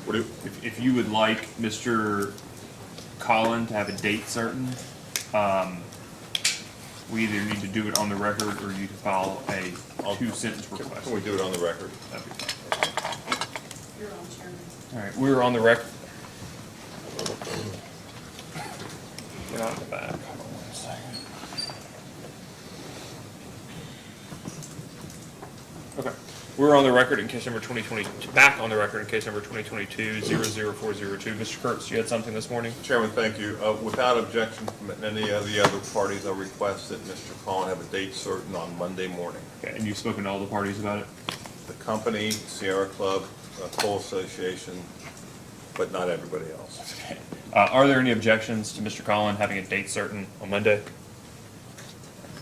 If you would like Mr. Collin to have a date certain, we either need to do it on the record or you can file a two-sentence request. Can we do it on the record? That'd be fine. You're on, Chairman. All right, we're on the record. Get out the back. Hold on 1 second. Okay, we're on the record in case number 2020, back on the record in case number 2022-00402. Mr. Kurtz, you had something this morning? Chairman, thank you. Without objection from any of the other parties, I request that Mr. Collin have a date certain on Monday morning. Okay, and you've spoken to all the parties about it? The company, Sierra Club, Coal Association, but not everybody else. Okay. Are there any objections to Mr. Collin having a date certain on Monday?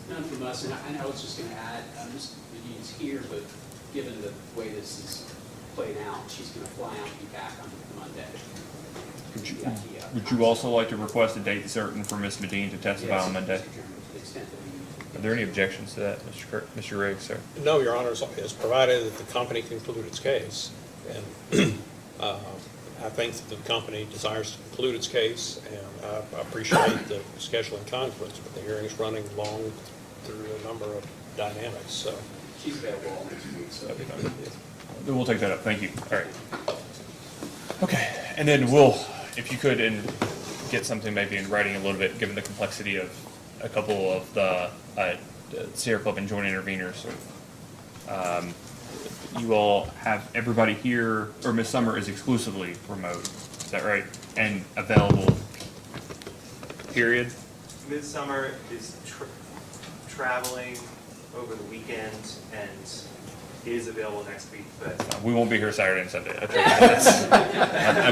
None from us, and I was just gonna add, Ms. Medina's here, but given the way this is played out, she's gonna fly out and be back on Monday. Would you also like to request a date certain for Ms. Medine to testify Yes, on Monday? Mr. Chairman, to the extent that we. Are there any objections to that, Mr. Riggs, sir? No, Your Honor, is provided that the company conclude its case. And I think that the company desires to conclude its case, and I appreciate the scheduling conflicts, but the hearing is running long through a number of dynamics, so. She's available all next week, so. That'd be fine. Then we'll take that up, thank you. All right. Okay, and then we'll, if you could, and get something maybe in writing a little bit, given the complexity of a couple of the Sierra Club and joint interveners. You all have everybody here, or Ms. Summer is exclusively remote, is that right? And available, period? Ms. Summer is traveling over the weekend and is available next week, but We won't be here Saturday and Sunday. I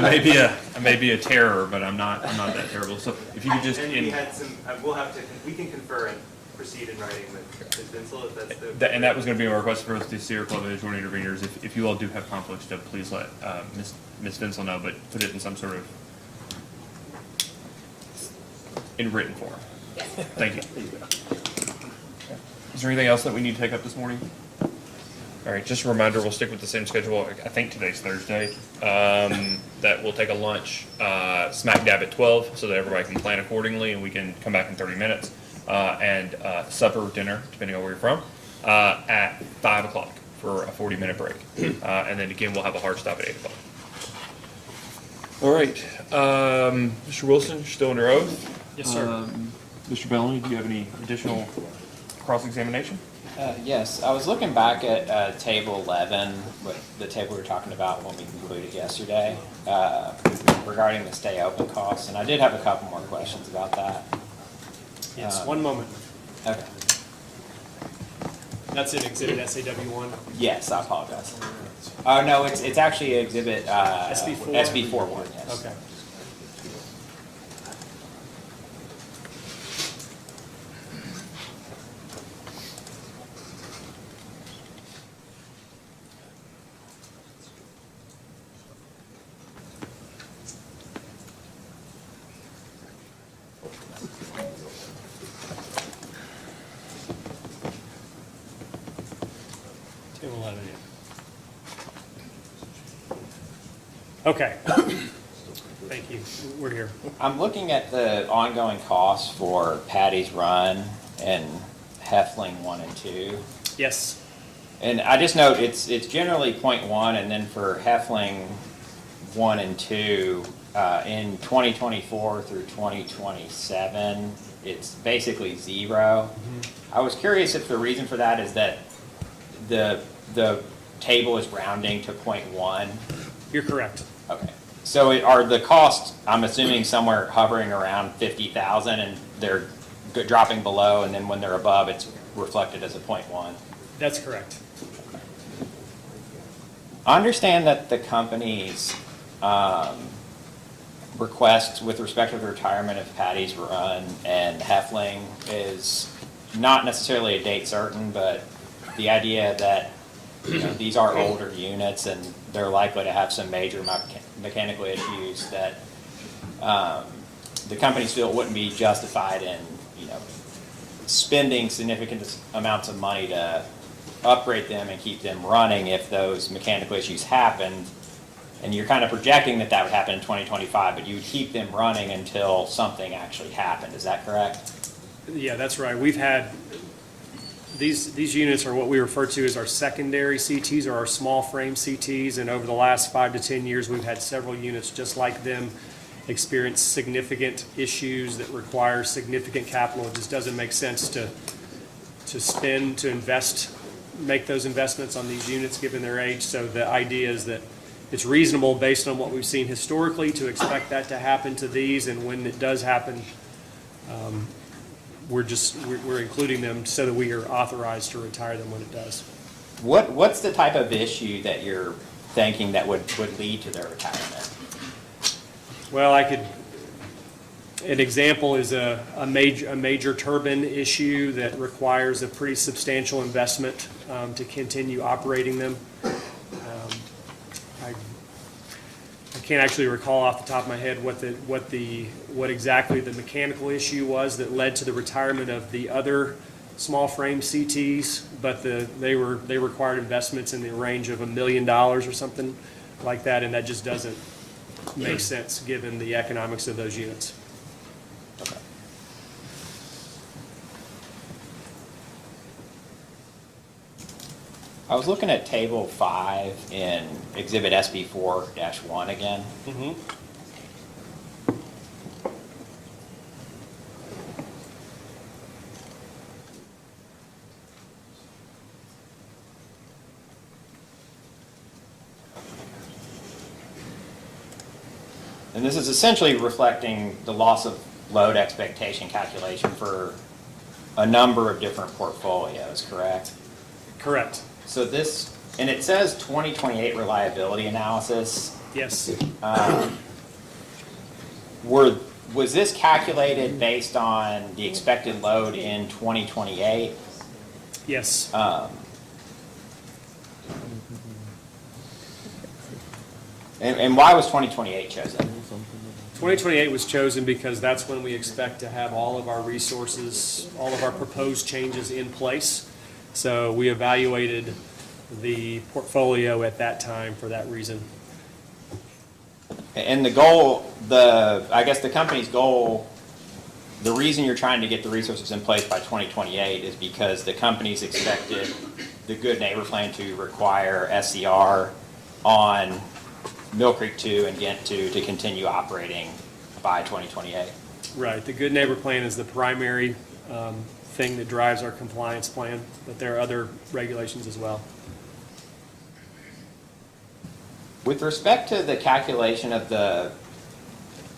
may be a terror, but I'm not that terrible. So if you could just, and we had some. We can confer and proceed in writing with Ms. Vinsel if that's the. and that was going to be my request for the Sierra Club and the joint interveners. If you all do have conflicts, please let Ms. Vinsel know, but put it in some sort of in written form. Yes. Thank you. Is there anything else that we need to take up this morning? All right, just a reminder, we'll stick with the same schedule. I think today's Thursday. That we'll take a lunch smack dab at 12 so that everybody can plan accordingly and we can come back in 30 minutes. And supper, dinner, depending on where you're from, at 5 o'clock for a 40-minute break. And then again, we'll have a hard stop at 8 o'clock. All right, Mr. Wilson, you're still under oath? Yes, sir. Mr. Bellamy, do you have any additional cross-examination? Yes, I was looking back at table 11, the table we were talking about when we concluded yesterday, regarding the stay open costs, and I did have a couple more questions about that. Yes, 1 moment. Okay. That's in Exhibit SAW1. Yes, I apologize. Oh, no, it's actually Exhibit SB4? SB41, yes. Okay. Table 11, yeah. Okay. Thank you. We're here. I'm looking at the ongoing costs for Patty's Run and Heffling 1 and 2. Yes. And I just note it's generally 0.1, and then for Heffling 1 and 2, in 2024 through 2027, it's basically 0. I was curious if the reason for that is that the table is rounding to 0.1. You're correct. Okay. So are the costs, I'm assuming, somewhere hovering around 50,000, and they're dropping below, and then when they're above, it's reflected as a 0.1? That's correct. I understand that the company's request with respect to the retirement of Patty's Run and Heffling is not necessarily a date certain, but the idea that these are older units and they're likely to have some major mechanical issues that the company still wouldn't be justified in, spending significant amounts of money to upgrade them and keep them running if those mechanical issues happened. And you're kind of projecting that that would happen in 2025, but you would keep them running until something actually happened. Is that correct? Yeah, that's right. We've had, these units are what we refer to as our secondary CTs or our small frame CTs. And over the last 5 to 10 years, we've had several units just like them experience significant issues that require significant capital. It just doesn't make sense to spend, to invest, make those investments on these units given their age. So the idea is that it's reasonable based on what we've seen historically to expect that to happen to these. And when it does happen, we're including them so that we are authorized to retire them when it does. What's the type of issue that you're thinking that would lead to their retirement? Well, an example is a major turbine issue that requires a pretty substantial investment to continue operating them. I can't actually recall off the top of my head what exactly the mechanical issue was that led to the retirement of the other small frame CTs, but they required investments in the range of $1 million or something like that, and that just doesn't make sense given the economics of those units. Okay. I was looking at table 5 in exhibit SB4-1 again. And this is essentially reflecting the loss of load expectation calculation for a number of different portfolios, correct? Correct. So this, and it says 2028 reliability analysis. Yes. Was this calculated based on the expected load in 2028? Yes. And why was 2028 chosen? 2028 was chosen because that's when we expect to have all of our resources, all of our proposed changes in place. So we evaluated the portfolio at that time for that reason. And the goal, I guess the company's goal, the reason you're trying to get the resources in place by 2028 is because the company's expected the Good Neighbor Plan to require SCR on Mill Creek 2 and Ghent 2 to continue operating by 2028. Right. The Good Neighbor Plan is the primary thing that drives our compliance plan, but there are other regulations as well. With respect to the calculation of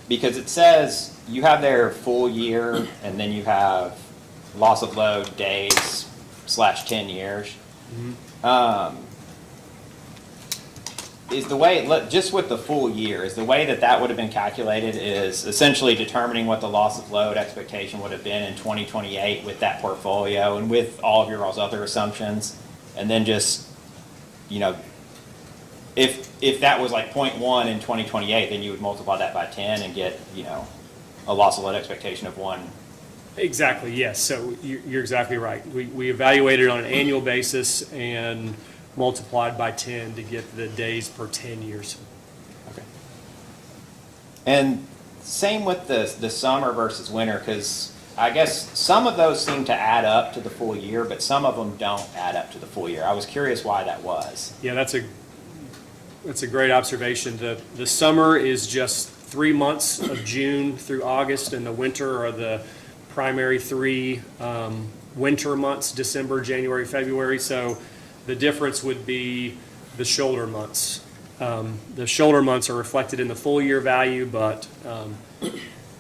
because it says you have their full year and then you have loss of load days / 10 years. Is the way, just with the full year, is the way that would have been calculated is essentially determining what the loss of load expectation would have been in 2028 with that portfolio and with all of your other assumptions, and then just, if that was like 0.1 in 2028, then you would multiply that by 10 and get, a loss of load expectation of 1. Exactly, yes. So you're exactly right. We evaluated on an annual basis and multiplied by 10 to get the days per 10 years. Okay. And same with the summer versus winter, because I guess some of those seem to add up to the full year, but some of them don't add up to the full year. I was curious why that was. Yeah, that's a great observation. The summer is just 3 months of June through August, and the winter are the primary 3 winter months, December, January, February. So the difference would be the shoulder months. The shoulder months are reflected in the full year value, but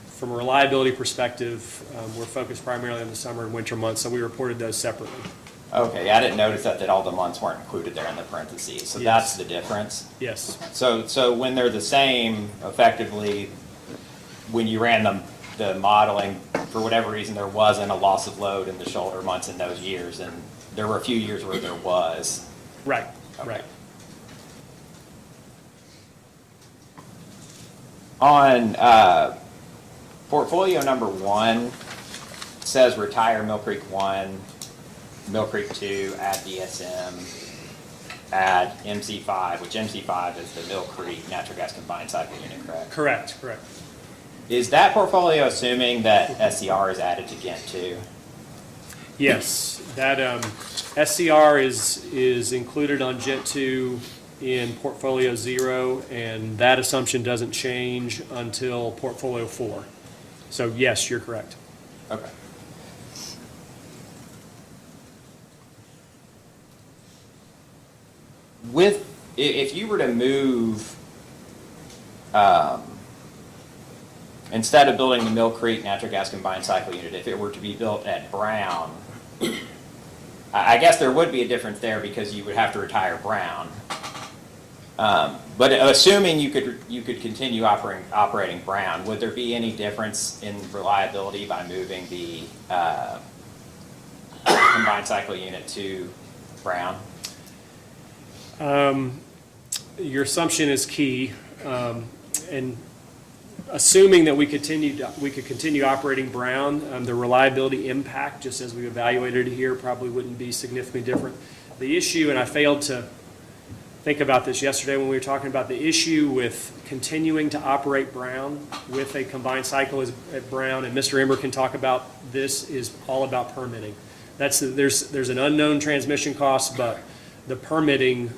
from a reliability perspective, we're focused primarily on the summer and winter months, so we reported those separately. Okay, I didn't notice that all the months weren't included there in the parentheses, so Yes. That's the difference. Yes. So when they're the same, effectively, when you ran the modeling, for whatever reason, there wasn't a loss of load in the shoulder months in those years, and there were a few years where there was. Right, Okay. right. On portfolio number 1, it says retire Mill Creek 1, Mill Creek 2, add DSM. add MC5, which MC5 is the Mill Creek Natural Gas Combined Cycle Unit, correct? Correct. Is that portfolio assuming that SCR is added to Ghent too? Yes, that SCR is included on Jet 2 in Portfolio 0, and that assumption doesn't change until Portfolio 4. So yes, you're correct. Okay. If you were to move, instead of building the Mill Creek Natural Gas Combined Cycle Unit, if it were to be built at Brown, I guess there would be a difference there because you would have to retire Brown. But assuming you could continue operating Brown, would there be any difference in reliability by moving the combined cycle unit to Brown? Your assumption is key, and assuming that we could continue operating Brown, the reliability impact, just as we evaluated it here, probably wouldn't be significantly different. The issue, and I failed to think about this yesterday when we were talking about the issue with continuing to operate Brown with a combined cycle at Brown, and Mr. Emmer can talk about this, is all about permitting. There's an unknown transmission cost, but the permitting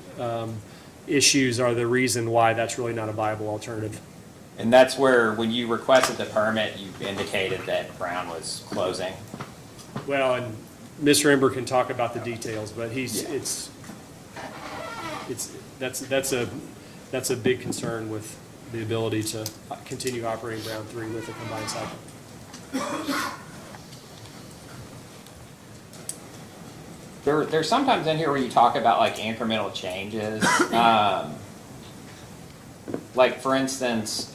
issues are the reason why that's really not a viable alternative. And that's where, when you requested the permit, you indicated that Brown was closing. Well, and Mr. Ember can talk about the details, but that's a big concern with the ability to continue operating Brown 3 with a combined cycle. There's sometimes in here where you talk about like incremental changes. Like for instance,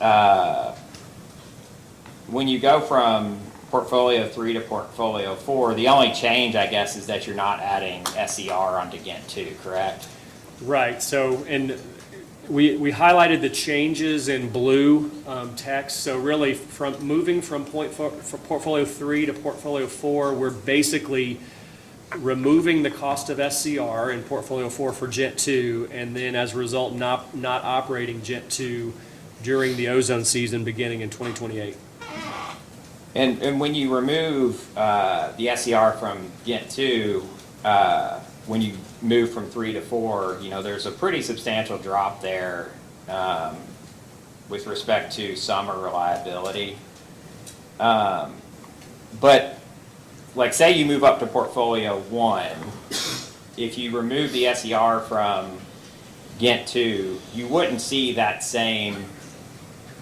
when you go from Portfolio 3 to Portfolio 4, the only change, I guess, is that you're not adding SCR onto Ghent 2, correct? Right, so, and we highlighted the changes in blue text. So really, from moving from Portfolio 3 to Portfolio 4, we're basically removing the cost of SCR in Portfolio 4 for Jet 2, and then as a result, not operating Jet 2 during the ozone season beginning in 2028. And when you remove the SCR from Ghent 2, when you move from 3 to 4, there's a pretty substantial drop there with respect to summer reliability. But like say you move up to Portfolio 1, if you remove the SCR from Ghent 2, you wouldn't see that same,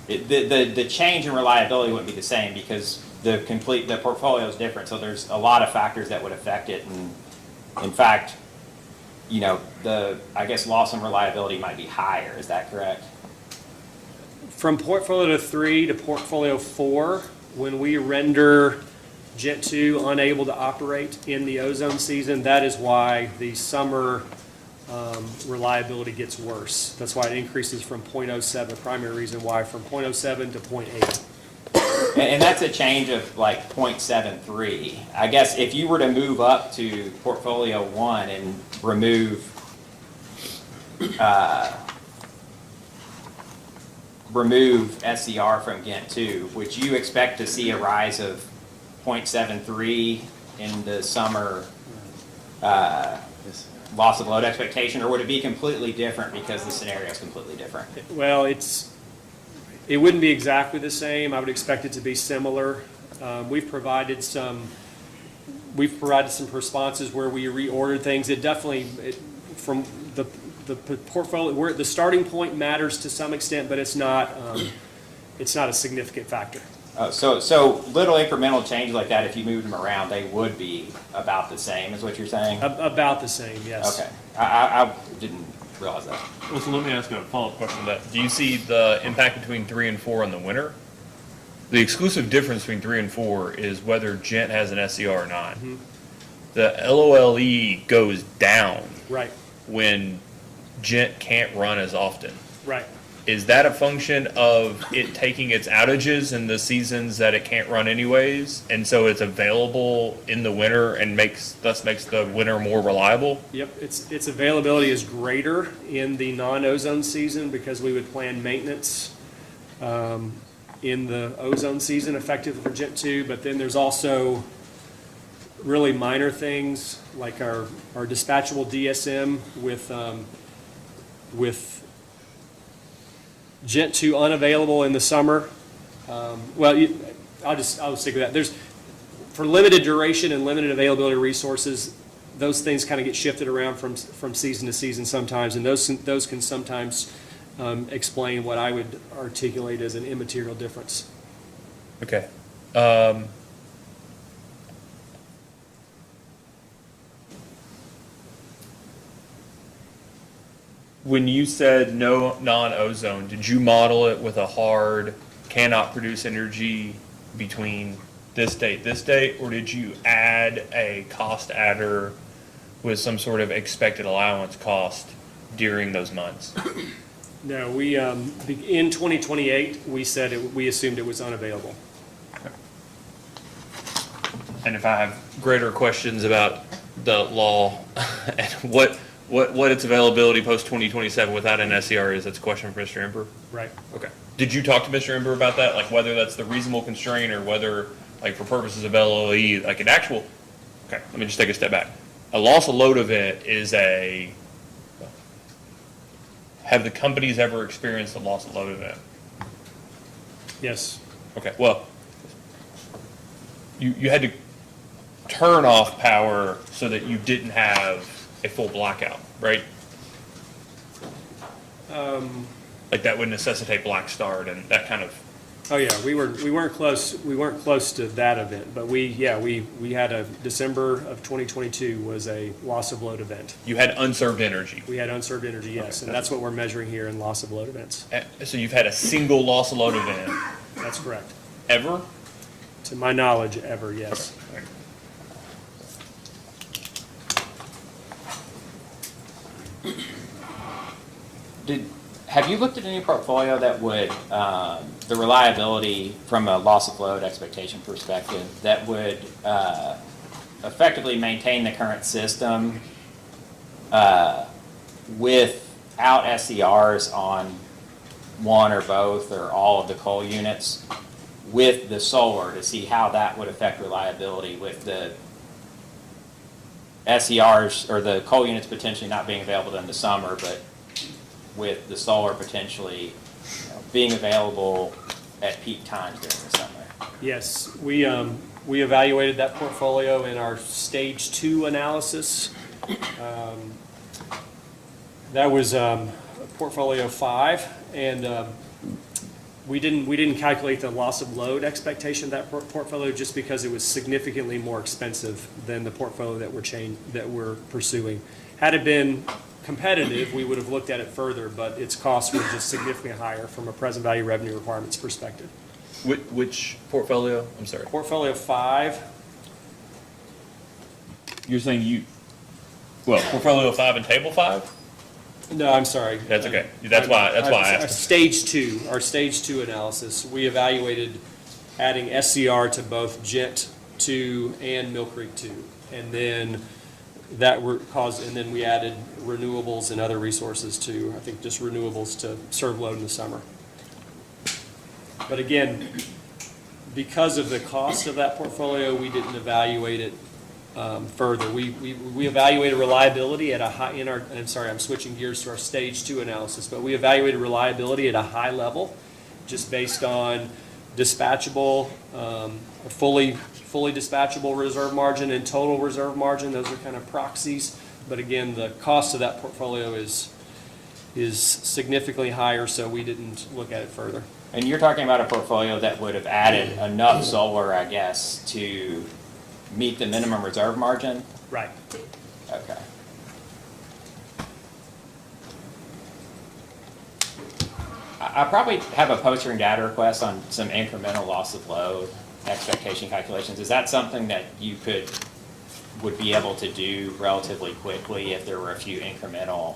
the change in reliability wouldn't be the same because the portfolio is different. So there's a lot of factors that would affect it. And in fact, I guess loss in reliability might be higher. Is that correct? From Portfolio 3 to Portfolio 4, when we render Jet 2 unable to operate in the ozone season, that is why the summer reliability gets worse. That's why it increases from 0.07, the primary reason why, from 0.07 to 0.8. And that's a change of like 0.73. I guess if you were to move up to Portfolio 1 and remove SCR from Ghent 2, would you expect to see a rise of 0.73 in the summer loss of load expectation, or would it be completely different because the scenario is completely different? Well, it wouldn't be exactly the same. I would expect it to be similar. We've provided some responses where we reordered things. It definitely, from the portfolio, where the starting point matters to some extent, but it's not a significant factor. So little incremental changes like that, if you moved them around, they would be about the same, is what you're saying? About the same, yes. Okay. I didn't realize that. Well, so let me ask you a follow-up question to that. Do you see the impact between 3 and 4 in the winter? The exclusive difference between 3 and 4 is whether Ghent has an SCR or not. Mm-hmm. The LOLE goes down Right. when Ghent can't run as often. Right. is that a function of it taking its outages in the seasons that it can't run anyways, and so it's available in the winter and thus makes the winter more reliable? Yep, its availability is greater in the non-ozone season because we would plan maintenance in the ozone season effective for Gent 2, but then there's also really minor things like our dispatchable DSM with Gent 2 unavailable in the summer. I'll stick with that. For limited duration and limited availability of resources, those things kind of get shifted around from season to season sometimes, and those can sometimes explain what I would articulate as an immaterial difference. Okay. When you said no non-ozone, did you model it with a hard cannot produce energy between this date, or did you add a cost adder with some sort of expected allowance cost during those months? No, we, in 2028, we assumed it was unavailable. And if I have greater questions about the law and what its availability post 2027 without an SCR is, that's a question for Mr. Emperor? Right. Okay. Did you talk to Mr. Emperor about that? Like whether that's the reasonable constraint or whether, like for purposes of LOE, like an actual, okay, let me just take a step back. A loss of load event is have the companies ever experienced a loss of load event? Yes. Okay, well, you had to turn off power so that you didn't have a full blackout, right? Like that would necessitate black start and that kind of. Oh yeah, we weren't close to that event, but we had a December of 2022 was a loss of load event. You had unserved energy. We had unserved energy, yes, and that's what we're measuring here in loss of load events. So you've had a single loss of load event That's correct. ever? To my knowledge, ever, yes. Have you looked at any portfolio that would, the reliability from a loss of load expectation perspective, that would effectively maintain the current system without SCRs on one or both or all of the coal units with the solar, to see how that would affect reliability with the SCRs or the coal units potentially not being available in the summer, but with the solar potentially being available at peak times during the summer? Yes, we evaluated that portfolio in our stage 2 analysis. That was portfolio 5, and we didn't calculate the loss of load expectation of that portfolio just because it was significantly more expensive than the portfolio that we're pursuing. Had it been competitive, we would have looked at it further, but its costs were just significantly higher from a present value revenue requirements perspective. Which portfolio? I'm sorry. Portfolio 5. You're saying portfolio 5 and table 5? No, I'm sorry. That's okay. That's why I asked. Our stage two analysis, we evaluated adding SCR to both Gent 2 and Mill Creek 2. And then and then we added renewables and other resources to, I think just renewables to serve load in the summer. But again, because of the cost of that portfolio, we didn't evaluate it further. We evaluated reliability at a high, I'm switching gears to our stage 2 analysis, but we evaluated reliability at a high level just based on dispatchable, fully dispatchable reserve margin and total reserve margin. Those are kind of proxies. But again, the cost of that portfolio is significantly higher, so we didn't look at it further. And you're talking about a portfolio that would have added enough solar, I guess, to meet the minimum reserve margin? Right. Okay. I probably have a posting data request on some incremental loss of load expectation calculations. Is that something that you would be able to do relatively quickly if there were a few incremental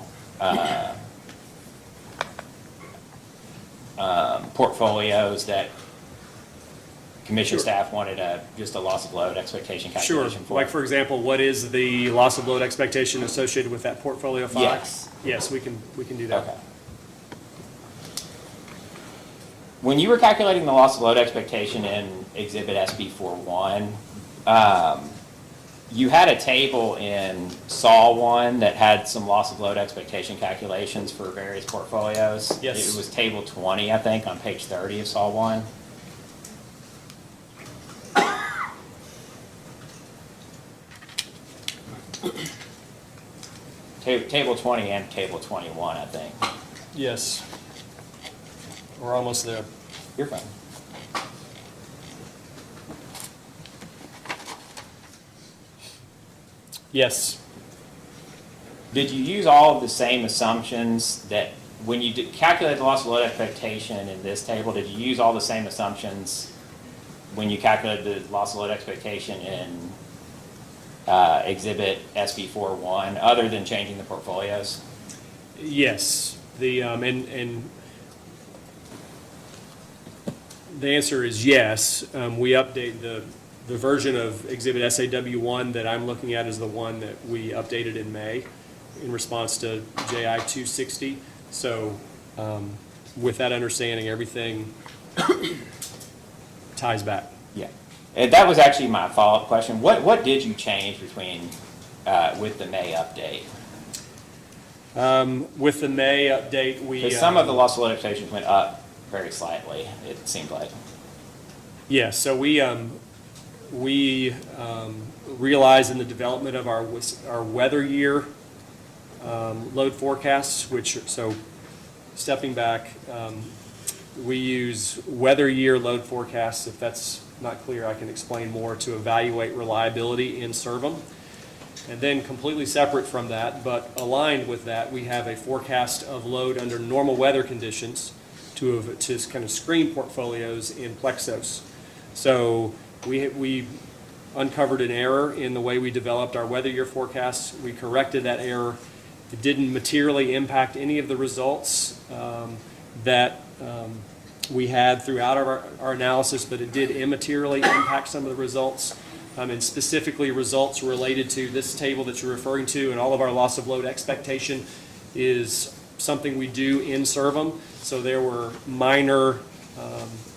portfolios that commission Sure. staff wanted just a loss of load expectation Sure, calculation for? like for example, what is the loss of load expectation associated with that portfolio file? Yes. Yes, we can do that. Okay. When you were calculating the loss of load expectation in Exhibit SB41, you had a table in SAW 1 that had some loss of load expectation calculations for various portfolios. Yes. It was table 20, I think, on page 30 of SAW 1. Table 20 and table 21, I think. Yes. We're almost there. You're fine. Yes. Did you use all of the same assumptions that, when you calculate the loss of load expectation in this table, did you use all the same assumptions when you calculated the loss of load expectation in Exhibit SB41, other than changing the portfolios? Yes. And the answer is yes. We update the version of Exhibit SAW1 that I'm looking at is the one that we updated in May in response to JI 260. So with that understanding, everything ties back. Yeah. And that was actually my follow-up question. What did you change between, with the May update? With the May update, we... Because some of the loss of load expectations went up very slightly, it seemed like. Yeah, so we realized in the development of our weather year load forecasts, so stepping back, we use weather year load forecasts. If that's not clear, I can explain more, to evaluate reliability in Servum. And then completely separate from that, but aligned with that, we have a forecast of load under normal weather conditions to kind of screen portfolios in Plexos. So we uncovered an error in the way we developed our weather year forecasts. We corrected that error. It didn't materially impact any of the results that we had throughout our analysis, but it did immaterially impact some of the results, and specifically results related to this table that you're referring to, and all of our loss of load expectation is something we do in Servum. So there were minor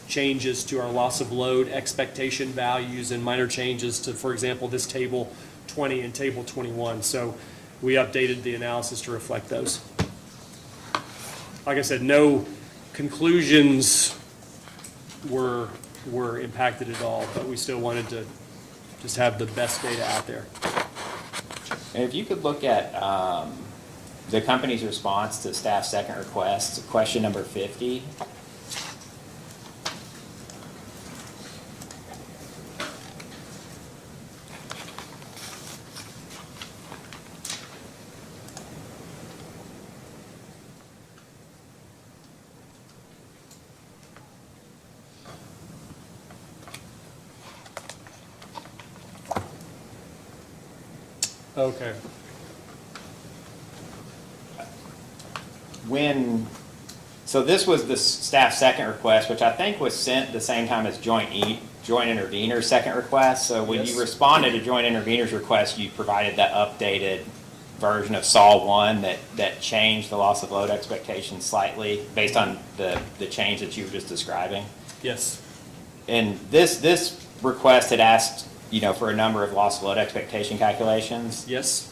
changes to our loss of load expectation values and minor changes to, for example, this table 20 and table 21. So we updated the analysis to reflect those. Like I said, no conclusions were impacted at all, but we still wanted to just have the best data out there. And if you could look at the company's response to staff's second request, question number 50. Okay. So this was the staff's second request, which I think was sent the same time as joint intervener's second request. So when Yes. you responded to joint intervener's request, you provided that updated version of SAW 1 that changed the loss of load expectation slightly based on the change that you were just describing. Yes. And this request had asked, for a number of loss of load expectation calculations. Yes.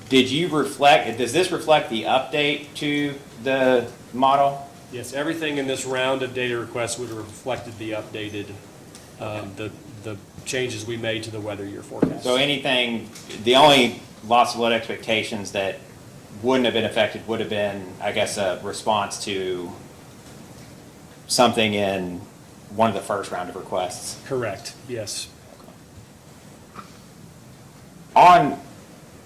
Does this reflect the update to the model? Yes. Everything in this round of data requests would have reflected the updated, the changes we made to the weather year forecast. So the only loss of load expectations that wouldn't have been affected would have been, I guess, a response to something in one of the first round of requests. Correct. Yes.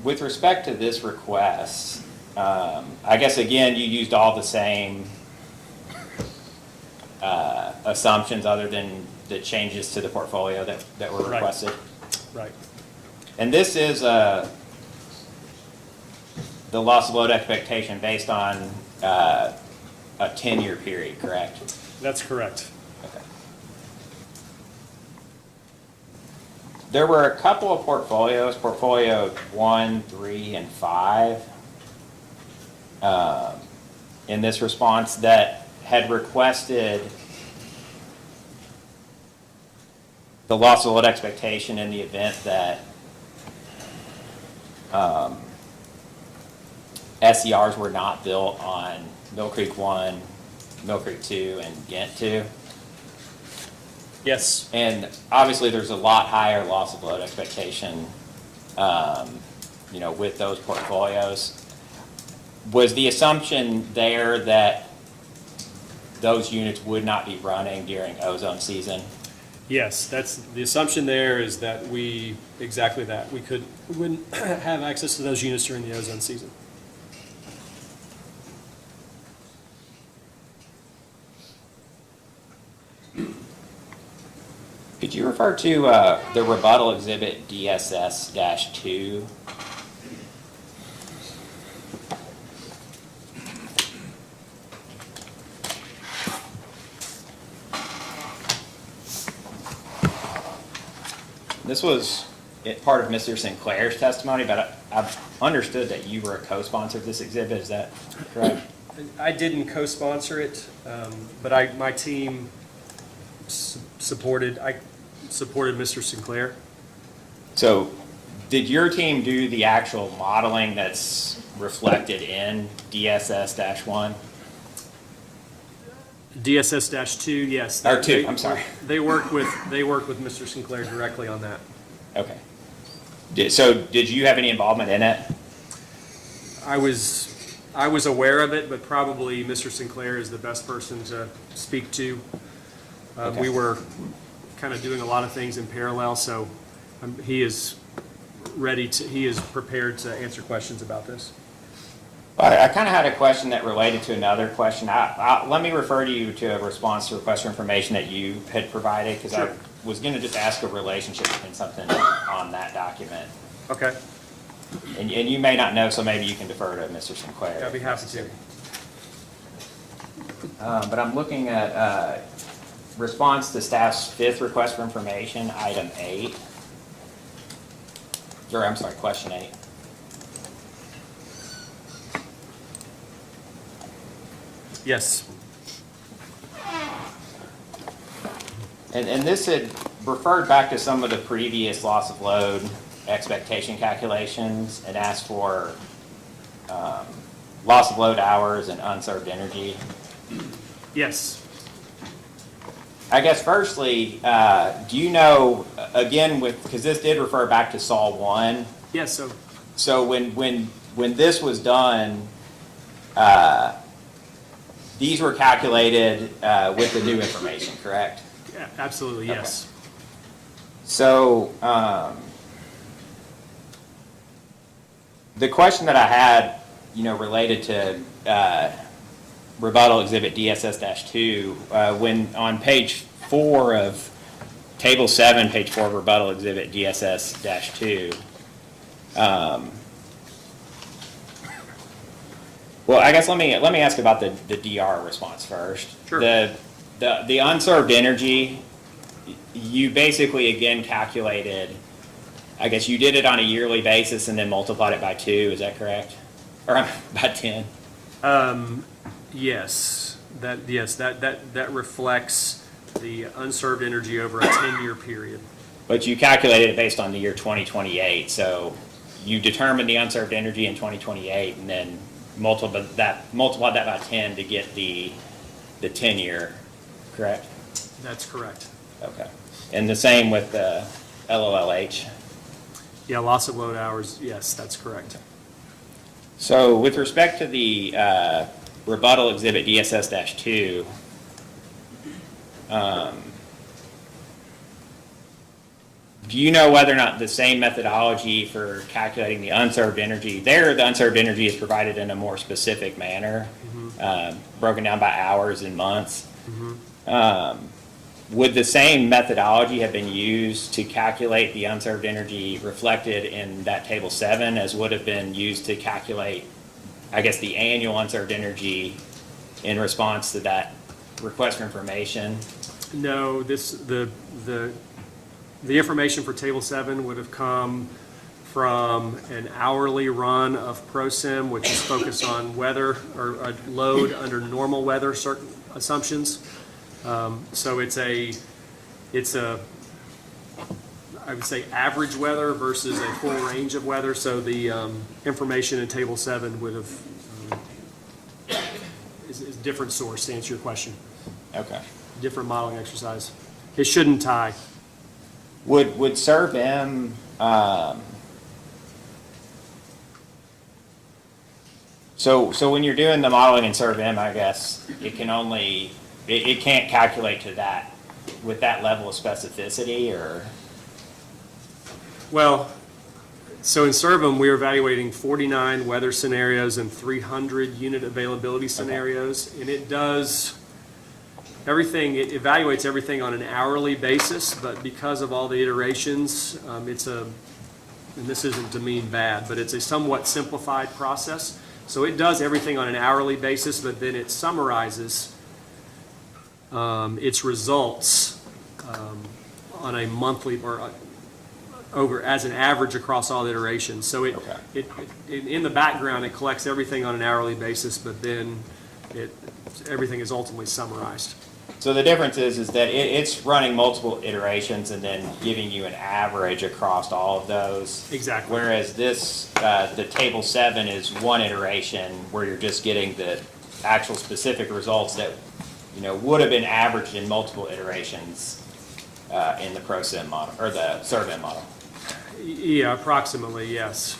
With respect to this request, I guess again, you used all the same assumptions other than the changes to the portfolio that were Right. requested. Right. And this is the loss of load expectation based on a a 10-year period, correct? That's correct. Okay. There were a couple of portfolios, portfolio 1, 3, and 5, in this response that had requested the loss of load expectation in the event that SCRs were not built on Mill Creek 1, Mill Creek 2, and Ghent 2. Yes. And obviously, there's a lot higher loss of load expectation, with those portfolios. Was the assumption there that those units would not be running during ozone season? Yes, that's, the assumption there is that exactly that. We wouldn't have access to those units during the ozone season. Could you refer to the rebuttal exhibit DSS-2? This was part of Mr. Sinclair's testimony, but I've understood that you were a co-sponsor of this exhibit. Is that correct? I didn't co-sponsor it, but my team supported Mr. Sinclair. So, did your team do the actual modeling that's reflected in DSS-1? DSS-2, yes. Or 2, I'm sorry. They work with Mr. Sinclair directly on that. Okay. So, did you have any involvement in it? I was aware of it, but probably Mr. Sinclair is the best person to speak to. Okay. We were kind of doing a lot of things in parallel, so he is prepared to answer questions about this. I kind of had a question that related to another question. Let me refer to you to a response to request for information that you had provided, because Sure. I was going to just ask a relationship between something on that document. Okay, And you may not know, so maybe you can defer to Mr. Sinclair. I'd be happy to. But I'm looking at response to staff's 5th request for information, item 8. Or, I'm sorry, question 8. Yes. And this had referred back to some of the previous loss of load expectation calculations and asked for loss of load hours and unserved energy. Yes. I guess firstly, do you know, again, because this did refer back to Sol 1, Yes, so when this was done, these were calculated with the new information, correct? yeah, absolutely, yes. So, the question that I had, related to rebuttal exhibit DSS-2, when on page 4 of table 7, page 4 of rebuttal exhibit DSS-2, well, I guess let me ask about the DR response first. Sure. The unserved energy, you basically again calculated, I guess you did it on a yearly basis and then multiplied it by 2, is that correct? Or by 10? Yes, that reflects the unserved energy over a 10-year period. But you calculated it based on the year 2028, so you determined the unserved energy in 2028 and then multiplied that by 10 to get the 10-year, correct? That's correct. Okay. And the same with the LOLH? Yeah, loss of load hours, yes, that's correct. So with respect to the rebuttal exhibit DSS-2, do you know whether or not the same methodology for calculating the unserved energy, the unserved energy is provided in a more specific manner, broken down by hours and months? Would the same methodology have been used to calculate the unserved energy reflected in that table 7 as would have been used to calculate, I guess, the annual unserved energy in response to that request for information? No, the information for Table 7 would have come from an hourly run of ProSim, which is focused on weather or a load under normal weather certain assumptions. So it's a, I would say, average weather versus a full range of weather. So the information in Table 7 would have, is a different source to answer your question. Okay. Different modeling exercise. It shouldn't tie. Would ServM, so when you're doing the modeling in ServM, I guess, it can only, it can't calculate to that, with that level of specificity, or? Well, so in ServM, we're evaluating 49 weather scenarios and 300 unit availability scenarios, and it does everything, it evaluates everything on an hourly basis, but because of all the iterations, it's a, and this isn't to mean bad, but it's a somewhat simplified process. So it does everything on an hourly basis, but then it summarizes its results on a monthly or over as an average across all iterations. So it in the background, it collects everything on an hourly basis, but then everything is ultimately summarized. So the difference is that it's running multiple iterations and then giving you an average across all of those. Exactly. Whereas this, the Table 7 is one iteration where you're just getting the actual specific results that, you know, would have been averaged in multiple iterations in the ProSim model, or the ServM model. Yeah, approximately, yes.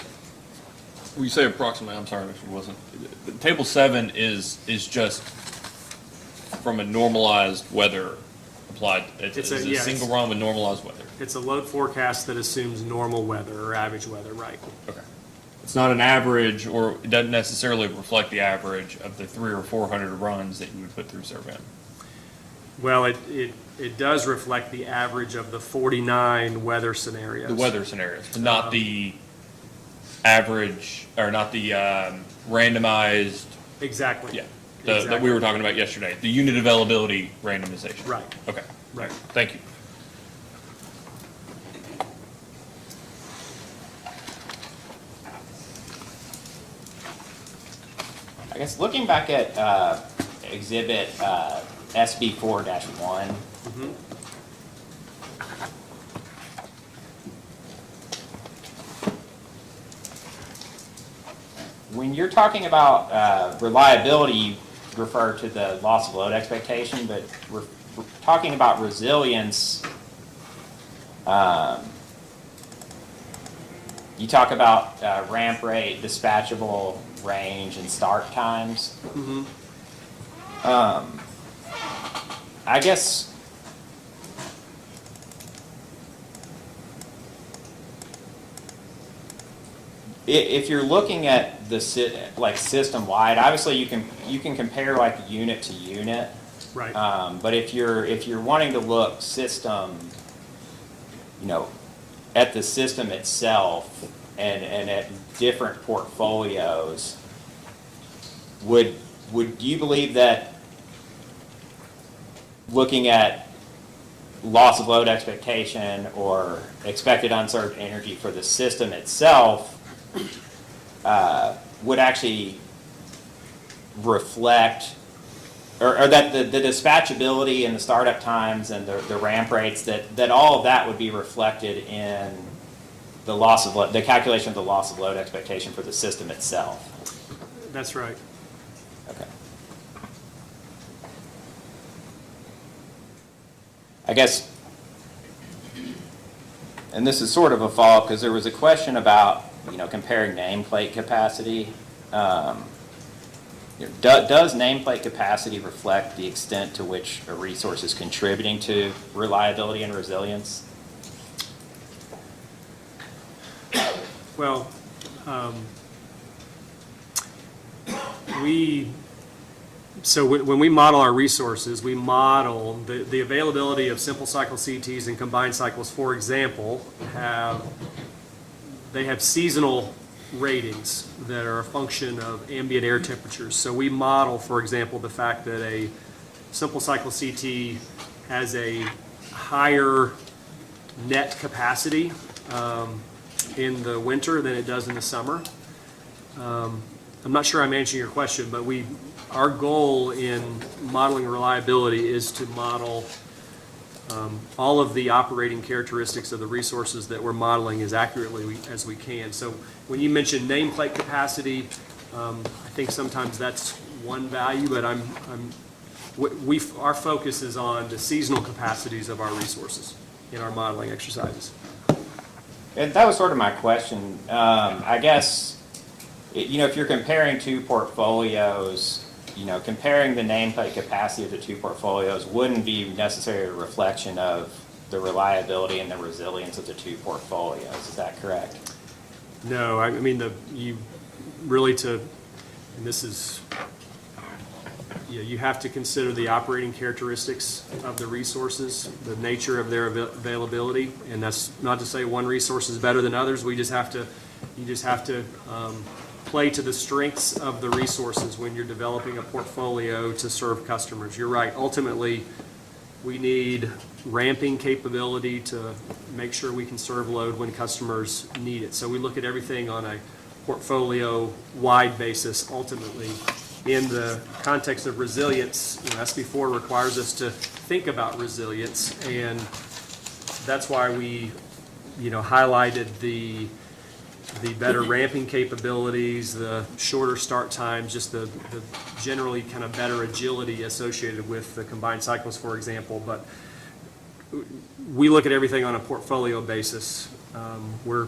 When you say approximately, I'm sorry if it wasn't. Table 7 is just from a normalized weather applied. It's a single run with normalized weather. It's a load forecast that assumes normal weather or average weather, right? Okay. It's not an average, or it doesn't necessarily reflect the average of the 300 or 400 runs that you would put through ServM. Well, it does reflect the average of the 49 weather scenarios. The weather scenarios, but not the average, or not the randomized. Exactly. Yeah. That we were talking about yesterday, the unit availability randomization. Right. Okay. Right. Thank you. I guess looking back at exhibit SB4-1, when you're talking about reliability, you refer to the loss of load expectation, but we're talking about resilience. You talk about ramp rate, dispatchable range, and start times. I guess if you're looking at the system wide, obviously you can compare like unit to unit. Right. But if you're wanting to look system, you know, at the system itself and at different portfolios, would you believe that looking at loss of load expectation or expected unserved energy for the system itself would actually reflect, or that the dispatchability and the startup times and the ramp rates, that all of that would be reflected in the loss of the calculation of the loss of load expectation for the system itself? That's right. Okay. I guess, and this is sort of a follow-up because there was a question about, you know, comparing nameplate capacity. Does nameplate capacity reflect the extent to which a resource is contributing to reliability and resilience? Well, so when we model our resources, we model the availability of simple cycle CTs and combined cycles, for example, they have seasonal ratings that are a function of ambient air temperatures. So we model, for example, the fact that a simple cycle CT has a higher net capacity in the winter than it does in the summer. I'm not sure I'm answering your question, but our goal in modeling reliability is to model all of the operating characteristics of the resources that we're modeling as accurately as we can. So when you mention nameplate capacity, I think sometimes that's one value, but our focus is on the seasonal capacities of our resources in our modeling exercises. And that was sort of my question. I guess, if you're comparing two portfolios, comparing the nameplate capacity of the two portfolios wouldn't be necessarily a reflection of the reliability and the resilience of the two portfolios. Is that correct? No, I mean, and this is, you have to consider the operating characteristics of the resources, the nature of their availability, and that's not to say one resource is better than others. You just have to play to the strengths of the resources when you're developing a portfolio to serve customers. You're right. Ultimately, we need ramping capability to make sure we can serve load when customers need it. So we look at everything on a portfolio-wide basis. Ultimately, in the context of resilience, SB4 requires us to think about resilience, and that's why we, highlighted the better ramping capabilities, the shorter start times, just the generally kind of better agility associated with the combined cycles, for example. But we look at everything on a portfolio basis. We're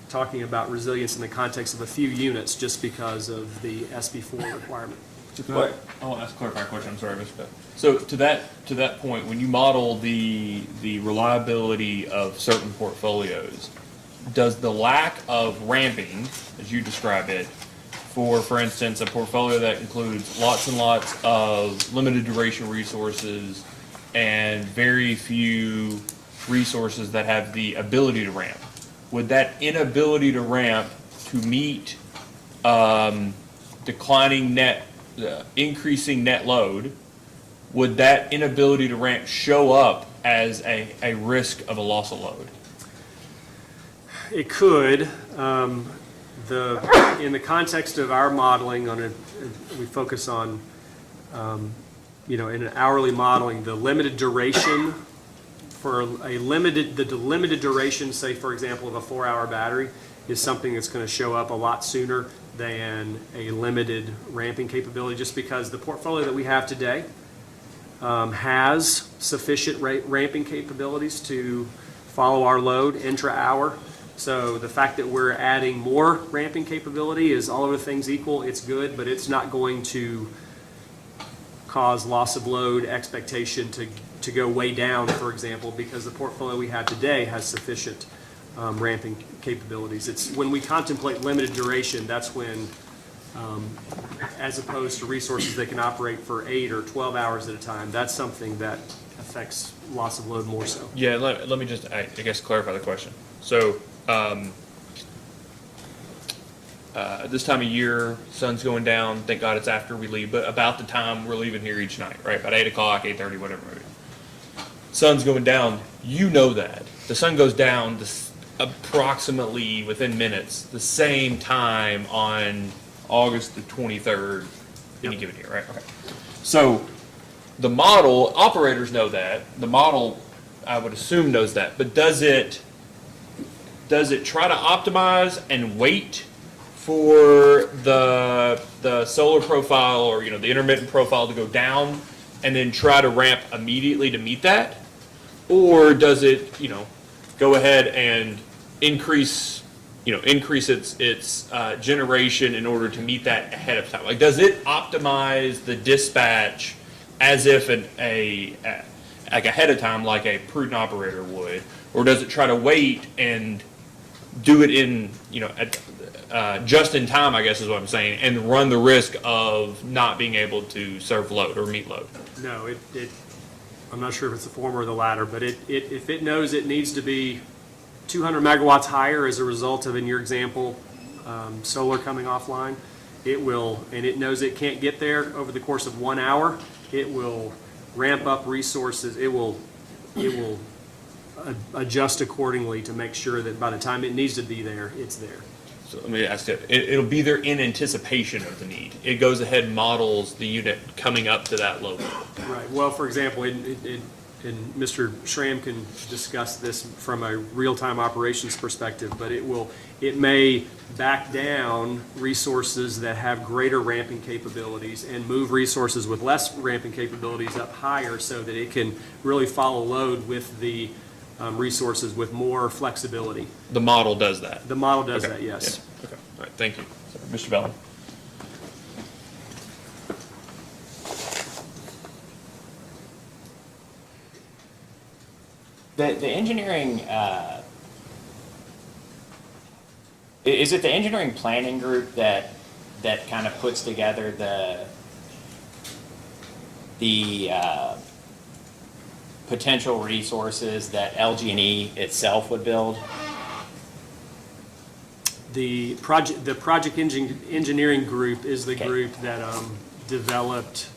talking about resilience in the context of a few units just because of the SB4 requirement. I want to ask a clarifying question. I'm sorry, Mr. Beck. So to that point, when you model the reliability of certain portfolios, does the lack of ramping, as you describe it, for instance, a portfolio that includes lots and lots of limited duration resources and very few resources that have the ability to ramp, would that inability to ramp to meet declining increasing net load, would that inability to ramp show up as a risk of a loss of load? It could. In the context of our modeling, we focus on, in an hourly modeling, the limited duration for the limited duration, say for example, of a 4-hour battery, is something that's going to show up a lot sooner than a limited ramping capability, just because the portfolio that we have today has sufficient ramping capabilities to follow our load intra-hour. So the fact that we're adding more ramping capability is, all other things equal, it's good, but it's not going to cause loss of load expectation to go way down, for example, because the portfolio we have today has sufficient ramping capabilities. It's when we contemplate limited duration, that's when, as opposed to resources that can operate for 8 or 12 hours at a time, that's something that affects loss of load more so. Yeah, let me just, I guess, clarify the question. So, this time of year, sun's going down. Thank God it's after we leave, but about the time we're leaving here each night, right? About 8 o'clock, 8:30, whatever it is. Sun's going down. You know that. The sun goes down approximately within minutes, the same time on August the 23rd, any given year, right? Okay. So the model, operators know that. The model, I would assume, knows that. But does it try to optimize and wait for the solar profile or the intermittent profile to go down and then try to ramp immediately to meet that? Or does it, go ahead and increase its generation in order to meet that ahead of time? Like, does it optimize the dispatch as if like ahead of time, like a prudent operator would, or does it try to wait and do it in, just in time, I guess is what I'm saying, and run the risk of not being able to serve load or meet load? No, I'm not sure if it's the former or the latter, but if it knows it needs to be 200 megawatts higher as a result of, in your example, solar coming offline, it will, and it knows it can't get there over the course of 1 hour, it will ramp up resources, it will adjust accordingly to make sure that by the time it needs to be there, it's there. So let me ask you, it'll be there in anticipation of the need. It goes ahead and models the unit coming up to that low level. Right, well, for example, and Mr. Schramm can discuss this from a real-time operations perspective, but it may back down resources that have greater ramping capabilities and move resources with less ramping capabilities up higher so that it can really follow load with the resources with more flexibility. The model does that. The model does Okay, that, yes. yeah, okay, all right, thank you. Sorry, Mr. Bellin? The engineering, is it the engineering planning group that kind of puts together the potential resources that LG&E itself would build? The project engineering group is the Okay. group that developed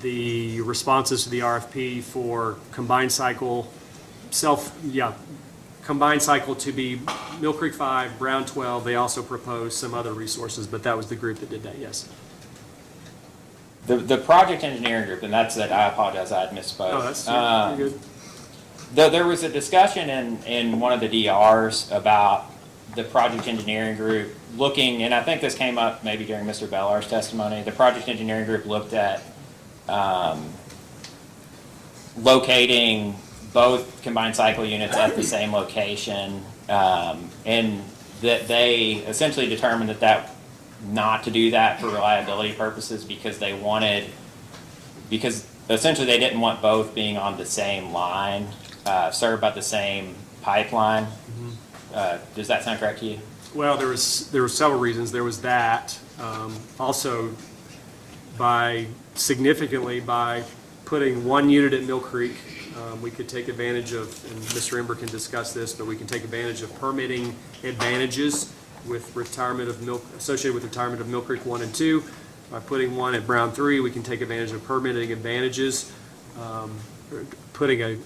the responses to the RFP for combined cycle, combined cycle to be Mill Creek 5, Brown 12. They also proposed some other resources, but that was the group that did that, yes. The project engineering group, and that's it, I apologize, I had misspoke. Oh, that's, you're good. There was a discussion in one of the DRs about the project engineering group looking, and I think this came up maybe during Mr. Bellar's testimony, the project engineering group looked at locating both combined cycle units at the same location, and that they essentially determined that not to do that for reliability purposes because essentially they didn't want both being on the same line, served by the same pipeline. Does that sound correct to you? Well, there were several reasons. There was that. Also, significantly by putting one unit at Mill Creek, we could take advantage of, and Mr. Ember can discuss this, but we can take advantage of permitting advantages with associated with retirement of Mill Creek 1 and 2. By putting one at Brown 3, we can take advantage of permitting advantages. Putting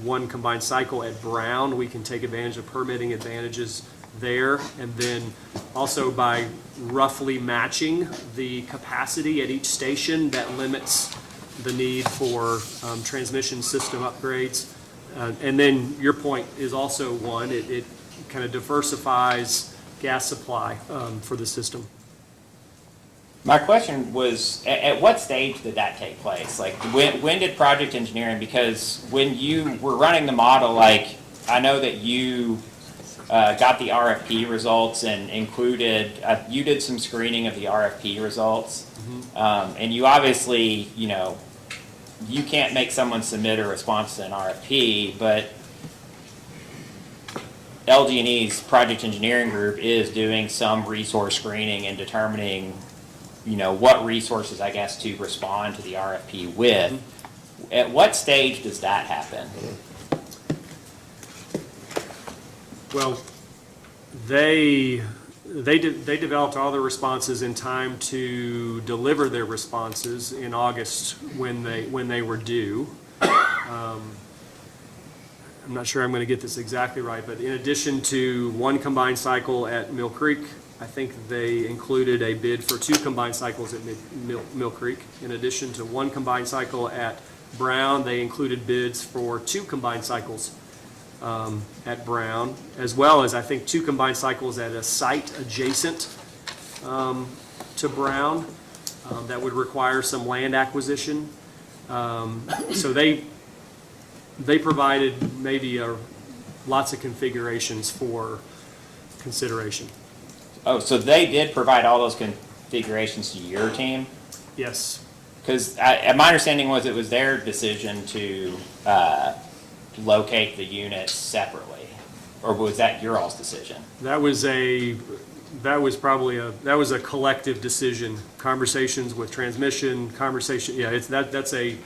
one combined cycle at Brown, we can take advantage of permitting advantages there. And then also by roughly matching the capacity at each station, that limits the need for transmission system upgrades. And then your point is also one, it kind of diversifies gas supply for the system. My question was, at what stage did that take place? Like, when did project engineering, because when you were running the model, like, I know that you got the RFP results and included, you did some screening of the RFP results. And you obviously, you can't make someone submit a response to an RFP, but LG&E's project engineering group is doing some resource screening and determining, what resources, I guess, to respond to the RFP with. At what stage does that happen? Well, they developed all their responses in time to deliver their responses in August when they were due. I'm not sure I'm going to get this exactly right, but in addition to one combined cycle at Mill Creek, I think they included a bid for 2 combined cycles at Mill Creek. In addition to one combined cycle at Brown, they included bids for 2 combined cycles at Brown, as well as I think 2 combined cycles at a site adjacent to Brown that would require some land acquisition. So they provided maybe lots of configurations for consideration. Oh, so they did provide all those configurations to your team? Yes. Because my understanding was it was their decision to locate the units separately, or was that your all's decision? That was a collective decision. Conversations with transmission, that's a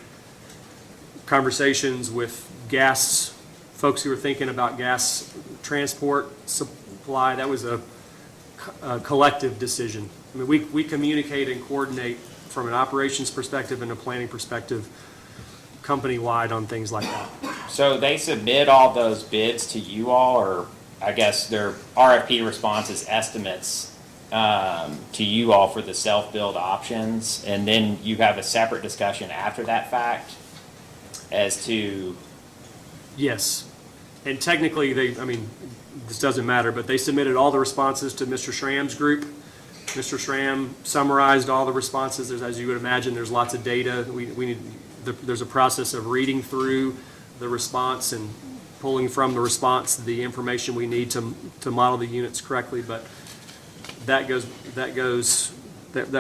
conversations with gas folks who were thinking about gas transport supply. That was a collective decision. I mean, we communicate and coordinate from an operations perspective and a planning perspective, company-wide on things like that. So they submit all those bids to you all, or I guess their RFP responses estimates to you all for the self-build options, and then you have a separate discussion after that fact as to, Yes. And technically, this doesn't matter, but they submitted all the responses to Mr. Schramm's group. Mr. Schramm summarized all the responses. As you would imagine, there's lots of data. There's a process of reading through the response and pulling from the response the information we need to model the units correctly. But that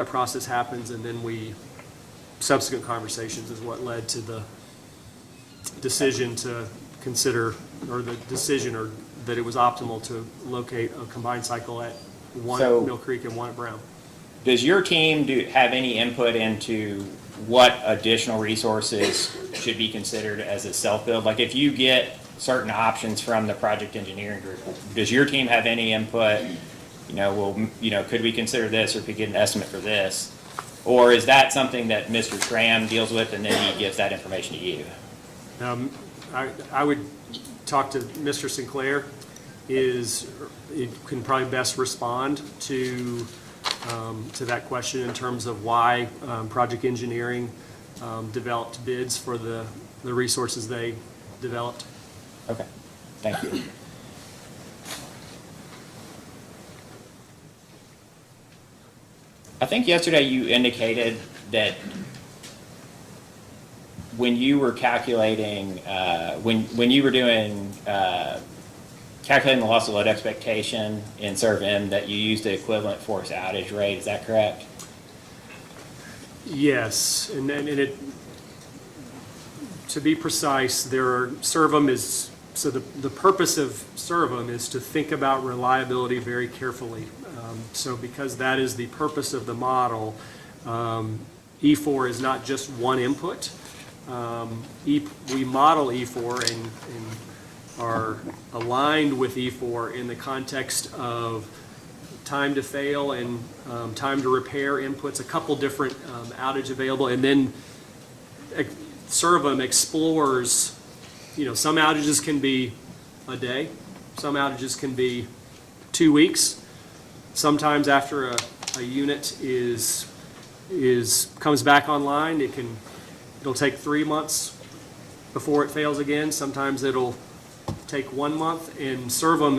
process happens, and then subsequent conversations is what led to the decision to consider, or the decision, or that it was optimal to locate a combined cycle at one So- at Mill Creek and one at Brown. does your team have any input into what additional resources should be considered as a self-build? Like if you get certain options from the project engineering group, does your team have any input? Could we consider this, or could we get an estimate for this? Or is that something that Mr. Schramm deals with and then he gives that information to you? I would talk to Mr. Sinclair. It can probably best respond to that question in terms of why project engineering developed bids for the resources they developed. Okay, thank you. I think yesterday you indicated that when you were calculating, when you were doing, calculating the loss of load expectation in Serve M, that you used the equivalent force outage rate, is that correct? Yes, and it, to be precise, Servum is, so the purpose of Servum is to think about reliability very carefully. So because that is the purpose of the model, E4 is not just one input. We model E4 and are aligned with E4 in the context of time to fail and time to repair inputs, a couple different outage available, and then Servum explores, some outages can be a day, some outages can be 2 weeks. Sometimes after a unit comes back online, it'll take 3 months before it fails again. Sometimes it'll take 1 month, and Servum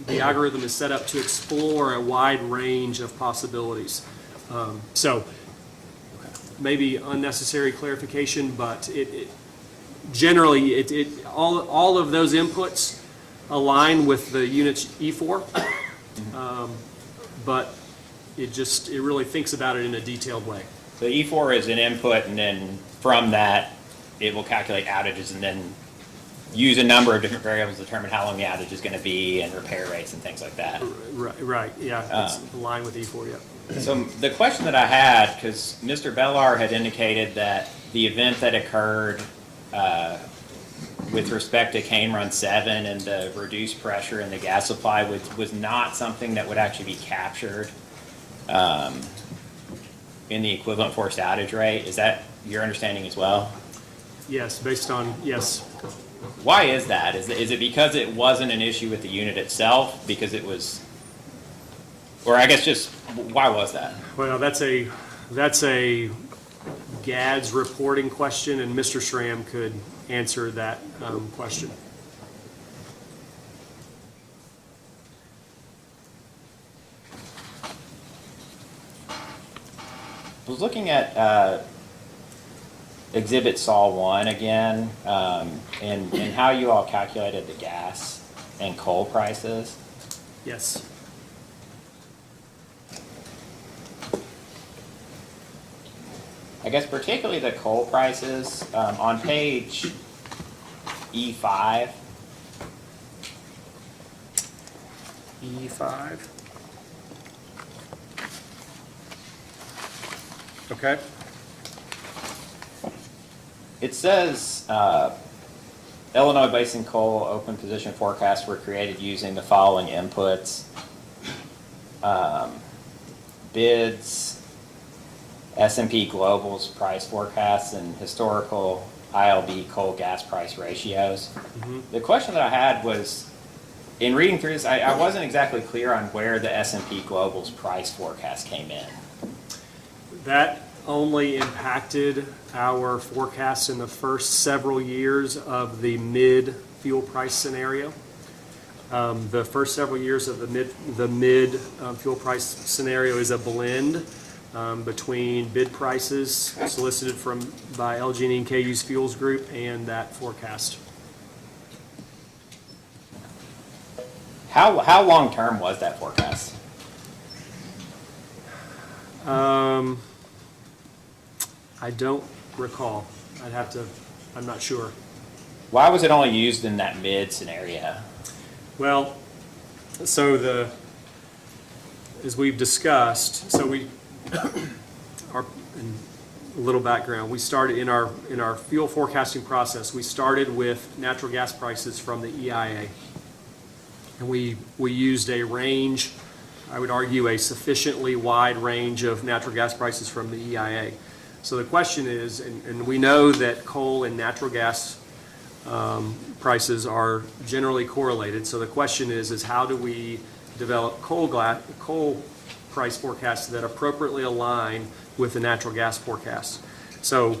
the algorithm is set up to explore a wide range of possibilities. So maybe unnecessary clarification, but generally all of those inputs align with the unit's E4, but it really thinks about it in a detailed way. So E4 is an input, and then from that, it will calculate outages and then use a number of different variables to determine how long the outage is going to be and repair rates and things like that. Right, yeah, it's aligned with E4, yeah. So the question that I had, because Mr. Bellar had indicated that the event that occurred with respect to Cane Run 7 and the reduced pressure in the gas supply was not something that would actually be captured in the equivalent forced outage rate. Is that your understanding as well? Yes, yes. Why is that? Is it because it wasn't an issue with the unit itself? Because it was, or I guess just, why was that? Well, that's a GADS reporting question, and Mr. Schramm could answer that question. I was looking at Exhibit Saw 1 again, and how you all calculated the gas and coal prices. Yes. I guess particularly the coal prices, on page E5. E5. Okay. It says Illinois Basin coal open position forecasts were created using the following inputs. bids, S&P Global's price forecasts, and historical ILB coal gas price ratios. The question that I had was, in reading through this, I wasn't exactly clear on where the S&P Global's price forecast came in. That only impacted our forecasts in the first several years of the mid-fuel price scenario. The first several years of the mid fuel price scenario is a blend between bid prices solicited by LG&E and KU's Fuels Group and that forecast. How long-term was that forecast? I don't recall. I'm not sure. Why was it only used in that mid scenario? Well, so as we've discussed, and a little background, we started in our fuel forecasting process, we started with natural gas prices from the EIA. And we used a range, I would argue a sufficiently wide range of natural gas prices from the EIA. So the question is, and we know that coal and natural gas prices are generally correlated. So the question is how do we develop coal price forecasts that appropriately align with the natural gas forecasts? So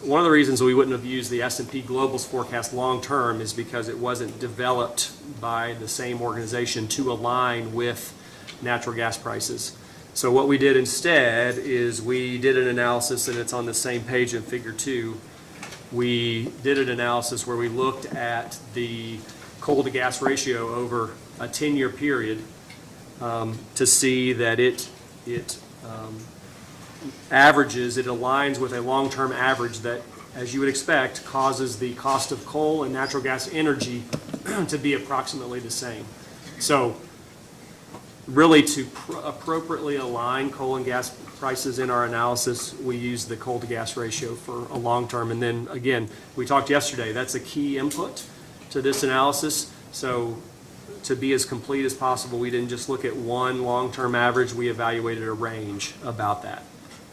one of the reasons we wouldn't have used the S&P Global's forecast long-term is because it wasn't developed by the same organization to align with natural gas prices. So what we did instead is we did an analysis, and it's on the same page in Figure 2. We did an analysis where we looked at the coal to gas ratio over a 10-year period to see that it averages, it aligns with a long-term average that, as you would expect, causes the cost of coal and natural gas energy to be approximately the same. So really to appropriately align coal and gas prices in our analysis, we use the coal to gas ratio for a long term. And then again, we talked yesterday, that's a key input to this analysis. So to be as complete as possible, we didn't just look at one long-term average, we evaluated a range about that,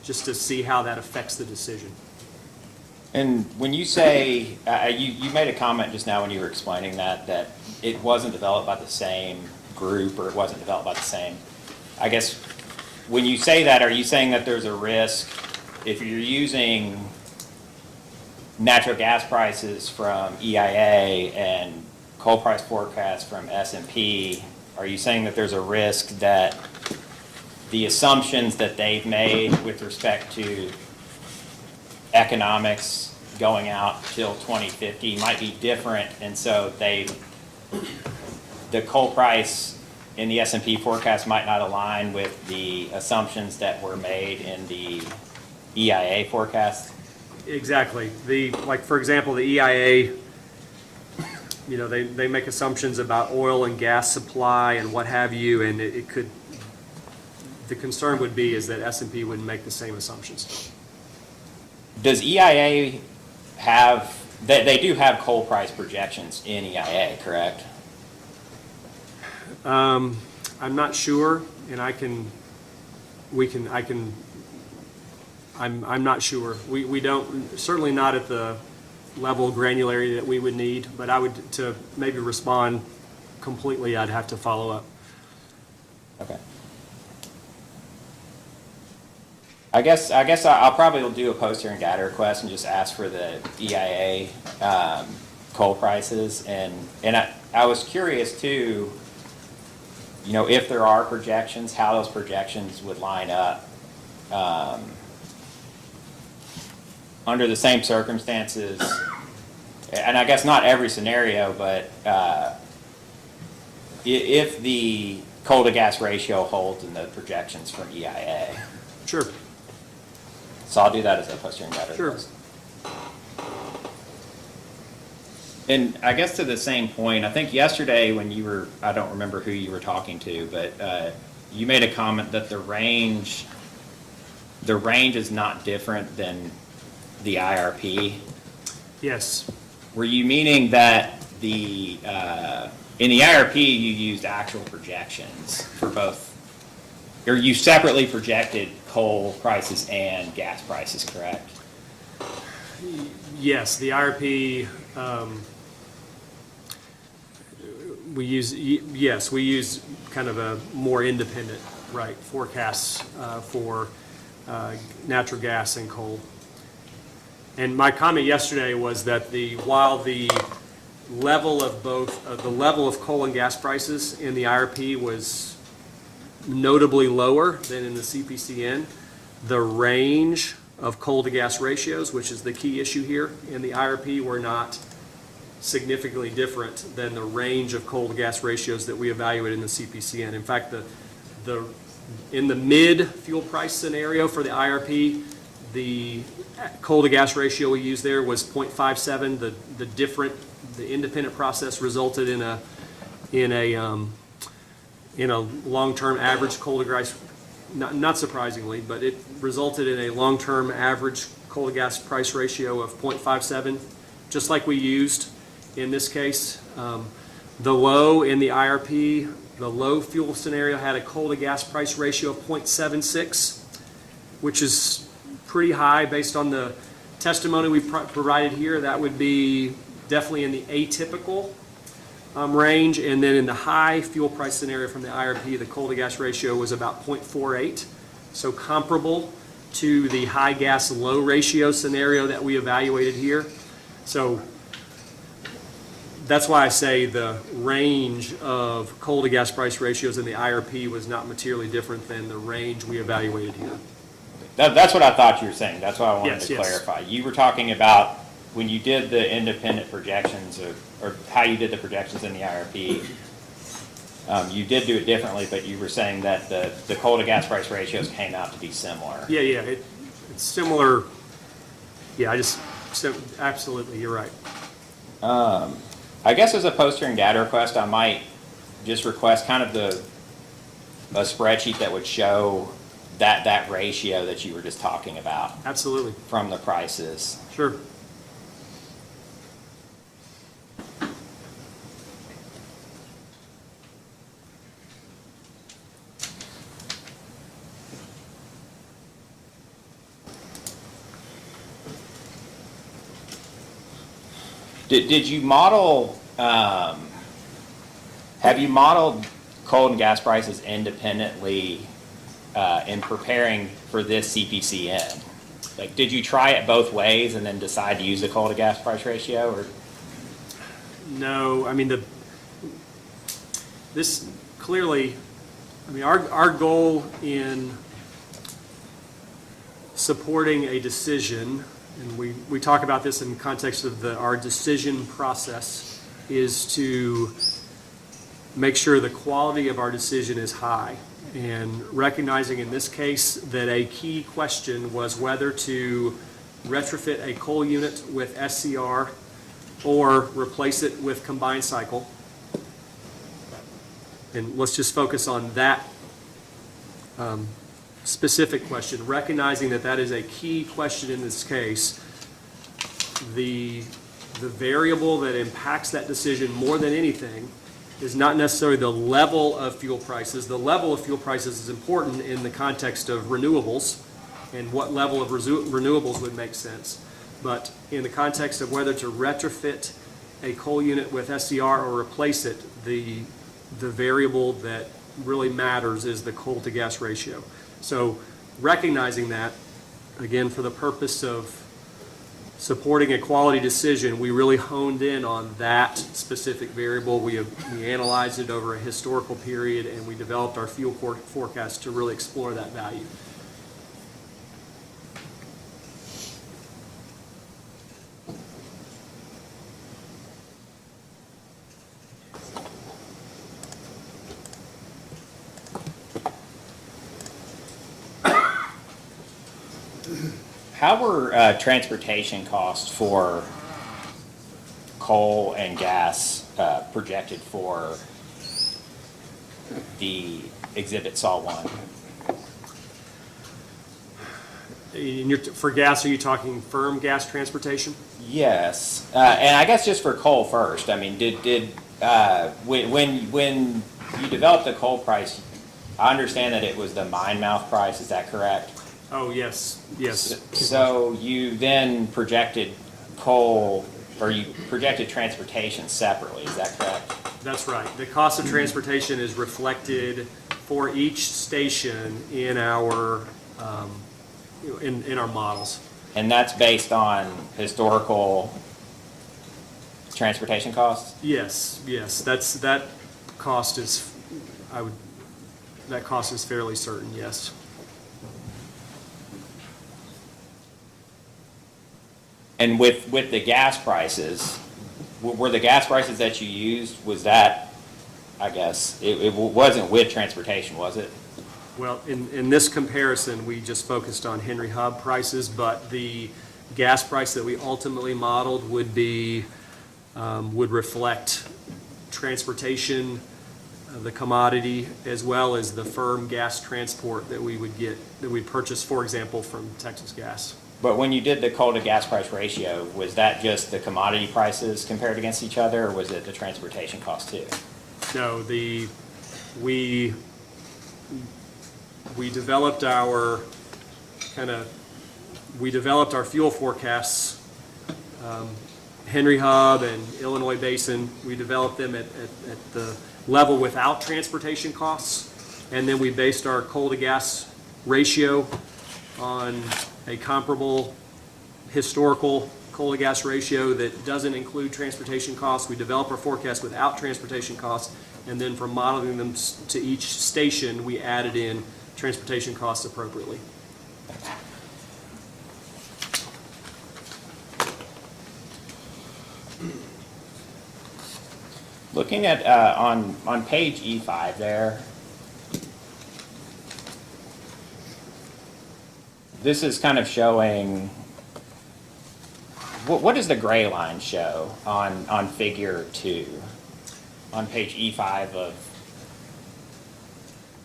just to see how that affects the decision. And when you say, you made a comment just now when you were explaining that it wasn't developed by the same group, or it wasn't developed by the same, I guess, when you say that, are you saying that there's a risk if you're using natural gas prices from EIA and coal price forecast from S&P, are you saying that there's a risk that the assumptions that they've made with respect to economics going out till 2050 might be different, and so the coal price in the S&P forecast might not align with the assumptions that were made in the EIA forecast? Exactly. Like for example, the EIA, they make assumptions about oil and gas supply and what have you, and the concern would be is that S&P wouldn't make the same assumptions. Does EIA have, they do have coal price projections in EIA, correct? I'm not sure, and I'm not sure. We don't, certainly not at the level of granularity that we would need, but to maybe respond completely, I'd have to follow up. Okay. I guess I'll probably do a post hearing data request and just ask for the EIA coal prices, and I was curious too, if there are projections, how those projections would line up under the same circumstances, and I guess not every scenario, but if the coal to gas ratio holds in the projections from EIA. Sure. So I'll do that as a post hearing data request. And I guess to the same point, I think yesterday when you were, I don't remember who you were talking to, but you made a comment that the range is not different than the IRP. Yes. Were you meaning that in the IRP you used actual projections for both or you separately projected coal prices and gas prices, correct? Yes, the IRP, we use kind of a more independent, right, forecasts for natural gas and coal. And my comment yesterday was that while the level of the level of coal and gas prices in the IRP was notably lower than in the CPCN, the range of coal to gas ratios, which is the key issue here in the IRP, were not significantly different than the range of coal to gas ratios that we evaluated in the CPCN. In fact, in the mid fuel price scenario for the IRP, the coal to gas ratio we used there was 0.57. The independent process resulted in a long-term average coal to gas, not surprisingly, but it resulted in a long-term average coal to gas price ratio of 0.57, just like we used in this case. The low in the IRP, the low fuel scenario had a coal to gas price ratio of 0.76, which is pretty high based on the testimony we provided here. That would be definitely in the atypical range. And then in the high fuel price scenario from the IRP, the coal to gas ratio was about 0.48, so comparable to the high gas low ratio scenario that we evaluated here. So that's why I say the range of coal to gas price ratios in the IRP was not materially different than the range we evaluated here. That's what I thought you were saying. That's why I wanted Yes, to yes. clarify. You were talking about when you did the independent projections or how you did the projections in the IRP, you did do it differently, but you were saying that the coal to gas price ratios came out to be similar. Yeah, it's similar. Yeah, absolutely, you're right. I guess as a post hearing data request, I might just request kind of a spreadsheet that would show that ratio that you were just talking about Absolutely, from the prices. sure. Did you model, have you modeled coal and gas prices independently in preparing for this CPCN? Like, did you try it both ways and then decide to use the coal to gas price ratio, or? No, I mean, this clearly, I mean, our goal in supporting a decision, and we talk about this in context of our decision process, is to make sure the quality of our decision is high. And recognizing in this case that a key question was whether to retrofit a coal unit with SCR or replace it with combined cycle. And let's just focus on that specific question, recognizing that that is a key question in this case. The variable that impacts that decision more than anything is not necessarily the level of fuel prices. The level of fuel prices is important in the context of renewables and what level of renewables would make sense. But in the context of whether to retrofit a coal unit with SCR or replace it, the variable that really matters is the coal to gas ratio. So recognizing that, again, for the purpose of supporting a quality decision, we really honed in on that specific variable. We analyzed it over a historical period, and we developed our fuel forecast to really explore that value. How were transportation costs for coal and gas projected for the Exhibit Saw 1? For gas, are you talking firm gas transportation? Yes, and I guess just for coal first. I mean, when you developed the coal price, I understand that it was the mine mouth price, is that correct? Oh, yes, yes. So you then projected coal, or you projected transportation separately, is that correct? That's right. The cost of transportation is reflected for each station in our, in our models. And that's based on historical transportation costs? Yes, yes, that cost is, that cost is fairly certain, yes. And with the gas prices, were the gas prices that you used, was that, I guess, it wasn't with transportation, was it? Well, in this comparison, we just focused on Henry Hub prices, but the gas price that we ultimately modeled would be, would reflect transportation, the commodity, as well as the firm gas transport that we would get, that we purchase, for example, from Texas Gas. But when you did the coal to gas price ratio, was that just the commodity prices compared against each other, or was it the transportation cost too? No, we developed our we developed our fuel forecasts, Henry Hub and Illinois Basin. We developed them at the level without transportation costs, and then we based our coal to gas ratio on a comparable historical coal to gas ratio that doesn't include transportation costs. We develop our forecast without transportation costs, and then from modeling them to each station, we added in transportation costs appropriately. Looking at, on page E5 there, this is kind of showing, what does the gray line show on figure 2? On page E5 of,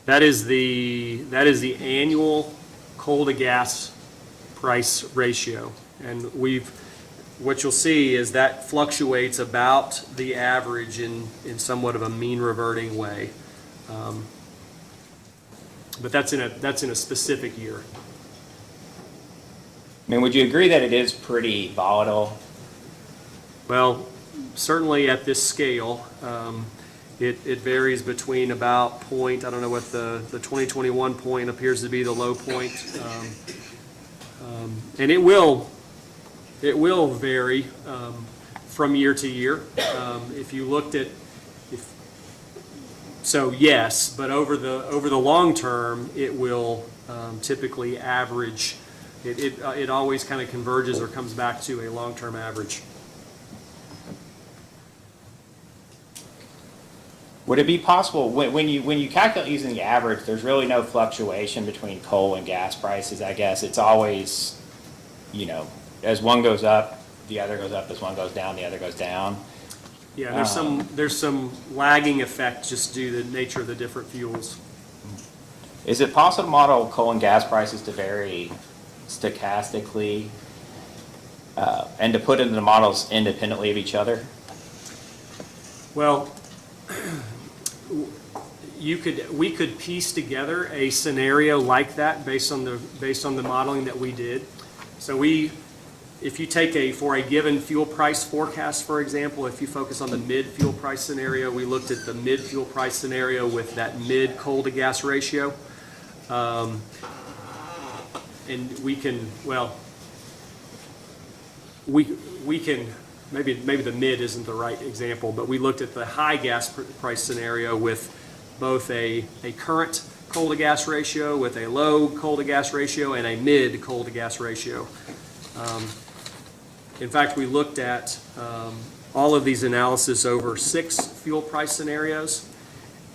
That is the annual coal to gas price ratio. And what you'll see is that fluctuates about the average in somewhat of a mean reverting way. But that's in a specific year. I mean, would you agree that it is pretty volatile? Well, certainly at this scale, it varies between about point, I don't know what the 2021 point appears to be the low point. And it will vary from year to year. If you looked at, so yes, but over the long term, it will typically average. It always kind of converges or comes back to a long-term average. Would it be possible, when you calculate using the average, there's really no fluctuation between coal and gas prices, I guess? It's always, you know, as one goes up, the other goes up, as one goes down, the other goes down. Yeah, there's some lagging effect just due to the nature of the different fuels. Is it possible to model coal and gas prices to vary stochastically and to put into the models independently of each other? Well, we could piece together a scenario like that based on the modeling that we did. So if you take for a given fuel price forecast, for example, if you focus on the mid fuel price scenario, we looked at the mid fuel price scenario with that mid coal to gas ratio. And we can, well, we can, maybe the mid isn't the right example, but we looked at the high gas price scenario with both a current coal to gas ratio, with a low coal to gas ratio, and a mid coal to gas ratio. In fact, we looked at all of these analysis over 6 fuel price scenarios,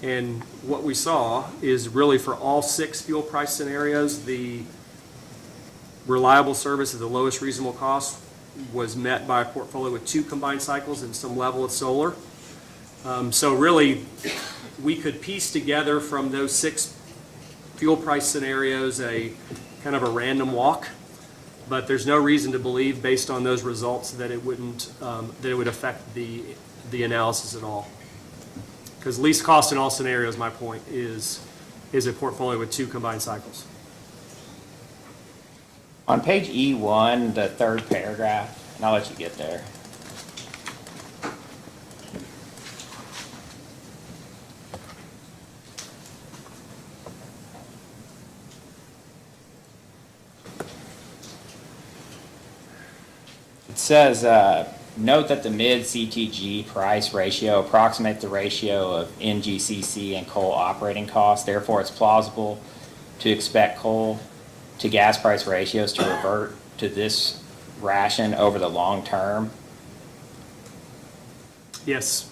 and what we saw is really for all 6 fuel price scenarios, the reliable service at the lowest reasonable cost was met by a portfolio with 2 combined cycles and some level of solar. So really, we could piece together from those 6 fuel price scenarios a kind of a random walk, but there's no reason to believe, based on those results, that it wouldn't that it would affect the analysis at all. Because least cost in all scenarios, my point is is a portfolio with 2 combined cycles. On page E1, the third paragraph, and I'll let you get there. It says, note that the mid-CTG price ratio approximates the ratio of NGCC and coal operating costs. Therefore, it's plausible to expect coal to gas price ratios to revert to this ration over the long term. Yes.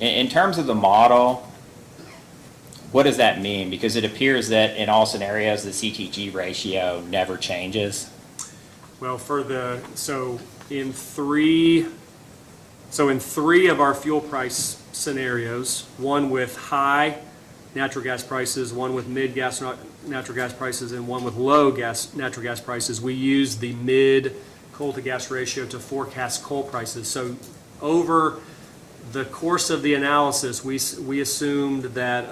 In terms of the model, what does that mean? Because it appears that in all scenarios, the CTG ratio never changes. Well, in three of our fuel price scenarios, one with high natural gas prices, one with mid-gas natural gas prices, and one with low natural gas prices, we use the mid coal to gas ratio to forecast coal prices. So over the course of the analysis, we assumed that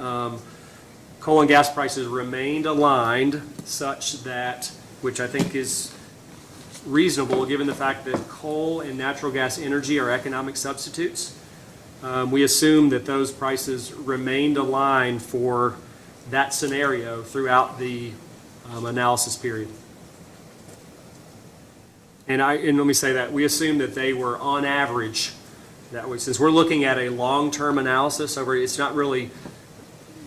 coal and gas prices remained aligned such that, which I think is reasonable given the fact that coal and natural gas energy are economic substitutes. We assume that those prices remained aligned for that scenario throughout the analysis period. And let me say that we assume that they were on average that way. Since we're looking at a long-term analysis it's not really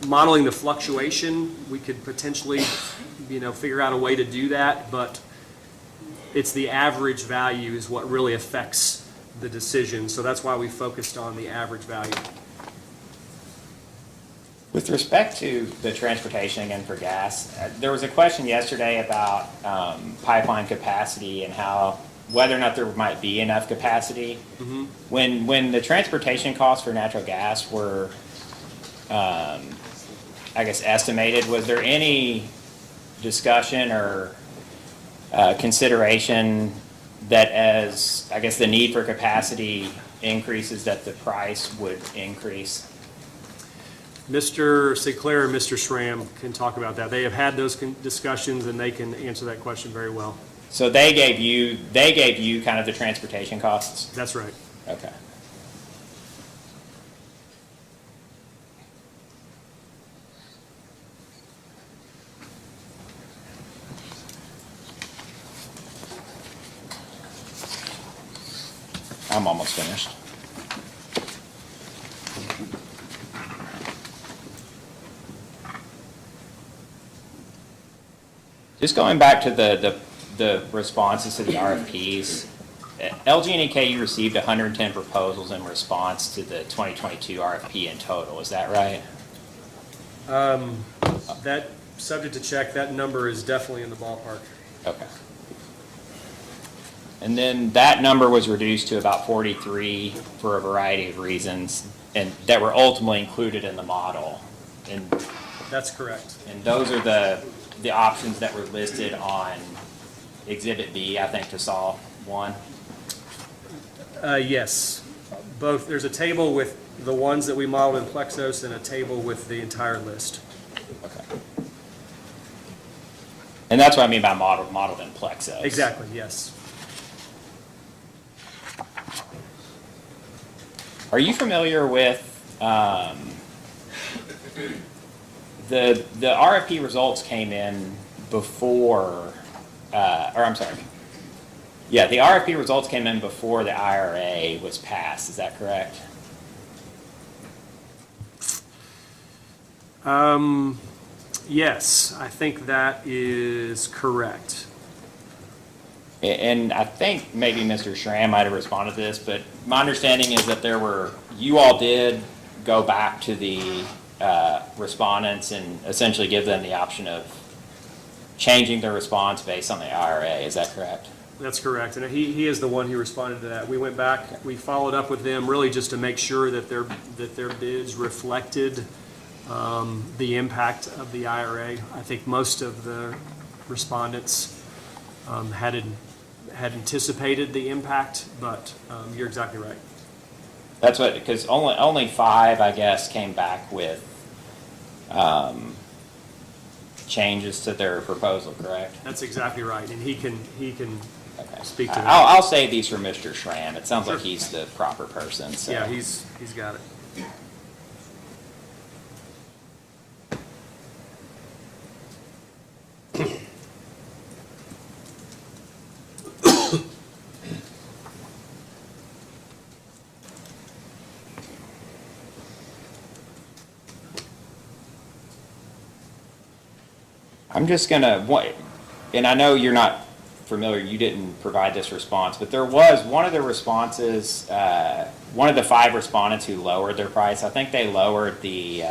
modeling the fluctuation. We could potentially, figure out a way to do that, but it's the average value is what really affects the decision. So that's why we focused on the average value. With respect to the transportation again for gas, there was a question yesterday about pipeline capacity and whether or not there might be enough capacity. Mm-hmm. When the transportation costs for natural gas were, estimated, was there any discussion or consideration that as, the need for capacity increases, that the price would increase? Mr. Sinclair and Mr. Schramm can talk about that. They have had those discussions and they can answer that question very well. So they gave you kind of the transportation costs? That's right. Okay. I'm almost finished. Just going back to the responses to the RFPs, LG&E KU received 110 proposals in response to the 2022 RFP in total. Is that right? That, subject to check, that number is definitely in the ballpark. Okay. And then that number was reduced to about 43 for a variety of reasons, and that were ultimately included in the model. And that's correct. And those are the options that were listed on Exhibit B, I think, to solve one. Yes. Both. There's a table with the ones that we modeled in Plexos and a table with the entire list. Okay. And that's what I mean by modeled in Plexos. Exactly, yes. Are you familiar with the RFP results came in before, the RFP results came in before the IRA was passed, is that correct? Yes, I think that is correct. And I think maybe Mr. Schramm might have responded to this, but my understanding is that you all did go back to the respondents and essentially give them the option of changing their response based on the IRA. Is that correct? That's correct. And he is the one who responded to that. We went back, we followed up with them really just to make sure that their bids reflected the impact of the IRA. I think most of the respondents had anticipated the impact, but you're exactly right. That's what, because only 5, I guess, came back with changes to their proposal, correct? That's exactly right, and he can Okay. speak to that. I'll save these for Mr. Schramm. It sounds like Sure. he's the proper person, so. Yeah, he's got it. I'm just gonna, and I know you're not familiar, you didn't provide this response, but there was one of the responses, one of the 5 respondents who lowered their price, I think they lowered the,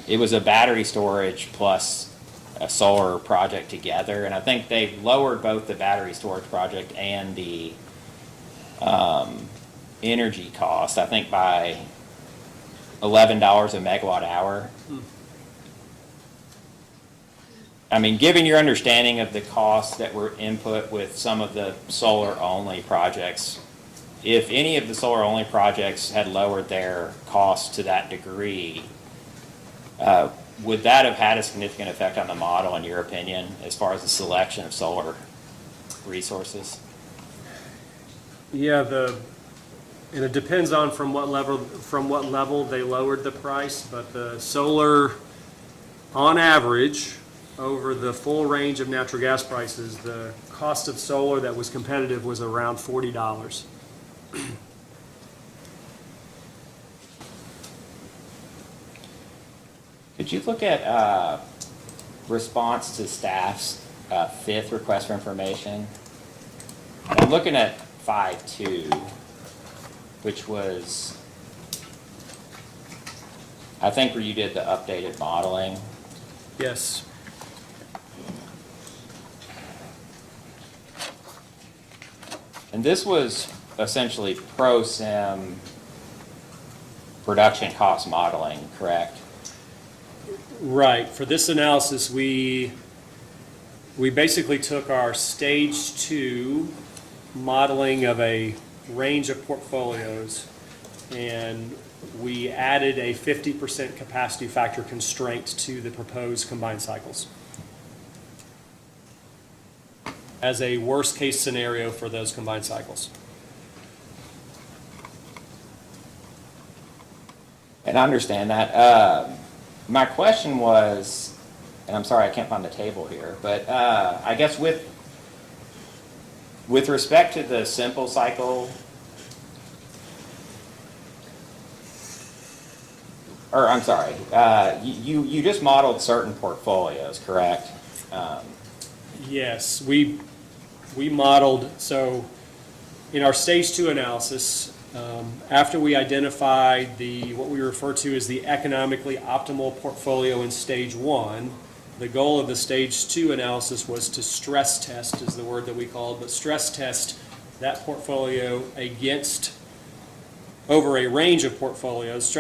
it was a battery storage plus a solar project together, and I think they lowered both the battery storage project and the energy cost, I think by $11 a megawatt hour. I mean, given your understanding of the costs that were input with some of the solar-only projects, if any of the solar-only projects had lowered their costs to that degree, would that have had a significant effect on the model, in your opinion, as far as the selection of solar resources? Yeah, and it depends on from what level they lowered the price, but the solar, on average, over the full range of natural gas prices, the cost of solar that was competitive was around $40. Could you look at response to staff's 5th request for information? I'm looking at 5.2, which was, I think, where you did the updated modeling. Yes. And this was essentially pro-sim production cost modeling, correct? Right. For this analysis, we basically took our stage 2 modeling of a range of portfolios, and we added a 50% capacity factor constraint to the proposed combined cycles as a worst-case scenario for those combined cycles. And I understand that. My question was, and I'm sorry I can't find the table here, but I guess with respect to the simple cycle, or I'm sorry, you just modeled certain portfolios, correct? Yes, we modeled, so in our stage 2 analysis, after we identified what we refer to as the economically optimal portfolio in stage 1, the goal of the stage 2 analysis was to stress test, is the word that we called, but stress test that portfolio over a range of portfolios,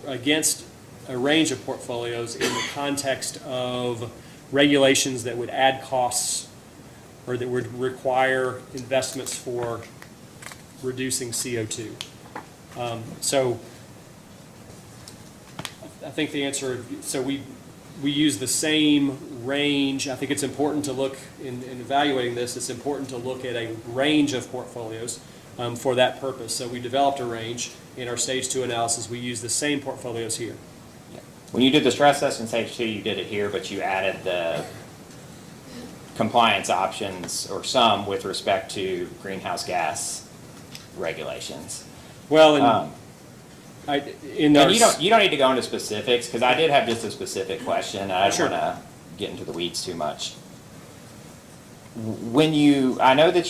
against a range of portfolios in the context of regulations that would add costs or that would require investments for reducing CO2. So I think the answer, so we use the same range. I think it's important to look, in evaluating this, it's important to look at a range of portfolios for that purpose. So we developed a range. In our stage 2 analysis, we use the same portfolios here. When you did the stress test in stage 2, you did it here, but you added the compliance options or some with respect to greenhouse gas regulations. Well, And you don't need to go into specifics, because I did have just a specific question, and I don't Sure. want to get into the weeds too much. I know that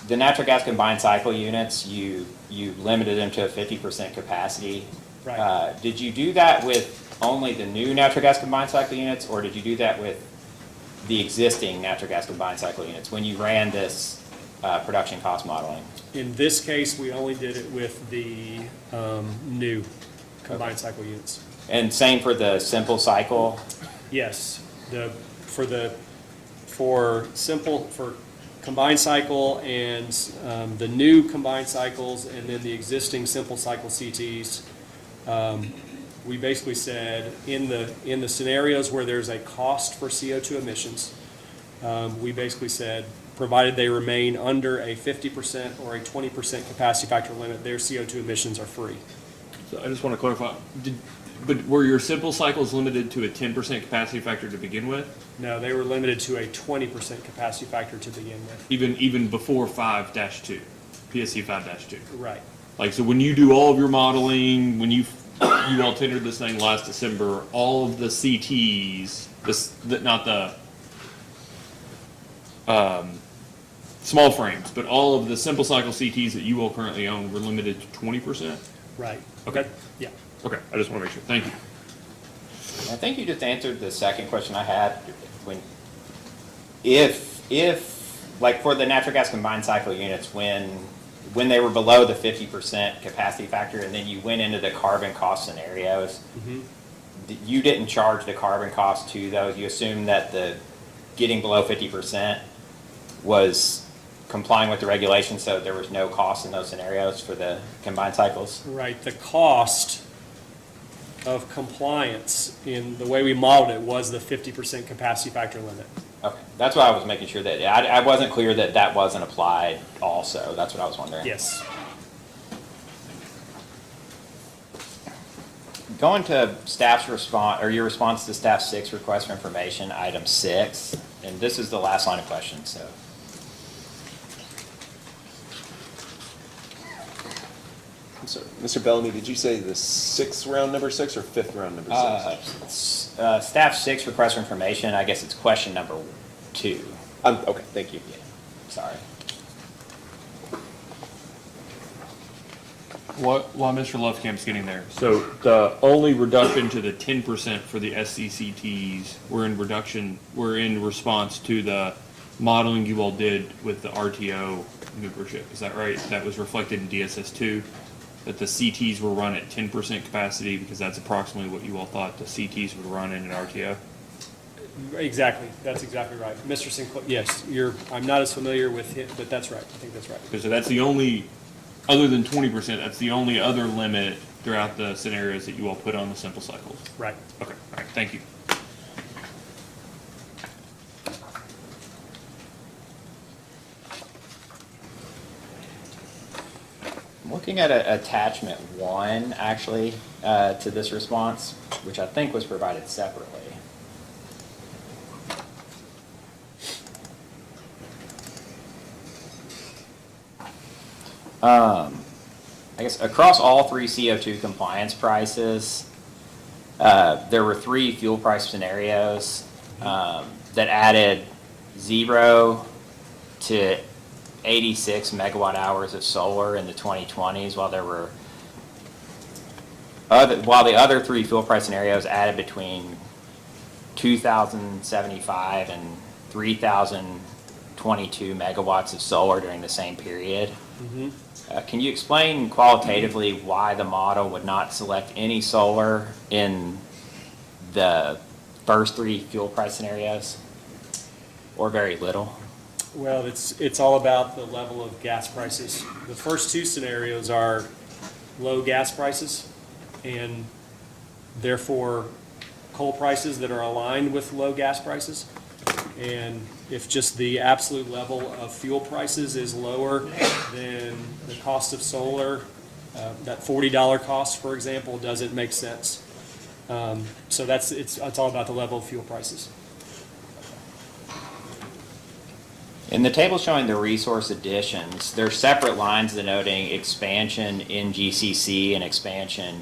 the natural gas combined cycle units, you limited them to a 50% capacity. Right. Did you do that with only the new natural gas combined cycle units, or did you do that with the existing natural gas combined cycle units when you ran this production cost modeling? In this case, we only did it with the new combined cycle units. And same for the simple cycle? Yes, for combined cycle and the new combined cycles, and then the existing simple cycle CTs, we basically said, in the scenarios where there's a cost for CO2 emissions, we basically said, provided they remain under a 50% or a 20% capacity factor limit, their CO2 emissions are free. So I just want to clarify, but were your simple cycles limited to a 10% capacity factor to begin with? No, they were limited to a 20% capacity factor to begin with. Even before 5-2, PSC 5-2? Right. Like, so when you do all of your modeling, when you all tendered this thing last December, all of the CTs, not the small frames, but all of the simple cycle CTs that you all currently own were limited to 20%? Right. Okay. Yeah. Okay, I just want to make sure. Thank you. I think you just answered the second question I had. If like for the natural gas combined cycle units, when they were below the 50% capacity factor, and then you went into the carbon cost scenarios, you didn't charge the carbon cost to those. You assumed that the getting below 50% was complying with the regulations, so there was no cost in those scenarios for the combined cycles. Right. The cost of compliance in the way we modeled it was the 50% capacity factor limit. Okay, that's why I was making sure that I wasn't clear that that wasn't applied. Also, that's what I was wondering. Yes. Going to staff's response, or your response to staff 6 request for information, item 6, and this is the last line of questions, so. I'm sorry, Mr. Bellamy, did you say the sixth round number 6 or fifth round number 6? Staff 6 request for information, I guess it's question number 2. Okay, thank you. Yeah, sorry. While Mr. Lovecamp's getting there, so the only reduction to the 10% for the SCCTs were in response to the modeling you all did with the RTO membership. Is that right? That was reflected in DSS2, that the CTs were run at 10% capacity because that's approximately what you all thought the CTs would run in an RTO? Exactly. That's exactly right. Mr. Sinclair, yes, I'm not as familiar with him, but that's right. I think that's right. So that's the only, other than 20%, that's the only other limit throughout the scenarios that you all put on the simple cycles? Right. Okay, all right, thank you. I'm looking at attachment 1, actually, to this response, which I think was provided separately. I guess across all 3 CO2 compliance prices, there were 3 fuel price scenarios that added 0 to 86 megawatt hours of solar in the 2020s, while the other 3 fuel price scenarios added between 2,075 and 3,022 megawatts of solar during the same period. Can you explain qualitatively why the model would not select any solar in the first 3 fuel price scenarios, or very little? Well, it's all about the level of gas prices. The first 2 scenarios are low gas prices, and therefore coal prices that are aligned with low gas prices. And if just the absolute level of fuel prices is lower than the cost of solar, that $40 cost, for example, doesn't make sense. So it's all about the level of fuel prices. In the table showing the resource additions, there are separate lines denoting expansion in GCC and expansion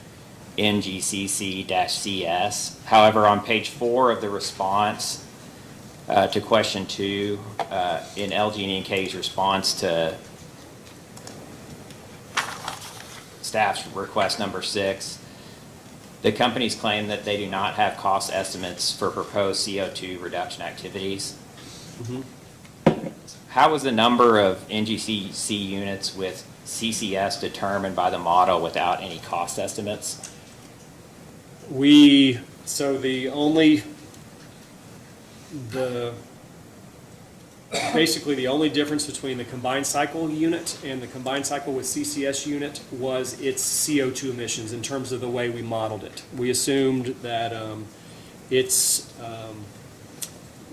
in GCC-CS. However, on page 4 of the response to question 2, in LG&K's response to staff's request number 6, the companies claim that they do not have cost estimates for proposed CO2 reduction activities. How was the number of NGCC units with CCS determined by the model without any cost estimates? The basically the only difference between the combined cycle unit and the combined cycle with CCS unit was its CO2 emissions in terms of the way we modeled it. We assumed that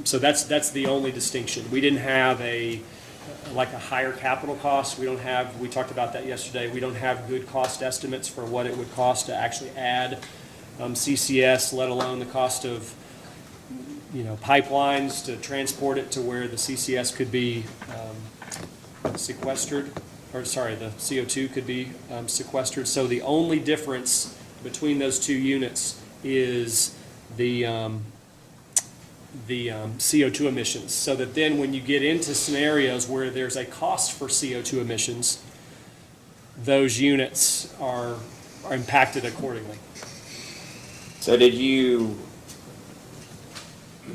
so that's the only distinction. We didn't have like a higher capital cost. We talked about that yesterday. We don't have good cost estimates for what it would cost to actually add CCS, let alone the cost of pipelines to transport it to where the CCS could be sequestered, or sorry, the CO2 could be sequestered. So the only difference between those two units is the CO2 emissions. So that then when you get into scenarios where there's a cost for CO2 emissions, those units are impacted accordingly. So did you,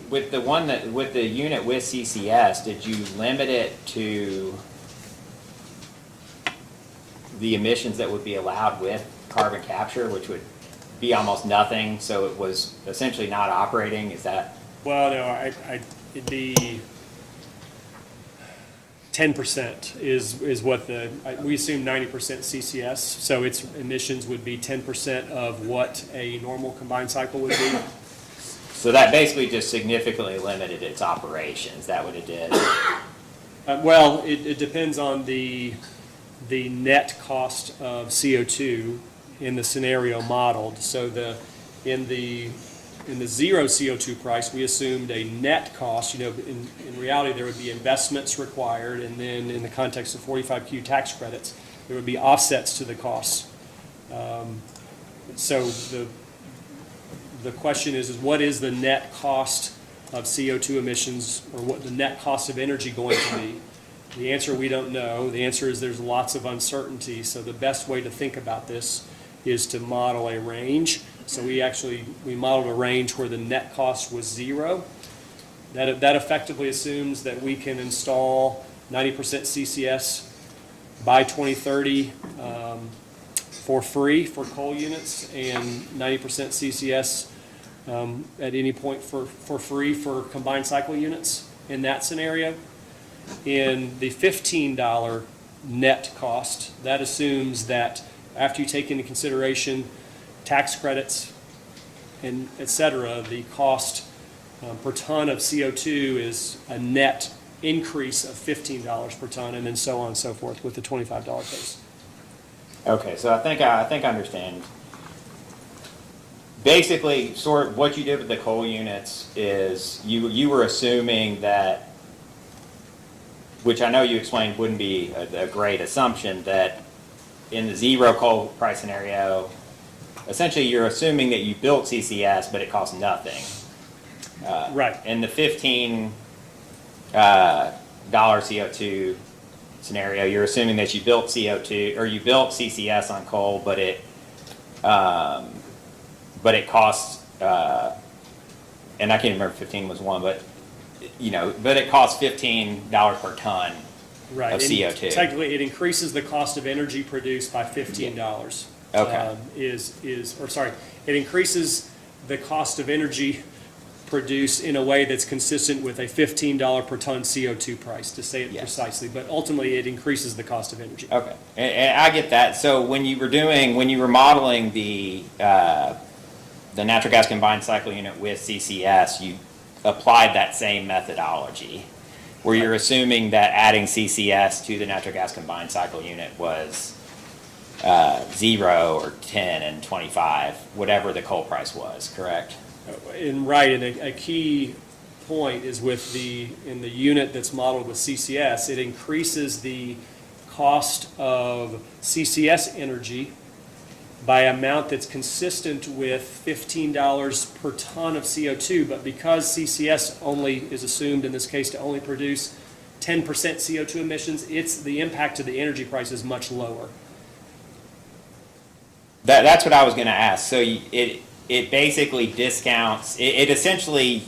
with the unit with CCS, did you limit it to the emissions that would be allowed with carbon capture, which would be almost nothing, so it was essentially not operating? Is that? Well, no, it'd be 10% is what we assume 90% CCS, so its emissions would be 10% of what a normal combined cycle would be. So that basically just significantly limited its operation. Is that what it did? Well, it depends on the net cost of CO2 in the scenario modeled. So in the zero CO2 price, we assumed a net cost. In reality, there would be investments required, and then in the context of 45Q tax credits, there would be offsets to the costs. So the question is what is the net cost of CO2 emissions, or what the net cost of energy going to be? The answer, we don't know. The answer is there's lots of uncertainty. So the best way to think about this is to model a range. So we modeled a range where the net cost was zero. That effectively assumes that we can install 90% CCS by 2030 for free for coal units, and 90% CCS at any point for free for combined cycle units in that scenario. In the $15 net cost, that assumes that after you take into consideration tax credits and et cetera, the cost per ton of CO2 is a net increase of $15 per ton, and then so on and so forth with the $25 case. Okay, so I think I understand. Basically, sort of what you did with the coal units is you were assuming that, which I know you explained wouldn't be a great assumption, that in the zero coal price scenario, essentially you're assuming that you built CCS, but it costs nothing. Right. In the $15 CO2 scenario, you're assuming that you built CO2 or you built CCS on coal, but it costs, and I can't remember if 15 was one, but it costs $15 per ton Right. of CO2. And technically, it increases the cost of energy produced by $15. Okay. It increases the cost of energy produced in a way that's consistent with a $15 per ton CO2 price, to say it Yes. precisely. But ultimately, it increases the cost of energy. Okay, and I get that. So when you were modeling the natural gas combined cycle unit with CCS, you applied that same methodology, where you're assuming that adding CCS to the natural gas combined cycle unit was 0 or 10 and 25, whatever the coal price was, correct? And a key point is in the unit that's modeled with CCS, it increases the cost of CCS energy by an amount that's consistent with $15 per ton of CO2, but because CCS only is assumed in this case to only produce 10% CO2 emissions, the impact to the energy price is much lower. That's what I was going to ask. So it basically discounts. It essentially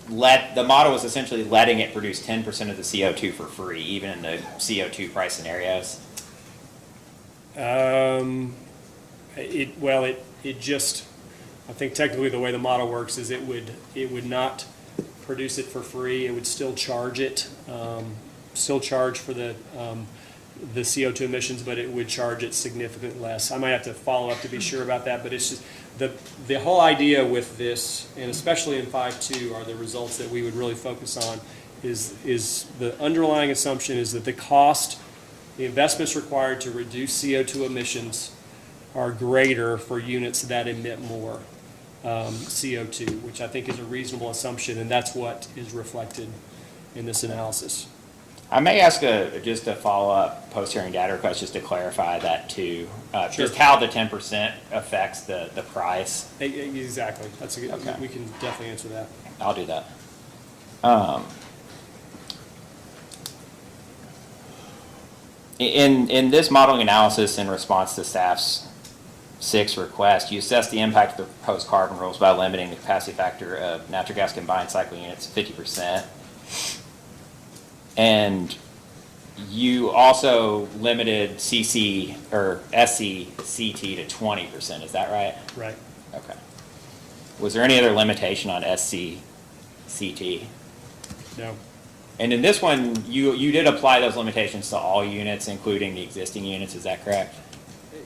the model was essentially letting it produce 10% of the CO2 for free, even in the CO2 price scenarios. I think technically the way the model works is it would not produce it for free. It would still charge it, still charge for the CO2 emissions, but it would charge it significantly less. I might have to follow up to be sure about that, but it's just, the whole idea with this, and especially in 5.2, are the results that we would really focus on, is the underlying assumption is that the investments required to reduce CO2 emissions are greater for units that emit more CO2, which I think is a reasonable assumption, and that's what is reflected in this analysis. I may ask just a follow-up post-hearing data request just to clarify that too. Just how the 10% affects the price. Exactly. That's a good, Okay. we can definitely answer that. I'll do that. In this modeling analysis in response to staff's 6 request, you assess the impact of the proposed carbon rules by limiting the capacity factor of natural gas combined cycle units to 50%. And you also limited CC or SCCT to 20%, is that right? Right. Okay. Was there any other limitation on SCCT? No. And in this one, you did apply those limitations to all units, including the existing units, is that correct?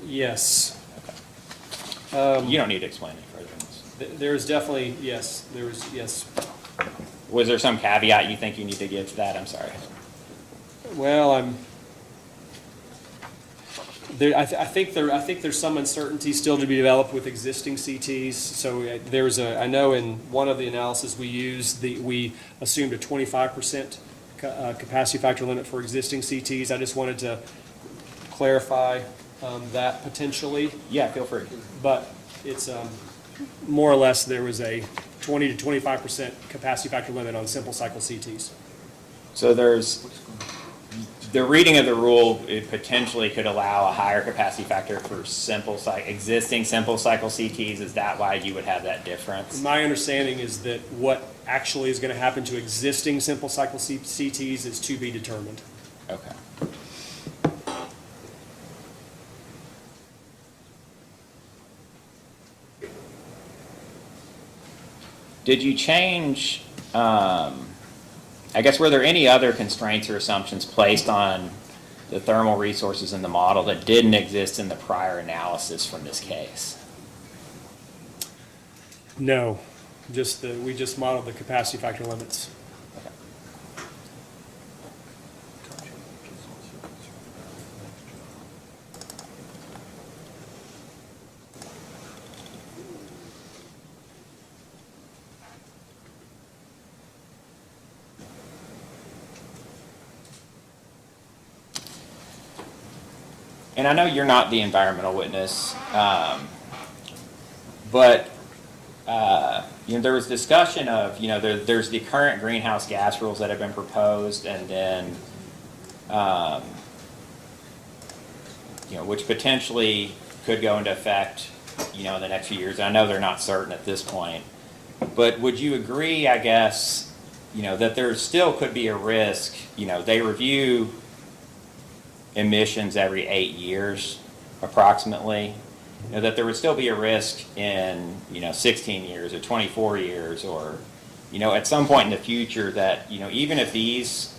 Yes. You don't need to explain any further than this. There's definitely, yes, there was, yes. Was there some caveat you think you need to give to that? I'm sorry. Well, I think there's some uncertainty still to be developed with existing CTs. So I know in one of the analysis we assumed a 25% capacity factor limit for existing CTs. I just wanted to clarify that potentially. Yeah, feel free. But it's more or less there was a 20 to 25% capacity factor limit on simple cycle CTs. So the reading of the rule, it potentially could allow a higher capacity factor for existing simple cycle CTs. Is that why you would have that difference? My understanding is that what actually is going to happen to existing simple cycle CTs is to be determined. Okay. Did you change, I guess, were there any other constraints or assumptions placed on the thermal resources in the model that didn't exist in the prior analysis from this case? No, we just modeled the capacity factor limits. Okay. And I know you're not the environmental witness, but there was discussion of, there's the current greenhouse gas rules that have been proposed, and then, which potentially could go into effect, in the next few years. I know they're not certain at this point, but would you agree, I guess, that there still could be a risk, they review emissions every 8 years, approximately, that there would still be a risk in, 16 years or 24 years or, at some point in the future that, even if these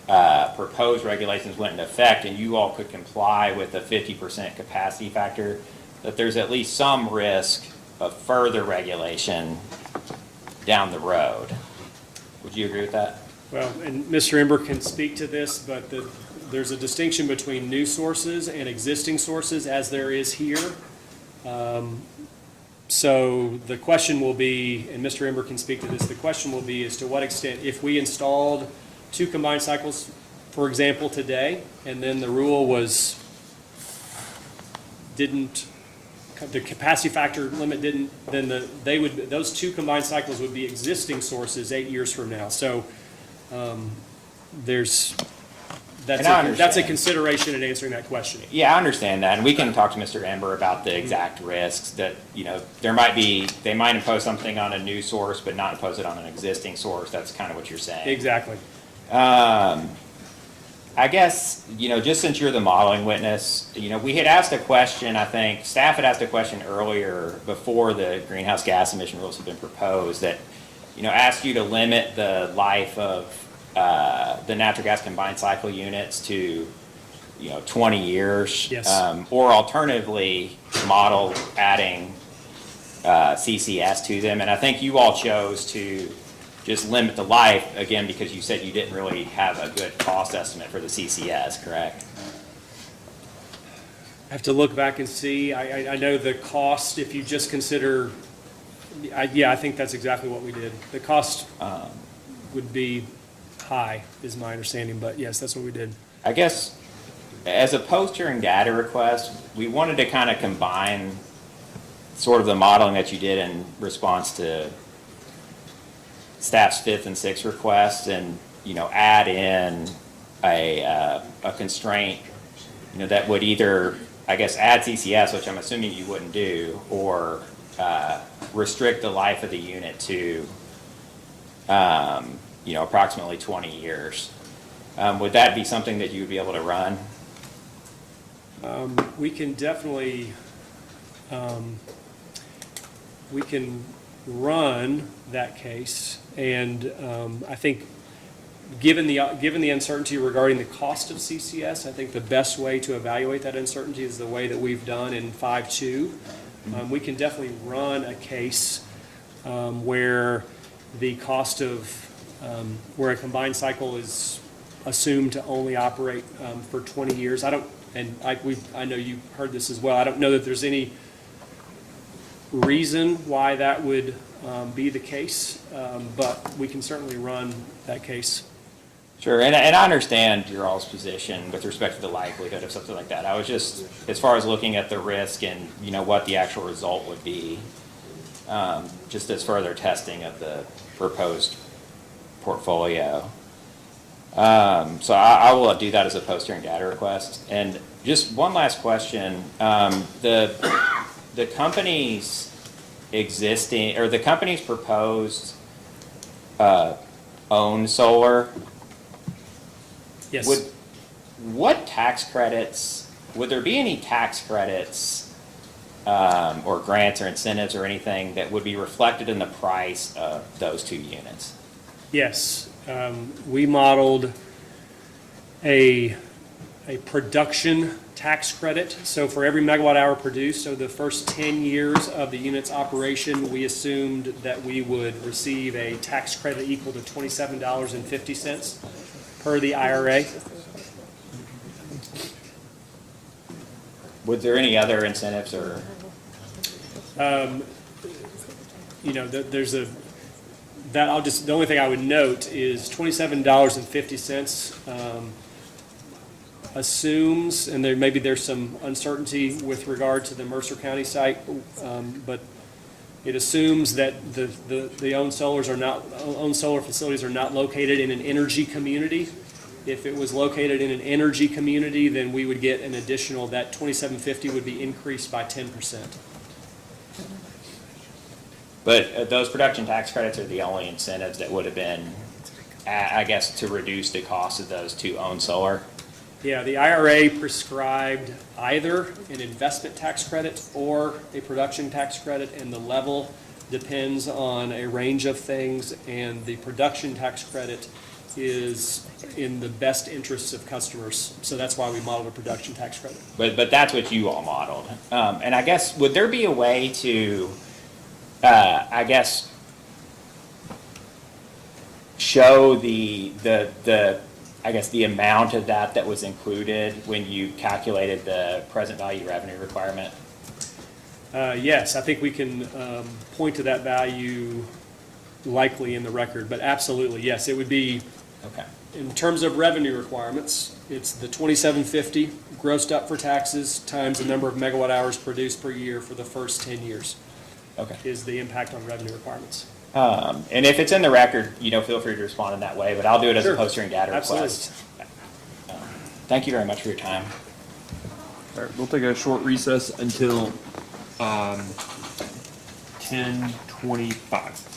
proposed regulations went into effect and you all could comply with a 50% capacity factor, that there's at least some risk of further regulation down the road. Would you agree with that? Well, and Mr. Ember can speak to this, but there's a distinction between new sources and existing sources, as there is here. So the question will be, and Mr. Ember can speak to this, the question will be as to what extent, if we installed 2 combined cycles, for example, today, and then the rule the capacity factor limit didn't, then those 2 combined cycles would be existing sources 8 years from now. So that's a consideration in answering that question. Yeah, I understand that, and we can talk to Mr. Ember about the exact risks that, they might impose something on a new source but not impose it on an existing source. That's kind of what you're saying. Exactly. I guess, just since you're the modeling witness, we had asked a question, I think, staff had asked a question earlier before the greenhouse gas emission rules had been proposed that, asked you to limit the life of the natural gas combined cycle units to, 20 years. Yes. Or alternatively, model adding CCS to them. And I think you all chose to just limit the life, again, because you said you didn't really have a good cost estimate for the CCS, correct? I have to look back and see. I know the cost, if you just consider, I think that's exactly what we did. The cost would be high, is my understanding, but yes, that's what we did. I guess, as a post-hearing data request, we wanted to kind of combine sort of the modeling that you did in response to staff's fifth and sixth requests and, add in a constraint, that would either, I guess, add CCS, which I'm assuming you wouldn't do, or restrict the life of the unit to, approximately 20 years. Would that be something that you would be able to run? We can definitely, we can run that case, and I think, given the uncertainty regarding the cost of CCS, I think the best way to evaluate that uncertainty is the way that we've done in 5.2. We can definitely run a case where the cost of, where a combined cycle is assumed to only operate for 20 years. I know you've heard this as well. I don't know that there's any reason why that would be the case, but we can certainly run that case. Sure, and I understand your all's position with respect to the likelihood of something like that. I was just, as far as looking at the risk and, what the actual result would be, just as further testing of the proposed portfolio. So I will do that as a post-hearing data request. And just one last question. The company's existing, or the company's proposed own solar, Yes. would there be any tax credits or grants or incentives or anything that would be reflected in the price of those two units? Yes. We modeled a production tax credit. So for every megawatt hour produced, so the first 10 years of the unit's operation, we assumed that we would receive a tax credit equal to $27.50 per the IRA. Would there any other incentives or? There's the only thing I would note is $27.50 assumes, and there's some uncertainty with regard to the Mercer County site, but it assumes that the owned solar facilities are not located in an energy community. If it was located in an energy community, then we would get an additional, that $27.50 would be increased by 10%. But those production tax credits are the only incentives that would have been, I guess, to reduce the cost of those two owned solar? Yeah, the IRA prescribed either an investment tax credit or a production tax credit, and the level depends on a range of things, and the production tax credit is in the best interests of customers. So that's why we modeled a production tax credit. But that's what you all modeled. And I guess, would there be a way to, I guess, show the amount of that was included when you calculated the present value revenue requirement? Yes, I think we can point to that value likely in the record, but absolutely, yes, it would be, Okay. in terms of revenue requirements, it's the $27.50 grossed up for taxes times the number of megawatt hours produced per year for the first 10 years. Okay. Is the impact on revenue requirements. And if it's in the record, feel free to respond in that way, but I'll do it as a Sure. post-hearing data request. Thank you very much for your time. All right, we'll take a short recess until 10:25.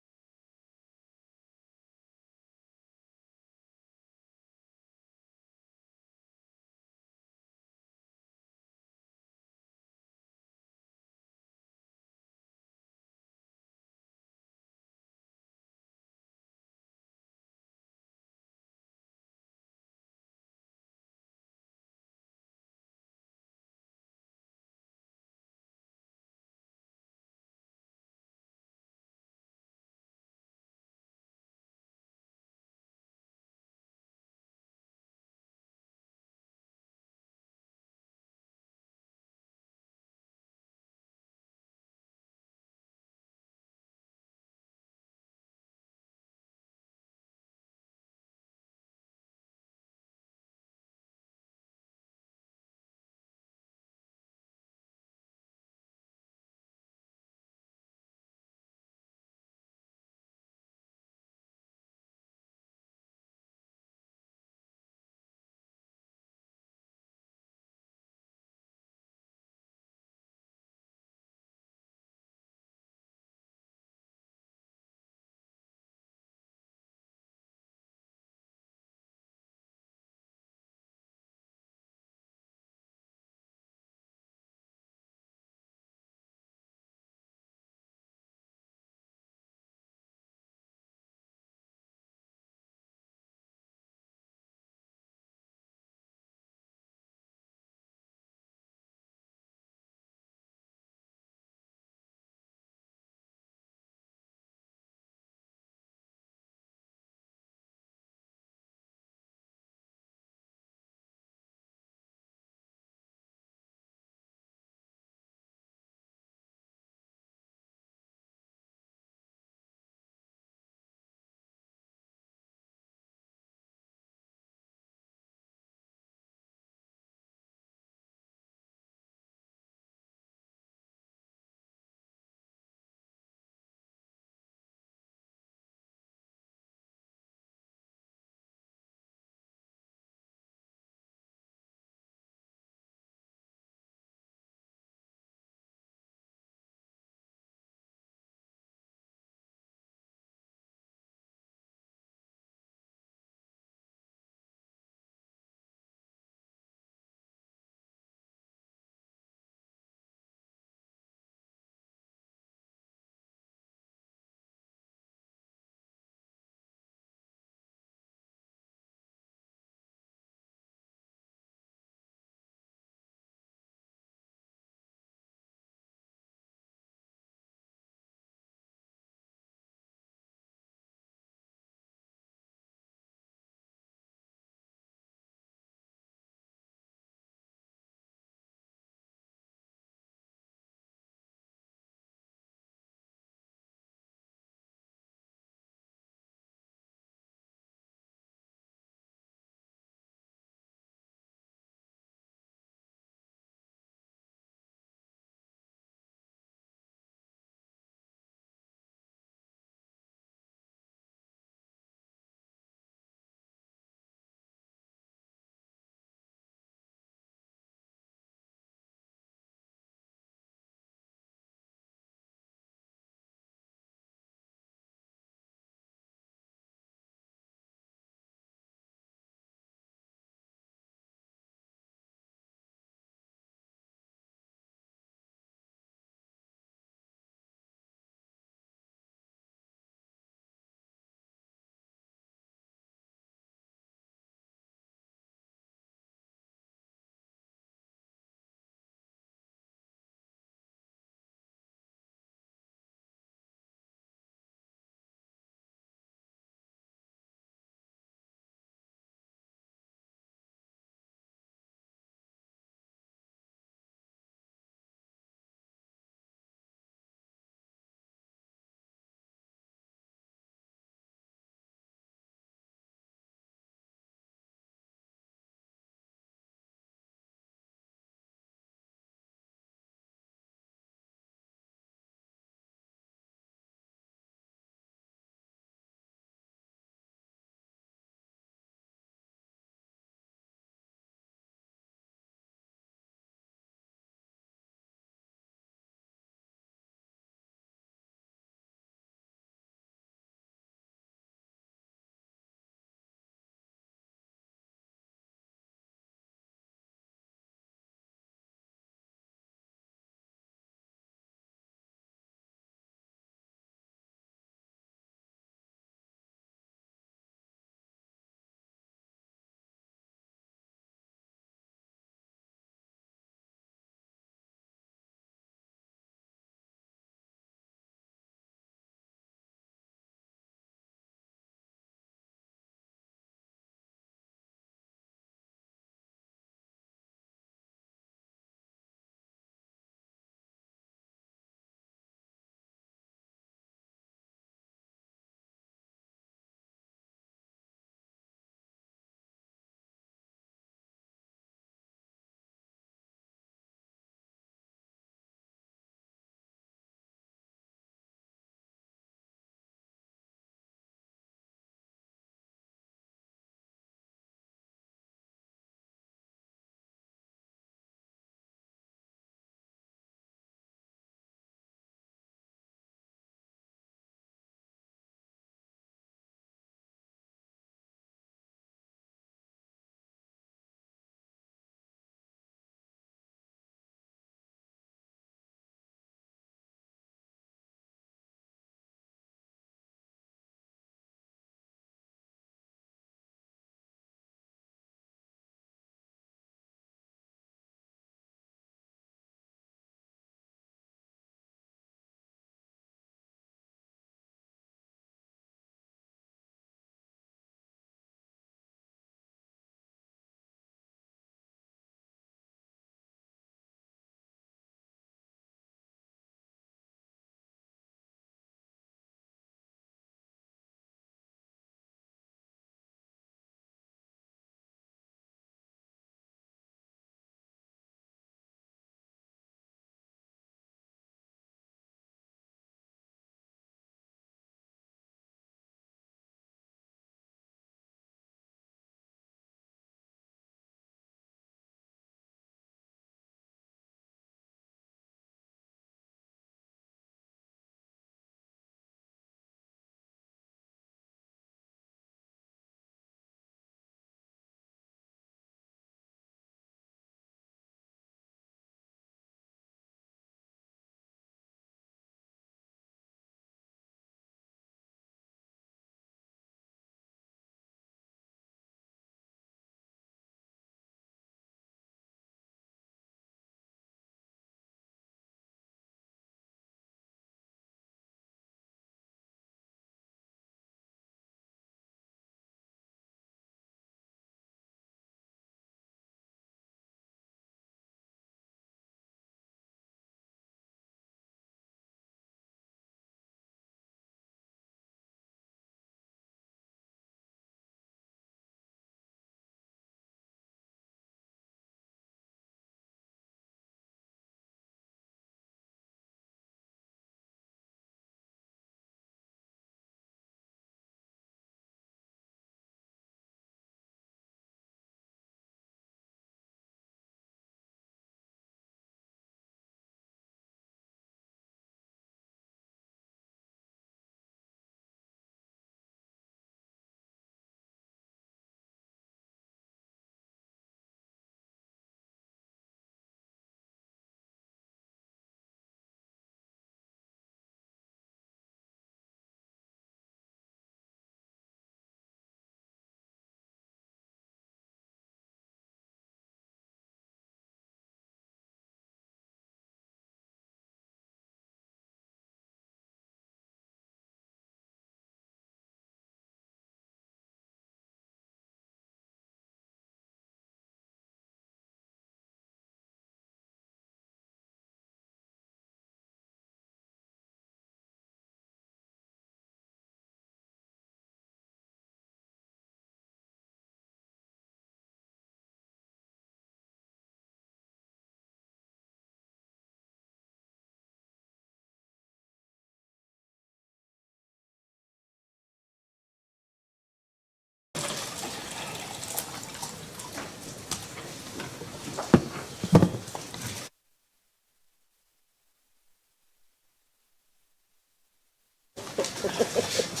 Commissioner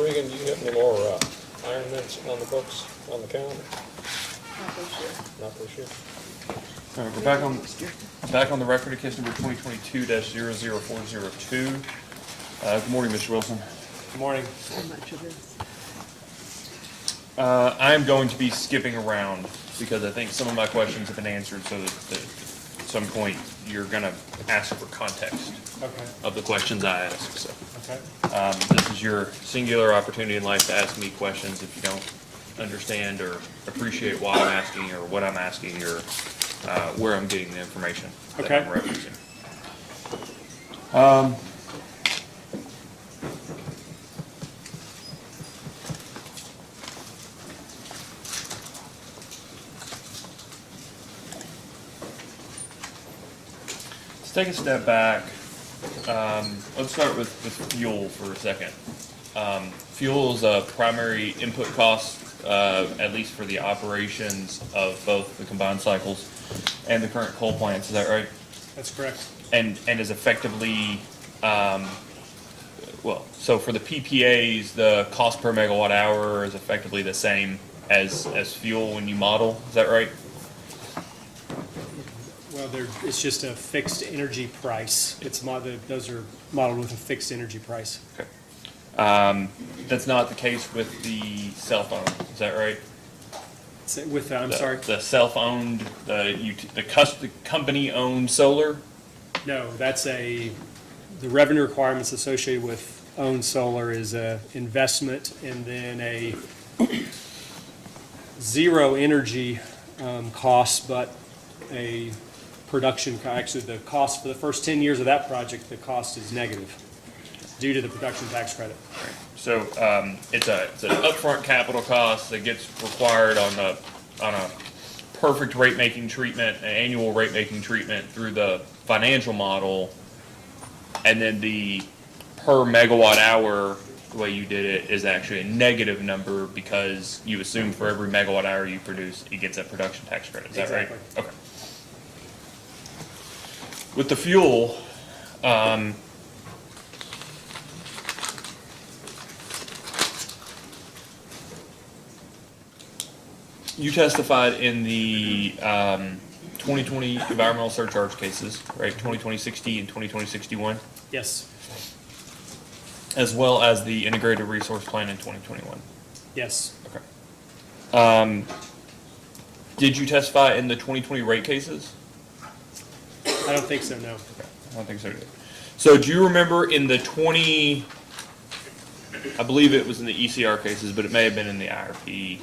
Regan, do you have any more iron mints on the books, on the calendar? Not this year. All right, we're back on the record of case number 2022-00402. Good morning, Mr. Wilson. Good morning. I'm going to be skipping around because I think some of my questions have been answered, so that at some point you're gonna ask for context Okay, of the questions I ask, so. okay. This is your singular opportunity in life to ask me questions if you don't understand or appreciate why I'm asking or what I'm asking or where I'm getting the information that Okay. I'm referencing. Let's take a step back. Let's start with fuel for a second. Fuel is a primary input cost, at least for the operations of both the combined cycles and the current coal plants. Is that right? That's correct. And is effectively, so for the PPAs, the cost per megawatt hour is effectively the same as fuel when you model. Is that right? Well, it's just a fixed energy price. Those are modeled with a fixed energy price. Okay. That's not the case with the self-owned. Is that right? I'm sorry? The self-owned, the company-owned solar? No, the revenue requirements associated with owned solar is a investment and then a zero energy cost, but a production, actually the cost for the first 10 years of that project, the cost is negative due to the production tax credit. So it's an upfront capital cost that gets required on a perfect rate-making treatment, an annual rate-making treatment through the financial model, and then the per megawatt hour, the way you did it, is actually a negative number because you assume for every megawatt hour you produce, it gets that production tax credit. Is that right? Exactly. Okay. With the fuel, you testified in the 2020 environmental surcharge cases, right? 2020-60 and 2020-61, Yes, as well as the integrated resource plan in 2021. yes. Okay. Did you testify in the 2020 rate cases? I don't think so, no. I don't think so either. So do you remember in the I believe it was in the ECR cases, but it may have been in the IRP.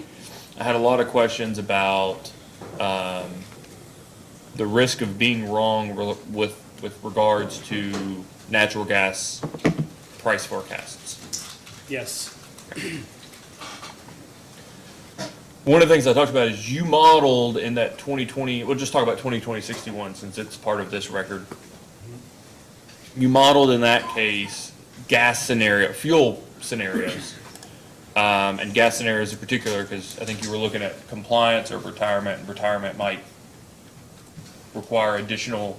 I had a lot of questions about the risk of being wrong with regards to natural gas price forecasts. Yes, One of the things I talked about is you modeled in that 2020, we'll just talk about 2020-61 since it's part of this record. You modeled in that case fuel scenarios, and gas scenarios in particular, because I think you were looking at compliance or retirement, and retirement might require additional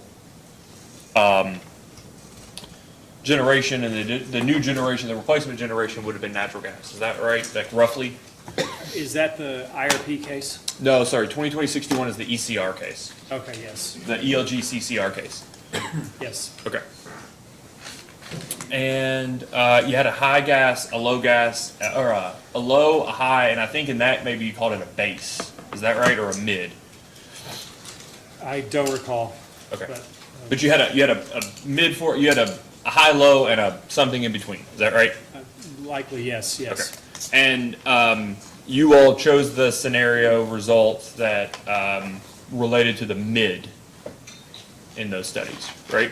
generation, and the new generation, the replacement generation would have been natural gas. Is that right? Like roughly? is that the IRP case? No, sorry, 2020-61 is the ECR case, Okay, yes, the ELG CCR case. yes, Okay. And you had a high gas, a low gas, or a low, a high, and I think in that maybe you called it a base. Is that right, or a mid? I don't recall. Okay. But, But you had a mid for you had a high, low, and a something in between. Is that right? Likely, yes, yes. Okay. And you all chose the scenario results that related to the mid in those studies, right?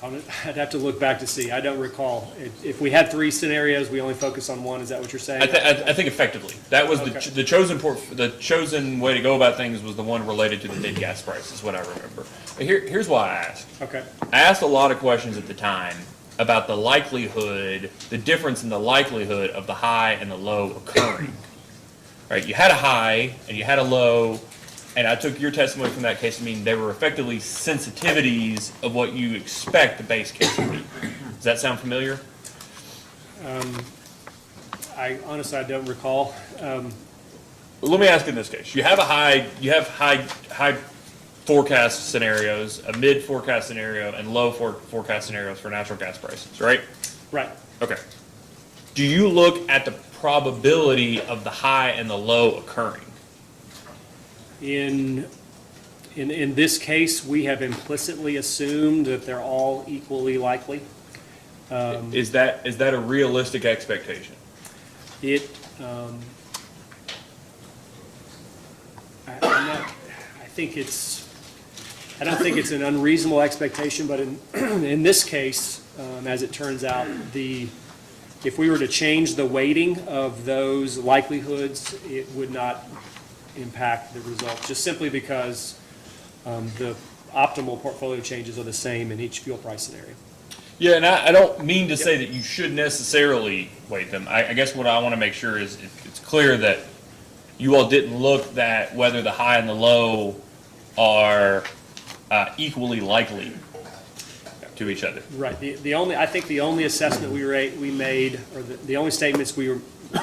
I'd have to look back to see. I don't recall. If we had three scenarios, we only focus on one. Is that what you're saying? I think effectively that was Okay. the chosen way to go about things was the one related to the mid gas price is what I remember. But here's why I asked. Okay, I asked a lot of questions at the time about the likelihood, the difference in the likelihood of the high and the low occurring. Right? You had a high and you had a low, and I took your testimony from that case to mean they were effectively sensitivities of what you expect the base case to be. Does that sound familiar? I honestly, I don't recall. Let me ask in this case. You have high forecast scenarios, a mid forecast scenario, and low forecast scenarios for natural gas prices, right? Right. Okay. Do you look at the probability of the high and the low occurring? In this case, we have implicitly assumed that they're all equally likely. Is that a realistic expectation? It, I don't think it's an unreasonable expectation, but in this case, as it turns out, if we were to change the weighting of those likelihoods, it would not impact the result, just simply because the optimal portfolio changes are the same in each fuel price scenario. Yeah, and I don't mean to say that you should necessarily weight them. I guess what I want to make sure is it's clear that you all didn't look at whether the high and the low are equally likely to each other. Right. I think the only assessment we made, or the only statements we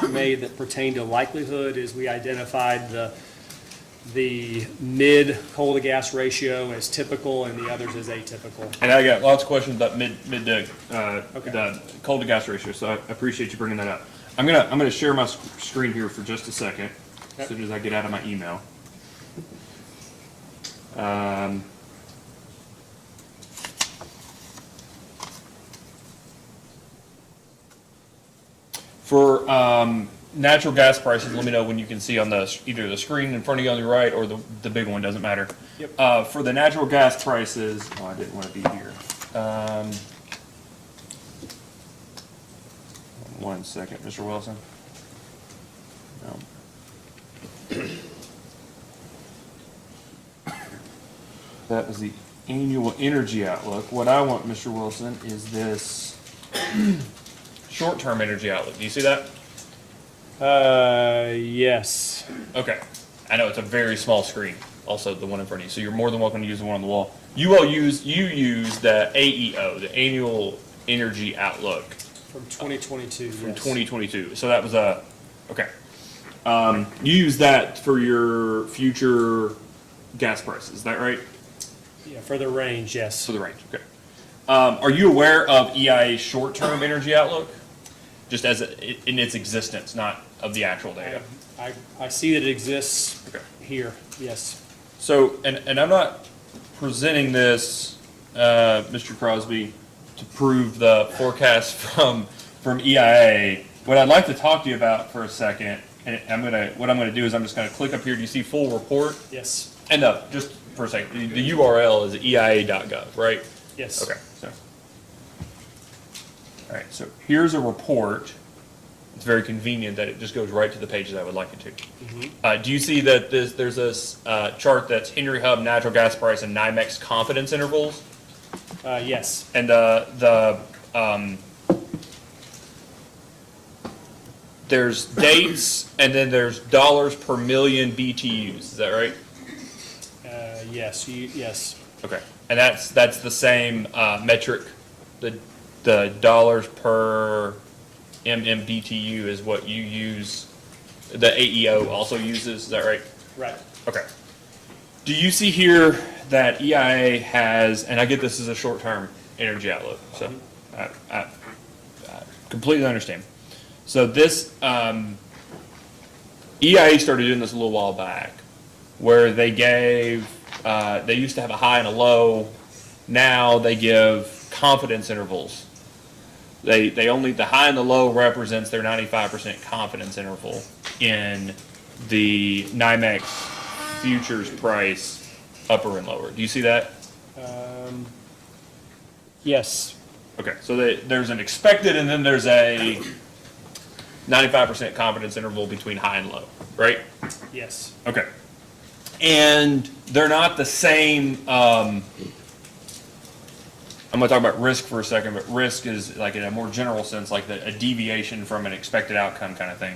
made that pertain to likelihood is we identified the mid coal to gas ratio as typical and the others as atypical. And I got lots of questions about mid to Okay. the coal to gas ratio, so I appreciate you bringing that up. I'm gonna share my screen here for just a second, as soon as I get out of my email. For natural gas prices, let me know when you can see on either the screen in front of you on the right or the big one, doesn't matter. Yep. For the natural gas prices, I didn't want to be here. One second, Mr. Wilson. No. That was the annual energy outlook. What I want, Mr. Wilson, is this short-term energy outlook. Do you see that? Yes. Okay. I know it's a very small screen, also the one in front of you, so you're more than welcome to use the one on the wall. You use the AEO, the Annual Energy Outlook. From 2022, From yes. 2022. So that was okay. You use that for your future gas prices, is that right? Yeah, for the range, yes. For the range, okay. Are you aware of EIA's short-term energy outlook? Just as in its existence, not of the actual data? I see that it exists Okay. here, yes. So, and I'm not presenting this, Mr. Crosby, to prove the forecast from EIA. What I'd like to talk to you about for a second, and what I'm gonna do is I'm just gonna click up here. Do you see full report? Yes, And just for a second, the URL is EIA.gov, right? yes. Okay. So, all right. So here's a report. It's very convenient that it just goes right to the page that I would like it to. Do you see that there's this chart that's Henry Hub natural gas price and NYMEX confidence intervals? Yes, And there's dates and then there's dollars per million BTUs. Is that right? yes, yes. Okay. And that's the same metric. The dollars per MMBTU is what you use. The AEO also uses. Is that right? Right. Okay. Do you see here that EIA has, and I get this as a short-term energy outlook, so I completely understand. So this, EIA started doing this a little while back, where they used to have a high and a low. Now they give confidence intervals. The high and the low represents their 95% confidence interval in the NYMEX futures price, upper and lower. Do you see that? Yes, Okay, so there's an expected and then there's a 95% confidence interval between high and low, right? yes. Okay. And they're not the same, I'm I'm gonna talk about risk for a second, but risk is like in a more general sense, like a deviation from an expected outcome kind of thing.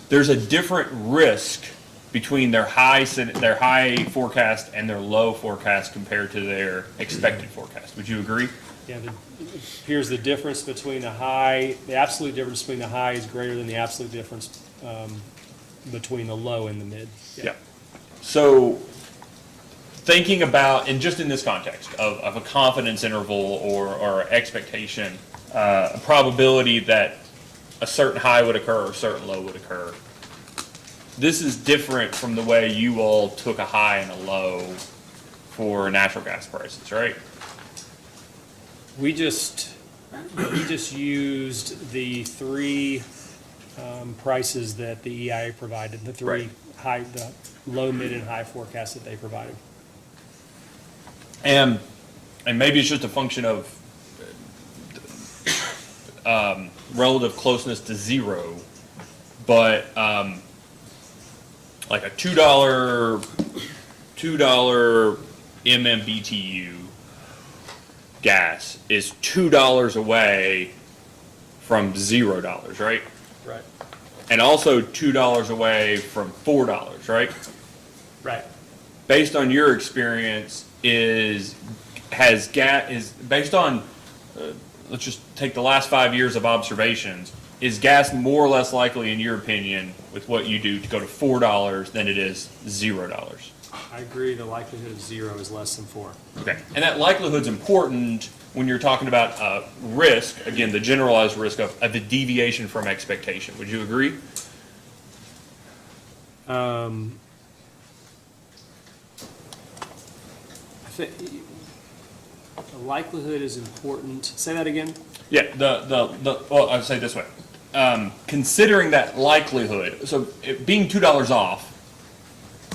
There's a different risk between their high forecast and their low forecast compared to their expected forecast. Would you agree? Yeah, here's the difference between the high, the absolute difference between the high is greater than the absolute difference between the low and the mid. Yeah. So thinking about, and just in this context of a confidence interval or expectation, a probability that a certain high would occur or a certain low would occur. This is different from the way you all took a high and a low for natural gas prices, right? We just used the three prices that the EIA provided, the three Right. the low, mid, and high forecasts that they provided. And maybe it's just a function of relative closeness to zero, but like a $2 MMBTU gas is $2 away from $0, right? Right. And also $2 away from $4, right? Right. Based on your experience, based on let's just take the last 5 years of observations, is gas more or less likely, in your opinion, with what you do, to go to $4 than it is $0? I agree, the likelihood of 0 is less than 4. Okay, and that likelihood's important when you're talking about risk, again, the generalized risk of the deviation from expectation. Would you agree? I think the likelihood is important. Say that again? Yeah, well, I'd say it this way. Considering that likelihood, so it being $2 off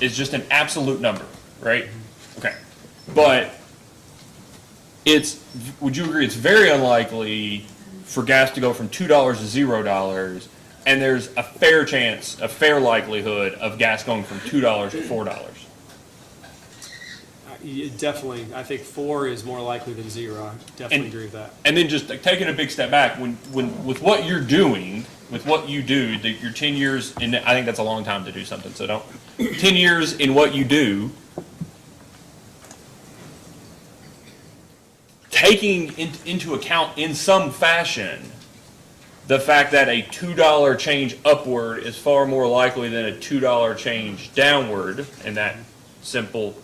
is just an absolute number, right? Okay. But would you agree it's very unlikely for gas to go from $2 to $0, and there's a fair chance, a fair likelihood of gas going from $2 to $4? Definitely. I think 4 is more likely than 0. I definitely agree with that. And then just like, taking a big step back, when with what you're doing, with what you do, your 10 years, and I think that's a long time to do something, so don't, 10 years in what you do, taking into account in some fashion the fact that a $2 change upward is far more likely than a $2 change downward, in that simple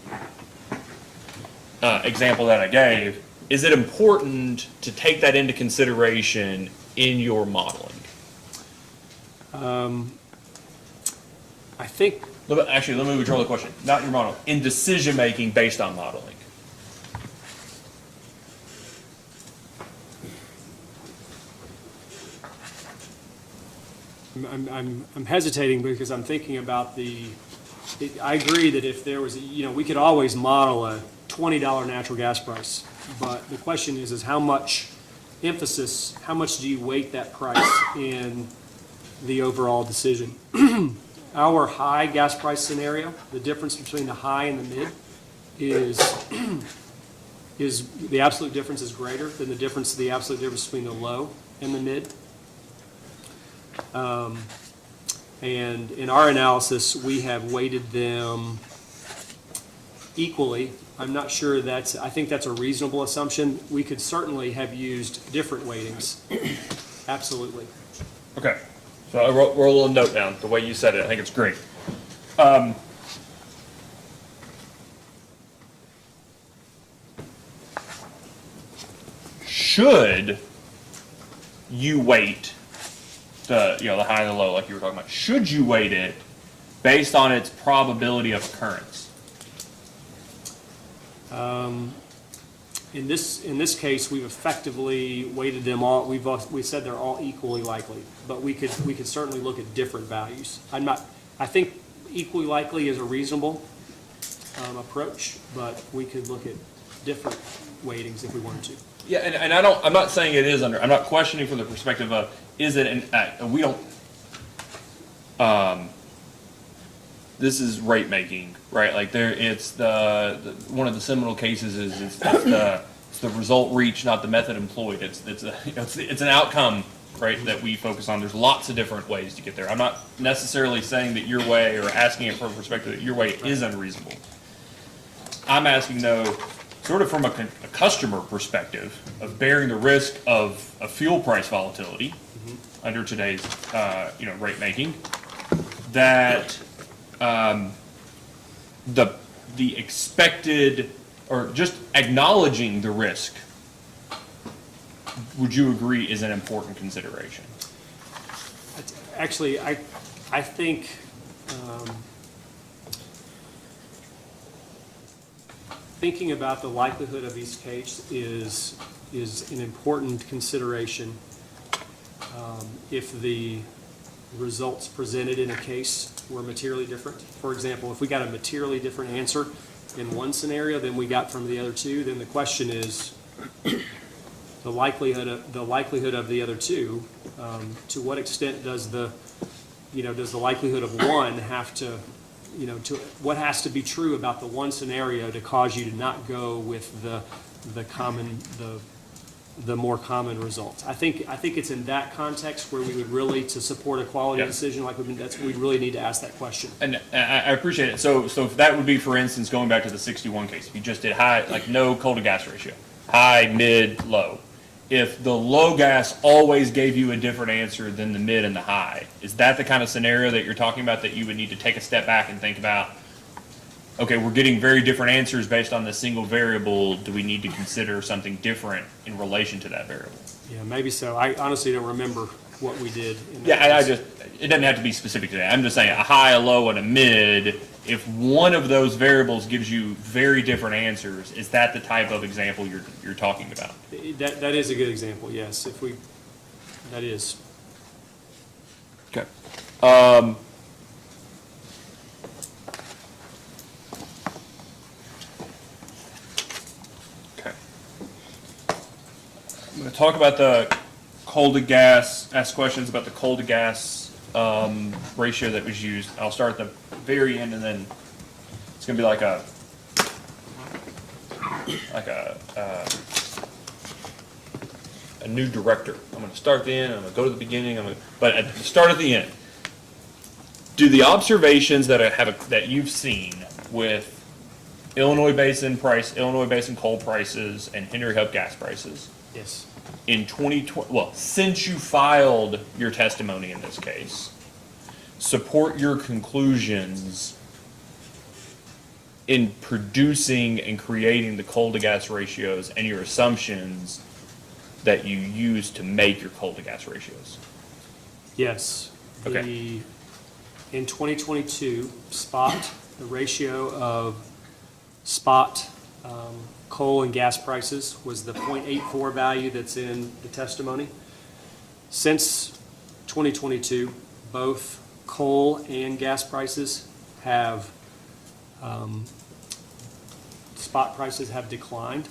example that I gave, is it important to take that into consideration in your modeling? I think Actually, let me withdraw the question. Not your modeling. In decision making based on modeling. I'm hesitating because I'm thinking about I agree that if there was, we could always model a $20 natural gas price, but the question is how much emphasis, how much do you weight that price in the overall decision? Our high gas price scenario, the difference between the high and the mid is the absolute difference is greater than the absolute difference between the low and the mid. And in our analysis, we have weighted them equally. I'm not sure I think that's a reasonable assumption. We could certainly have used different weightings. Absolutely. Okay. So I wrote a little note down, the way you said it. I think it's great. Should you weight the high and the low, like you were talking about? Should you weight it based on its probability of occurrence? In this case, we've effectively weighted them all. We said they're all equally likely, but we could certainly look at different values. I think equally likely is a reasonable approach, but we could look at different weightings if we wanted to. Yeah, and I'm not saying it is I'm not questioning from the perspective of, is it we don't, this is rate making, right? Like it's one of the seminal cases is it's the the result reached, not the method employed. It's an outcome, right, that we focus on. There's lots of different ways to get there. I'm not necessarily saying that your way, or asking it from a perspective that your way is unreasonable. I'm asking, though, sort of from a customer perspective of bearing the risk of a fuel price volatility under today's, rate making, that the expected, or just acknowledging the risk, would you agree is an important consideration? Actually, I think, thinking about the likelihood of each case is an important consideration. If the results presented in a case were materially different. For example, if we got a materially different answer in one scenario than we got from the other two, then the question is the likelihood of the other two. To what extent does the likelihood of one have to, what has to be true about the one scenario to cause you to not go with the more common results? I think it's in that context where we would really, to support a quality decision like we really need to ask that question. And I appreciate it. So if that would be, for instance, going back to the 61 case, if you just did high, like no coal to gas ratio, high, mid, low. If the low gas always gave you a different answer than the mid and the high, is that the kind of scenario that you're talking about, that you would need to take a step back and think about, okay, we're getting very different answers based on the single variable. Do we need to consider something different in relation to that variable? Yeah, maybe so. I honestly don't remember what we did. It doesn't have to be specific to that. I'm just saying a high, a low, and a mid. If one of those variables gives you very different answers, is that the type of example you're talking about? That is a good example, yes. That is. Okay. Okay. I'm going to talk about the coal to gas, ask questions about the coal to gas ratio that was used. I'll start at the very end, and then it's going to be like a new director. I'm going to start at the end, I'm going to go to the beginning, but start at the end. Do the observations that you've seen with Illinois Basin coal prices and Henry Hub gas prices Yes. in 2020, well, since you filed your testimony in this case, support your conclusions in producing and creating the coal to gas ratios and your assumptions that you use to make your coal to gas ratios? Yes. Okay. In 2022, the ratio of spot coal and gas prices was the 0.84 value that's in the testimony. Since 2022, both coal and gas prices have, spot prices have declined.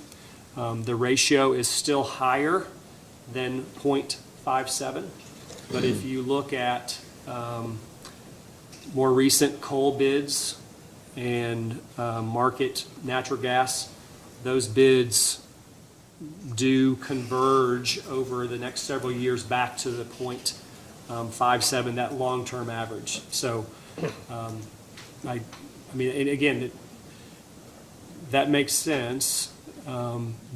The ratio is still higher than 0.57, but if you look at more recent coal bids and market natural gas, those bids do converge over the next several years back to the 0.57, that long-term average. So, I mean, and again, that makes sense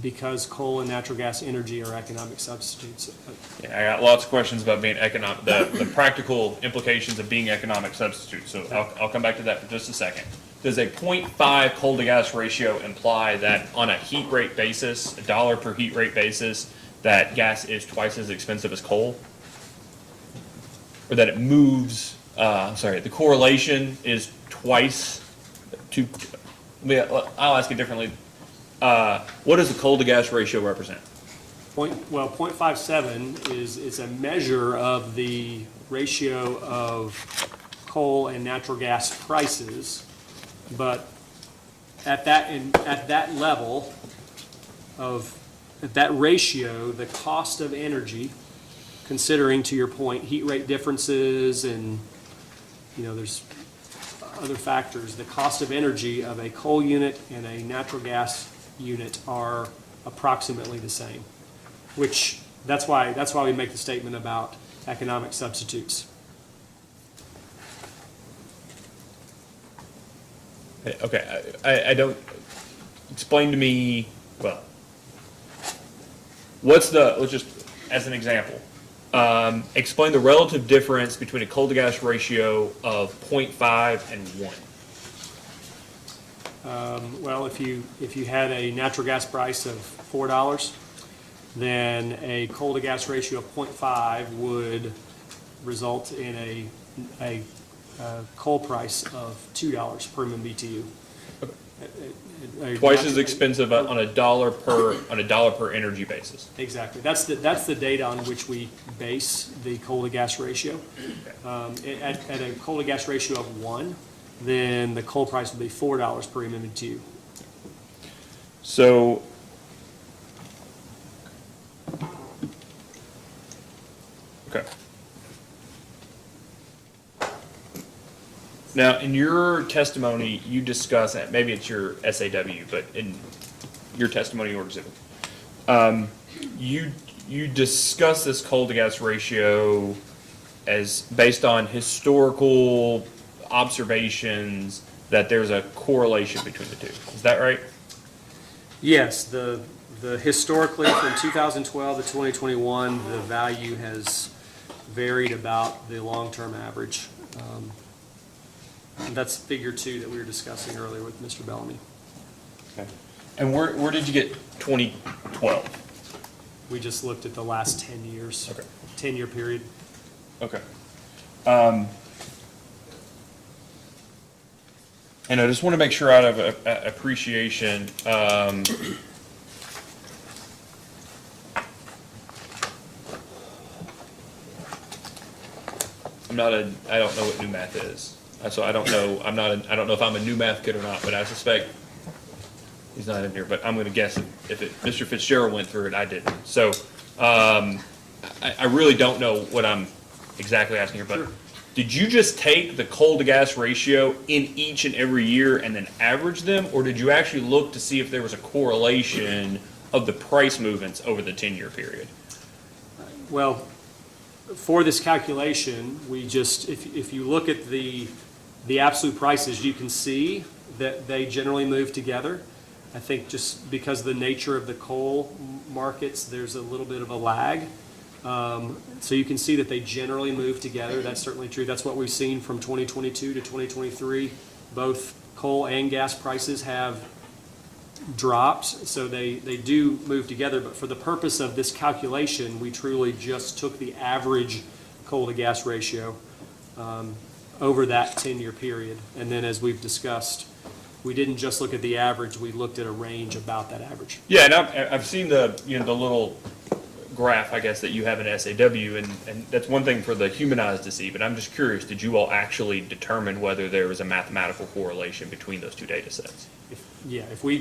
because coal and natural gas energy are economic substitutes. Yeah, I got lots of questions about being economic, the practical implications of being economic substitutes. So I'll come back to that for just a second. Does a 0.5 coal to gas ratio imply that on a heat rate basis, $1 per heat rate basis, that gas is twice as expensive as coal? Or that it moves, the correlation is twice to, I'll ask it differently. What does the coal to gas ratio represent? 0.57 is a measure of the ratio of coal and natural gas prices, but at that level of, at that ratio, the cost of energy, considering, to your point, heat rate differences and, there's other factors, the cost of energy of a coal unit and a natural gas unit are approximately the same, which, that's why we make the statement about economic substitutes. Okay, I don't, explain to me, well, let's just, as an example, explain the relative difference between a coal to gas ratio of 0.5 and 1. Well, if you had a natural gas price of $4, then a coal to gas ratio of 0.5 would result in a coal price of $2 per MMBTU. Twice as expensive on a dollar per energy basis. Exactly. That's the data on which we base the coal to gas ratio. At a coal to gas ratio of 1, then the coal price would be $4 per MMBTU. So, okay. Now, in your testimony, you discuss, maybe it's your SAW, but in your testimony or exhibit, you discuss this coal to gas ratio as based on historical observations that there's a correlation between the two. Is that right? Yes, the historically from 2012 to 2021, the value has varied about the long-term average. And that's figure 2 that we were discussing earlier with Mr. Bellamy. Okay. And where did you get 2012? We just looked at the last 10 years. Okay. 10-year period. Okay. And I just want to make sure out of appreciation, I don't know what new math is. So I don't know, I don't know if I'm a new math kid or not, but I suspect he's not in here, but I'm going to guess if Mr. Fitzgerald went through it, I didn't. So, I really don't know what I'm exactly asking here, but Sure. Did you just take the coal to gas ratio in each and every year and then average them, or did you actually look to see if there was a correlation of the price movements over the 10-year period? Well, for this calculation, we just, if you look at the absolute prices, you can see that they generally move together. I think just because of the nature of the coal markets, there's a little bit of a lag. So you can see that they generally move together. That's certainly true. That's what we've seen from 2022 to 2023. Both coal and gas prices have dropped, so they do move together. But for the purpose of this calculation, we truly just took the average coal to gas ratio over that 10-year period. And then as we've discussed, we didn't just look at the average, we looked at a range about that average. Yeah, and I've seen the little graph, I guess, that you have in SAW, and that's one thing for the human eyes to see, but I'm just curious, did you all actually determine whether there was a mathematical correlation between those two data sets? If we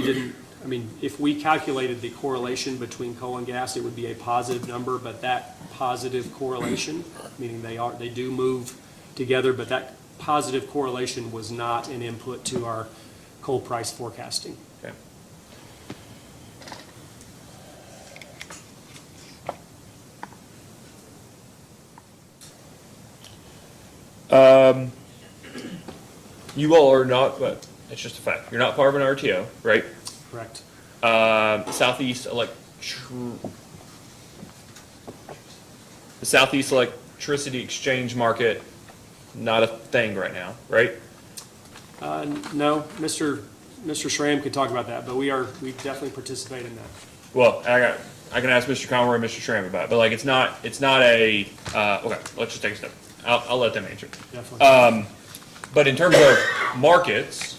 didn't, I mean, if we calculated the correlation between coal and gas, it would be a positive number, but that positive correlation, meaning they do move together, but that positive correlation was not an input to our coal price forecasting. Okay. You all are not, but it's just a fact. You're not part of an RTO, right? Correct. The Southeast Electricity Exchange Market, not a thing right now, right? No, Mr. Schramm could talk about that, but we definitely participate in that. Well, I can ask Mr. Conroy and Mr. Schramm about it, but it's not a, okay, let's just take a step. I'll let them answer. Definitely. But in terms of markets,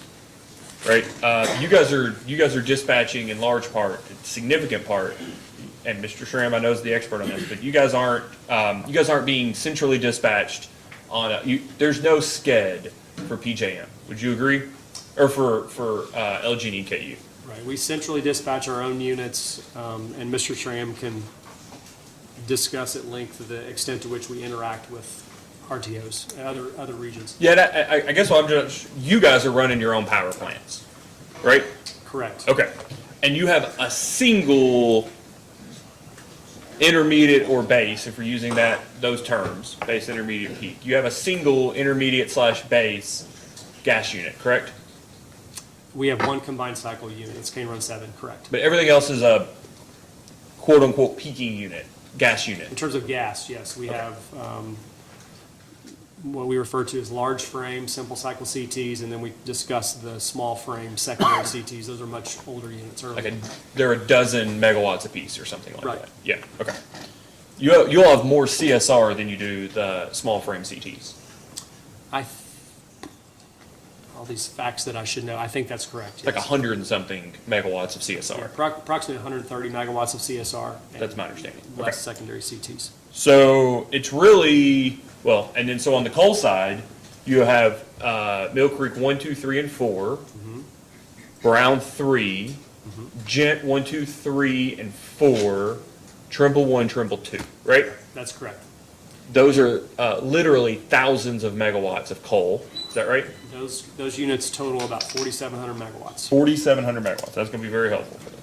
right, you guys are dispatching in large part, significant part, and Mr. Schramm, I know, is the expert on this, but you guys aren't being centrally dispatched on there's no SCED for PJM. Would you agree? Or for LG and EKU? Right, we centrally dispatch our own units, and Mr. Schramm can discuss at length the extent to which we interact with RTOs and other regions. Yeah, I guess you guys are running your own power plants, right? Correct. Okay. And you have a single intermediate or base, if we're using those terms, base, intermediate, peak. You have a single intermediate / base gas unit, correct? We have one combined cycle unit, it's Cane Run 7, correct. But everything else is a quote-unquote peaking unit, gas unit. In terms of gas, yes, we have what we refer to as large frame, simple cycle CTs, and then we discuss the small frame secondary CTs. Those are much older units. They're a dozen megawatts apiece or something like Right. that. Yeah, okay. You'll have more CSR than you do the small frame CTs. All these facts that I should know, I think that's correct. Like yes. 100 and something megawatts of CSR. Approximately 130 megawatts of CSR. and That's my understanding. Less Okay. secondary CTs. So it's really, well, and then so on the coal side, you have Mill Creek 1, 2, 3, and 4, Brown 3, Gent 1, 2, 3, and 4, Trimble 1, Trimble 2, right? That's correct. Those are literally thousands of megawatts of coal. Is that right? Those units total about 4,700 megawatts. 4,700 megawatts. That's going to be very helpful for this.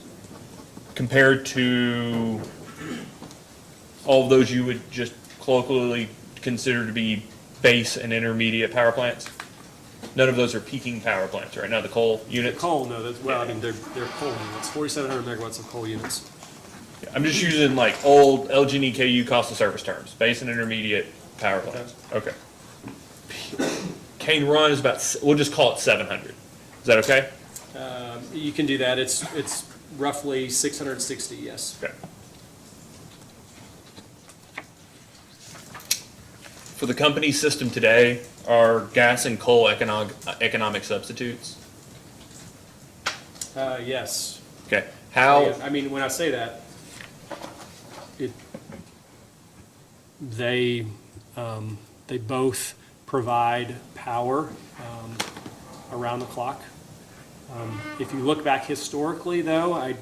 Compared to all of those you would just colloquially consider to be base and intermediate power plants? None of those are peaking power plants, right? Now the coal units? Coal, no, I mean, they're coal units, 4,700 megawatts of coal units. I'm just using like old LG&E KU cost of service terms, base and intermediate power plants. Okay. Cane Run is about, we'll just call it 700. Is that okay? You can do that. It's roughly 660, yes. Okay. For the company system today, are gas and coal economic substitutes? Yes. Okay. How? I mean, when I say that, they both provide power around the clock. If you look back historically, though,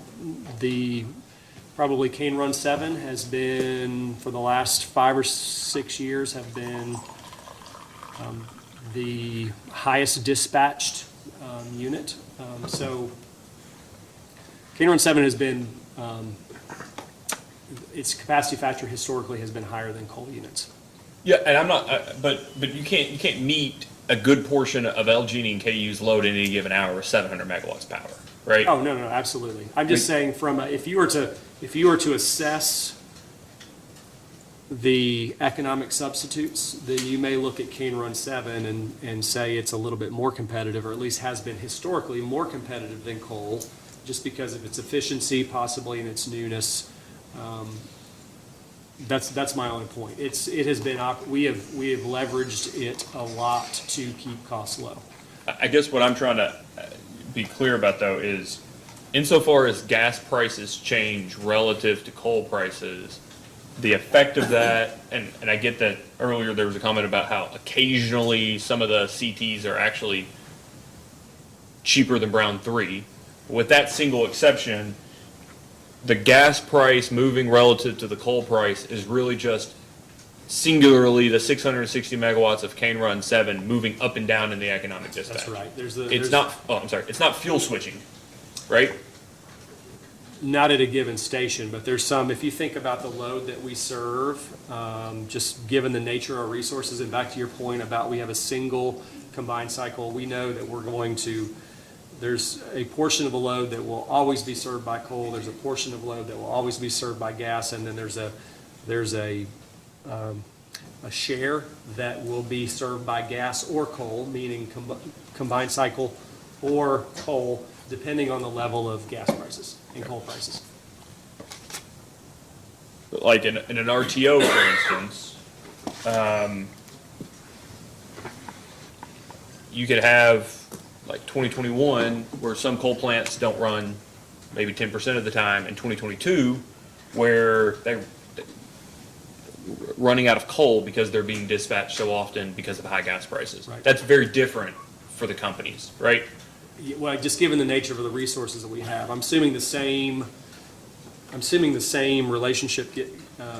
probably Cane Run 7 has been, for the last 5 or 6 years, have been the highest dispatched unit. So Cane Run 7 has been, its capacity factor historically has been higher than coal units. Yeah, and I'm not, but you can't meet a good portion of LG&E and KU's load in any given hour with 700 megawatts power, right? Oh, no, absolutely. I'm just saying if you were to assess the economic substitutes, then you may look at Cane Run 7 and say it's a little bit more competitive, or at least has been historically more competitive than coal, just because of its efficiency, possibly, and its newness. That's my only point. It has been, we have leveraged it a lot to keep costs low. I guess what I'm trying to be clear about, though, is insofar as gas prices change relative to coal prices, the effect of that, and I get that earlier there was a comment about how occasionally some of the CTs are actually cheaper than Brown 3. With that single exception, the gas price moving relative to the coal price is really just singularly the 660 megawatts of Cane Run 7 moving up and down in the economic dispatch. That's right. It's not fuel switching, right? Not at a given station, but there's some, if you think about the load that we serve, just given the nature of our resources, and back to your point about we have a single combined cycle, we know that there's a portion of the load that will always be served by coal, there's a portion of load that will always be served by gas, and then there's a share that will be served by gas or coal, meaning combined cycle or coal, depending on the level of gas prices and coal prices. Like in an RTO, for instance, you could have like 2021, where some coal plants don't run maybe 10% of the time, and 2022, where they're running out of coal because they're being dispatched so often because of high gas prices. Right. That's very different for the companies, right? Well, just given the nature of the resources that we have, I'm assuming the same relationship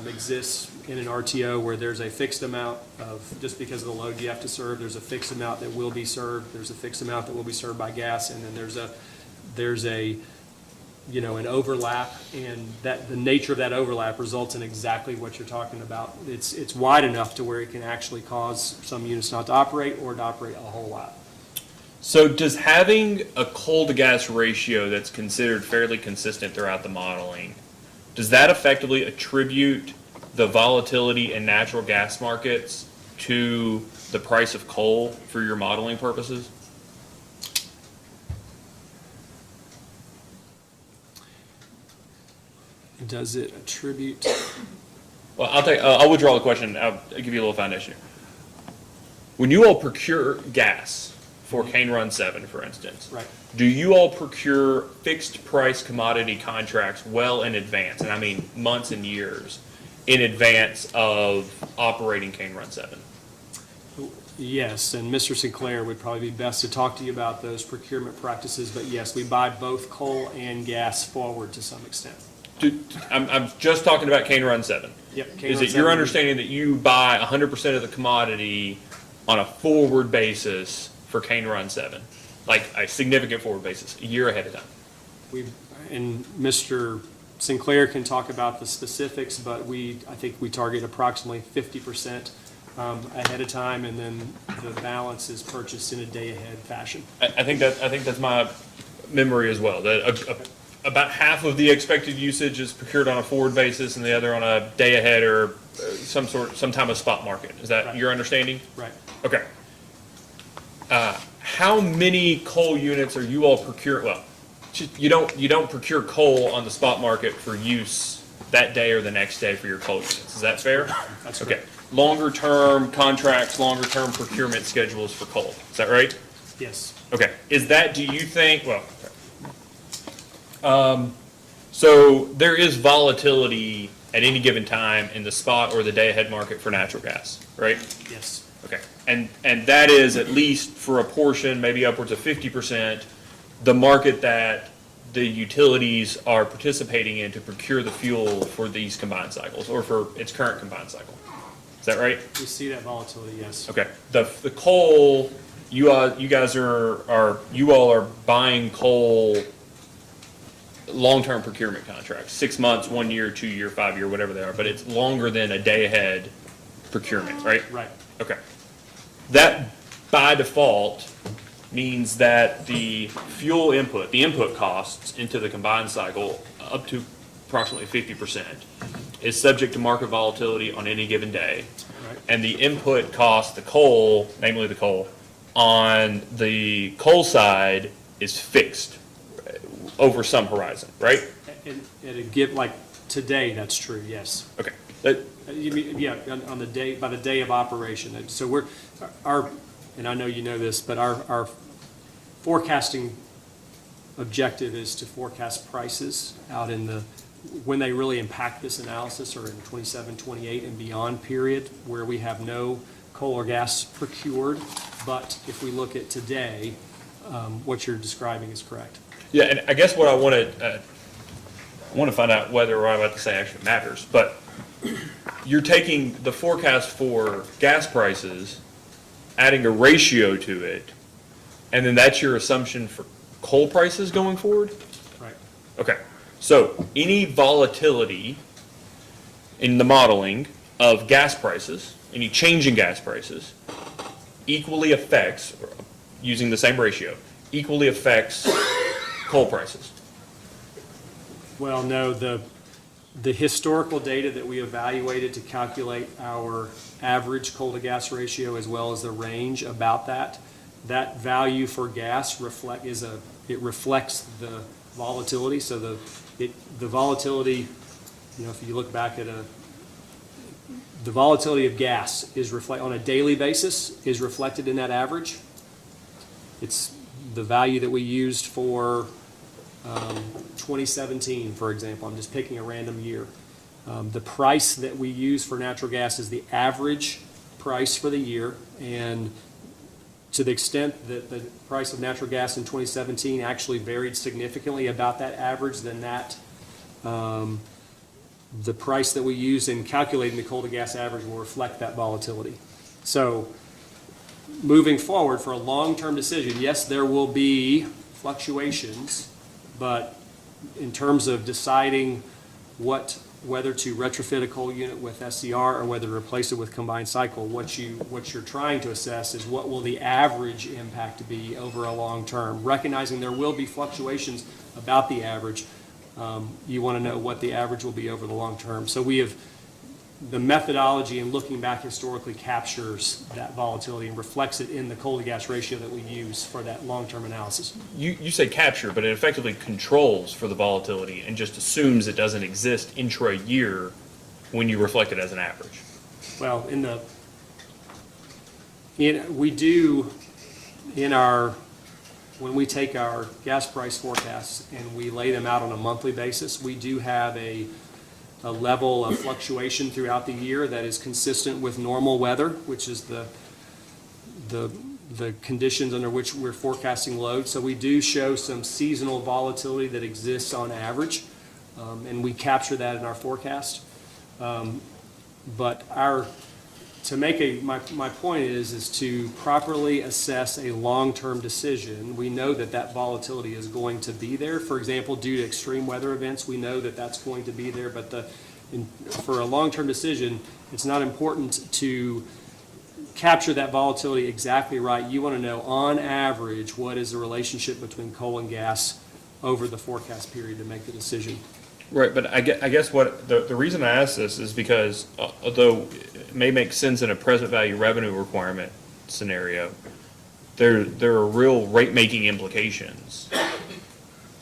exists in an RTO, where there's a fixed amount of, just because of the load you have to serve, there's a fixed amount that will be served, there's a fixed amount that will be served by gas, and then there's an overlap, and that the nature of that overlap results in exactly what you're talking about. It's wide enough to where it can actually cause some units not to operate or to operate a whole lot. So does having a coal to gas ratio that's considered fairly consistent throughout the modeling, does that effectively attribute the volatility in natural gas markets to the price of coal for your modeling purposes? Does it attribute? Well, I'll withdraw the question. I'll give you a little foundation here. When you all procure gas for Cane Run 7, for instance, Right. do you all procure fixed price commodity contracts well in advance, and I mean months and years, in advance of operating Cane Run 7? Yes, and Mr. Sinclair would probably be best to talk to you about those procurement practices, but yes, we buy both coal and gas forward to some extent. I'm just talking about Cane Run 7. Yep. Cane Is Run it your 7. understanding that you buy 100% of the commodity on a forward basis for Cane Run 7? Like a significant forward basis, a year ahead of time? And Mr. Sinclair can talk about the specifics, but I think we target approximately 50% ahead of time, and then the balance is purchased in a day-ahead fashion. I think that's my memory as well, that about half of the expected usage is procured on a forward basis and the other on a day ahead or some type of spot market. Is that Right. your understanding? Right. Okay. How many coal units are you all procuring? Well, you don't procure coal on the spot market for use that day or the next day for your coal units. Is that fair? That's Okay. correct. Longer term contracts, longer term procurement schedules for coal. Is that right? Yes. Okay. Is that, do you think, so there is volatility at any given time in the spot or the day ahead market for natural gas, right? Yes. Okay. And that is at least for a portion, maybe upwards of 50%, the market that the utilities are participating in to procure the fuel for these combined cycles or for its current combined cycle. Is that right? We see that volatility, yes. Okay. The coal, you all are buying coal long-term procurement contracts, 6 months, 1 year, 2 year, 5 year, whatever they are, but it's longer than a day ahead procurement, right? Right. Okay. That by default means that the fuel input, the input costs into the combined cycle up to approximately 50% is subject to market volatility on any given day. Right. And the input cost, the coal, namely the coal, on the coal side is fixed over some horizon, right? And it give, like, today, that's true, yes. Okay. You mean, yeah, on the day, by the day of operation. And so and I know you know this, but our forecasting objective is to forecast prices out in when they really impact this analysis, or in 27, 28 and beyond period, where we have no coal or gas procured. But if we look at today, what you're describing is correct. Yeah, and I guess what I want to find out whether what I'm about to say actually matters, but you're taking the forecast for gas prices, adding a ratio to it, and then that's your assumption for coal prices going forward? Right. Okay, so any volatility in the modeling of gas prices, any change in gas prices, equally affects, using the same ratio, equally affects coal prices. Well, no, the historical data that we evaluated to calculate our average coal to gas ratio, as well as the range about that value for gas reflects the volatility. So the volatility, if you look back at the volatility of gas is on a daily basis is reflected in that average. It's the value that we used for 2017, for example. I'm just picking a random year. The price that we use for natural gas is the average price for the year, and to the extent that the price of natural gas in 2017 actually varied significantly about that average, then the price that we use in calculating the coal to gas average will reflect that volatility. So moving forward for a long-term decision, yes, there will be fluctuations But in terms of deciding whether to retrofit a coal unit with SCR or whether to replace it with combined cycle, what you're trying to assess is what will the average impact be over a long term. Recognizing there will be fluctuations about the average, you want to know what the average will be over the long term. So the methodology in looking back historically captures that volatility and reflects it in the coal to gas ratio that we use for that long-term analysis. You say capture, but it effectively controls for the volatility and just assumes it doesn't exist intra-year when you reflect it as an average. Well, when we take our gas price forecasts and we lay them out on a monthly basis, we do have a level of fluctuation throughout the year that is consistent with normal weather, which is the conditions under which we're forecasting load. So we do show some seasonal volatility that exists on average, and we capture that in our forecast. But my point is to properly assess a long-term decision. We know that volatility is going to be there. For example, due to extreme weather events, we know that that's going to be there. But for a long-term decision, it's not important to capture that volatility exactly right. You want to know, on average, what is the relationship between coal and gas over the forecast period to make the decision. Right, but I guess what the reason I ask this is because although it may make sense in a present value revenue requirement scenario, there are real rate-making implications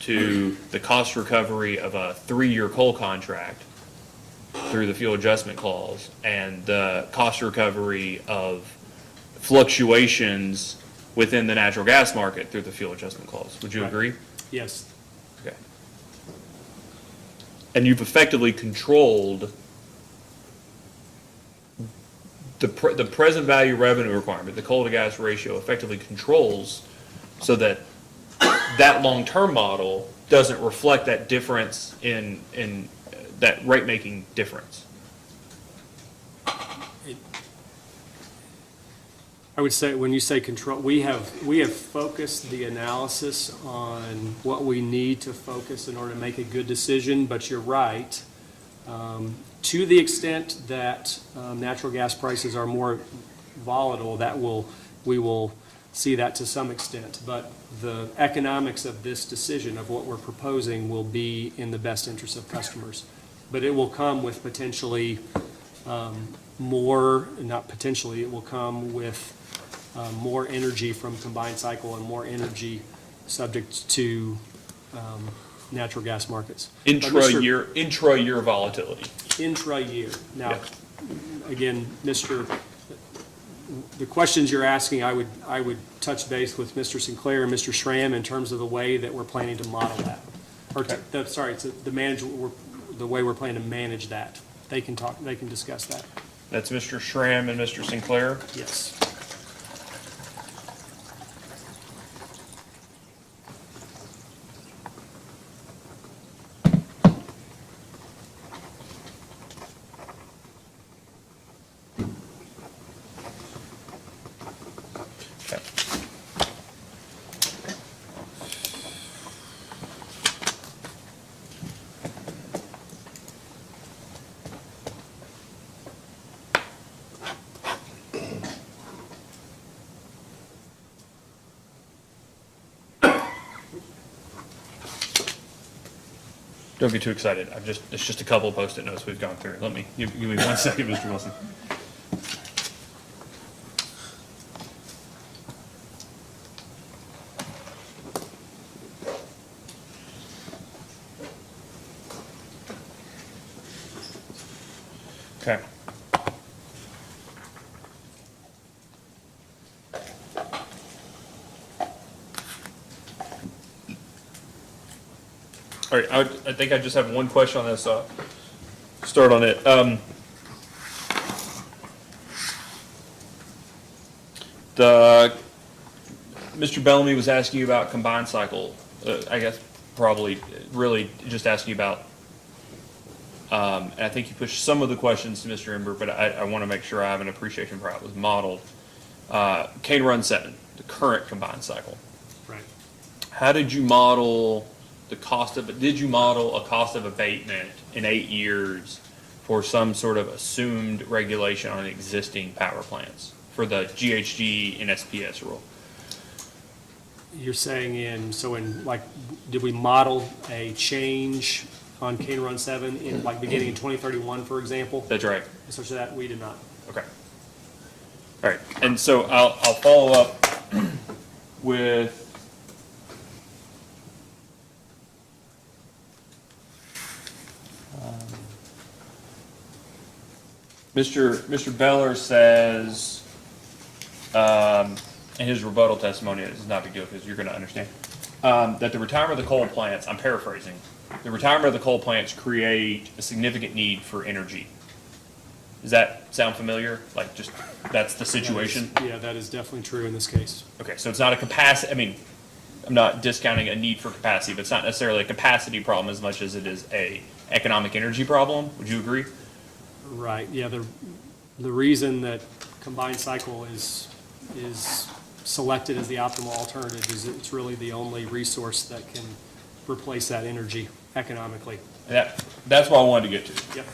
to the cost recovery of a 3-year coal contract through the fuel adjustment clause and the cost recovery of fluctuations within the natural gas market through the fuel adjustment clause. Would you Right. agree? Yes. Okay. And you've effectively controlled the present value revenue requirement, the coal to gas ratio effectively controls so that that long-term model doesn't reflect that difference in that rate-making difference. I would say, when you say control, we have focused the analysis on what we need to focus in order to make a good decision, but you're right. To the extent that natural gas prices are more volatile, we will see that to some extent. But the economics of this decision, of what we're proposing, will be in the best interest of customers. But it will come with potentially it will come with more energy from combined cycle and more energy subject to natural gas markets. Intra-year volatility. Intra-year. Now, Yeah. again, the questions you're asking, I would touch base with Mr. Sinclair and Mr. Schramm in terms of the way that we're planning to model that. The way we're planning to manage that. They can discuss that. That's Mr. Schramm and Mr. Sinclair. Yes. Okay. Don't get too excited. It's just a couple of Post-it notes we've gone through. Let me, give me 1 second, Mr. Wilson. Okay. All right, I think I just have one question on this. Start on it. Mr. Bellamy was asking you about combined cycle. I guess probably really just asking you about. And I think you pushed some of the questions to Mr. Ember, but I want to make sure I have an appreciation for how it was modeled. Cane Run 7, the current combined cycle. Right. How did you model the cost of it, did you model a cost of abatement in 8 years for some sort of assumed regulation on existing power plants for the GHG and SPS rule? You're saying did we model a change on Cane Run 7 in beginning in 2031, for example? That's right. Such that we did not. Okay. All right, and so I'll follow up with Mr. Beller says, in his rebuttal testimony, this is not a big deal because you're going to understand, that the retirement of the coal plants, I'm paraphrasing, the retirement of the coal plants create a significant need for energy. Does that sound familiar? Like, just, that's the situation? Yeah, that is definitely true in this case. Okay, so it's not a capacity, I mean, I'm not discounting a need for capacity, but it's not necessarily a capacity problem as much as it is a economic energy problem. Would you agree? Right, yeah, the reason that combined cycle is selected as the optimal alternative is it's really the only resource that can replace that energy economically. That's what I wanted to get to. Yep.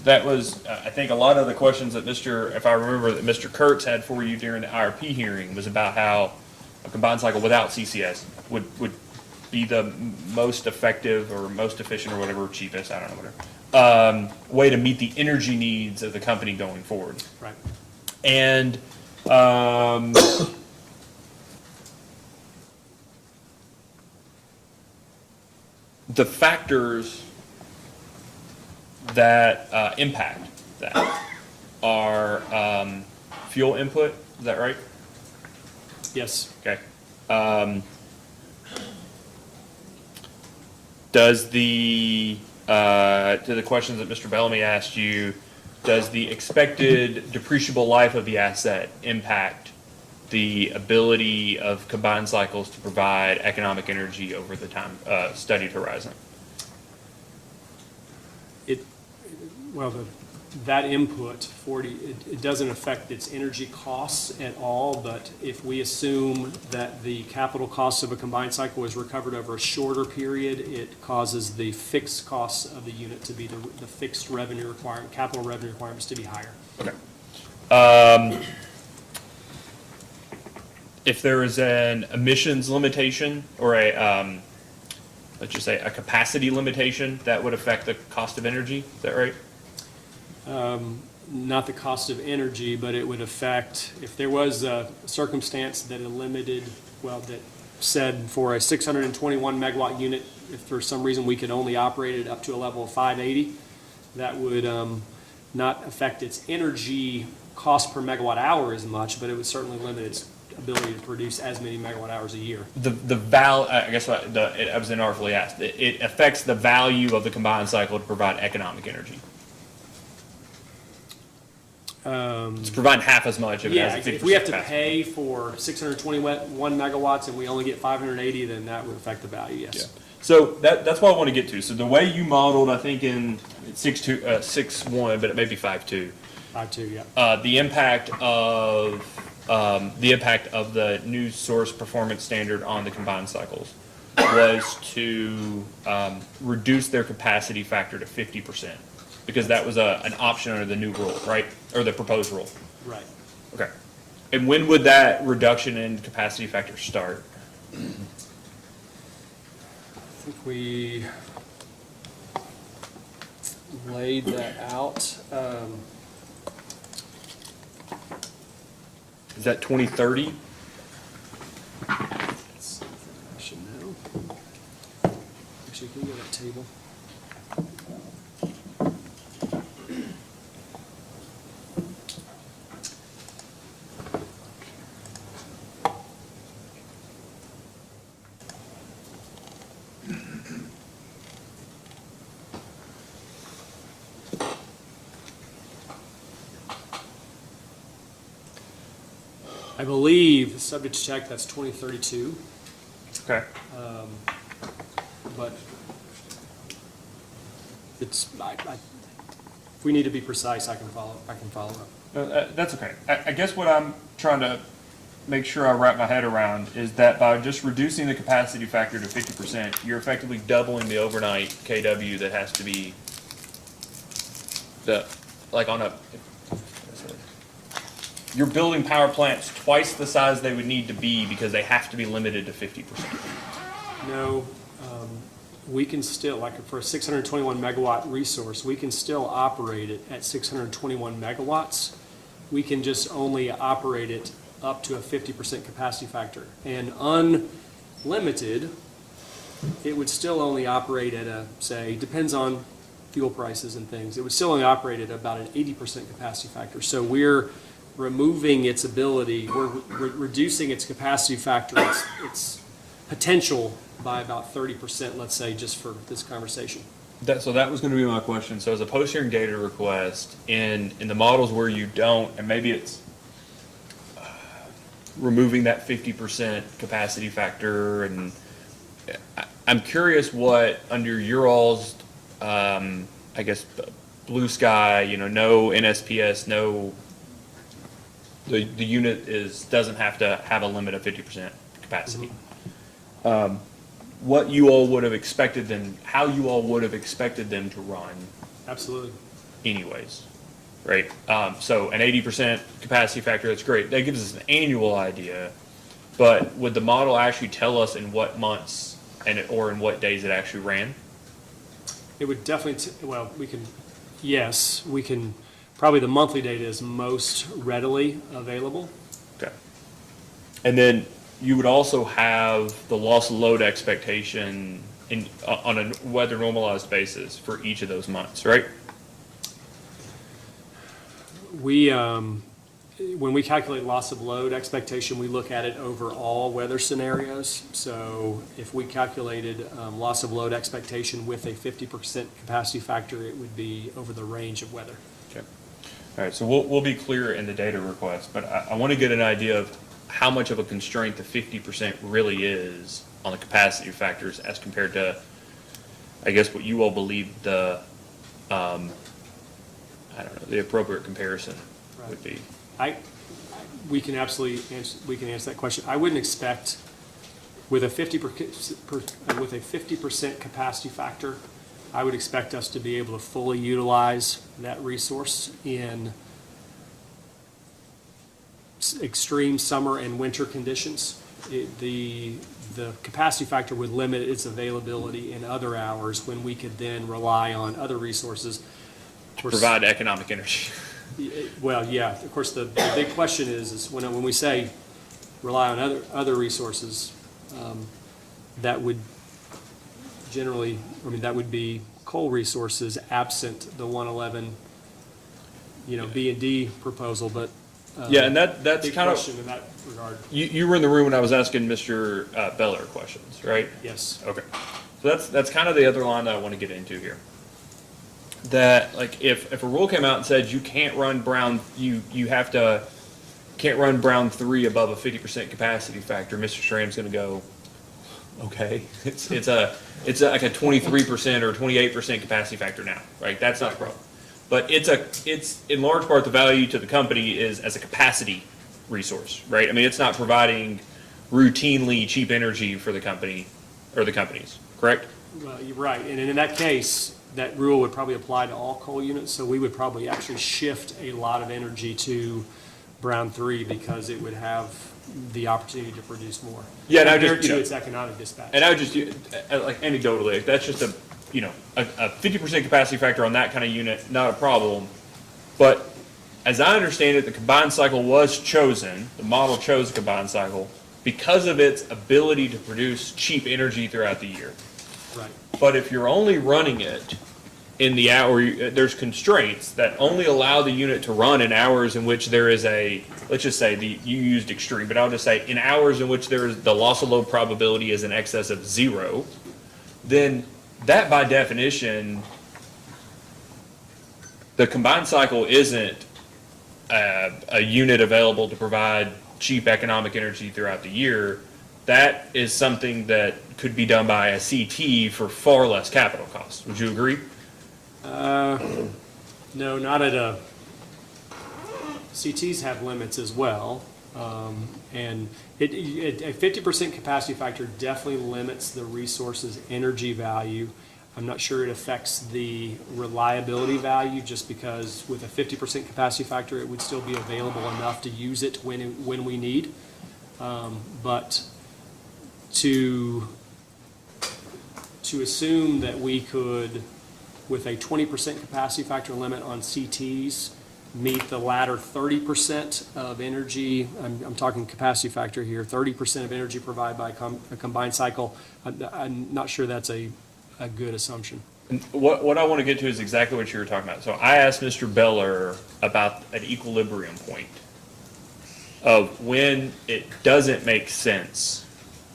That was, I think, a lot of the questions that if I remember, that Mr. Kurtz had for you during the IRP hearing was about how a combined cycle without CCS would be the most effective or most efficient or whatever, cheapest, I don't know, whatever, way to meet the energy needs of the company going forward. Right. And the factors that impact that are fuel input, is that right? Yes. Okay. Does to the questions that Mr. Bellamy asked you, does the expected depreciable life of the asset impact the ability of combined cycles to provide economic energy over the time studied horizon? That input, 40, it doesn't affect its energy costs at all, but if we assume that the capital cost of a combined cycle is recovered over a shorter period, it causes the fixed costs of the unit to be the fixed revenue requirement, capital revenue requirements to be higher. Okay. If there is an emissions limitation or let's just say a capacity limitation, that would affect the cost of energy, is that right? Not the cost of energy, but it would affect, if there was a circumstance that that said for a 621 megawatt unit, if for some reason we could only operate it up to a level of 580, that would not affect its energy cost per megawatt hour as much, but it would certainly limit its ability to produce as many megawatt hours a year. I guess I was inartfully asked. It affects the value of the combined cycle to provide economic energy. It's providing half as much. If we have to pay for 621 megawatts and we only get 580, then that would affect the value, yes. Yeah. So that's what I want to get to. So the way you modeled, I think in 6.1, but it may be 5.2. 5.2, yeah. The impact of the new source performance standard on the combined cycles was to reduce their capacity factor to 50%, because that was an option under the new rule, right? Or the proposed rule. Right. Okay. And when would that reduction in capacity factor start? I think we laid that out. Is that 2030? Let's see if I should know. Actually, can you go to that table? I believe, subject to check, that's 2032, Okay. but if we need to be precise, I can follow up. That's okay. I guess what I'm trying to make sure I wrap my head around is that by just reducing the capacity factor to 50%, you're effectively doubling the overnight KW that has to be you're building power plants twice the size they would need to be because they have to be limited to 50%. No, we can still, like for a 621 megawatt resource, we can still operate it at 621 megawatts. We can just only operate it up to a 50% capacity factor. And unlimited, it would still only operate at a, say, depends on fuel prices and things, it would still only operate at about an 80% capacity factor. So we're removing its ability, we're reducing its capacity factor, its potential by about 30%, let's say, just for this conversation. So that was going to be my question. So as a post-hearing data request, in the models where you don't, and maybe it's removing that 50% capacity factor, and I'm curious what, under your all's, I guess, blue sky, no NSPS, no, the unit doesn't have to have a limit of 50% capacity. What you all would have expected them, how you all would have expected them to run Absolutely. anyways, right? So an 80% capacity factor, that's great. That gives us an annual idea, but would the model actually tell us in what months or in what days it actually ran? It would definitely, well, yes, we can, probably the monthly data is most readily available. Okay. And then you would also have the loss of load expectation on a weather normalized basis for each of those months, right? We, when we calculate loss of load expectation, we look at it over all weather scenarios. So if we calculated loss of load expectation with a 50% capacity factor, it would be over the range of weather. Okay. All right, so we'll be clear in the data request, but I want to get an idea of how much of a constraint the 50% really is on the capacity factors as compared to, I guess, what you all believe the, I don't know, the appropriate comparison would be. We can absolutely answer that question. I wouldn't expect with a 50% capacity factor, I would expect us to be able to fully utilize that resource in extreme summer and winter conditions. The capacity factor would limit its availability in other hours when we could then rely on other resources. To provide economic energy. Well, yeah, of course, the big question is when we say rely on other resources, that would generally, that would be coal resources absent the 111, B and D proposal, but Yeah, and that's big kind of, question in that regard. you were in the room when I was asking Mr. Beller questions, right? Yes. Okay. So that's kind of the other line that I want to get into here. That, like, if a rule came out and said you can't run Brown, can't run Brown 3 above a 50% capacity factor, Mr. Schramm's going to go, okay, it's like a 23% or 28% capacity factor now, right? That's not a problem. But it's in large part the value to the company is as a capacity resource, right? I mean, it's not providing routinely cheap energy for the company or the companies, correct? Well, you're right, and in that case, that rule would probably apply to all coal units, so we would probably actually shift a lot of energy to Brown 3 because it would have the opportunity to produce more. Yeah, and I compared just, to its economic dispatch. And I would just, like anecdotally, that's just a 50% capacity factor on that kind of unit, not a problem. But as I understand it, the combined cycle was chosen, the model chose a combined cycle because of its ability to produce cheap energy throughout the year. Right. But if you're only running it in the hour, there's constraints that only allow the unit to run in hours in which there is let's just say you used extreme, but I'll just say in hours in which there is the loss of load probability is in excess of 0, then that by definition, the combined cycle isn't a unit available to provide cheap economic energy throughout the year. That is something that could be done by a CT for far less capital costs. Would you agree? No, not at a, CTs have limits as well. And a 50% capacity factor definitely limits the resource's energy value. I'm not sure it affects the reliability value, just because with a 50% capacity factor, it would still be available enough to use it when we need. But to assume that we could, with a 20% capacity factor limit on CTs, meet the latter 30% of energy, I'm talking capacity factor here, 30% of energy provided by a combined cycle, I'm not sure that's a good assumption. And what I want to get to is exactly what you were talking about. So I asked Mr. Beller about an equilibrium point of when it doesn't make sense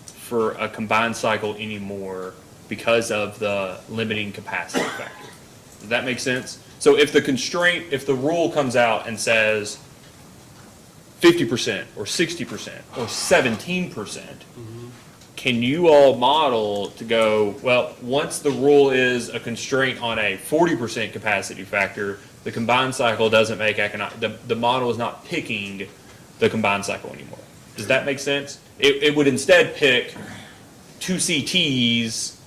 for a combined cycle anymore because of the limiting capacity factor. Does that make sense? So if the rule comes out and says 50% or 60% or 17%, can you all model to go, well, once the rule is a constraint on a 40% capacity factor, the combined cycle doesn't make the model is not picking the combined cycle anymore. Does that make sense? It would instead pick 2 CTs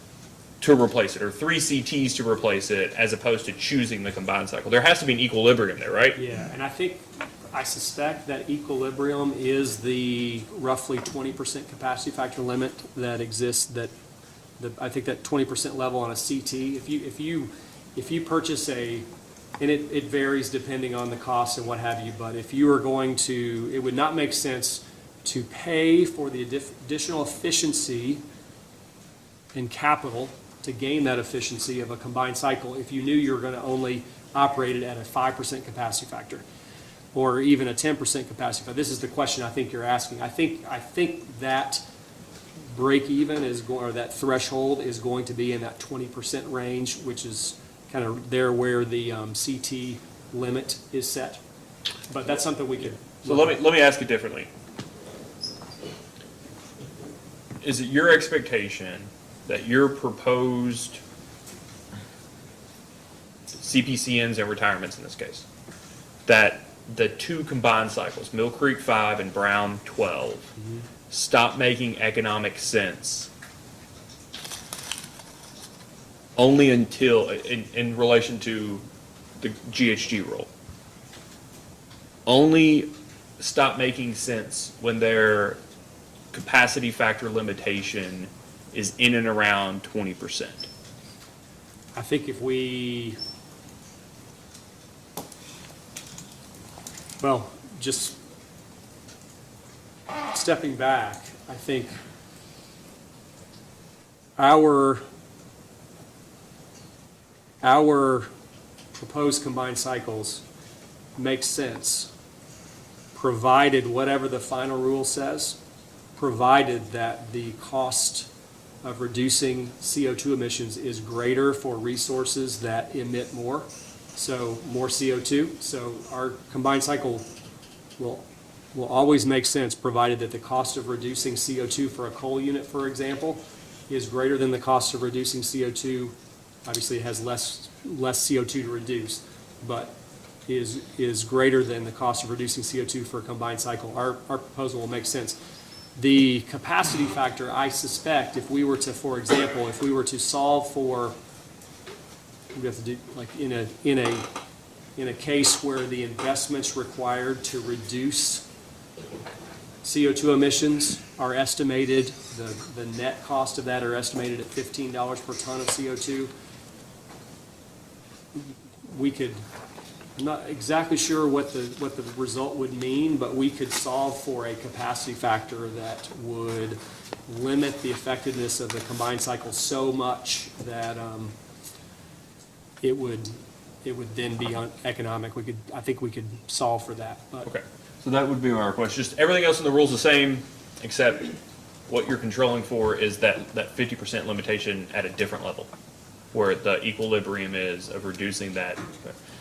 to replace it, or 3 CTs to replace it, as opposed to choosing the combined cycle. There has to be an equilibrium there, right? Yeah, and I suspect that equilibrium is the roughly 20% capacity factor limit that exists, I think that 20% level on a CT, if you purchase and it varies depending on the cost and what have you, but if you are going to, it would not make sense to pay for the additional efficiency and capital to gain that efficiency of a combined cycle if you knew you were going to only operate it at a 5% capacity factor or even a 10% capacity factor. This is the question I think you're asking. I think that break even or that threshold is going to be in that 20% range, which is kind of there where the CT limit is set. But that's something we could. So let me ask it differently. Is it your expectation that your proposed CPCNs and retirements in this case, that the 2 combined cycles, Mill Creek 5 and Brown 12, stop making economic sense only until, in relation to the GHG rule, only stop making sense when their capacity factor limitation is in and around 20%? I think if we, well, just stepping back, I think our proposed combined cycles make sense, provided whatever the final rule says, provided that the cost of reducing CO2 emissions is greater for resources that emit more, so more CO2. So our combined cycle will always make sense, provided that the cost of reducing CO2 for a coal unit, for example, is greater than the cost of reducing CO2. Obviously, it has less CO2 to reduce, but is greater than the cost of reducing CO2 for a combined cycle. Our proposal will make sense. The capacity factor, I suspect, if we were to, for example, if we were to solve for, we have to do like in a case where the investments required to reduce CO2 emissions are estimated, the net cost of that are estimated at $15 per ton of CO2. We could, I'm not exactly sure what the result would mean, but we could solve for a capacity factor that would limit the effectiveness of the combined cycle so much that it would then be economic. I think we could solve for that. But Okay, so that would be my request. Just everything else in the rule's the same, except what you're controlling for is that 50% limitation at a different level, where the equilibrium is of reducing that.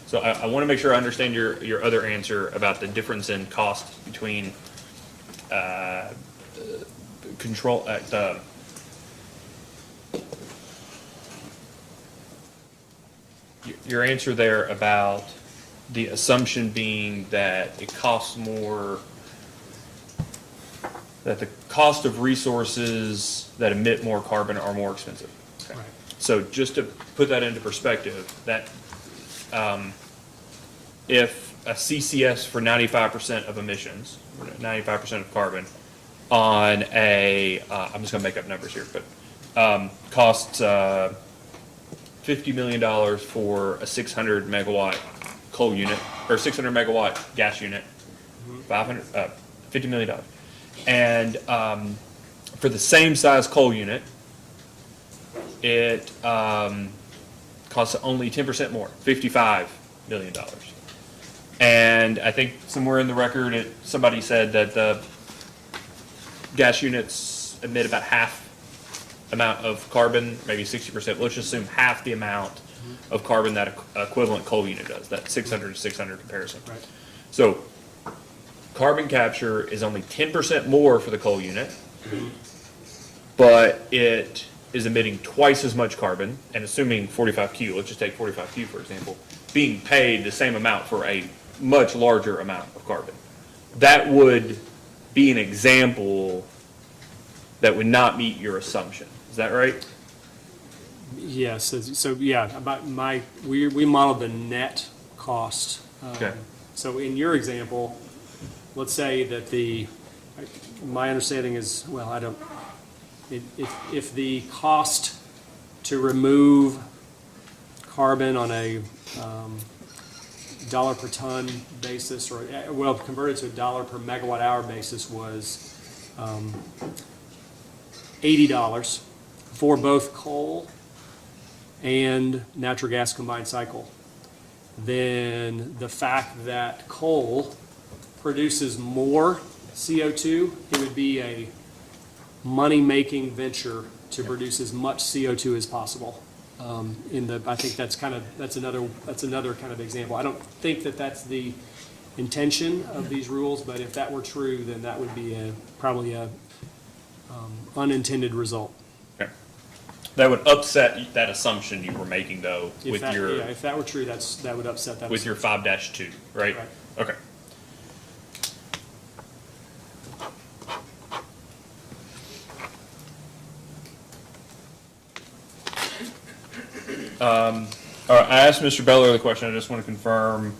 So I want to make sure I understand your other answer about the difference in cost between your answer there about the assumption being that it costs more that the cost of resources that emit more carbon are more expensive. Okay. Right. So just to put that into perspective, that if a CCS for 95% of emissions, 95% of carbon on a, I'm just gonna make up numbers here, but costs $50 million for a 600 megawatt coal unit, or 600 megawatt gas unit, $50 million. And for the same size coal unit, it costs only 10% more, $55 million. And I think somewhere in the record, somebody said that the gas units emit about half amount of carbon, maybe 60%. Let's just assume half the amount of carbon that equivalent coal unit does, that 600 to 600 comparison. Right. So carbon capture is only 10% more for the coal unit, but it is emitting twice as much carbon, and assuming 45Q, let's just take 45Q for example, being paid the same amount for a much larger amount of carbon. That would be an example that would not meet your assumption. Is that right? Yes, so yeah, we modeled the net cost. Okay. So in your example, let's say that my understanding is, well, if the cost to remove carbon on a dollar per ton basis, or, well, converted to a dollar per megawatt hour basis was $80 for both coal and natural gas combined cycle, then the fact that coal produces more CO2, it would be a money-making venture to produce as much CO2 as possible. I think that's another kind of example. I don't think that that's the intention of these rules, but if that were true, then that would be probably a unintended result. Okay. That would upset that assumption you were making though If that were true, that would upset that. with your 5-2, right? Right. Okay. All right, I asked Mr. Beller the question, I just want to confirm,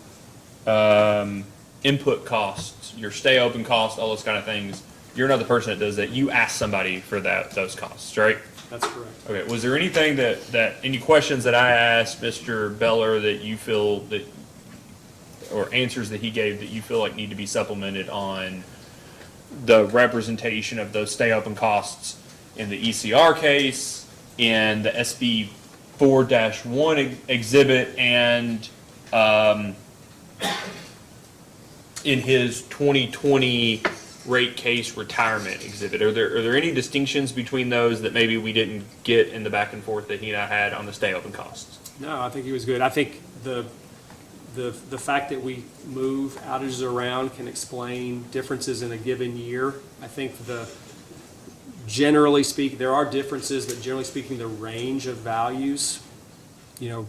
input costs, your stay open costs, all those kind of things. You're not the person that does that, you ask somebody for those costs, right? That's correct. Okay, was there anything any questions that I asked Mr. Beller that you feel that, or answers that he gave that you feel like need to be supplemented on the representation of those stay open costs in the ECR case, in the SB 4-1 exhibit, and in his 2020 rate case retirement exhibit? Are there any distinctions between those that maybe we didn't get in the back and forth that he and I had on the stay open costs? No, I think he was good. I think the fact that we move outages around can explain differences in a given year. I think generally speaking, there are differences, but generally speaking, the range of values,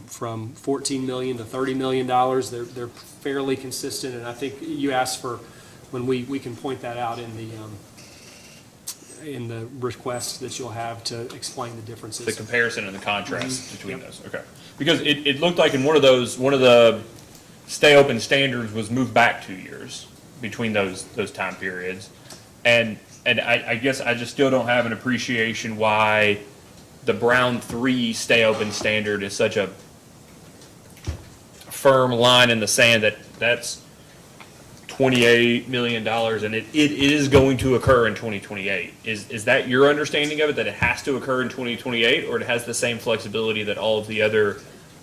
from $14 million to $30 million, they're fairly consistent. And I think you asked for, when we can point that out in the request that you'll have to explain the differences. The comparison and the contrast between those, okay. Because it looked like in one of the stay open standards was moved back 2 years between those time periods. And I guess I just still don't have an appreciation why the Brown 3 stay open standard is such a firm line in the sand that's $28 million and it is going to occur in 2028. Is that your understanding of it, that it has to occur in 2028, or it has the same flexibility that all of the other,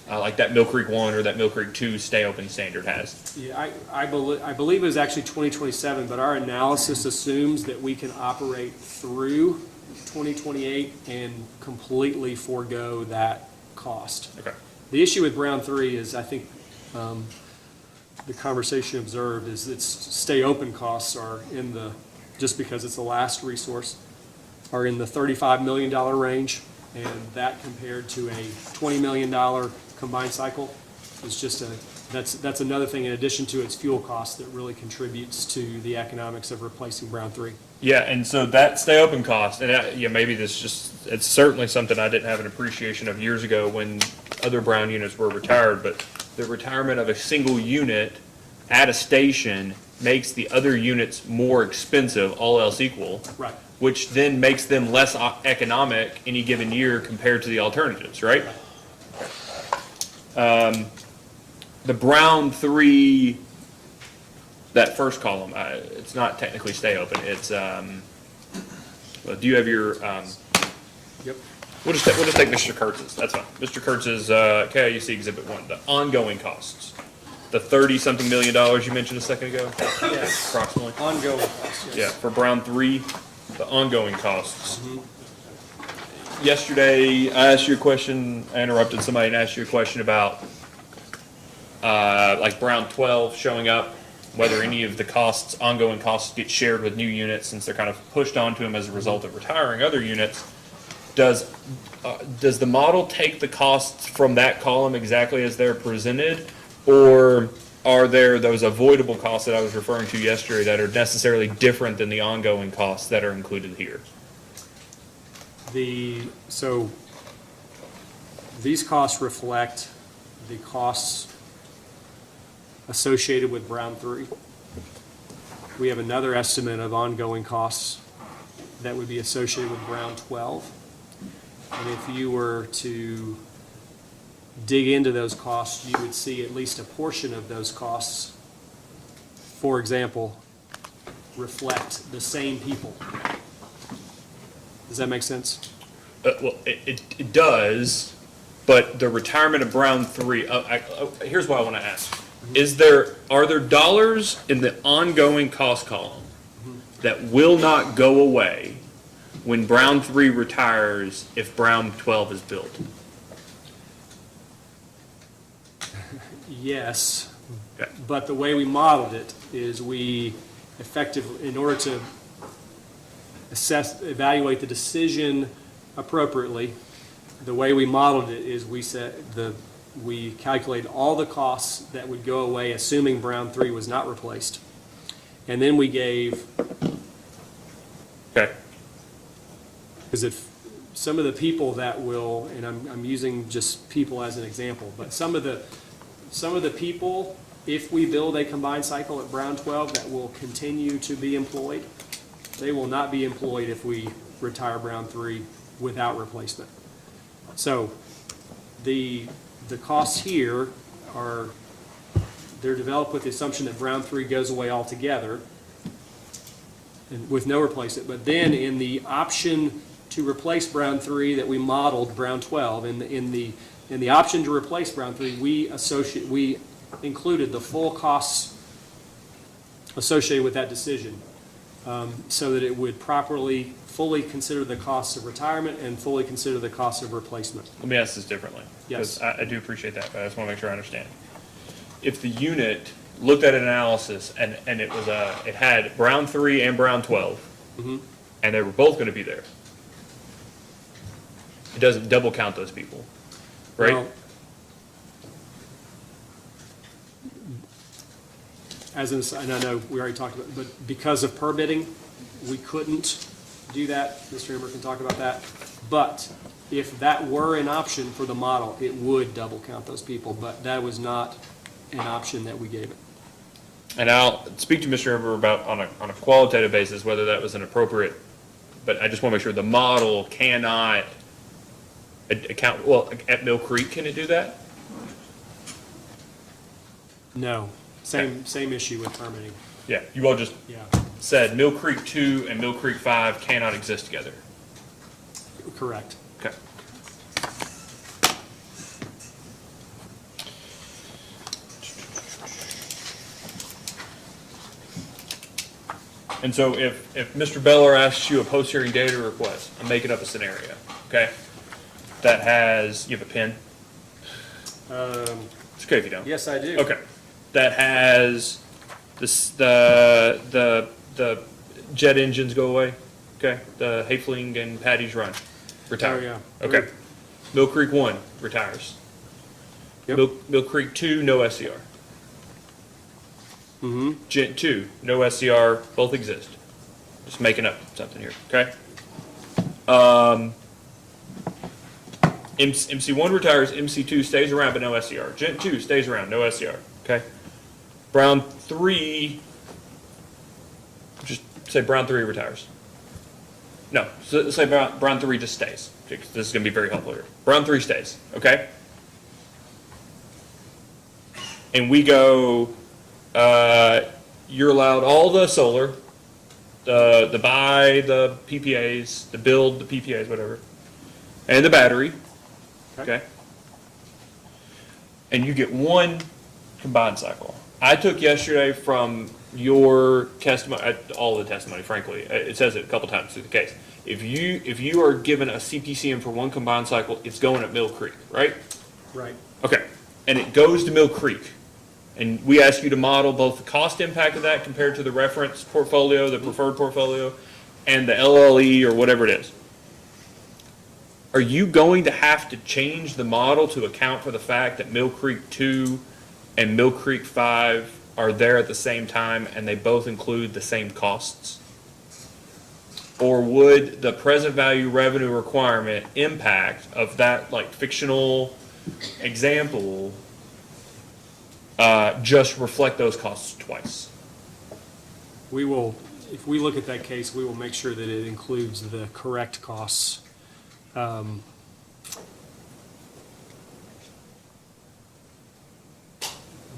like that Mill Creek 1 or that Mill Creek 2 stay open standard has? Yeah, I believe it was actually 2027, but our analysis assumes that we can operate through 2028 and completely forego that cost. Okay. The issue with Brown 3 is, I think, the conversation observed is its stay open costs are just because it's the last resource, are in the $35 million range, and that compared to a $20 million combined cycle is just a that's another thing in addition to its fuel cost that really contributes to the economics of replacing Brown 3. Yeah, and so that stay open cost, and yeah, maybe it's certainly something I didn't have an appreciation of years ago when other Brown units were retired, but the retirement of a single unit at a station makes the other units more expensive, all else equal. Right. Which then makes them less economic any given year compared to the alternatives, right? The Brown 3, that first column, it's not technically stay open, it's, well, do you have your, Yep. we'll just take Mr. Kurtz's, that's fine. Mr. Kurtz's, KIUC Exhibit 1, the ongoing costs. The 30-something million dollars you mentioned a second ago? Yes. Approximately. Ongoing costs, yes. Yeah, for Brown 3, the ongoing costs. Yesterday, I asked you a question, I interrupted somebody and asked you a question about, like Brown 12 showing up, whether any of the costs, ongoing costs get shared with new units since they're kind of pushed onto them as a result of retiring other units. Does the model take the costs from that column exactly as they're presented? Or are there those avoidable costs that I was referring to yesterday that are necessarily different than the ongoing costs that are included here? So these costs reflect the costs associated with Brown 3. We have another estimate of ongoing costs that would be associated with Brown 12. And if you were to dig into those costs, you would see at least a portion of those costs, for example, reflect the same people. Does that make sense? Well, it does, but the retirement of Brown 3, here's what I want to ask. Are there dollars in the ongoing cost column that will not go away when Brown 3 retires if Brown 12 is built? Yes, Okay. but the way we modeled it is we effectively, in order to evaluate the decision appropriately, the way we modeled it is we calculated all the costs that would go away assuming Brown 3 was not replaced. And then we gave, Okay. because if some of the people that will, and I'm using just people as an example, but some of the people, if we build a combined cycle at Brown 12 that will continue to be employed, they will not be employed if we retire Brown 3 without replacement. So the costs here they're developed with the assumption that Brown 3 goes away altogether and with no replacement. But then in the option to replace Brown 3 that we modeled Brown 12, in the option to replace Brown 3, we included the full costs associated with that decision, so that it would fully consider the costs of retirement and fully consider the costs of replacement. Let me ask this differently. Yes. Because I do appreciate that, but I just want to make sure I understand. If the unit looked at an analysis and it had Brown 3 and Brown 12, and they were both going to be there, it doesn't double count those people, right? Well, and I know we already talked about it, but because of permitting, we couldn't do that. Mr. Emmer can talk about that. But if that were an option for the model, it would double count those people, but that was not an option that we gave it. And I'll speak to Mr. Emmer about on a qualitative basis whether that was an appropriate, but I just want to make sure the model cannot account, well, at Mill Creek, can it do that? No, same issue with permitting. Yeah, you all just Yeah, said Mill Creek 2 and Mill Creek 5 cannot exist together. correct. Okay. And so if Mr. Beller asks you a post-hearing data request, I'm making up a scenario, okay? That has, you have a pen? It's okay if you don't. Yes, I do. Okay. That has the jet engines go away, okay? The Hayfling and Patty's Run retire. Oh, yeah. Okay. Mill Creek 1 retires. Yep. Mill Creek 2, no SCR. Gent 2, no SCR, both exist. Just making up something here, okay? MC1 retires, MC2 stays around but no SCR. Gent 2 stays around, no SCR, okay? Brown 3, just say Brown 3 retires. No, so say Brown 3 just stays. This is going to be very helpful here. Brown 3 stays, okay? And we go, you're allowed all the solar, the buy, the PPAs, the build, the PPAs, whatever, and the battery, okay? And you get one combined cycle. I took yesterday from your testimony, all the testimony, frankly, it says it a couple times through the case. If you are given a CPCM for one combined cycle, it's going at Mill Creek, right? Right. Okay, and it goes to Mill Creek. And we ask you to model both the cost impact of that compared to the reference portfolio, the preferred portfolio, and the LLE or whatever it is. Are you going to have to change the model to account for the fact that Mill Creek 2 and Mill Creek 5 are there at the same time and they both include the same costs? Or would the present value revenue requirement impact of that like fictional example just reflect those costs twice? We will, if we look at that case, we will make sure that it includes the correct costs. But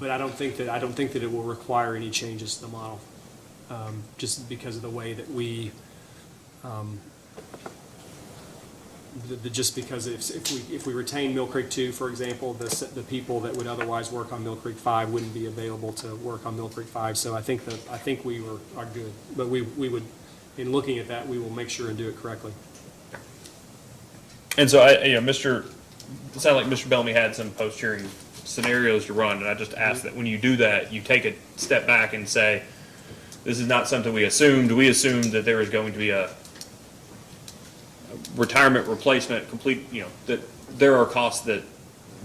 I don't think that it will require any changes to the model, just because of the way that we, just because if we retain Mill Creek 2, for example, the people that would otherwise work on Mill Creek 5 wouldn't be available to work on Mill Creek 5. So I think we are good, but we would, in looking at that, we will make sure and do it correctly. And so it sounded like Mr. Bellamy had some post-hearing scenarios to run, and I just asked that when you do that, you take a step back and say, this is not something we assumed. We assumed that there was going to be a retirement replacement complete, that there are costs that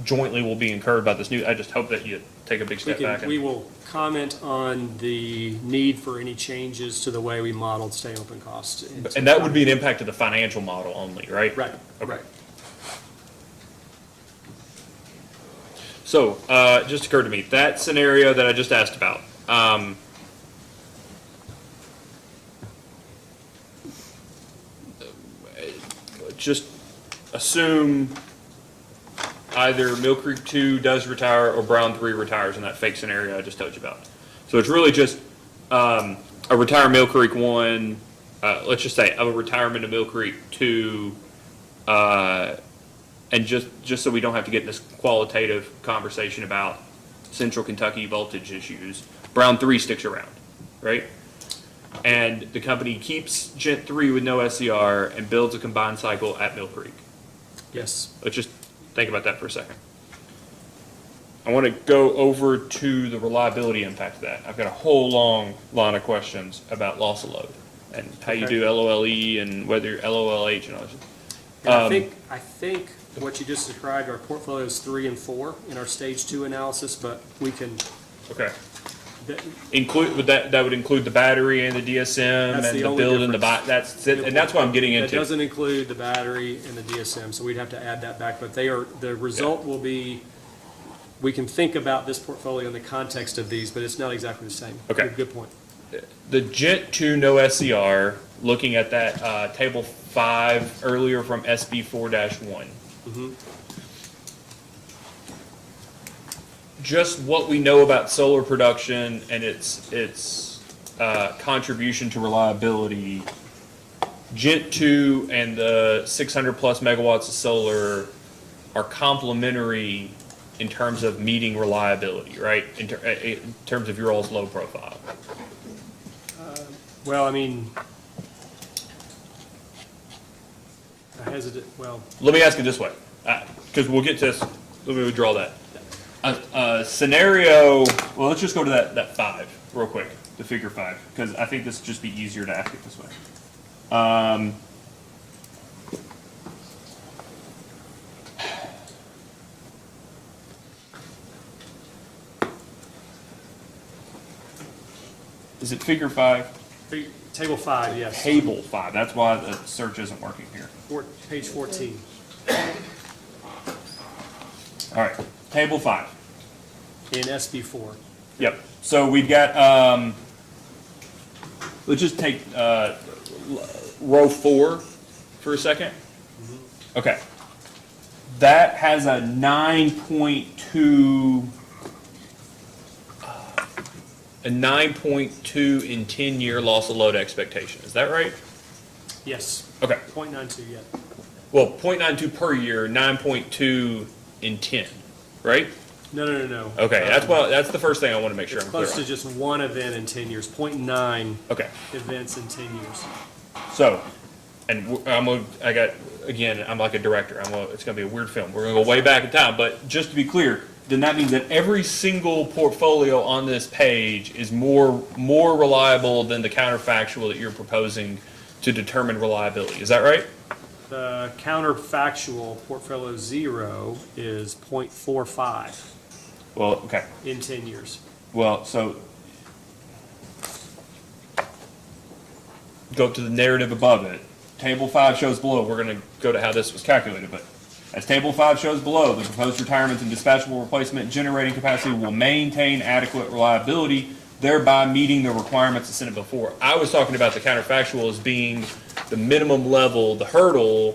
jointly will be incurred by this new. I just hope that you take a big step back. We will comment on the need for any changes to the way we modeled stay open costs. And that would be an impact of the financial model only, right? Right, Okay. right. So, just occurred to me, that scenario that I just asked about, just assume either Mill Creek 2 does retire or Brown 3 retires in that fake scenario I just told you about. So it's really just a retire Mill Creek 1, let's just say, of a retirement of Mill Creek 2, and just so we don't have to get in this qualitative conversation about Central Kentucky voltage issues, Brown 3 sticks around, right? And the company keeps Gent 3 with no SCR and builds a combined cycle at Mill Creek. Yes. Let's just think about that for a second. I want to go over to the reliability impact of that. I've got a whole long line of questions about loss of load and how you Okay. do LOLE and whether LOLH and all this. And I think what you just described are portfolios 3 and 4 in our stage 2 analysis, but we can, Okay. that- That would include the battery and the DSM That's and the the only build and the difference. that's it, and that's what I'm getting that into. doesn't include the battery and the DSM, so we'd have to add that back. But the result will be, we can think about this portfolio in the context of these, but it's not exactly the same. Okay. Good point. The Gent 2 no SCR, looking at that table 5 earlier from SB 4-1. Just what we know about solar production and its contribution to reliability. Gent 2 and the 600 plus megawatts of solar are complementary in terms of meeting reliability, right? In terms of your all's load profile. Well, I mean, I hesitate, well, Let me ask it this way, because we'll get to this. Let me withdraw that. Scenario. Well, let's just go to that 5 real quick, the figure 5, because I think this would just be easier to ask it this way. Is it figure 5? Table 5, yes. Table 5, that's why the search isn't working here. Page 14. All right, table 5. In SB 4. Yep, so we've got, let's just take row 4 for a second. Okay. That has a 9.2, a 9.2 in 10-year loss of load expectation. Is that right? Yes. Okay. 0.92, yeah. Well, 0.92 per year, 9.2 in 10, right? No. Okay, that's the first thing I want to make sure It's I'm clear close to on. just one event in 10 years, 0.9 Okay. events in 10 years. So, and I'm like a director. It's gonna be a weird film. We're gonna go way back in time, but just to be clear, then that means that every single portfolio on this page is more reliable than the counterfactual that you're proposing to determine reliability. Is that right? The counterfactual portfolio 0 is 0.45 Well, okay. in 10 years. Well, so go to the narrative above it. Table 5 shows below. We're going to go to how this was calculated, but as Table 5 shows below, the proposed retirements and dispatchable replacement generating capacity will maintain adequate reliability, thereby meeting the requirements of Senate Bill 4. I was talking about the counterfactual as being the minimum level, the hurdle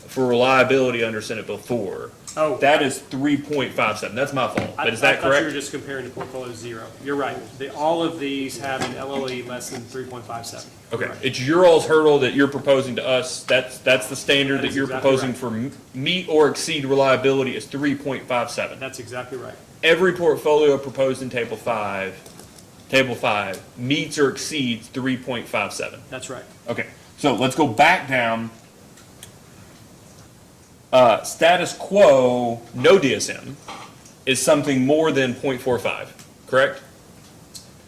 for reliability under Senate Bill 4. Oh. That is 3.57. That's my fault. But is that I thought you were correct? just comparing to portfolio 0. You're right. All of these have an LLE less than 3.57. Okay, Right. it's your all's hurdle that you're proposing to us. That's the standard That that is you're exactly proposing right. for meet or exceed reliability is 3.57. That's exactly right. Every portfolio proposed in Table 5 meets or exceeds 3.57. That's right. Okay, so let's go back down. Status quo, no DSM, is something more than 0.45, correct?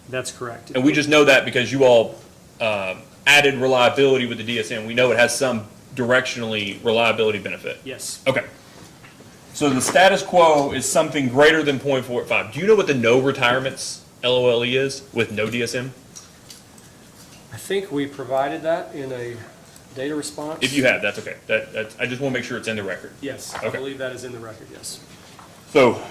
That's correct. And we just know that because you all added reliability with the DSM. We know it has some directionally reliability benefit. Yes. Okay. So the status quo is something greater than 0.45. Do you know what the no retirements LOLE is with no DSM? I think we provided that in a data response. If you have, that's okay. That's, I just want to make sure it's in the record. Yes, I Okay. believe that is in the record, yes. So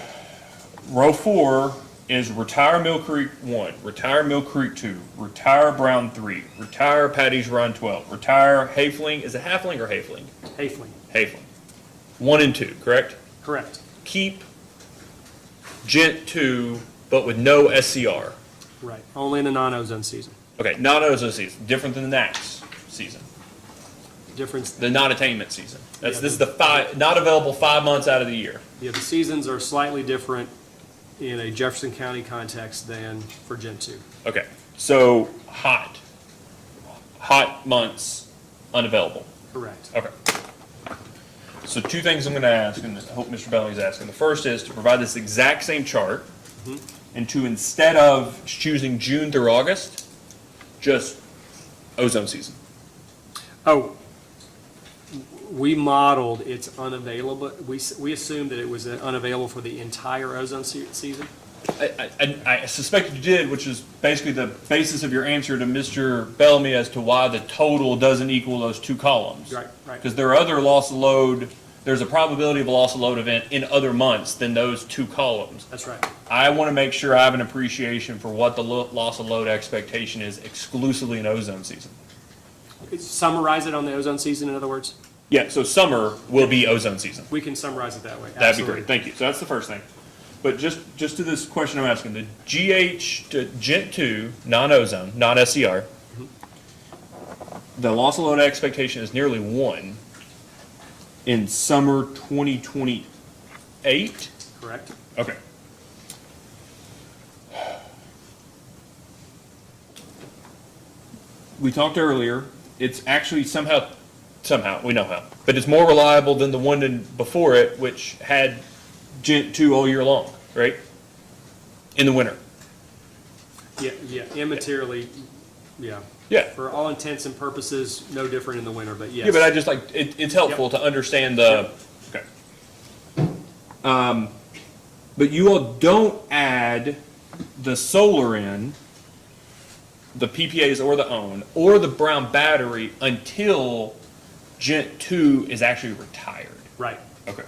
row 4 is retire Mill Creek 1, retire Mill Creek 2, retire Brown 3, retire Patty's Run 12, retire Hafling. Is it Hafling or Hafling? Hafling, Hafling. 1 and 2, correct? correct. Keep Gent 2, but with no SCR. Right, only in the non-ozone season. Okay, non-ozone season, different than the NACS season, Difference, the non-attainment season. This Yeah. is the not available 5 months out of the year. yeah, the seasons are slightly different in a Jefferson County context than for Gen 2. Okay, so hot months unavailable. Correct. Okay. So 2 things I'm going to ask, and I hope Mr. Bellamy's asking. The first is to provide this exact same chart, and to, instead of choosing June through August, just ozone season. Oh, we modeled it's unavailable, we assumed that it was unavailable for the entire ozone season? I suspect you did, which is basically the basis of your answer to Mr. Bellamy as to why the total doesn't equal those 2 columns. Right. Because there are other loss of load, there's a probability of a loss of load event in other months than those 2 columns. That's right. I want to make sure I have an appreciation for what the loss of load expectation is exclusively in ozone season. Summarize it on the ozone season, in other words? Yeah, so summer will be ozone season. We can summarize it that way. That'd be Absolutely. great, thank you. So that's the first thing. But just to this question I'm asking, the GH to Gent 2, non-ozone, non-SCR, the loss of load expectation is nearly 1 in summer 2028? Correct. Okay. We talked earlier, it's actually somehow, we know how, but it's more reliable than the one before it, which had Gent 2 all year long, right? In the winter. Yeah, immaterially, yeah. Yeah. For all intents and purposes, no different in the winter, but yes. Yeah, but I just like, it's helpful to understand the, okay. But you all don't add the solar in the PPAs or the own, or the Brown battery until Gent 2 is actually retired. Right. Okay.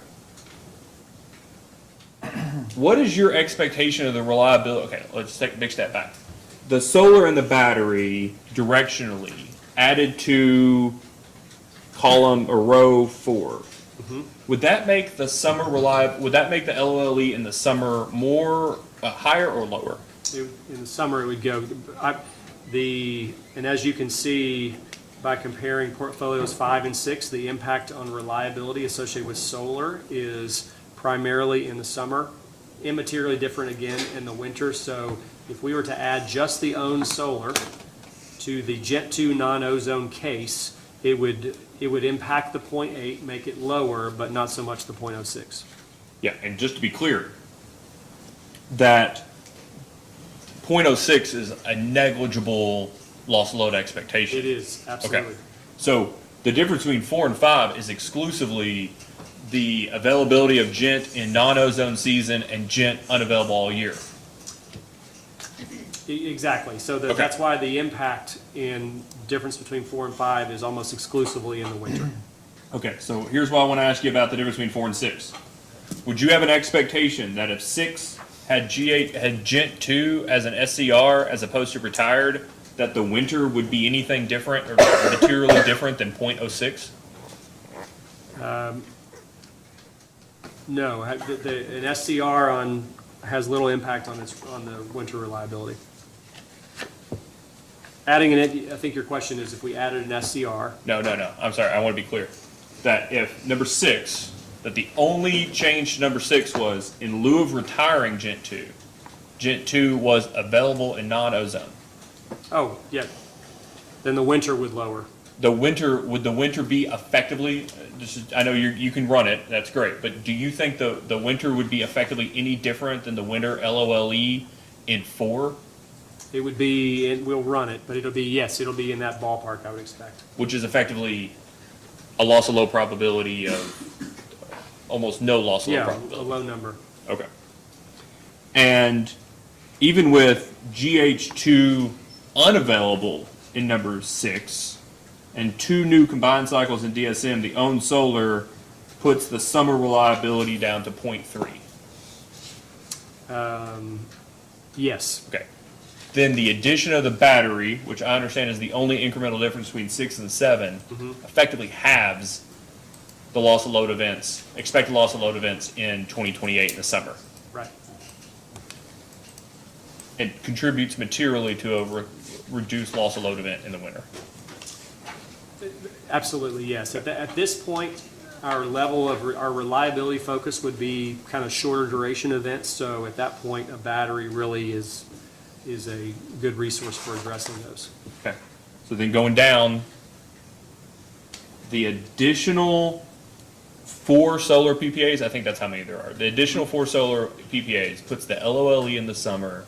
What is your expectation of the reliability? Okay, let's take a big step back. The solar and the battery directionally added to column or row 4. Would that make the summer reliable? Would that make the LOLE in the summer more higher or lower? In the summer, it would go, and as you can see, by comparing portfolios 5 and 6, the impact on reliability associated with solar is primarily in the summer, immaterially different again in the winter. So if we were to add just the owned solar to the Gent 2 non-ozone case, it would impact the 0.8, make it lower, but not so much the 0.06. Yeah, and just to be clear, that 0.06 is a negligible loss load expectation. It is, absolutely. Okay. So the difference between 4 and 5 is exclusively the availability of Gent in non-ozone season and Gent unavailable all year. Exactly. So Okay. that's why the impact in difference between 4 and 5 is almost exclusively in the winter. Okay, so here's what I want to ask you about the difference between 4 and 6. Would you have an expectation that if 6 had Gent 2 as an SCR as opposed to retired, that the winter would be anything different or materially different than 0.06? No, an SCR has little impact on the winter reliability. Adding I think your question is if we added an SCR. No. I'm sorry. I want to be clear. That if number 6, that the only change to number 6 was in lieu of retiring Gent 2, Gent 2 was available in non-ozone. Oh, yeah. Then the winter would lower. Would the winter be effectively, I know you can run it, that's great, but do you think the winter would be effectively any different than the winter LOLE in 4? It would be, we'll run it, but it'll be in that ballpark, I would expect. Which is effectively a loss of low probability of almost no loss of low Yeah, probability. a low number. Okay. And even with GH2 unavailable in number 6 and 2 new combined cycles in DSM, the owned solar puts the summer reliability down to 0.3. Yes. Okay. Then the addition of the battery, which I understand is the only incremental difference between 6 and 7, effectively halves the loss of load events, expected loss of load events in 2028 in the summer. Right. It contributes materially to a reduced loss of load event in the winter. Absolutely, yes. At this point, our level of our reliability focus would be kind of shorter duration events. So at that point, a battery really is a good resource for addressing those. Okay. So then going down, the additional 4 solar PPAs, I think that's how many there are. The additional 4 solar PPAs puts the LOLE in the summer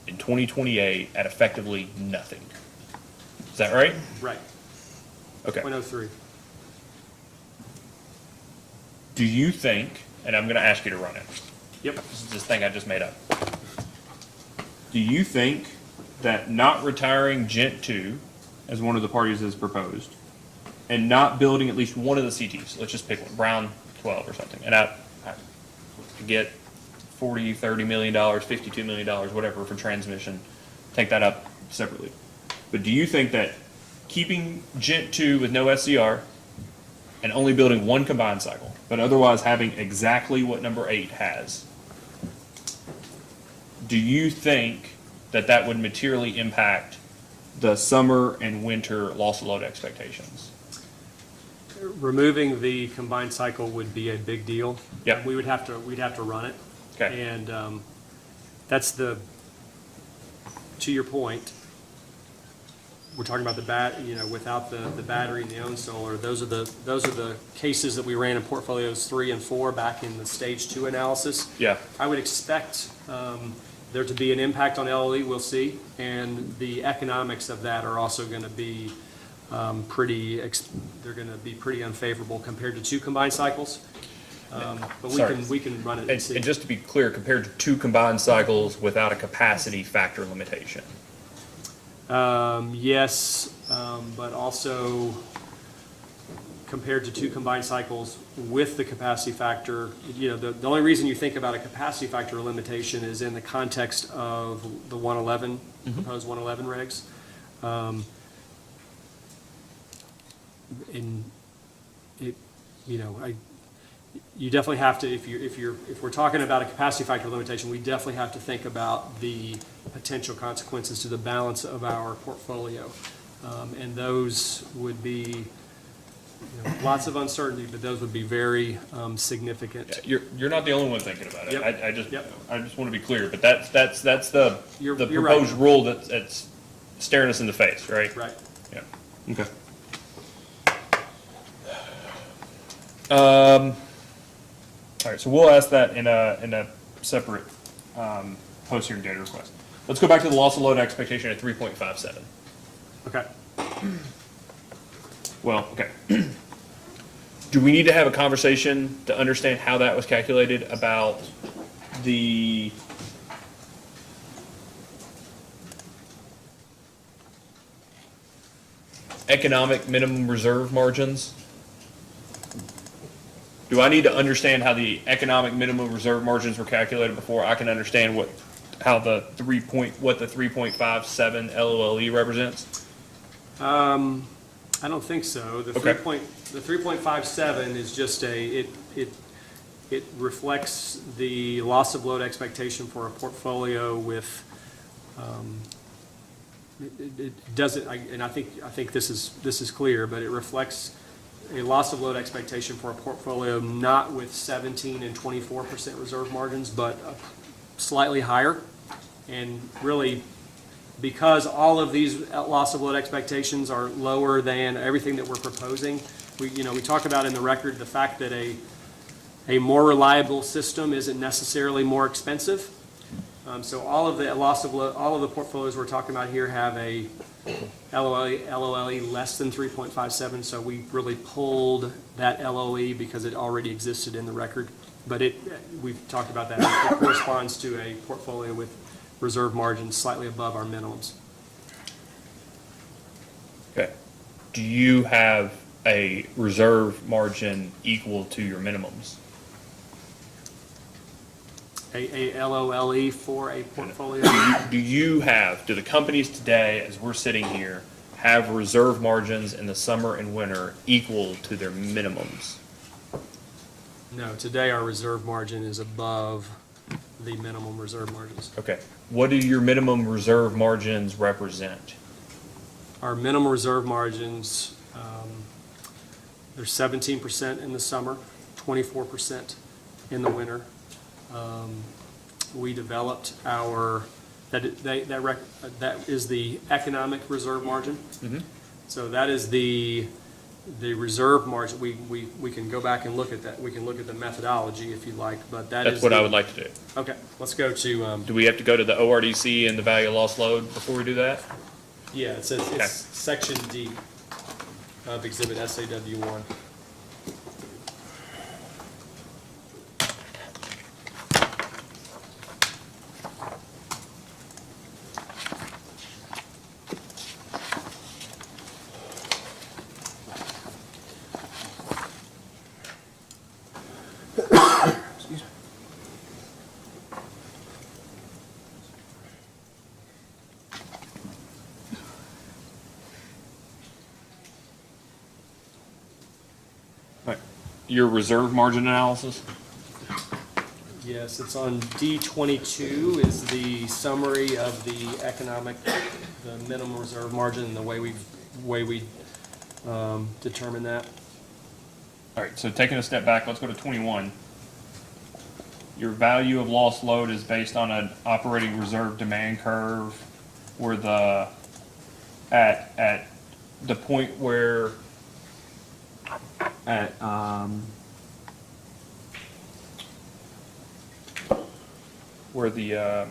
in 2028 at effectively nothing. Is that right? Right. Okay. 0.03. Do you think, and I'm going to ask you to run it, Yep. this is this thing I just made up. Do you think that not retiring Gent 2, as one of the parties has proposed, and not building at least one of the CTs, let's just pick one, Brown 12 or something, and I get $40, $30 million, $52 million, whatever for transmission, take that up separately. But do you think that keeping Gent 2 with no SCR and only building one combined cycle, but otherwise having exactly what number 8 has, do you think that that would materially impact the summer and winter loss of load expectations? Removing the combined cycle would be a big deal. Yep. We'd have to run it. Okay. And that's to your point, we're talking about without the battery and the own solar, those are the cases that we ran in portfolios 3 and 4 back in the stage 2 analysis. Yeah. I would expect there to be an impact on LLE, we'll see, and the economics of that are also going to be pretty unfavorable compared to 2 combined cycles. But Sorry. we can run it and see. And just to be clear, compared to 2 combined cycles without a capacity factor limitation. Yes, but also compared to two combined cycles with the capacity factor, the only reason you think about a capacity factor limitation is in the context of the 111, proposed 111 regs. And it, you definitely have to, if we're talking about a capacity factor limitation, we definitely have to think about the potential consequences to the balance of our portfolio. And those would be, lots of uncertainty, but those would be very significant. Yeah, you're not the only one thinking about it. Yep. I just want to be clear, but that's the You're proposed right. rule that's staring us in the face, right? Right. Yeah. Okay. All right, so we'll ask that in a separate post-hearing data request. Let's go back to the loss of load expectation at 3.57. Okay. Well, okay. Do we need to have a conversation to understand how that was calculated about the economic minimum reserve margins? Do I need to understand how the economic minimum reserve margins were calculated before I can understand what the 3.57 LOLE represents? I don't think so. The Okay. 3.57 is just it reflects the loss of load expectation for a portfolio with, it doesn't, and I think this is clear, but it reflects a loss of load expectation for a portfolio not with 17 and 24% reserve margins, but slightly higher. And really, because all of these loss of load expectations are lower than everything that we're proposing, we talk about in the record the fact that a more reliable system isn't necessarily more expensive. So all of the all of the portfolios we're talking about here have a LOLE less than 3.57, so we really pulled that LOE because it already existed in the record. But we've talked about that. It corresponds to a portfolio with reserve margins slightly above our minimums. Okay. Do you have a reserve margin equal to your minimums? A LOLE for a portfolio? Do the companies today, as we're sitting here, have reserve margins in the summer and winter equal to their minimums? No, today our reserve margin is above the minimum reserve margins. Okay. What do your minimum reserve margins represent? Our minimum reserve margins, they're 17% in the summer, 24% in the winter. We developed that is the economic reserve margin. Mm-hmm. So that is the reserve margin. We can go back and look at that. We can look at the methodology if you like, but That's what I would like to do. Okay, let's go to, Do we have to go to the ORDC and the value of lost load before we do that? yeah, it says, Okay. it's section D of exhibit SAW1. Right. Your reserve margin analysis? Yes, it's on D22 is the summary of the the minimum reserve margin and the way we determine that. All right, so taking a step back, let's go to 21. Your value of lost load is based on an operating reserve demand curve where at the point where where the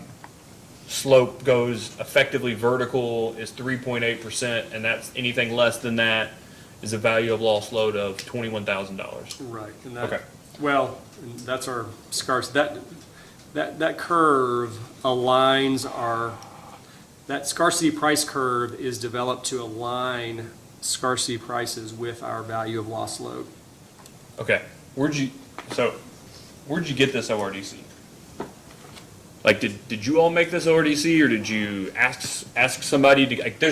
slope goes effectively vertical is 3.8%, and that's anything less than that is a value of lost load of $21,000. Right. And Okay. Well, and that's our scarce, that curve aligns that scarcity price curve is developed to align scarcity prices with our value of lost load. Okay, where'd you get this ORDC? Like, did you all make this ORDC, or did you ask somebody to, like,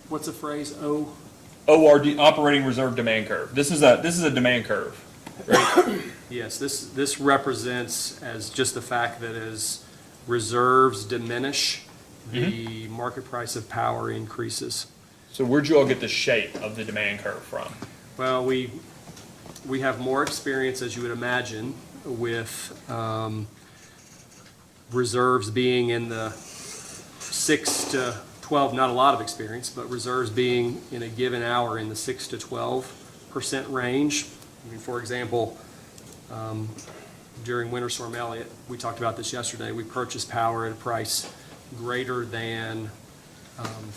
What's the phrase? Oh, ORD, operating reserve demand curve. This is a demand curve, right? yes, this represents as just the fact that as reserves diminish, the market price of power increases. So where'd you all get the shape of the demand curve from? Well, we have more experience, as you would imagine, with reserves being in the 6 to 12, not a lot of experience, but reserves being in a given hour in the 6 to 12% range. I mean, for example, during Winter Storm Elliott, we talked about this yesterday, we purchased power at a price greater than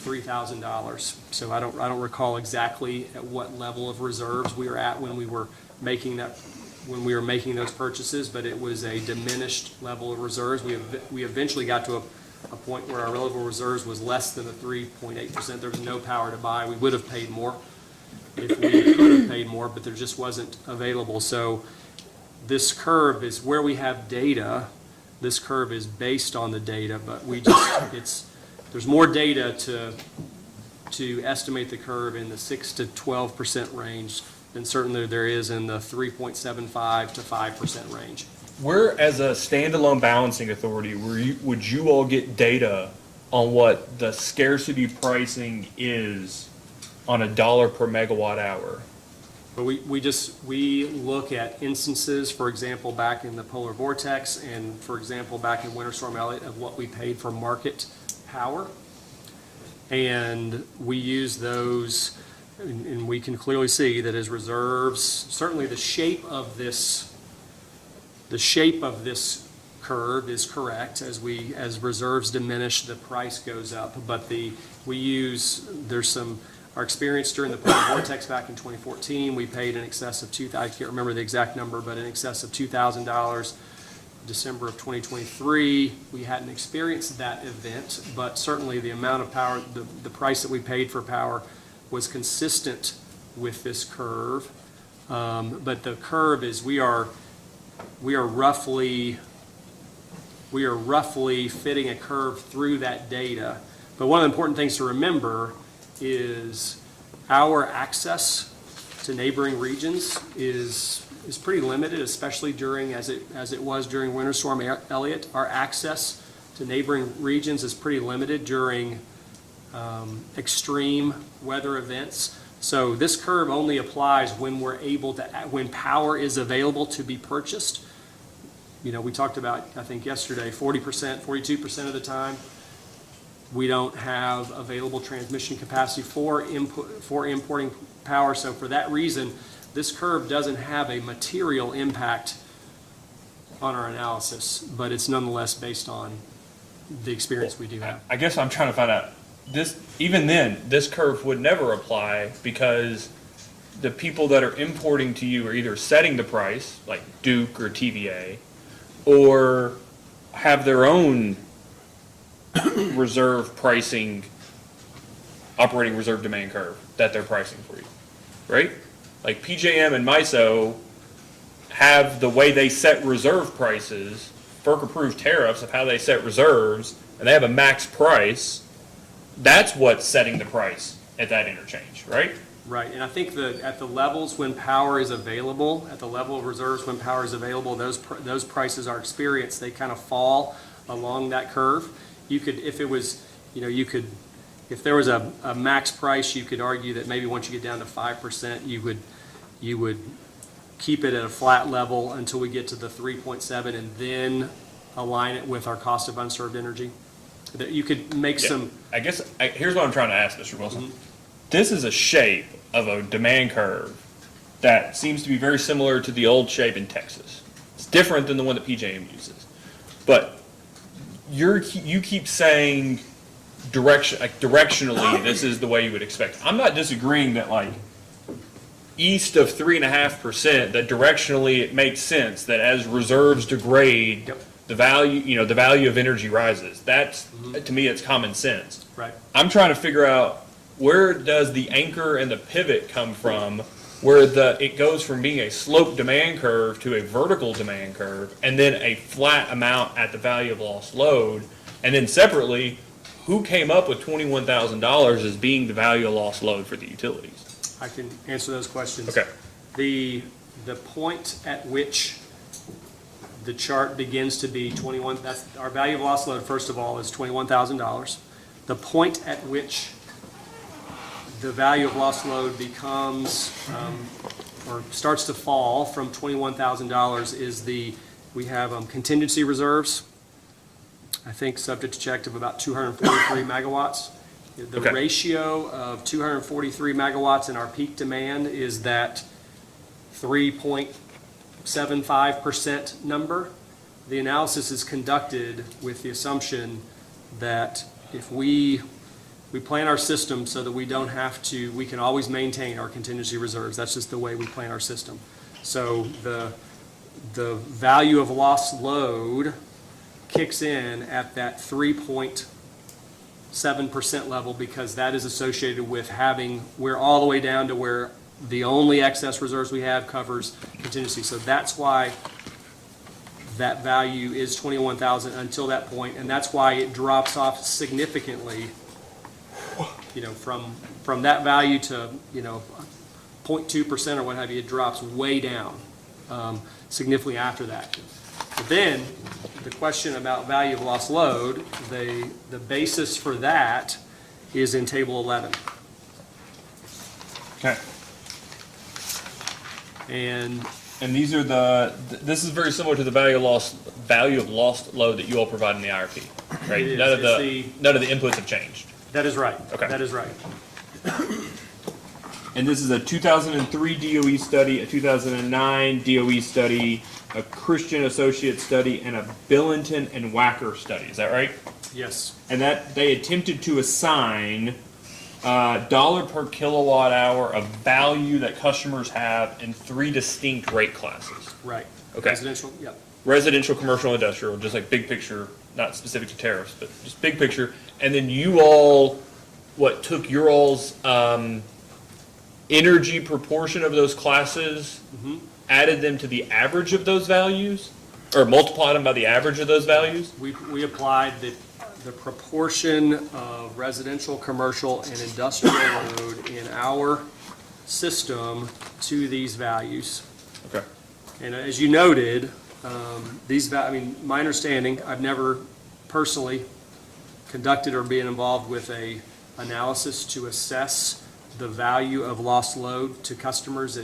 $3,000. So I don't recall exactly at what level of reserves we were at when we were making those purchases, but it was a diminished level of reserves. We eventually got to a point where our relative reserves was less than the 3.8%. There was no power to buy. We would have paid more if we could have paid more, but there just wasn't available. So this curve is where we have data. This curve is based on the data, but there's more data to estimate the curve in the 6 to 12% range than certainly there is in the 3.75 to 5% range. Where, as a standalone balancing authority, would you all get data on what the scarcity pricing is on $1 per megawatt hour? But we look at instances, for example, back in the polar vortex, and for example, back in Winter Storm Elliott, of what we paid for market power. And we use those, and we can clearly see that as reserves, certainly the shape of this curve is correct. As reserves diminish, the price goes up. But our experience during the polar vortex back in 2014, we paid in excess of I can't remember the exact number, but in excess of $2,000. December of 2023, we hadn't experienced that event, but certainly the amount of power, the price that we paid for power was consistent with this curve. But the curve is we are roughly fitting a curve through that data. But one of the important things to remember is our access to neighboring regions is pretty limited, especially as it was during Winter Storm Elliott. Our access to neighboring regions is pretty limited during extreme weather events. So this curve only applies when power is available to be purchased. You know, we talked about, I think yesterday, 40%, 42% of the time, we don't have available transmission capacity for importing power. So for that reason, this curve doesn't have a material impact on our analysis, but it's nonetheless based on the experience we do have. I guess I'm trying to find out, even then, this curve would never apply because the people that are importing to you are either setting the price, like Duke or TVA, or have their own reserve pricing, operating reserve demand curve that they're pricing for you, right? Like PJM and MISO have the way they set reserve prices, FERC-approved tariffs of how they set reserves, and they have a max price. That's what's setting the price at that interchange, right? Right, and I think that at the levels when power is available, at the level of reserves when power is available, those prices are experienced. They kind of fall along that curve. You could, if it was, if there was a max price, you could argue that maybe once you get down to 5%, you would keep it at a flat level until we get to the 3.7 and then align it with our cost of unserved energy. That you could make some. I guess here's what I'm trying to ask, Mr. Wilson. This is a shape of a demand curve that seems to be very similar to the old shape in Texas. It's different than the one that PJM uses. But you keep saying directionally this is the way you would expect. I'm not disagreeing that like east of 3.5%, that directionally it makes sense that as reserves degrade, the value, the value of energy rises. That's, to me, it's common sense. Right. I'm trying to figure out, where does the anchor and the pivot come from, where it goes from being a sloped demand curve to a vertical demand curve, and then a flat amount at the value of lost load, and then separately, who came up with $21,000 as being the value of lost load for the utilities? I can answer those questions. Okay. The point at which the chart begins to be 21, that's our value of lost load, first of all, is $21,000. The point at which the value of lost load becomes, or starts to fall from $21,000 is we have contingency reserves, I think subject to check, of about 243 megawatts. The Okay. ratio of 243 megawatts in our peak demand is that 3.75% number. The analysis is conducted with the assumption that if we plan our system so that we don't have to, we can always maintain our contingency reserves. That's just the way we plan our system. So the value of lost load kicks in at that 3.7% level, because that is associated with we're all the way down to where the only excess reserves we have covers contingency. So that's why that value is 21,000 until that point, and that's why it drops off significantly, from that value to, 0.2% or what have you, it drops way down significantly after that. But then, the question about value of lost load, the basis for that is in Table 11. Okay. And these are this is very similar to the value of lost load that you all provide in the IRP, right? It is. None of It's the inputs have changed. that is right. Okay. That is right. And this is a 2003 DOE study, a 2009 DOE study, a Christian Associate study, and a Billington and Wacker study. Is that right? Yes. And that they attempted to assign dollar per kilowatt hour of value that customers have in 3 distinct rate classes. Right. Okay. Residential, yep. Residential, commercial, industrial, just like big picture, not specific to tariffs, but just big picture. And then you all, took your all's energy proportion of those classes, added them to the average of those values, or multiplied them by the average of those values? We applied the proportion of residential, commercial, and industrial load in our system to these values. Okay. And as you noted, my understanding, I've never personally conducted or been involved with a analysis to assess the value of lost load to customers.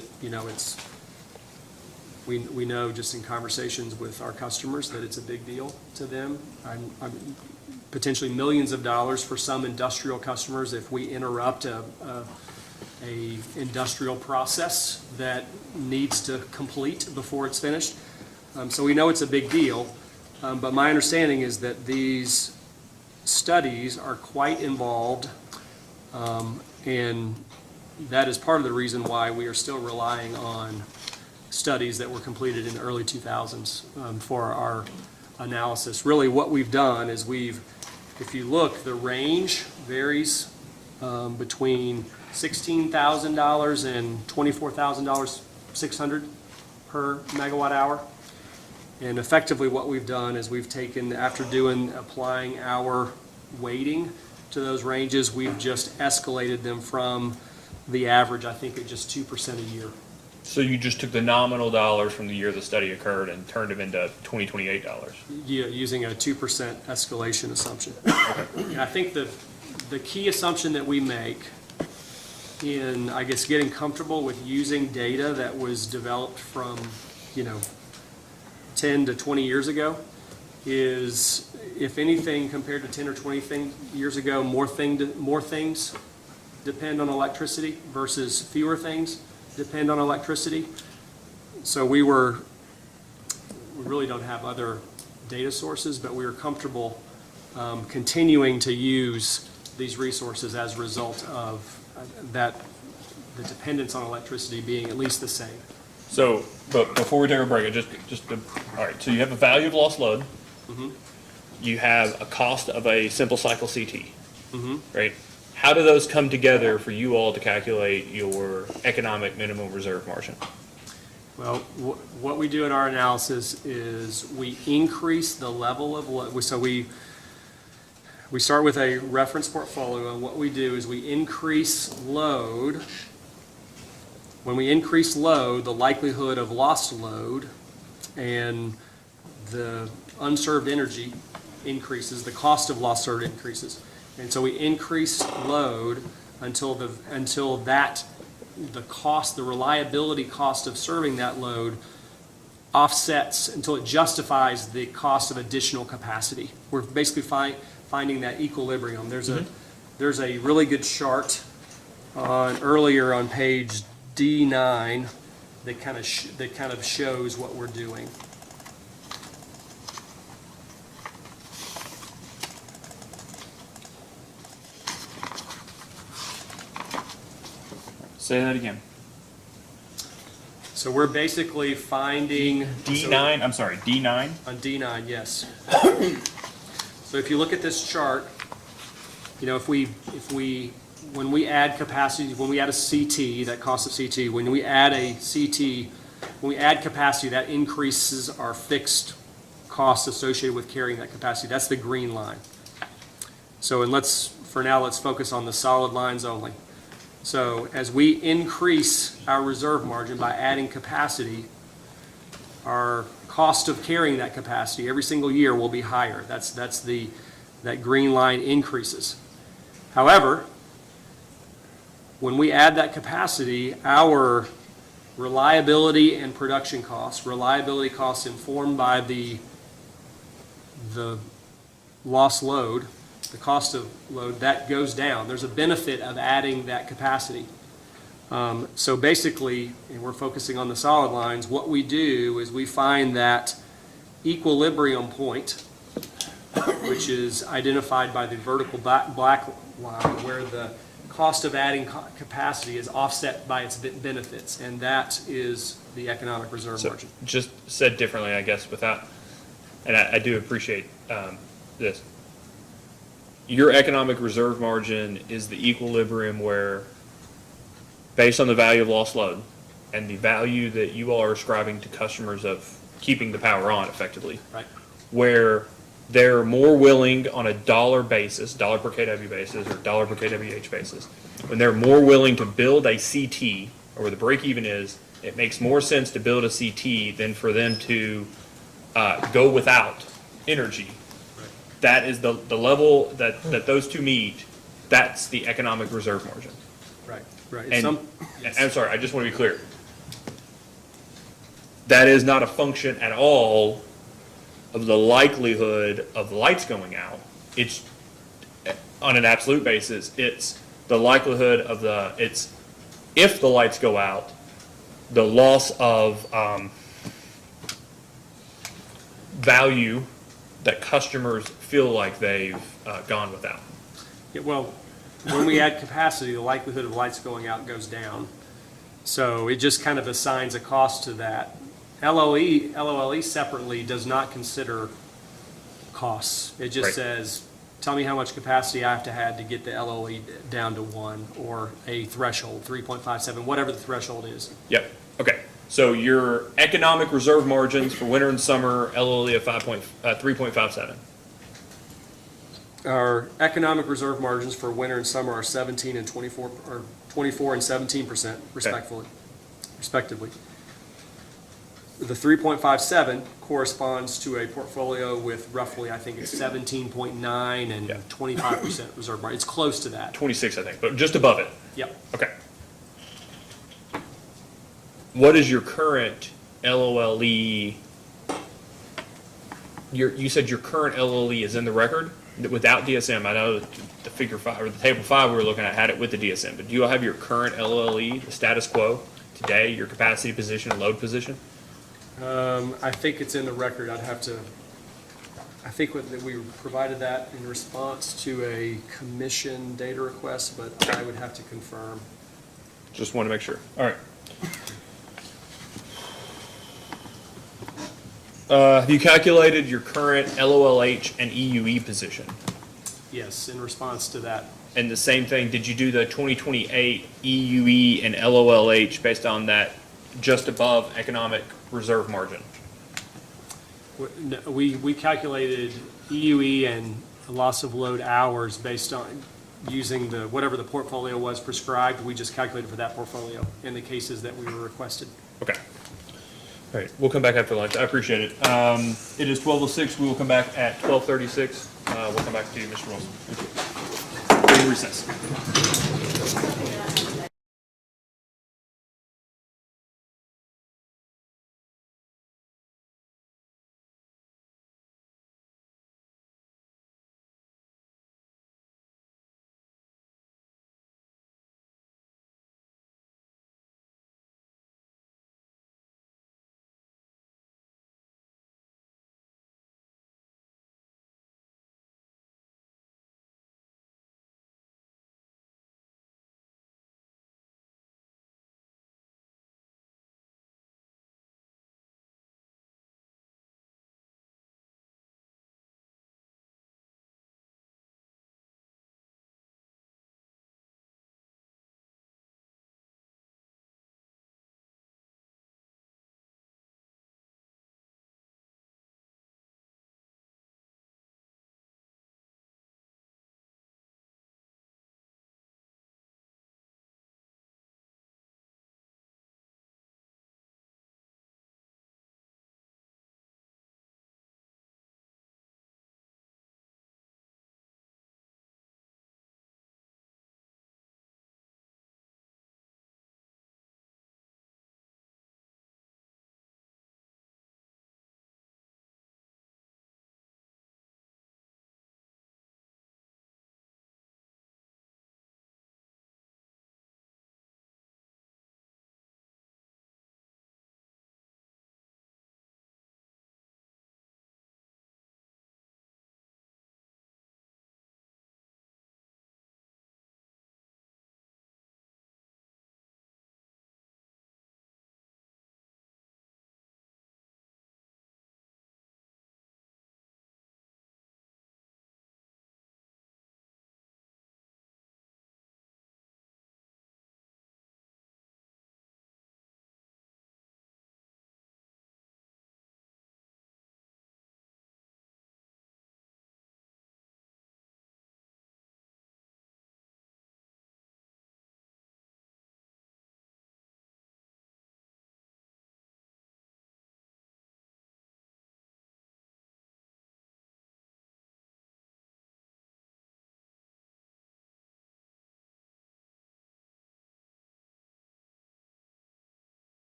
We know just in conversations with our customers that it's a big deal to them. Potentially millions of dollars for some industrial customers if we interrupt a industrial process that needs to complete before it's finished. So we know it's a big deal, but my understanding is that these studies are quite involved, and that is part of the reason why we are still relying on studies that were completed in the early 2000s for our analysis. Really what we've done is if you look, the range varies between $16,000 and $24,600 per megawatt hour. And effectively what we've done is we've taken, after applying our weighting to those ranges, we've just escalated them from the average, I think, at just 2% a year. So you just took the nominal dollars from the year the study occurred and turned them into $2028? Yeah, using a 2% escalation assumption. And I think the key assumption that we make in, I guess, getting comfortable with using data that was developed from, 10 to 20 years ago is, if anything, compared to 10 or 20 years ago, more things depend on electricity versus fewer things depend on electricity. So we really don't have other data sources, but we are comfortable continuing to use these resources as a result of the dependence on electricity being at least the same. So, but before we take a break, all right, so you have a value of lost load, You have a cost of a simple cycle CT, right? How do those come together for you all to calculate your economic minimum reserve margin? Well, what we do in our analysis is we increase the level of load. So we start with a reference portfolio, and what we do is we increase load. When we increase load, the likelihood of lost load and the unserved energy increases, the cost of lost served increases. And so we increase load until the cost, the reliability cost of serving that load offsets, until it justifies the cost of additional capacity. We're basically finding that equilibrium. There's a really good chart earlier on page D9 that kind of shows what we're doing. Say that again. So we're basically finding. D9, I'm sorry, D9? On D9, yes. So if you look at this chart, when we add capacity, when we add a CT, that cost of CT, when we add capacity, that increases our fixed costs associated with carrying that capacity. That's the green line. So, for now, let's focus on the solid lines only. So as we increase our reserve margin by adding capacity, our cost of carrying that capacity every single year will be higher. That green line increases. However, when we add that capacity, our reliability and production costs, reliability costs informed by the lost load, the cost of load, that goes down. There's a benefit of adding that capacity. So basically, and we're focusing on the solid lines, what we do is we find that equilibrium point, which is identified by the vertical black line, where the cost of adding capacity is offset by its benefits, and that is the economic reserve So, margin. just said differently, I guess, and I do appreciate this. Your economic reserve margin is the equilibrium where, based on the value of lost load and the value that you all are ascribing to customers of keeping the power on effectively, Right. where they're more willing on a dollar basis, dollar per kW basis or dollar per kWh basis, when they're more willing to build a CT, or where the break even is, it makes more sense to build a CT than for them to go without energy. That is the level that those two meet. That's the economic reserve margin. Right, right. And I'm sorry, I just want to be clear. That is not a function at all of the likelihood of the lights going out. It's, on an absolute basis, it's the likelihood of if the lights go out, the loss of value that customers feel like they've gone without. Yeah, well, when we add capacity, the likelihood of lights going out goes down. So it just kind of assigns a cost to that. LOLE separately does not consider costs. It just Right. says, tell me how much capacity I have to have to get the LOE down to 1, or a threshold, 3.57, whatever the threshold is. Yep, okay. So your economic reserve margins for winter and summer, LOLE of 3.57. Our economic reserve margins for winter and summer are 17 and 24, or 24 and 17% respectively. The 3.57 corresponds to a portfolio with roughly, I think it's 17.9 and Yeah. 25% reserve margin. It's close to that. 26, I think, but just above it. Yep. Okay. What is your current LOLE? You said your current LOLE is in the record without DSM. I know the figure 5 or the table 5 we were looking at had it with the DSM, but do you have your current LOLE, the status quo today, your capacity position and load position? I think it's in the record. I think that we provided that in response to a commission data request, but I would have to confirm. Just want to make sure. All right. Have you calculated your current LOLH and EUE position? Yes, in response to that. And the same thing, did you do the 2028 EUE and LOLH based on that just above economic reserve margin? We calculated EUE and loss of load hours based on using whatever the portfolio was prescribed. We just calculated for that portfolio in the cases that we were requested. Okay. All right, we'll come back after lunch. I appreciate it. It is 12:06. We will come back at 12:36. We'll come back to you, Mr. Wilson. During recess.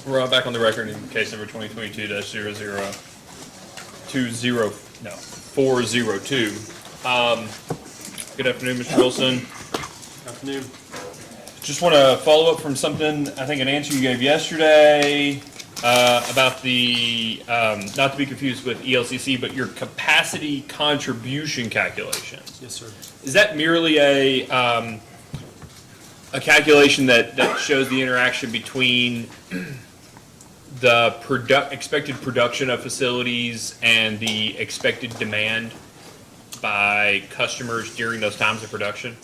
We're back on the record in case number 2022-0020402. Good afternoon, Mr. Wilson. Afternoon. Just want to follow up from something, I think an answer you gave yesterday about the, not to be confused with ELCC, but your capacity contribution calculations. Yes, sir. Is that merely a calculation that shows the interaction between the expected production of facilities and the expected demand by customers during those times of production?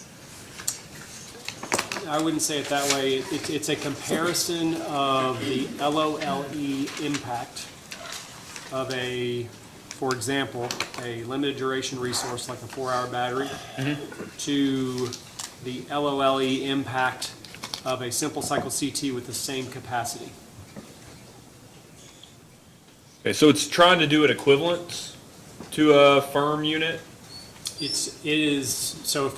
I wouldn't say it that way. It's a comparison of the LOLE impact of for example, a limited duration resource like a 4-hour battery to the LOLE impact of a simple cycle CT with the same capacity. Okay, so it's trying to do it equivalent to a firm unit? So if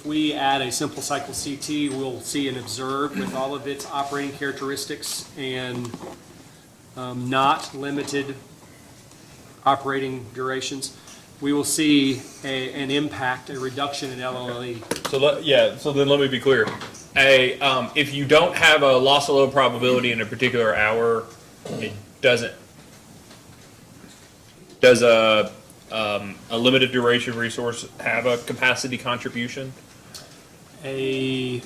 we add a simple cycle CT, we'll see and observe with all of its operating characteristics and not limited operating durations, we will see an impact, a reduction in LOLE. So then let me be clear. If you don't have a loss of load probability in a particular hour, it doesn't. Does a limited duration resource have a capacity contribution? In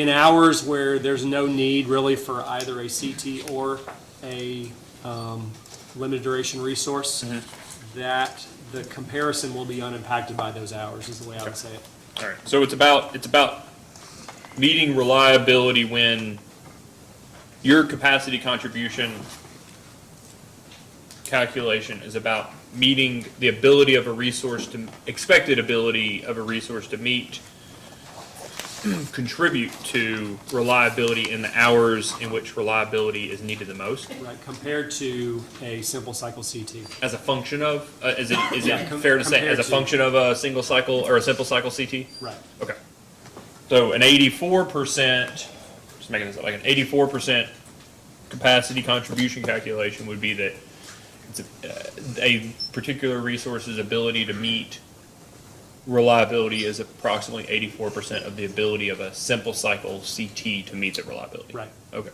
hours where there's no need really for either a CT or a limited duration resource, that the comparison will be unimpacted by those hours, is the way I would say it. All right. So it's about meeting reliability when your capacity contribution calculation is about meeting the ability of a resource expected ability of a resource to contribute to reliability in the hours in which reliability is needed the most. Right, compared to a simple cycle CT. As a function of, is it Yeah, fair to say, compared as a to. function of a single cycle or a simple cycle CT? Right. Okay. So an 84%, just making this up, like an 84% capacity contribution calculation would be that it's a particular resource's ability to meet reliability is approximately 84% of the ability of a simple cycle CT to meet the reliability. Right. Okay.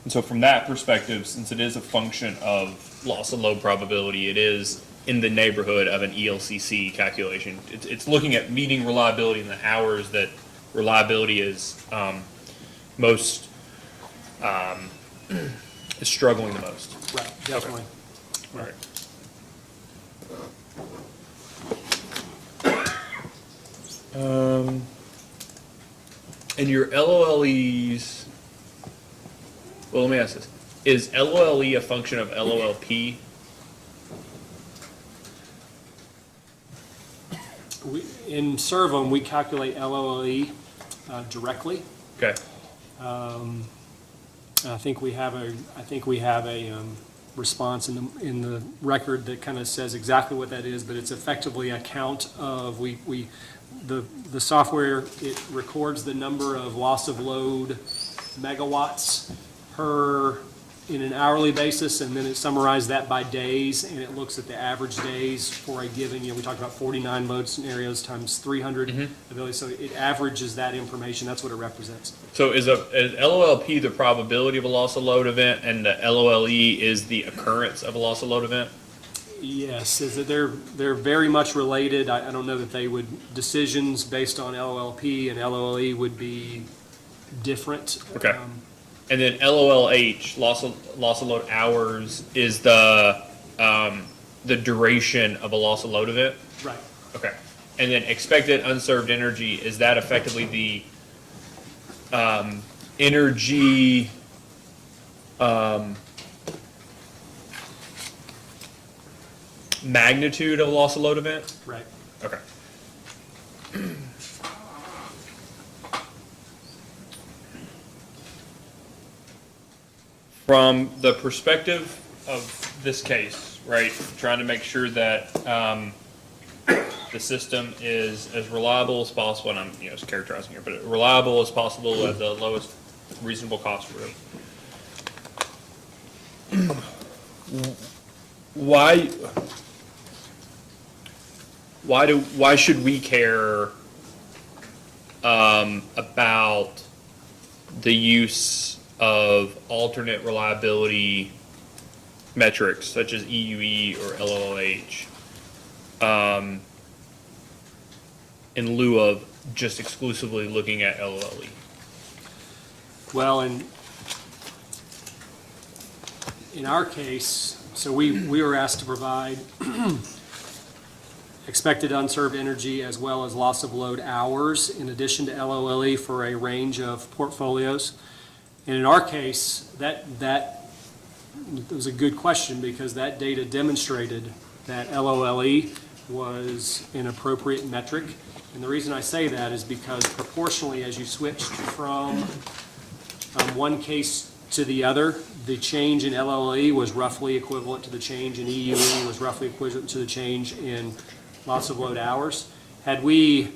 And so from that perspective, since it is a function of loss of load probability, it is in the neighborhood of an ELCC calculation. It's looking at meeting reliability in the hours that reliability is most is struggling the most. Right, definitely. All right. And your LOLEs, well, let me ask this. Is LOLE a function of LOLP? In Servum, we calculate LOLE directly. Okay. I think we have a response in the record that kind of says exactly what that is, but it's effectively a count of, the software, it records the number of loss of load megawatts in an hourly basis, and then it summarizes that by days, and it looks at the average days for a given, we talked about 49 load scenarios times 300 ability, so it averages that information, that's what it represents. So is LOLP the probability of a loss of load event, and the LOLE is the occurrence of a loss of load event? Yes, is that they're very much related. I don't know that they would, decisions based on LOLP and LOLE would be different. Okay. And then LOLH, loss of load hours, is the duration of a loss of load event? Right. Okay. And then expected unserved energy, is that effectively the energy magnitude of a loss of load event? Right. Okay. From the perspective of this case, right, trying to make sure that the system is as reliable as possible, and I'm, just characterizing here, but reliable as possible at the lowest reasonable cost for it. Why should we care about the use of alternate reliability metrics such as EUE or LLH in lieu of just exclusively looking at LLE? Well, in our case, so we were asked to provide expected unserved energy as well as loss of load hours in addition to LOLE for a range of portfolios. And in our case, that was a good question because that data demonstrated that LOLE was an appropriate metric. And the reason I say that is because proportionally as you switched from one case to the other, the change in LLE was roughly equivalent to the change in EUE, was roughly equivalent to the change in loss of load hours. Had we,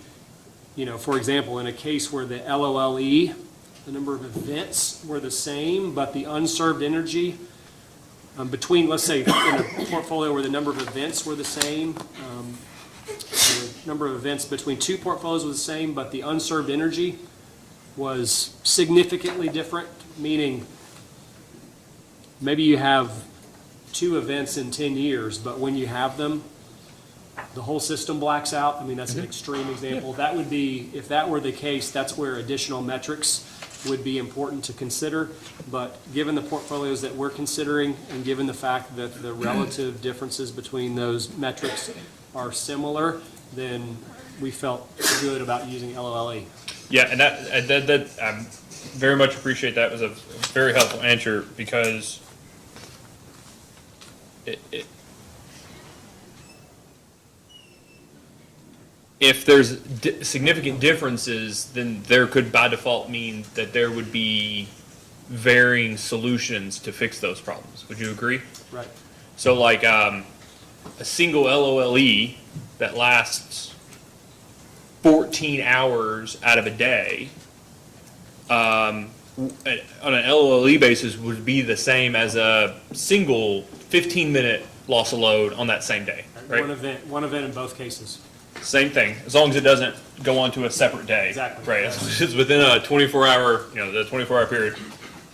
for example, in a case where the LOLE, the number of events were the same, but the unserved energy between, let's say, in a portfolio where the number of events were the same, the number of events between two portfolios was the same, but the unserved energy was significantly different, meaning maybe you have 2 events in 10 years, but when you have them, the whole system blacks out. I mean, that's an extreme example. That would be, if that were the case, that's where additional metrics would be important to consider. But given the portfolios that we're considering and given the fact that the relative differences between those metrics are similar, then we felt good about using LOLE. Yeah, and that I very much appreciate that. It was a very helpful answer because if there's significant differences, then there could by default mean that there would be varying solutions to fix those problems. Would you agree? Right. So like a single LOLE that lasts 14 hours out of a day on an LOLE basis would be the same as a single 15-minute loss of load on that same day, right? One event in both cases. Same thing, as long as it doesn't go on to a separate day. Exactly. Right, it's within a 24-hour, the 24-hour period.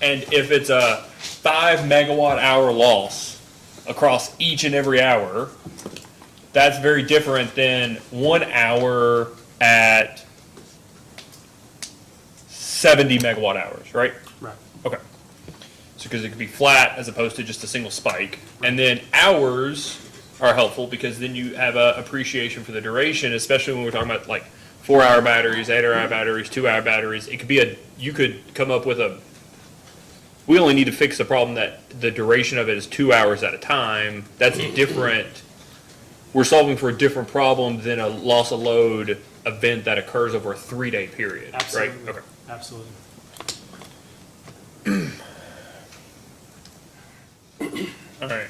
And if it's a 5 megawatt hour loss across each and every hour, that's very different than 1 hour at 70 megawatt hours, right? Right. Okay. So because it could be flat as opposed to just a single spike. And then hours are helpful because then you have a appreciation for the duration, especially when we're talking about like 4-hour batteries, 8-hour batteries, 2-hour batteries. It could be you could come up with we only need to fix the problem that the duration of it is 2 hours at a time. That's different. We're solving for a different problem than a loss of load event that occurs over a 3-day period, Absolutely. right? Okay. Absolutely. All right.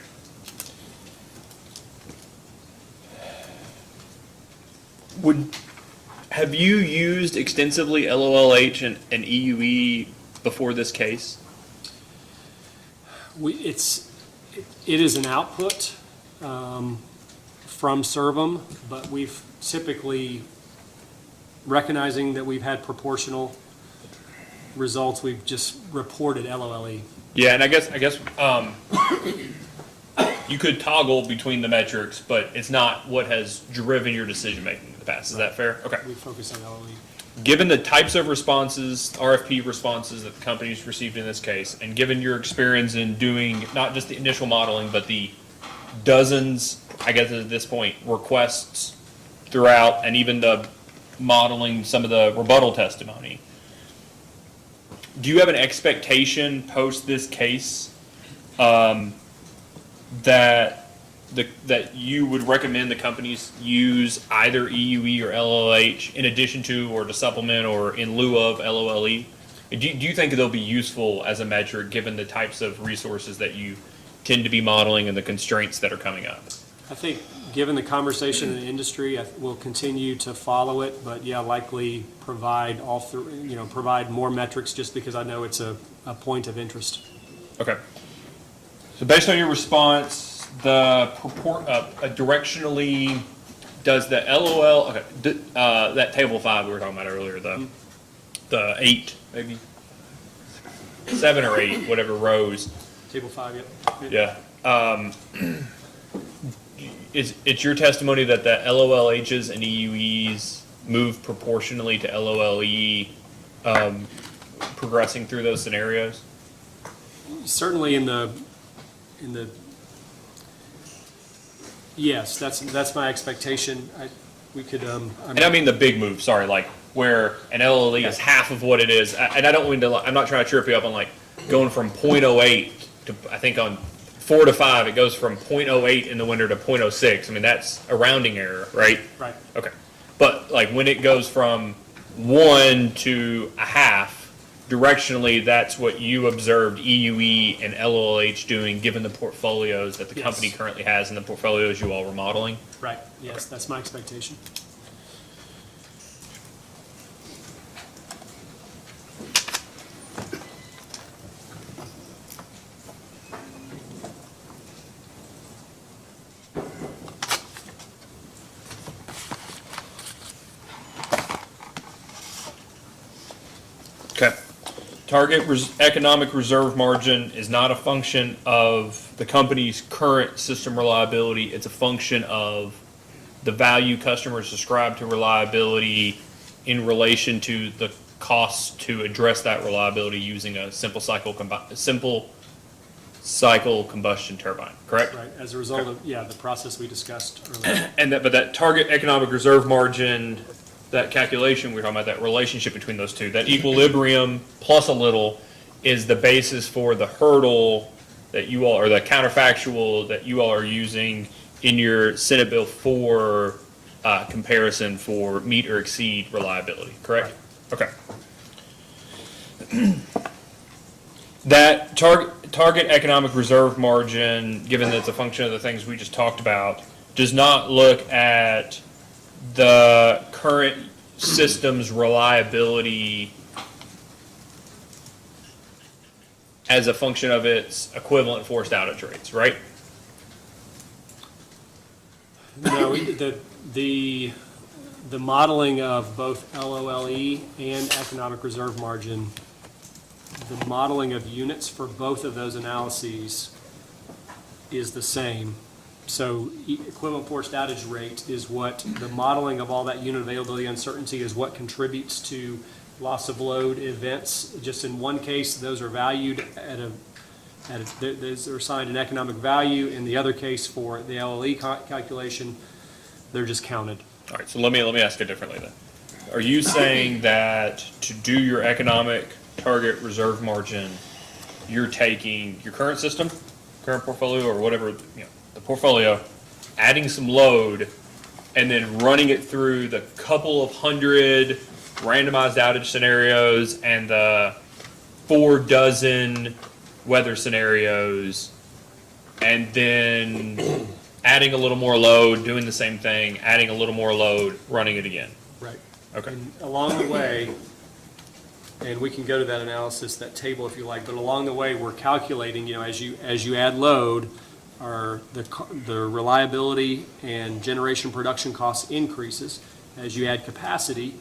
Have you used extensively LOLH and EUE before this case? It is an output from Servum, but we've typically, recognizing that we've had proportional results, we've just reported LOLE. Yeah, and I guess you could toggle between the metrics, but it's not what has driven your decision making in the past. Is that fair? Okay. We focus on LOLE. Given the types of responses, RFP responses that the company's received in this case, and given your experience in doing not just the initial modeling, but the dozens, I guess at this point, requests throughout, and even the modeling some of the rebuttal testimony, do you have an expectation post this case that you would recommend the companies use either EUE or LLH in addition to or to supplement or in lieu of LOLE? Do you think they'll be useful as a metric given the types of resources that you tend to be modeling and the constraints that are coming up? I think given the conversation in the industry, we'll continue to follow it, but yeah, likely provide provide more metrics just because I know it's a point of interest. Okay. So based on your response, the directionally, does the LOL, okay, that table 5 we were talking about earlier, the 8, maybe 7 or 8, whatever rows. Table 5, yep. Yeah. It's your testimony that the LOLHs and EUEs move proportionally to LOLE, progressing through those scenarios? Certainly in the, yes, that's my expectation. We could, And I mean the big move, sorry, like where an LOLE is half of what it is. And I don't mean to, I'm not trying to trip you up on like going from 0.08 to, I think on 4 to 5, it goes from 0.08 in the winter to 0.06. I mean, that's a rounding error, right? right. Okay. But like when it goes from 1 to a half, directionally, that's what you observed EUE and LOLH doing, given the portfolios that the Yes. company currently has and the portfolios you all were modeling? Right, yes, that's my expectation. Okay. Target economic reserve margin is not a function of the company's current system reliability. It's a function of the value customers ascribe to reliability in relation to the costs to address that reliability using a simple cycle combustion turbine, correct? Right, as a result of, yeah, the process we discussed earlier. And but that target economic reserve margin, that calculation, we're talking about that relationship between those two, that equilibrium plus a little is the basis for the hurdle that you all, or the counterfactual that you all are using in your Senate Bill 4 comparison for meet or exceed reliability, correct? Okay. That target economic reserve margin, given that it's a function of the things we just talked about, does not look at the current system's reliability as a function of its equivalent forced outage rates, right? No, the modeling of both LOLE and economic reserve margin, the modeling of units for both of those analyses is the same. So equivalent forced outage rate is what, the modeling of all that unit availability uncertainty is what contributes to loss of load events. Just in one case, those are valued those are assigned an economic value. In the other case, for the LLE calculation, they're just counted. All right, so let me ask it differently then. Are you saying that to do your economic target reserve margin, you're taking your current system, current portfolio, or whatever, the portfolio, adding some load, and then running it through the couple of hundred randomized outage scenarios and the 4 dozen weather scenarios, and then adding a little more load, doing the same thing, adding a little more load, running it again? Right. Okay. And along the way, and we can go to that analysis, that table if you like, but along the way, we're calculating, as you add load, the reliability and generation production costs increases. As you add capacity,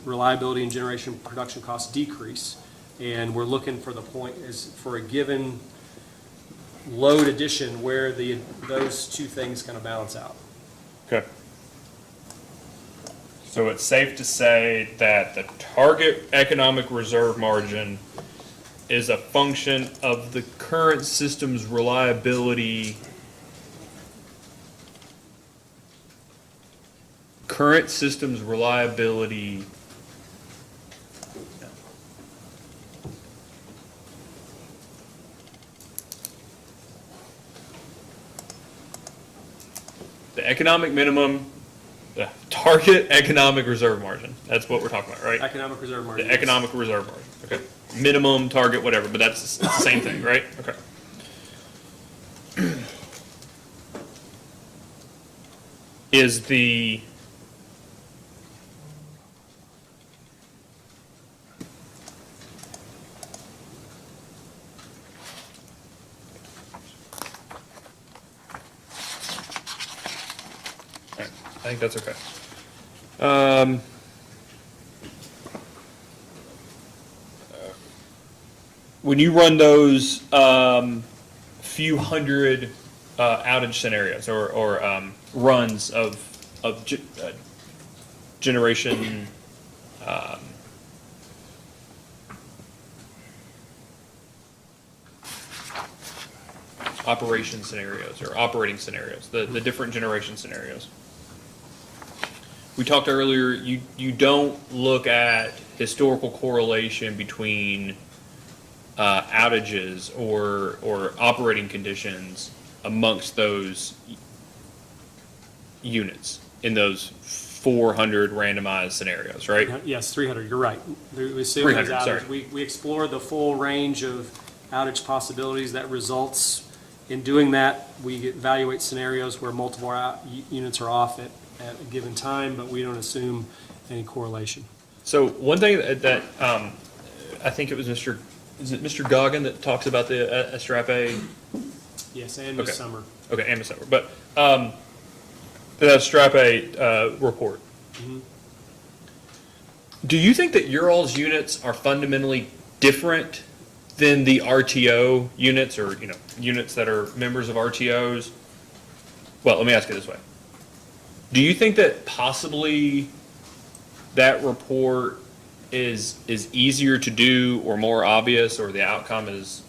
reliability and generation production costs decrease. And we're looking for the point is for a given load addition where those two things kind of balance out. Okay. So it's safe to say that the target economic reserve margin is a function of the current system's reliability. Current system's reliability. The economic minimum, the target economic reserve margin. That's what we're talking about, right? Economic reserve margin. The economic reserve margin, okay. Minimum, target, whatever, but that's the same thing, right? Okay. is the I think that's okay. When you run those few hundred outage scenarios or runs of generation operation scenarios or operating scenarios, the different generation scenarios. We talked earlier, you don't look at historical correlation between outages or operating conditions amongst those units in those 400 randomized scenarios, right? Yes, 300, you're right. We assume 300, those sorry. outages. We explore the full range of outage possibilities that results. In doing that, we evaluate scenarios where multiple units are off at a given time, but we don't assume any correlation. So one thing that I think it was Mr. Goggin that talks about the STRAP-A? Yes, and Ms. Okay. Summer. Okay, and Ms. Summer. But the STRAP-A report. Do you think that your all's units are fundamentally different than the RTO units or, units that are members of RTOs? Well, let me ask it this way. Do you think that possibly that report is easier to do or more obvious, or the outcome is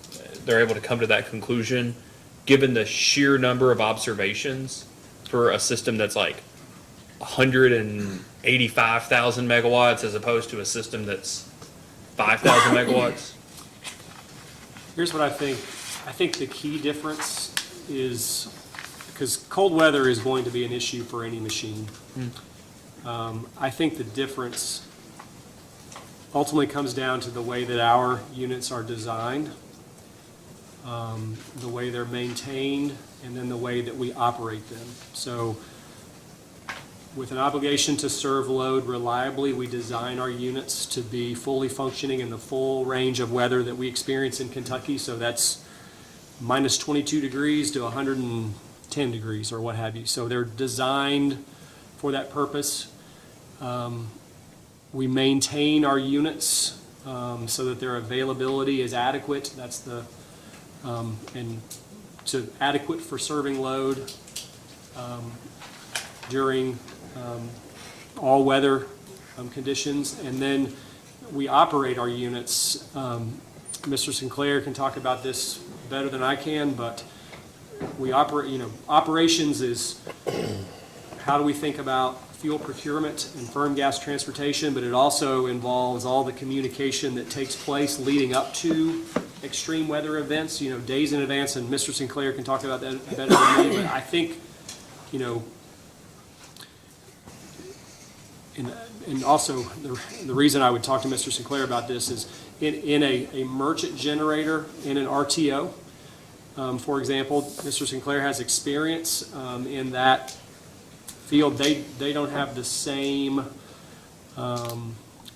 they're able to come to that conclusion given the sheer number of observations for a system that's like 185,000 megawatts as opposed to a system that's 5,000 megawatts? Here's what I think. I think the key difference is, because cold weather is going to be an issue for any machine. I think the difference ultimately comes down to the way that our units are designed, the way they're maintained, and then the way that we operate them. So with an obligation to serve load reliably, we design our units to be fully functioning in the full range of weather that we experience in Kentucky. So that's minus 22 degrees to 110 degrees or what have you. So they're designed for that purpose. We maintain our units so that their availability is adequate. That's the adequate for serving load during all weather conditions. And then we operate our units. Mr. Sinclair can talk about this better than I can, but we operate, operations is how do we think about fuel procurement and firm gas transportation, but it also involves all the communication that takes place leading up to extreme weather events, days in advance, and Mr. Sinclair can talk about that better than me, but I think, and also the reason I would talk to Mr. Sinclair about this is in a merchant generator in an RTO, for example, Mr. Sinclair has experience in that field. They don't have the same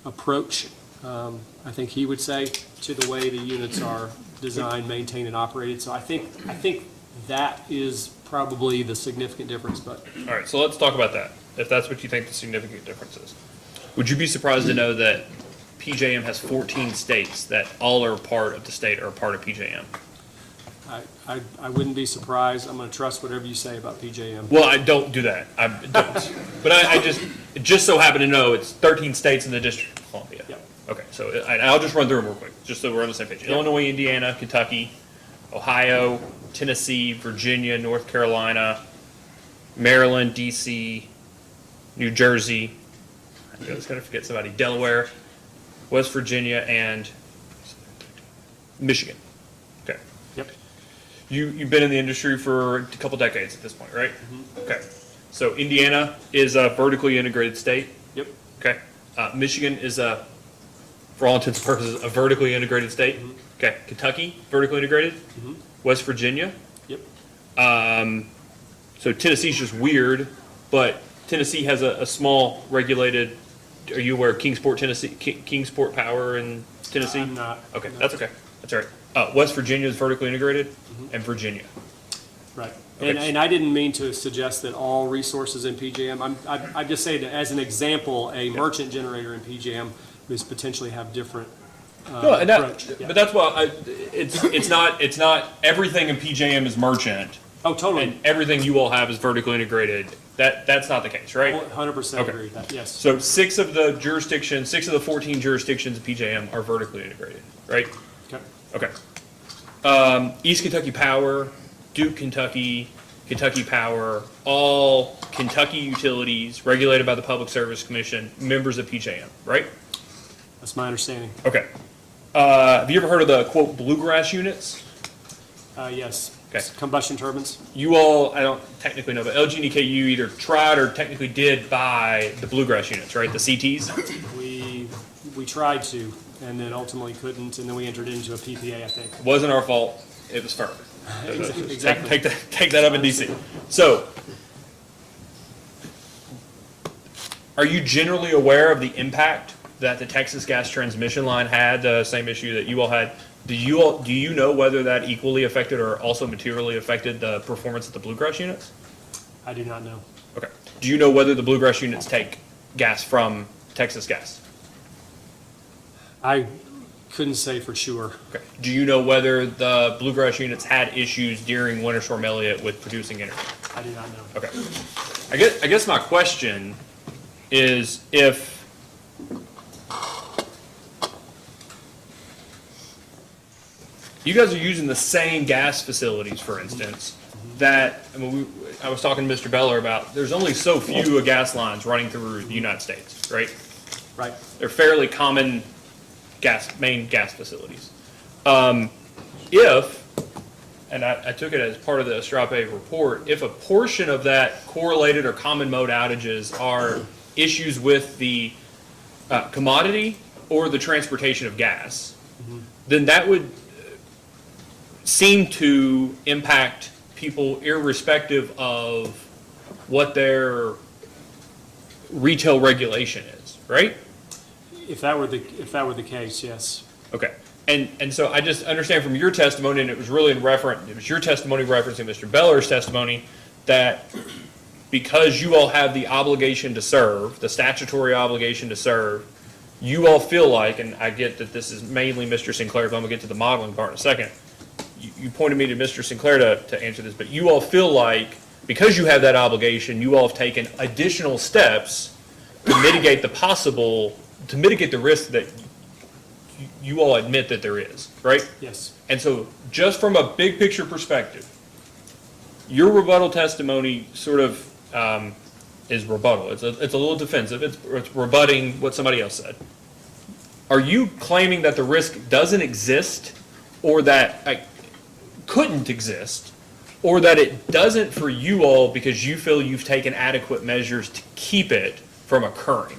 approach, I think he would say, to the way the units are designed, maintained, and operated. So I think that is probably the significant difference. But All right, so let's talk about that, if that's what you think the significant difference is. Would you be surprised to know that PJM has 14 states that all are part of the state or part of PJM? I wouldn't be surprised. I'm going to trust whatever you say about PJM. Well, I don't do that. I don't. But I just so happen to know it's 13 states in the District of Columbia. Yep. Okay, so I'll just run through them real quick, just so we're on the same page. Yep. Illinois, Indiana, Kentucky, Ohio, Tennessee, Virginia, North Carolina, Maryland, D.C., New Jersey, I was going to forget somebody, Delaware, West Virginia, and Michigan. Okay. Yep. You've been in the industry for a couple decades at this point, right? Mm-hmm. Okay. So Indiana is a vertically integrated state. Yep. Okay. Michigan is for all intents and purposes, a vertically integrated state. Mm-hmm. Okay. Kentucky, vertically integrated. Mm-hmm. West Virginia. Yep. So Tennessee's just weird but Tennessee has a small regulated, are you aware of Kingsport, Tennessee, Kingsport Power in Tennessee? I'm not. Okay, No. that's okay. That's all right. West Virginia is vertically integrated, and Virginia. Right. Okay. And I didn't mean to suggest that all resources in PJM, I'm just saying that as an example, a merchant generator in PJM is potentially have different No, and approach. that, Yeah. but that's why it's not everything in PJM is merchant, Oh, totally. and everything you all have is vertically integrated. That's not the case, right? 100% Okay. agree with that, yes. So 6 of the 14 jurisdictions in PJM are vertically integrated, right? Okay. Okay. East Kentucky Power, Duke Kentucky, Kentucky Power, all Kentucky utilities regulated by the Public Service Commission, members of PJM, right? That's my understanding. Okay. Have you ever heard of the quote bluegrass units? Yes. Okay. Combustion turbines? You all, I don't technically know, but LG and EKU either tried or technically did buy the bluegrass units, right? The CTs? We tried to, and then ultimately couldn't, and then we entered into a PPA, I think. Wasn't our fault. It was FERC. Exactly. Take that up in DC. So, are you generally aware of the impact that the Texas gas transmission line had, the same issue that you all had? Do you know whether that equally affected or also materially affected the performance of the bluegrass units? I do not know. Okay. Do you know whether the bluegrass units take gas from Texas Gas? I couldn't say for sure. Okay. Do you know whether the bluegrass units had issues during Winter Storm Elliott with producing energy? I do not know. Okay. I guess my question is if you guys are using the same gas facilities, for instance, that, I mean, I was talking to Mr. Beller about, there's only so few gas lines running through the United States, right? Right. They're fairly common main gas facilities. If, and I took it as part of the Estrape report, if a portion of that correlated or common mode outages are issues with the commodity or the transportation of gas, then that would seem to impact people irrespective of what their retail regulation is, right? If that were the case, yes. Okay. And so I just understand from your testimony, and it was really it was your testimony referencing Mr. Beller's testimony, that because you all have the obligation to serve, the statutory obligation to serve, you all feel like, and I get that this is mainly Mr. Sinclair, but I'm gonna get to the modeling part in a second. You pointed me to Mr. Sinclair to answer this, but you all feel like because you have that obligation, you all have taken additional steps to mitigate the risk that you all admit that there is, right? Yes. And so just from a big picture perspective, your rebuttal testimony sort of is rebuttal. It's a little defensive. It's rebutting what somebody else said. Are you claiming that the risk doesn't exist, or that couldn't exist, or that it doesn't for you all because you feel you've taken adequate measures to keep it from occurring?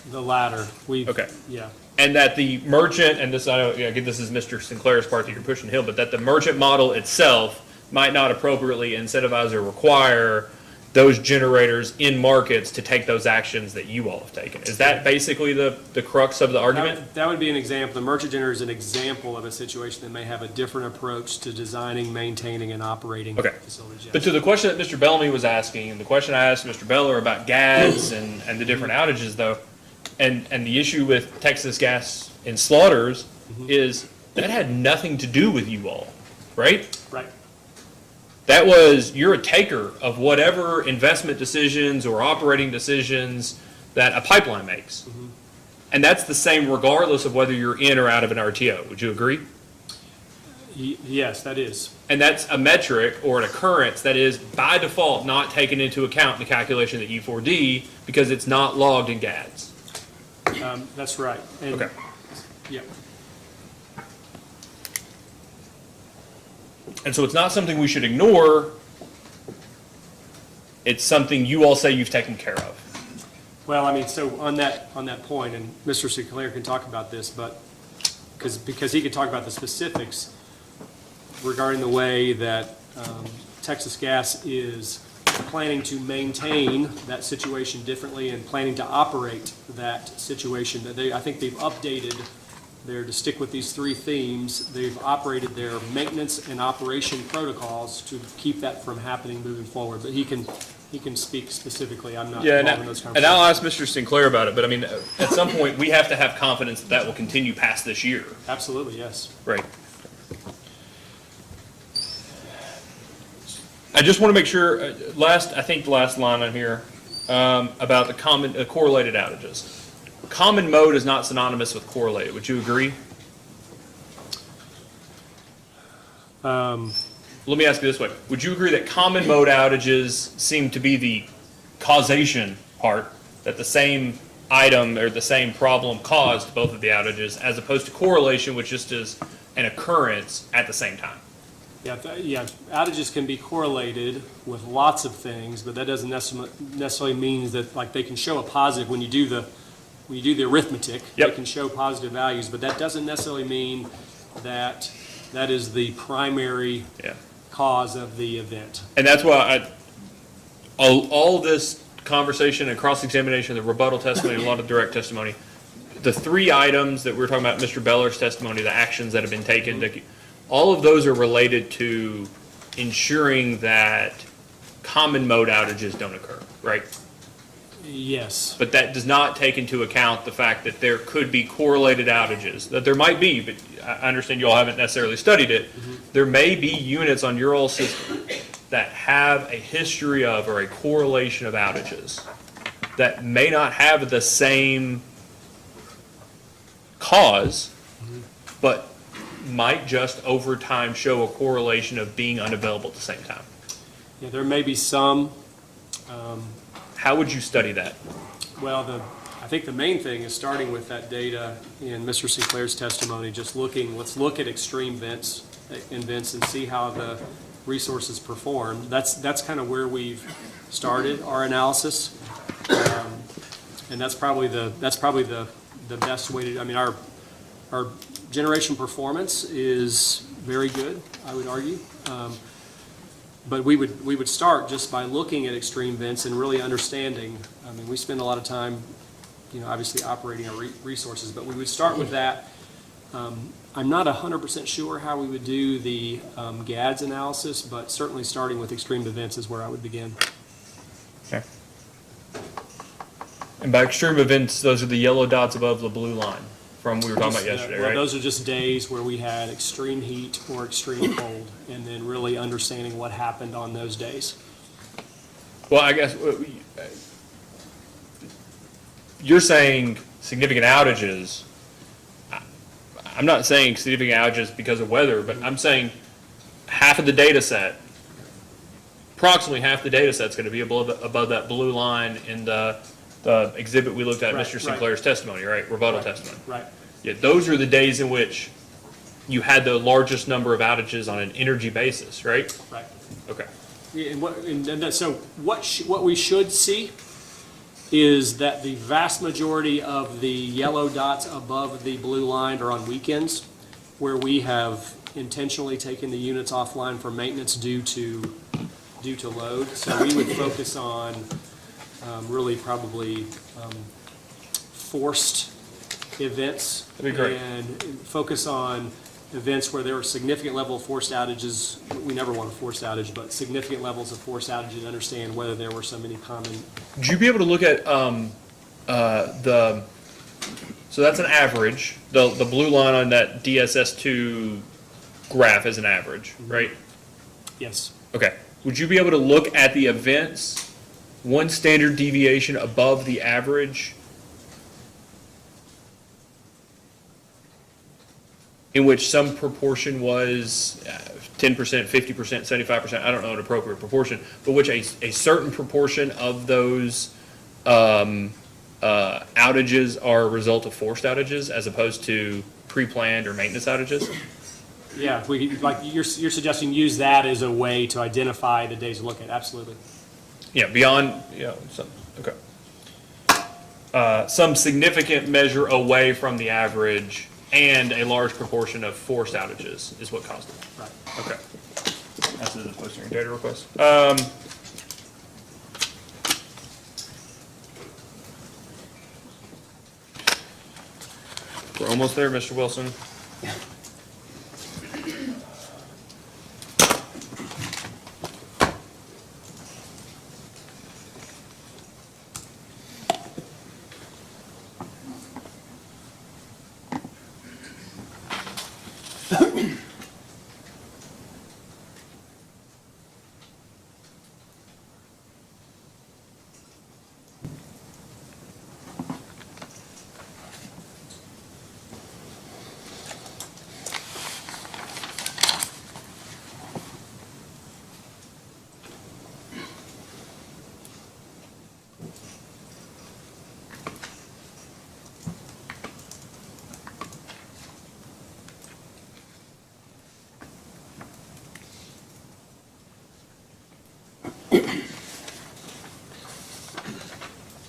The latter. Okay. Yeah. And that the merchant, and this, again, this is Mr. Sinclair's part that you're pushing the hill, but that the merchant model itself might not appropriately incentivize or require those generators in markets to take those actions that you all have taken. Is that basically the crux of the argument? That would be an example. The merchant generator is an example of a situation that may have a different approach to designing, maintaining, and operating Okay. facilities. Yes. But to the question that Mr. Bellamy was asking, and the question I asked Mr. Beller about GADS and the different outages though, and the issue with Texas Gas and Slaughters is that had nothing to do with you all, right? Right. That was, you're a taker of whatever investment decisions or operating decisions that a pipeline makes. And that's the same regardless of whether you're in or out of an RTO. Would you agree? Yes, that is. And that's a metric or an occurrence that is by default not taken into account in the calculation of the E4D because it's not logged in GADS. That's right. And, Okay. Yeah. And so it's not something we should ignore. It's something you all say you've taken care of. Well, I mean, so on that point, and Mr. Sinclair can talk about this, but because he could talk about the specifics regarding the way that Texas Gas is planning to maintain that situation differently and planning to operate that situation. I think they've updated to stick with these three themes, they've operated their maintenance and operation protocols to keep that from happening moving forward. But he can speak specifically. I'm not Yeah, involved in those and conversations. I'll ask Mr. Sinclair about it, but I mean, at some point, we have to have confidence that that will continue past this year. Absolutely, yes. Right. I just want to make sure, I think the last line on here, about the correlated outages. Common mode is not synonymous with correlated. Would you agree? Let me ask you this way. Would you agree that common mode outages seem to be the causation part, that the same item or the same problem caused both of the outages, as opposed to correlation, which just is an occurrence at the same time? Yeah, outages can be correlated with lots of things, but that doesn't necessarily mean that, like, they can show a positive when you do the arithmetic. Yep. They can show positive values, but that doesn't necessarily mean that that is the primary Yeah. cause of the event. And that's why all this conversation and cross-examination, the rebuttal testimony, a lot of direct testimony, the three items that we were talking about, Mr. Beller's testimony, the actions that have been taken, all of those are related to ensuring that common mode outages don't occur, right? Yes. But that does not take into account the fact that there could be correlated outages, that there might be, but I understand you all haven't necessarily studied it. There may be units on your old system that have a history of or a correlation of outages that may not have the same cause, but might just over time show a correlation of being unavailable at the same time. Yeah, there may be some. How would you study that? Well, I think the main thing is starting with that data in Mr. Sinclair's testimony, let's look at extreme events and see how the resources perform. That's kind of where we've started our analysis. And that's probably the best way to, I mean, our generation performance is very good, I would argue. But we would start just by looking at extreme events and really understanding. I mean, we spend a lot of time, obviously operating our resources, but we would start with that. I'm not 100% sure how we would do the GADS analysis, but certainly starting with extreme events is where I would begin. Okay. And by extreme events, those are the yellow dots above the blue line from we were talking about yesterday, Well, right? those are just days where we had extreme heat or extreme cold, and then really understanding what happened on those days. Well, I guess you're saying significant outages. I'm not saying significant outages because of weather, but I'm saying half of the data set, approximately half the data set is going to be above that blue line in the exhibit we looked at, Right, Mr. Sinclair's testimony, right? Rebuttal testimony. Right. Yeah, those are the days in which you had the largest number of outages on an energy basis, right? Right. Okay. Yeah, so what we should see is that the vast majority of the yellow dots above the blue line are on weekends, where we have intentionally taken the units offline for maintenance due to load. So we would focus on really probably forced events. That'd be great. And focus on events where there are significant level of forced outages. We never want a forced outage, but significant levels of forced outage and understand whether there were some any common. Would you be able to look at so that's an average. The blue line on that DSS2 graph is an average, right? Yes. Okay. Would you be able to look at the events, one standard deviation above the average, in which some proportion was 10%, 50%, 75%, I don't know an appropriate proportion, but which a certain proportion of those outages are a result of forced outages as opposed to pre-planned or maintenance outages? Yeah, like you're suggesting use that as a way to identify the days to look at, absolutely. Yeah, beyond, okay. Some significant measure away from the average and a large proportion of forced outages is what caused it. Right. Okay. That's the posting data request. We're almost there, Mr. Wilson.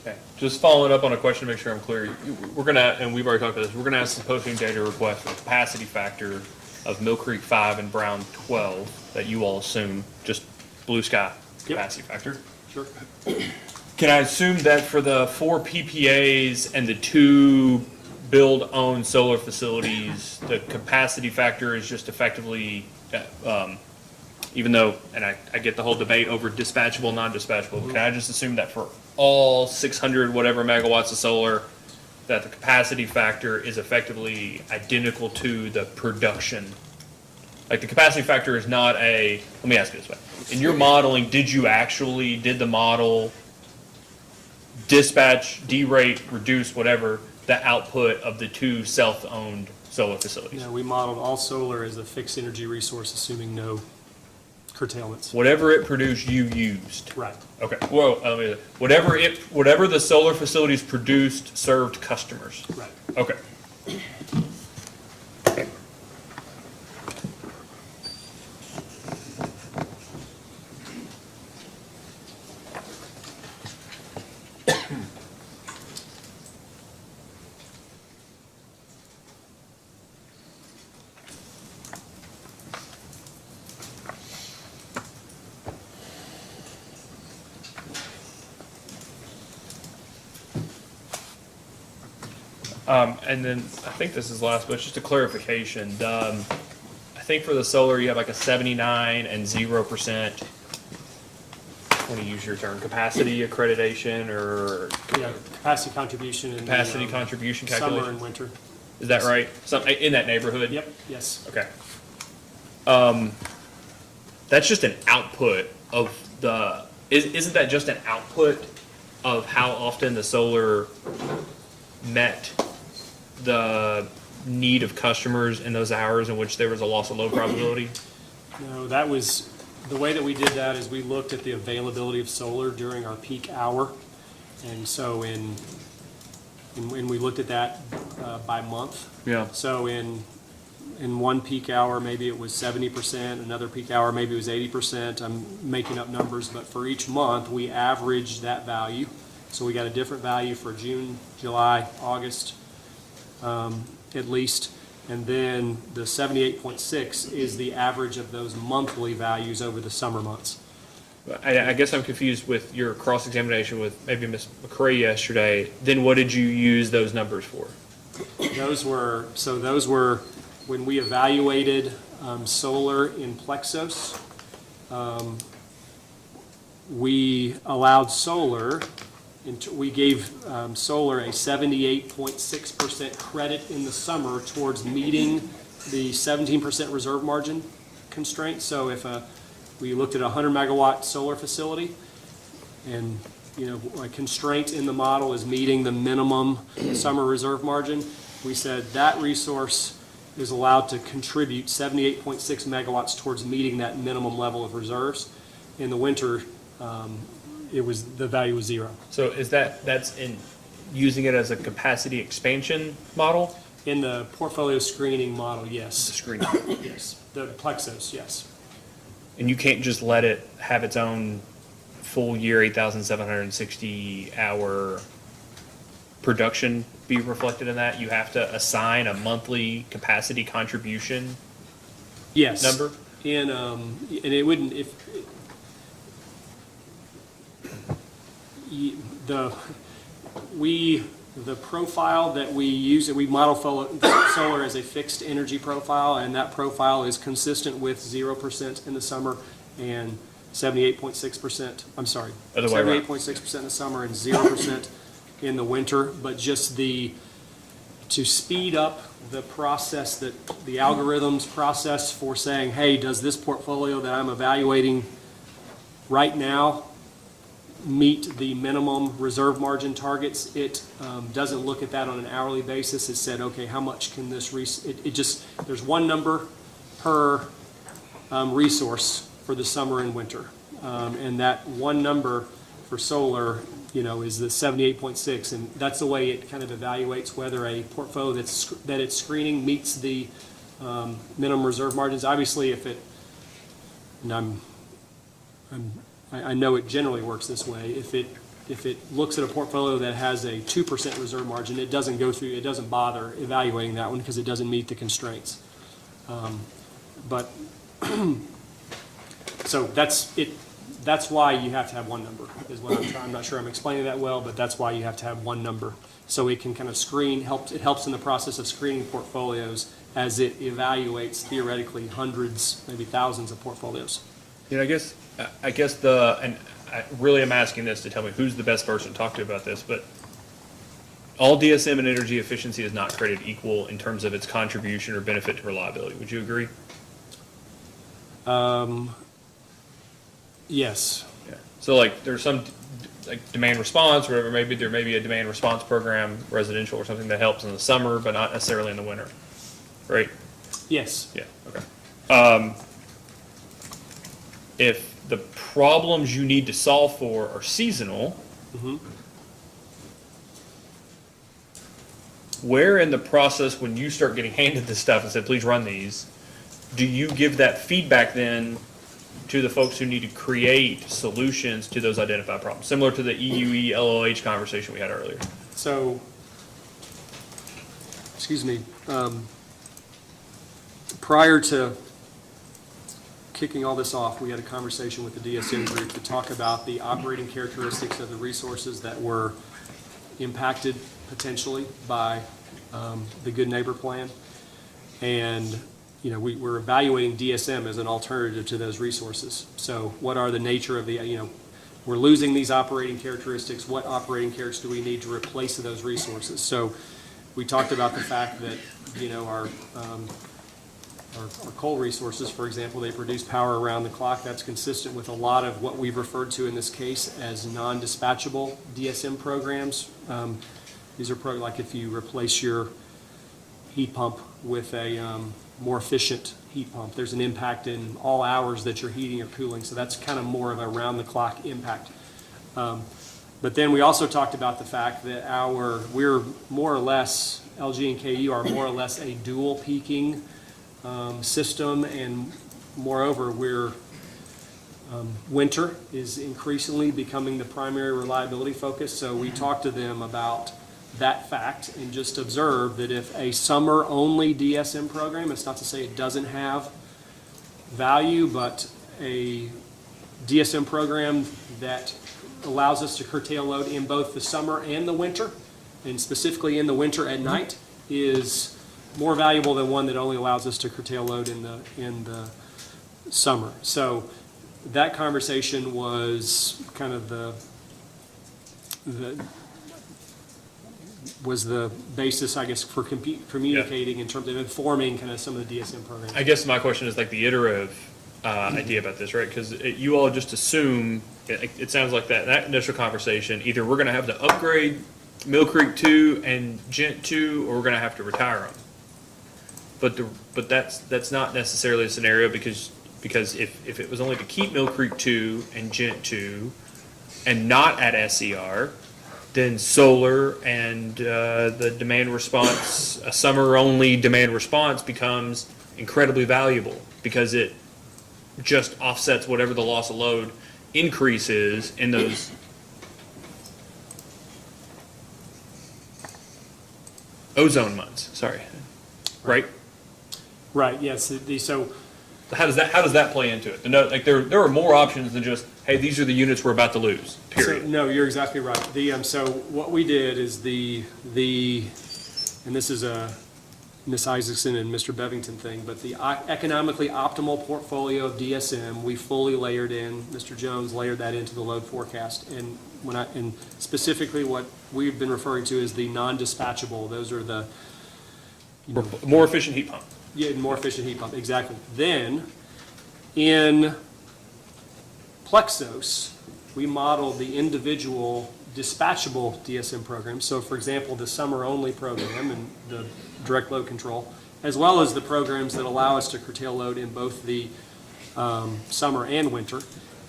Okay, just following up on a question to make sure I'm clear. We're gonna, and we've already talked about this, we're gonna ask the posting data request for capacity factor of Mill Creek 5 and Brown 12 that you all assume, just blue sky capacity factor. Sure. Can I assume that for the 4 PPAs and the 2 build-own solar facilities, the capacity factor is just effectively, even though, and I get the whole debate over dispatchable, non-dispatchable, can I just assume that for all 600 whatever megawatts of solar, that the capacity factor is effectively identical to the production? Like the capacity factor is not a, let me ask you this way. In your modeling, did the model dispatch, derate, reduce, whatever, the output of the 2 self-owned solar facilities? Yeah, we modeled all solar as a fixed energy resource, assuming no curtailments. Whatever it produced, you used. Right. Okay. Well, whatever the solar facilities produced, served customers. Right. Okay. And then I think this is last, but it's just a clarification. I think for the solar, you have like a 79 and 0%, I want to use your term, capacity accreditation or Yeah, capacity contribution and. capacity contribution Summer calculation. and winter. Is that right? Something in that neighborhood? Yep, yes. Okay. That's just an output of the, isn't that just an output of how often the solar met the need of customers in those hours in which there was a loss of load probability? No, that was, the way that we did that is we looked at the availability of solar during our peak hour. And so when we looked at that by month. Yeah. So in one peak hour, maybe it was 70%, another peak hour, maybe it was 80%. I'm making up numbers, but for each month, we averaged that value. So we got a different value for June, July, August, at least. And then the 78.6 is the average of those monthly values over the summer months. I guess I'm confused with your cross-examination with maybe Ms. McCray yesterday. Then what did you use those numbers for? Those were when we evaluated solar in Plexos. We allowed solar, we gave solar a 78.6% credit in the summer towards meeting the 17% reserve margin constraint. So if we looked at a 100 megawatt solar facility, and a constraint in the model is meeting the minimum summer reserve margin, we said that resource is allowed to contribute 78.6 megawatts towards meeting that minimum level of reserves. In the winter, the value was 0. So that's in using it as a capacity expansion model? In the portfolio screening model, yes. The screen. Yes, the Plexos, yes. And you can't just let it have its own full year 8,760 hour production be reflected in that? You have to assign a monthly capacity contribution Yes. number? And it wouldn't, the profile that we use, we model solar as a fixed energy profile, and that profile is consistent with 0% in the summer and 78.6%, I'm sorry, Other way around. 78.6% in the summer and 0% in the winter, but just to speed up the process, that the algorithms process for saying, hey, does this portfolio that I'm evaluating right now meet the minimum reserve margin targets? It doesn't look at that on an hourly basis. It said, okay, how much can this, there's one number per resource for the summer and winter. And that one number for solar, is the 78.6, and that's the way it kind of evaluates whether a portfolio that it's screening meets the minimum reserve margins. Obviously, if it, and I know it generally works this way, if it looks at a portfolio that has a 2% reserve margin, it doesn't bother evaluating that one because it doesn't meet the constraints. But so that's why you have to have one number, is what I'm not sure I'm explaining that well, but that's why you have to have one number. So it can kind of it helps in the process of screening portfolios as it evaluates theoretically hundreds, maybe thousands of portfolios. I guess and I really am asking this to tell me who's the best person to talk to about this, but all DSM and energy efficiency is not created equal in terms of its contribution or benefit to reliability. Would you agree? Yes. Yeah. So like there's some like demand response, or whatever, maybe there may be a demand response program, residential or something that helps in the summer, but not necessarily in the winter, right? Yes. Yeah, okay. If the problems you need to solve for are seasonal, where in the process, when you start getting handed this stuff and said, please run these, do you give that feedback then to the folks who need to create solutions to those identified problems, similar to the EUE LOH conversation we had earlier? So, excuse me, prior to kicking all this off, we had a conversation with the DSM group to talk about the operating characteristics of the resources that were impacted potentially by the Good Neighbor Plan. And we're evaluating DSM as an alternative to those resources. So what are the nature of we're losing these operating characteristics. What operating characteristics do we need to replace those resources? So we talked about the fact that, our coal resources, for example, they produce power around the clock. That's consistent with a lot of what we've referred to in this case as non-dispatchable DSM programs. These are like if you replace your heat pump with a more efficient heat pump, there's an impact in all hours that you're heating or cooling. So that's kind of more of a round-the-clock impact. But then we also talked about the fact that we're more or less, LG and KU are more or less a dual peaking system, and moreover, winter is increasingly becoming the primary reliability focus. So we talked to them about that fact and just observed that if a summer-only DSM program, it's not to say it doesn't have value, but a DSM program that allows us to curtail load in both the summer and the winter, and specifically in the winter at night, is more valuable than one that only allows us to curtail load in the summer. So that conversation was kind of the basis, I guess, for communicating in terms of informing kind of some of the DSM programs. I guess my question is like the iterative idea about this, right? Because you all just assume, it sounds like that initial conversation, either we're going to have to upgrade Mill Creek 2 and Gent 2, or we're going to have to retire them. But that's not necessarily a scenario, because if it was only to keep Mill Creek 2 and Gent 2 and not at SCR, then solar and the demand response, a summer-only demand response, becomes incredibly valuable because it just offsets whatever the loss of load increase is in those ozone months. Sorry, right? Right. Yes. So how does that play into it? Like there are more options than just hey, these are the units we're about to lose, So, period. no, you're exactly right. So what we did is and this is a Ms. Isaacson and Mr. Bevington thing, but the economically optimal portfolio of DSM, we fully layered in, Mr. Jones layered that into the load forecast. And and specifically what we've been referring to is the non-dispatchable, those are the, More efficient heat pump. yeah, more efficient heat pump, exactly. Then, in Plexos, we modeled the individual dispatchable DSM programs. So for example, the summer-only program and the direct load control, as well as the programs that allow us to curtail load in both the summer and winter.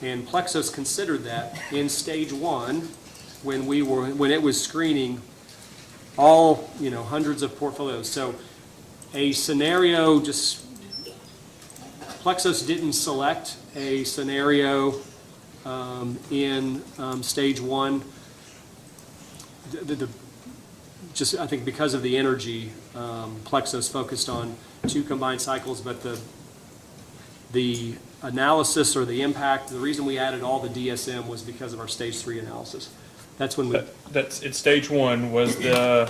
And Plexos considered that in stage one, when it was screening all, hundreds of portfolios. So a scenario, Plexos didn't select a scenario in stage one. I think because of the energy, Plexos focused on 2 combined cycles, but the analysis or the impact, the reason we added all the DSM was because of our stage 3 analysis. That's when we, That's, at stage one, was the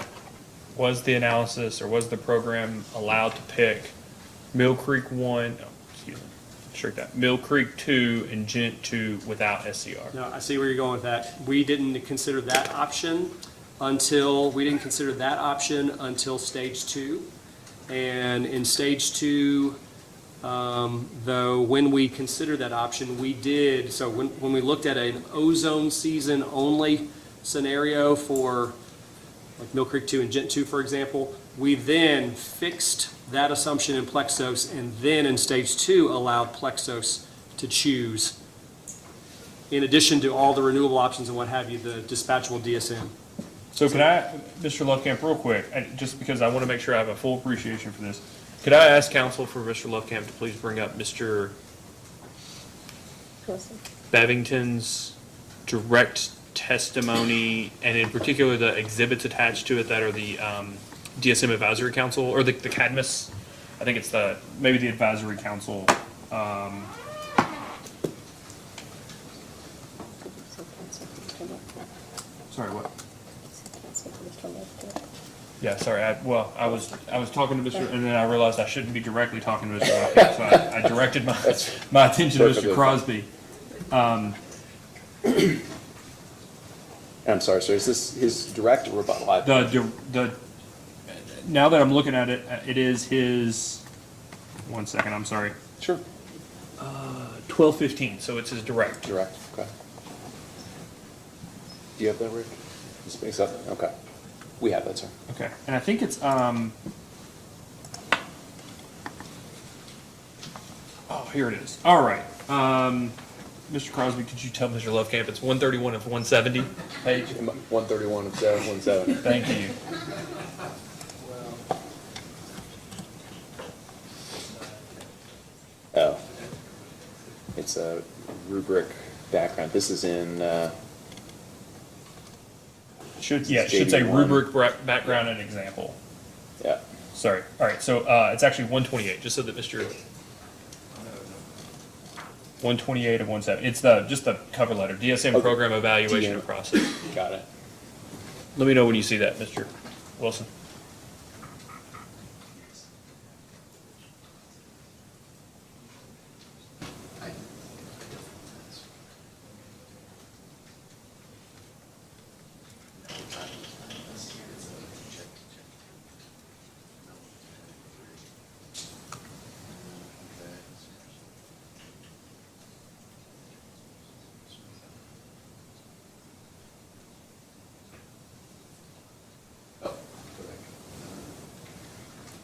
analysis, or was the program allowed to pick Mill Creek 1, Mill Creek 2 and Gent 2 without SCR? no, I see where you're going with that. We didn't consider that option until stage 2. And in stage 2, though, when we considered that option, we did, so when we looked at an ozone season only scenario for like Mill Creek 2 and Gent 2, for example, we then fixed that assumption in Plexos, and then in stage 2 allowed Plexos to choose, in addition to all the renewable options and what have you, the dispatchable DSM. So can I, Mr. Lovekamp, real quick, just because I want to make sure I have a full appreciation for this, could I ask counsel for Mr. Lovekamp to please bring up Mr. Bevington's direct testimony, and in particular the exhibits attached to it that are the DSM Advisory Council, or the CADMIS, I think it's maybe the Advisory Council. Sorry, what? Yeah, sorry, I was talking to Mr., and then I realized I shouldn't be directly talking to Mr. Lovekamp, so I directed my attention to Mr. Crosby. I'm sorry, sir, is this his direct or rebuttal? Now that I'm looking at it, it is his, 1 second, I'm sorry, Sure. 12:15, so it's his direct. Direct, okay. Do you have that, Rick? Just makes up, okay. We have that, sir. Okay, and I think it's, here it is. All right. Mr. Crosby, could you tell Mr. Lovekamp it's 131 of 170 page? 131 of 717. Thank you. Oh. It's a rubric background. This is in, It should say JD1. rubric background and example. yeah. Sorry. All right, so it's actually 128, just so that Mr. 128 of 170. It's just the cover letter, DSM Okay. program evaluation and DM. process. Got it. Let me know when you see that, Mr. Wilson.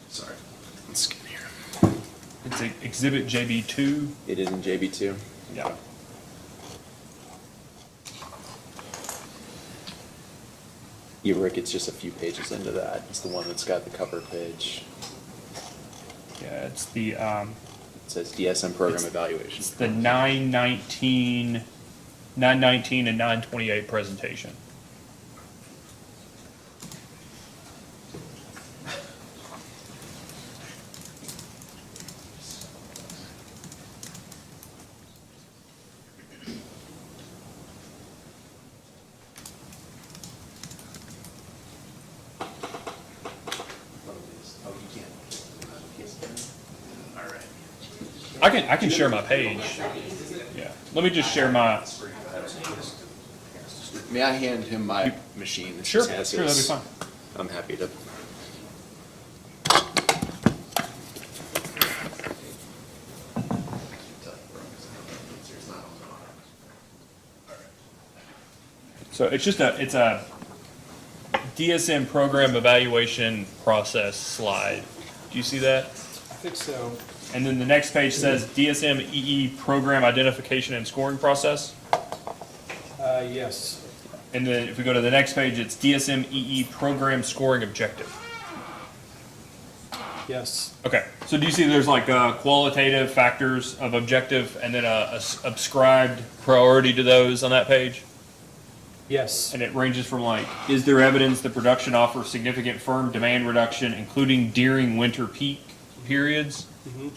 Sorry. Let's skip here. It's exhibit JB2. It is in JB2. Yeah. Yeah, Rick, it's just a few pages into that. It's the one that's got the cover page. Yeah, it's the It says DSM program It's evaluation. the 919 and 928 presentation. I can share my page. Yeah, let me just share my, May I hand him my machine? This sure, just has sure, that'd be his- fine. I'm happy to. So it's just it's a DSM program evaluation process slide. Do you see that? I think so. And then the next page says DSM EE program identification and scoring process. Yes. And then if we go to the next page, it's DSM EE program scoring objective. Yes. Okay, so do you see there's like qualitative factors of objective and then a ascribed priority to those on that page? Yes. And it ranges from like, is there evidence that production offers significant firm demand reduction, including during winter peak periods? Mhm.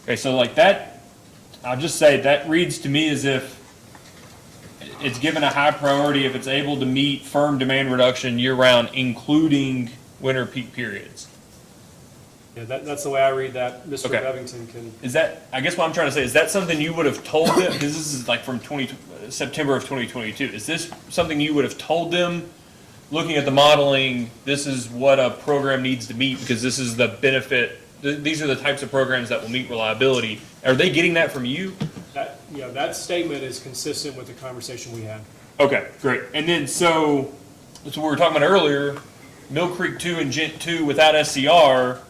Okay, so like that, I'll just say that reads to me as if it's given a high priority if it's able to meet firm demand reduction year-round, including winter peak periods. Yeah, that's the way I read that. Mr. Okay. Bevington can, Is that, I guess what I'm trying to say, is that something you would have told them, because this is like from September of 2022, is this something you would have told them, looking at the modeling, this is what a program needs to meet, because this is the benefit, these are the types of programs that will meet reliability? Are they getting that from you? that statement is consistent with the conversation we had. Okay, great. And then, so, that's what we were talking about earlier, Mill Creek 2 and Gent 2 without SCR,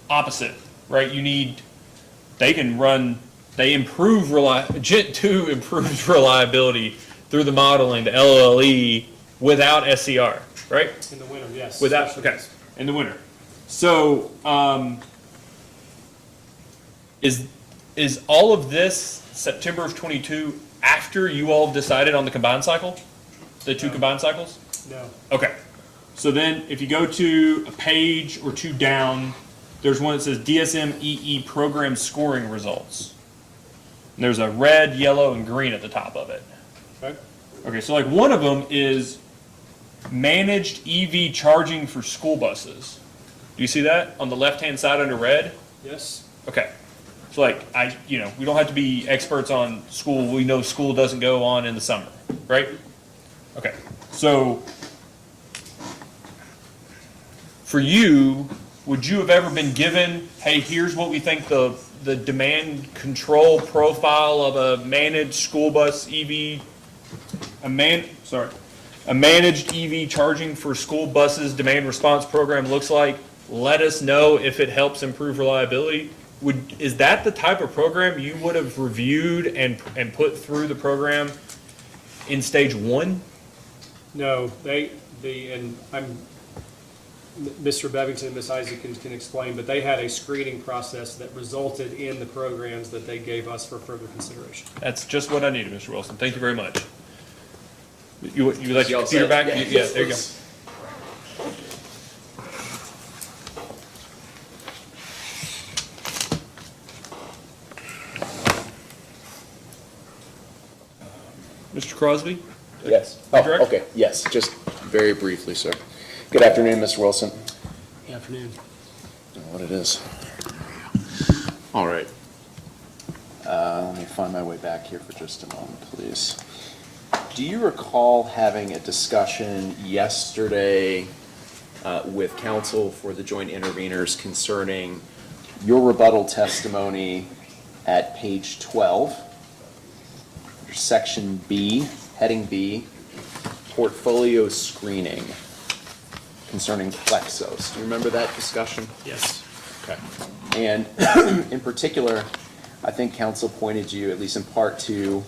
opposite, right? You need, they can run, they improve, Gent 2 improves reliability through the modeling, the LLE, without SCR, right? In the winter, yes. Without, especially okay, in the winter. So, is all of this September of '22 after you all decided on the combined cycle? The two combined cycles? No. Okay. So then if you go to a page or two down, there's one that says DSM EE program scoring results. And there's a red, yellow, and green at the top of it. Okay. Okay, so like one of them is managed EV charging for school buses. Do you see that on the left-hand side under red? Yes. Okay. So like we don't have to be experts on school. We know school doesn't go on in the summer, right? Okay. So for you, would you have ever been given, hey, here's what we think the demand control profile of a managed school bus EV, a managed EV charging for school buses demand response program looks like? Let us know if it helps improve reliability. Is that the type of program you would have reviewed and put through the program in stage one? No, Mr. Bevington and Ms. Isaac can explain, but they had a screening process that resulted in the programs that they gave us for further consideration. That's just what I needed, Mr. Wilson. Thank you very much. You let your all computer set? back? Yeah. Yeah, there you go. Mr. Crosby? Yes. Direct? Oh, okay, yes, just very briefly, sir. Good afternoon, Mr. Wilson. Good afternoon. I don't know what it is. All right. Let me find my way back here for just a moment, please. Do you recall having a discussion yesterday with counsel for the joint interveners concerning your rebuttal testimony at page 12, section B, heading B, portfolio screening concerning Plexos? Do you remember that discussion? Yes. Okay. And in particular, I think counsel pointed you, at least in part, to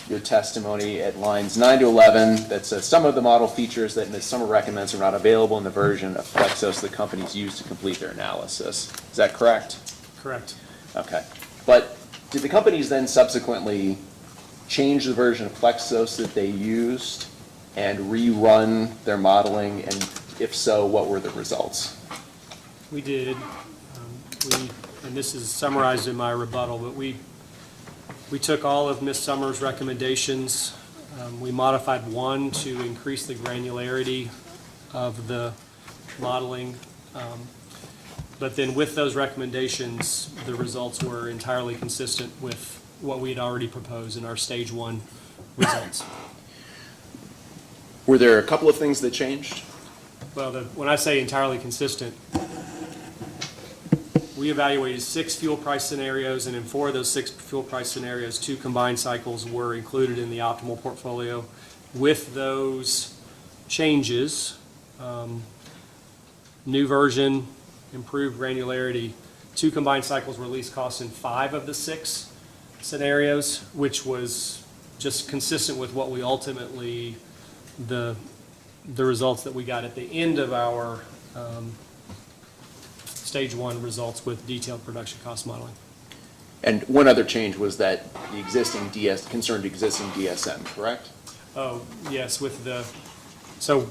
your testimony at lines 9 to 11 that says some of the model features that Ms. Summer recommends are not available in the version of Plexos the companies use to complete their analysis. Is that correct? Correct. Okay. But did the companies then subsequently change the version of Plexos that they used and rerun their modeling? And if so, what were the results? We did. And this is summarized in my rebuttal, but we took all of Ms. Summers' recommendations. We modified one to increase the granularity of the modeling. But then with those recommendations, the results were entirely consistent with what we had already proposed in our stage 1 results. Were there a couple of things that changed? Well, when I say entirely consistent, we evaluated 6 fuel price scenarios, and in 4 of those 6 fuel price scenarios, 2 combined cycles were included in the optimal portfolio. With those changes, new version, improved granularity, 2 combined cycles were least cost in 5 of the 6 scenarios, which was just consistent with what we ultimately, the results that we got at the end of our stage 1 results with detailed production cost modeling. And one other change was that the existing concerned existing DSM, correct? Oh, yes, so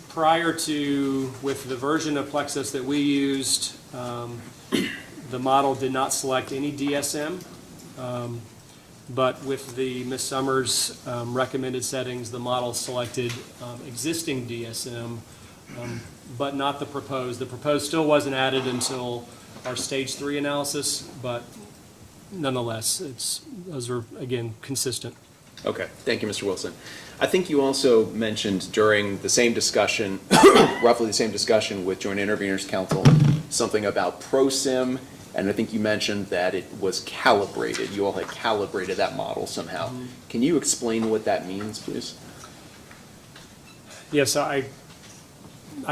prior to, with the version of Plexus that we used, the model did not select any DSM. But with the Ms. Summers' recommended settings, the model selected existing DSM, but not the proposed. The proposed still wasn't added until our stage 3 analysis, but nonetheless, those are, again, consistent. Okay, thank you, Mr. Wilson. I think you also mentioned during the same discussion, roughly the same discussion with Joint Intervenors Council, something about ProSim, and I think you mentioned that it was calibrated. You all had calibrated that model somehow. Mm-hmm. Can you explain what that means, please? Yes, I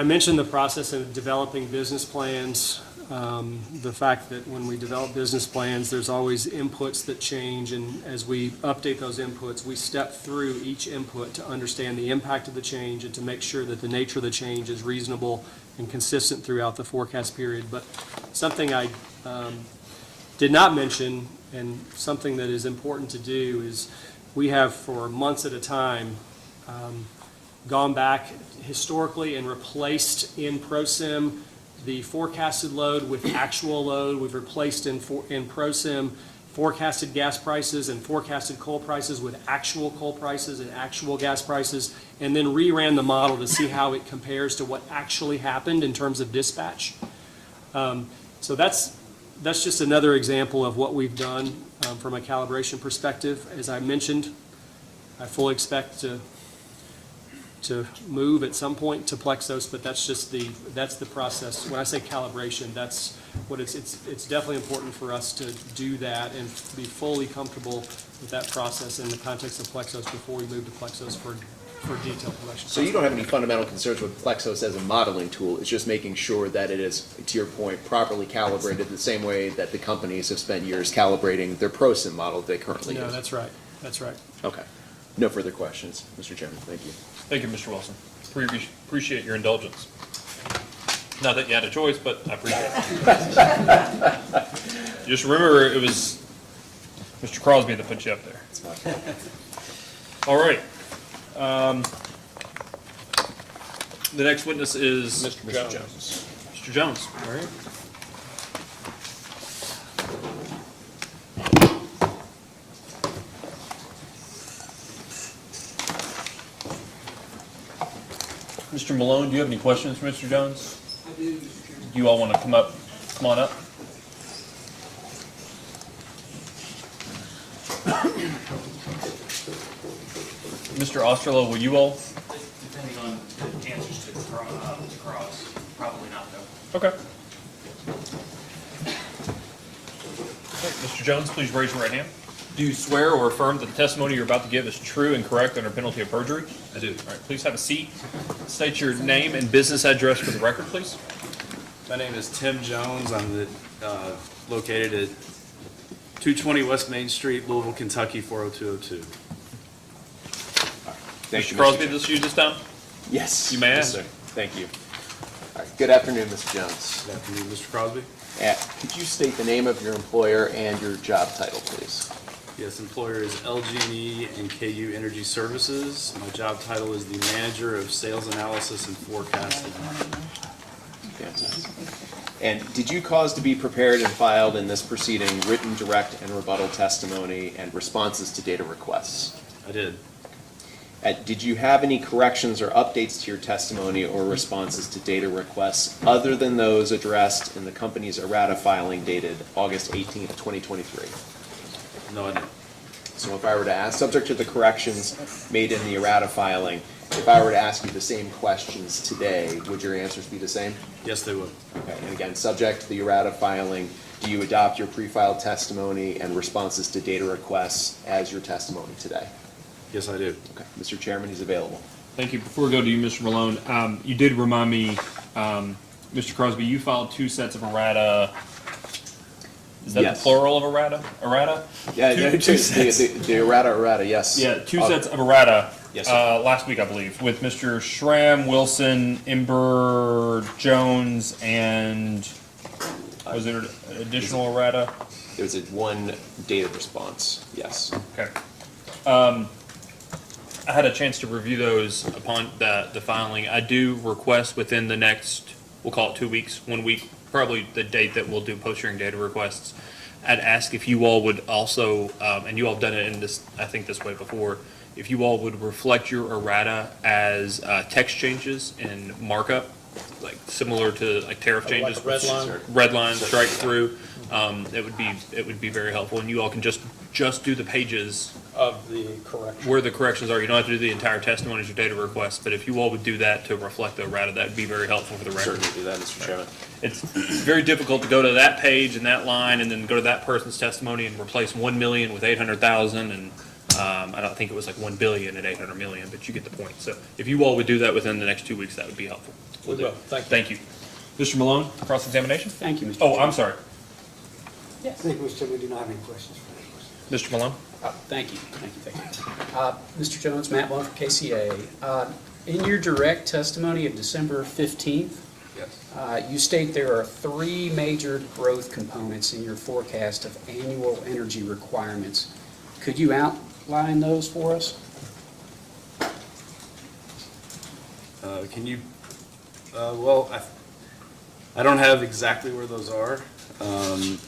mentioned the process of developing business plans, the fact that when we develop business plans, there's always inputs that change, and as we update those inputs, we step through each input to understand the impact of the change and to make sure that the nature of the change is reasonable and consistent throughout the forecast period. But something I did not mention, and something that is important to do, is we have for months at a time gone back historically and replaced in ProSim the forecasted load with actual load. We've replaced in ProSim forecasted gas prices and forecasted coal prices with actual coal prices and actual gas prices, and then reran the model to see how it compares to what actually happened in terms of dispatch. So that's just another example of what we've done from a calibration perspective. As I mentioned, I fully expect to move at some point to Plexos, but that's the process. When I say calibration, that's what it's definitely important for us to do that and be fully comfortable with that process in the context of Plexos before we move to Plexos for detailed production. So you don't have any fundamental concerns with Plexos as a modeling tool. It's just making sure that it is, to your point, properly calibrated the same way that the companies have spent years calibrating their ProSim model they currently use. No, that's right. That's right. Okay. No further questions, Mr. Chairman. Thank you. Thank you, Mr. Wilson. Appreciate your indulgence. Not that you had a choice, but I appreciate it. Just remember, it was Mr. Crosby that put you up there. It's my fault. All right. The next witness is Mr. Jones. Mr. Jones. All right. Mr. Malone, do you have any questions for Mr. Jones? I do, Mr. Chairman. Do you all want to come on up? Mr. Osterloh, will you all? Depending on the answers to cross, probably not though. Okay. Mr. Jones, please raise your right hand. Do you swear or affirm that the testimony you're about to give is true and correct under penalty of perjury? I do. All right, please have a seat. State your name and business address for the record, please. My name is Tim Jones. I'm located at 220 West Main Street, Louisville, Kentucky, 40202. Thank you, Mr. Crosby, Chairman. this is you this time? Yes. You may Yes, ask. sir. Thank you. All right. Good afternoon, Mr. Jones. Good afternoon, Mr. Crosby. Could you state the name of your employer and your job title, please? Yes, employer is LG&E and KU Energy Services. My job title is the Manager of Sales Analysis and Forecasting. Fantastic. And did you cause to be prepared and filed in this proceeding written, direct, and rebuttal testimony and responses to data requests? I did. Did you have any corrections or updates to your testimony or responses to data requests other than those addressed in the company's errata filing dated August 18th, 2023? No, I didn't. So if I were to ask, subject to the corrections made in the errata filing, if I were to ask you the same questions today, would your answers be the same? Yes, they would. Okay, and again, subject to the errata filing, do you adopt your pre-filed testimony and responses to data requests as your testimony today? Yes, I do. Okay, Mr. Chairman, he's available. Thank you. Before we go to you, Mr. Malone, you did remind me, Mr. Crosby, you filed 2 sets of errata. Is that Yes. the plural of errata? Errata? Yeah, Two- yeah, two sets. the errata, yes. Yeah, 2 sets of errata. Yes, sir. Last week, I believe, with Mr. Schramm, Wilson, Ember, Jones, and was there an additional errata? There was one data response, yes. Okay. I had a chance to review those upon the filing. I do request within the next, we'll call it 2 weeks, 1 week, probably the date that we'll do post-hearing data requests. I'd ask if you all would also, and you all have done it in this, I think this way before, if you all would reflect your errata as text changes and markup, like similar to like tariff Like changes. red line? Red line, strike through. It would be very helpful, and you all can just do the pages Of the correction. where the corrections are. You don't have to do the entire testimonies or data requests, but if you all would do that to reflect the errata, that would be very helpful for the record. Certainly do that, Mr. Chairman. It's very difficult to go to that page and that line and then go to that person's testimony and replace 1 million with 800,000 and I don't think it was like 1 billion at 800 million, but you get the point. So if you all would do that within the next 2 weeks, that would be helpful. We will. Thank you. Thank you. Mr. Malone, cross-examination? Thank you, Mr. Oh, Chairman. I'm sorry. Yes. I think we still do not have any questions for you. Mr. Malone? Thank you. Mr. Jones, Matt Malone from KCA. In your direct testimony of December 15th, you state there are 3 major growth components in your forecast of annual energy requirements. Could you outline those for us? Can you, well, I don't have exactly where those are,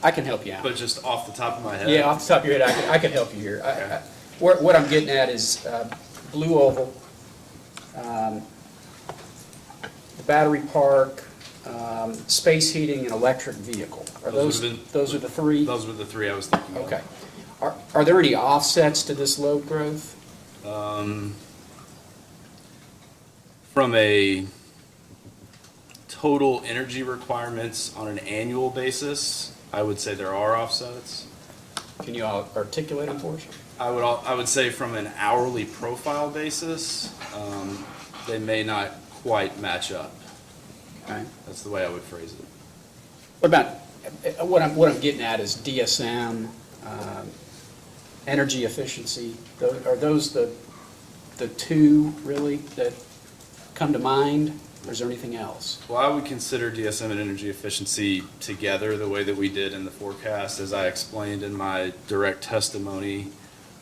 I can help you out. but just off the top of my head. Yeah, off the top of your head, I can help you here. What I'm getting at is Blue Oval, the battery park, space heating, and electric vehicle. Are Those those, would've been- those are the 3? Those were the 3 I was thinking of. Okay. Are there any offsets to this load growth? From a total energy requirements on an annual basis, I would say there are offsets. Can you articulate them for us? I would say from an hourly profile basis, they may not quite match up. Okay. That's the way I would phrase it. What about, what I'm getting at is DSM, energy efficiency. Are those the 2 really that come to mind, or is there anything else? Well, I would consider DSM and energy efficiency together the way that we did in the forecast, as I explained in my direct testimony.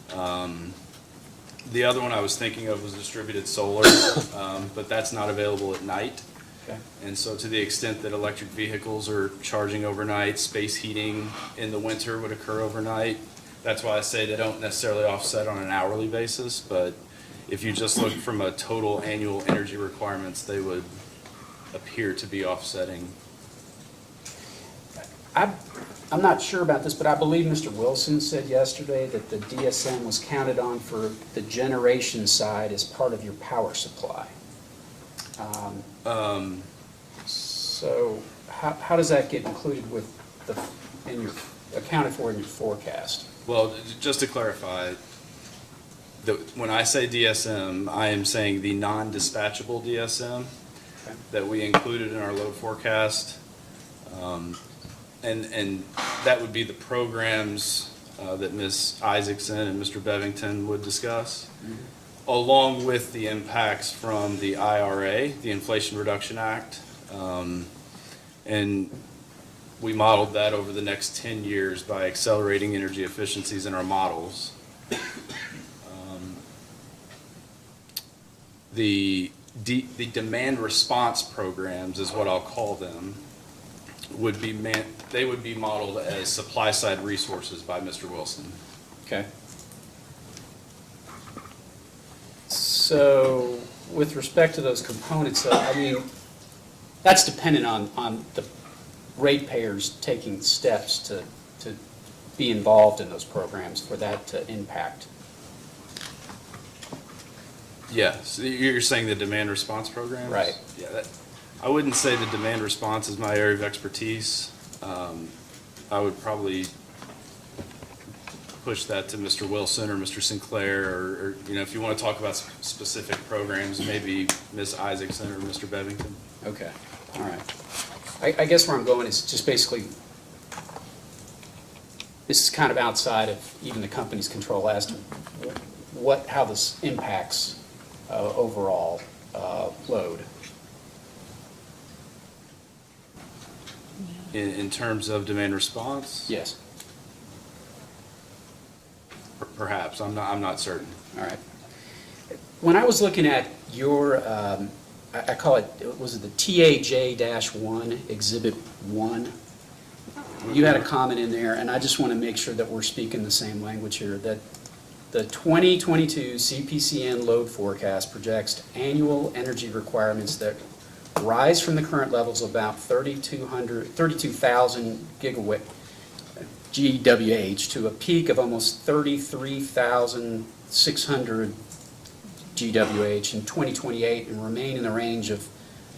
The other one I was thinking of was distributed solar, but that's not available at night. Okay. And so to the extent that electric vehicles are charging overnight, space heating in the winter would occur overnight. That's why I say they don't necessarily offset on an hourly basis, but if you just look from a total annual energy requirements, they would appear to be offsetting. I'm not sure about this, but I believe Mr. Wilson said yesterday that the DSM was counted on for the generation side as part of your power supply. So how does that get included with accounted for in your forecast? Well, just to clarify, when I say DSM, I am saying the non-dispatchable DSM Okay. that we included in our load forecast. And that would be the programs that Ms. Isaacson and Mr. Bevington would discuss, along with the impacts from the IRA, the Inflation Reduction Act. And we modeled that over the next 10 years by accelerating energy efficiencies in our models. The demand response programs is what I'll call them, they would be modeled as supply side resources by Mr. Wilson. Okay. So with respect to those components, though, I mean, that's dependent on the ratepayers taking steps to be involved in those programs for that to impact. Yes, you're saying the demand response programs? Right. Yeah, I wouldn't say the demand response is my area of expertise. I would probably push that to Mr. Wilson or Mr. Sinclair, or, if you want to talk about specific programs, maybe Ms. Isaacson or Mr. Bevington. Okay, all right. I guess where I'm going is just basically, this is kind of outside of even the company's control as to how this impacts overall load. In terms of demand response? Yes, Perhaps, I'm not certain. all right. When I was looking at your, I call it, was it the TAJ-1, Exhibit 1? You had a comment in there, and I just want to make sure that we're speaking the same language here, that the 2022 CPCN load forecast projects annual energy requirements that rise from the current levels of about 32,000 gigawatt GWH to a peak of almost 33,600 GWH in 2028 and remain in the range of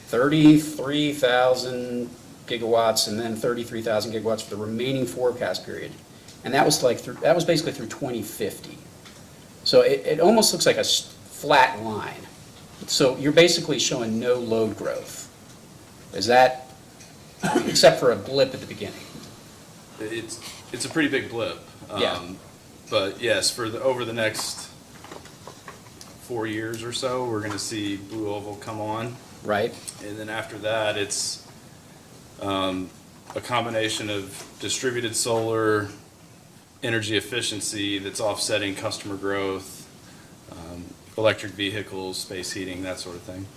33,000 gigawatts and then 33,000 gigawatts for the remaining forecast period. And that was that was basically through 2050. So it almost looks like a flat line. So you're basically showing no load growth. Is that, except for a blip at the beginning? It's a pretty big blip. Yeah. But yes, over the next 4 years or so, we're going to see Blue Oval come on. Right. And then after that, it's a combination of distributed solar, energy efficiency that's offsetting customer growth, electric vehicles, space heating, that sort of thing.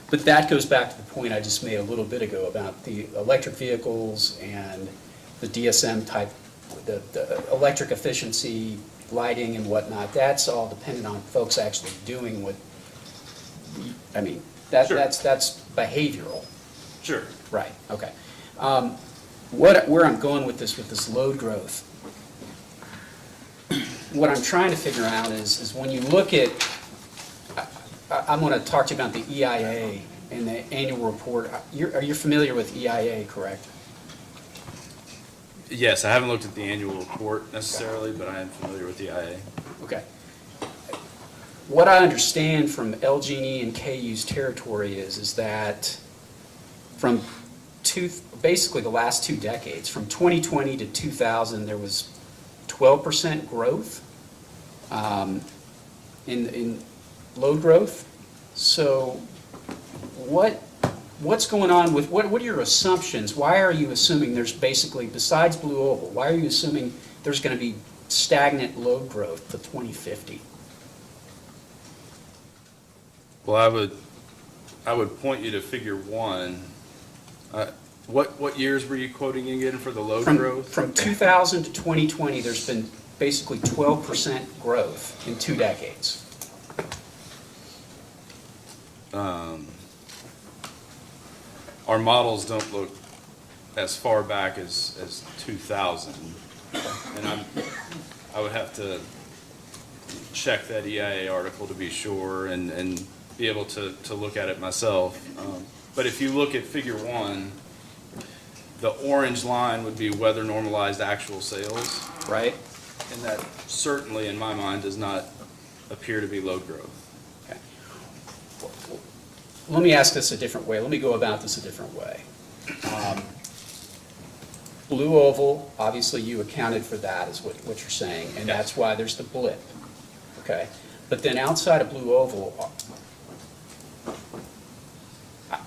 But that goes back to the point I just made a little bit ago about the electric vehicles and the DSM type, the electric efficiency, lighting and whatnot. That's all dependent on folks actually doing what, I mean, Sure. that's behavioral. Sure. Right, okay. Where I'm going with this load growth, what I'm trying to figure out is when you look at, I'm going to talk to you about the EIA and the annual report. Are you familiar with EIA, correct? Yes, I haven't looked at the annual report necessarily, but I am familiar with the IA. Okay. What I understand from LG&E and KU's territory is that from basically the last 2 decades, from 2020 to 2000, there was 12% growth in load growth. So what's going on with, what are your assumptions? Why are you assuming there's basically, besides Blue Oval, why are you assuming there's going to be stagnant load growth to 2050? Well, I would point you to Figure 1. What years were you quoting again for the load growth? From 2000 to 2020, there's been basically 12% growth in 2 decades. Our models don't look as far back as 2000, and I would have to check that EIA article to be sure and be able to look at it myself. But if you look at Figure 1, the orange line would be weather normalized actual sales. Right? And that certainly, in my mind, does not appear to be load growth. Okay. Let me ask this a different way. Let me go about this a different way. Blue Oval, obviously you accounted for that, is what you're saying, and that's why there's the blip. Okay? But then outside of Blue Oval,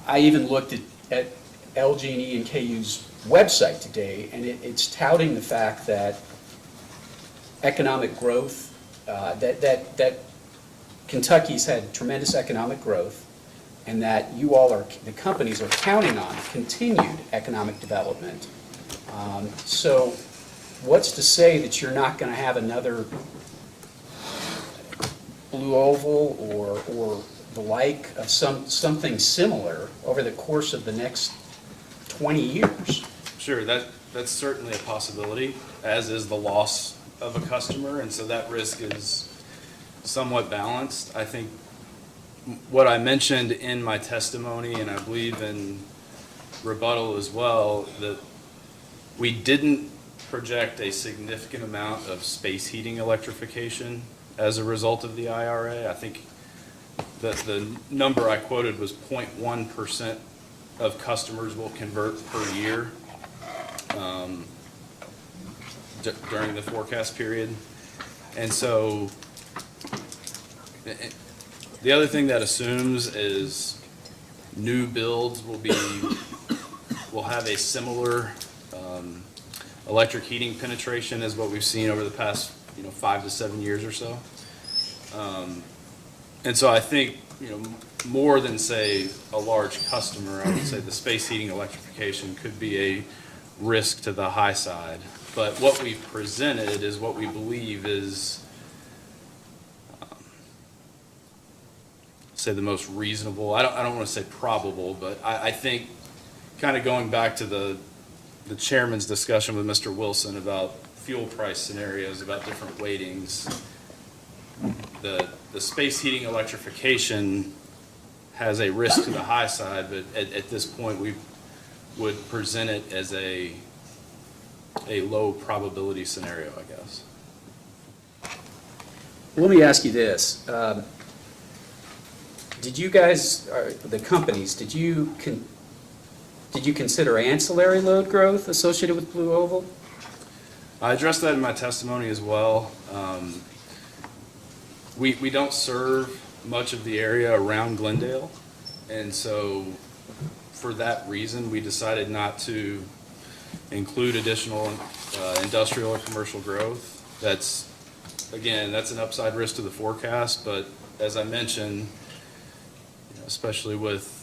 I even looked at LG&E and KU's website today, and it's touting the fact that economic growth, that Kentucky's had tremendous economic growth, and that you all the companies are counting on continued economic development. So what's to say that you're not going to have another Blue Oval or the like, something similar over the course of the next 20 years? Sure, that's certainly a possibility, as is the loss of a customer, and so that risk is somewhat balanced. I think what I mentioned in my testimony, and I believe in rebuttal as well, that we didn't project a significant amount of space heating electrification as a result of the IRA. I think that the number I quoted was 0.1% of customers will convert per year during the forecast period. And so the other thing that assumes is new builds will have a similar electric heating penetration as what we've seen over the past 5 to 7 years or so. And so I think more than say a large customer, I would say the space heating electrification could be a risk to the high side. But what we've presented is what we believe is say the most reasonable. I don't want to say probable, but I think kind of going back to the chairman's discussion with Mr. Wilson about fuel price scenarios, about different weightings, the space heating electrification has a risk to the high side, but at this point we would present it as a low probability scenario, I guess. Let me ask you this. Did you guys, the companies, did you consider ancillary load growth associated with Blue Oval? I addressed that in my testimony as well. We don't serve much of the area around Glendale, and so for that reason, we decided not to include additional industrial or commercial growth. That's an upside risk to the forecast, but as I mentioned, especially with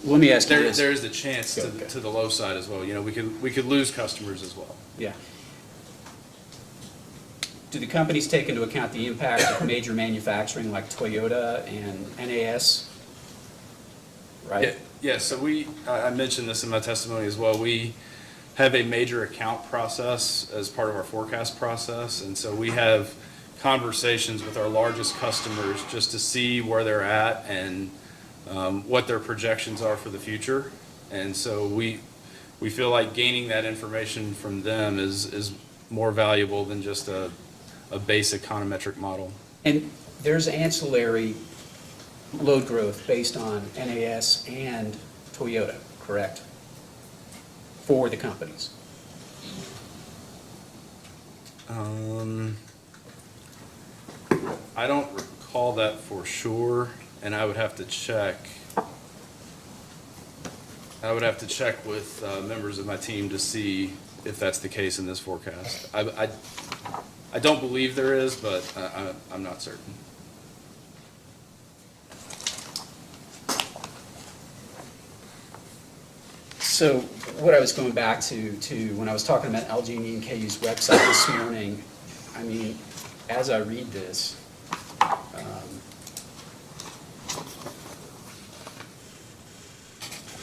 Let me ask you this. There is the chance to the low side as well. We could lose customers as well. Yeah. Do the companies take into account the impact of major manufacturing like Toyota and NAS? Right? Yeah, so I mentioned this in my testimony as well. We have a major account process as part of our forecast process, and so we have conversations with our largest customers just to see where they're at and what their projections are for the future. And so we feel like gaining that information from them is more valuable than just a base econometric model. And there's ancillary load growth based on NAS and Toyota, correct? For the companies. I don't recall that for sure, and I would have to check. I would have to check with members of my team to see if that's the case in this forecast. I don't believe there is, but I'm not certain. So what I was going back to when I was talking about LG&E and KU's website this morning, I mean, as I read this,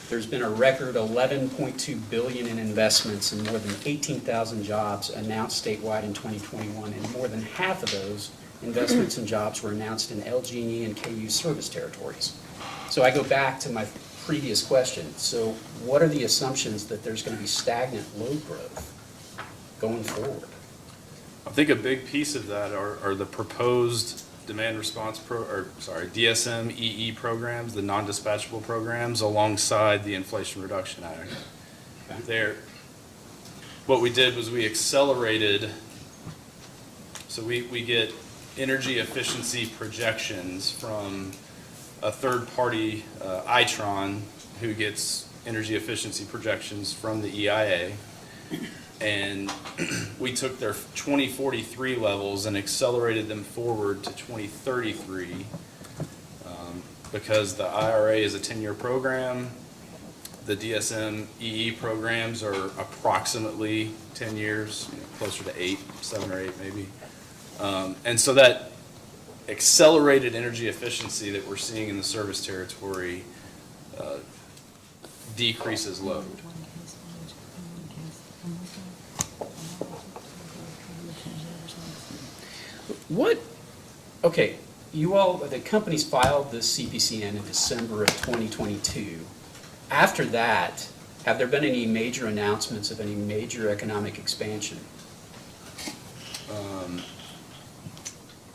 there's been a record $11.2 billion in investments and more than 18,000 jobs announced statewide in 2021, and more than half of those investments and jobs were announced in LG&E and KU service territories. So I go back to my previous question. So what are the assumptions that there's going to be stagnant load growth going forward? I think a big piece of that are the proposed demand response DSM EE programs, the non-dispatchable programs, alongside the Inflation Reduction Act. Okay. What we did was we accelerated, so we get energy efficiency projections from a third-party, Itron, who gets energy efficiency projections from the EIA. And we took their 2043 levels and accelerated them forward to 2033 because the IRA is a 10-year program. The DSM EE programs are approximately 10 years, closer to 7 or 8 maybe. And so that accelerated energy efficiency that we're seeing in the service territory decreases load. What, okay, you all, the companies filed this CPCN in December of 2022. After that, have there been any major announcements of any major economic expansion?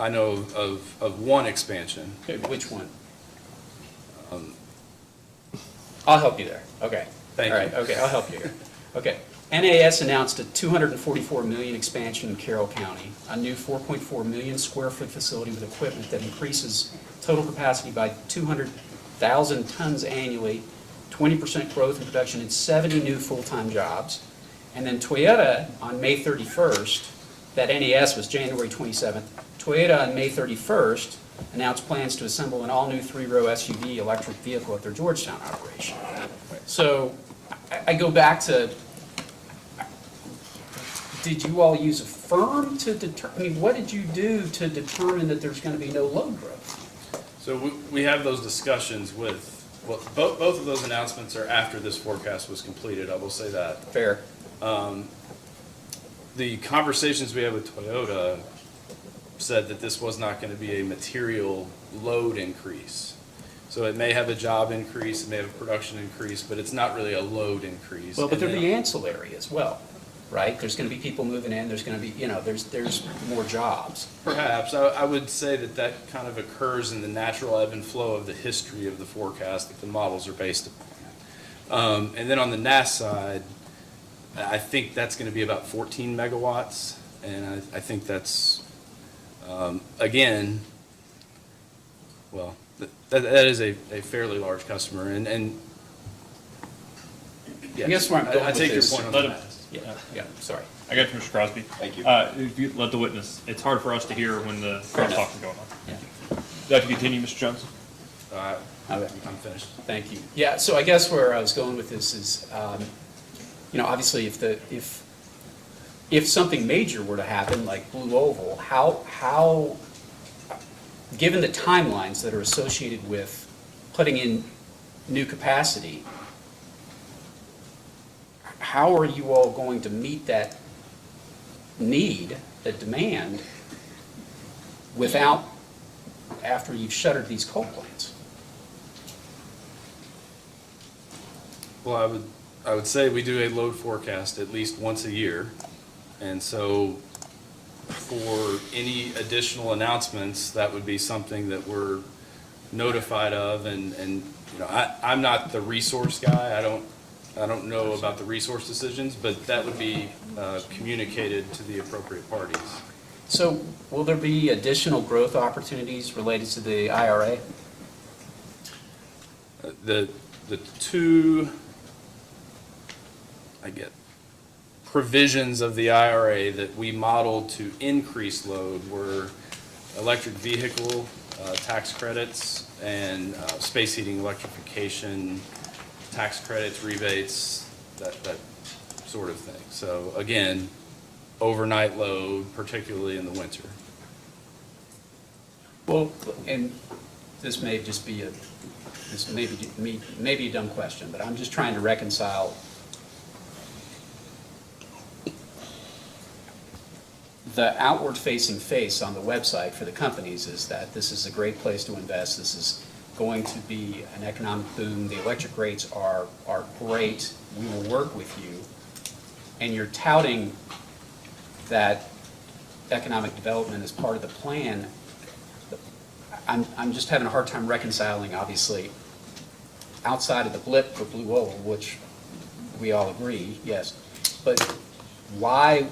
I know of one expansion. Which one? I'll help you there. Okay. Thank All right, you. okay, I'll help you here. Okay. NAS announced a $244 million expansion in Carroll County, a new 4.4 million square foot facility with equipment that increases total capacity by 200,000 tons annually, 20% growth in production, and 70 new full-time jobs. And then Toyota on May 31st, that NAS was January 27th, Toyota on May 31st announced plans to assemble an all-new three-row SUV electric vehicle at their Georgetown operation. So I go back to, did you all use a firm to determine, I mean, what did you do to determine that there's going to be no load growth? So we have those discussions with, well, both of those announcements are after this forecast was completed, I will say that. Fair. The conversations we had with Toyota said that this was not going to be a material load increase. So it may have a job increase, it may have a production increase, but it's not really a load increase. Well, but And there'd then- be ancillary as well, right? There's going to be people moving in, there's going to be, there's more jobs. Perhaps. I would say that that kind of occurs in the natural ebb and flow of the history of the forecast that the models are based upon. And then on the NAS side, I think that's going to be about 14 megawatts. And I think that's, again, well, that is a fairly large customer. And yes, I guess where I'm going I with take your this- point on Let the him- NAS. Yeah, sorry. I got you, Mr. Crosby. Thank you. If you let the witness, it's hard for us to hear when the crosstalk is going on. Yeah. Would you like to continue, Mr. Jones? Okay. Okay. I'm finished. Thank you. Yeah, so I guess where I was going with this is, obviously if something major were to happen, like Blue Oval, how, given the timelines that are associated with putting in new capacity, how are you all going to meet that need, that demand, without, after you've shuttered these coal plants? Well, I would say we do a load forecast at least once a year. And so for any additional announcements, that would be something that we're notified of. And I'm not the resource guy. I don't know about the resource decisions, but that would be communicated to the appropriate parties. So will there be additional growth opportunities related to the IRA? The two, provisions of the IRA that we modeled to increase load were electric vehicle tax credits and space heating electrification tax credits, rebates, that sort of thing. So again, overnight load, particularly in the winter. Well, and this may just be this may be a dumb question, but I'm just trying to reconcile the outward-facing face on the website for the companies is that this is a great place to invest. This is going to be an economic boom. The electric rates are great. We will work with you. And you're touting that economic development as part of the plan. I'm just having a hard time reconciling, obviously, outside of the blip for Blue Oval, which we all agree, yes. But why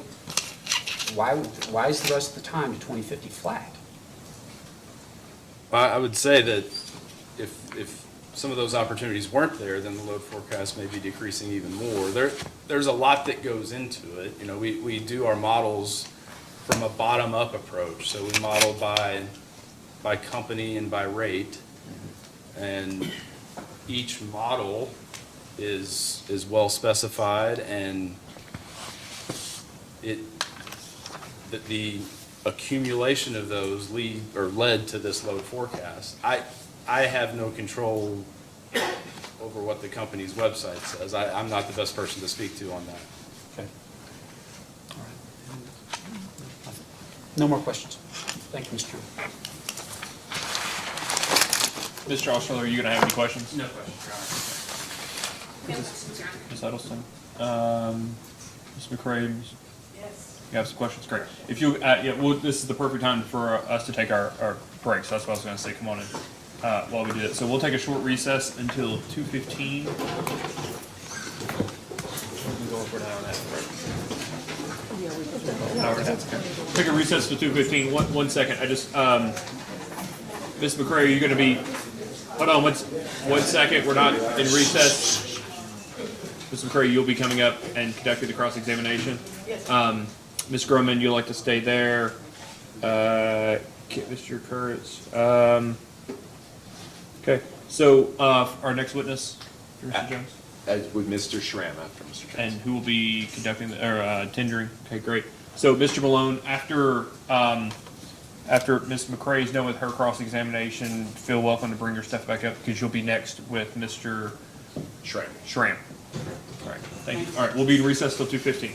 is the rest of the time to 2050 flat? I would say that if some of those opportunities weren't there, then the load forecast may be decreasing even more. There's a lot that goes into it. We do our models from a bottom-up approach. So we model by company and by rate. And each model is well specified, and the accumulation of those led to this load forecast. I have no control over what the company's website says. I'm not the best person to speak to on that. Okay. No more questions. Thank you, Mr. Chairman. Mr. Osterler, are you gonna have any questions? No questions, Your Honor. Ms. Edelston? Ms. McCray? Yes. You have some questions? Great. If you, yeah, well, this is the perfect time for us to take our break, so that's what I was gonna say, come on in, while we do it. So we'll take a short recess until 2:15. We can go over an hour and a half, right? An hour and a half, okay. Take a recess to 2:15. One second, I just, Ms. McCray, are you gonna be, hold on, one second, we're not in recess. Ms. McCray, you'll be coming up and conducting the cross-examination. Yes. Ms. Grumman, you'll like to stay there. Mr. Kurtz. Okay, so our next witness, Mr. Jones? With Mr. Schramm after Mr. Jones. And who will be conducting, tendering? Okay, great. So, Mr. Malone, after Ms. McCray's done with her cross-examination, feel welcome to bring your stuff back up because you'll be next with Mr. Schramm. All right, thank you. All right, we'll be in recess till 2:15.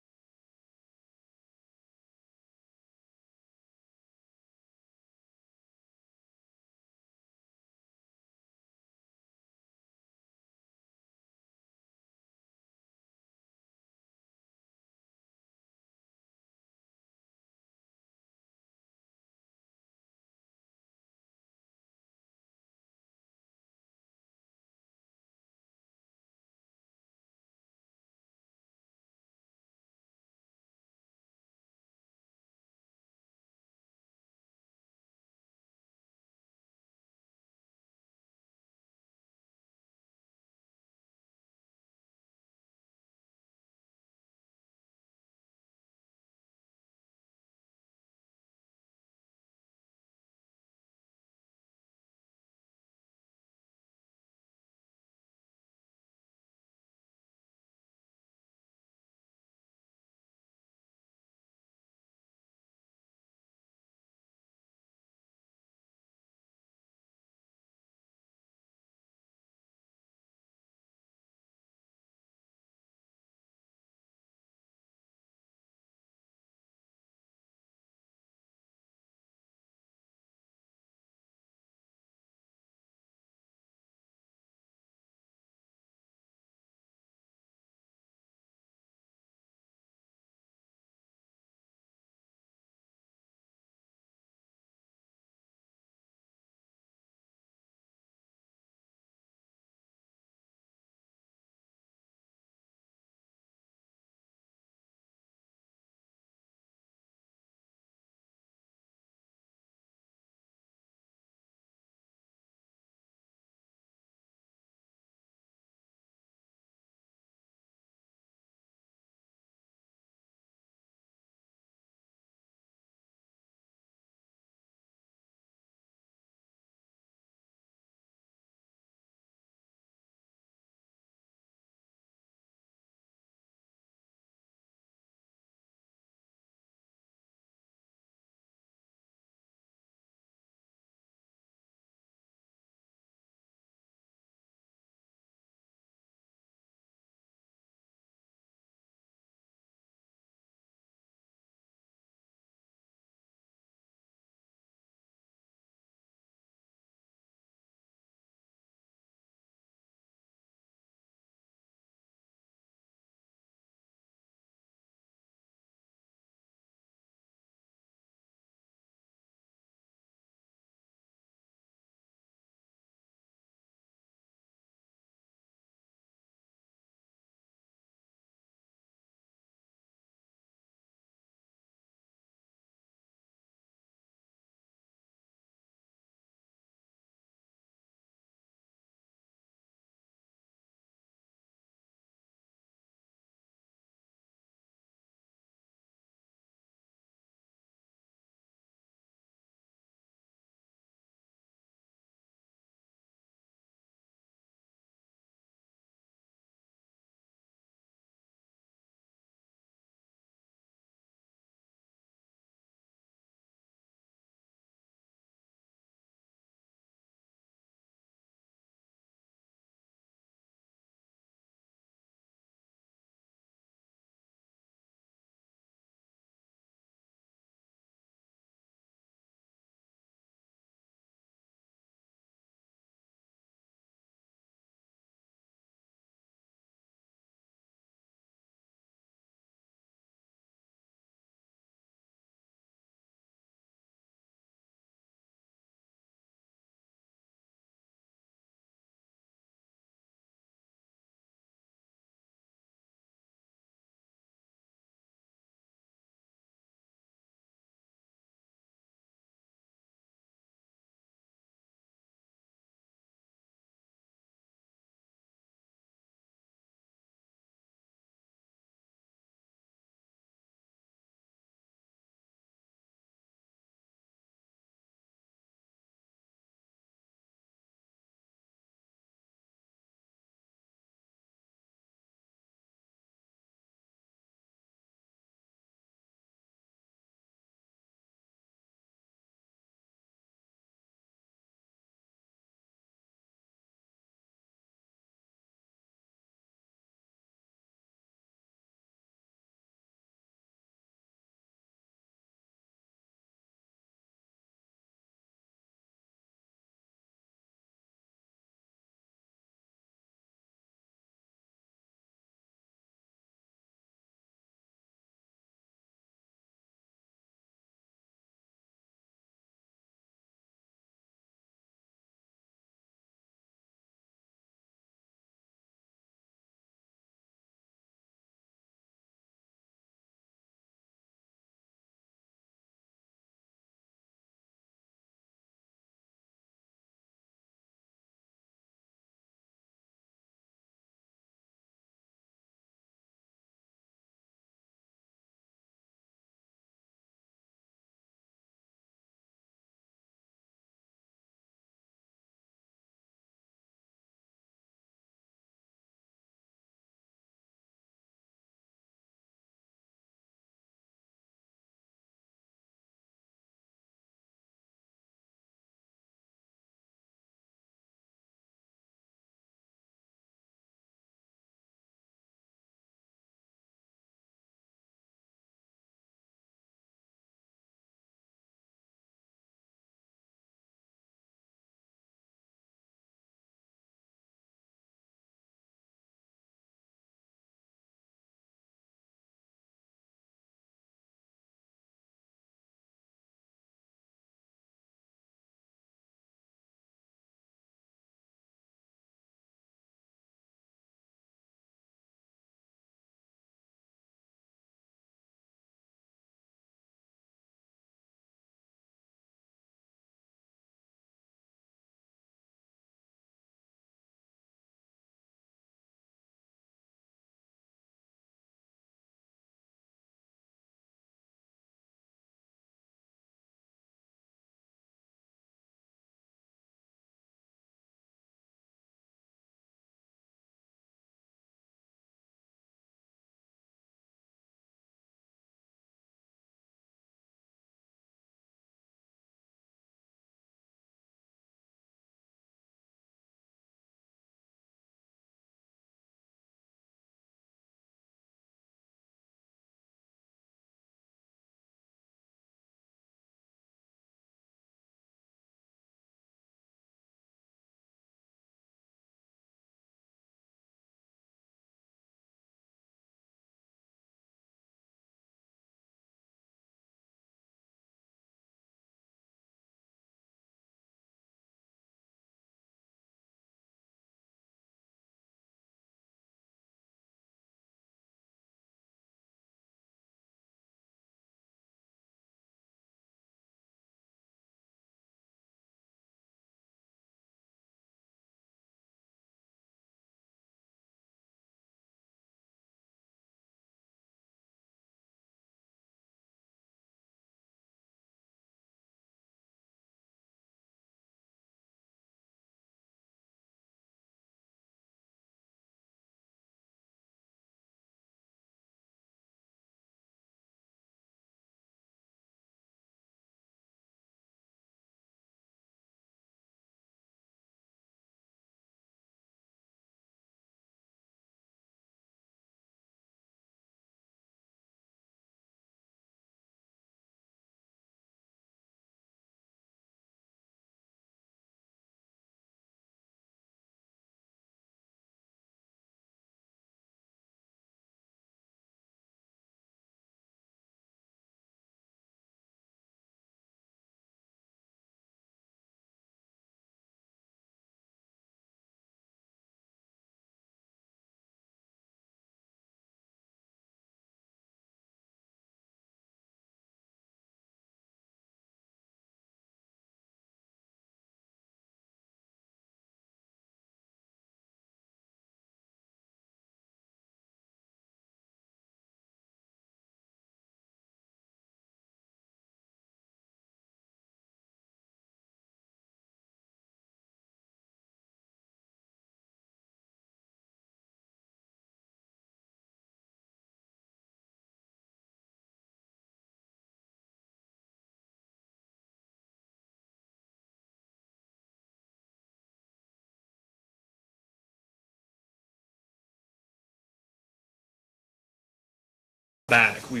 back. We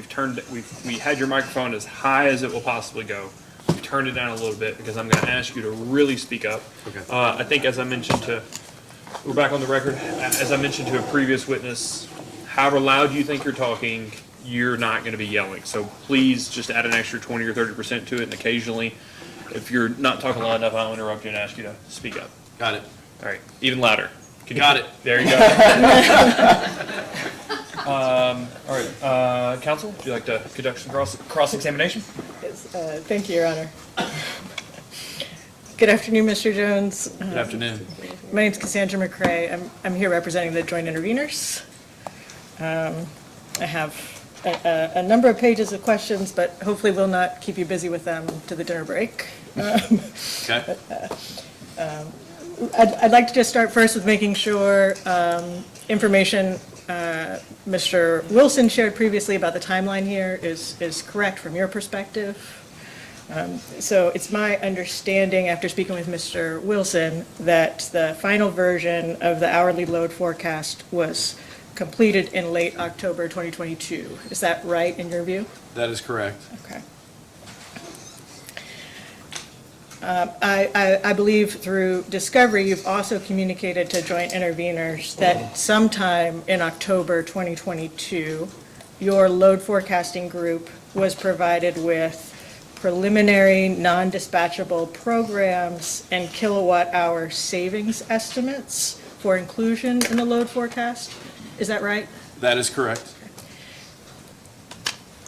had your microphone as high as it will possibly go. We've turned it down a little bit because I'm going to ask you to really speak up. Okay. I think as I mentioned we're back on the record, as I mentioned to a previous witness, however loud you think you're talking, you're not going to be yelling. So please just add an extra 20 or 30% to it, and occasionally, if you're not talking loud enough, I'll interrupt you and ask you to speak up. Got it. All right, even louder. Got it. There you go. All right, counsel, would you like to conduct some cross-examination? Yes, thank you, Your Honor. Good afternoon, Mr. Jones. Good afternoon. My name's Cassandra McCrae. I'm here representing the joint interveners. I have a number of pages of questions, but hopefully we'll not keep you busy with them to the dinner break. Okay. I'd like to just start first with making sure information Mr. Wilson shared previously about the timeline here is correct from your perspective. So it's my understanding, after speaking with Mr. Wilson, that the final version of the hourly load forecast was completed in late October 2022. Is that right in your view? That is correct. Okay. I believe through discovery, you've also communicated to joint interveners that sometime in October 2022, your load forecasting group was provided with preliminary non-dispatchable programs and kilowatt-hour savings estimates for inclusion in the load forecast. Is that right? That is correct.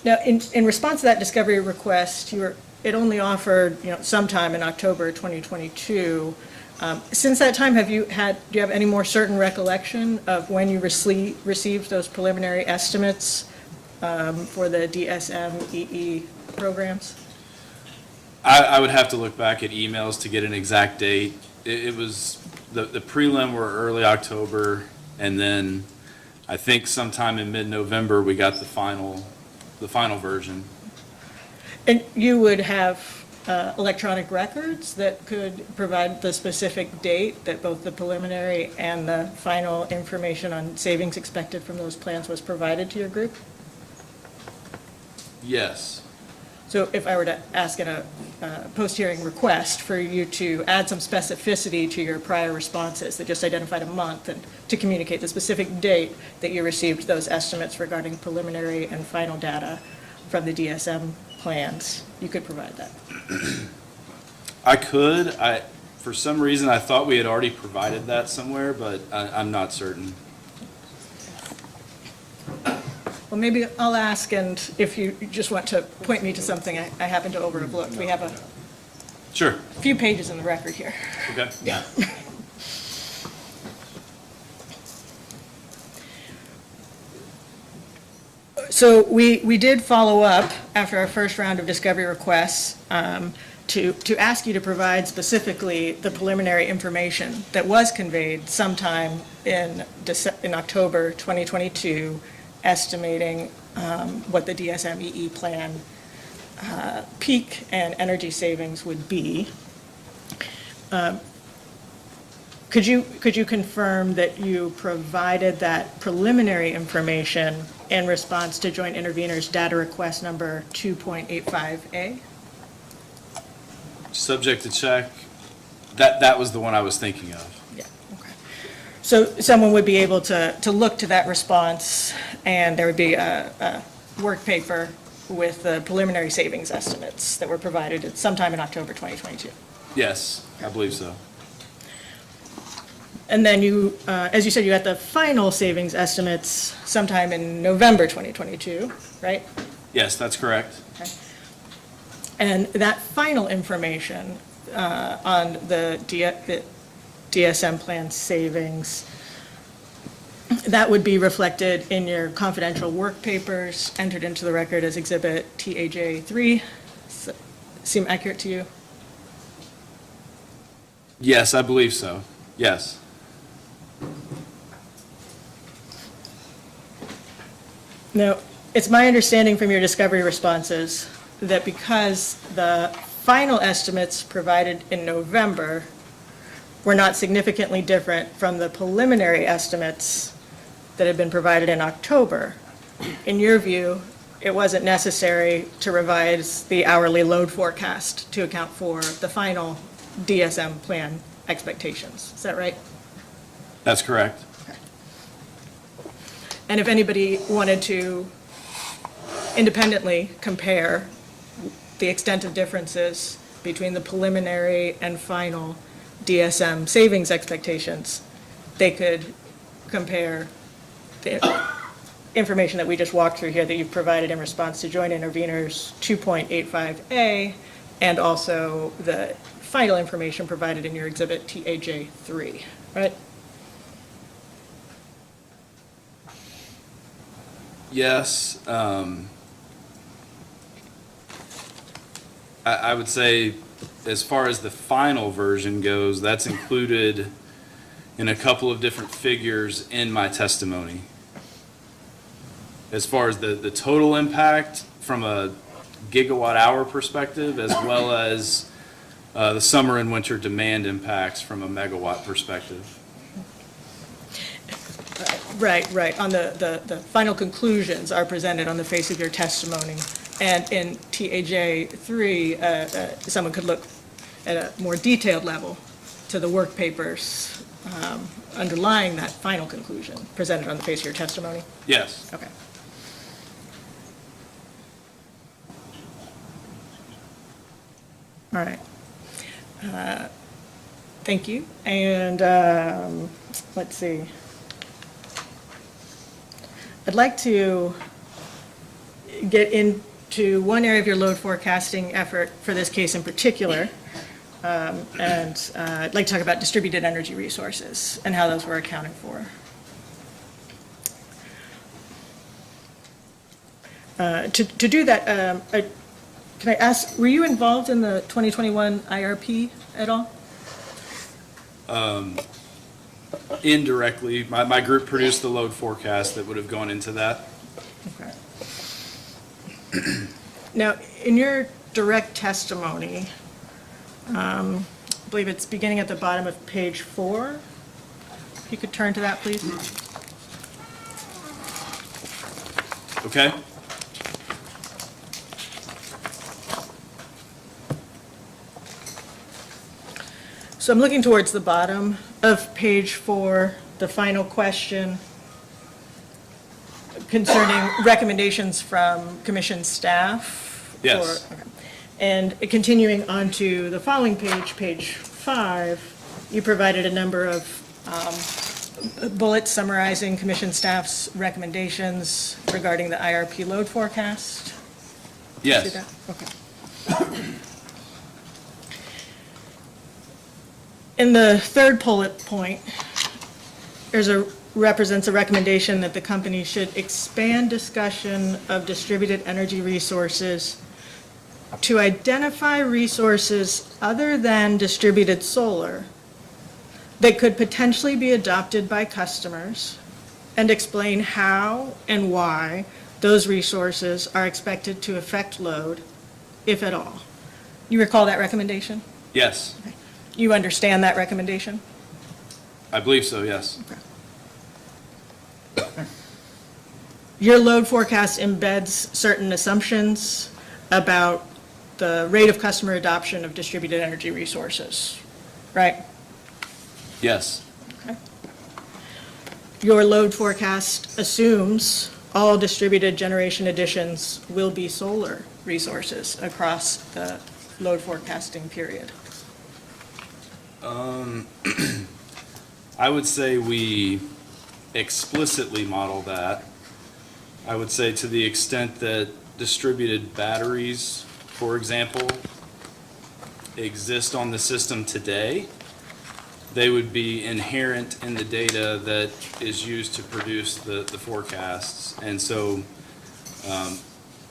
Now, in response to that discovery request, it only offered, sometime in October 2022. Since that time, do you have any more certain recollection of when you received those preliminary estimates for the DSM-EE programs? I would have to look back at emails to get an exact date. It was, the prelim were early October, and then I think sometime in mid-November, we got the final version. And you would have electronic records that could provide the specific date that both the preliminary and the final information on savings expected from those plans was provided to your group? Yes. So if I were to ask in a post-hearing request for you to add some specificity to your prior responses that just identified a month and to communicate the specific date that you received those estimates regarding preliminary and final data from the DSM plans, you could provide that. I could. For some reason, I thought we had already provided that somewhere, but I'm not certain. Well, maybe I'll ask, and if you just want to point me to something I happen to overlook. We have a Sure. few pages in the record here. Okay. Yeah. So we did follow up after our first round of discovery requests to ask you to provide specifically the preliminary information that was conveyed sometime in October 2022, estimating what the DSM-EE plan peak and energy savings would be. Could you confirm that you provided that preliminary information in response to Joint Intervenors Data Request Number 2.85A? Subject to check. That was the one I was thinking of. Yeah, okay. So someone would be able to look to that response, and there would be a work paper with the preliminary savings estimates that were provided at sometime in October 2022. Yes, I believe so. And then you, as you said, you got the final savings estimates sometime in November 2022, right? Yes, that's correct. Okay. And that final information on the DSM plan savings, that would be reflected in your confidential work papers entered into the record as Exhibit TAJ3. Seem accurate to you? Yes, I believe so. Yes. Now, it's my understanding from your discovery responses that because the final estimates provided in November were not significantly different from the preliminary estimates that had been provided in October, in your view, it wasn't necessary to revise the hourly load forecast to account for the final DSM plan expectations. Is that right? That's correct. And if anybody wanted to independently compare the extent of differences between the preliminary and final DSM savings expectations, they could compare the information that we just walked through here that you've provided in response to joint interveners 2.85A and also the final information provided in your exhibit TAJ3, right? Yes. I would say, as far as the final version goes, that's included in a couple of different figures in my testimony. As far as the total impact from a gigawatt hour perspective, as well as the summer and winter demand impacts from a megawatt perspective. Right. On the final conclusions are presented on the face of your testimony. And in TAJ3, someone could look at a more detailed level to the work papers underlying that final conclusion presented on the face of your testimony? Yes. Okay. All right. Thank you. And let's see. I'd like to get into one area of your load forecasting effort for this case in particular. And I'd like to talk about distributed energy resources and how those were accounted for. To do that, can I ask, were you involved in the 2021 IRP at all? Indirectly, my group produced the load forecast that would have gone into that. Okay. Now, in your direct testimony, I believe it's beginning at the bottom of page 4. If you could turn to that, please. Okay? So I'm looking towards the bottom of page 4, the final question concerning recommendations from commission staff. Yes. Okay. And continuing on to the following page, page 5, you provided a number of bullets summarizing commission staff's recommendations regarding the IRP load forecast. Yes. See that? Okay. In the third bullet point, represents a recommendation that the company should expand discussion of distributed energy resources to identify resources other than distributed solar that could potentially be adopted by customers and explain how and why those resources are expected to affect load, if at all. You recall that recommendation? Yes. Okay. You understand that recommendation? I believe so, yes. Okay. Your load forecast embeds certain assumptions about the rate of customer adoption of distributed energy resources, right? Yes. Okay. Your load forecast assumes all distributed generation additions will be solar resources across the load forecasting period. I would say we explicitly model that. I would say to the extent that distributed batteries, for example, exist on the system today, they would be inherent in the data that is used to produce the forecasts. And so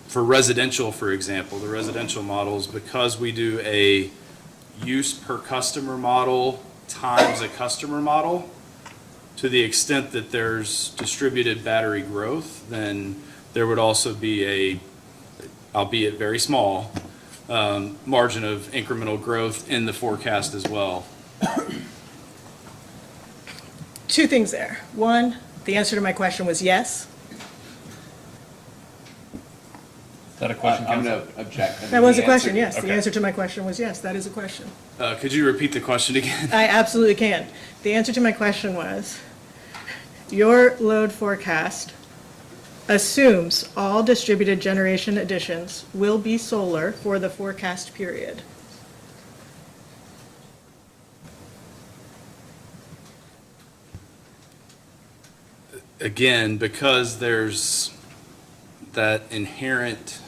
for residential, for example, the residential models, because we do a use per customer model times a customer model, to the extent that there's distributed battery growth, then there would also be a, albeit very small, margin of incremental growth in the forecast as well. Two things there. One, the answer to my question was yes. Is that a question, I'm Council? going to object. I mean, That was the a question, answer- yes. The okay. answer to my question was yes, that is a question. Could you repeat the question again? I absolutely can. The answer to my question was, your load forecast assumes all distributed generation additions will be solar for the forecast period. Again, because there's that inherent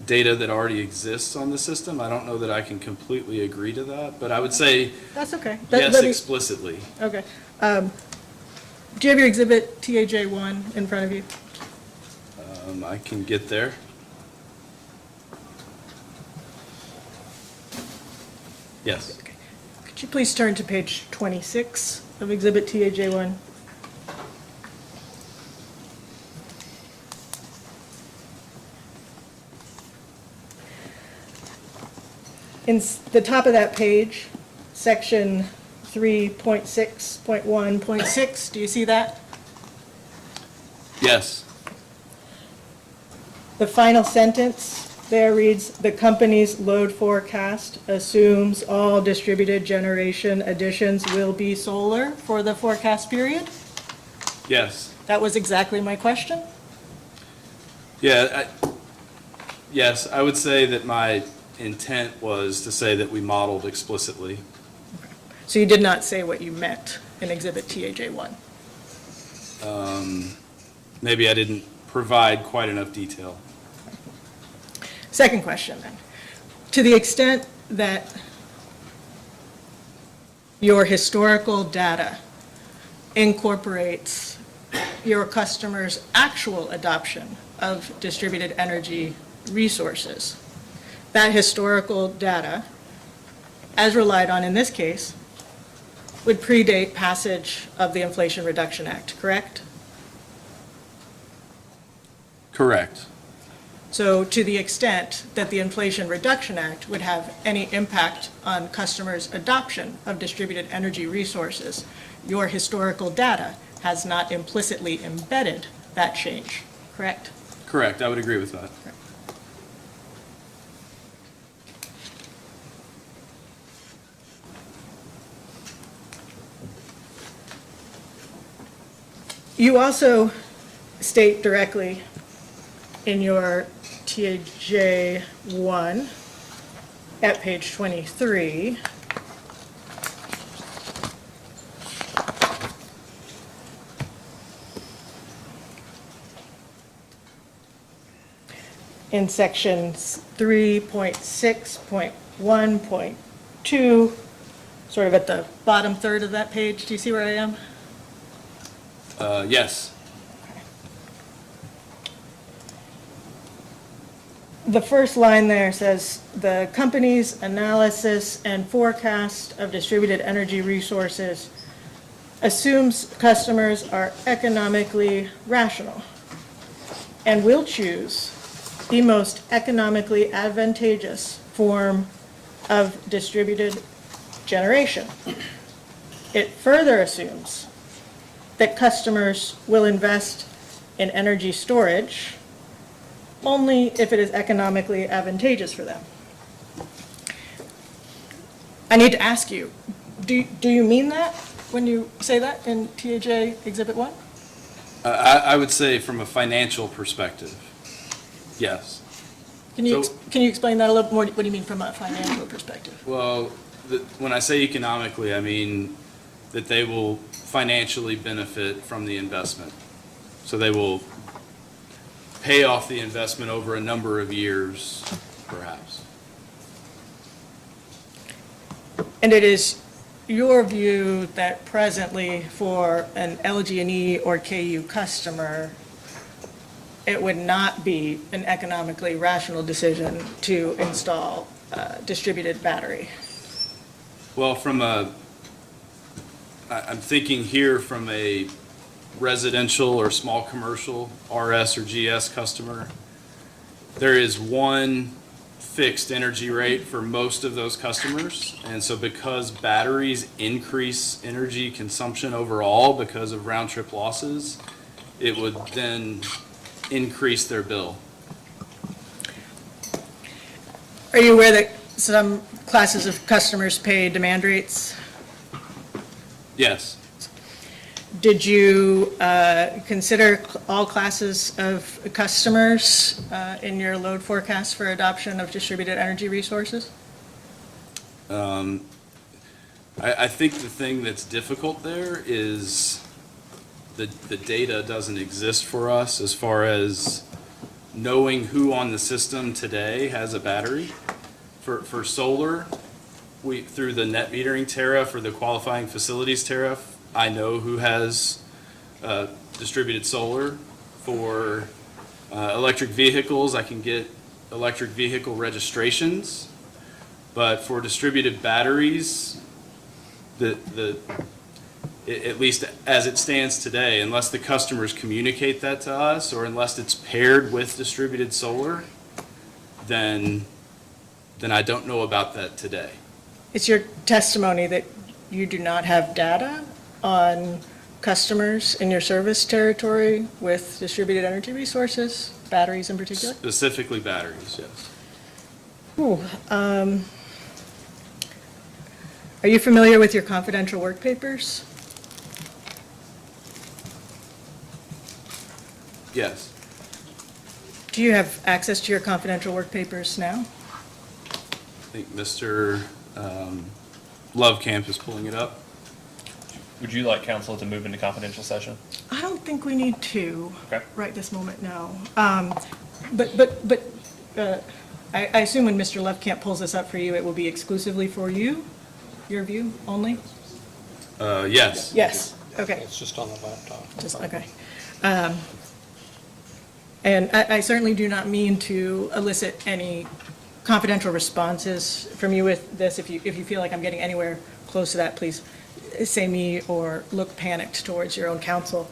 data that already exists on the system, I don't know that I can completely agree to that, but I would say That's okay. yes explicitly. Okay. Do you have your exhibit TAJ1 in front of you? I can get there. Yes. Could you please turn to page 26 of exhibit TAJ1? In the top of that page, section 3.6.1.6, do you see that? Yes. The final sentence there reads, "The company's load forecast assumes all distributed generation additions will be solar for the forecast period." Yes. That was exactly my question. Yeah. Yes, I would say that my intent was to say that we modeled explicitly. So you did not say what you meant in exhibit TAJ1. Maybe I didn't provide quite enough detail. Second question then. To the extent that your historical data incorporates your customers' actual adoption of distributed energy resources, that historical data, as relied on in this case, would predate passage of the Inflation Reduction Act, correct? Correct. So to the extent that the Inflation Reduction Act would have any impact on customers' adoption of distributed energy resources, your historical data has not implicitly embedded that change, correct? Correct. I would agree with that. You also state directly in your TAJ1 at page 23, in sections 3.6.1.2, sort of at the bottom third of that page. Do you see where I am? Yes. The first line there says, "The company's analysis and forecast of distributed energy resources assumes customers are economically rational and will choose the most economically advantageous form of distributed generation." It further assumes that customers will invest in energy storage only if it is economically advantageous for them. I need to ask you, do you mean that when you say that in TAJ Exhibit 1? I would say from a financial perspective, yes. Can you So- explain that a little more? What do you mean from a financial perspective? Well, when I say economically, I mean that they will financially benefit from the investment. So they will pay off the investment over a number of years, perhaps. And it is your view that presently for an LG&E or KU customer, it would not be an economically rational decision to install distributed battery? Well, I'm thinking here from a residential or small commercial RS or GS customer. There is one fixed energy rate for most of those customers. And so because batteries increase energy consumption overall because of round trip losses, it would then increase their bill. Are you aware that some classes of customers pay demand rates? Yes. Did you consider all classes of customers in your load forecast for adoption of distributed energy resources? I think the thing that's difficult there is the data doesn't exist for us as far as knowing who on the system today has a battery. For solar, through the net metering tariff or the qualifying facilities tariff, I know who has distributed solar. For electric vehicles, I can get electric vehicle registrations. But for distributed batteries, at least as it stands today, unless the customers communicate that to us or unless it's paired with distributed solar, then I don't know about that today. It's your testimony that you do not have data on customers in your service territory with distributed energy resources, batteries in particular? Specifically batteries, yes. Ooh, are you familiar with your confidential work papers? Yes. Do you have access to your confidential work papers now? I think Mr. Lovecamp is pulling it up. Would you like council to move into confidential session? I don't think we need to Okay. right this moment, no. I assume when Mr. Lovecamp pulls this up for you, it will be exclusively for you, your view only? Yes. Yes, okay. It's just on the laptop. Just, okay. And I certainly do not mean to elicit any confidential responses from you with this. If you feel like I'm getting anywhere close to that, please say me or look panicked towards your own counsel.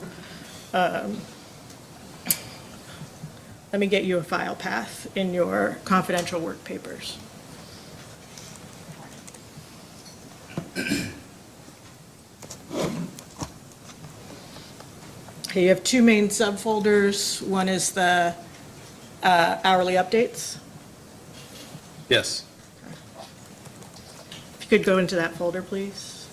Let me get you a file path in your confidential work papers. Okay, you have two main subfolders. One is the hourly updates. Yes. If you could go into that folder, please.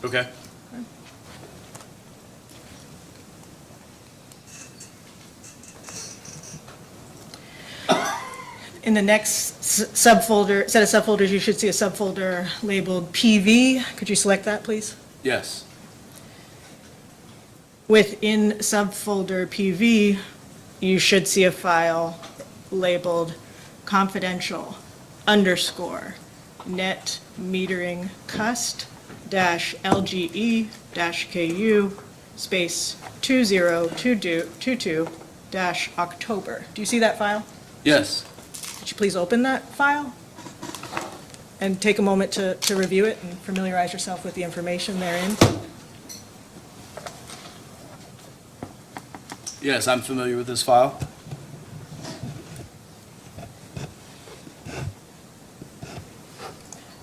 Okay. In the next subfolder, set of subfolders, you should see a subfolder labeled PV. Could you select that, please? Yes. Within subfolder PV, you should see a file labeled confidential _net metering cust -LGE -KU space 2022 -October. Do you see that file? Yes. Could you please open that file and take a moment to review it and familiarize yourself with the information therein? Yes, I'm familiar with this file.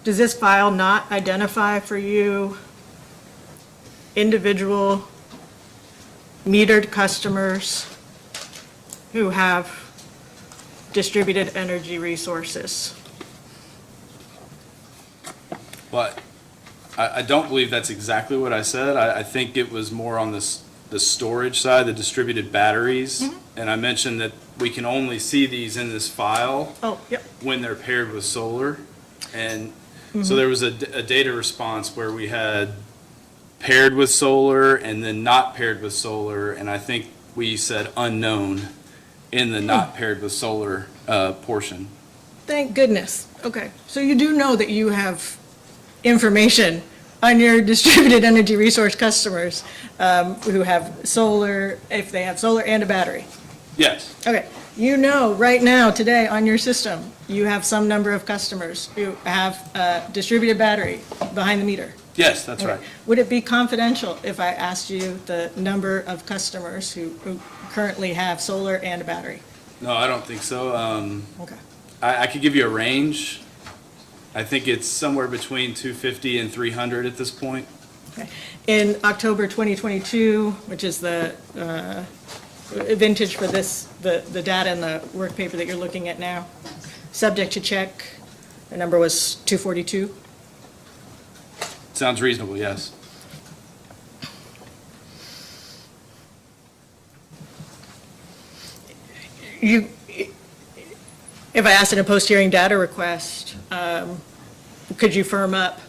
Does this file not identify for you individual metered customers who have distributed energy resources? But I don't believe that's exactly what I said. I think it was more on the storage side, the distributed batteries. And I mentioned that we can only see these in this file Oh, yep. when they're paired with solar. And so there was a data response where we had paired with solar and then not paired with solar. And I think we said unknown in the not paired with solar portion. Thank goodness. Okay. So you do know that you have information on your distributed energy resource customers who have solar, if they have solar and a battery. Yes. Okay. You know right now, today, on your system, you have some number of customers who have a distributed battery behind the meter. Yes, that's right. Would it be confidential if I asked you the number of customers who currently have solar and a battery? No, I don't think so. Okay. I could give you a range. I think it's somewhere between 250 and 300 at this point. Okay. In October 2022, which is the vintage for this, the data in the work paper that you're looking at now, subject to check, the number was 242. Sounds reasonable, yes. You, if I asked in a post-hearing data request, could you firm up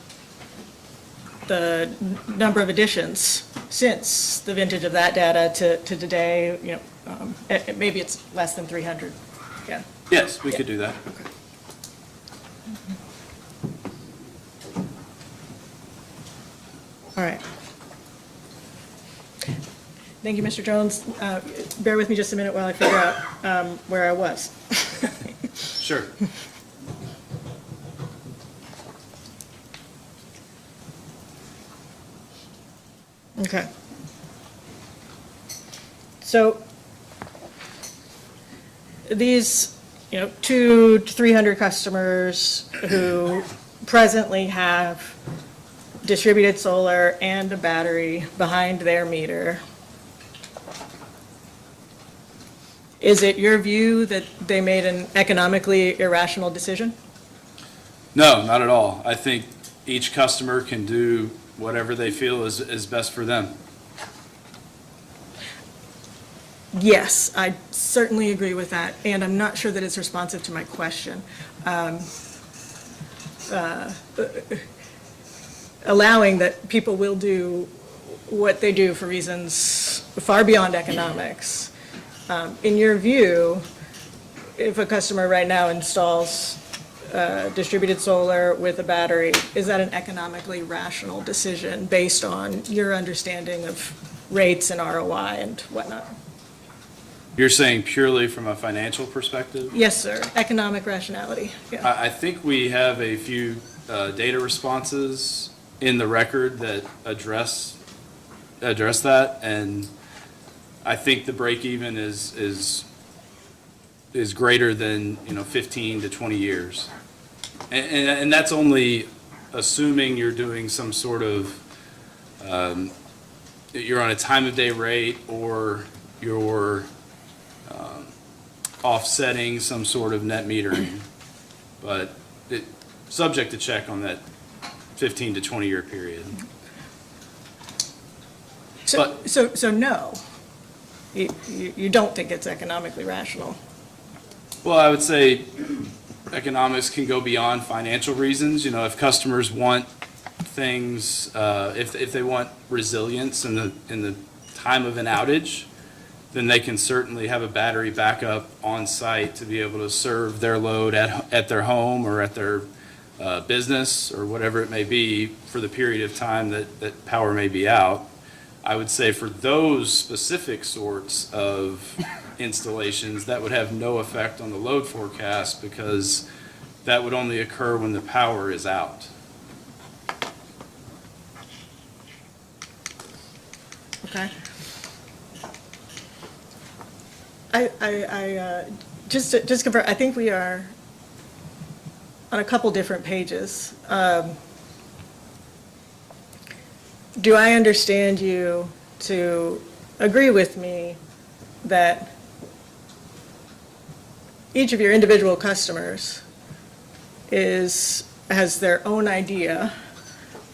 the number of additions since the vintage of that data to today? You know, maybe it's less than 300. Yeah. Yes, we could do that. Okay. All right. Thank you, Mr. Jones. Bear with me just a minute while I figure out where I was. Sure. Okay. So these, 200 to 300 customers who presently have distributed solar and a battery behind their meter, is it your view that they made an economically irrational decision? No, not at all. I think each customer can do whatever they feel is best for them. Yes, I certainly agree with that, and I'm not sure that it's responsive to my question. Allowing that people will do what they do for reasons far beyond economics. In your view, if a customer right now installs distributed solar with a battery, is that an economically rational decision based on your understanding of rates and ROI and whatnot? You're saying purely from a financial perspective? Yes, sir. Economic rationality. Yeah. I think we have a few data responses in the record that address that, and I think the break even is greater than 15 to 20 years, and that's only assuming you're doing some sort of you're on a time of day rate or you're offsetting some sort of net metering, but subject to check on that 15 to 20 year period. So no, you don't think it's economically rational? Well, I would say economics can go beyond financial reasons. If customers want things, if they want resilience in the time of an outage, then they can certainly have a battery backup on site to be able to serve their load at their home or at their business or whatever it may be for the period of time that power may be out. I would say for those specific sorts of installations, that would have no effect on the load forecast because that would only occur when the power is out. Okay. I just to confirm, I think we are on a couple different pages. Do I understand you to agree with me that each of your individual customers has their own idea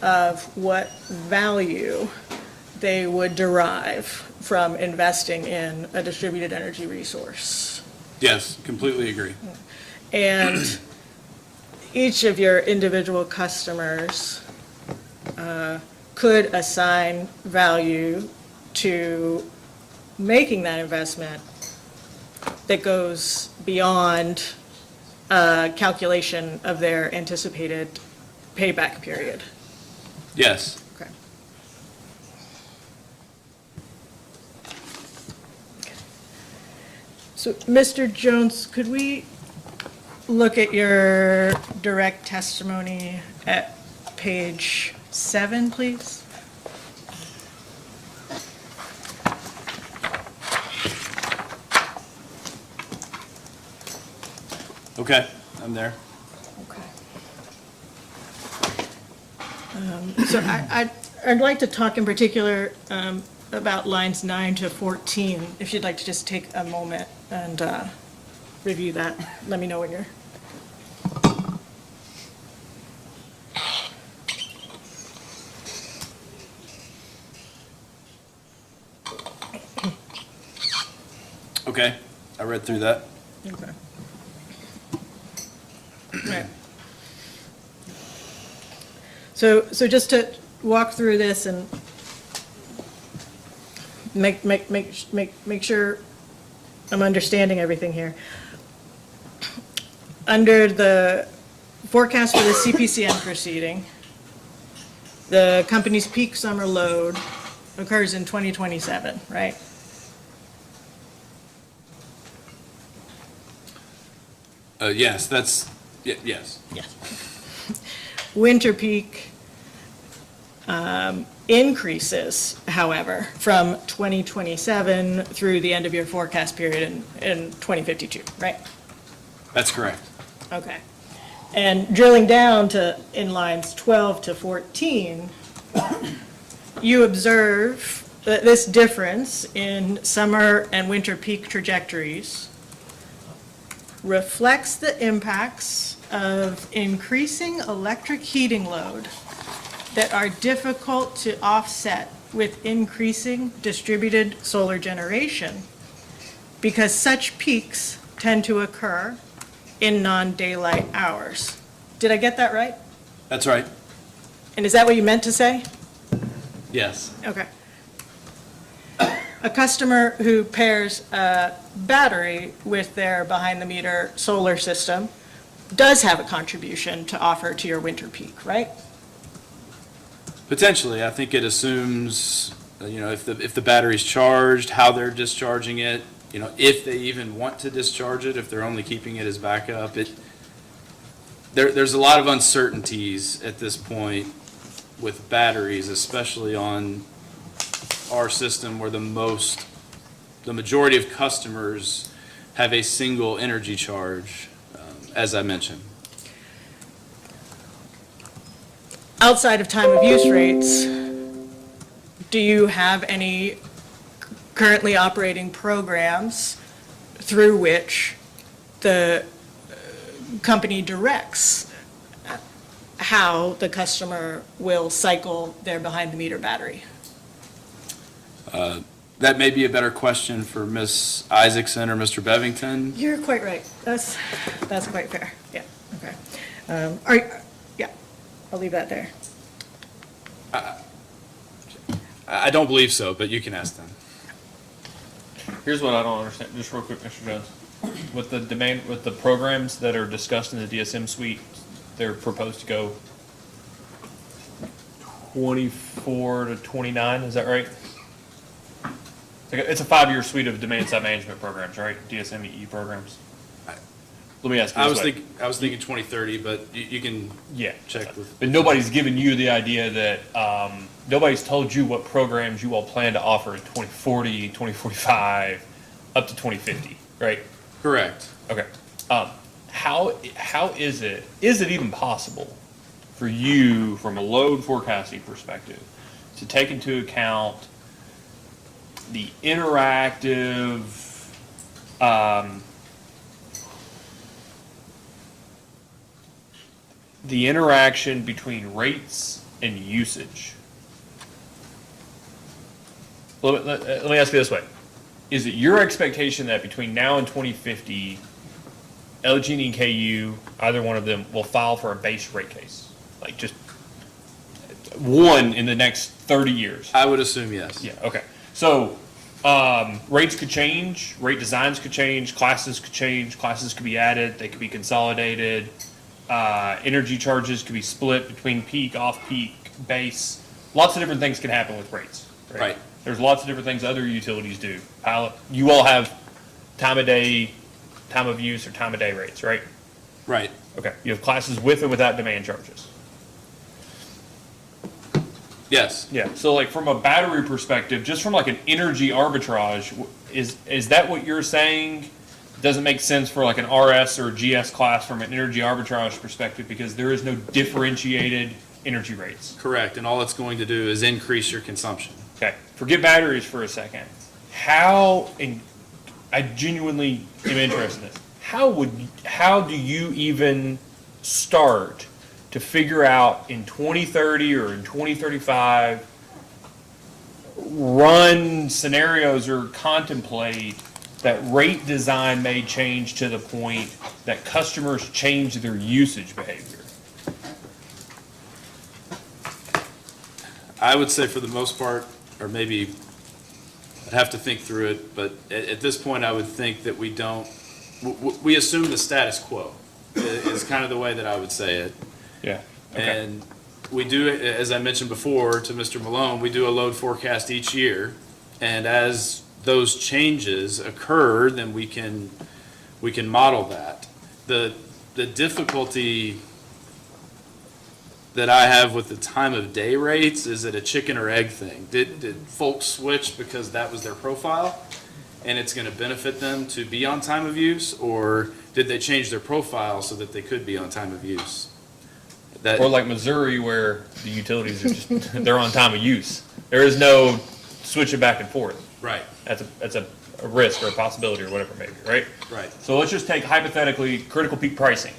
of what value they would derive from investing in a distributed energy resource? Yes, completely agree. And each of your individual customers could assign value to making that investment that goes beyond calculation of their anticipated payback period. Yes. Okay. So, Mr. Jones, could we look at your direct testimony at page 7, please? Okay, I'm there. Okay. So I'd like to talk in particular about lines 9 to 14. If you'd like to just take a moment and review that, let me know when you're. Okay, I read through that. Okay. Right. So just to walk through this and make sure I'm understanding everything here. Under the forecast for the CPCN proceeding, the company's peak summer load occurs in 2027, right? Yes, that's, yes. Yes. Winter peak increases, however, from 2027 through the end of your forecast period in 2052, right? That's correct. Okay. And drilling down to, in lines 12 to 14, you observe that this difference in summer and winter peak trajectories reflects the impacts of increasing electric heating load that are difficult to offset with increasing distributed solar generation, because such peaks tend to occur in non-daylight hours. Did I get that right? That's right. And is that what you meant to say? Yes. Okay. A customer who pairs a battery with their behind-the-meter solar system does have a contribution to offer to your winter peak, right? Potentially, I think it assumes, if the battery's charged, how they're discharging it, if they even want to discharge it, if they're only keeping it as backup. There's a lot of uncertainties at this point with batteries, especially on our system where the majority of customers have a single energy charge, as I mentioned. Outside of time of use rates, do you have any currently operating programs through which the company directs how the customer will cycle their behind-the-meter battery? That may be a better question for Ms. Isaacson or Mr. Bevington. You're quite right. That's quite fair. Yeah, okay. Yeah, I'll leave that there. I don't believe so, but you can ask them. Here's what I don't understand, just real quick, Mr. Jones. With the programs that are discussed in the DSM suite, they're proposed to go 24 to 29, is that right? It's a 5-year suite of demand-side management programs, right? DSM-EE programs. Let me ask you I this way. was thinking 2030, but you can check with. But nobody's given you the idea that, nobody's told you what programs you all plan to offer in 2040, 2045, up to 2050, right? Correct. Okay. How is it even possible for you, from a load forecasting perspective, to take into account the interactive, the interaction between rates and usage? Let me ask you this way. Is it your expectation that between now and 2050, LG&E and KU, either one of them, will file for a base rate case? Like just one in the next 30 years? I would assume yes. Yeah, okay. So rates could change, rate designs could change, classes could be added, they could be consolidated, energy charges could be split between peak, off-peak, base. Lots of different things can happen with rates. Right. There's lots of different things other utilities do. You all have time of day, time of use, or time of day rates, right? Right. Okay. You have classes with and without demand charges. Yes. Yeah. So like from a battery perspective, just from like an energy arbitrage, is that what you're saying? Doesn't make sense for like an RS or GS class from an energy arbitrage perspective because there is no differentiated energy rates. Correct, and all it's going to do is increase your consumption. Okay, forget batteries for a second. How, and I genuinely am interested in this, how do you even start to figure out in 2030 or in 2035, run scenarios or contemplate that rate design may change to the point that customers change their usage behavior? I would say for the most part, or maybe I'd have to think through it, but at this point, I would think that we don't, we assume the status quo is kind of the way that I would say it. Yeah. Okay. And we do, as I mentioned before to Mr. Malone, we do a load forecast each year. And as those changes occur, then we can model that. The difficulty that I have with the time of day rates, is it a chicken or egg thing? Did folks switch because that was their profile and it's going to benefit them to be on time of use, or did they change their profile so that they could be on time of use? Or like Missouri, where the utilities are just, they're on time of use. There is no switching back and forth. Right. That's a risk or a possibility or whatever it may be, right? Right. So let's just take hypothetically critical peak pricing.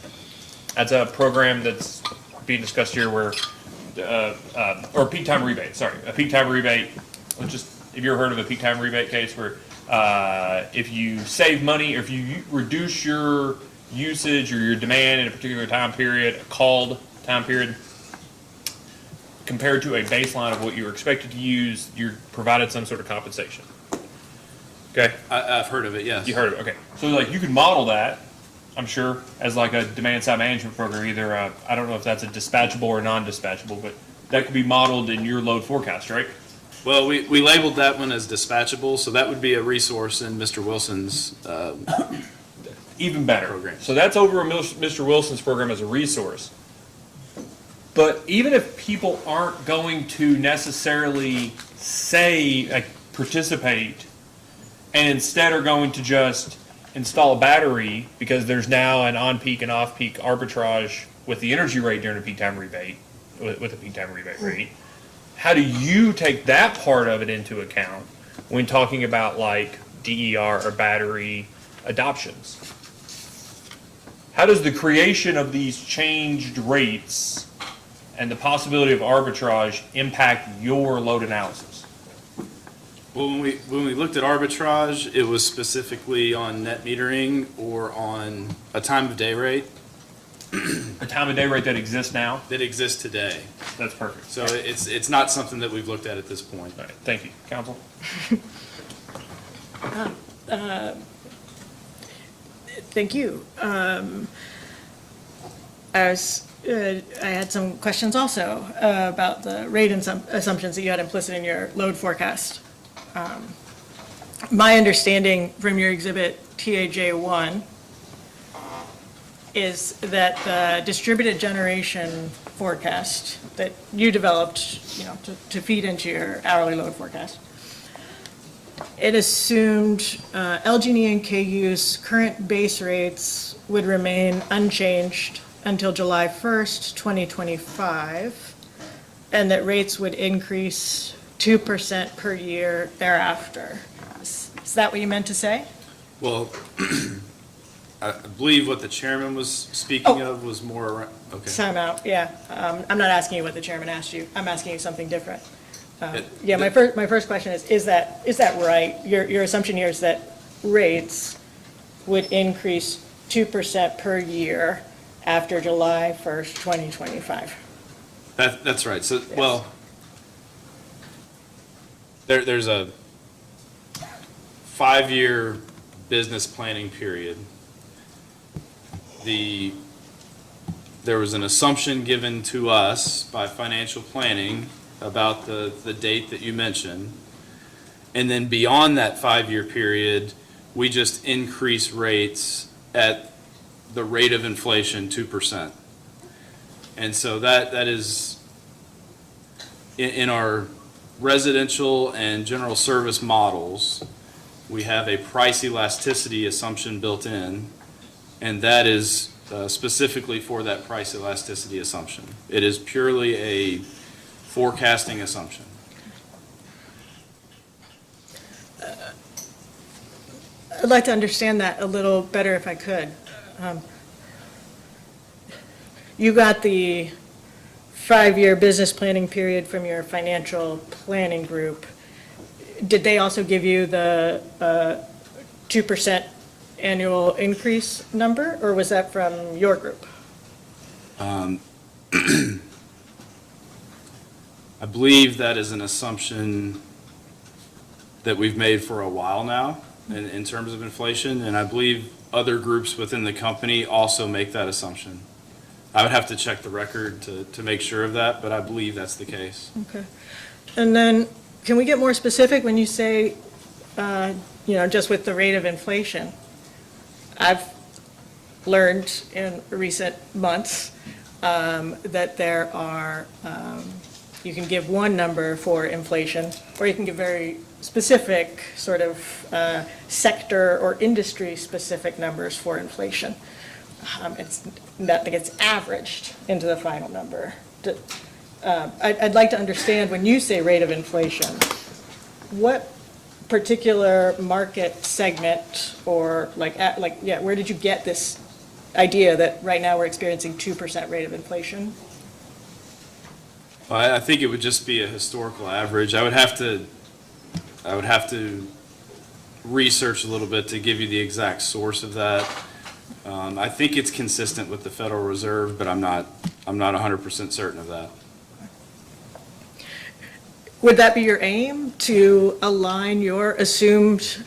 That's a program that's being discussed here where, or peak time rebate, sorry, a peak time rebate. Let's just, have you ever heard of a peak time rebate case where if you save money or if you reduce your usage or your demand in a particular time period, a called time period, compared to a baseline of what you were expected to use, you're provided some sort of compensation. Okay? I've heard of it, yes. You heard of it, okay. So like you could model that, I'm sure, as like a demand side management program, either I don't know if that's a dispatchable or non-dispatchable, but that could be modeled in your load forecast, right? Well, we labeled that one as dispatchable, so that would be a resource in Mr. Wilson's Even better. program. So that's over Mr. Wilson's program as a resource. But even if people aren't going to necessarily say, like, participate, and instead are going to just install a battery because there's now an on-peak and off-peak arbitrage with the energy rate during a peak time rebate, with a peak time rebate rate, how do you take that part of it into account when talking about like DER or battery adoptions? How does the creation of these changed rates and the possibility of arbitrage impact your load analysis? Well, when we looked at arbitrage, it was specifically on net metering or on a time of day rate A time of day rate that exists now? that exists today. That's perfect. So it's not something that we've looked at this point. All right, thank you. Counsel? Thank you. I had some questions also about the rate assumptions that you had implicit in your load forecast. My understanding from your exhibit TAJ1 is that the distributed generation forecast that you developed, to feed into your hourly load forecast, it assumed LG&E and KU's current base rates would remain unchanged until July 1st, 2025, and that rates would increase 2% per year thereafter. Is that what you meant to say? Well, I believe what the chairman was speaking of was more around, okay. Time out, yeah. I'm not asking you what the chairman asked you. I'm asking you something different. It- Yeah, my first question is that right? Your assumption here is that rates would increase 2% per year after July 1st, 2025. That's right. So, well, there's a 5-year business planning period. There was an assumption given to us by financial planning about the date that you mentioned. And then beyond that 5-year period, we just increase rates at the rate of inflation, 2%. And so that is, in our residential and general service models, we have a price elasticity assumption built in, and that is specifically for that price elasticity assumption. It is purely a forecasting assumption. I'd like to understand that a little better if I could. You got the 5-year business planning period from your financial planning group. Did they also give you the 2% annual increase number, or was that from your group? I believe that is an assumption that we've made for a while now in terms of inflation, and I believe other groups within the company also make that assumption. I would have to check the record to make sure of that, but I believe that's the case. Okay. And then, can we get more specific when you say, just with the rate of inflation? I've learned in recent months that there are, you can give one number for inflation, or you can give very specific sort of sector or industry-specific numbers for inflation. That gets averaged into the final number. I'd like to understand, when you say rate of inflation, what particular market segment or where did you get this idea that right now we're experiencing 2% rate of inflation? Well, I think it would just be a historical average. I would have to research a little bit to give you the exact source of that. I think it's consistent with the Federal Reserve, but I'm not 100% certain of that. Would that be your aim, to align your assumed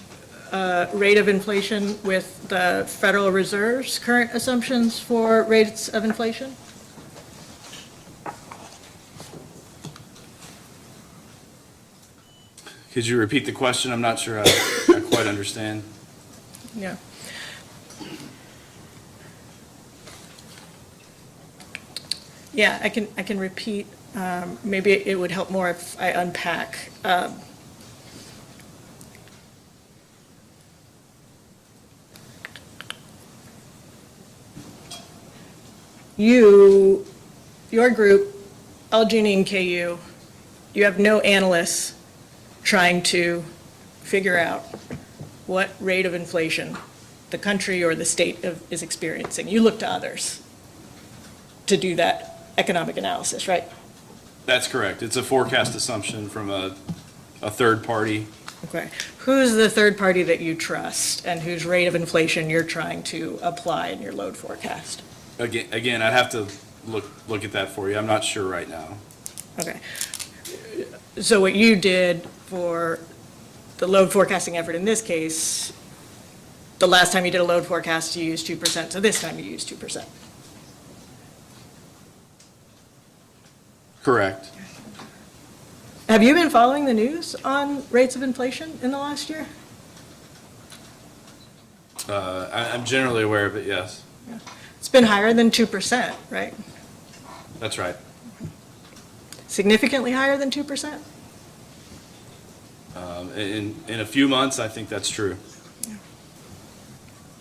rate of inflation with the Federal Reserve's current assumptions for rates of inflation? Could you repeat the question? I'm not sure I quite understand. Yeah. Yeah, I can repeat. Maybe it would help more if I unpack. Your group, Algini and KU, you have no analysts trying to figure out what rate of inflation the country or the state is experiencing. You look to others to do that economic analysis, right? That's correct. It's a forecast assumption from a third party. Okay. Who's the third party that you trust and whose rate of inflation you're trying to apply in your load forecast? Again, I'd have to look at that for you. I'm not sure right now. Okay. So what you did for the load forecasting effort in this case, the last time you did a load forecast, you used 2%, so this time you used 2%. Correct. Have you been following the news on rates of inflation in the last year? I'm generally aware of it, yes. Yeah. It's been higher than 2%, right? That's right. Significantly higher than 2%? In a few months, I think that's true. Yeah.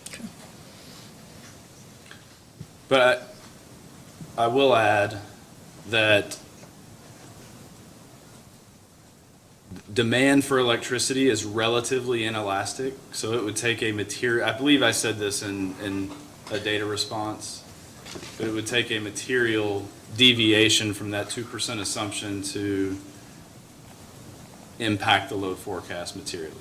Okay. But I will add that demand for electricity is relatively inelastic, so it would take a material, I believe I said this in a data response, but it would take a material deviation from that 2% assumption to impact the load forecast materially.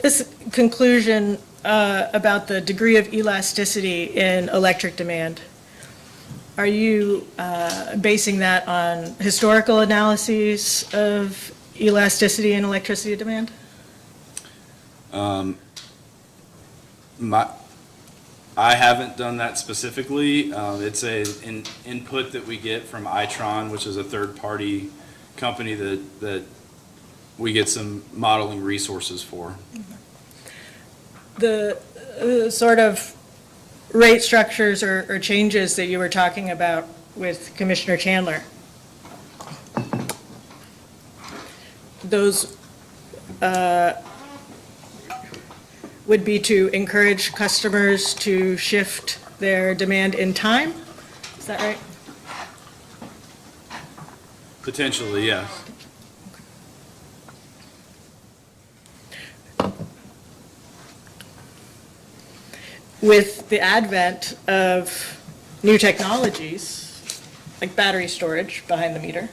This conclusion about the degree of elasticity in electric demand, are you basing that on historical analyses of elasticity in electricity demand? I haven't done that specifically. It's an input that we get from Itron, which is a third-party company that we get some modeling resources for. The sort of rate structures or changes that you were talking about with Commissioner Chandler, would be to encourage customers to shift their demand in time? Is that right? Potentially, yes. With the advent of new technologies, like battery storage behind the meter,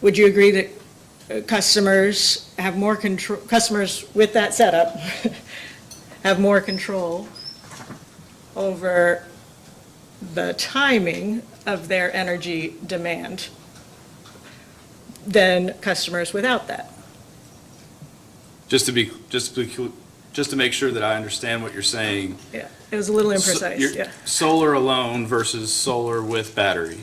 would you agree that customers have more control, customers with that setup have more control over the timing of their energy demand than customers without that? Just to make sure that I understand what you're saying. Yeah, it was a little So imprecise, you're- yeah. Solar alone versus solar with battery.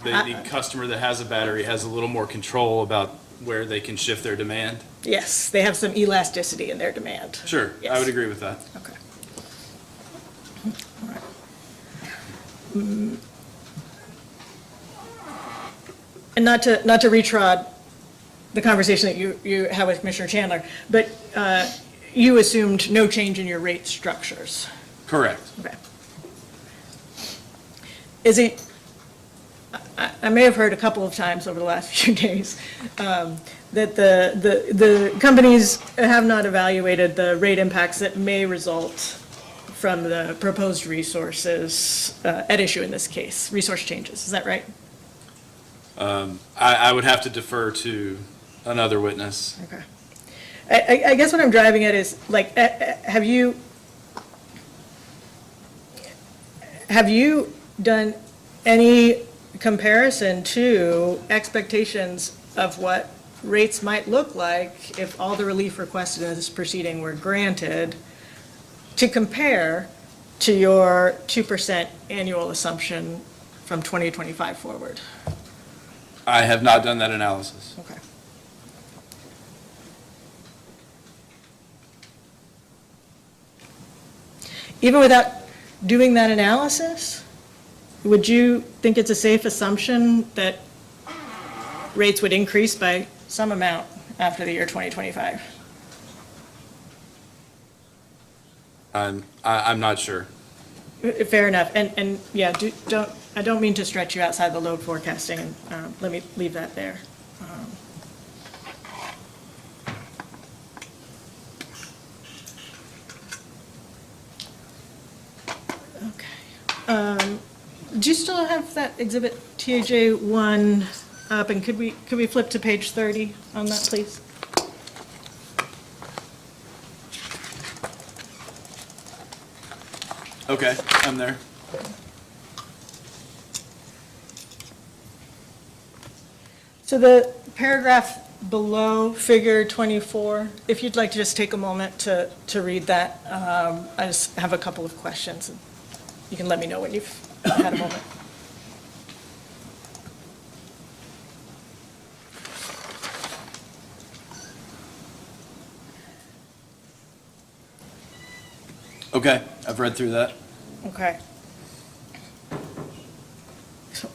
The customer that has a battery has a little more control about where they can shift their demand? Yes, they have some elasticity in their demand. Sure, I Yes. would agree with that. Okay. All right. Mm. And not to retrod the conversation that you had with Commissioner Chandler, but you assumed no change in your rate structures. Correct. Okay. Is it, I may have heard a couple of times over the last few days that the companies have not evaluated the rate impacts that may result from the proposed resources at issue in this case, resource changes. Is that right? I would have to defer to another witness. Okay. I guess what I'm driving at is, like, have you done any comparison to expectations of what rates might look like if all the relief requested in this proceeding were granted, to compare to your 2% annual assumption from 2025 forward? I have not done that analysis. Okay. Even without doing that analysis, would you think it's a safe assumption that rates would increase by some amount after the year 2025? I'm not sure. Fair enough. And yeah, I don't mean to stretch you outside the load forecasting, and let me leave that there. Okay. Do you still have that exhibit TAJ1 up, and could we flip to page 30 on that, please? Okay, I'm there. So the paragraph below figure 24, if you'd like to just take a moment to read that, I just have a couple of questions. And you can let me know when you've had a moment. Okay, I've read through that. Okay. So,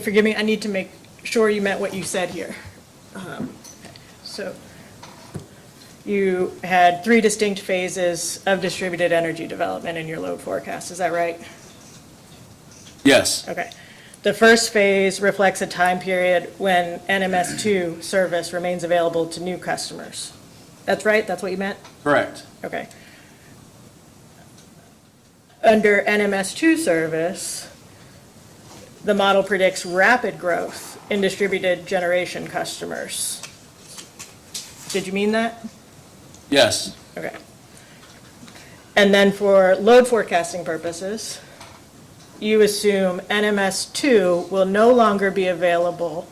forgive me, I need to make sure you meant what you said here. So you had 3 distinct phases of distributed energy development in your load forecast, is that right? Yes, Okay. The first phase reflects a time period when NMS2 service remains available to new customers. That's right? That's what you meant? correct. Okay. Under NMS2 service, the model predicts rapid growth in distributed generation customers. Did you mean that? Yes, Okay. And then for load forecasting purposes, you assume NMS2 will no longer be available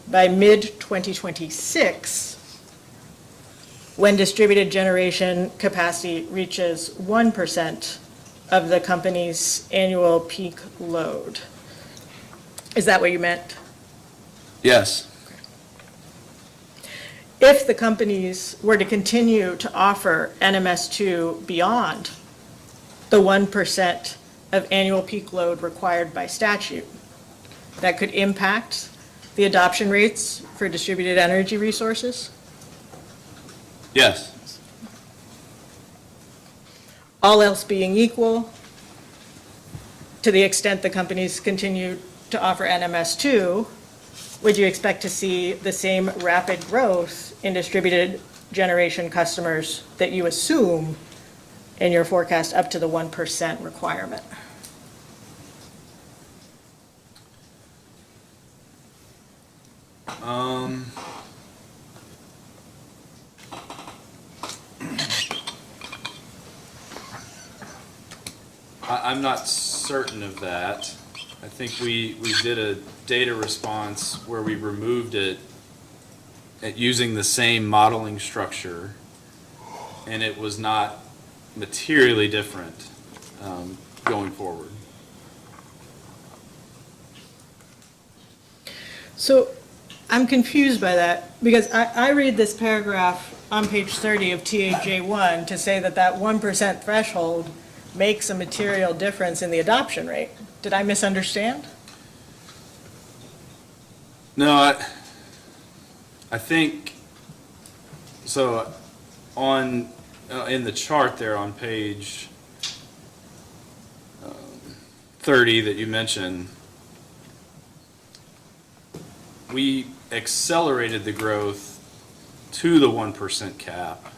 by mid-2026 when distributed generation capacity reaches 1% of the company's annual peak load. Is that what you meant? yes, If the companies were to continue to offer NMS2 beyond the 1% of annual peak load required by statute, that could impact the adoption rates for distributed energy resources? yes. all else being equal, to the extent the companies continue to offer NMS2, would you expect to see the same rapid growth in distributed generation customers that you assume in your forecast up to the 1% requirement? I'm not certain of that. I think we did a data response where we removed it at using the same modeling structure, and it was not materially different going forward. So I'm confused by that, because I read this paragraph on page 30 of TAJ1 to say that that 1% threshold makes a material difference in the adoption rate. Did I misunderstand? No, I think, so on, in the chart there on page 30 that you mentioned, we accelerated the growth to the 1% cap,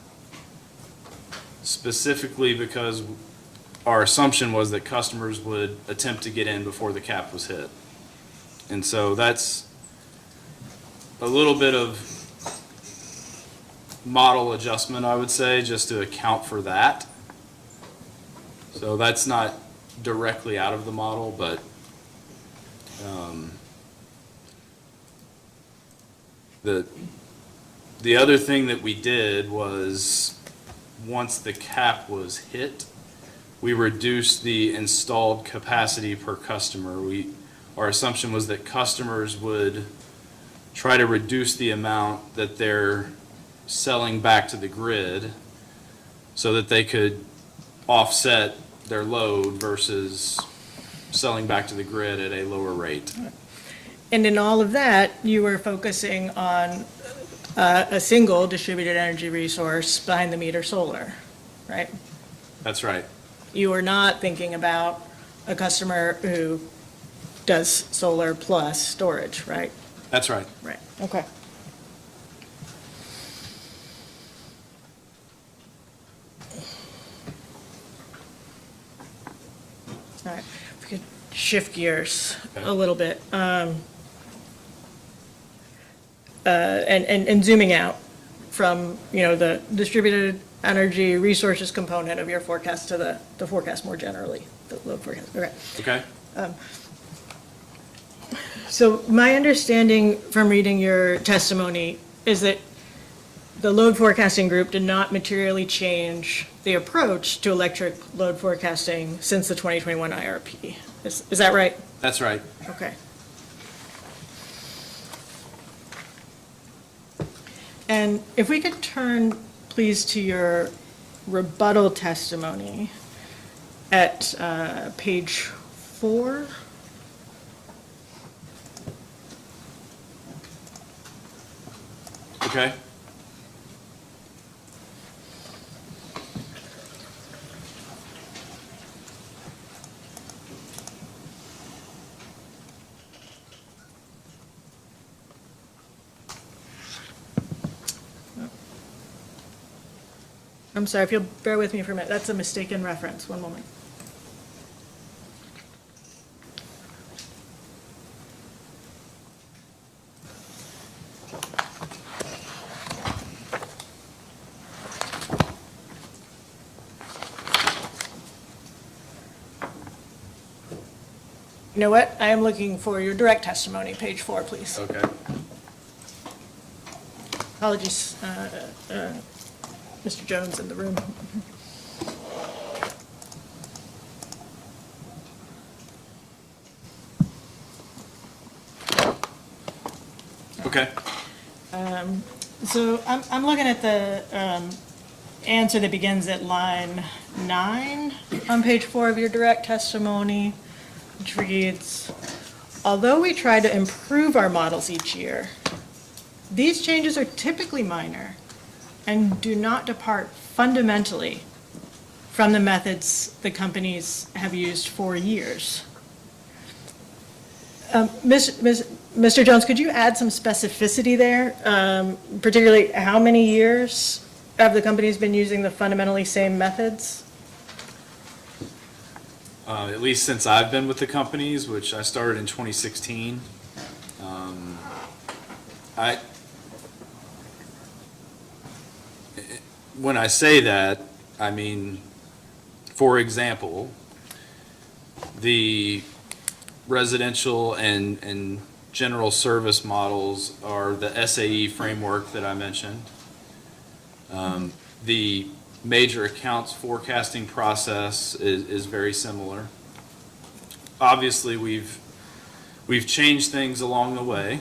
specifically because our assumption was that customers would attempt to get in before the cap was hit. And so that's a little bit of model adjustment, I would say, just to account for that. So that's not directly out of the model, but the other thing that we did was, once the cap was hit, we reduced the installed capacity per customer. Our assumption was that customers would try to reduce the amount that they're selling back to the grid so that they could offset their load versus selling back to the grid at a lower rate. And in all of that, you were focusing on a single distributed energy resource behind the meter solar, right? That's right. You were not thinking about a customer who does solar plus storage, right? That's right. Right, okay. All right, if we could shift gears a little bit. And zooming out from, the distributed energy resources component of your forecast to the forecast more generally, the load forecast, okay. Okay. So my understanding from reading your testimony is that the load forecasting group did not materially change the approach to electric load forecasting since the 2021 IRP. Is that right? That's right. Okay. And if we could turn, please, to your rebuttal testimony at page 4. Okay. I'm sorry, if you'll bear with me for a minute. That's a mistaken reference. One moment. You know what? I am looking for your direct testimony, page 4, please. Okay. Apologies, Mr. Jones in the room. Okay. So I'm looking at the answer that begins at line 9 on page 4 of your direct testimony, which reads, although we try to improve our models each year, these changes are typically minor and do not depart fundamentally from the methods the companies have used for years. Mr. Jones, could you add some specificity there? Particularly, how many years have the companies been using the fundamentally same methods? At least since I've been with the companies, which I started in 2016. When I say that, I mean, for example, the residential and general service models are the SAE framework that I mentioned. The major accounts forecasting process is very similar. Obviously, we've changed things along the way.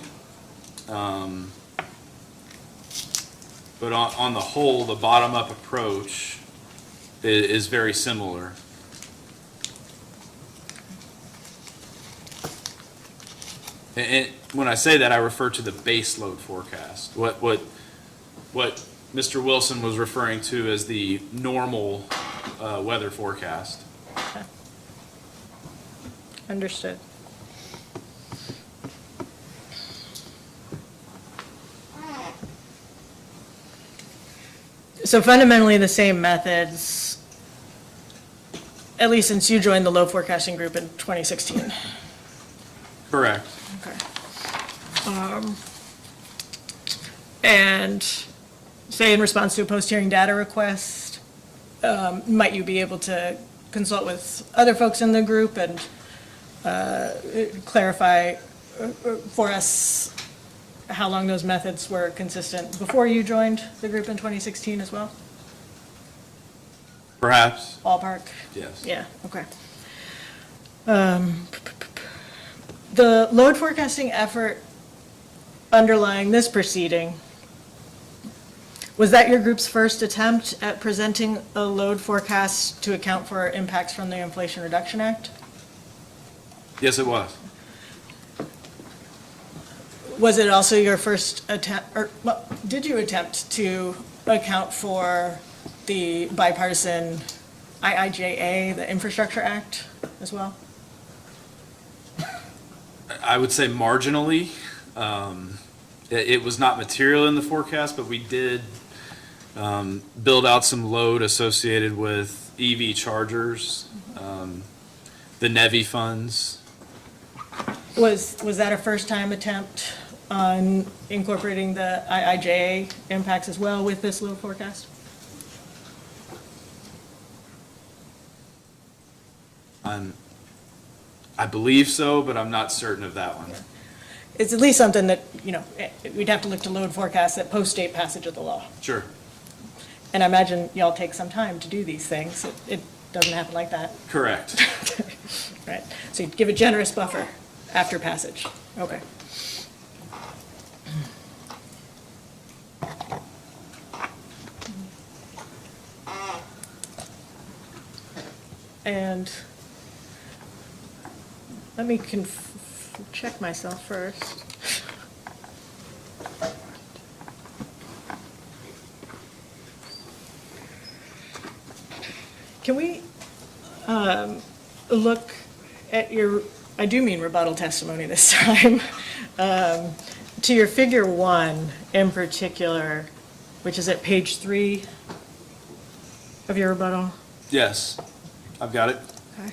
But on the whole, the bottom-up approach is very similar. And when I say that, I refer to the base load forecast. What Mr. Wilson was referring to as the normal weather forecast. Okay. Understood. So fundamentally the same methods, at least since you joined the load forecasting group in 2016. Correct. Okay. And say in response to a post-hearing data request, might you be able to consult with other folks in the group and clarify for us how long those methods were consistent before you joined the group in 2016 as well? Perhaps. Ballpark? Yes. Yeah, okay. The load forecasting effort underlying this proceeding, was that your group's first attempt at presenting a load forecast to account for impacts from the Inflation Reduction Act? Yes, it was. Was it also your first attempt, or well, did you attempt to account for the bipartisan IIJA, the Infrastructure Act, as well? I would say marginally. It was not material in the forecast, but we did build out some load associated with EV chargers, the NEVI funds. Was that a first-time attempt on incorporating the IIJA impacts as well with this load forecast? I believe so, but I'm not certain of that one. It's at least something that, you know, we'd have to look to load forecasts that post-state passage of the law. Sure. And I imagine y'all take some time to do these things. It doesn't happen like that. Correct. Right, so you give a generous buffer after passage. Okay. And let me check myself first. Can we look at your, I do mean rebuttal testimony this time, to your figure 1 in particular, which is at page 3 of your rebuttal? Yes, I've got it. Okay.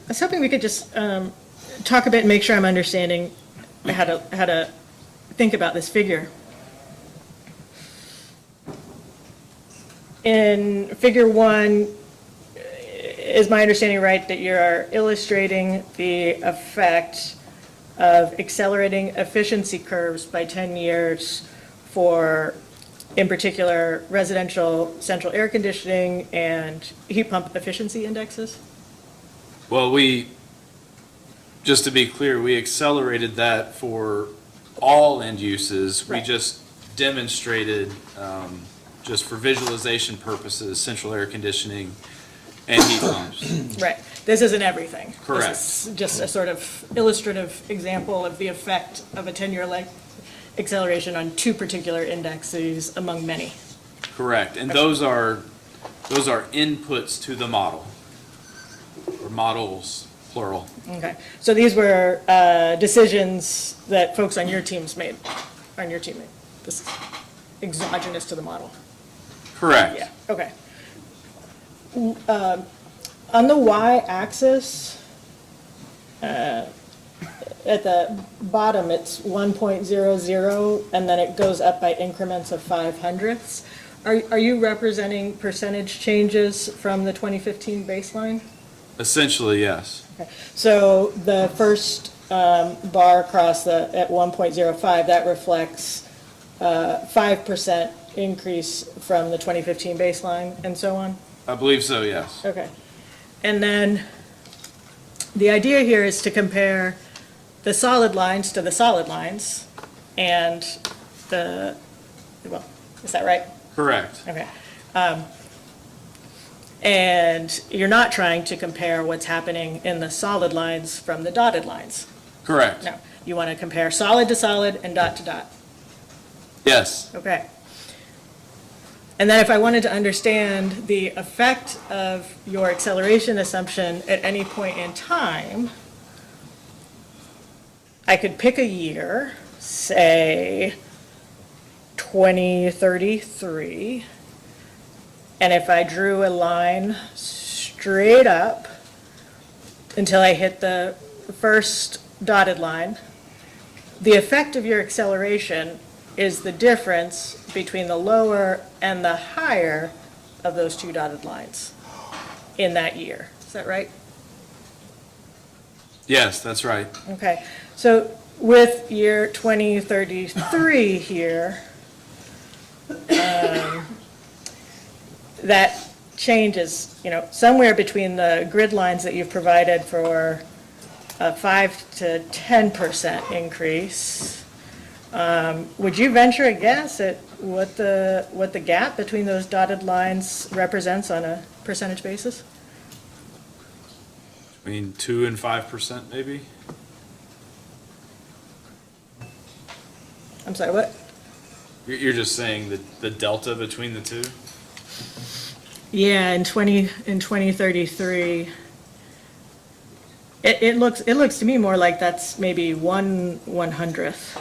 I was hoping we could just talk a bit and make sure I'm understanding how to think about this figure. In figure 1, is my understanding right that you are illustrating the effect of accelerating efficiency curves by 10 years for, in particular, residential central air conditioning and heat pump efficiency indexes? Well, just to be clear, we accelerated that for all end uses. We Right. just demonstrated, just for visualization purposes, central air conditioning and heat pumps. Right. This isn't everything. Correct. This is just a sort of illustrative example of the effect of a 10-year acceleration on 2 particular indexes among many. Correct, and those are inputs to the model, or models, plural. Okay, so these were decisions that folks on your teams made, on your team made? This is exogenous to the model? Correct. Yeah, okay. On the y-axis, at the bottom, it's 1.00, and then it goes up by increments of 0.05. Are you representing percentage changes from the 2015 baseline? Essentially, yes. Okay. So the first bar across at 1.05, that reflects 5% increase from the 2015 baseline and so on? I believe so, yes. Okay. And then the idea here is to compare the solid lines to the solid lines and well, is that right? Correct. Okay. And you're not trying to compare what's happening in the solid lines from the dotted lines? Correct. No. You want to compare solid to solid and dot to dot? Yes. Okay. And then if I wanted to understand the effect of your acceleration assumption at any point in time, I could pick a year, say 2033, and if I drew a line straight up until I hit the first dotted line, the effect of your acceleration is the difference between the lower and the higher of those two dotted lines in that year. Is that right? Yes, that's right. Okay. So with year 2033 here, that changes, somewhere between the grid lines that you've provided for a 5 to 10% increase. Would you venture a guess at what the gap between those dotted lines represents on a percentage basis? Between 2 and 5%, maybe? I'm sorry, what? You're just saying the delta between the two? Yeah, in 2033, it looks to me more like that's maybe 1/100th.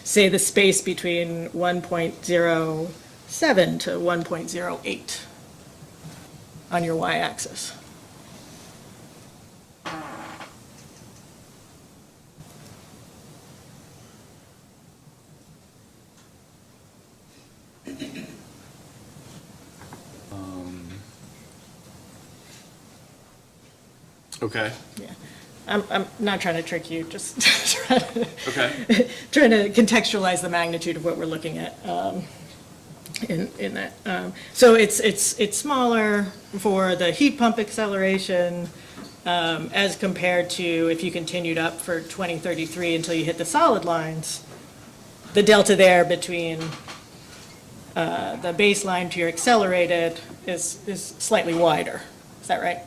Say the space between 1.07 to 1.08 on your y-axis. Okay. Yeah, I'm not trying to trick you, just trying to Okay. trying to contextualize the magnitude of what we're looking at in that. So it's smaller for the heat pump acceleration as compared to if you continued up for 2033 until you hit the solid lines. The delta there between the baseline to your accelerated is slightly wider. Is that right?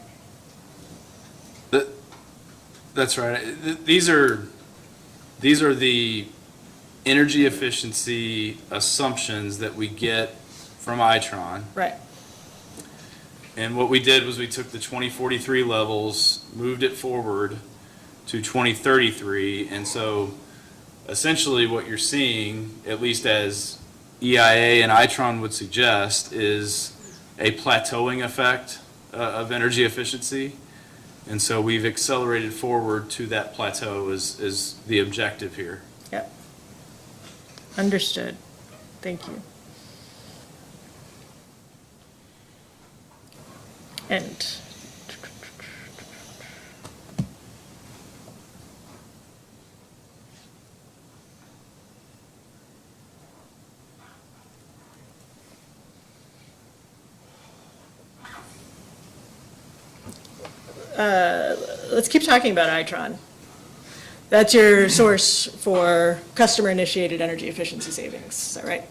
That's right. These are the energy efficiency assumptions that we get from Itron. Right. And what we did was we took the 2043 levels, moved it forward to 2033, and so essentially what you're seeing, at least as EIA and Itron would suggest, is a plateauing effect of energy efficiency. And so we've accelerated forward to that plateau is the objective here. Yep. Understood. Thank you. And let's keep talking about Itron. That's your source for customer-initiated energy efficiency savings, is that right?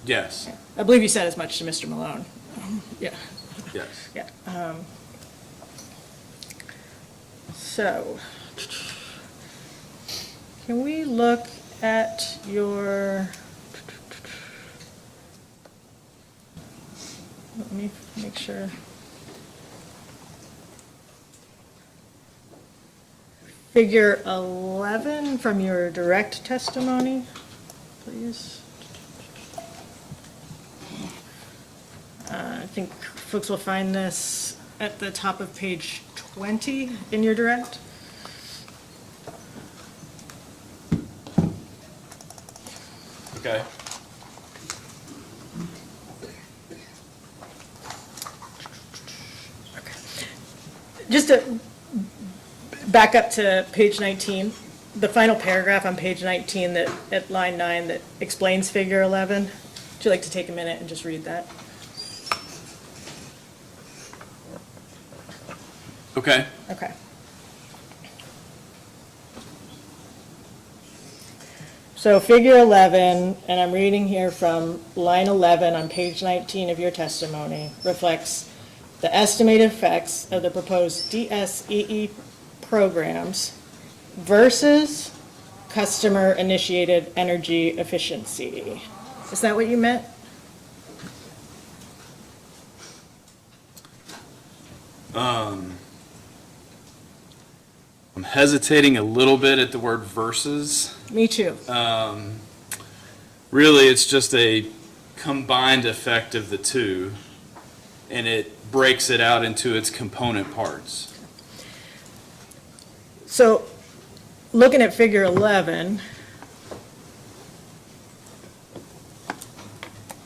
Yes. I believe you said as much to Mr. Malone. Yeah. Yes. Yeah. So, can we look at your, let me make sure. Figure 11 from your direct testimony, please. I think folks will find this at the top of page 20 in your direct. Okay. Just to back up to page 19, the final paragraph on page 19 that, at line 9, that explains figure 11. Would you like to take a minute and just read that? Okay. Okay. So figure 11, and I'm reading here from line 11 on page 19 of your testimony, reflects the estimated effects of the proposed DSEE programs versus customer-initiated energy efficiency. Is that what you meant? I'm hesitating a little bit at the word versus. Me too. Really, it's just a combined effect of the two, and it breaks it out into its component parts. So, looking at figure 11,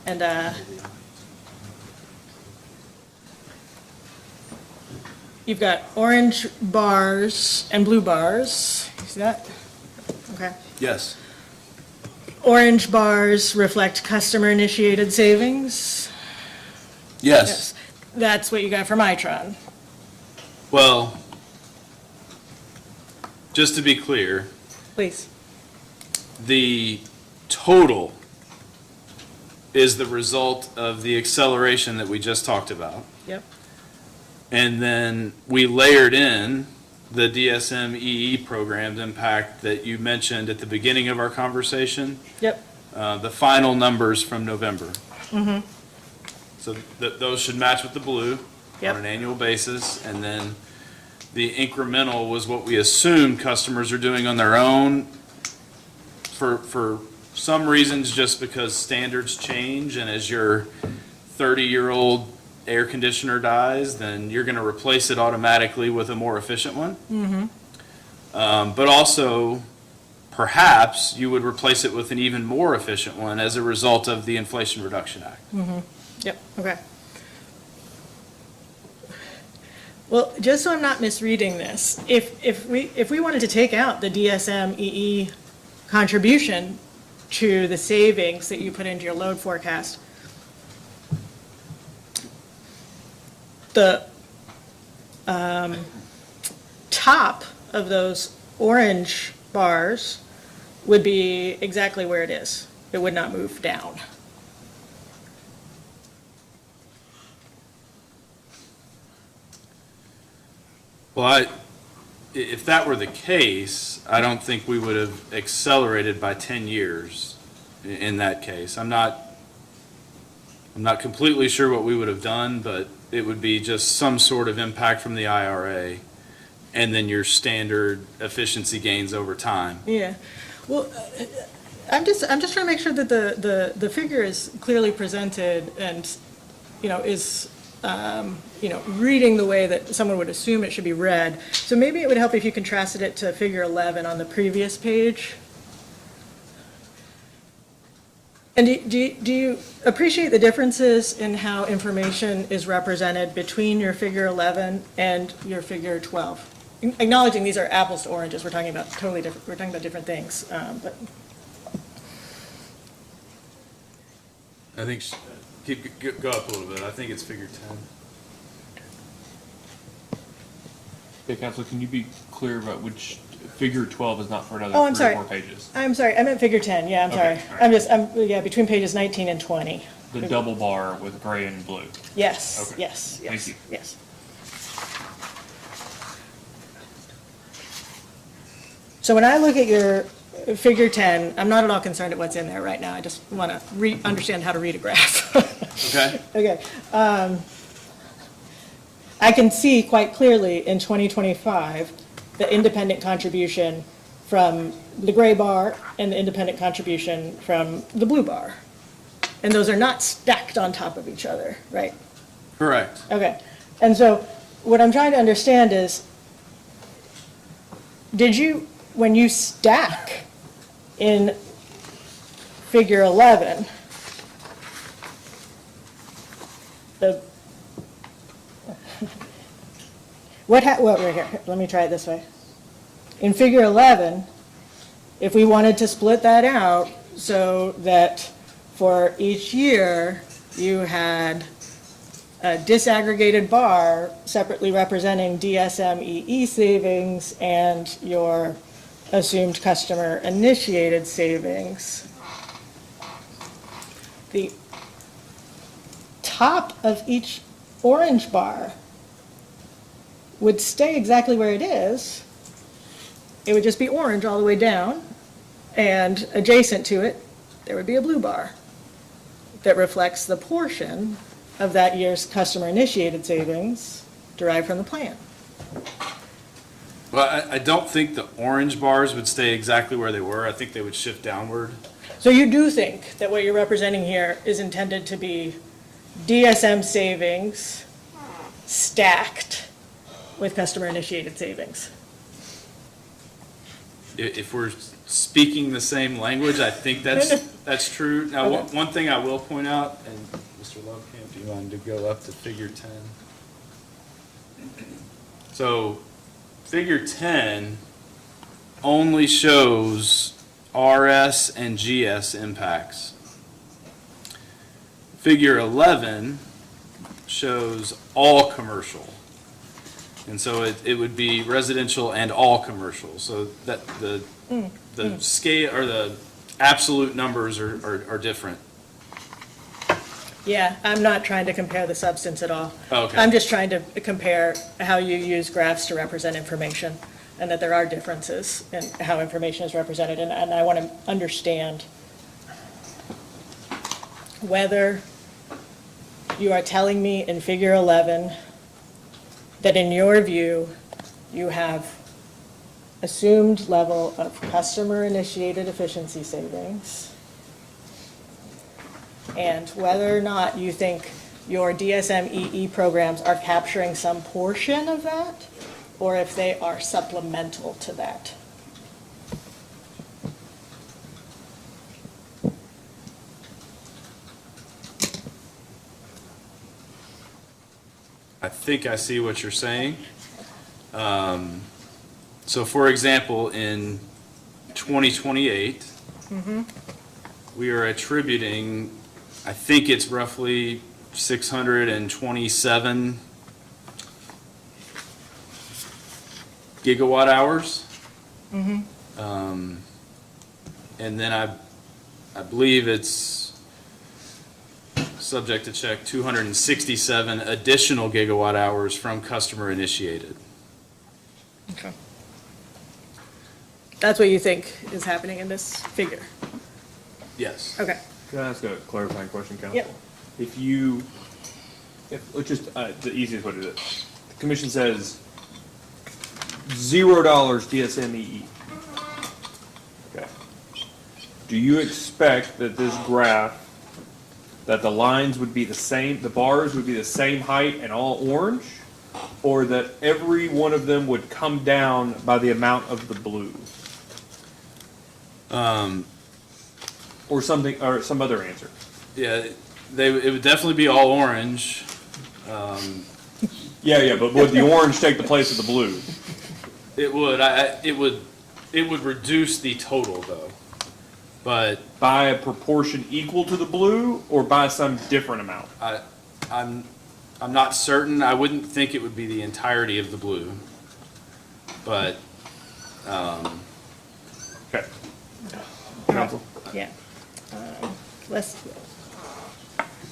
and you've got orange bars and blue bars. See that? Okay. Yes. Orange bars reflect customer-initiated savings. Yes. That's what you got from Itron. Well, just to be clear, Please. the total is the result of the acceleration that we just talked about. Yep. And then we layered in the DSM EE program's impact that you mentioned at the beginning of our conversation, Yep. the final numbers from November. So those should match with the blue Yep. on an annual basis. And then the incremental was what we assumed customers are doing on their own for some reasons, just because standards change, and as your 30-year-old air conditioner dies, then you're going to replace it automatically with a more efficient one. But also, perhaps you would replace it with an even more efficient one as a result of the Inflation Reduction Act. Yep, okay. Well, just so I'm not misreading this, if we wanted to take out the DSM EE contribution to the savings that you put into your load forecast, the top of those orange bars would be exactly where it is. It would not move down. Well, if that were the case, I don't think we would have accelerated by 10 years in that case. I'm not completely sure what we would have done, but it would be just some sort of impact from the IRA and then your standard efficiency gains over time. Yeah, well, I'm just trying to make sure that the figure is clearly presented and, is, reading the way that someone would assume it should be read. So maybe it would help if you contrasted it to figure 11 on the previous page. And do you appreciate the differences in how information is represented between your figure 11 and your figure 12? Acknowledging these are apples to oranges, we're talking about totally different, we're talking about different things, but. I think, go up a little bit. I think it's figure 10. Okay, Counselor, can you be clear about which, figure 12 is not for another Oh, I'm 3 or sorry. 4 pages? I'm sorry, I meant figure 10, yeah, I'm sorry. Okay, all right. Yeah, between pages 19 and 20. The double bar with gray and blue. Yes, Okay. yes, Thank yes, you. yes. So when I look at your figure 10, I'm not at all concerned at what's in there right now. I just want to understand how to read a graph. Okay? Okay. I can see quite clearly in 2025 the independent contribution from the gray bar and the independent contribution from the blue bar. And those are not stacked on top of each other, right? Correct. Okay. And so what I'm trying to understand is, did you, when you stack in figure 11, the, well, right here, let me try it this way. In figure 11, if we wanted to split that out so that for each year you had a disaggregated bar separately representing DSM-EE savings and your assumed customer initiated savings, the top of each orange bar would stay exactly where it is. It would just be orange all the way down, and adjacent to it, there would be a blue bar that reflects the portion of that year's customer-initiated savings derived from the plan. Well, I don't think the orange bars would stay exactly where they were. I think they would shift downward. So you do think that what you're representing here is intended to be DSM savings stacked with customer-initiated savings? If we're speaking the same language, I think that's true. Now, Okay. one thing I will point out, and Mr. Lovekamp, do you want to go up to figure 10? So, figure 10 only shows RS and GS impacts. Figure 11 shows all commercial. And so it would be residential and all commercial. So that the scale or the absolute numbers are different. Yeah, I'm not trying to compare the substance at all. Okay. I'm just trying to compare how you use graphs to represent information, and that there are differences in how information is represented. And I want to understand whether you are telling me in figure 11 that in your view, you have assumed level of customer-initiated efficiency savings, and whether or not you think your DSM-EE programs are capturing some portion of that, or if they are supplemental to that. I think I see what you're saying. So for example, in 2028, we are attributing, I think it's roughly 627 gigawatt hours. And then I believe it's subject to check 267 additional gigawatt hours from customer initiated. Okay. That's what you think is happening in this figure? Yes. Okay. Can I ask a clarifying question, Council? Yep. Let's just, the easiest way to do it. The commission says $0 DSMEE. Okay. Do you expect that this graph, that the lines would be the same, the bars would be the same height and all orange? Or that every one of them would come down by the amount of the blue? Or something, or some other answer? Yeah, it would definitely be all orange. Yeah, but would the orange take the place of the blue? It would. It would reduce the total though. But By a proportion equal to the blue, or by some different amount? I'm not certain. I wouldn't think it would be the entirety of the blue. But Okay. Council? Yeah.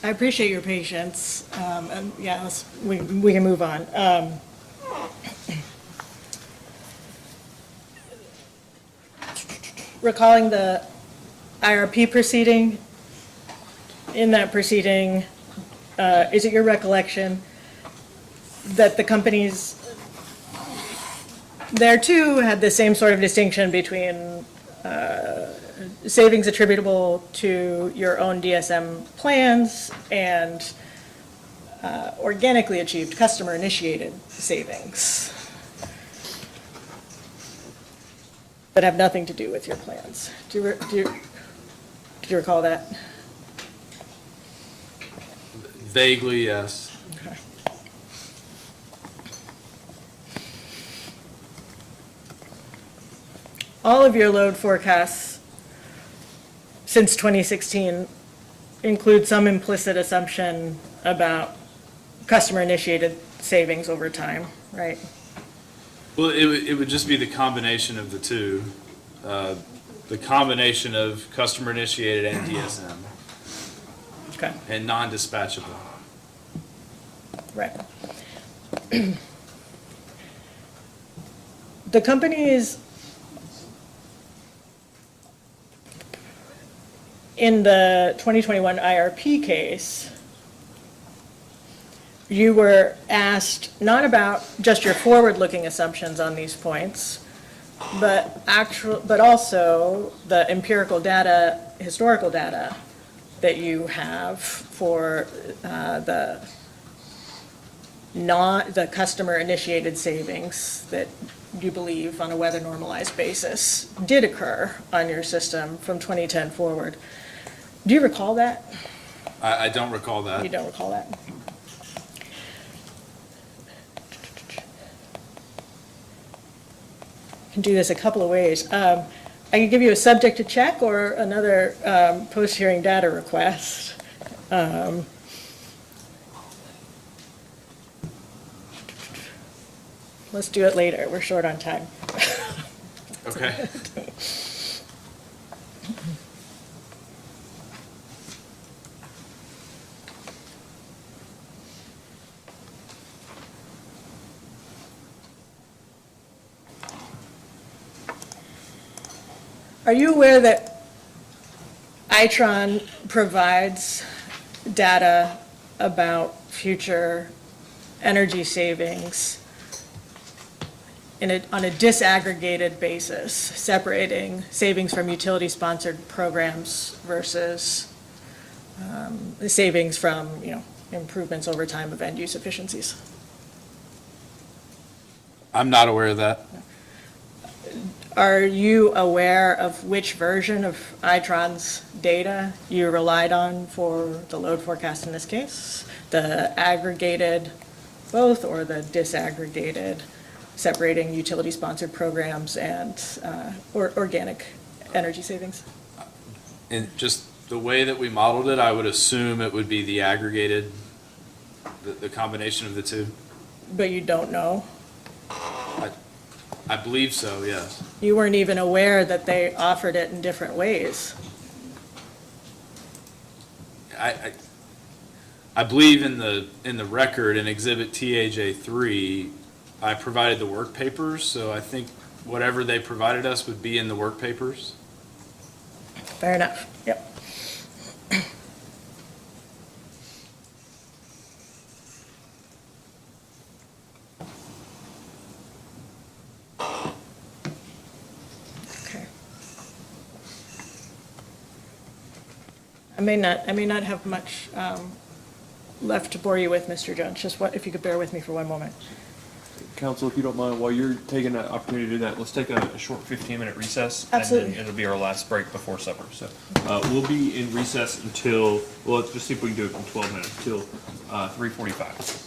I appreciate your patience, and yeah, we can move on. recalling the IRP proceeding, in that proceeding, is it your recollection that the companies there too had the same sort of distinction between savings attributable to your own DSM plans and organically achieved customer-initiated savings that have nothing to do with your plans? Do you recall that? Vaguely, yes. Okay. All of your load forecasts since 2016 include some implicit assumption about customer-initiated savings over time, right? Well, it would just be the combination of the two. The combination of customer initiated and DSM Okay, and non-dispatchable. right. The companies in the 2021 IRP case, you were asked not about just your forward-looking assumptions on these points, but also the empirical data, historical data that you have for the customer-initiated savings that you believe on a weather normalized basis did occur on your system from 2010 forward. Do you recall that? I don't recall that. You don't recall that? Can do this a couple of ways. I can give you a subject to check or another post-hearing data request. Let's do it later. We're short on time. Okay. Are you aware that Itron provides data about future energy savings on a disaggregated basis, separating savings from utility-sponsored programs versus the savings from, improvements over time of end-use efficiencies? I'm not aware of that. Are you aware of which version of Itron's data you relied on for the load forecast in this case? The aggregated both or the disaggregated, separating utility-sponsored programs and or organic energy savings? And just the way that we modeled it, I would assume it would be the aggregated, the combination of the two. But you don't know? I believe so, yes. You weren't even aware that they offered it in different ways? I believe in the record in Exhibit TAJ3, I provided the work papers, so I think whatever they provided us would be in the work papers. Fair enough, yep. Okay. I may not have much left to bore you with, Mr. Jones. Just if you could bear with me for one moment. Council, if you don't mind, while you're taking that opportunity to do that, let's take a short 15-minute recess. Absolutely. And then it'll be our last break before supper. So we'll be in recess until, well, let's just see if we can do it in 12 minutes, till 3:45.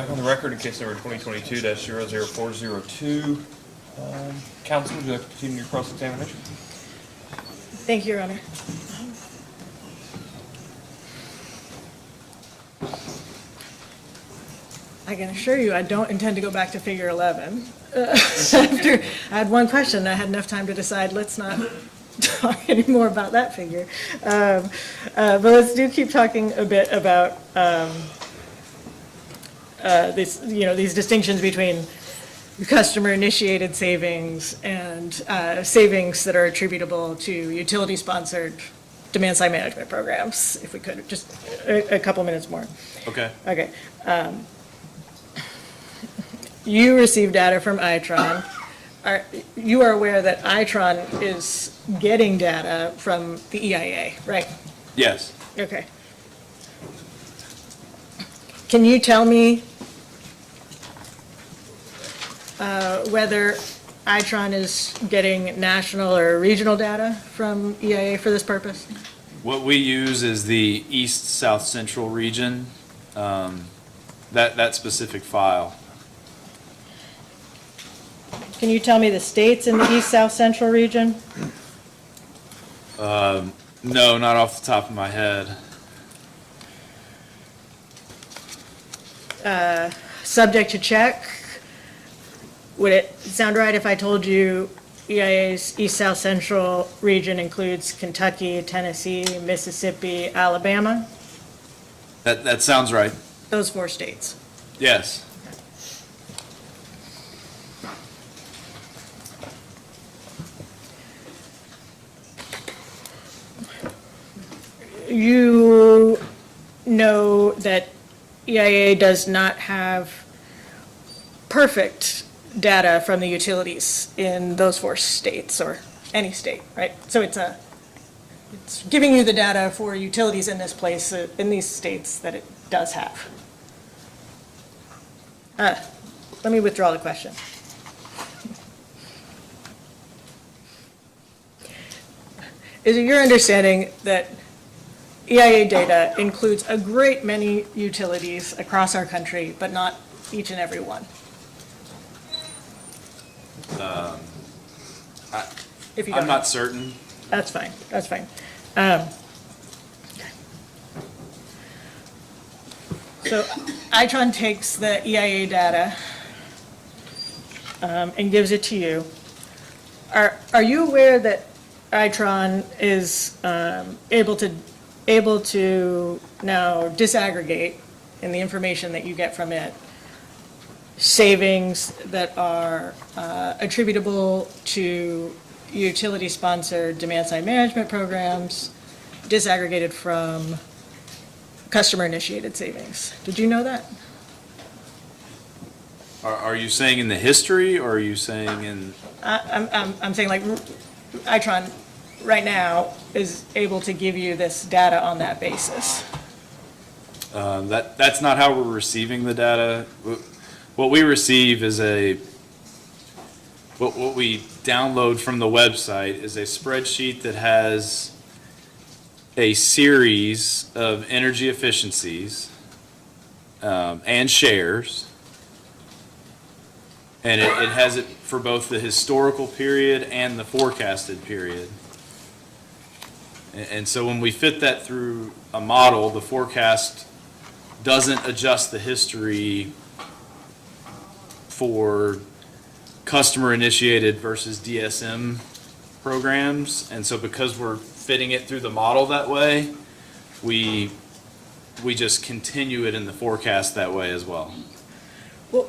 Back on the record in case number 2022-00402. Counsel, would you like to continue your cross-examination? Thank you, Your Honor. I can assure you, I don't intend to go back to figure 11. After I had one question, I had enough time to decide, let's not talk anymore about that figure. But let's keep talking a bit about these distinctions between customer-initiated savings and savings that are attributable to utility-sponsored demand-side management programs, if we could, just a couple minutes more. Okay. Okay. You receive data from Itron. You are aware that Itron is getting data from the EIA, right? Yes. Okay. Can you tell me whether Itron is getting national or regional data from EIA for this purpose? What we use is the East South Central region, that specific file. Can you tell me the states in the East South Central region? No, not off the top of my head. Subject to check. Would it sound right if I told you EIA's East South Central region includes Kentucky, Tennessee, Mississippi, Alabama? That sounds right. Those 4 states. Yes. You know that EIA does not have perfect data from the utilities in those 4 states or any state, right? So it's giving you the data for utilities in this place, in these states that it does have. Let me withdraw the question. Is it your understanding that EIA data includes a great many utilities across our country, but not each and every one? If you don't I'm know. not certain. That's fine, that's fine. So Itron takes the EIA data and gives it to you. Are you aware that Itron is able to now disaggregate in the information that you get from it savings that are attributable to utility-sponsored demand-side management programs, disaggregated from customer-initiated savings? Did you know that? Are you saying in the history, or are you saying in? I'm saying like Itron right now is able to give you this data on that basis. That's not how we're receiving the data. What we receive is what we download from the website is a spreadsheet that has a series of energy efficiencies and shares. And it has it for both the historical period and the forecasted period. And so when we fit that through a model, the forecast doesn't adjust the history for customer-initiated versus DSM programs. And so because we're fitting it through the model that way, we just continue it in the forecast that way as well. Well,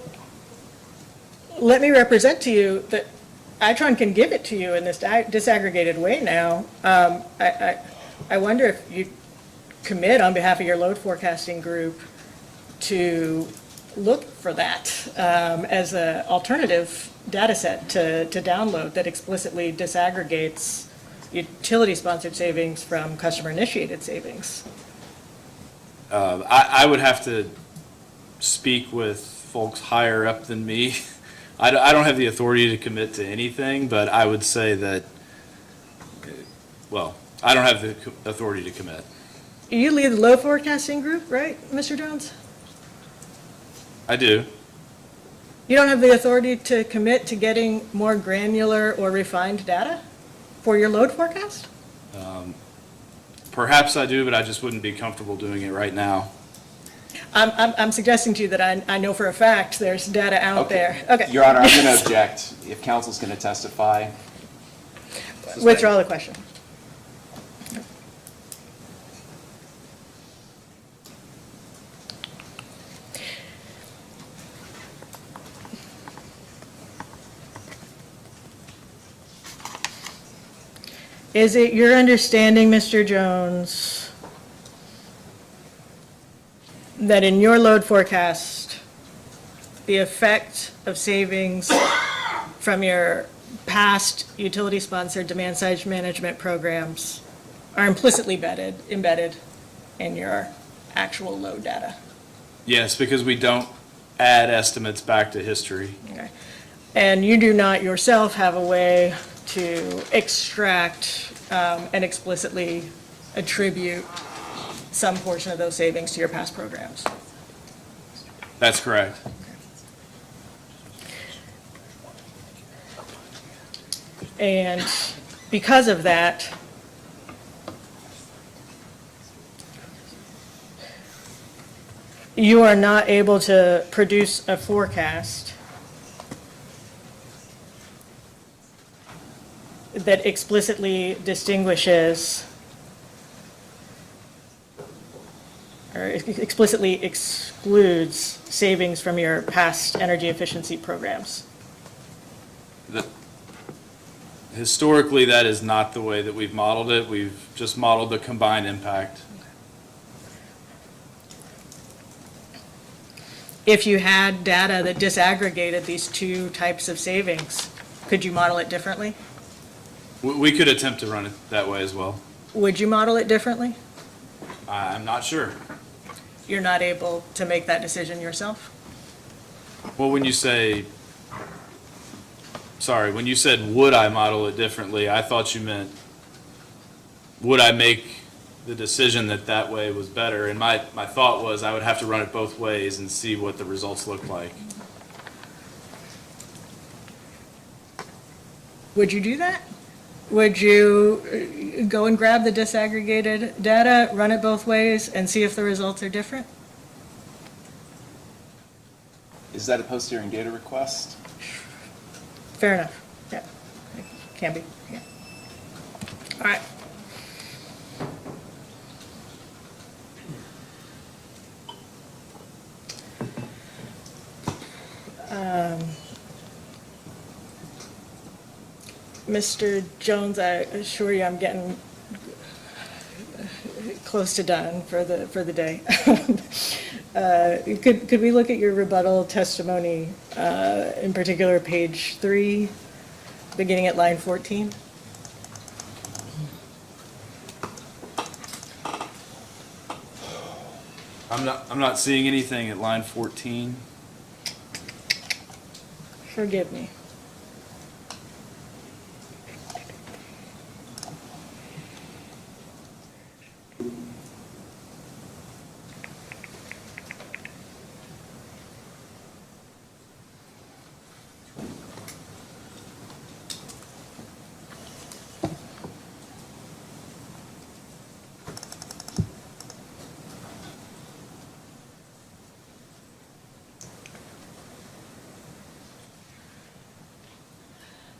let me represent to you that Itron can give it to you in this disaggregated way now. I wonder if you commit on behalf of your load forecasting group to look for that as an alternative data set to download that explicitly disaggregates utility-sponsored savings from customer-initiated savings. I would have to speak with folks higher up than me. I don't have the authority to commit to anything, but I would say that, well, I don't have the authority to commit. You lead the load forecasting group, right, Mr. Jones? I do. You don't have the authority to commit to getting more granular or refined data for your load forecast? Perhaps I do, but I just wouldn't be comfortable doing it right now. I'm suggesting to you that I know for a fact there's data out there. Okay. Your Honor, I'm going to object. If counsel's going to testify. Withdraw the question. Is it your understanding, Mr. Jones, that in your load forecast, the effect of savings from your past utility-sponsored demand-side management programs are implicitly embedded in your actual load data? Yes, because we don't add estimates back to history. Okay. And you do not yourself have a way to extract and explicitly attribute some portion of those savings to your past programs? That's correct. And because of that, you are not able to produce a forecast that explicitly distinguishes or explicitly excludes savings from your past energy efficiency programs. Historically, that is not the way that we've modeled it. We've just modeled the combined impact. If you had data that disaggregated these two types of savings, could you model it differently? We could attempt to run it that way as well. Would you model it differently? I'm not sure. You're not able to make that decision yourself? Well, when you said, would I model it differently, I thought you meant, would I make the decision that that way was better? And my thought was I would have to run it both ways and see what the results look like. Would you do that? Would you go and grab the disaggregated data, run it both ways, and see if the results are different? Is that a post-hearing data request? Fair enough. Yeah, it can be. Yeah. All right. Mr. Jones, I assure you I'm getting close to done for the day. Could we look at your rebuttal testimony, in particular page 3, beginning at line 14? I'm not seeing anything at line 14. Forgive me.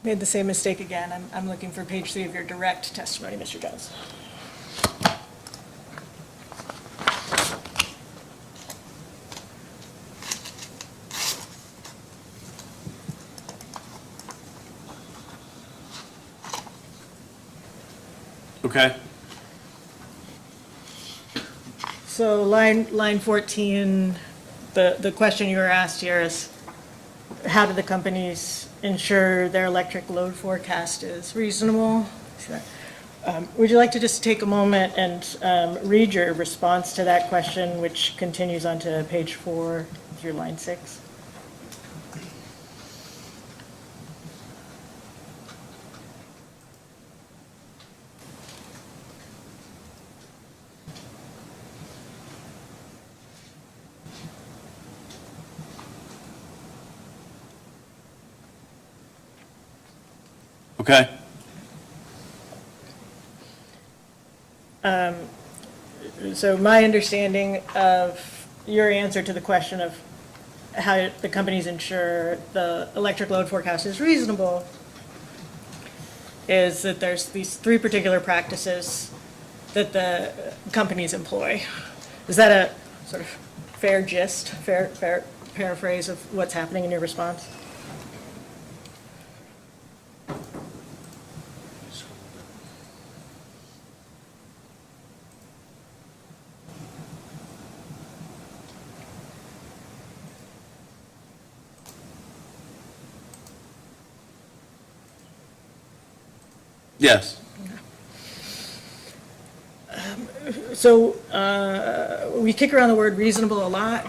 Made the same mistake again. I'm looking for page 3 of your direct testimony, Mr. Jones. Okay. So line 14, the question you were asked here is, how do the companies ensure their electric load forecast is reasonable? Would you like to just take a moment and read your response to that question, which continues on to page 4 through line 6? Okay? So my understanding of your answer to the question of how the companies ensure the electric load forecast is reasonable is that there's these three particular practices that the companies employ. Is that a sort of fair gist, fair paraphrase of what's happening in your response? Yes. So we kick around the word reasonable a lot.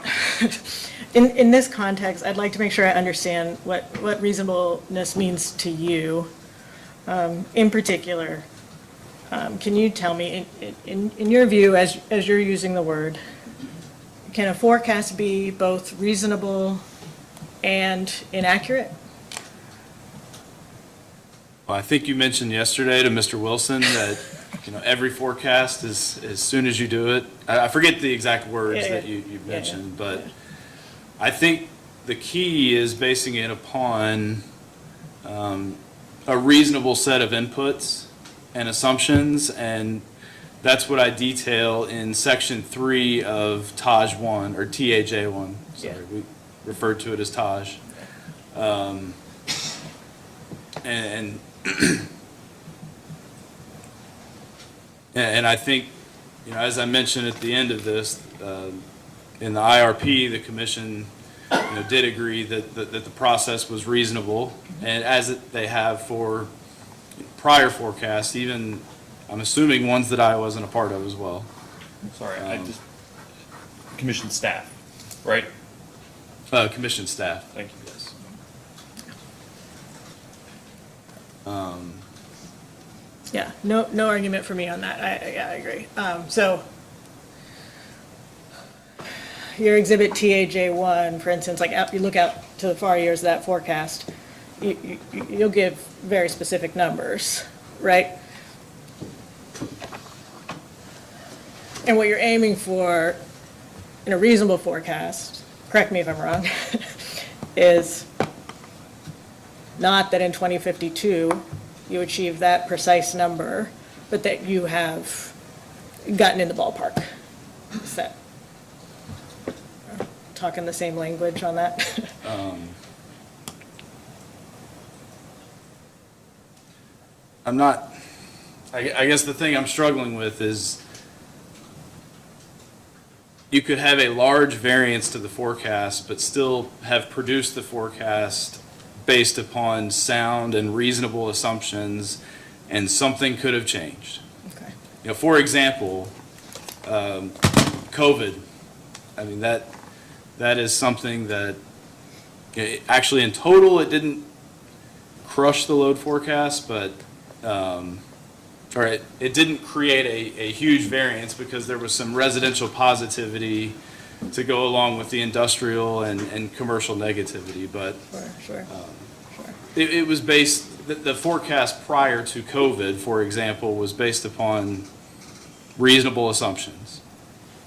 In this context, I'd like to make sure I understand what reasonableness means to you. In particular, can you tell me, in your view, as you're using the word, can a forecast be both reasonable and inaccurate? Well, I think you mentioned yesterday to Mr. Wilson that, every forecast is as soon as you do it. I forget the exact words that you mentioned, but I think the key is basing it upon a reasonable set of inputs and assumptions, and that's what I detail in Section 3 of TAJ 1, or TAJ 1. Sorry, we referred to it as TAJ. And I think, as I mentioned at the end of this, in the IRP, the commission, did agree that the process was reasonable, and as they have for prior forecasts, even, I'm assuming ones that I wasn't a part of as well. Sorry, commission staff, right? Commission staff. Thank you, yes. Yeah, no argument for me on that. I agree. So your exhibit TAJ1, for instance, like you look out to the far years of that forecast, you'll give very specific numbers, right? And what you're aiming for in a reasonable forecast, correct me if I'm wrong, is not that in 2052 you achieve that precise number, but that you have gotten in the ballpark. Is that talking the same language on that? I'm not, I guess the thing I'm struggling with is you could have a large variance to the forecast, but still have produced the forecast based upon sound and reasonable assumptions, and something could have changed. Okay. For example, COVID, I mean, that is something that, actually in total, it didn't crush the load forecast, but, or it didn't create a huge variance because there was some residential positivity to go along with the industrial and commercial negativity, but Sure. it was based, the forecast prior to COVID, for example, was based upon reasonable assumptions.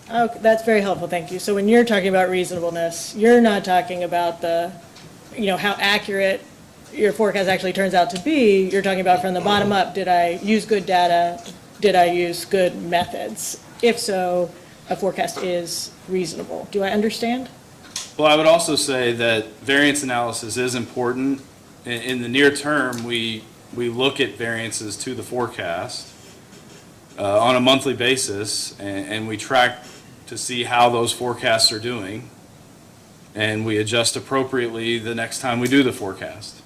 Oh, that's very helpful, thank you. So when you're talking about reasonableness, you're not talking about how accurate your forecast actually turns out to be. You're talking about from the bottom up, did I use good data? Did I use good methods? If so, a forecast is reasonable. Do I understand? Well, I would also say that variance analysis is important. In the near term, we look at variances to the forecast on a monthly basis, and we track to see how those forecasts are doing, and we adjust appropriately the next time we do the forecast.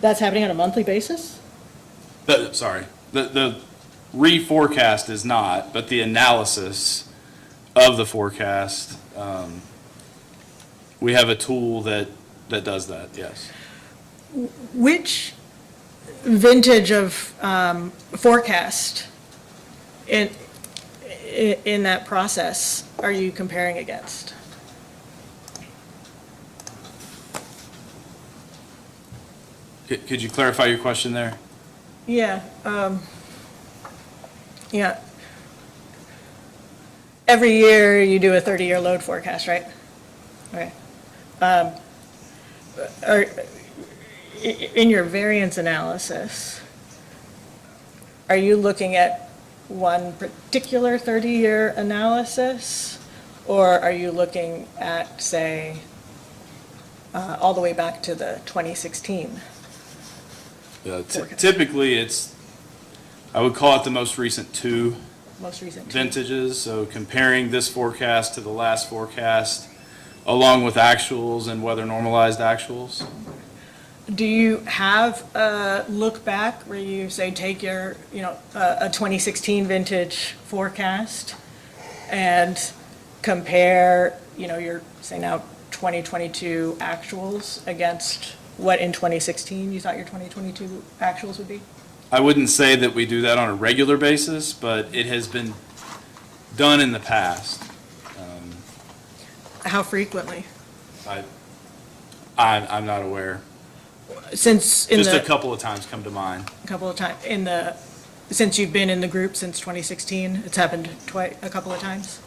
That's happening on a monthly basis? The reforecast is not, but the analysis of the forecast, we have a tool that does that, yes. Which vintage of forecast in that process are you comparing against? Could you clarify your question there? Yeah, yeah. Every year you do a 30-year load forecast, right? Okay. In your variance analysis, are you looking at one particular 30-year analysis? Or are you looking at, say, all the way back to the 2016? Typically, I would call it the most recent two Most recent? vintages, so comparing this forecast to the last forecast, along with actuals and weather normalized actuals. Do you have a look back where you say, take your, a 2016 vintage forecast and compare, your, say now, 2022 actuals against what in 2016 you thought your 2022 actuals would be? I wouldn't say that we do that on a regular basis, but it has been done in the past. How frequently? I'm not aware. Since in Just a the, couple of times come to mind. couple of times, since you've been in the group since 2016, it's happened a couple of times?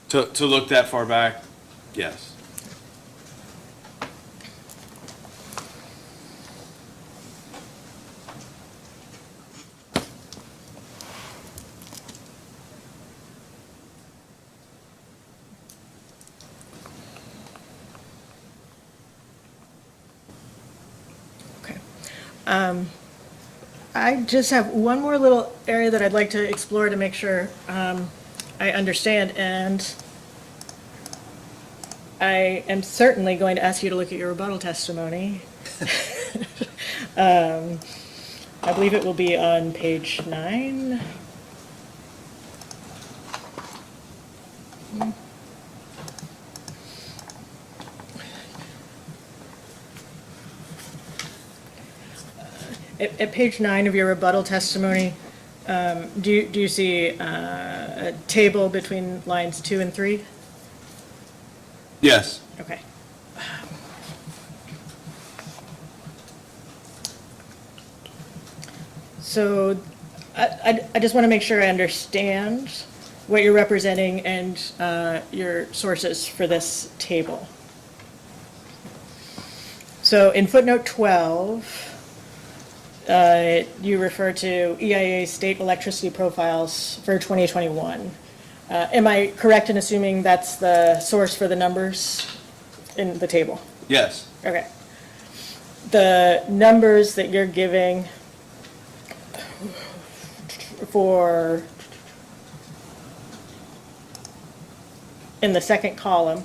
To look that far back, yes. Okay. I just have one more little area that I'd like to explore to make sure I understand, and I am certainly going to ask you to look at your rebuttal testimony. I believe it will be on page 9. At page 9 of your rebuttal testimony, do you see a table between lines 2 and 3? Yes. Okay. So I just want to make sure I understand what you're representing and your sources for this table. So in footnote 12, you refer to EIA state electricity profiles for 2021. Am I correct in assuming that's the source for the numbers in the table? Yes. Okay. The numbers that you're giving for, in the second column,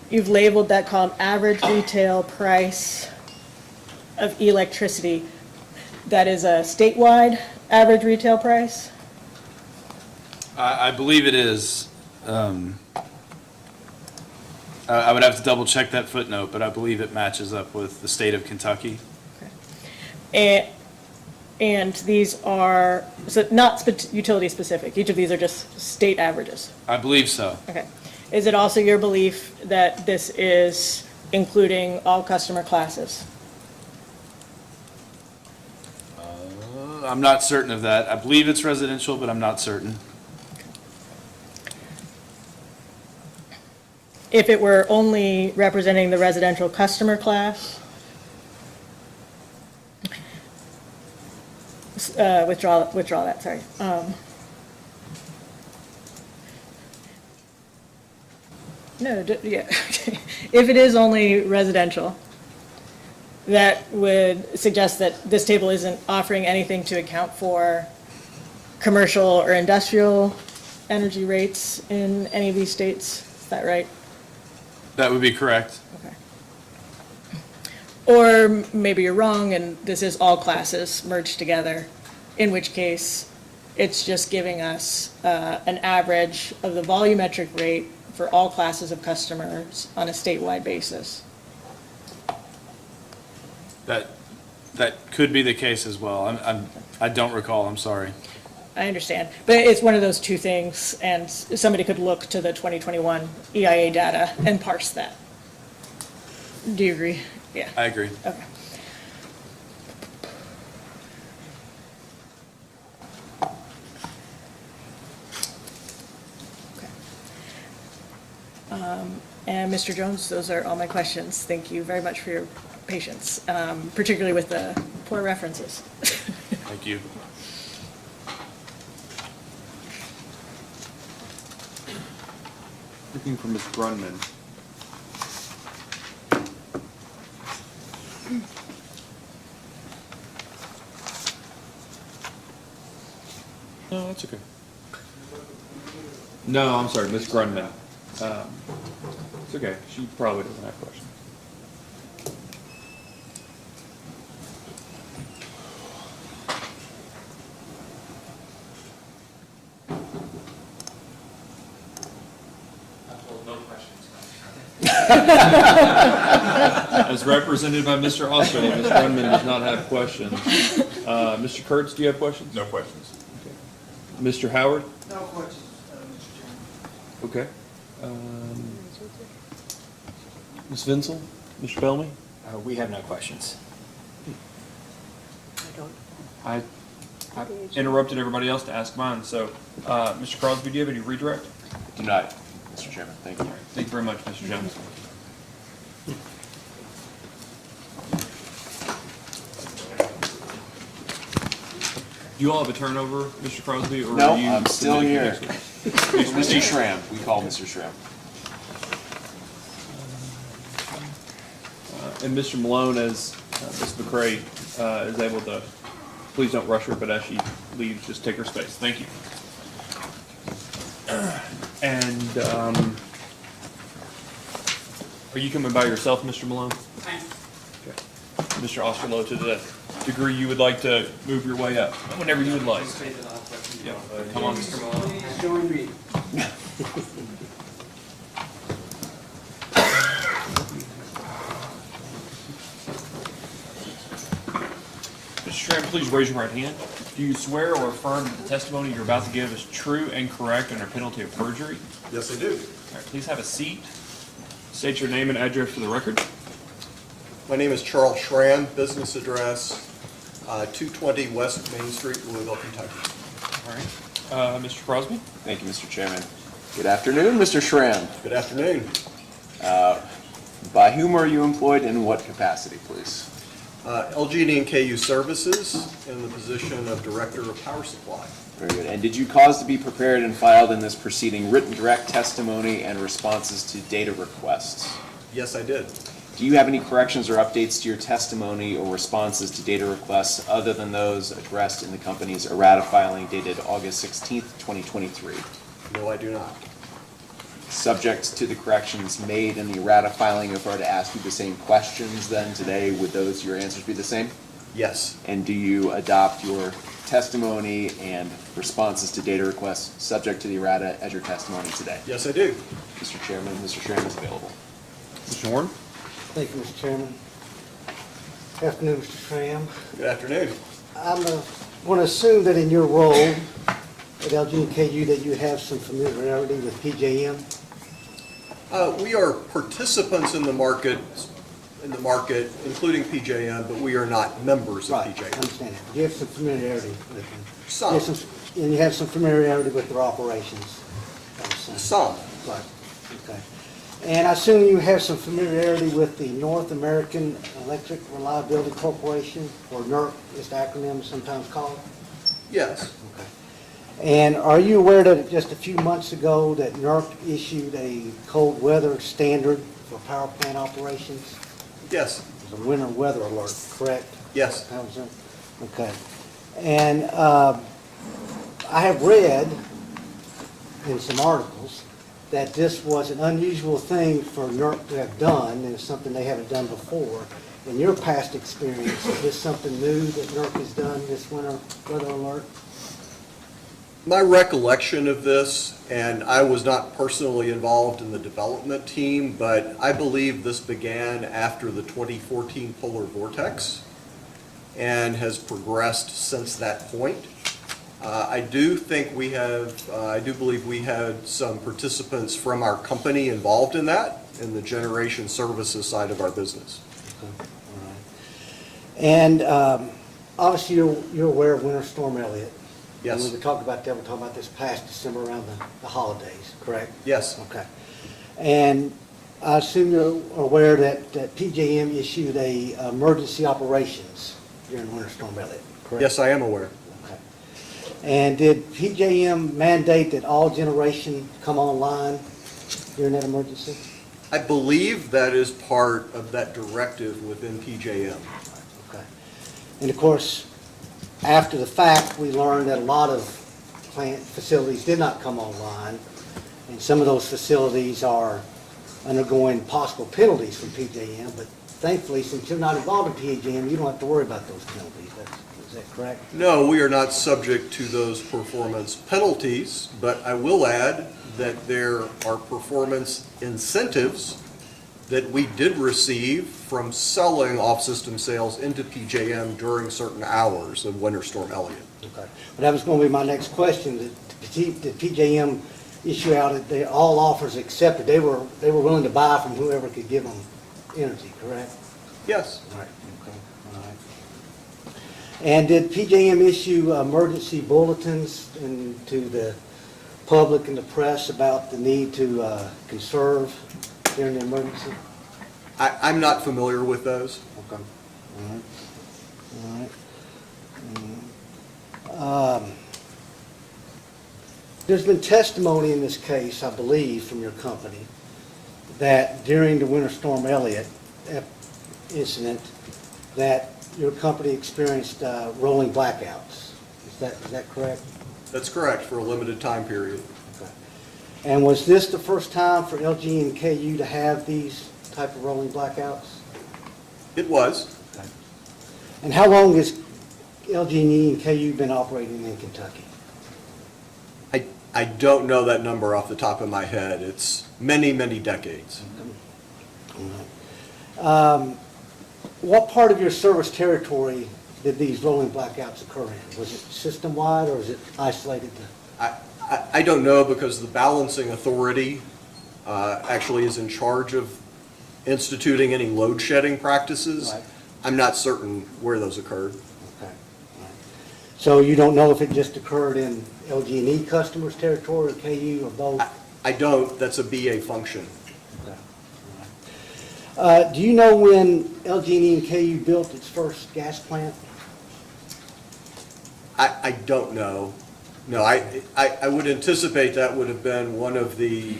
you've labeled that column average retail price of electricity. That is a statewide average retail price? I believe it is. I would have to double check that footnote, but I believe it matches up with the state of Kentucky. And these are, so not utility specific, each of these are just state averages? I believe so. Okay. Is it also your belief that this is including all customer classes? I'm not certain of that. I believe it's residential, but I'm not certain. If it were only representing the residential customer class, withdraw that, sorry. No, yeah, if it is only residential, that would suggest that this table isn't offering anything to account for commercial or industrial energy rates in any of these states, is that right? That would be correct. Okay. Or maybe you're wrong and this is all classes merged together, in which case it's just giving us an average of the volumetric rate for all classes of customers on a statewide basis. That could be the case as well. I don't recall, I'm sorry. I understand. But it's one of those two things, and somebody could look to the 2021 EIA data and parse that. Do you agree? Yeah. I agree. Okay. And Mr. Jones, those are all my questions. Thank you very much for your patience, particularly with the poor references. Thank you. Looking for Ms. Grunman. No, that's okay. No, I'm sorry, Ms. Grunman. It's okay, she probably doesn't have questions. No questions. As represented by Mr. Osterley, Ms. Grunman does not have questions. Mr. Kurtz, do you have questions? No questions. Mr. Howard? No questions, Mr. Chairman. Okay. Ms. Vincel? Mr. Bellamy? We have no questions. I interrupted everybody else to ask mine, so, Mr. Crosby, do you have any redirect? Do not, Mr. Chairman. Thank you. Thank you very much, Mr. Jones. Do you all have a turnover, Mr. Crosby, or No, are you? I'm still submitting here. next week? Mr. Schramm, we call Mr. Schramm. And Mr. Malone, as Ms. McCray is able to, please don't rush her, but as she leaves, just take her space. Thank you. And are you coming by yourself, Mr. Malone? Okay. Mr. Osterloh, to the degree you would like to move your way up, whenever you would like. Yeah. Come on, Mr. Malone. Please join me. Mr. Schramm, please raise your right hand. Do you swear or affirm that the testimony you're about to give is true and correct under penalty of perjury? Yes, I do. All right, please have a seat. State your name and address for the record. My name is Charles Schramm, business address 220 West Main Street, Louisville, Kentucky. All right. Mr. Crosby? Thank you, Mr. Chairman. Good afternoon, Mr. Schramm. Good afternoon. By whom are you employed and in what capacity, please? LG&E and KU Services in the position of Director of Power Supply. Very good. And did you cause to be prepared and filed in this proceeding written direct testimony and responses to data requests? Yes, I did. Do you have any corrections or updates to your testimony or responses to data requests other than those addressed in the company's errata filing dated August 16th, 2023? No, I do not. Subject to the corrections made in the errata filing, if I were to ask you the same questions then today, would your answers be the same? Yes. And do you adopt your testimony and responses to data requests subject to the errata as your testimony today? Yes, I do. Mr. Chairman, Mr. Schramm is available. Mr. Horn? Thank you, Mr. Chairman. Good afternoon, Mr. Schramm. Good afternoon. I'm going to assume that in your role at LG and KU that you have some familiarity with PJM. We are participants in the market, including PJM, but we are not members of Right, I PJM. understand that. You have some familiarity with them. Some. You have and you have some familiarity with their operations. I understand. Some. Right, okay. And I assume you have some familiarity with the North American Electric Reliability Corporation, or NERC is the acronym sometimes called? Yes. Okay. And are you aware that just a few months ago that NERC issued a cold weather standard for power plant operations? Yes. It was a winter weather alert, correct? Yes. That was it? Okay. And I have read in some articles that this was an unusual thing for NERC to have done, and it's something they haven't done before. In your past experience, is this something new that NERC has done, this winter weather alert? My recollection of this, and I was not personally involved in the development team, but I believe this began after the 2014 polar vortex and has progressed since that point. I do think we have, I do believe we had some participants from our company involved in that, in the generation services side of our business. And obviously, you're aware of Winter Storm Elliott. Yes. And we talked about that, we're talking about this past December around the holidays, correct? Yes. Okay. And I assume you're aware that PJM issued a emergency operations during Winter Storm Elliott, correct? Yes, I am aware. Okay. And did PJM mandate that all generation come online during that emergency? I believe that is part of that directive within PJM. Okay. And of course, after the fact, we learned that a lot of plant facilities did not come online, and some of those facilities are undergoing possible penalties from PJM, but thankfully, since you're not involved in PJM, you don't have to worry about those penalties. Is that correct? No, we are not subject to those performance penalties, but I will add that there are performance incentives that we did receive from selling off-system sales into PJM during certain hours of Winter Storm Elliott. Okay. But that was going to be my next question. Did PJM issue out that all offers accepted? They were willing to buy from whoever could give them energy, correct? Yes. All right. Okay. All right. And did PJM issue emergency bulletins to the public and the press about the need to conserve during the emergency? I'm not familiar with those. Okay. All right. All right. There's been testimony in this case, I believe, from your company, that during the Winter Storm Elliott incident, that your company experienced rolling blackouts. Is that correct? That's correct, for a limited time period. Okay. And was this the first time for LG and KU to have these type of rolling blackouts? It was. Okay. And how long has LG&E and KU been operating in Kentucky? I don't know that number off the top of my head. It's many, many decades. What part of your service territory did these rolling blackouts occur in? Was it system-wide or was it isolated to? I don't know, because the balancing authority actually is in charge of instituting any load shedding practices. Right. I'm not certain where those occurred. Okay. All right. So you don't know if it just occurred in LG&E customers' territory or KU or both? I don't. That's a BA function. Okay. All right. Do you know when LG&E and KU built its first gas plant? I don't know. No, I would anticipate that would have been one of the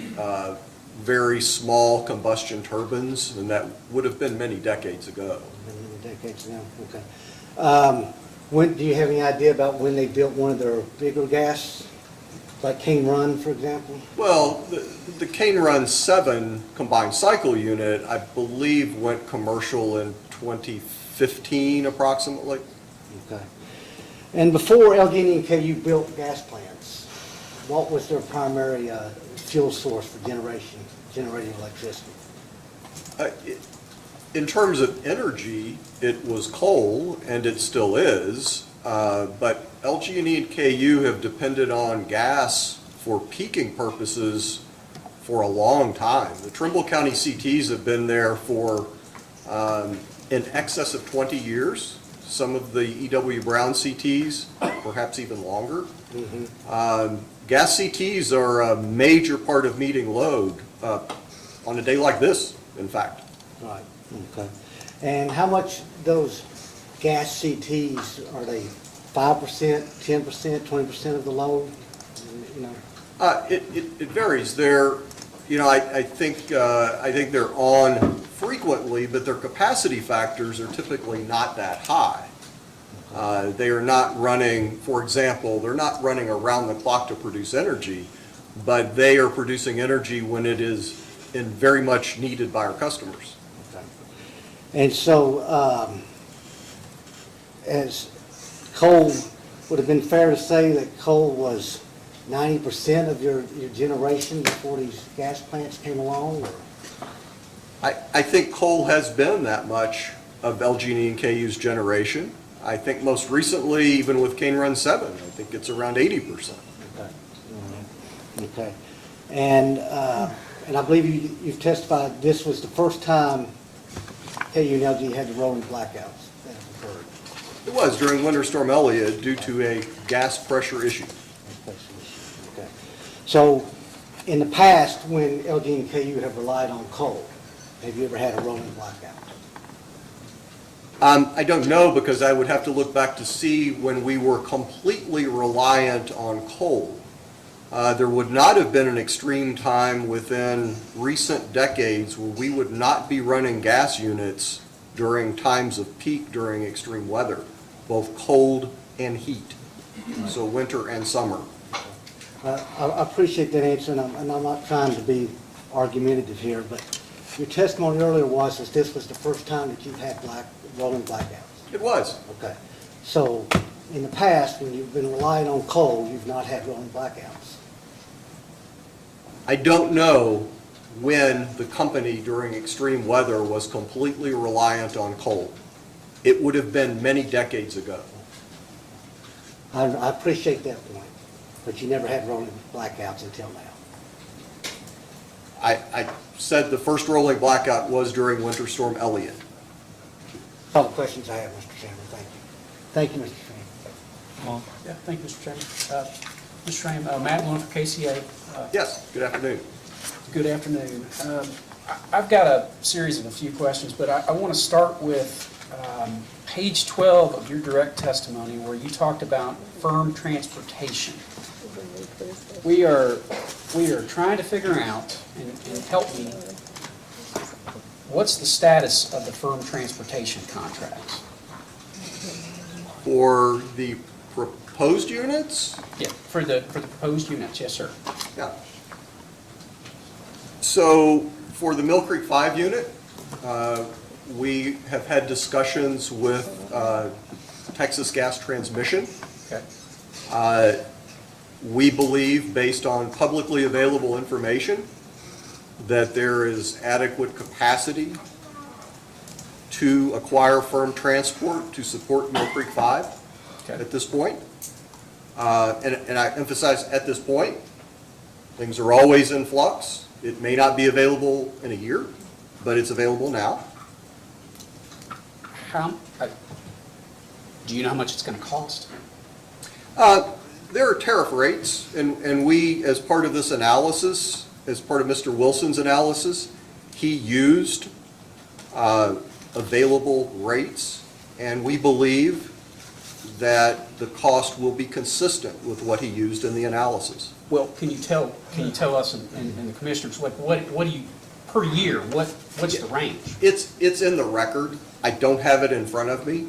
very small combustion turbines, and that would have been many decades ago. Many decades now, okay. When, do you have any idea about when they built one of their bigger gas, like Cane Run, for example? Well, the Cane Run 7 combined cycle unit, I believe, went commercial in 2015 approximately. Okay. And before LG&E and KU built gas plants, what was their primary fuel source for generating electricity? In terms of energy, it was coal, and it still is, but LG&E and KU have depended on gas for peaking purposes for a long time. The Trimble County CTs have been there for in excess of 20 years. Some of the E.W. Brown CTs, perhaps even longer. Gas CTs are a major part of meeting load on a day like this, in fact. Right, okay. And how much those gas CTs, are they 5%, 10%, 20% of the load? You know? It varies. They're, I think they're on frequently, but their capacity factors are typically not that high. They are not running, for example, they're not running around the clock to produce energy, but they are producing energy when it is very much needed by our customers. Okay. And so, as coal, would have been fair to say that coal was 90% of your generation before these gas plants came along? Or? I think coal has been that much of LG&E and KU's generation. I think most recently, even with Cane Run 7, I think it's around 80%. Okay. Okay. And I believe you've testified this was the first time KU and LG had the rolling blackouts that have occurred. It was during Winter Storm Elliott due to a gas pressure issue. Okay. So in the past, when LG and KU have relied on coal, have you ever had a rolling blackout? I don't know, because I would have to look back to see when we were completely reliant on coal. There would not have been an extreme time within recent decades where we would not be running gas units during times of peak during extreme weather, both cold and heat, so winter and summer. I appreciate that answer, and I'm not trying to be argumentative here, but your testimony earlier was that this was the first time that you've had rolling blackouts. It was. Okay. So in the past, when you've been relying on coal, you've not had rolling blackouts. I don't know when the company during extreme weather was completely reliant on coal. It would have been many decades ago. I appreciate that point, but you never had rolling blackouts until now. I said the first rolling blackout was during Winter Storm Elliott. All the questions I have, Mr. Chairman. Thank you. Thank you, Mr. Chairman. Yeah, thank you, Mr. Chairman. Mr. Chairman, Matt Lund for KCA. Yes, good afternoon. Good afternoon. I've got a series of a few questions, but I want to start with page 12 of your direct testimony where you talked about firm transportation. We are trying to figure out, and help me, what's the status of the firm transportation contracts? For the proposed units? Yeah, for the proposed units, yes, sir. Yeah. So for the Mill Creek 5 unit, we have had discussions with Texas Gas Transmission. Okay. We believe, based on publicly available information, that there is adequate capacity to acquire firm transport to support Mill Creek 5 at this point. And I emphasize at this point, things are always in flux. It may not be available in a year, but it's available now. Do you know how much it's going to cost? There are tariff rates, and we, as part of this analysis, as part of Mr. Wilson's analysis, he used available rates, and we believe that the cost will be consistent with what he used in the analysis. Well, can you tell us and the commissioners, like, what do you, per year, what's the range? It's in the record. I don't have it in front of me.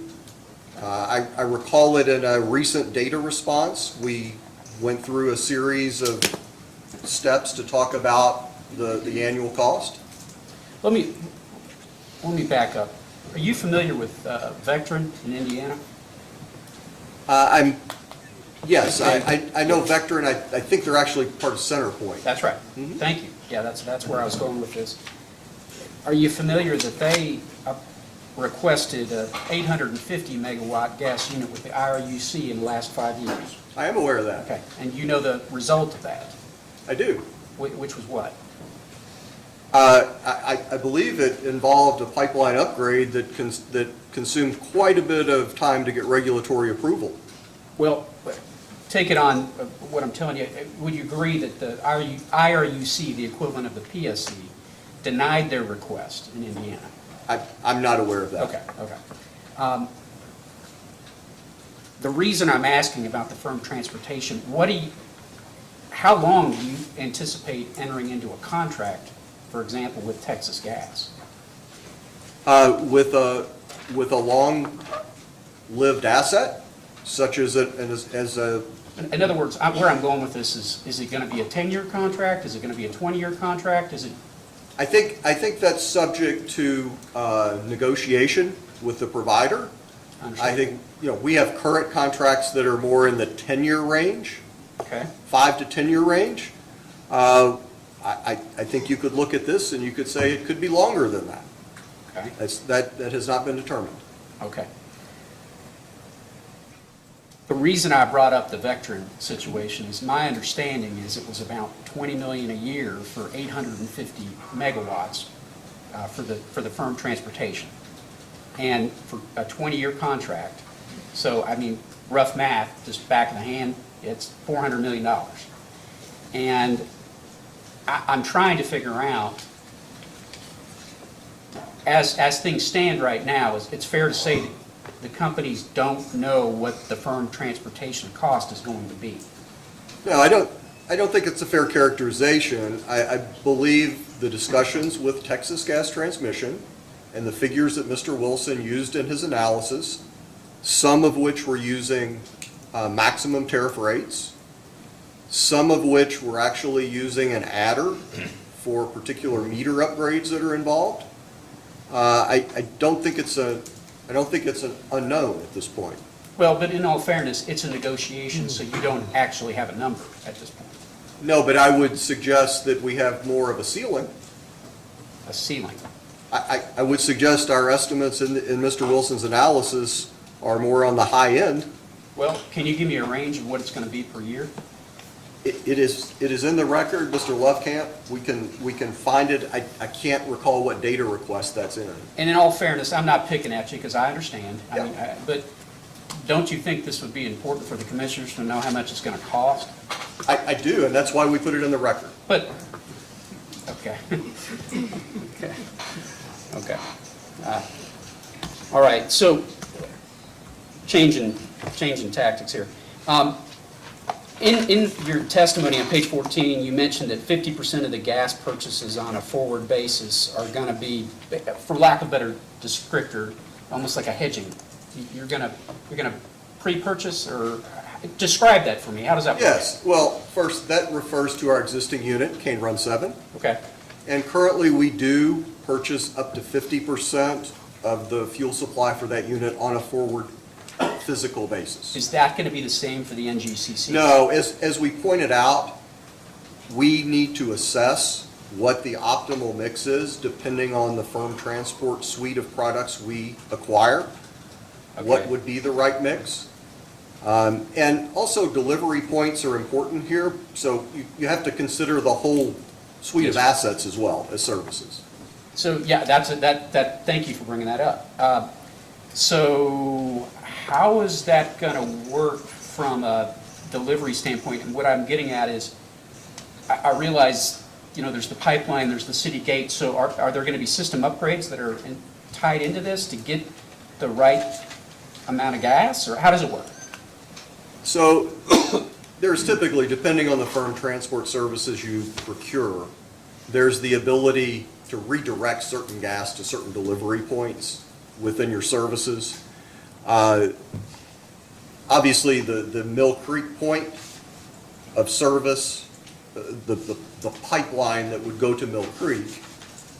I recall it in a recent data response. We went through a series of steps to talk about the annual cost. Let me back up. Are you familiar with Vectron in Indiana? Yes, I know Vector, and I think they're actually part of CenterPoint. That's right. Thank you. Yeah, that's where I was going with this. Are you familiar that they requested an 850 megawatt gas unit with the IRUC in the last 5 years? I am aware of that. Okay, and you know the result of that? I do. Which was what? I believe it involved a pipeline upgrade that consumed quite a bit of time to get regulatory approval. Well, take it on what I'm telling you. Would you agree that the IRUC, the equivalent of the PSC, denied their request in Indiana? I'm not aware of that. Okay. The reason I'm asking about the firm transportation, how long do you anticipate entering into a contract, for example, with Texas Gas? With a long-lived asset, such as a. In other words, where I'm going with this is it going to be a 10-year contract? Is it going to be a 20-year contract? Is it? I think that's subject to negotiation with the provider. I think, we have current contracts that are more in the 10-year range. Okay. 5 to 10-year range. I think you could look at this and you could say it could be longer than that. Okay. That has not been determined. Okay. The reason I brought up the Vectren situation is my understanding is it was about 20 million a year for 850 megawatts for the firm transportation, and for a 20-year contract. So, I mean, rough math, just back of the hand, it's $400 million. And I'm trying to figure out, as things stand right now, it's fair to say that the companies don't know what the firm transportation cost is going to be. No, I don't think it's a fair characterization. I believe the discussions with Texas Gas Transmission and the figures that Mr. Wilson used in his analysis, some of which were using maximum tariff rates, some of which were actually using an adder for particular meter upgrades that are involved. I don't think it's an unknown at this point. Well, but in all fairness, it's a negotiation, so you don't actually have a number at this point. No, but I would suggest that we have more of a ceiling. A ceiling. I would suggest our estimates in Mr. Wilson's analysis are more on the high end. Well, can you give me a range of what it's going to be per year? It is in the record, Mr. Lovekamp. We can find it. I can't recall what data request that's in. And in all fairness, I'm not picking at you because I understand. Yeah. I mean, but don't you think this would be important for the commissioners to know how much it's going to cost? I do, and that's why we put it in the record. But, okay. Okay. Okay. All right, so changing tactics here. In your testimony on page 14, you mentioned that 50% of the gas purchases on a forward basis are going to be, for lack of a better descriptor, almost like a hedging. You're going to pre-purchase, or describe that for me. How does that work? Yes. Well, first, that refers to our existing unit, Cane Run 7. Okay. And currently, we do purchase up to 50% of the fuel supply for that unit on a forward physical basis. Is that going to be the same for the NGCC? No, as we pointed out, we need to assess what the optimal mix is depending on the firm transport suite of products we acquire. Okay. What would be the right mix? And also delivery points are important here, so you have to consider the whole suite of assets as well as services. So, yeah, thank you for bringing that up. So how is that going to work from a delivery standpoint? And what I'm getting at is, I realize, there's the pipeline, there's the city gate, so are there going to be system upgrades that are tied into this to get the right amount of gas, or how does it work? So there's typically, depending on the firm transport services you procure, there's the ability to redirect certain gas to certain delivery points within your services. Obviously, the Mill Creek point of service, the pipeline that would go to Mill Creek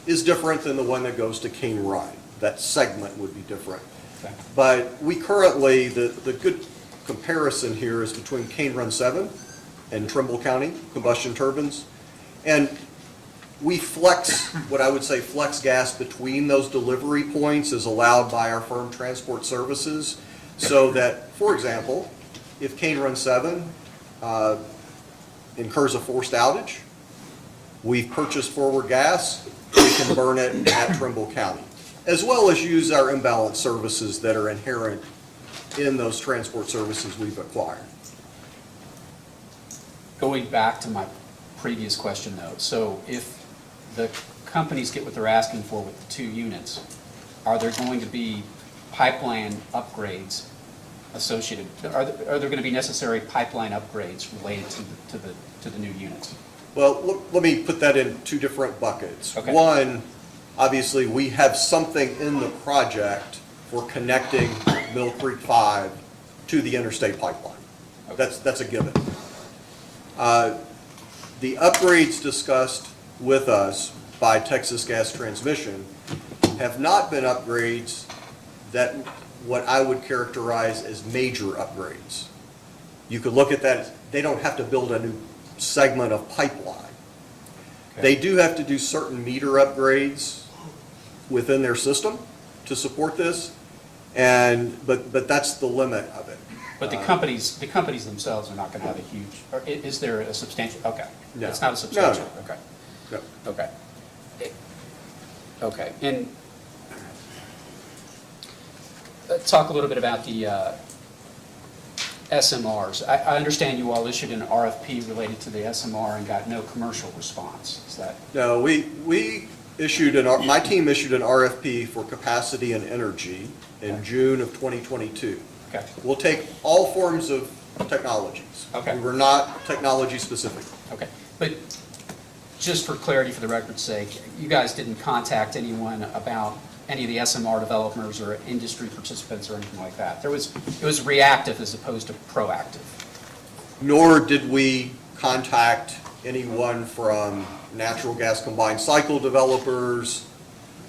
is different than the one that goes to Cane Run. That segment would be different. Okay. But we currently, the good comparison here is between Cane Run 7 and Trimble County combustion turbines. And we flex, what I would say flex gas between those delivery points is allowed by our firm transport services, so that, for example, if Cane Run 7 incurs a forced outage, we've purchased forward gas, we can burn it at Trimble County, as well as use our imbalance services that are inherent in those transport services we've acquired. Going back to my previous question, though, so if the companies get what they're asking for with the 2 units, are there going to be pipeline upgrades associated? Are there going to be necessary pipeline upgrades related to the new units? Well, let me put that in 2 different buckets. Okay. One, obviously, we have something in the project for connecting Mill Creek 5 to the interstate pipeline. Okay. That's a given. The upgrades discussed with us by Texas Gas Transmission have not been upgrades that what I would characterize as major upgrades. You could look at that, they don't have to build a new segment of pipeline. Okay. They do have to do certain meter upgrades within their system to support this, but that's the limit of it. But the companies themselves are not going to have a huge, or is there a substantial, okay. No. It's not a substantial, No. okay. No. Okay. Okay, and talk a little bit about the SMRs. I understand you all issued an RFP related to the SMR and got no commercial response. Is that? No, we issued my team issued an RFP for capacity and energy in June of 2022. Okay. We'll take all forms of technologies. Okay. We were not technology specific. Okay, but just for clarity, for the record's sake, you guys didn't contact anyone about any of the SMR developers or industry participants or anything like that? It was reactive as opposed to proactive? Nor did we contact anyone from natural gas combined cycle developers,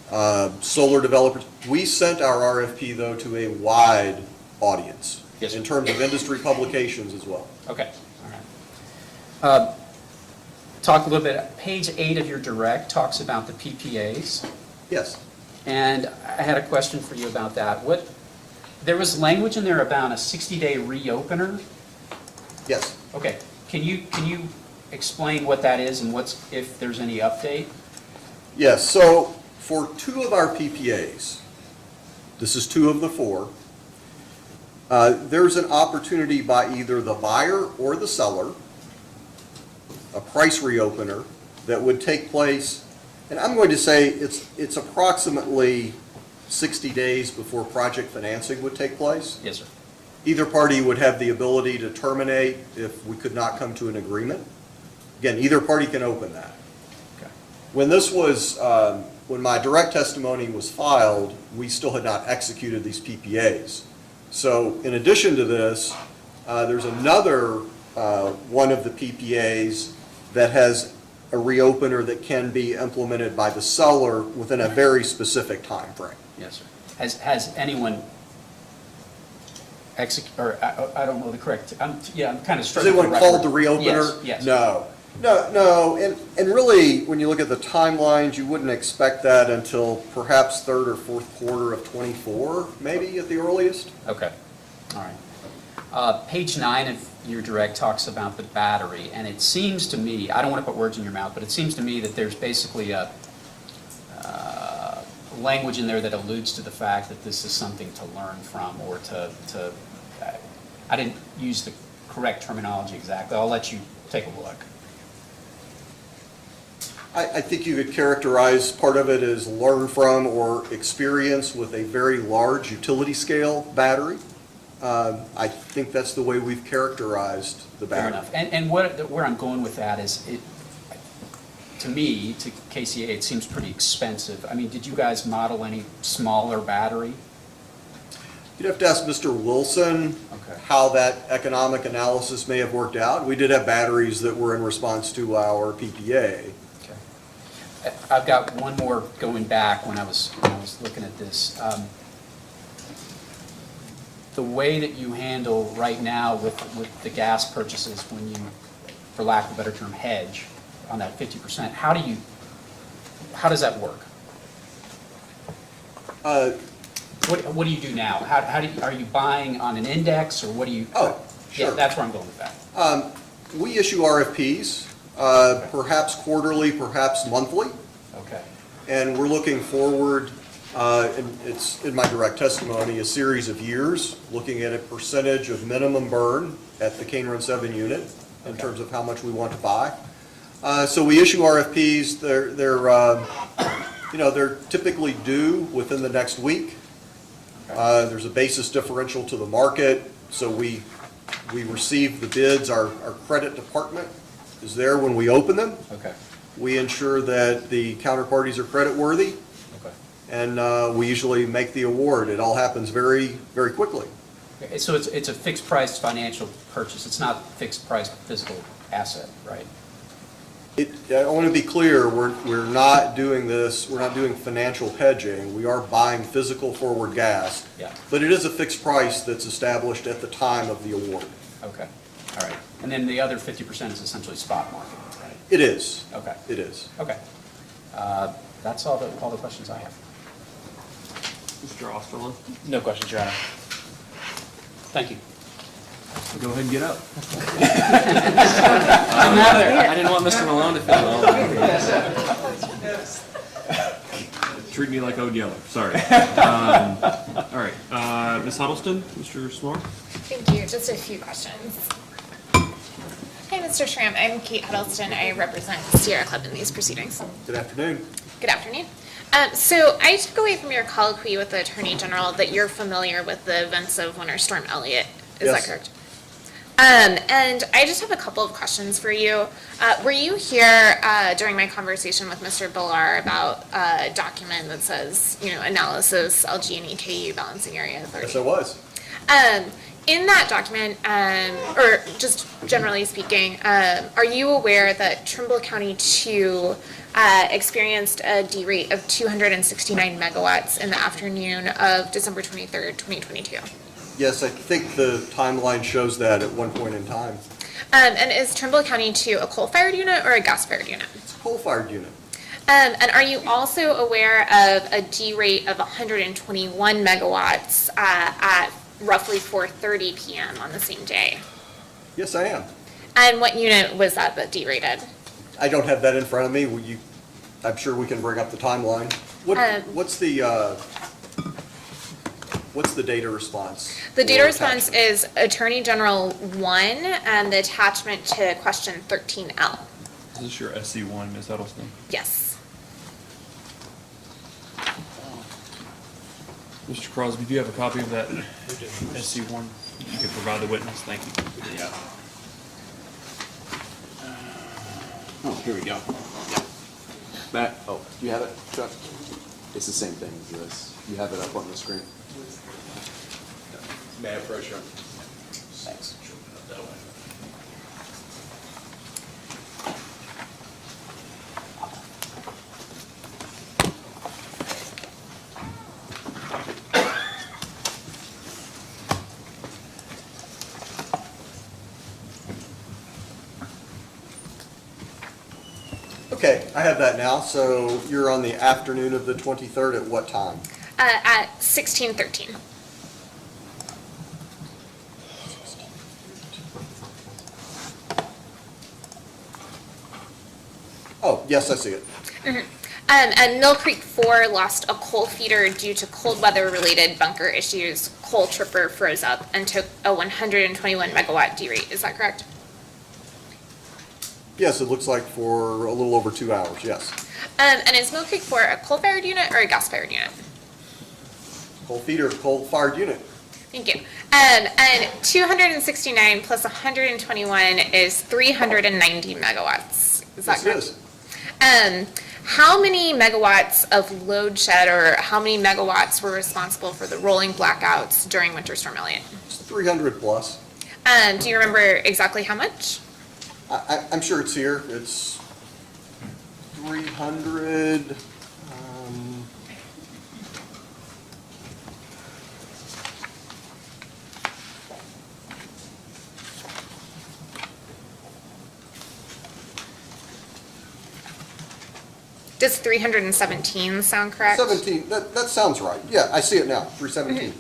solar developers. We sent our RFP, though, to a wide audience. Yes, sir. In terms of industry publications as well. Okay, all right. Talk a little bit, page 8 of your direct talks about the PPAs, Yes. and I had a question for you about that. There was language in there about a 60-day reopener. Yes. Okay, can you explain what that is and if there's any update? Yes, so for 2 of our PPAs, this is 2 of the 4, there's an opportunity by either the buyer or the seller, a price reopener that would take place, and I'm going to say it's approximately 60 days before project financing would take place. Yes, sir. Either party would have the ability to terminate if we could not come to an agreement. Again, either party can open that. Okay. When this was, when my direct testimony was filed, we still had not executed these PPAs. So in addition to this, there's another one of the PPAs that has a reopener that can be implemented by the seller within a very specific time frame. Yes, sir. Has anyone or I don't know the correct, I'm kind of Has struggling. anyone called the reopener? Yes, yes. No, and really, when you look at the timelines, you wouldn't expect that until perhaps 3rd or 4th quarter of '24, maybe at the earliest. Okay, all right. Page 9 of your direct talks about the battery, and it seems to me, I don't want to put words in your mouth, but it seems to me that there's basically a language in there that alludes to the fact that this is something to learn from or to I didn't use the correct terminology exactly. I'll let you take a look. I think you could characterize part of it as learn from or experience with a very large utility scale battery. I think that's the way we've characterized the battery. Fair enough. And where I'm going with that is, to me, to KCA, it seems pretty expensive. I mean, did you guys model any smaller battery? You'd have to ask Mr. Wilson Okay. how that economic analysis may have worked out. We did have batteries that were in response to our PPA. Okay. I've got one more going back when I was looking at this. The way that you handle right now with the gas purchases when you, for lack of a better term, hedge on that 50%, how does that work? What do you do now? Are you buying on an index, or what do you? Oh, sure. Yeah, that's where I'm going with that. We issue RFPs, perhaps quarterly, perhaps monthly, Okay. and we're looking forward, and it's in my direct testimony, a series of years, looking at a percentage of minimum burn at the Cane Run 7 unit in terms of how much we want to buy. So we issue RFPs. They're typically due within the next week. There's a basis differential to the market, so we receive the bids. Our credit department is there when we open them. Okay. We ensure that the counterparties are creditworthy, Okay. and we usually make the award. It all happens very, very quickly. Okay, so it's a fixed price financial purchase. It's not fixed price physical asset, right? I want to be clear, we're not doing this, we're not doing financial hedging. We are buying physical forward gas. Yeah. But it is a fixed price that's established at the time of the award. Okay. All right. And then the other 50% is essentially spot market, right? It is. Okay. It is. Okay. That's all the questions I have. Mr. Osterlund? No questions, Your Honor. Thank you. Go ahead and get up. I didn't want Mr. Malone to feel alone. Treat me like Ode Yeller, sorry. All right, Ms. Huddleston, Mr. Smore? Thank you. Just a few questions. Hi, Mr. Schramm. I'm Kate Huddleston. I represent Sierra Club in these proceedings. Good afternoon. Good afternoon. So I took away from your colloquy with the Attorney General that you're familiar with the events of Winter Storm Elliott. Is Yes. that correct? And I just have a couple of questions for you. Were you here during my conversation with Mr. Villar about a document that says, analysis LG&E KU balancing area authority? Yes, I was. In that document, or just generally speaking, are you aware that Trimble County 2 experienced a D rate of 269 megawatts in the afternoon of December 23rd, 2022? Yes, I think the timeline shows that at one point in time. And is Trimble County 2 a coal-fired unit or a gas-fired unit? It's a coal-fired unit. And are you also aware of a D rate of 121 megawatts at roughly 4:30 p.m. on the same day? Yes, I am. And what unit was that D rated? I don't have that in front of me. I'm sure we can bring up the timeline. What's the data response? The data or response attachment? is Attorney General 1 and the attachment to question 13L. Is this your SC1, Ms. Huddleston? Yes. Mr. Crosby, do you have a copy of that SC1? You could provide the witness, thank you. Oh, here we go. Yeah. Matt, do you have it, Chuck? It's the same thing as this. You have it up on the screen. May I approach you? Thanks. Okay, I have that now. So you're on the afternoon of the 23rd at what time? At 16:13. Oh, yes, I see it. And Mill Creek 4 lost a coal feeder due to cold weather-related bunker issues. Coal tripper froze up and took a 121 megawatt D rate. Is that correct? Yes, it looks like for a little over 2 hours, yes. And is Mill Creek 4 a coal-fired unit or a gas-fired unit? Coal feeder, coal-fired unit. Thank you. And 269 plus 121 is 390 megawatts. Is that Yes, it correct? is. How many megawatts of load shed or how many megawatts were responsible for the rolling blackouts during Winter Storm Elliott? It's 300 plus. Do you remember exactly how much? I'm sure it's here. It's 300. Does 317 sound correct? 17, that sounds right. Yeah, I see it now, 317.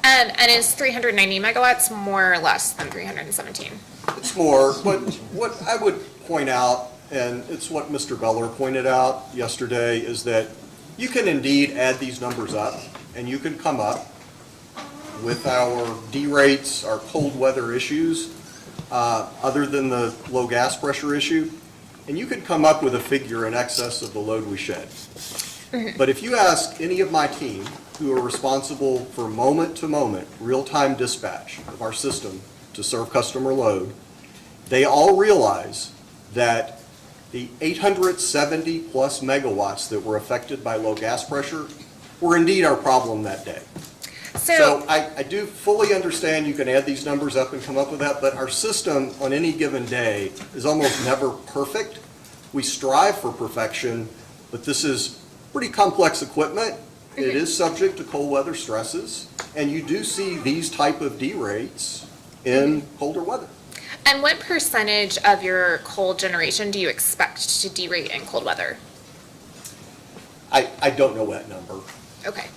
And is 390 megawatts more or less than 317? It's more, but what I would point out, and it's what Mr. Beller pointed out yesterday, is that you can indeed add these numbers up, and you can come up with our D rates, our cold weather issues, other than the low gas pressure issue, and you could come up with a figure in excess of the load we shed. But if you ask any of my team who are responsible for moment-to-moment, real-time dispatch of our system to serve customer load, they all realize that the 870-plus megawatts that were affected by low gas pressure were indeed our problem that day. So I do fully understand you can add these numbers up and come up with that, but our system on any given day is almost never perfect. We strive for perfection, but this is pretty complex equipment. It is subject to cold weather stresses, and you do see these type of D rates in colder weather. And what percentage of your coal generation do you expect to derate in cold weather? I don't know that number. Okay.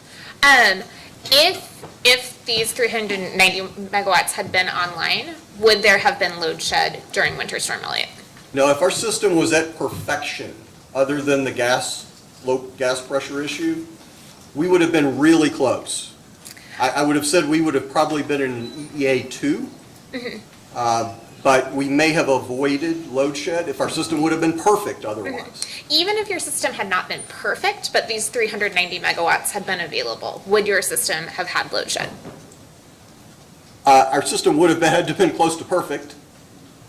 If these 390 megawatts had been online, would there have been load shed during Winter Storm Elliott? Now, if our system was at perfection, other than the low gas pressure issue, we would have been really close. I would have said we would have probably been in an EEA 2, but we may have avoided load shed if our system would have been perfect otherwise. Even if your system had not been perfect, but these 390 megawatts had been available, would your system have had load shed? Our system would have had to been close to perfect,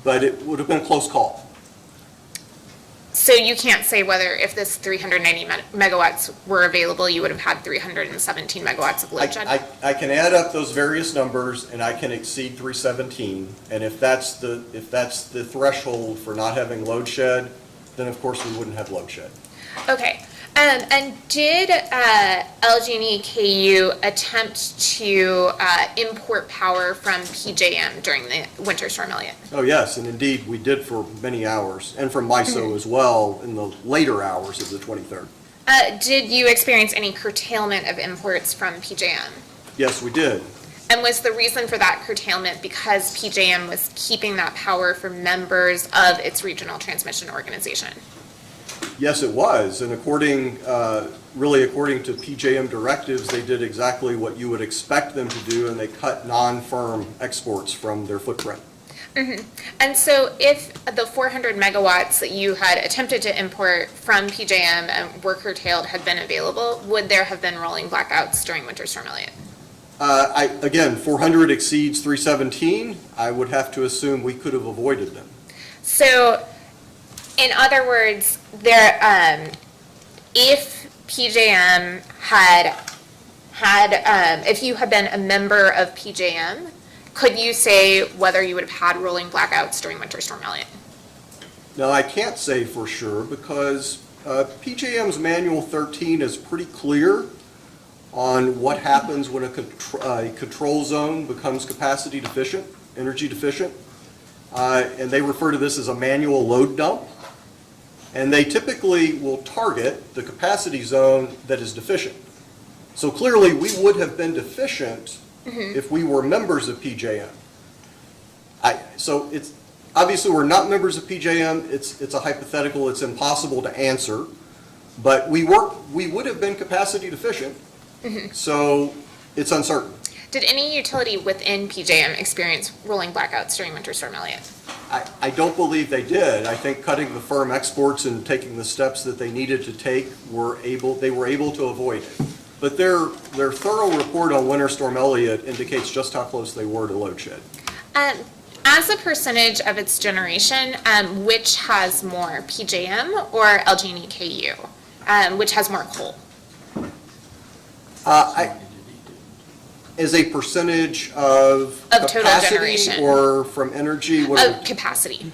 but it would have been a close call. So you can't say whether if this 390 megawatts were available, you would have had 317 megawatts of load shed? I can add up those various numbers and I can exceed 317. And if that's the threshold for not having load shed, then of course we wouldn't have load shed. Okay. And did LG&E KU attempt to import power from PJM during the Winter Storm Elliott? Oh, yes, and indeed, we did for many hours, and from MISO as well in the later hours of the 23rd. Did you experience any curtailment of imports from PJM? Yes, we did. And was the reason for that curtailment because PJM was keeping that power for members of its regional transmission organization? Yes, it was, and according to PJM directives, they did exactly what you would expect them to do, and they cut non-firm exports from their footprint. And so if the 400 megawatts that you had attempted to import from PJM and were curtailed had been available, would there have been rolling blackouts during Winter Storm Elliott? Again, 400 exceeds 317. I would have to assume we could have avoided them. So, in other words, if PJM if you had been a member of PJM, could you say whether you would have had rolling blackouts during Winter Storm Elliott? Now, I can't say for sure because PJM's Manual 13 is pretty clear on what happens when a control zone becomes capacity deficient, energy deficient. And they refer to this as a manual load dump. And they typically will target the capacity zone that is deficient. So clearly, we would have been deficient if we were members of PJM. So it's obviously we're not members of PJM. It's a hypothetical. It's impossible to answer. But we would have been capacity deficient. So it's uncertain. Did any utility within PJM experience rolling blackouts during Winter Storm Elliott? I don't believe they did. I think cutting the firm exports and taking the steps that they needed to take they were able to avoid it. But their thorough report on Winter Storm Elliott indicates just how close they were to load shed. As a percentage of its generation, which has more, PJM or LG&E KU? Which has more coal? As a percentage of total capacity generation. Or from energy? Capacity.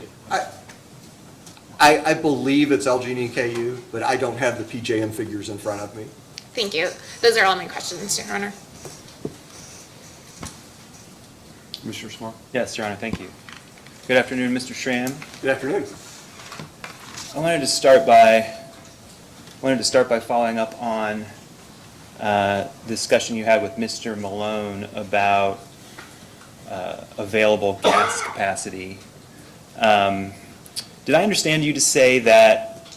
I believe it's LG&E KU, but I don't have the PJM figures in front of me. Thank you. Those are all my questions, Your Honor. Commissioner Small? Yes, Your Honor, thank you. Good afternoon, Mr. Schramm. Good afternoon. I wanted to start by following up on discussion you had with Mr. Malone about available gas capacity. Did I understand you to say that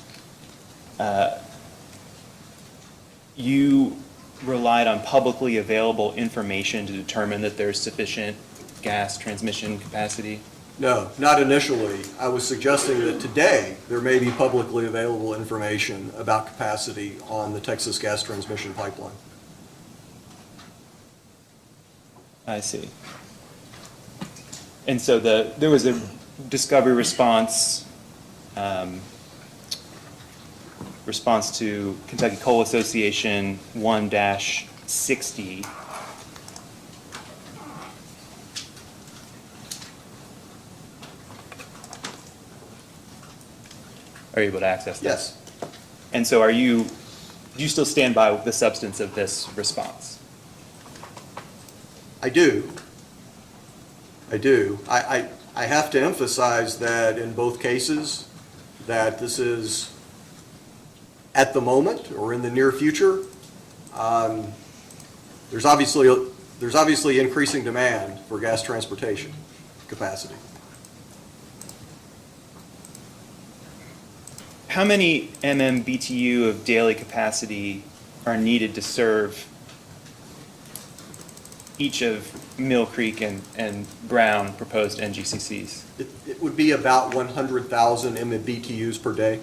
you relied on publicly available information to determine that there's sufficient gas transmission capacity? No, not initially. I was suggesting that today there may be publicly available information about capacity on the Texas gas transmission pipeline. I see. And so there was a discovery response to Kentucky Coal Association 1-60. Are you able to access that? Yes. And so do you still stand by the substance of this response? I do. I have to emphasize that in both cases, that this is at the moment or in the near future. There's obviously increasing demand for gas transportation. capacity. How many MMBTU of daily capacity are needed to serve each of Mill Creek and Brown proposed NGCCs? It would be about 100,000 MMBTUs per day.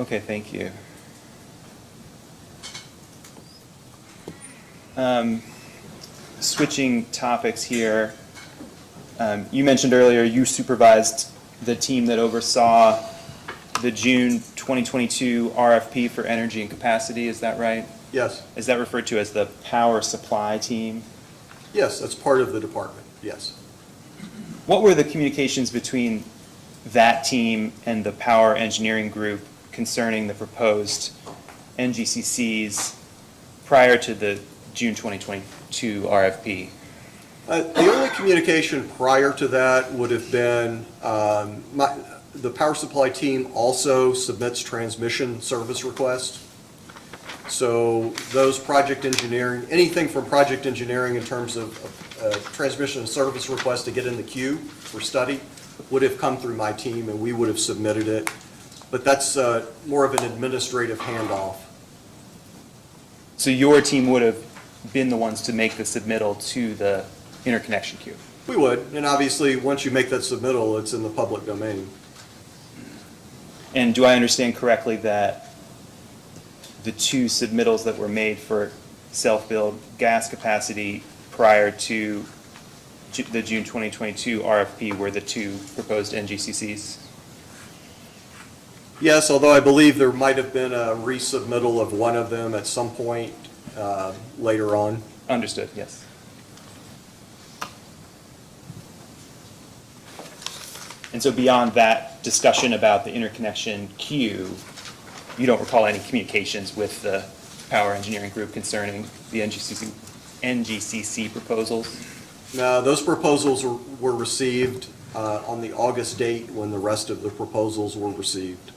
Okay, thank you. Switching topics here, you mentioned earlier you supervised the team that oversaw the June 2022 RFP for energy and capacity, is that right? Yes. Is that referred to as the power supply team? Yes, that's part of the department, yes. What were the communications between that team and the power engineering group concerning the proposed NGCCs prior to the June 2022 RFP? The only communication prior to that would have been, the power supply team also submits transmission service requests. So those project engineering, anything from project engineering in terms of transmission and service requests to get in the queue for study would have come through my team and we would have submitted it. But that's more of an administrative handoff. So your team would have been the ones to make the submittal to the interconnection queue? We would, and obviously, once you make that submittal, it's in the public domain. And do I understand correctly that the two submittals that were made for self-build gas capacity prior to the June 2022 RFP were the two proposed NGCCs? Yes, although I believe there might have been a resubmittal of one of them at some point later on. Understood, yes. And so beyond that discussion about the interconnection queue, you don't recall any communications with the power engineering group concerning the NGCC proposals? No, those proposals were received on the August date when the rest of the proposals were received.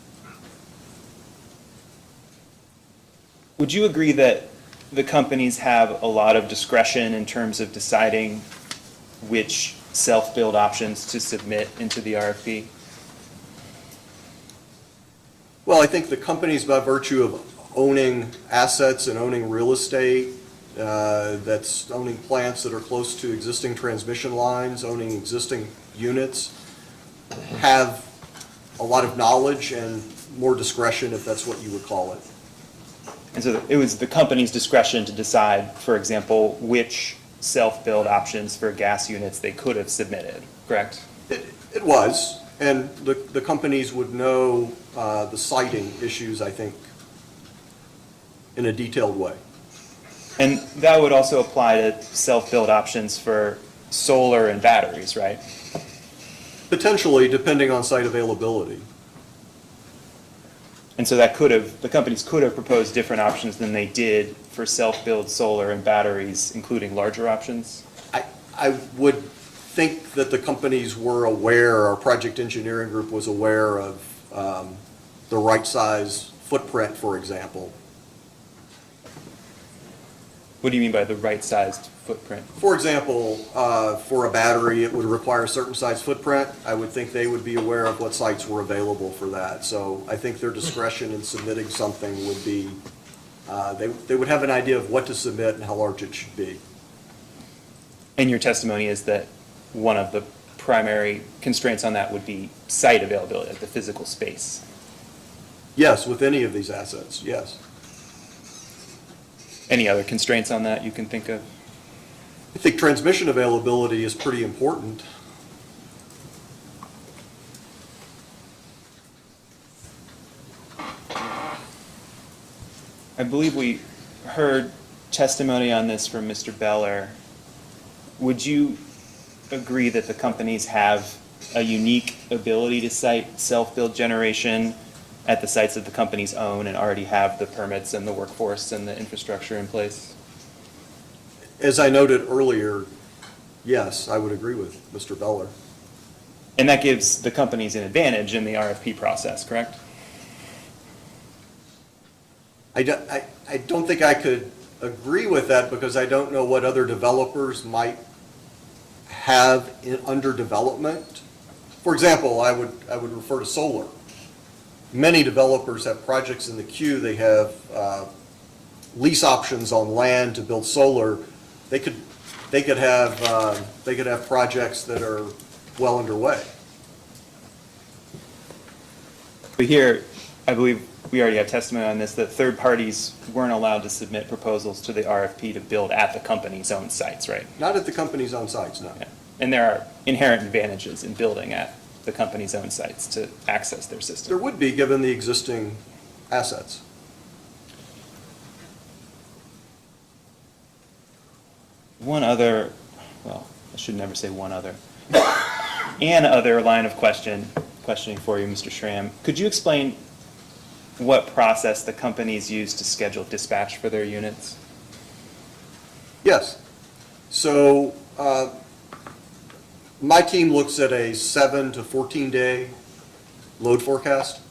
Would you agree that the companies have a lot of discretion in terms of deciding which self-build options to submit into the RFP? Well, I think the companies, by virtue of owning assets and owning real estate, that's owning plants that are close to existing transmission lines, owning existing units, have a lot of knowledge and more discretion, if that's what you would call it. And so it was the company's discretion to decide, for example, which self-build options for gas units they could have submitted, correct? It was, and the companies would know the siting issues, I think, in a detailed way. And that would also apply to self-build options for solar and batteries, right? Potentially, depending on site availability. And so that could have, the companies could have proposed different options than they did for self-build solar and batteries, including larger options? I would think that the companies were aware, our project engineering group was aware of the right size footprint, for example. What do you mean by the right-sized footprint? For example, for a battery, it would require a certain size footprint. I would think they would be aware of what sites were available for that. So I think their discretion in submitting something would be, they would have an idea of what to submit and how large it should be. And your testimony is that one of the primary constraints on that would be site availability, like the physical space? Yes, with any of these assets, yes. Any other constraints on that you can think of? I think transmission availability is pretty important. I believe we heard testimony on this from Mr. Beller. Would you agree that the companies have a unique ability to site self-build generation at the sites that the companies own and already have the permits and the workforce and the infrastructure in place? As I noted earlier, yes, I would agree with Mr. Beller. And that gives the companies an advantage in the RFP process, correct? I don't think I could agree with that because I don't know what other developers might have under development. For example, I would refer to solar. Many developers have projects in the queue. They have lease options on land to build solar. They could have projects that are well underway. But here, I believe we already have testimony on this, that third parties weren't allowed to submit proposals to the RFP to build at the company's own sites, right? Not at the company's own sites, no. Yeah. And there are inherent advantages in building at the company's own sites to access their system. There would be, given the existing assets. One other, well, I should never say one other. An other line of questioning for you, Mr. Schramm. Could you explain what process the companies use to schedule dispatch for their units? Yes. So my team looks at a 7 to 14-day load forecast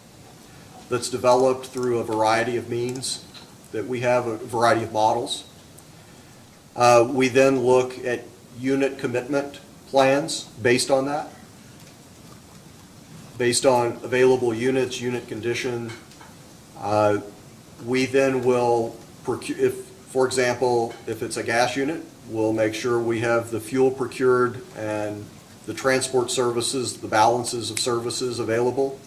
that's developed through a variety of means that we have, a variety of models. We then look at unit commitment plans based on that, based on available units, unit condition. We then will procure, for example, if it's a gas unit, we'll make sure we have the fuel procured and the transport services, the balances of services available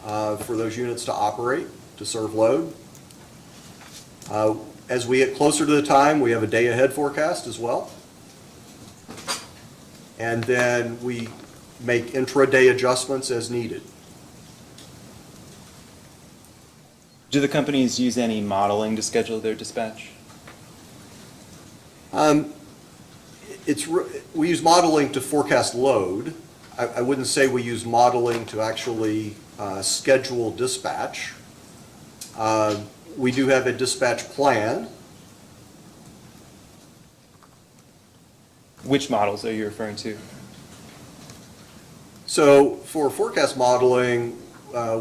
for those units to operate, to serve load. As we get closer to the time, we have a day ahead forecast as well. And then we make intraday adjustments as needed. Do the companies use any modeling to schedule their dispatch? We use modeling to forecast load. I wouldn't say we use modeling to actually schedule dispatch. We do have a dispatch plan. Which models are you referring to? So for forecast modeling,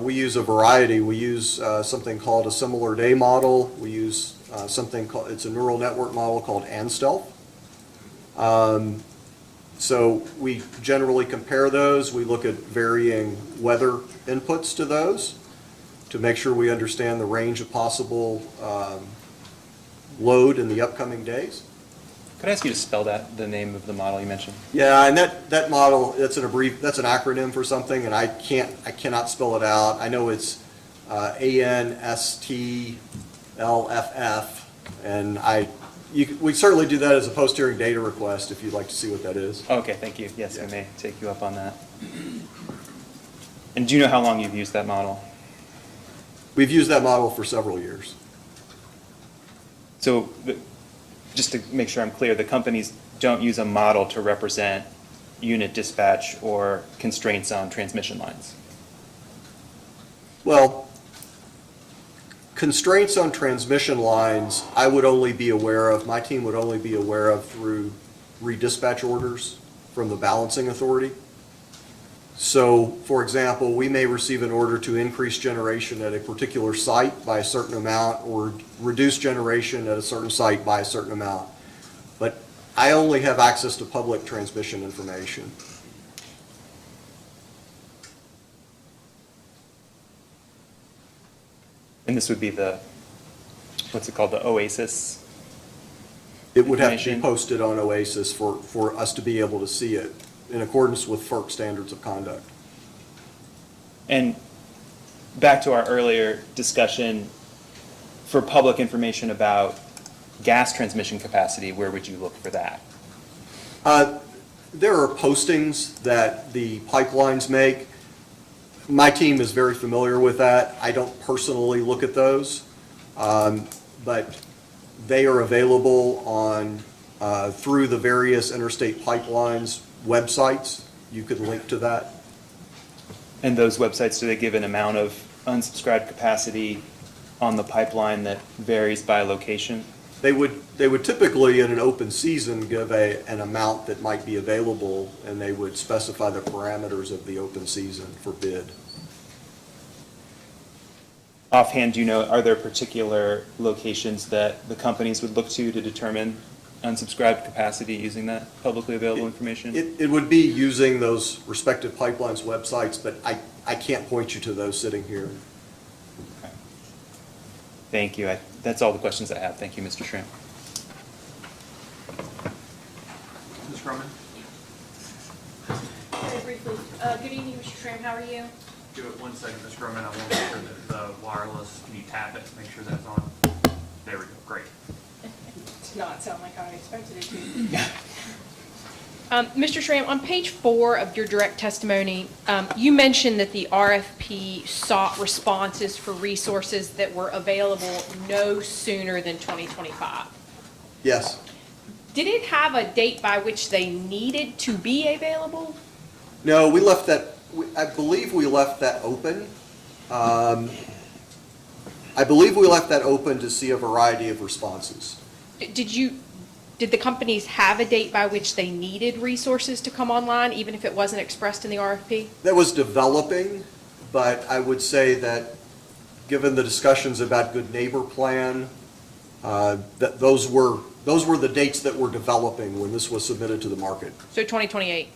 we use a variety. We use something called a similar day model. We use something called, it's a neural network model called ANSTELF. So we generally compare those. We look at varying weather inputs to those to make sure we understand the range of possible load in the upcoming days. Could I ask you to spell that, the name of the model you mentioned? Yeah, and that model, that's an acronym for something, and I cannot spell it out. I know it's ANSTLFF, and we certainly do that as a post-hearing data request if you'd like to see what that is. Okay, thank you. Yes, I may take you up on that. And do you know how long you've used that model? We've used that model for several years. So, just to make sure I'm clear, the companies don't use a model to represent unit dispatch or constraints on transmission lines? Well, constraints on transmission lines, I would only be aware of, my team would only be aware of through redispatch orders from the balancing authority. So, for example, we may receive an order to increase generation at a particular site by a certain amount or reduce generation at a certain site by a certain amount. But I only have access to public transmission information. And this would be the, what's it called, the OASIS? It would have to be information? posted on OASIS for us to be able to see it in accordance with FERC standards of conduct. And back to our earlier discussion, for public information about gas transmission capacity, where would you look for that? There are postings that the pipelines make. My team is very familiar with that. I don't personally look at those, but they are available on through the various interstate pipelines websites. You could link to that. And those websites, do they give an amount of unsubscribed capacity on the pipeline that varies by location? They would typically, in an open season, give an amount that might be available, and they would specify the parameters of the open season for bid. offhand, do you know, are there particular locations that the companies would look to determine unsubscribed capacity using that publicly available information? It would be using those respective pipelines' websites, but I can't point you to those sitting here. Thank you. That's all the questions I have. Thank you, Mr. Schramm. Ms. Drummond? Very briefly, good evening, Mr. Schramm, how are you? Give it 1 second, Ms. Drummond. I want to make sure that the wireless, can you tap it, make sure that's on? There we go, great. Does not sound like I expected it to. Mr. Schramm, on page 4 of your direct testimony, you mentioned that the RFP sought responses for resources that were available no sooner than 2025. Yes. Did it have a date by which they needed to be available? No, we left that, I believe we left that open. I believe we left that open to see a variety of responses. Did the companies have a date by which they needed resources to come online, even if it wasn't expressed in the RFP? That was developing, but I would say that given the discussions about Good Neighbor Plan, that those were the dates that were developing when this was submitted to the market. So 2028.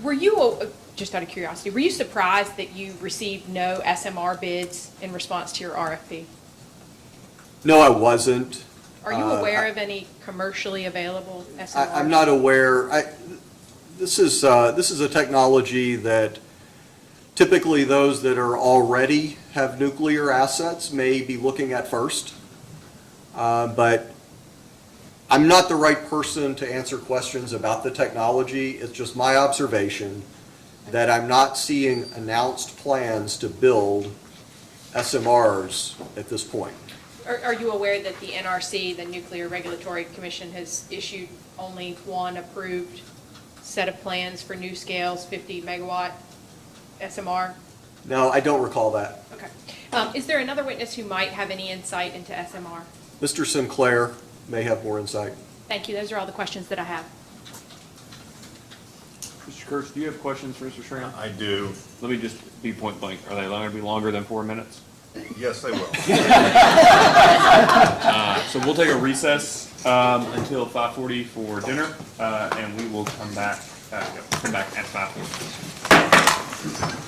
Were you, just out of curiosity, were you surprised that you received no SMR bids in response to your RFP? No, I wasn't. Are you aware of any commercially available SMRs? I'm not aware. This is a technology that typically those that are already have nuclear assets may be looking at first. But I'm not the right person to answer questions about the technology. It's just my observation that I'm not seeing announced plans to build SMRs at this point. Are you aware that the NRC, the Nuclear Regulatory Commission, has issued only one approved set of plans for new scales, 50 megawatt SMR? No, I don't recall that. Okay. Is there another witness who might have any insight into SMR? Mr. Sinclair may have more insight. Thank you. Those are all the questions that I have. Mr. Kurtz, do you have questions for Mr. Schramm? I do. Let me just be point blank. Are they going to be longer than 4 minutes? Yes, they will. So we'll take a recess until 5:40 for dinner, and we will come back at 5:40.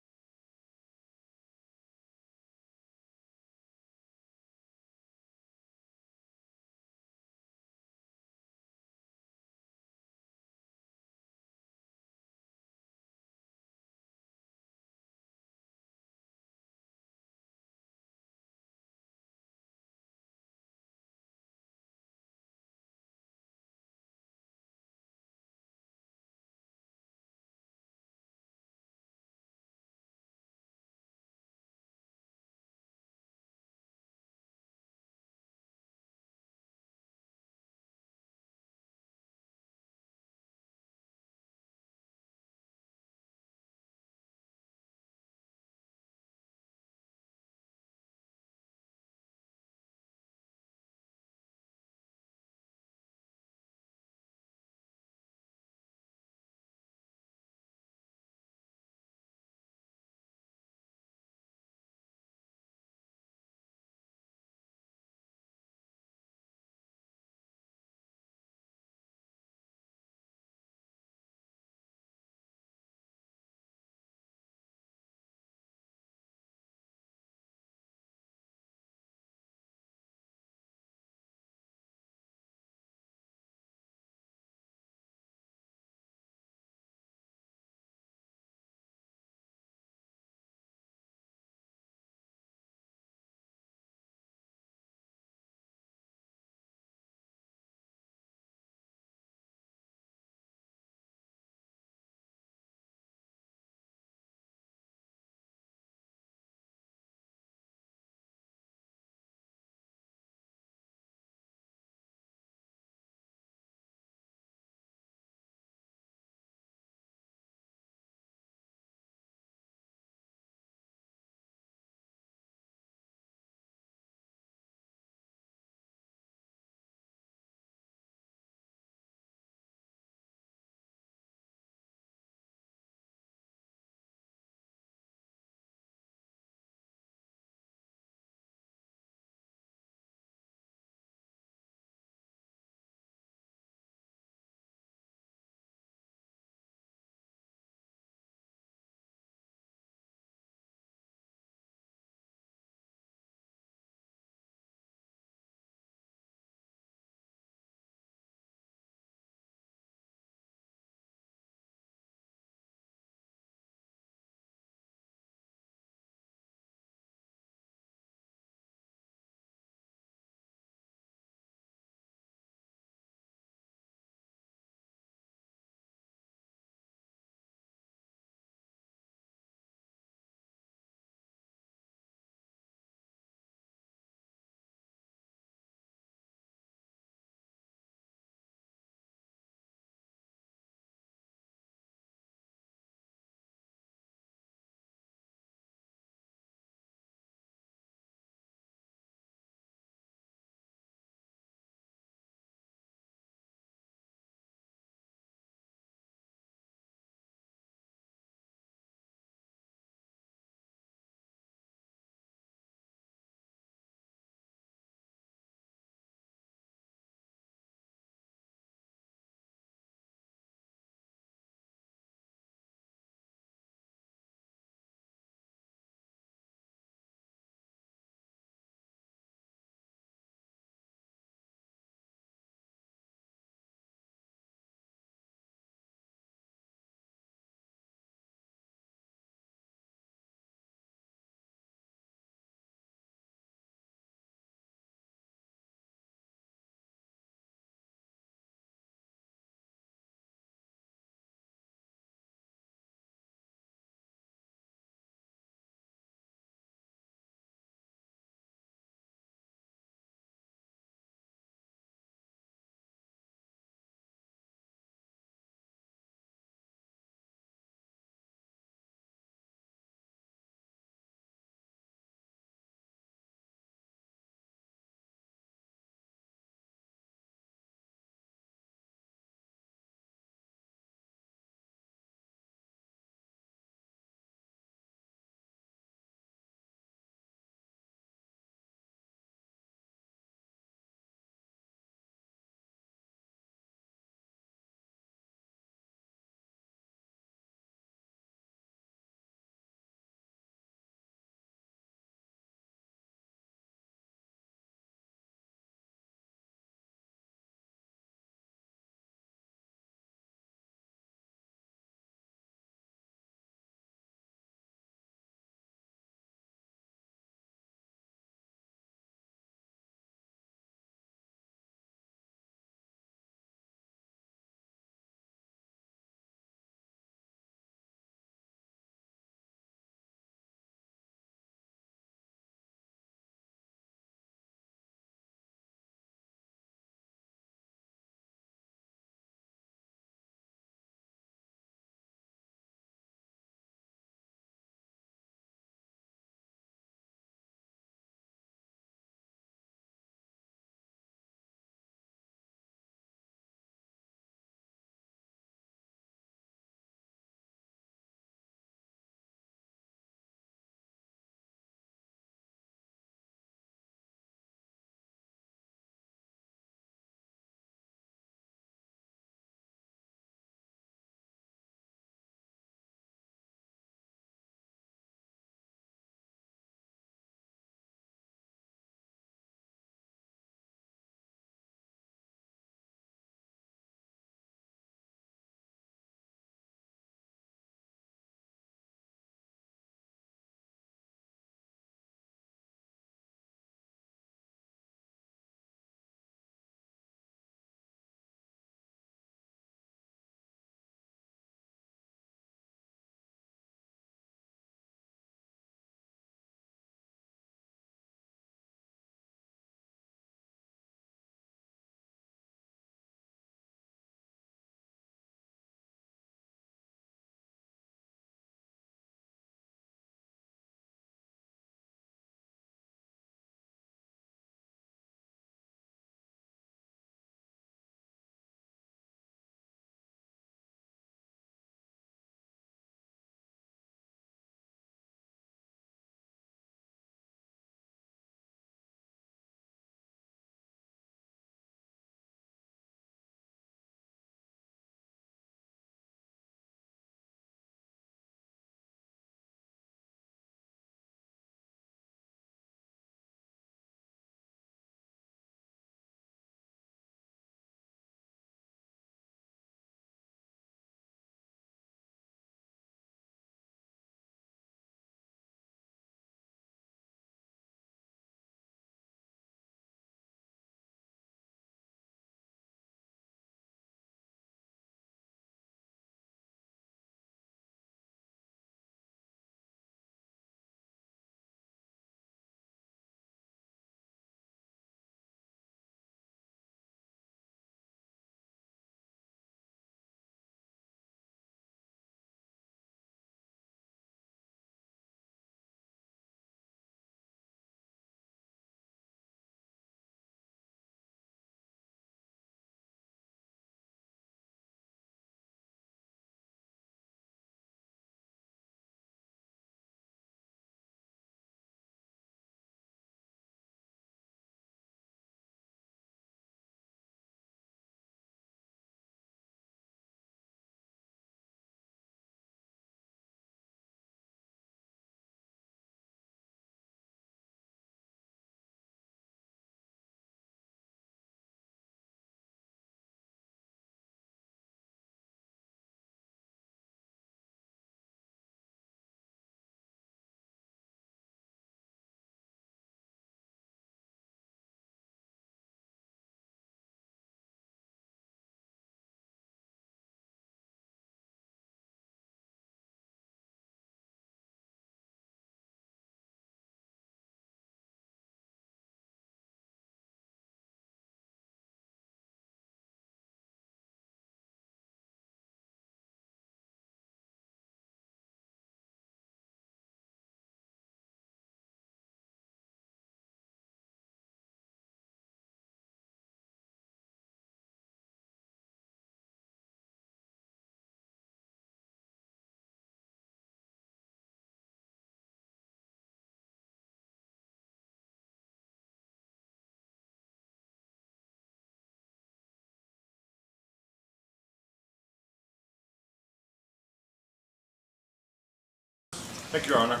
Thank you, Your Honor.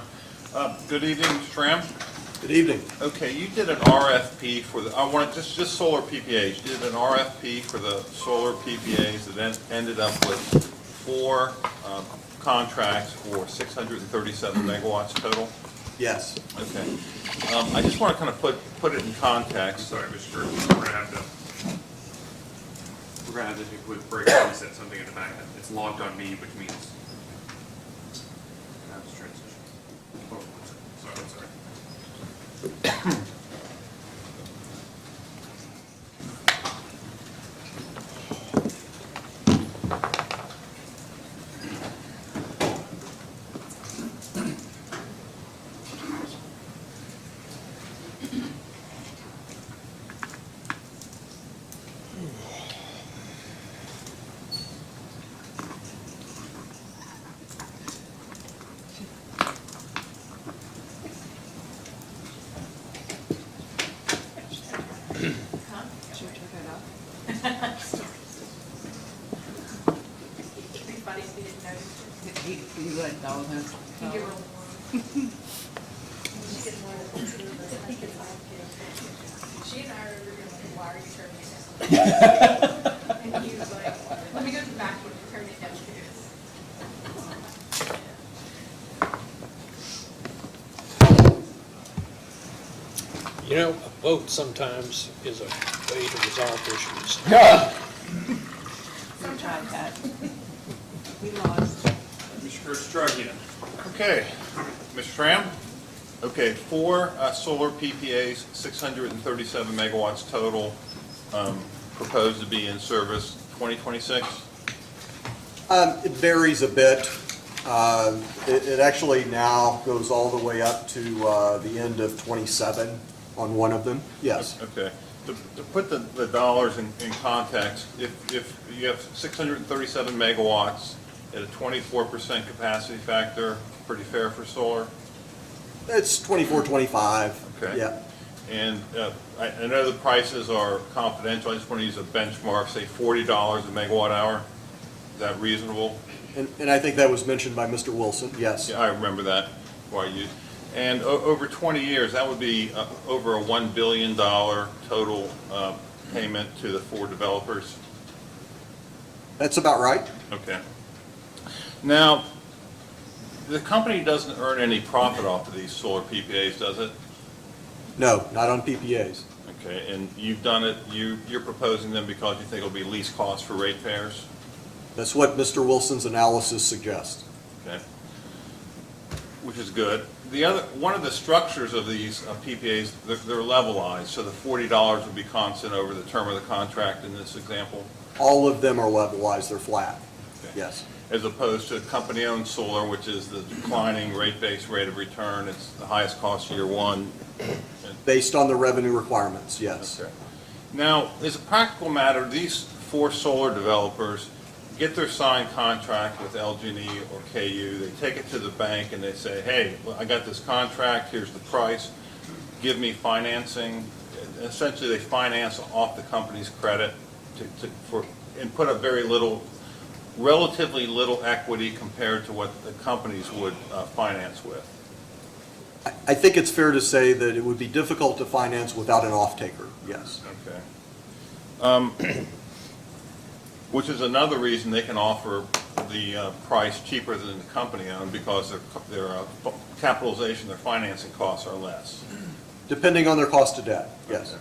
Good evening, Mr. Tram. Good evening. Okay, you did an RFP for the, I want just solar PPAs. You did an RFP for the solar PPAs that then ended up with 4 contracts for 637 megawatts total? Yes. Okay. I just want to kind of put it in context. Sorry, Mr. Chairman, we're gonna have to do a quick break and reset something in the back. It's logged on me, which means I have this transition. Oh, sorry, I'm sorry. She and I are going, why are you turning it down? And he was like, let me go to the back and turn it down. You know, a vote sometimes is a way to resolve issues. Sometimes that. We lost. Mr. Kurtz, try again. Okay, Mr. Tram? Okay, 4 solar PPAs, 637 megawatts total, proposed to be in service 2026? It varies a bit. It actually now goes all the way up to the end of 27 on one of them, yes. Okay. To put the dollars in context, if you have 637 megawatts at a 24% capacity factor, pretty fair for solar? It's 24, 25. Okay. Yeah. And I know the prices are confidential. I just want to use a benchmark, say $40 a megawatt hour. Is that reasonable? And I think that was mentioned by Mr. Wilson, yes. Yeah, I remember that. Why you? And over 20 years, that would be over a $1 billion total payment to the 4 developers. That's about right. Okay. Now, the company doesn't earn any profit off of these solar PPAs, does it? No, not on PPAs. Okay, and you've done it, you're proposing them because you think it'll be least cost for ratepayers? That's what Mr. Wilson's analysis suggests. Okay. Which is good. One of the structures of these PPAs, they're levelized, so the $40 would be constant over the term of the contract in this example? All of them are levelized, they're flat. Okay. Yes. As opposed to company-owned solar, which is the declining rate-based rate of return. It's the highest cost year one. Based on the revenue requirements, yes. Okay. Now, as a practical matter, these 4 solar developers get their signed contract with LG&E or KU. They take it to the bank and they say, hey, well, I got this contract, here's the price, give me financing. Essentially, they finance off the company's credit and put up very little, relatively little equity compared to what the companies would finance with. I think it's fair to say that it would be difficult to finance without an off-taker, yes. Okay. Which is another reason they can offer the price cheaper than the company owned, because their capitalization, their financing costs are less. Depending on their cost of debt, yes. Okay.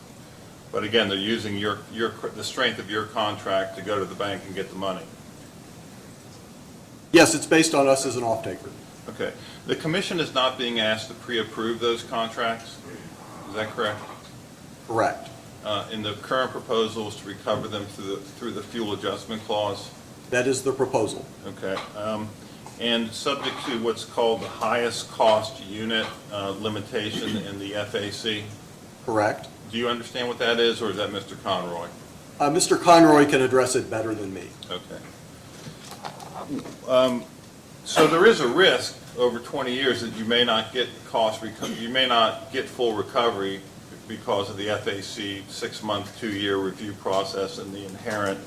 But again, they're using the strength of your contract to go to the bank and get the money. Yes, it's based on us as an off-taker. Okay. The commission is not being asked to pre-approve those contracts. Is that correct? Correct. In the current proposal is to recover them through the fuel adjustment clause. That is the proposal. Okay. And subject to what's called the highest cost unit limitation in the FAC. Correct. Do you understand what that is, or is that Mr. Conroy? Mr. Conroy can address it better than me. Okay. So there is a risk over 20 years that you may not get full recovery because of the FAC 6-month, 2-year review process and the inherent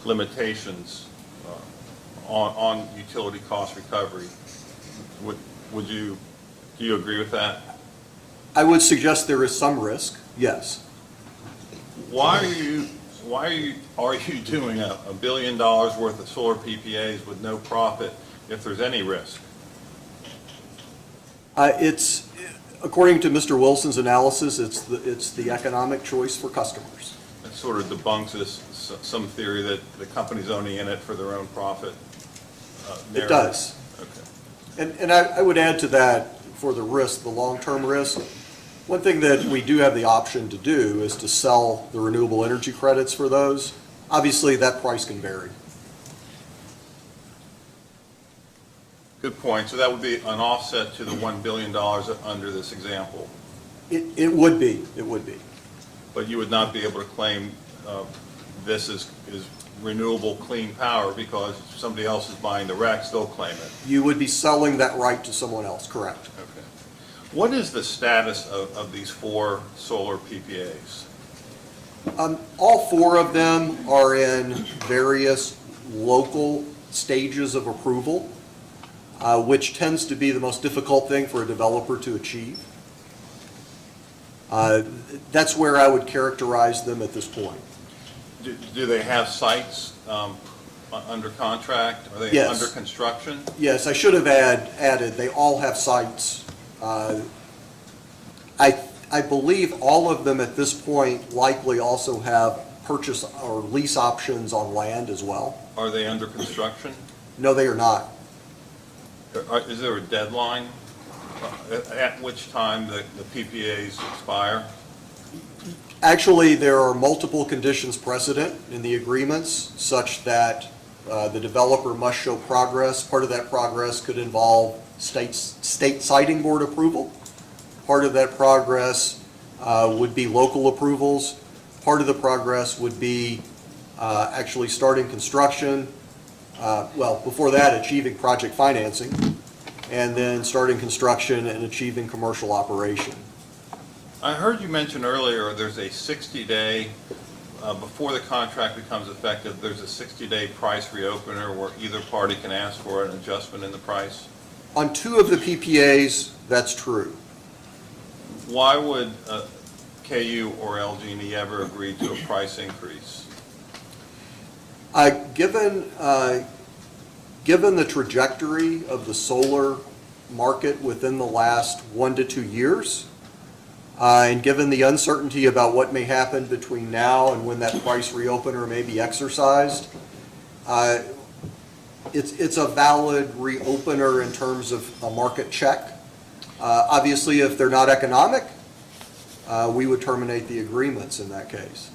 limitations on utility cost recovery. do you agree with that? I would suggest there is some risk, yes. Why are you doing $1 billion worth of solar PPAs with no profit if there's any risk? It's, according to Mr. Wilson's analysis, it's the economic choice for customers. It sort of debunks some theory that the company's only in it for their own profit. It does. Okay. And I would add to that, for the risk, the long-term risk, one thing that we do have the option to do is to sell the renewable energy credits for those. Obviously, that price can vary. Good point. So that would be an offset to the $1 billion under this example. It would be, it would be. But you would not be able to claim this is renewable clean power because if somebody else is buying the RECs, they'll claim it. You would be selling that right to someone else, correct? Okay. What is the status of these 4 solar PPAs? All 4 of them are in various local stages of approval, which tends to be the most difficult thing for a developer to achieve. That's where I would characterize them at this point. Do they have sites under contract? Are they Yes. under construction? Yes, I should have added, they all have sites. I believe all of them at this point likely also have purchase or lease options on land as well. Are they under construction? No, they are not. Is there a deadline at which time the PPAs expire? Actually, there are multiple conditions precedent in the agreements such that the developer must show progress. Part of that progress could involve state siting board approval. Part of that progress would be local approvals. Part of the progress would be actually starting construction. Well, before that, achieving project financing, and then starting construction and achieving commercial operation. I heard you mention earlier there's a 60-day, before the contract becomes effective, there's a 60-day price reopener where either party can ask for an adjustment in the price. On 2 of the PPAs, that's true. Why would KU or LG&E ever agree to a price increase? Given the trajectory of the solar market within the last 1 to 2 years, and given the uncertainty about what may happen between now and when that price reopener may be exercised, it's a valid reopener in terms of a market check. Obviously, if they're not economic, we would terminate the agreements in that case.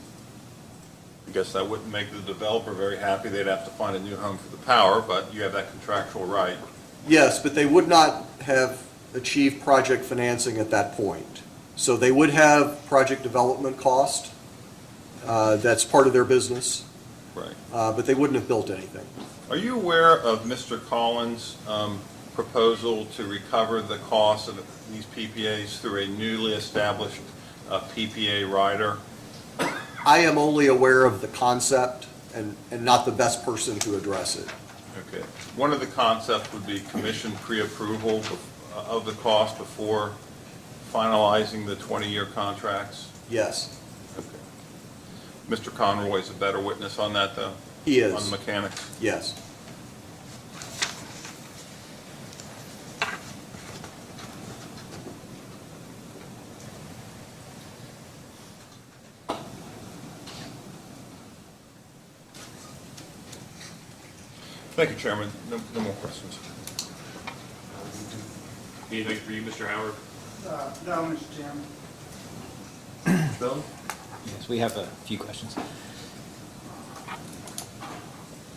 I guess that wouldn't make the developer very happy. They'd have to find a new home for the power, but you have that contractual right. Yes, but they would not have achieved project financing at that point. So they would have project development cost. That's part of their business. Right. But they wouldn't have built anything. Are you aware of Mr. Collins' proposal to recover the cost of these PPAs through a newly established PPA rider? I am only aware of the concept and not the best person to address it. Okay. One of the concepts would be commission pre-approval of the cost before finalizing the 20-year contracts? Yes. Okay. Mr. Conroy's a better witness on that, though? He is. On the mechanics? Yes. Thank you, Chairman. No more questions. Anything for you, Mr. Howard? No, Mr. Chairman. Bill? Yes, we have a few questions.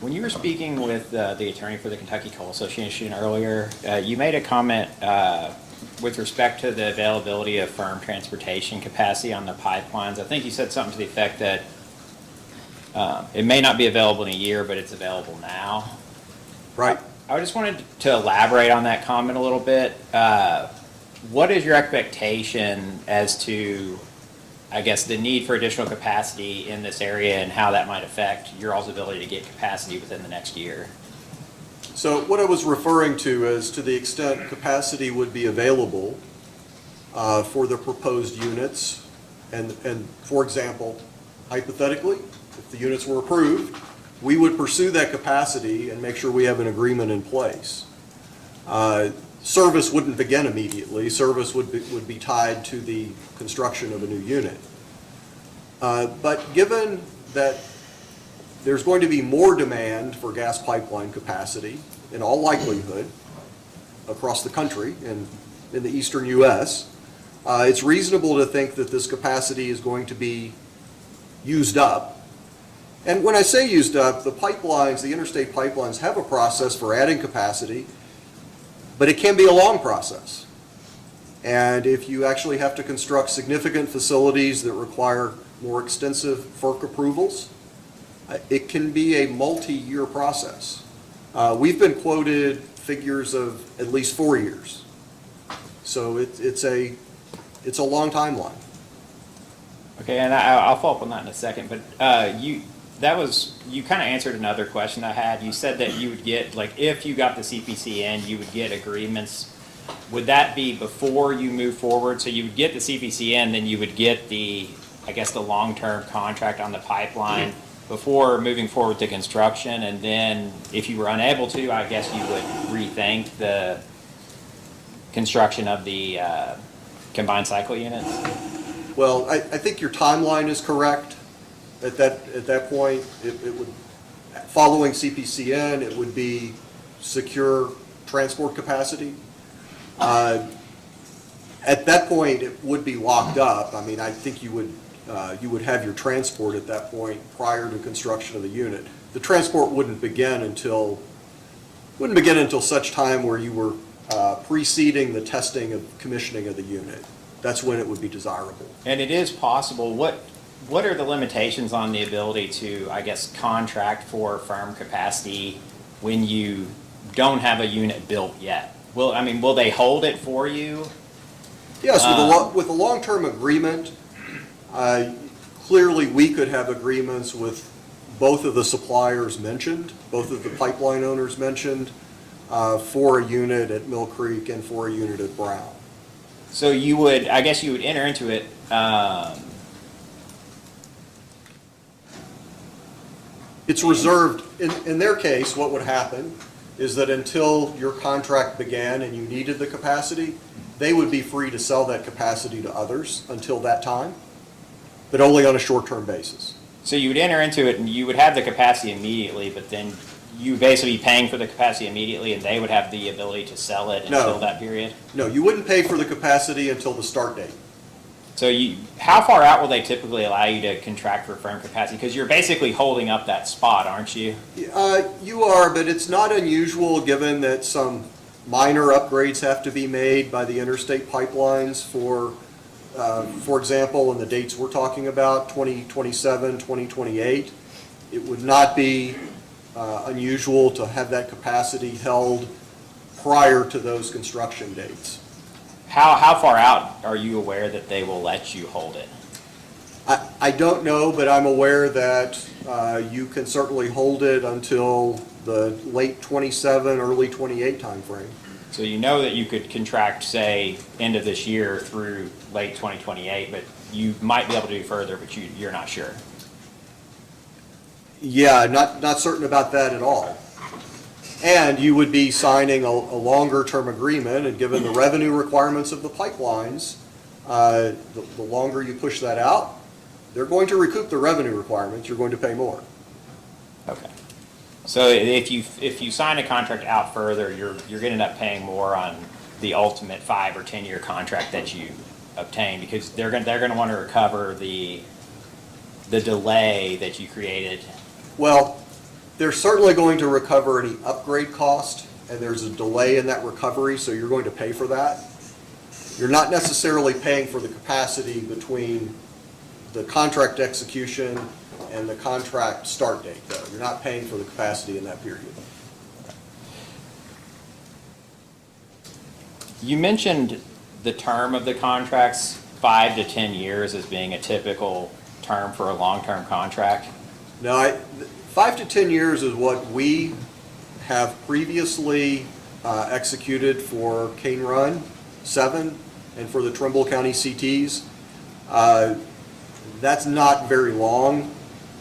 When you were speaking with the attorney for the Kentucky Coal Association earlier, you made a comment with respect to the availability of firm transportation capacity on the pipelines. I think you said something to the effect that it may not be available in a year, but it's available now. Right. I just wanted to elaborate on that comment a little bit. What is your expectation as to, I guess, the need for additional capacity in this area and how that might affect your all's ability to get capacity within the next year? So what I was referring to is to the extent capacity would be available for the proposed units, and for example, hypothetically, if the units were approved, we would pursue that capacity and make sure we have an agreement in place. Service wouldn't begin immediately. Service would be tied to the construction of a new unit. But given that there's going to be more demand for gas pipeline capacity, in all likelihood, across the country and in the eastern U.S., it's reasonable to think that this capacity is going to be used up. And when I say used up, the pipelines, the interstate pipelines, have a process for adding capacity, but it can be a long process. And if you actually have to construct significant facilities that require more extensive FERC approvals, it can be a multi-year process. We've been quoted figures of at least 4 years. So it's a long timeline. Okay, and I'll follow up on that in a second, but you kind of answered another question I had. You said that you would get, like, if you got the CPC in, you would get agreements. Would that be before you move forward? So you would get the CPC in, then you would get the long-term contract on the pipeline before moving forward to construction, and then if you were unable to, I guess you would rethink the construction of the combined cycle units? Well, I think your timeline is correct. At that point, it would, following CPCN, it would be secure transport capacity. At that point, it would be locked up. I mean, I think you would have your transport at that point prior to construction of the unit. The transport wouldn't begin until such time where you were preceding the testing of commissioning of the unit. That's when it would be desirable. And it is possible. What are the limitations on the ability to, I guess, contract for firm capacity when you don't have a unit built yet? Will they hold it for you? Yes, with a long-term agreement, clearly we could have agreements with both of the suppliers mentioned, both of the pipeline owners mentioned, for a unit at Mill Creek and for a unit at Brown. So you would enter into it. It's reserved, in their case, what would happen is that until your contract began and you needed the capacity, they would be free to sell that capacity to others until that time, but only on a short-term basis. So you would enter into it and you would have the capacity immediately, but then you basically be paying for the capacity immediately and they would have the ability to sell it until that period? No, you wouldn't pay for the capacity until the start date. So how far out will they typically allow you to contract for firm capacity? Because you're basically holding up that spot, aren't you? You are, but it's not unusual given that some minor upgrades have to be made by the interstate pipelines for example, in the dates we're talking about, 2027, 2028. It would not be unusual to have that capacity held prior to those construction dates. How far out are you aware that they will let you hold it? I don't know, but I'm aware that you can certainly hold it until the late 27, early 28 timeframe. So you know that you could contract, say, end of this year through late 2028, but you might be able to do further, but you're not sure. Yeah, not certain about that at all. And you would be signing a longer-term agreement, and given the revenue requirements of the pipelines, the longer you push that out, they're going to recoup the revenue requirements. You're going to pay more. Okay. So if you sign a contract out further, you're going to end up paying more on the ultimate 5 or 10 year contract that you obtain, because they're going to want to recover the delay that you created. Well, they're certainly going to recover any upgrade cost, and there's a delay in that recovery, so you're going to pay for that. You're not necessarily paying for the capacity between the contract execution and the contract start date, though. You're not paying for the capacity in that period. You mentioned the term of the contracts, 5 to 10 years, as being a typical term for a long-term contract. No, 5 to 10 years is what we have previously executed for Cane Run 7 and for the Trimble County CTs. That's not very long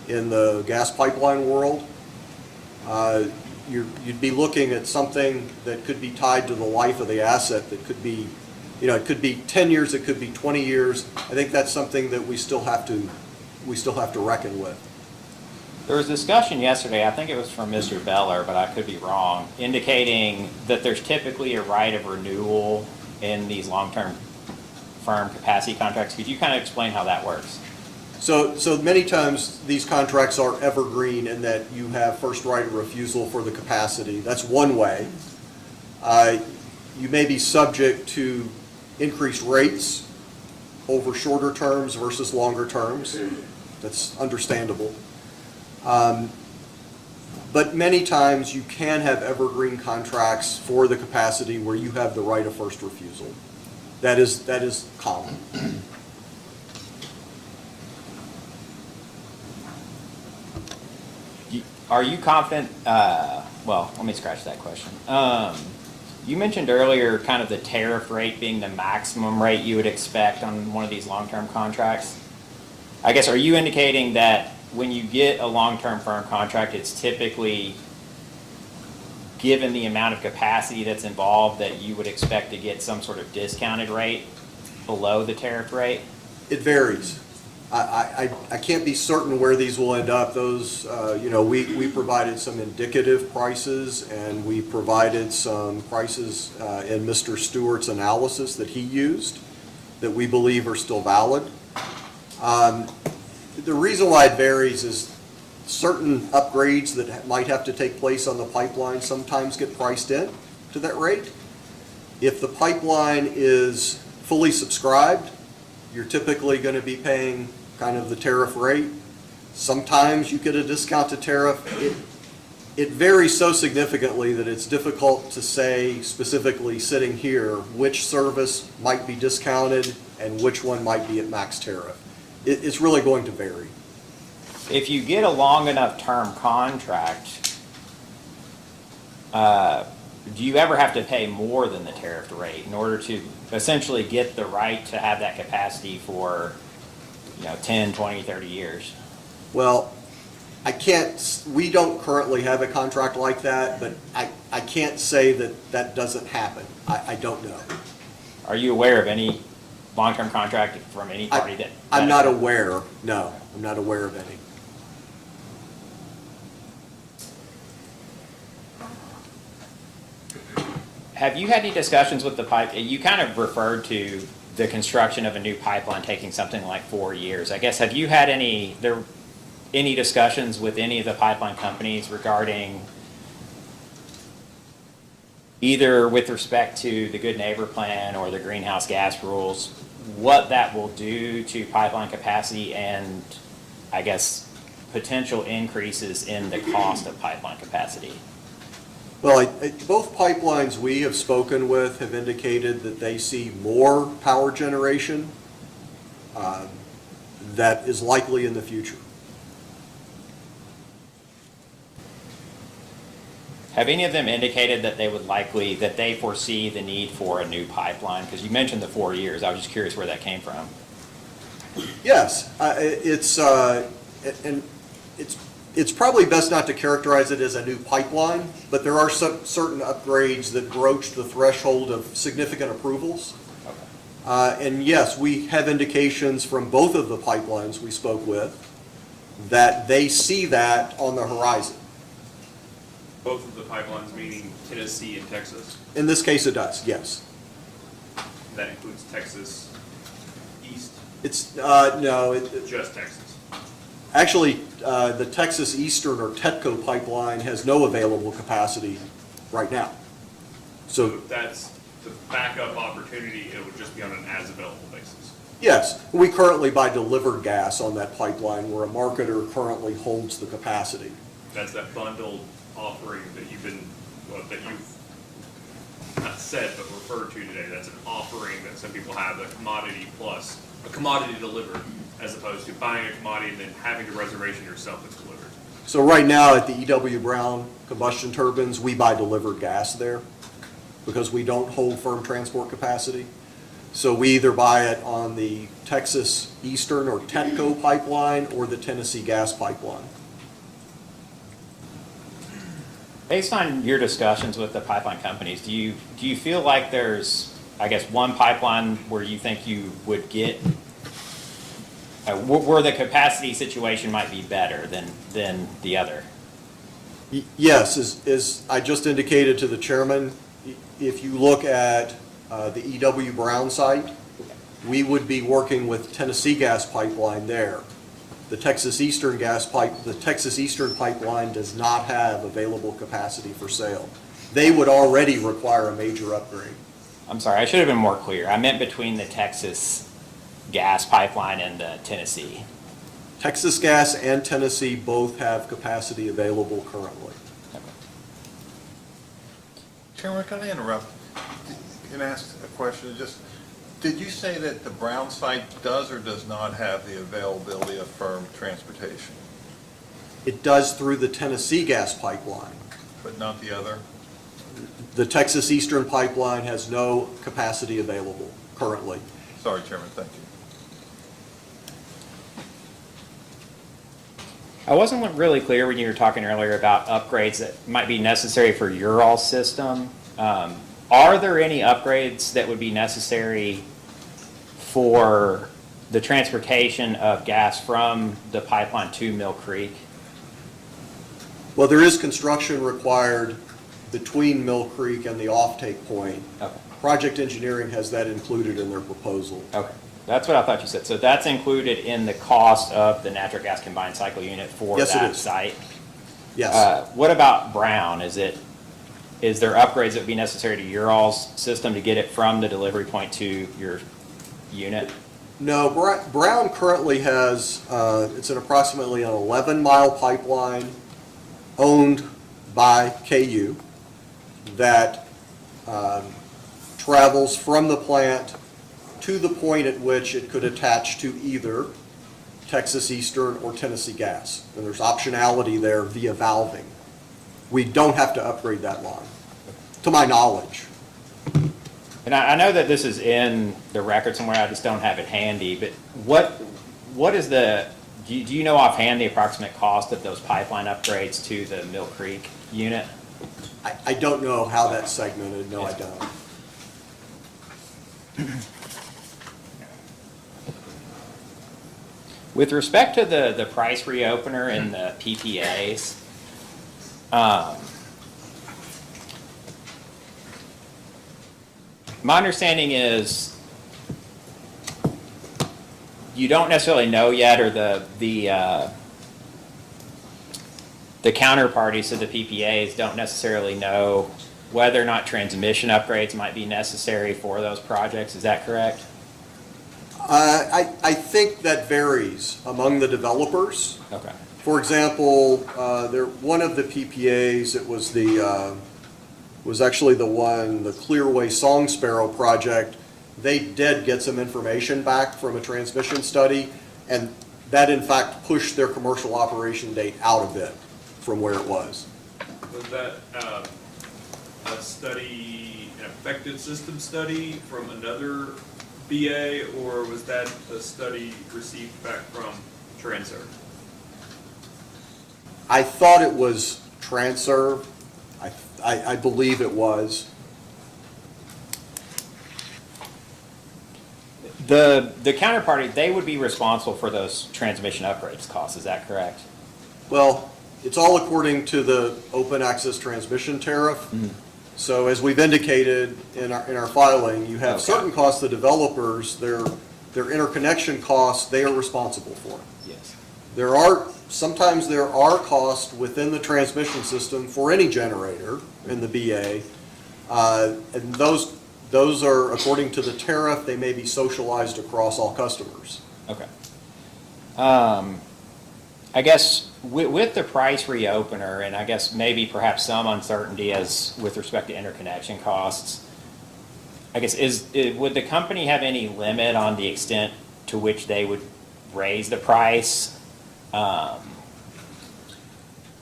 in the gas pipeline world. You'd be looking at something that could be tied to the life of the asset that could be, it could be 10 years, it could be 20 years. I think that's something that we still have to reckon with. There was discussion yesterday, I think it was from Mr. Beller, but I could be wrong, indicating that there's typically a right of renewal in these long-term firm capacity contracts. Could you kind of explain how that works? So many times these contracts are evergreen in that you have first right of refusal for the capacity. That's one way. You may be subject to increased rates over shorter terms versus longer terms. That's understandable. But many times you can have evergreen contracts for the capacity where you have the right of first refusal. That is common. Are you confident, well, let me scratch that question. You mentioned earlier kind of the tariff rate being the maximum rate you would expect on one of these long-term contracts. I guess, are you indicating that when you get a long-term firm contract, it's typically, given the amount of capacity that's involved, that you would expect to get some sort of discounted rate below the tariff rate? It varies. I can't be certain where these will end up. Those, we provided some indicative prices, and we provided some prices in Mr. Stewart's analysis that he used that we believe are still valid. The reason why it varies is certain upgrades that might have to take place on the pipeline sometimes get priced in to that rate. If the pipeline is fully subscribed, you're typically going to be paying kind of the tariff rate. Sometimes you get a discount to tariff. It varies so significantly that it's difficult to say specifically sitting here which service might be discounted and which one might be at max tariff. It's really going to vary. If you get a long enough term contract, do you ever have to pay more than the tariff rate in order to essentially get the right to have that capacity for 10, 20, 30 years? Well, we don't currently have a contract like that, but I can't say that doesn't happen. I don't know. Are you aware of any long-term contract from any party that? I'm not aware, no. I'm not aware of any. Have you had any discussions with the pipe? You kind of referred to the construction of a new pipeline taking something like 4 years. I guess, have you had any discussions with any of the pipeline companies regarding either with respect to the Good Neighbor Plan or the greenhouse gas rules, what that will do to pipeline capacity and, I guess, potential increases in the cost of pipeline capacity? Well, both pipelines we have spoken with have indicated that they see more power generation that is likely in the future. Have any of them indicated that they foresee the need for a new pipeline? Because you mentioned the 4 years. I was just curious where that came from. Yes, it's probably best not to characterize it as a new pipeline, but there are certain upgrades that broach the threshold of significant approvals. Okay. And yes, we have indications from both of the pipelines we spoke with that they see that on the horizon. Both of the pipelines, meaning Tennessee and Texas? In this case, it does, yes. That includes Texas East? It's, no. Just Texas? Actually, the Texas Eastern or TETCO pipeline has no available capacity right now. So that's the backup opportunity, it would just be on an as-available basis? Yes, we currently buy delivered gas on that pipeline where a marketer currently holds the capacity. That's that bundled offering that you've not said but referred to today. That's an offering that some people have, a commodity plus, a commodity delivered, as opposed to buying a commodity and then having the reservation yourself that's delivered. So right now at the E.W. Brown combustion turbines, we buy delivered gas there because we don't hold firm transport capacity. So we either buy it on the Texas Eastern or TETCO pipeline or the Tennessee Gas pipeline. Based on your discussions with the pipeline companies, do you feel like there's, I guess, one pipeline where you think you would get, where the capacity situation might be better than the other? Yes, as I just indicated to the chairman, if you look at the E.W. Brown site, we would be working with Tennessee Gas Pipeline there. The Texas Eastern pipeline does not have available capacity for sale. They would already require a major upgrade. I'm sorry, I should have been more clear. I meant between the Texas Gas Pipeline and the Tennessee. Texas Gas and Tennessee both have capacity available currently. Chairman, can I interrupt and ask a question? Did you say that the Brown site does or does not have the availability of firm transportation, It does through the Tennessee Gas Pipeline. but not the other? The Texas Eastern pipeline has no capacity available currently. Sorry, Chairman, thank you. I wasn't really clear when you were talking earlier about upgrades that might be necessary for your all system. Are there any upgrades that would be necessary for the transportation of gas from the pipeline to Mill Creek? Well, there is construction required between Mill Creek and the offtake point. Okay. Project engineering has that included in their proposal. Okay, that's what I thought you said. So that's included in the cost of the natural gas combined cycle unit for Yes, it that is. site? Yes. What about Brown? Is there upgrades that would be necessary to your all's system to get it from the delivery point to your unit? No, Brown currently has, it's an approximately an 11-mile pipeline owned by KU that travels from the plant to the point at which it could attach to either Texas Eastern or Tennessee Gas. And there's optionality there via valving. We don't have to upgrade that line, to my knowledge. And I know that this is in the record somewhere, I just don't have it handy, but what is do you know offhand the approximate cost of those pipeline upgrades to the Mill Creek unit? I don't know how that's segmented, no, I don't. With respect to the price reopener and the PPAs, my understanding is you don't necessarily know yet, or the counterparties to the PPAs don't necessarily know whether or not transmission upgrades might be necessary for those projects. Is that correct? I think that varies among the developers. Okay. For example, one of the PPAs, it was was actually the Clearway Song Sparrow project. They did get some information back from a transmission study, and that in fact pushed their commercial operation date out a bit from where it was. Was that a study, an affected system study from another BA, or was that a study received back from Transerve? I thought it was Transerve. I believe it was. The counterparty, they would be responsible for those transmission upgrades costs, is that correct? Well, it's all according to the open access transmission tariff. Mm-hmm. So as we've indicated in our filing, you have certain costs, the developers, their interconnection costs, they are responsible for. Yes. Sometimes there are costs within the transmission system for any generator in the BA. And those are, according to the tariff, they may be socialized across all customers. Okay. I guess with the price reopener, and I guess maybe perhaps some uncertainty as with respect to interconnection costs, I guess would the company have any limit on the extent to which they would raise the price?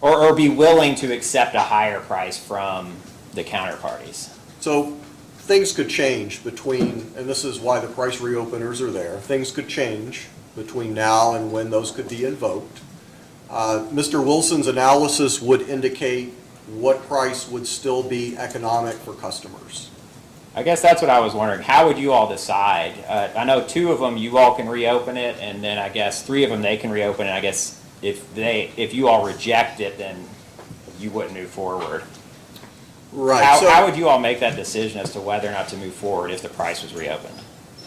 or be willing to accept a higher price from the counterparties? So things could change between, and this is why the price reopeners are there, things could change between now and when those could be invoked. Mr. Wilson's analysis would indicate what price would still be economic for customers. I guess that's what I was wondering. How would you all decide? I know 2 of them, you all can reopen it, and then I guess 3 of them, they can reopen it. I guess if you all reject it, then you wouldn't move forward. Right. How would you all make that decision as to whether or not to move forward if the price was reopened?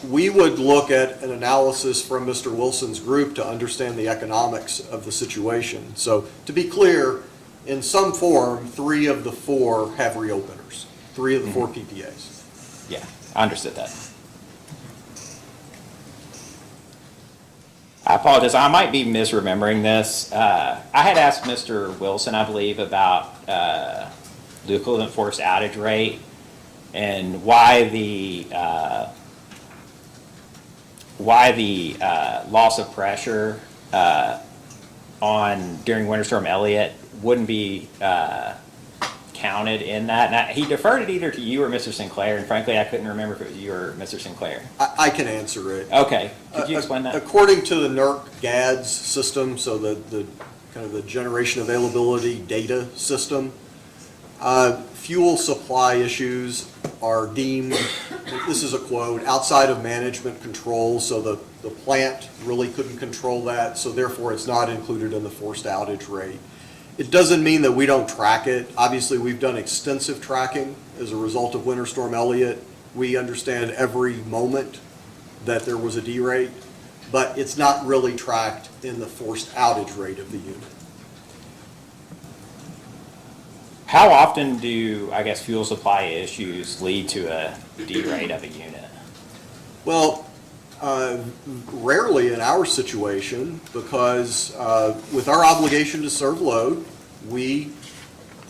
We would look at an analysis from Mr. Wilson's group to understand the economics of the situation. So to be clear, in some form, 3 of the 4 have reopeners, 3 of the 4 PPAs. Yeah, I understood that. I apologize, I might be misremembering this. I had asked Mr. Wilson, I believe, about the equivalent forced outage rate and why the loss of pressure during Winter Storm Elliott wouldn't be counted in that. And he deferred it either to you or Mr. Sinclair, and frankly, I couldn't remember if it was you or Mr. Sinclair. I can answer it. Okay, could you explain that? According to the NERC GADS system, so the kind of the generation availability data system, fuel supply issues are deemed, this is a quote, outside of management control, so the plant really couldn't control that, so therefore it's not included in the forced outage rate. It doesn't mean that we don't track it. Obviously, we've done extensive tracking as a result of Winter Storm Elliott. We understand every moment that there was a derate, but it's not really tracked in the forced outage rate of the unit. How often do, I guess, fuel supply issues lead to a derate of a unit? Well, rarely in our situation, because with our obligation to serve load, we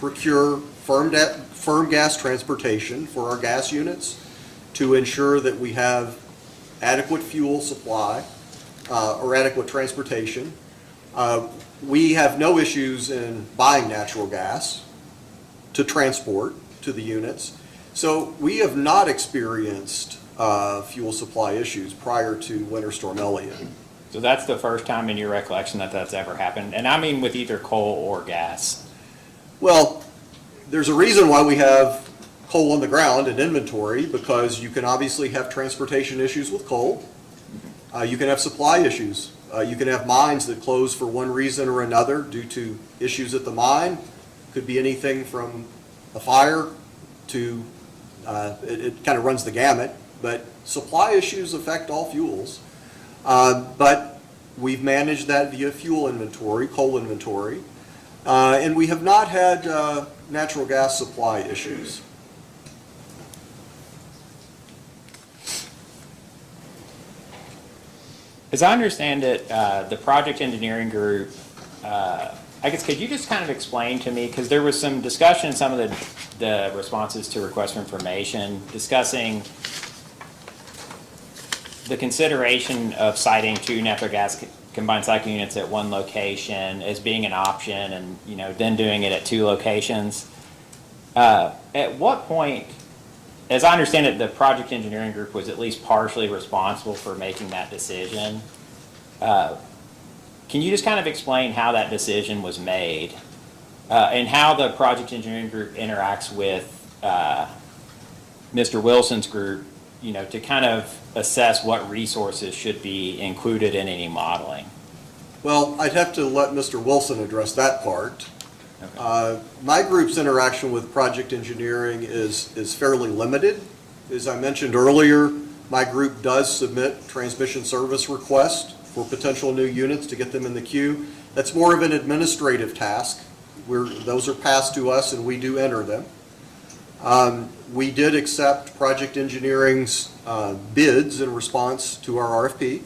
procure firm gas transportation for our gas units to ensure that we have adequate fuel supply or adequate transportation. We have no issues in buying natural gas to transport to the units. So we have not experienced fuel supply issues prior to Winter Storm Elliott. So that's the first time in your recollection that that's ever happened? And I mean with either coal or gas. Well, there's a reason why we have coal on the ground in inventory, because you can obviously have transportation issues with coal. You can have supply issues. You can have mines that close for one reason or another due to issues at the mine. Could be anything from a fire to, it kind of runs the gamut, but supply issues affect all fuels. But we've managed that via fuel inventory, coal inventory, and we have not had natural gas supply issues. As I understand it, the project engineering group, I guess, could you just kind of explain to me, because there was some discussion in some of the responses to requests for information, discussing the consideration of siting 2 natural gas combined cycle units at one location as being an option, and then doing it at 2 locations. At what point, as I understand it, the project engineering group was at least partially responsible for making that decision. Can you just kind of explain how that decision was made and how the project engineering group interacts with Mr. Wilson's group, to kind of assess what resources should be included in any modeling? Well, I'd have to let Mr. Wilson address that part. Okay. My group's interaction with project engineering is fairly limited. As I mentioned earlier, my group does submit transmission service requests for potential new units to get them in the queue. That's more of an administrative task. Those are passed to us and we do enter them. We did accept project engineering's bids in response to our RFP.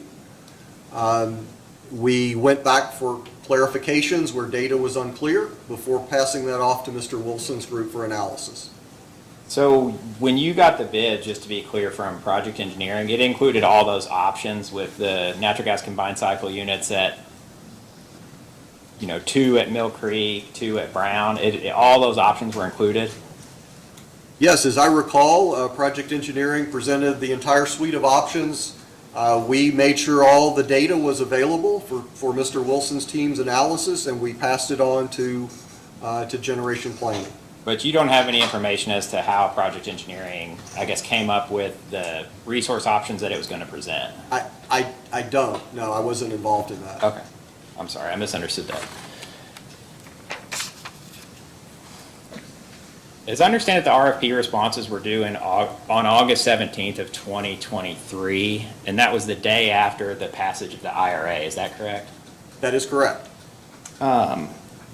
We went back for clarifications where data was unclear before passing that off to Mr. Wilson's group for analysis. So when you got the bid, just to be clear, from project engineering, it included all those options with the natural gas combined cycle units at 2 at Mill Creek, 2 at Brown, all those options were included? Yes, as I recall, project engineering presented the entire suite of options. We made sure all the data was available for Mr. Wilson's team's analysis, and we passed it on to generation planning. But you don't have any information as to how project engineering, I guess, came up with the resource options that it was going to present? I don't. No, I wasn't involved in that. Okay. I'm sorry, I misunderstood that. As I understand it, the RFP responses were due on August 17th of 2023, and that was the day after the passage of the IRA. Is that correct? That is correct.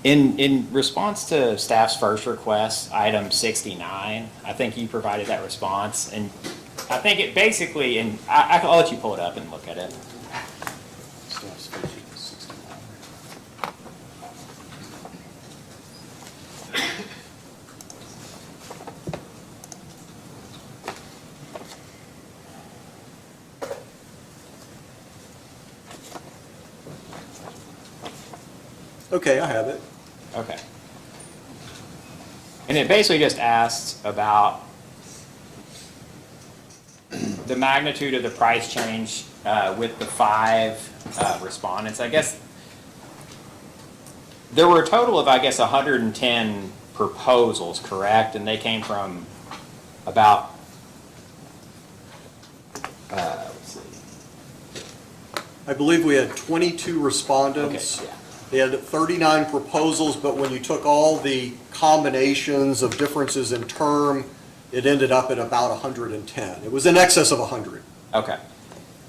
In response to staff's first request, item 69, I think you provided that response, and I think it basically, and I'll let you pull it up and look at it. Okay, I have it. Okay. And it basically just asks about the magnitude of the price change with the 5 respondents. I guess there were a total of, 110 proposals, correct? And they came from about, let's see. I believe we had 22 respondents. Okay, yeah. They had 39 proposals, but when you took all the combinations of differences in term, it ended up at about 110. It was in excess of 100. Okay.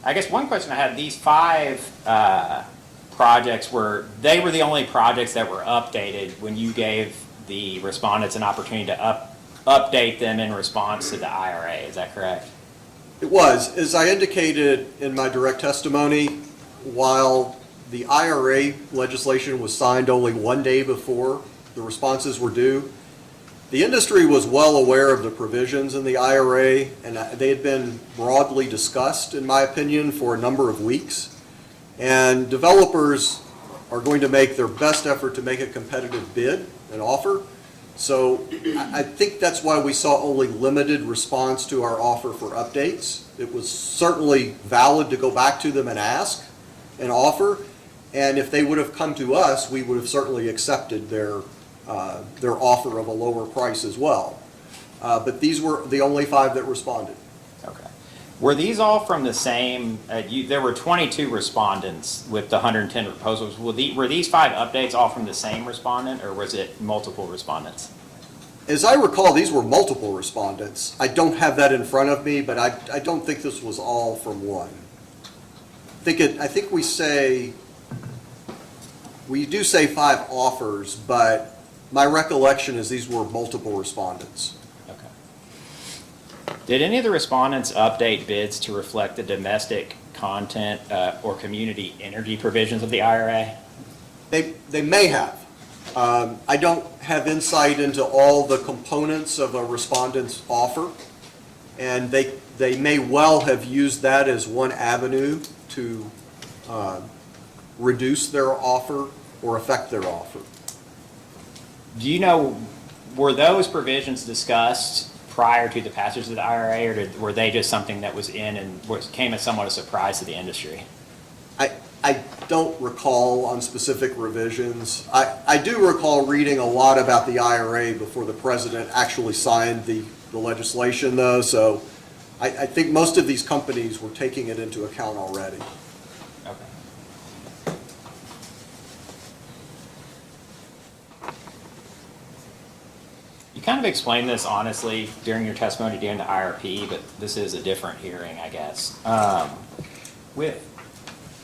I guess one question I had, these 5 projects they were the only projects that were updated when you gave the respondents an opportunity to update them in response to the IRA. Is that correct? It was. As I indicated in my direct testimony, while the IRA legislation was signed only 1 day before the responses were due, the industry was well aware of the provisions in the IRA, and they had been broadly discussed, in my opinion, for a number of weeks. And developers are going to make their best effort to make a competitive bid and offer. So I think that's why we saw only limited response to our offer for updates. It was certainly valid to go back to them and ask and offer. And if they would have come to us, we would have certainly accepted their offer of a lower price as well. But these were the only 5 that responded. Okay. Were these all from the same, there were 22 respondents with the 110 proposals. Were these 5 updates all from the same respondent, or was it multiple respondents? As I recall, these were multiple respondents. I don't have that in front of me, but I don't think this was all from one. I think we do say 5 offers, but my recollection is these were multiple respondents. Okay. Did any of the respondents update bids to reflect the domestic content or community energy provisions of the IRA? They may have. I don't have insight into all the components of a respondent's offer, and they may well have used that as one avenue to reduce their offer or affect their offer. Do you know, were those provisions discussed prior to the passage of the IRA, or were they just something that was in and came as somewhat a surprise to the industry? I don't recall on specific revisions. I do recall reading a lot about the IRA before the president actually signed the legislation, though, so I think most of these companies were taking it into account already. Okay. You kind of explained this honestly during your testimony during the IRP, but this is a different hearing, I guess.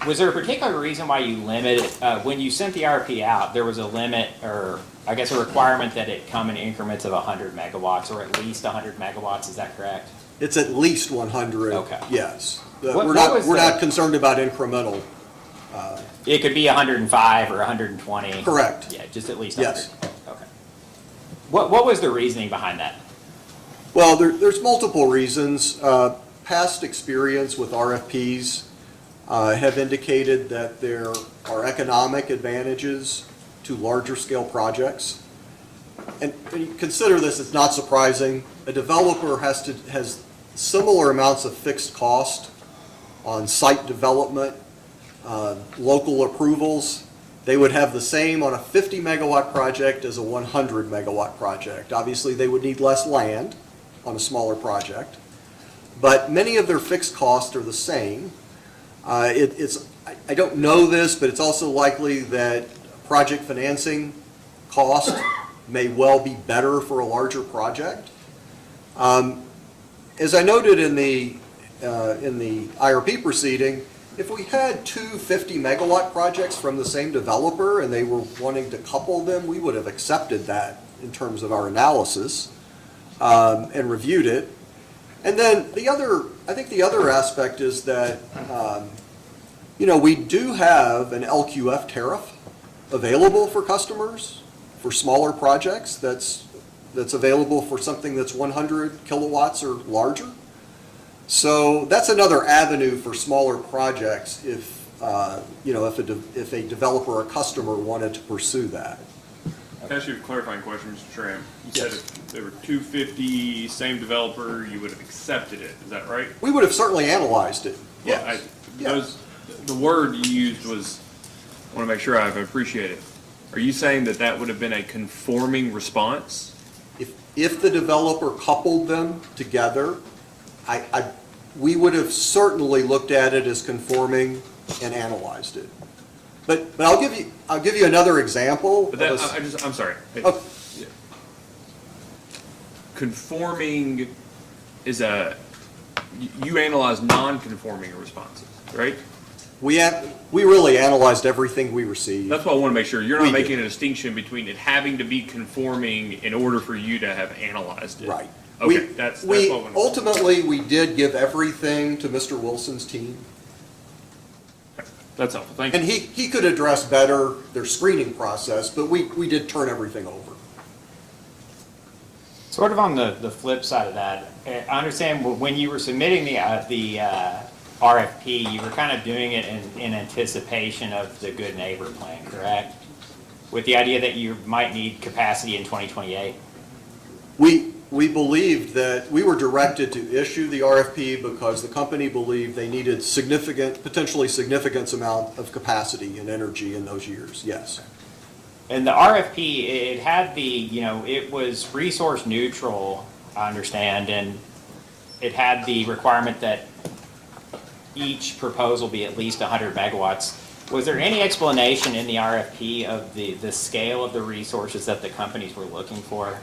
Was there a particular reason why you limited, when you sent the IRP out, there was a limit, or I guess a requirement that it come in increments of 100 megawatts, or at least 100 megawatts, is that correct? It's at least 100, okay. Yes. What we're not concerned about incremental. It could be 105 or 120? Correct. Yeah, just at least 100? Yes. Okay. What was the reasoning behind that? Well, there's multiple reasons. Past experience with RFPs have indicated that there are economic advantages to larger scale projects. And when you consider this, it's not surprising. A developer has similar amounts of fixed cost on site development, local approvals. They would have the same on a 50 megawatt project as a 100 megawatt project. Obviously, they would need less land on a smaller project, but many of their fixed costs are the same. I don't know this, but it's also likely that project financing cost may well be better for a larger project. As I noted in the IRP proceeding, if we had two 50 megawatt projects from the same developer and they were wanting to couple them, we would have accepted that in terms of our analysis and reviewed it. And then I think the other aspect is that, we do have an LQF tariff available for customers for smaller projects that's available for something that's 100 kilowatts or larger. So that's another avenue for smaller projects if a developer or customer wanted to pursue that. Can I ask you a clarifying question, Mr. Tram? You said if there were 250, same developer, you would have accepted it, is that right? We would have certainly analyzed it. Yeah, the word you used was, I want to make sure I appreciate it. Are you saying that that would have been a conforming response? If the developer coupled them together, we would have certainly looked at it as conforming and analyzed it. But I'll give you another example. But that, I'm sorry. Oh. Conforming is you analyze non-conforming responses, right? We really analyzed everything we received. That's what I want to make sure. You're not making a distinction between it having to be conforming in order for you to have analyzed it. Right. Okay, that's what I want to. Ultimately, we did give everything to Mr. Wilson's team. That's helpful, thank you. And he could address better their screening process, but we did turn everything over. Sort of on the flip side of that, I understand when you were submitting the RFP, you were kind of doing it in anticipation of the Good Neighbor Plan, correct? With the idea that you might need capacity in 2028? We believed that we were directed to issue the RFP because the company believed they needed potentially significant amount of capacity and energy in those years, yes. And the RFP, it had it was resource neutral, I understand, and it had the requirement that each proposal be at least 100 megawatts. Was there any explanation in the RFP of the scale of the resources that the companies were looking for?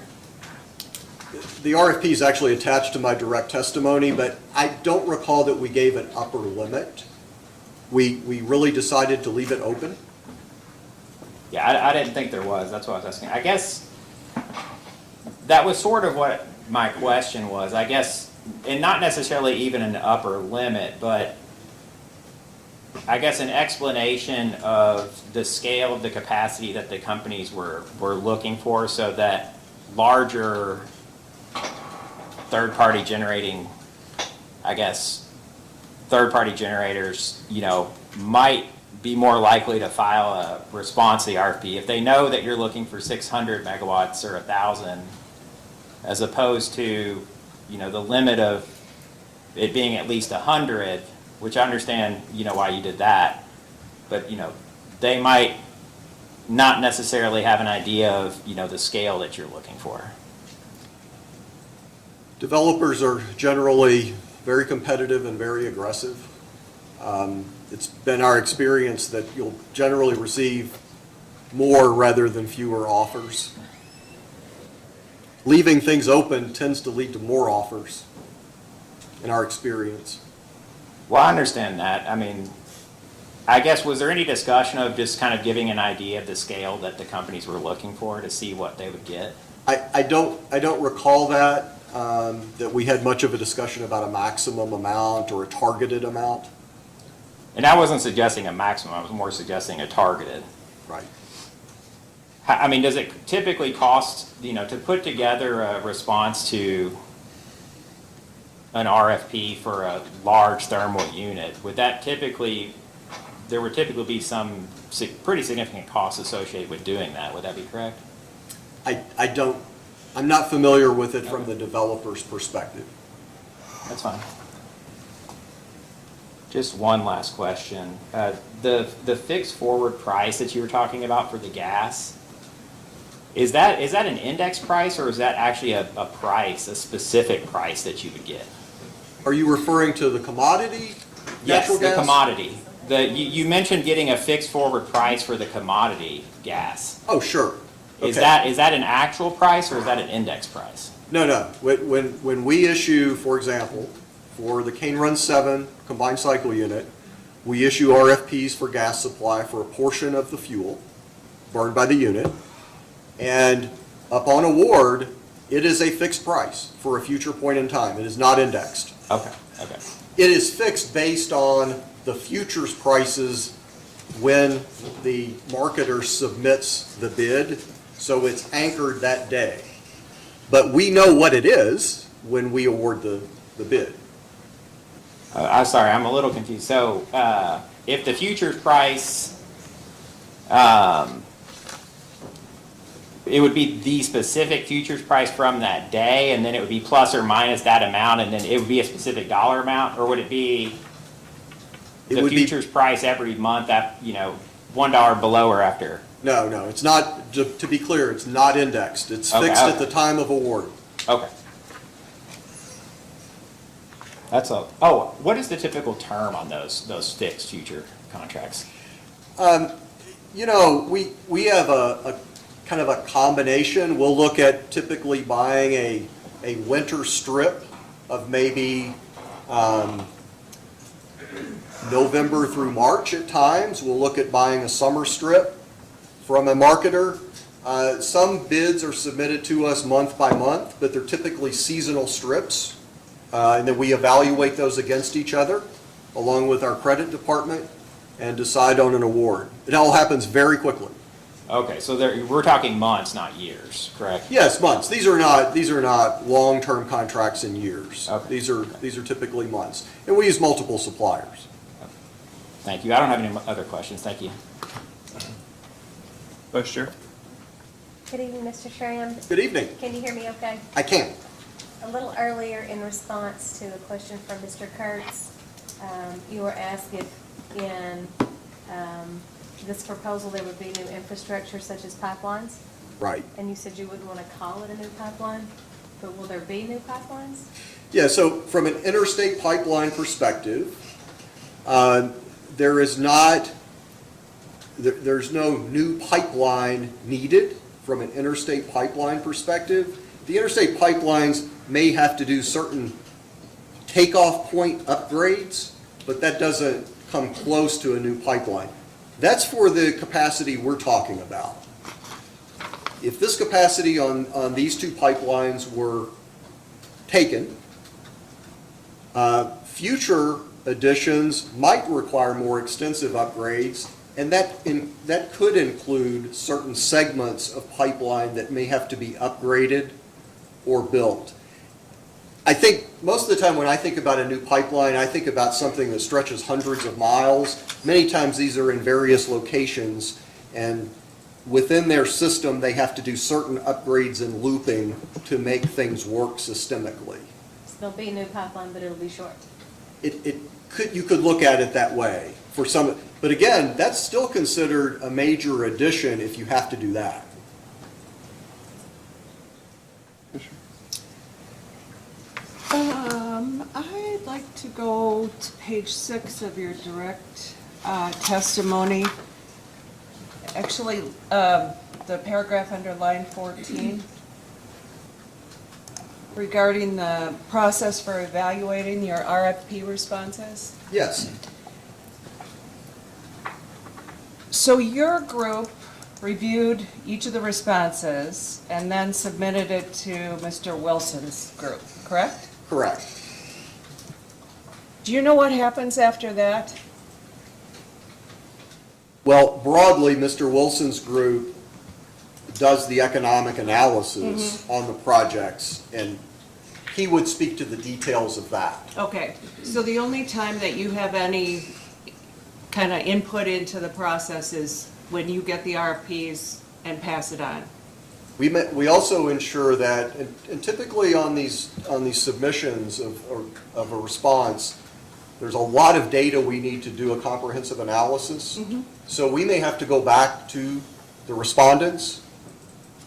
The RFP is actually attached to my direct testimony, but I don't recall that we gave an upper limit. We really decided to leave it open. Yeah, I didn't think there was. That's what I was asking. I guess that was sort of what my question was. I guess, and not necessarily even an upper limit, but I guess an explanation of the scale of the capacity that the companies were looking for so that larger third-party generating, I guess, third-party generators, might be more likely to file a response to the RFP if they know that you're looking for 600 megawatts or 1,000, as opposed to, the limit of it being at least 100, which I understand, why you did that, but, they might not necessarily have an idea of, the scale that you're looking for. Developers are generally very competitive and very aggressive. It's been our experience that you'll generally receive more rather than fewer offers. Leaving things open tends to lead to more offers, in our experience. Well, I understand that. I mean, I guess, was there any discussion of just kind of giving an idea of the scale that the companies were looking for to see what they would get? I don't recall that we had much of a discussion about a maximum amount or a targeted amount. And I wasn't suggesting a maximum, I was more suggesting a targeted. Right. I mean, does it typically cost, to put together a response to an RFP for a large thermal unit, there would typically be some pretty significant costs associated with doing that. Would that be correct? I'm not familiar with it from the developer's perspective. That's fine. Just one last question. The fixed forward price that you were talking about for the gas, is that an index price, or is that actually a price, a specific price that you would get? Are you referring to the commodity natural gas? Yes, the commodity. You mentioned getting a fixed forward price for the commodity gas. Oh, sure. Is Okay. that an actual price, or is that an index price? No. When we issue, for example, for the Cane Run 7 combined cycle unit, we issue RFPs for gas supply for a portion of the fuel burned by the unit. And upon award, it is a fixed price for a future point in time. It is not indexed. Okay. It is fixed based on the futures prices when the marketer submits the bid, so it's anchored that day. But we know what it is when we award the bid. I'm sorry, I'm a little confused. So, if the futures price, it would be the specific futures price from that day, and then it would be plus or minus that amount, and then it would be a specific dollar amount, or would it be the futures price every month at, $1 below or after? No, it's not, to be clear, it's not indexed. It's Okay, fixed okay. at the time of award. Okay. That's all. Oh, what is the typical term on those fixed future contracts? We have a kind of a combination. We'll look at typically buying a winter strip of maybe November through March at times. We'll look at buying a summer strip from a marketer. Some bids are submitted to us month by month, but they're typically seasonal strips. And then we evaluate those against each other, along with our credit department, and decide on an award. It all happens very quickly. Okay, so we're talking months, not years, correct? Yes, months. These are not long-term contracts in years. Okay. These are typically months. And we use multiple suppliers. Thank you. I don't have any other questions. Thank you. Vice Chair? Good evening, Mr. Schramm. Good evening. Can you hear me okay? I can. A little earlier, in response to a question from Mr. Kurtz, you were asked if in this proposal there would be new infrastructure such as pipelines. Right. And you said you wouldn't want to call it a new pipeline, but will there be new pipelines? Yeah, so from an interstate pipeline perspective, there's no new pipeline needed from an interstate pipeline perspective. The interstate pipelines may have to do certain takeoff point upgrades, but that doesn't come close to a new pipeline. That's for the capacity we're talking about. If this capacity on these two pipelines were taken, future additions might require more extensive upgrades, and that could include certain segments of pipeline that may have to be upgraded or built. I think most of the time when I think about a new pipeline, I think about something that stretches hundreds of miles. Many times these are in various locations, and within their system, they have to do certain upgrades and looping to make things work systemically. So there'll be a new pipeline, but it'll be short. You could look at it that way for some, but again, that's still considered a major addition if you have to do that. I'd like to go to page 6 of your direct testimony. Actually, the paragraph under line 14 regarding the process for evaluating your RFP responses. Yes. So your group reviewed each of the responses and then submitted it to Mr. Wilson's group, correct? Correct. Do you know what happens after that? Well, broadly, Mr. Wilson's group does the economic analysis on the projects, and he would speak to the details of that. Okay, so the only time that you have any kind of input into the process is when you get the RFPs and pass it on. We also ensure that, and typically on these submissions of a response, there's a lot of data we need to do a comprehensive analysis. So we may have to go back to the respondents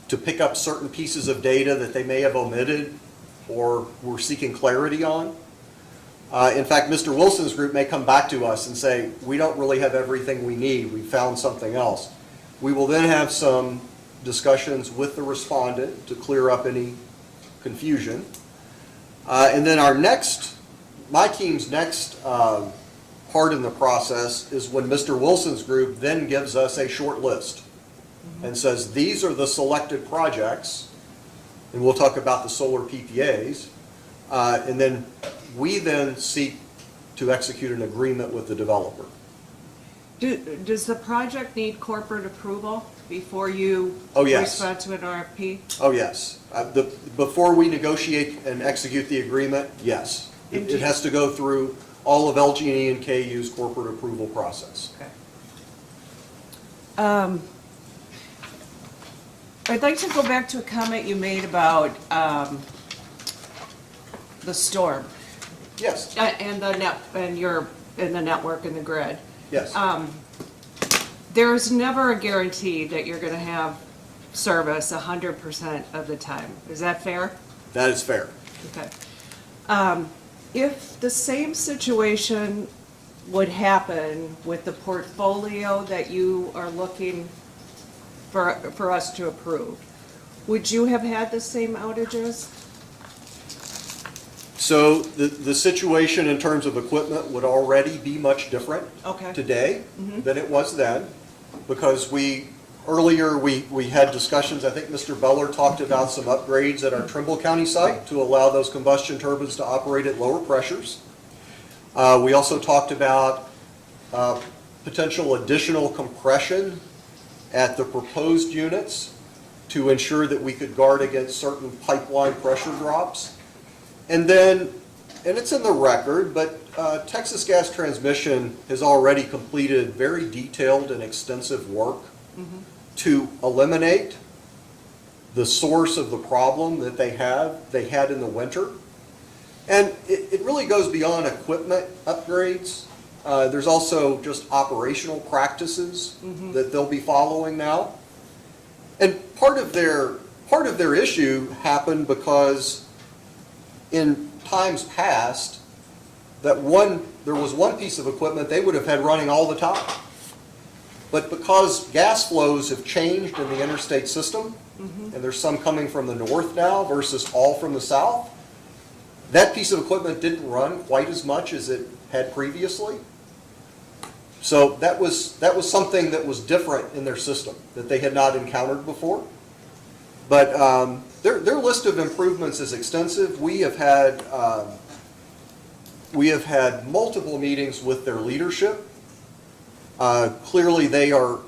to pick up certain pieces of data that they may have omitted or were seeking clarity on. In fact, Mr. Wilson's group may come back to us and say, we don't really have everything we need, we found something else. We will then have some discussions with the respondent to clear up any confusion. And then my team's next part in the process is when Mr. Wilson's group then gives us a short list and says, these are the selected projects, and we'll talk about the solar PPAs, and then we then seek to execute an agreement with the developer. Does the project need corporate approval before you Oh, yes. respond to an RFP? Oh, yes. Before we negotiate and execute the agreement, yes. It has to go through all of LG&E and KU's corporate approval process. Okay. I'd like to go back to a comment you made about the storm. Yes. And the network and the grid. Yes. There's never a guarantee that you're going to have service 100% of the time. Is that fair? That is fair. Okay. If the same situation would happen with the portfolio that you are looking for us to approve, would you have had the same outages? So the situation in terms of equipment would already be much different today than it was then, because earlier we had discussions. I think Mr. Beller talked about some upgrades at our Trimble County site to allow those combustion turbines to operate at lower pressures. We also talked about potential additional compression at the proposed units to ensure that we could guard against certain pipeline pressure drops. And then, and it's in the record, but Texas Gas Transmission has already completed very detailed and extensive work to eliminate the source of the problem that they had in the winter. And it really goes beyond equipment upgrades. There's also just operational practices that they'll be following now. And part of their issue happened because in times past, there was one piece of equipment they would have had running all the time. But because gas flows have changed in the interstate system, and there's some coming from the north now versus all from the south, that piece of equipment didn't run quite as much as it had previously. So that was something that was different in their system that they had not encountered before. But their list of improvements is extensive. We have had multiple meetings with their leadership. Clearly, they are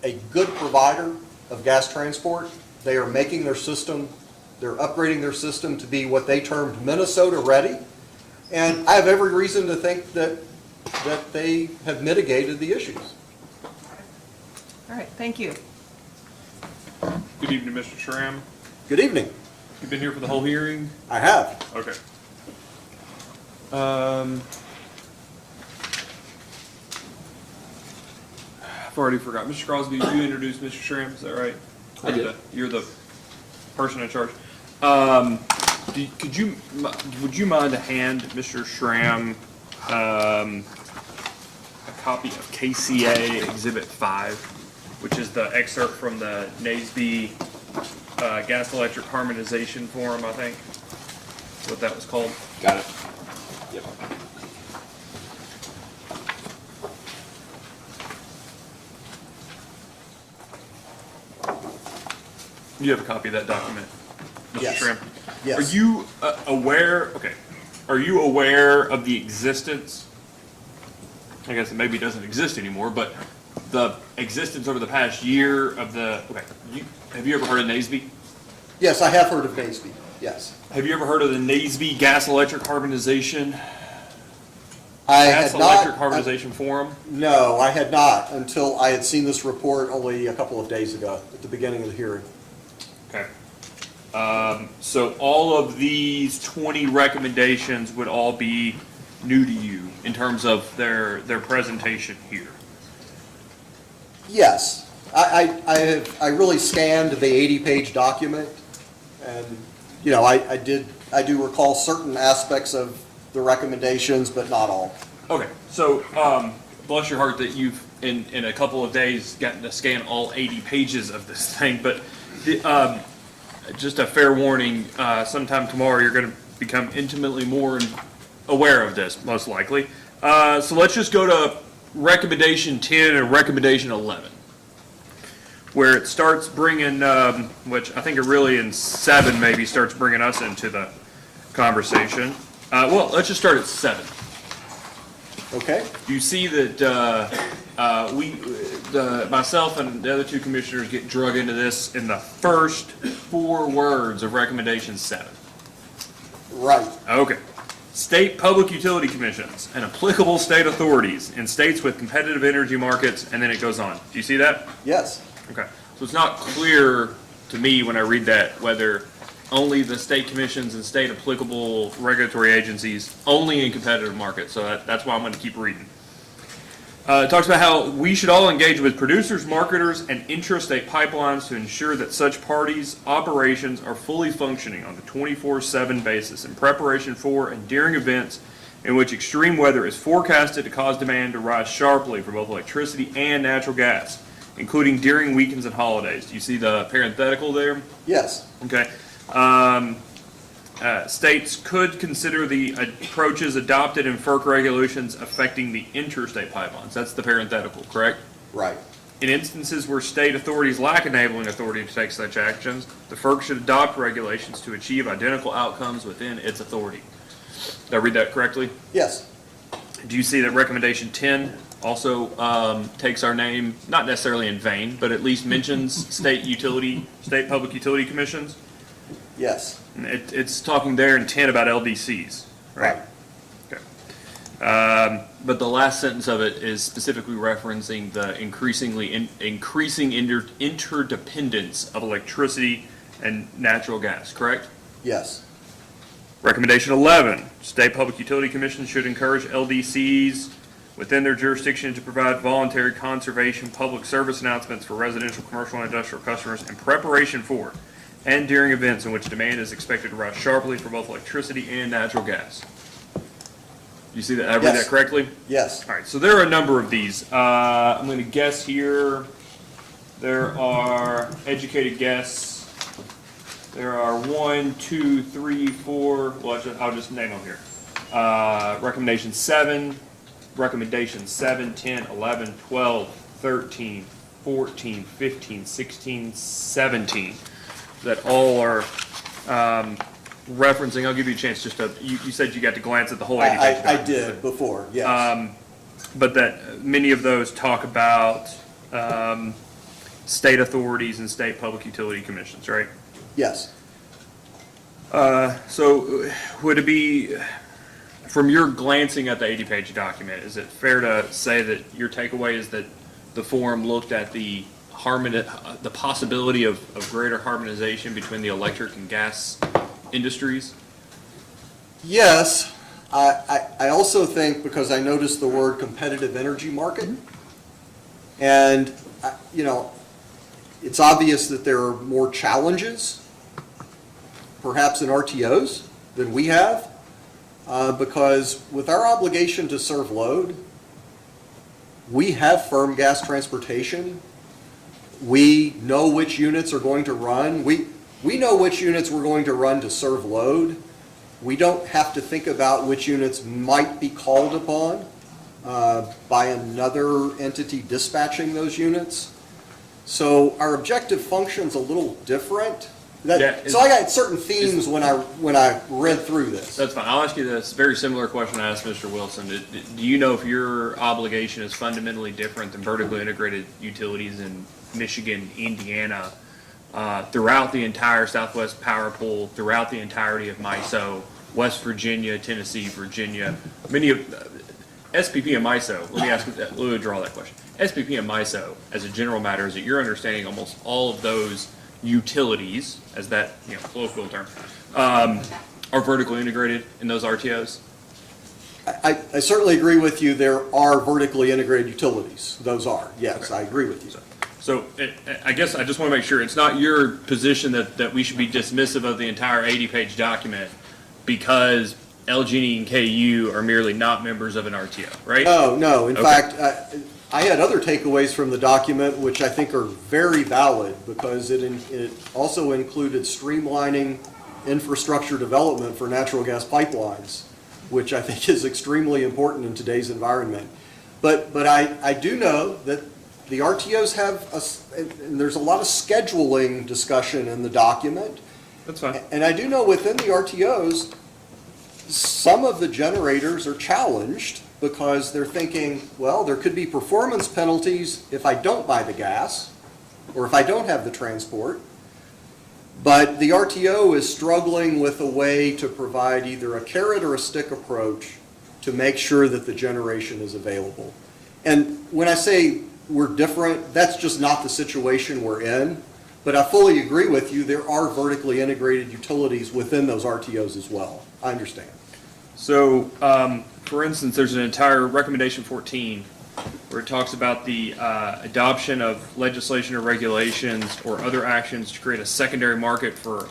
a good provider of gas transport. They are making their system, they're upgrading their system to be what they termed Minnesota ready. And I have every reason to think that they have mitigated the issues. All right, thank you. Good evening, Mr. Schramm. Good evening. You've been here for the whole hearing? I have. Okay. I've already forgot. Mr. Crosby, you introduced Mr. Schramm, is that right? I did. You're the person in charge. Would you mind to hand Mr. Schramm a copy of KCA Exhibit 5, which is the excerpt from the NASB gas electric harmonization forum, I think, is what that was called. Got it. Yep. You have a copy of that document, Mr. Yes. Schramm? Yes. Are you are you aware of the existence, I guess it maybe doesn't exist anymore, but the existence over the past year of have you ever heard of NASB? Yes, I have heard of NASB, yes. Have you ever heard of the NASB gas electric harmonization? I That's had not. Electric Harmonization Forum? No, I had not until I had seen this report only a couple of days ago at the beginning of the hearing. Okay. So all of these 20 recommendations would all be new to you in terms of their presentation here? Yes, I really scanned the 80-page document, and, you know, I do recall certain aspects of the recommendations, but not all. Okay, so, bless your heart that you've, in a couple of days, gotten to scan all 80 pages of this thing, but, just a fair warning, sometime tomorrow, you're gonna become intimately more aware of this, most likely. So let's just go to recommendation 10 and recommendation 11, where it starts bringing, which I think it really in 7 maybe starts bringing us into the conversation. Well, let's just start at 7. Okay. You see that myself and the other 2 commissioners get drug into this in the first 4 words of recommendation 7. Right. Okay. State public utility commissions and applicable state authorities in states with competitive energy markets, and then it goes on. Do you see that? Yes. Okay. So it's not clear to me when I read that whether only the state commissions and state applicable regulatory agencies only in competitive markets. So that's why I'm going to keep reading. It talks about how we should all engage with producers, marketers, and intrastate pipelines to ensure that such parties' operations are fully functioning on a 24/7 basis in preparation for and during events in which extreme weather is forecasted to cause demand to rise sharply for both electricity and natural gas, including during weekends and holidays. Do you see the parenthetical there? Yes. Okay. States could consider the approaches adopted in FERC regulations affecting the interstate pipelines. That's the parenthetical, correct? Right. In instances where state authorities lack enabling authority to take such actions, the FERC should adopt regulations to achieve identical outcomes within its authority. Did I read that correctly? Yes. Do you see that recommendation 10 also takes our name, not necessarily in vain, but at least mentions state public utility commissions? Yes. It's talking there in 10 about LDCs, right? Okay. But the last sentence of it is specifically referencing the increasing interdependence of electricity and natural gas, correct? Yes. Recommendation 11, state public utility commissions should encourage LDCs within their jurisdiction to provide voluntary conservation public service announcements for residential, commercial, and industrial customers in preparation for and during events in which demand is expected to rise sharply for both electricity and natural gas. You see that? Did I read that correctly? Yes. All right, so there are a number of these. I'm going to guess here there are educated guesses. There are 1, 2, 3, 4. Well, I'll just name them here. Recommendation 7, 10, 11, 12, 13, 14, 15, 16, 17. That all are referencing. I'll give you a chance just to. You said you got to glance at the whole 80 page. I did before. Yes. But that many of those talk about state authorities and state public utility commissions, right? Yes. So would it be, from your glancing at the 80-page document, is it fair to say that your takeaway is that the forum looked at the possibility of greater harmonization between the electric and gas industries? Yes. I also think, because I noticed the word competitive energy market, and, you know, it's obvious that there are more challenges, perhaps in RTOs, than we have, because with our obligation to serve load, we have firm gas transportation. We know which units are going to run. We know which units we're going to run to serve load. We don't have to think about which units might be called upon by another entity dispatching those units. So our objective function's a little different. So I got certain themes when I read through this. That's fine. I'll ask you this very similar question I asked Mr. Wilson. Do you know if your obligation is fundamentally different than vertically integrated utilities in Michigan, Indiana, throughout the entire Southwest Power Pool, throughout the entirety of MISO, West Virginia, Tennessee, Virginia? SPP and MISO, let me ask, let me draw that question. SPP and MISO, as a general matter, is it your understanding almost all of those utilities, as that, colloquial term, are vertically integrated in those RTOs? I certainly agree with you, there are vertically integrated utilities. Those are, yes, I agree with you. So I guess I just want to make sure, it's not your position that we should be dismissive of the entire 80-page document because LG&E and KU are merely not members of an RTO, right? No. In Okay. fact, I had other takeaways from the document, which I think are very valid, because it also included streamlining infrastructure development for natural gas pipelines, which I think is extremely important in today's environment. But I do know that the RTOs and there's a lot of scheduling discussion in the document. That's fine. And I do know within the RTOs, some of the generators are challenged because they're thinking, well, there could be performance penalties if I don't buy the gas or if I don't have the transport. But the RTO is struggling with a way to provide either a carrot or a stick approach to make sure that the generation is available. And when I say we're different, that's just not the situation we're in. But I fully agree with you, there are vertically integrated utilities within those RTOs as well. I understand. So, for instance, there's an entire recommendation 14 where it talks about the adoption of legislation or regulations or other actions to create a secondary market for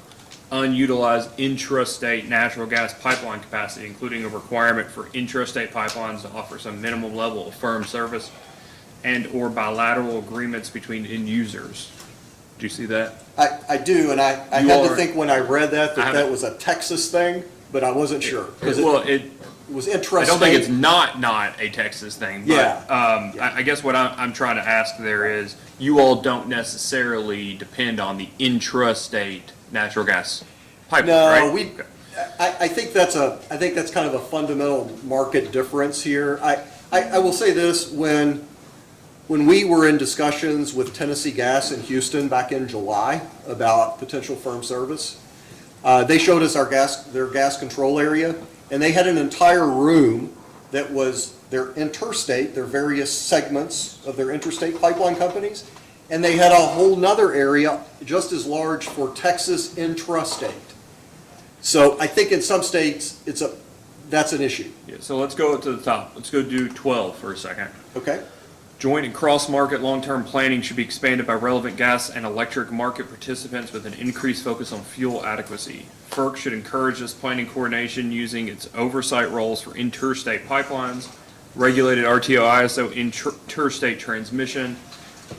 unutilized intrastate natural gas pipeline capacity, including a requirement for intrastate pipelines to offer some minimum level of firm service and/or bilateral agreements between end users. Do you see that? I do, and I had to think when I read that was a Texas thing, but I wasn't sure. Well, it was interesting. I don't think it's not a Texas thing, but Yeah. I guess what I'm trying to ask there is, you all don't necessarily depend on the intrastate natural gas pipeline, right? No, I think that's kind of a fundamental market difference here. I will say this, when we were in discussions with Tennessee Gas in Houston back in July about potential firm service, they showed us their gas control area, and they had an entire room that was their interstate, their various segments of their interstate pipeline companies, and they had a whole nother area just as large for Texas intrastate. So I think in some states, that's an issue. Yeah, so let's go to the top. Let's go do 12 for a second. Okay. Joint and cross-market long-term planning should be expanded by relevant gas and electric market participants with an increased focus on fuel adequacy. FERC should encourage this planning coordination using its oversight roles for interstate pipelines, regulated RTO ISO interstate transmission,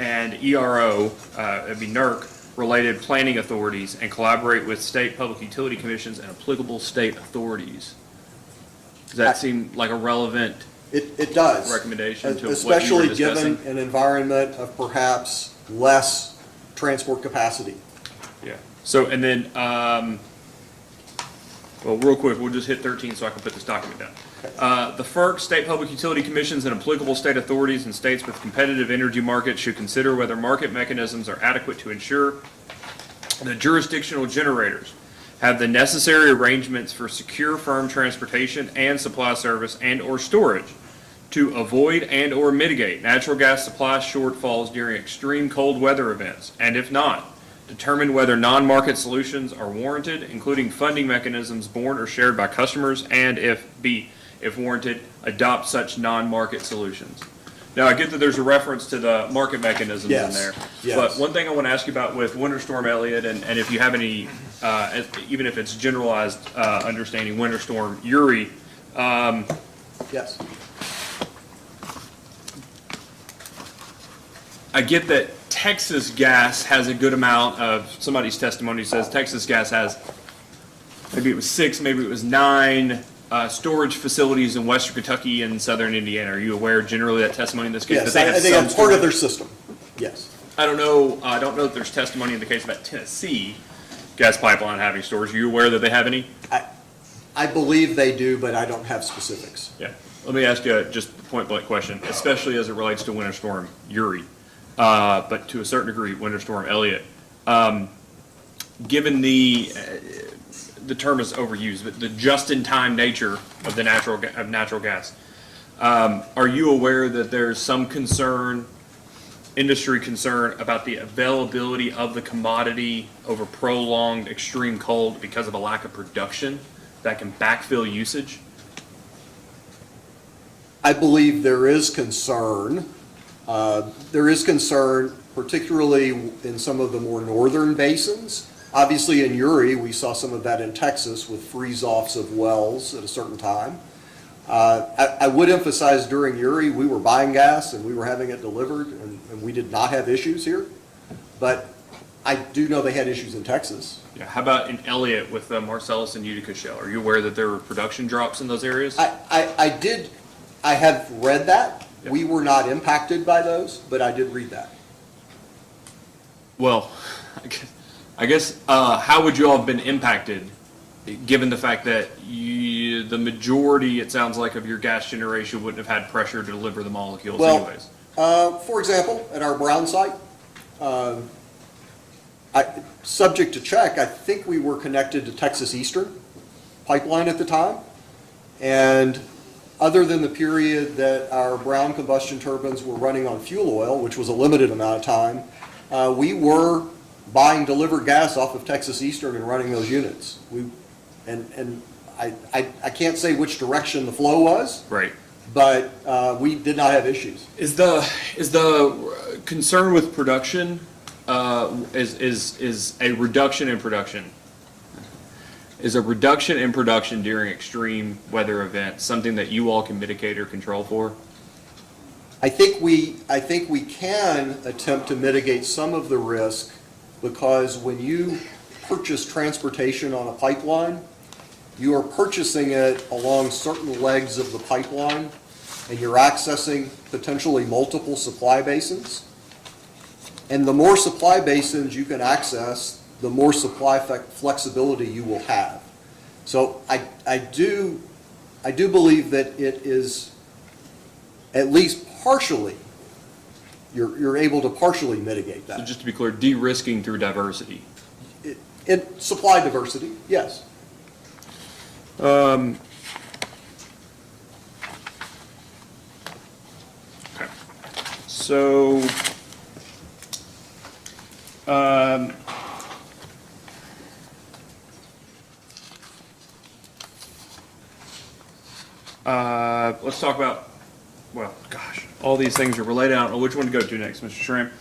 and ERO, that'd be NERC, related planning authorities, and collaborate with state public utility commissions and applicable state authorities. Does that seem like a relevant It does. recommendation to what you were Especially discussing? given an environment of perhaps less transport capacity. Yeah. So, and then, well, real quick, we'll just hit 13 so I can put this document down. The FERC, state public utility commissions, and applicable state authorities in states with competitive energy markets should consider whether market mechanisms are adequate to ensure the jurisdictional generators have the necessary arrangements for secure, firm transportation and supply service and/or storage to avoid and/or mitigate natural gas supply shortfalls during extreme cold weather events, and if not, determine whether non-market solutions are warranted, including funding mechanisms borne or shared by customers, and if warranted, adopt such non-market solutions. Now, I get that there's a reference to the market mechanisms in Yes, there. yes. But one thing I want to ask you about with Winter Storm Elliott, and if you have any, even if it's generalized understanding, Winter Storm Uri. Yes. I get that Texas Gas has a good amount of, somebody's testimony says Texas Gas has, maybe it was 6, maybe it was 9 storage facilities in western Kentucky and southern Indiana. Are you aware generally of that testimony in this case? Yes, That they have I think some that's part of storage? their system. Yes. I don't know if there's testimony in the case about Tennessee Gas Pipeline having storage. Are you aware that they have any? I believe they do, but I don't have specifics. Yeah. Let me ask you just a point blank question, especially as it relates to Winter Storm Uri, but to a certain degree, Winter Storm Elliott. Given the term is overused, but the just-in-time nature of natural gas, Are you aware that there's some concern, industry concern, about the availability of the commodity over prolonged extreme cold because of a lack of production that can backfill usage? I believe there is concern. There is concern, particularly in some of the more northern basins. Obviously, in Uri, we saw some of that in Texas with freeze-offs of wells at a certain time. I would emphasize during Uri, we were buying gas and we were having it delivered, and we did not have issues here. But I do know they had issues in Texas. Yeah, how about in Elliott with the Marcellus and Utica Shale? Are you aware that there were production drops in those areas? I have read that. We were not impacted by those, but I did read that. Well, I guess how would you all have been impacted, given the fact that the majority, it sounds like, of your gas generation wouldn't have had pressure to deliver the molecules anyways? For example, at our Brown site, subject to check, I think we were connected to Texas Eastern pipeline at the time. And other than the period that our Brown combustion turbines were running on fuel oil, which was a limited amount of time, we were buying delivered gas off of Texas Eastern and running those units. I can't say which direction the flow was. Right. But we did not have issues. Is the concern with production is a reduction in production? Is a reduction in production during extreme weather events something that you all can mitigate or control for? I think we can attempt to mitigate some of the risk, because when you purchase transportation on a pipeline, you are purchasing it along certain legs of the pipeline, and you're accessing potentially multiple supply basins. And the more supply basins you can access, the more supply flexibility you will have. So I do believe that it is at least partially, you're able to partially mitigate that. So just to be clear, de-risking through diversity. Supply diversity, yes. Okay. So, let's talk about, well, gosh, all these things are related. I don't know which one to go to next, Mr. Schramm.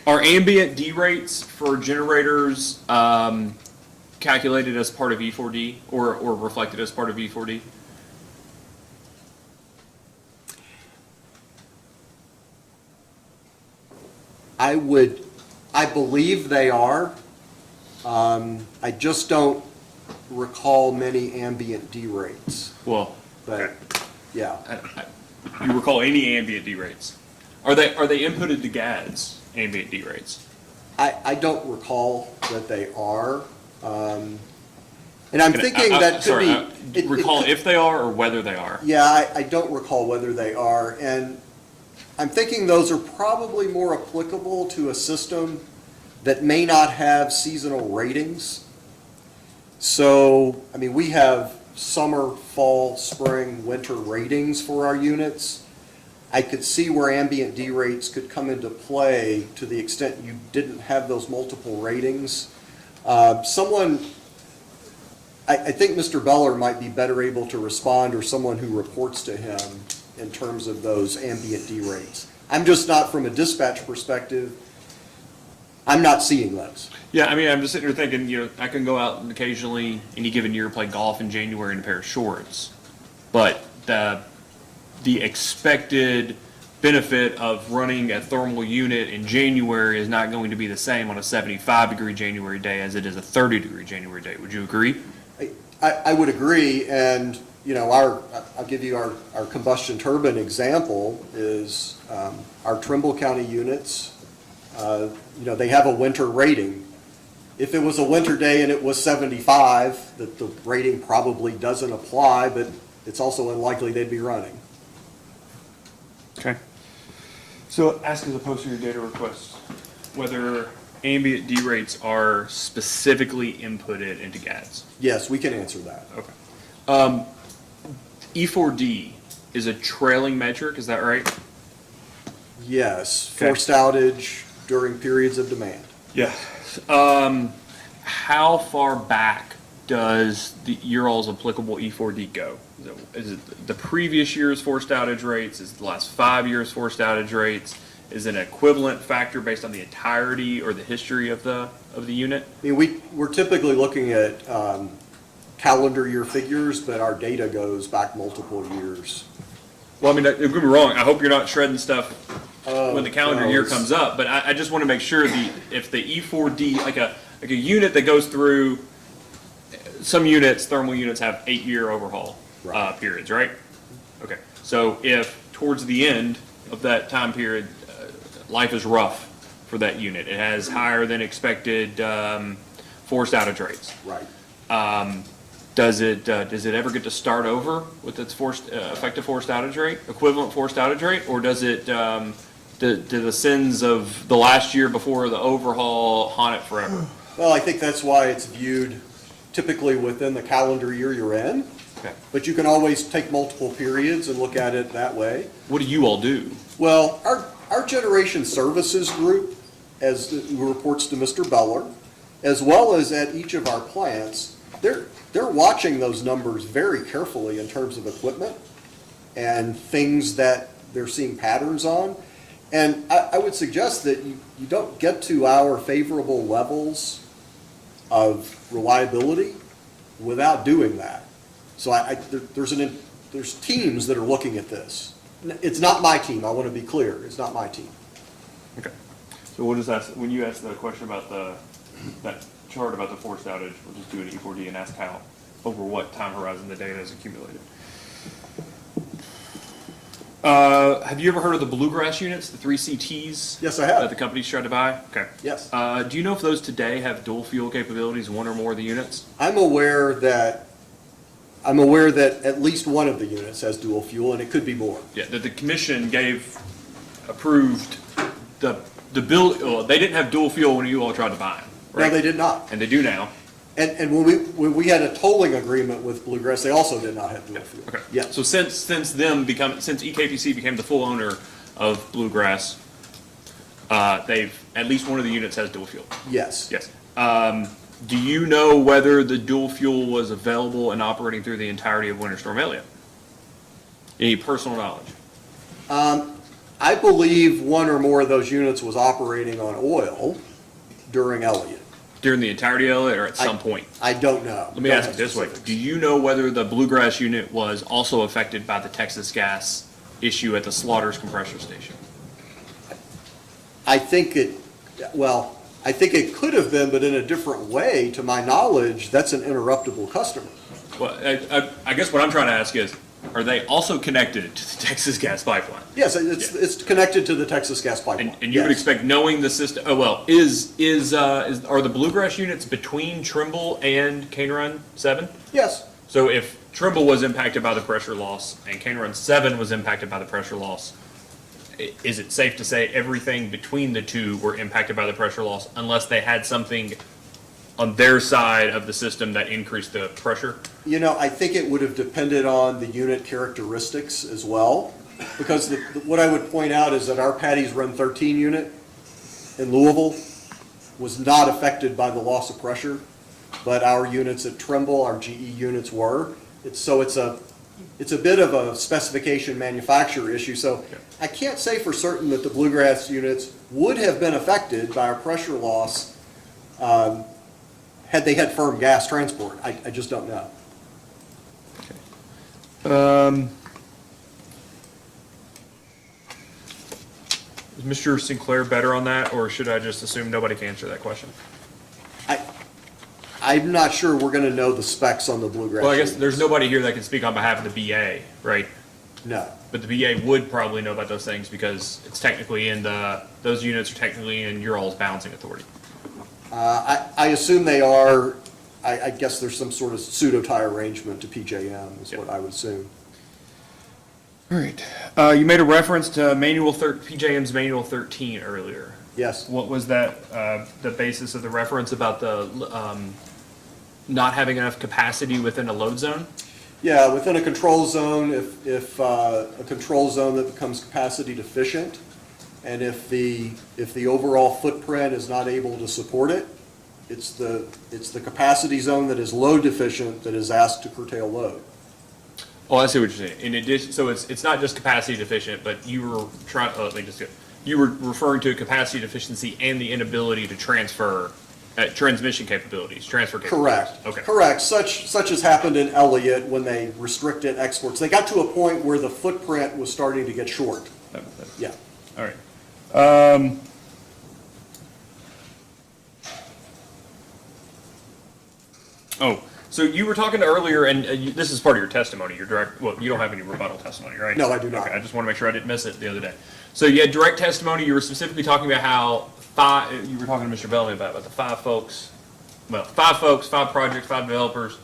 Are ambient D rates for generators calculated as part of E4D or reflected as part of E4D? I believe they are. I just don't recall many ambient D rates. Well, but yeah. You recall any ambient D rates? Are they inputted to GADS, ambient D rates? I don't recall that they are. And I'm thinking that could be. Recall if they are or whether they are? Yeah, I don't recall whether they are. And I'm thinking those are probably more applicable to a system that may not have seasonal ratings. So, I mean, we have summer, fall, spring, winter ratings for our units. I could see where ambient D rates could come into play to the extent you didn't have those multiple ratings. I think Mr. Beller might be better able to respond, or someone who reports to him, in terms of those ambient D rates. I'm just not, from a dispatch perspective, I'm not seeing those. Yeah, I mean, I'm just sitting here thinking, I can go out and occasionally, any given year, play golf in January in a pair of shorts. But the expected benefit of running a thermal unit in January is not going to be the same on a 75-degree January day as it is a 30-degree January day. Would you agree? I would agree, and I'll give you our combustion turbine example is our Trimble County units. They have a winter rating. If it was a winter day and it was 75, the rating probably doesn't apply, but it's also unlikely they'd be running. Okay. So ask as opposed to your data request whether ambient D rates are specifically inputted into GADS. Yes, we can answer that. Okay. E4D is a trailing metric, is that right? Yes, Okay. forced outage during periods of demand. Yeah. How far back does your all's applicable E4D go? Is it the previous year's forced outage rates? Is it the last 5 years' forced outage rates? Is it an equivalent factor based on the entirety or the history of the unit? I mean, we're typically looking at calendar year figures, but our data goes back multiple years. Well, I mean, don't get me wrong, I hope you're not shredding stuff when the calendar no, year it's- comes up, but I just want to make sure if the E4D, like a unit that goes through, some units, thermal units have 8-year overhaul periods, right? Okay, so if towards the end of that time period, life is rough for that unit, it has higher than expected forced outage rates. Right. Does it ever get to start over with its effective forced outage rate, equivalent forced outage rate, or does it, do the sins of the last year before the overhaul haunt it forever? Well, I think that's why it's viewed typically within the calendar year you're in. Okay. But you can always take multiple periods and look at it that way. What do you all do? Well, our generation services group, who reports to Mr. Beller, as well as at each of our plants, they're watching those numbers very carefully in terms of equipment and things that they're seeing patterns on. And I would suggest that you don't get to our favorable levels of reliability without doing that. So there's teams that are looking at this. It's not my team, I want to be clear, it's not my team. Okay. So what is that, when you ask the question about that chart about the forced outage, we'll just do an E4D and ask how, over what time horizon the data is accumulated. Have you ever heard of the Bluegrass units, the 3 CTs? Yes, I have. That the company's tried to buy? Okay. Yes. Do you know if those today have dual fuel capabilities, one or more of the units? I'm aware that at least one of the units has dual fuel, and it could be more. Yeah, that the commission approved the build, well, they didn't have dual fuel when you all tried to buy them, right? No, they did not. And they do now. And when we had a tolling agreement with Bluegrass, they also did not have dual fuel. Okay. Yeah. So since EKPC became the full owner of Bluegrass, at least one of the units has dual fuel. Yes. Yes. Do you know whether the dual fuel was available and operating through the entirety of Winter Storm Elliott? Any personal knowledge? I believe one or more of those units was operating on oil during Elliott. During the entirety of it, or at some point? I don't know. Let me ask it this way. Do you know whether the Bluegrass unit was also affected by the Texas gas issue at the Slaughters compressor station? I think it could have been, but in a different way. To my knowledge, that's an interruptible customer. Well, I guess what I'm trying to ask is, are they also connected to the Texas gas pipeline? Yes, it's connected to the Texas gas pipeline. And you would Yes. expect, knowing the system, are the Bluegrass units between Trimble and Cane Run 7? Yes. So if Trimble was impacted by the pressure loss and Cane Run 7 was impacted by the pressure loss, is it safe to say everything between the two were impacted by the pressure loss unless they had something on their side of the system that increased the pressure? You know, I think it would have depended on the unit characteristics as well, because what I would point out is that our Patty's Run 13 unit in Louisville was not affected by the loss of pressure, but our units at Trimble, our GE units were. It's a bit of a specification manufacturer issue, so I can't say for certain that the Bluegrass units would have been affected by our pressure loss had they had firm gas transport. I just don't know. Is Mr. Sinclair better on that, or should I just assume nobody can answer that question? I'm not sure we're going to know the specs on the Bluegrass. Well, I guess units. there's nobody here that can speak on behalf of the BA, right? No. But the BA would probably know about those things because it's technically those units are technically in your all's balancing authority. I assume they are. I guess there's some sort of pseudo-tie arrangement to PJM is what I would assume. All right. You made a reference to PJM's Manual 13 earlier. Yes. What was that, the basis of the reference about the not having enough capacity within a load zone? Yeah, within a control zone, if a control zone that becomes capacity deficient, and if the overall footprint is not able to support it, it's the capacity zone that is load deficient that is asked to curtail load. Oh, I see what you're saying. In addition, so it's not just capacity deficient, but you were trying, you were referring to capacity deficiency and the inability to transfer, transmission capabilities, transfer capabilities. Correct. Okay. Correct. Such as happened in Elliott when they restricted exports. They got to a point where the footprint was starting to get short. Yeah. All right. Oh, so you were talking earlier, and this is part of your testimony, your direct, well, you don't have any rebuttal testimony, right? No, I do not. Okay, I just want to make sure I didn't miss it the other day. So you had direct testimony, you were specifically talking about how you were talking to Mr. Bellamy about the five folks, 5 projects, 5 developers.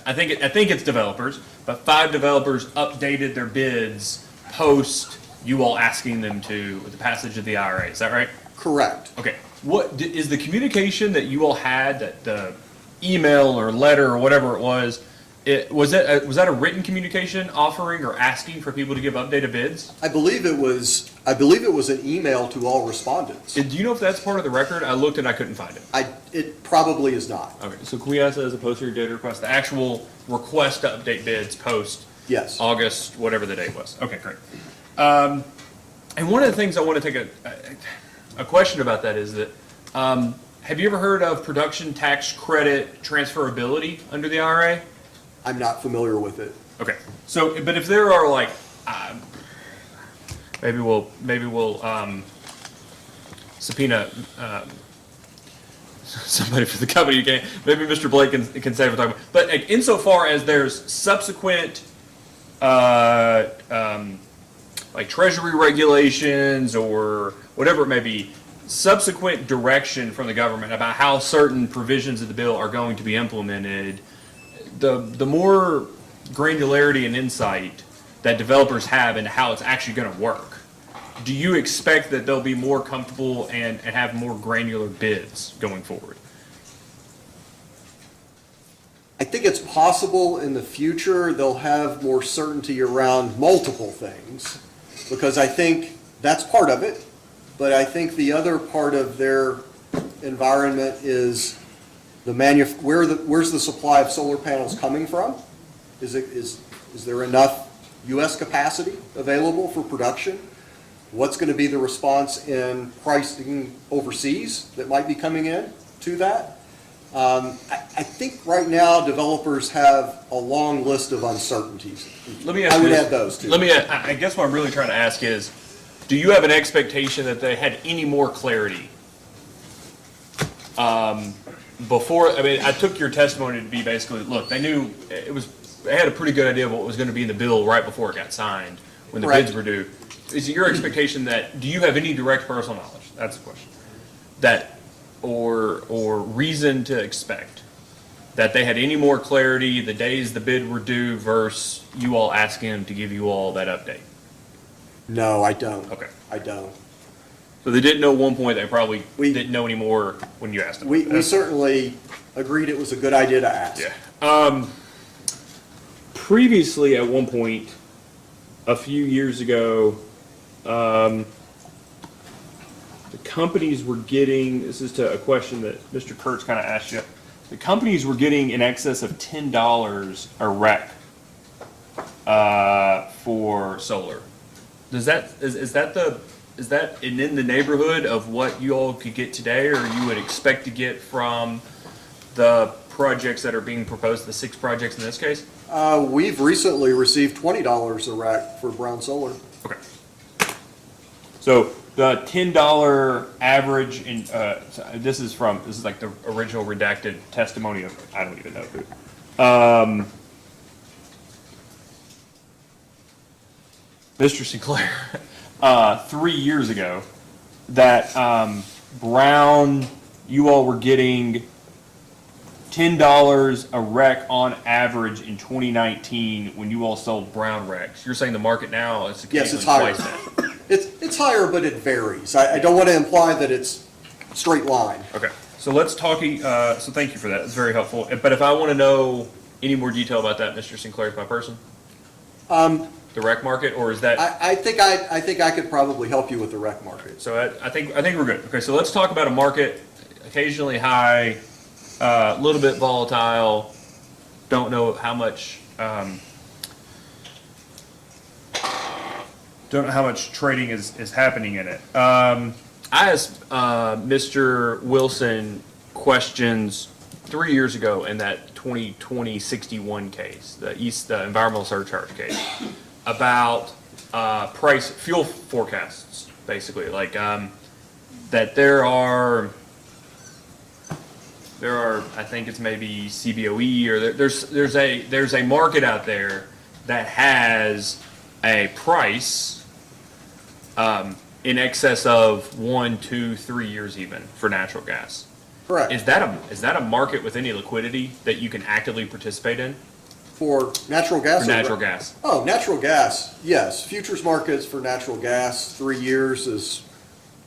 I think it's developers, but 5 developers updated their bids post you all asking them to with the passage of the IRA. Is that right? Correct. Okay. What is the communication that you all had, that the email or letter or whatever it was? Was that a written communication offering or asking for people to give updated bids? I believe it was an email to all respondents. Do you know if that's part of the record? I looked and I couldn't find it. It probably is not. Okay, so can we ask that as opposed to your data request, the actual request to update bids post Yes. August, whatever the date was? Okay, great. And one of the things I want to take a question about that is that, have you ever heard of production tax credit transferability under the IRA? I'm not familiar with it. Okay, so, but if there are like, maybe we'll subpoena somebody for the company. Maybe Mr. Blake can say what we're talking about. But like, insofar as there's subsequent like treasury regulations or whatever it may be, subsequent direction from the government about how certain provisions of the bill are going to be implemented, the more granularity and insight that developers have into how it's actually going to work, do you expect that they'll be more comfortable and have more granular bids going forward? I think it's possible in the future they'll have more certainty around multiple things, because I think that's part of it. But I think the other part of their environment is where's the supply of solar panels coming from? Is there enough U.S. capacity available for production? What's going to be the response in pricing overseas that might be coming in to that? I think right now developers have a long list of uncertainties. Let me ask I would this. add those two. I guess what I'm really trying to ask is, do you have an expectation that they had any more clarity before? I mean, I took your testimony to be basically, look, they knew they had a pretty good idea of what was going to be in the bill right before it got signed, when the bids were due. Is it your expectation that, do you have any direct personal knowledge? That's the question. That, or reason to expect that they had any more clarity the days the bid were due versus you all asking them to give you all that update? No, I don't. Okay. I don't. So they didn't know at one point, they probably didn't know anymore when you asked them. We certainly agreed it was a good idea to ask. Yeah. Previously, at one point, a few years ago, the companies were getting, this is to a question that Mr. Kurtz kind of asked you, the companies were getting in excess of $10 a rec for solar. Is that in the neighborhood of what you all could get today, or you would expect to get from the projects that are being proposed, the 6 projects in this case? We've recently received $20 a rack for brown solar. Okay. So the $10 average in, this is like the original redacted testimony of, I don't even know who. Mr. Sinclair, 3 years ago, that brown, you all were getting $10 a rec on average in 2019 when you all sold brown recs. You're saying the market now is Yes, it's higher. It's higher, but it varies. I don't want to imply that it's straight line. Okay, so let's talk, so thank you for that, it's very helpful. But if I want to know Any more detail about that, Mr. Sinclair, is my person? Um, The rec market, or is that? I think I could probably help you with the rec market. So I think we're good. Okay, so let's talk about a market occasionally high, a little bit volatile. Don't know how much. Don't know how much trading is happening in it. I asked Mr. Wilson questions 3 years ago in that 2020 61 case, the environmental surcharge case, about price fuel forecasts, basically, like that there are I think it's maybe CBOE or there's a market out there that has a price in excess of 1, 2, 3 years even for natural gas. Correct. Is that a market with any liquidity that you can actively participate in? For natural gas? For natural gas. Oh, natural gas, yes. Futures markets for natural gas, 3 years is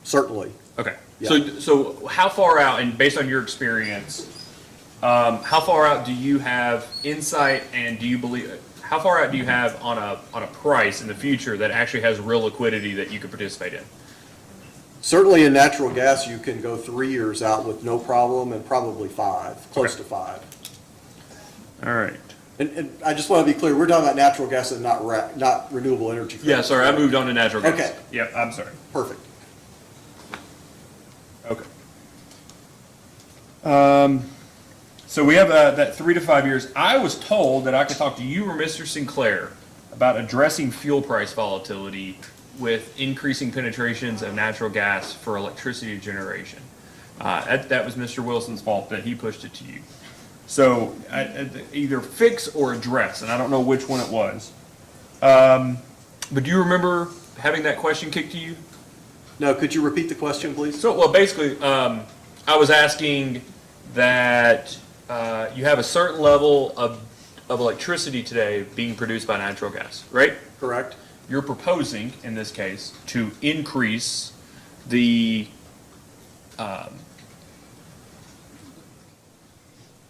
certainly. Okay. Yeah. So how far out, and based on your experience, how far out do you have insight, and do you believe, how far out do you have on a price in the future that actually has real liquidity that you could participate in? Certainly in natural gas, you can go 3 years out with no problem, and probably 5, close to 5. All right. And I just want to be clear, we're talking about natural gas and not renewable energy. Yeah, sorry, I moved on to natural gas. Okay. Yeah, I'm sorry. Perfect. Okay. So we have that 3 to 5 years. I was told that I could talk to you or Mr. Sinclair about addressing fuel price volatility with increasing penetrations of natural gas for electricity generation. That was Mr. Wilson's fault that he pushed it to you. So either fix or address, and I don't know which one it was. But do you remember having that question kicked to you? No, could you repeat the question, please? So, well, basically, I was asking that you have a certain level of electricity today being produced by natural gas, right? Correct. You're proposing, in this case, to increase the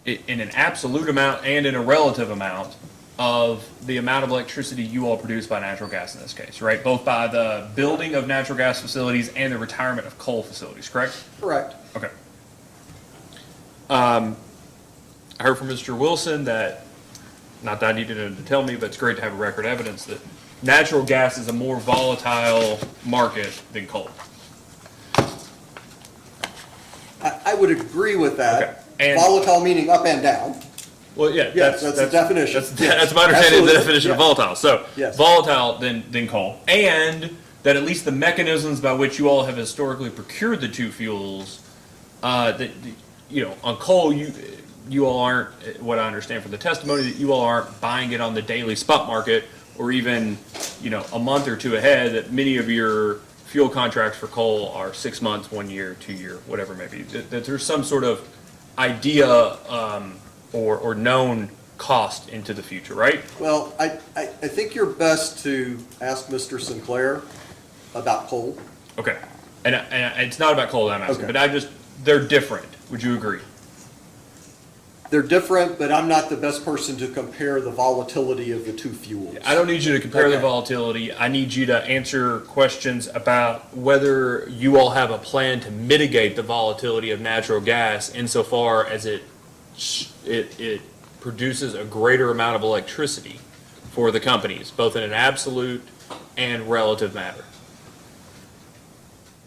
in an absolute amount and in a relative amount of the amount of electricity you all produce by natural gas in this case, right? Both by the building of natural gas facilities and the retirement of coal facilities, correct? Correct. Okay. I heard from Mr. Wilson that, not that I needed him to tell me, but it's great to have a record evidence that natural gas is a more volatile market than coal. I would agree with that. Okay. And volatile meaning up and down. Well, yeah, Yes, that's the definition. That's my understanding of the Absolutely. definition of Yeah. volatile. So Yes. volatile than coal, and that at least the mechanisms by which you all have historically procured the two fuels, that you know, on coal you all aren't, what I understand from the testimony, that you all aren't buying it on the daily spot market or even, you know, a month or two ahead. That many of your fuel contracts for coal are 6 months, 1 year, 2 year, whatever it may be. That there's some sort of idea or known cost into the future, right? Well, I think you're best to ask Mr. Sinclair about coal. Okay. And it's not about coal that I'm asking, Okay. but they're different. Would you agree? They're different, but I'm not the best person to compare the volatility of the two fuels. I don't need you to compare the Okay. volatility. I need you to answer questions about whether you all have a plan to mitigate the volatility of natural gas insofar as it produces a greater amount of electricity for the companies, both in an absolute and relative matter.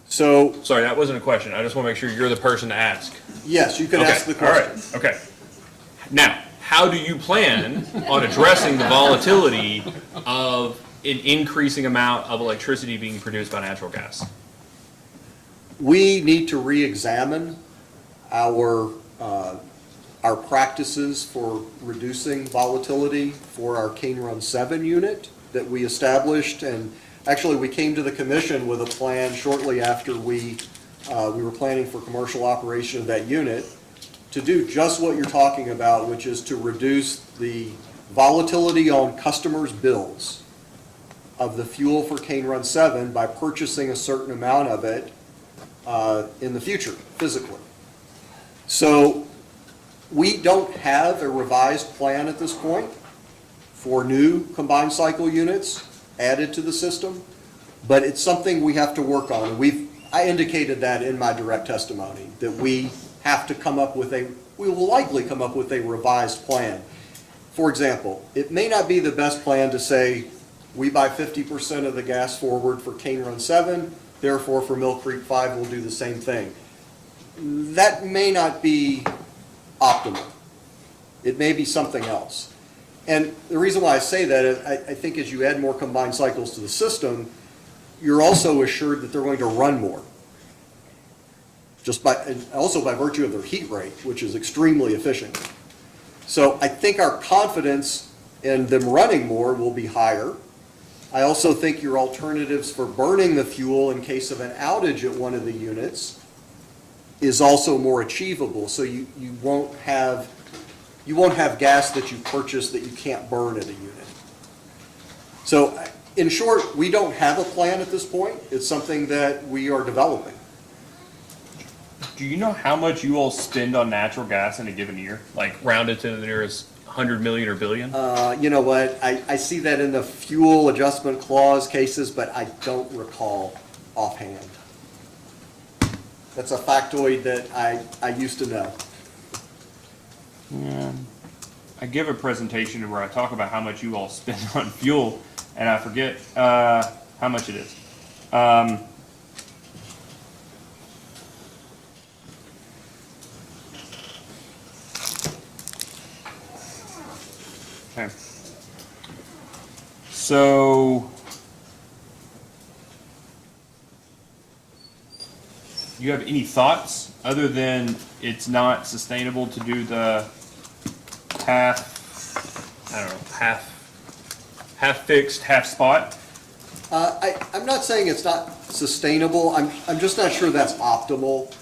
So, Sorry, that wasn't a question. I just want to make sure you're the person to ask. yes, you can Okay, ask the all right, question. okay. Now, how do you plan on addressing the volatility of an increasing amount of electricity being produced by natural gas? We need to re-examine our practices for reducing volatility for our Cane Run 7 unit that we established. And actually, we came to the commission with a plan shortly after we were planning for commercial operation of that unit to do just what you're talking about, which is to reduce the volatility on customers' bills of the fuel for Cane Run 7 by purchasing a certain amount of it in the future, physically. So We don't have a revised plan at this point for new combined cycle units added to the system, but it's something we have to work on. I indicated that in my direct testimony, that we have to come up with we will likely come up with a revised plan. For example, it may not be the best plan to say, we buy 50% of the gas forward for Cane Run 7, therefore for Mill Creek 5 we'll do the same thing. That may not be optimal. It may be something else. And the reason why I say that is I think as you add more combined cycles to the system, you're also assured that they're going to run more. And also by virtue of their heat rate, which is extremely efficient. So I think our confidence in them running more will be higher. I also think your alternatives for burning the fuel in case of an outage at one of the units is also more achievable. So you won't have gas that you purchase that you can't burn at a unit. So in short, we don't have a plan at this point. It's something that we are developing. Do you know how much you all spend on natural gas in a given year? Like rounded to the nearest 100 million or billion? You know what, I see that in the fuel adjustment clause cases, but I don't recall offhand. That's a factoid that I used to know. Yeah. I give a presentation where I talk about how much you all spend on fuel, and I forget how much it is. Okay. So you have any thoughts other than it's not sustainable to do the half fixed, half spot? I'm not saying it's not sustainable. I'm just not sure that's optimal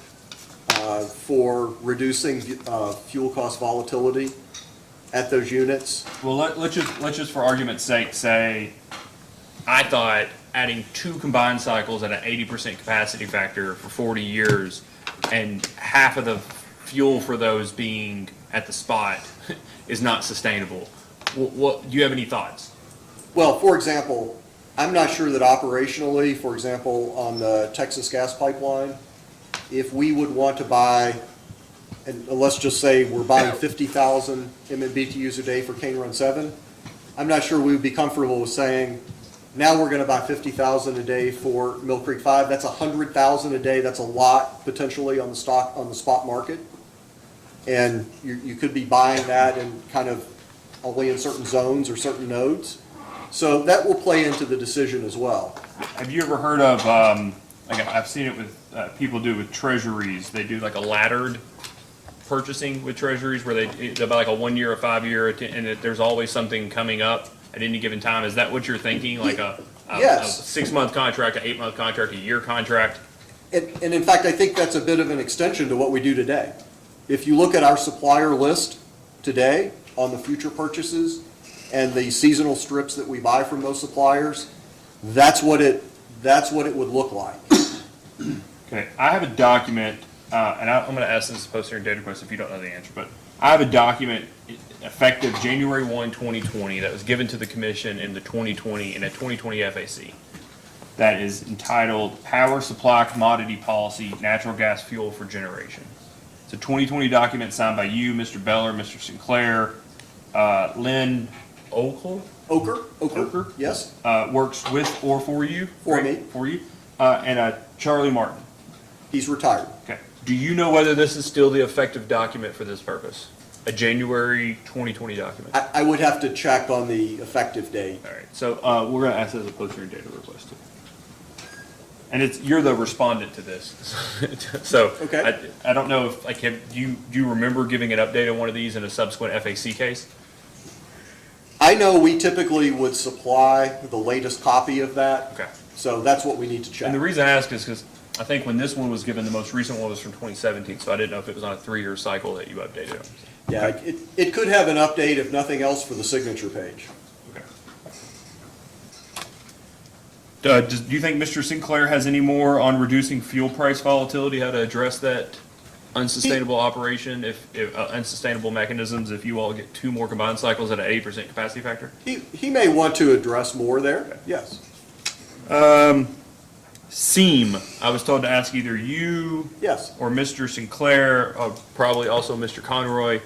for reducing fuel cost volatility at those units. Well, let's just for argument's sake say I thought adding 2 combined cycles at an 80% capacity factor for 40 years and half of the fuel for those being at the spot is not sustainable. What do you have any thoughts? Well, for example, I'm not sure that operationally, for example, on the Texas gas pipeline, if we would want to buy, and let's just say we're buying 50,000 MMBTUs a day for Cane Run 7, I'm not sure we would be comfortable with saying, now we're going to buy 50,000 a day for Mill Creek 5. That's 100,000 a day. That's a lot potentially on the spot market. And you could be buying that in kind of only in certain zones or certain nodes. So that will play into the decision as well. Have you ever heard of, like I've seen it with people do with treasuries. They do like a laddered purchasing with treasuries where they'll buy like a 1 year, a 5 year, and there's always something coming up at any given time. Is that what you're thinking? Like a Yes. 6-month contract, an 8-month contract, a year contract? And in fact, I think that's a bit of an extension to what we do today. If you look at our supplier list today on the future purchases and the seasonal strips that we buy from those suppliers, that's what it would look like. Okay, I have a document, and I'm going to ask this as a post-hearing data request if you don't know the answer, but I have a document effective January 1, 2020 that was given to the commission in a 2020 FAC that is entitled Power Supply Commodity Policy, Natural Gas Fuel for Generation. It's a 2020 document signed by you, Mr. Beller, Mr. Sinclair, Lynn Oker, yes. Works with or for you? For me. For you. And Charlie Martin. He's retired. Okay. Do you know whether this is still the effective document for this purpose? A January 2020 document? I would have to check on the effective date. All right. So we're going to ask this as a post-hearing data request too. And you're the respondent to this. So okay. I don't know if, do you remember giving an update on one of these in a subsequent FAC case? I know we typically would supply the latest copy of that. Okay. So that's what we need to check. And the reason I ask is because I think when this one was given, the most recent one was from 2017, so I didn't know if it was on a 3-year cycle that you updated it. Yeah, it could have an update, if nothing else, for the signature page. Okay. Do you think Mr. Sinclair has any more on reducing fuel price volatility, how to address that unsustainable operation, if unsustainable mechanisms, if you all get 2 more combined cycles at an 80% capacity factor? He may want to address more there, yes. Seam, I was told to ask either you. Yes. Or Mr. Sinclair, probably also Mr. Conroy.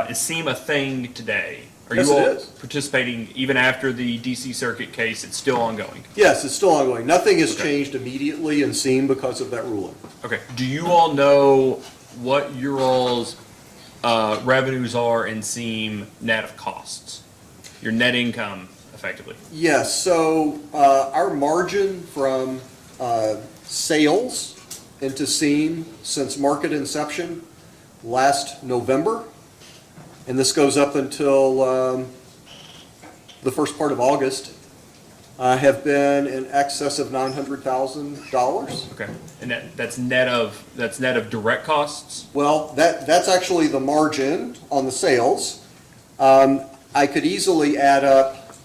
Is seam a thing today? Are Yes, you all it is. participating even after the DC Circuit case? It's still ongoing? Yes, it's still ongoing. Nothing has Okay. changed immediately in SEAM because of that ruling. Okay. Do you all know what your all's revenues are in seam net of costs? Your net income, effectively? Yes, so our margin from sales into SEAM since market inception last November, and this goes up until the first part of August, have been in excess of $900,000. Okay. And that's net of direct costs? Well, that's actually the margin on the sales. I could easily add up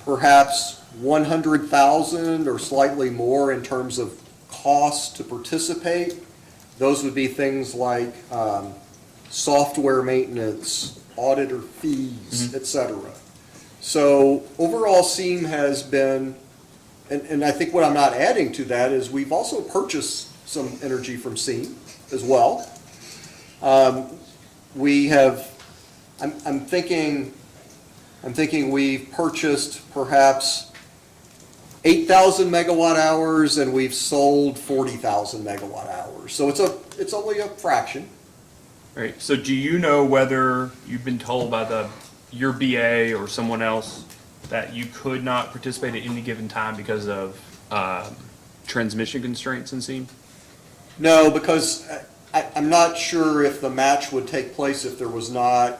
perhaps 100,000 or slightly more in terms of cost to participate. Those would be things like software maintenance, auditor fees, et cetera. So overall, SEAM has been, and I think what I'm not adding to that is we've also purchased some energy from SEAM as well. We have, I'm thinking we've purchased perhaps 8,000 megawatt hours and we've sold 40,000 megawatt hours. So it's only a fraction. Right. So do you know whether you've been told by your BA or someone else that you could not participate at any given time because of transmission constraints in SEAM? No, because I'm not sure if the match would take place if there was not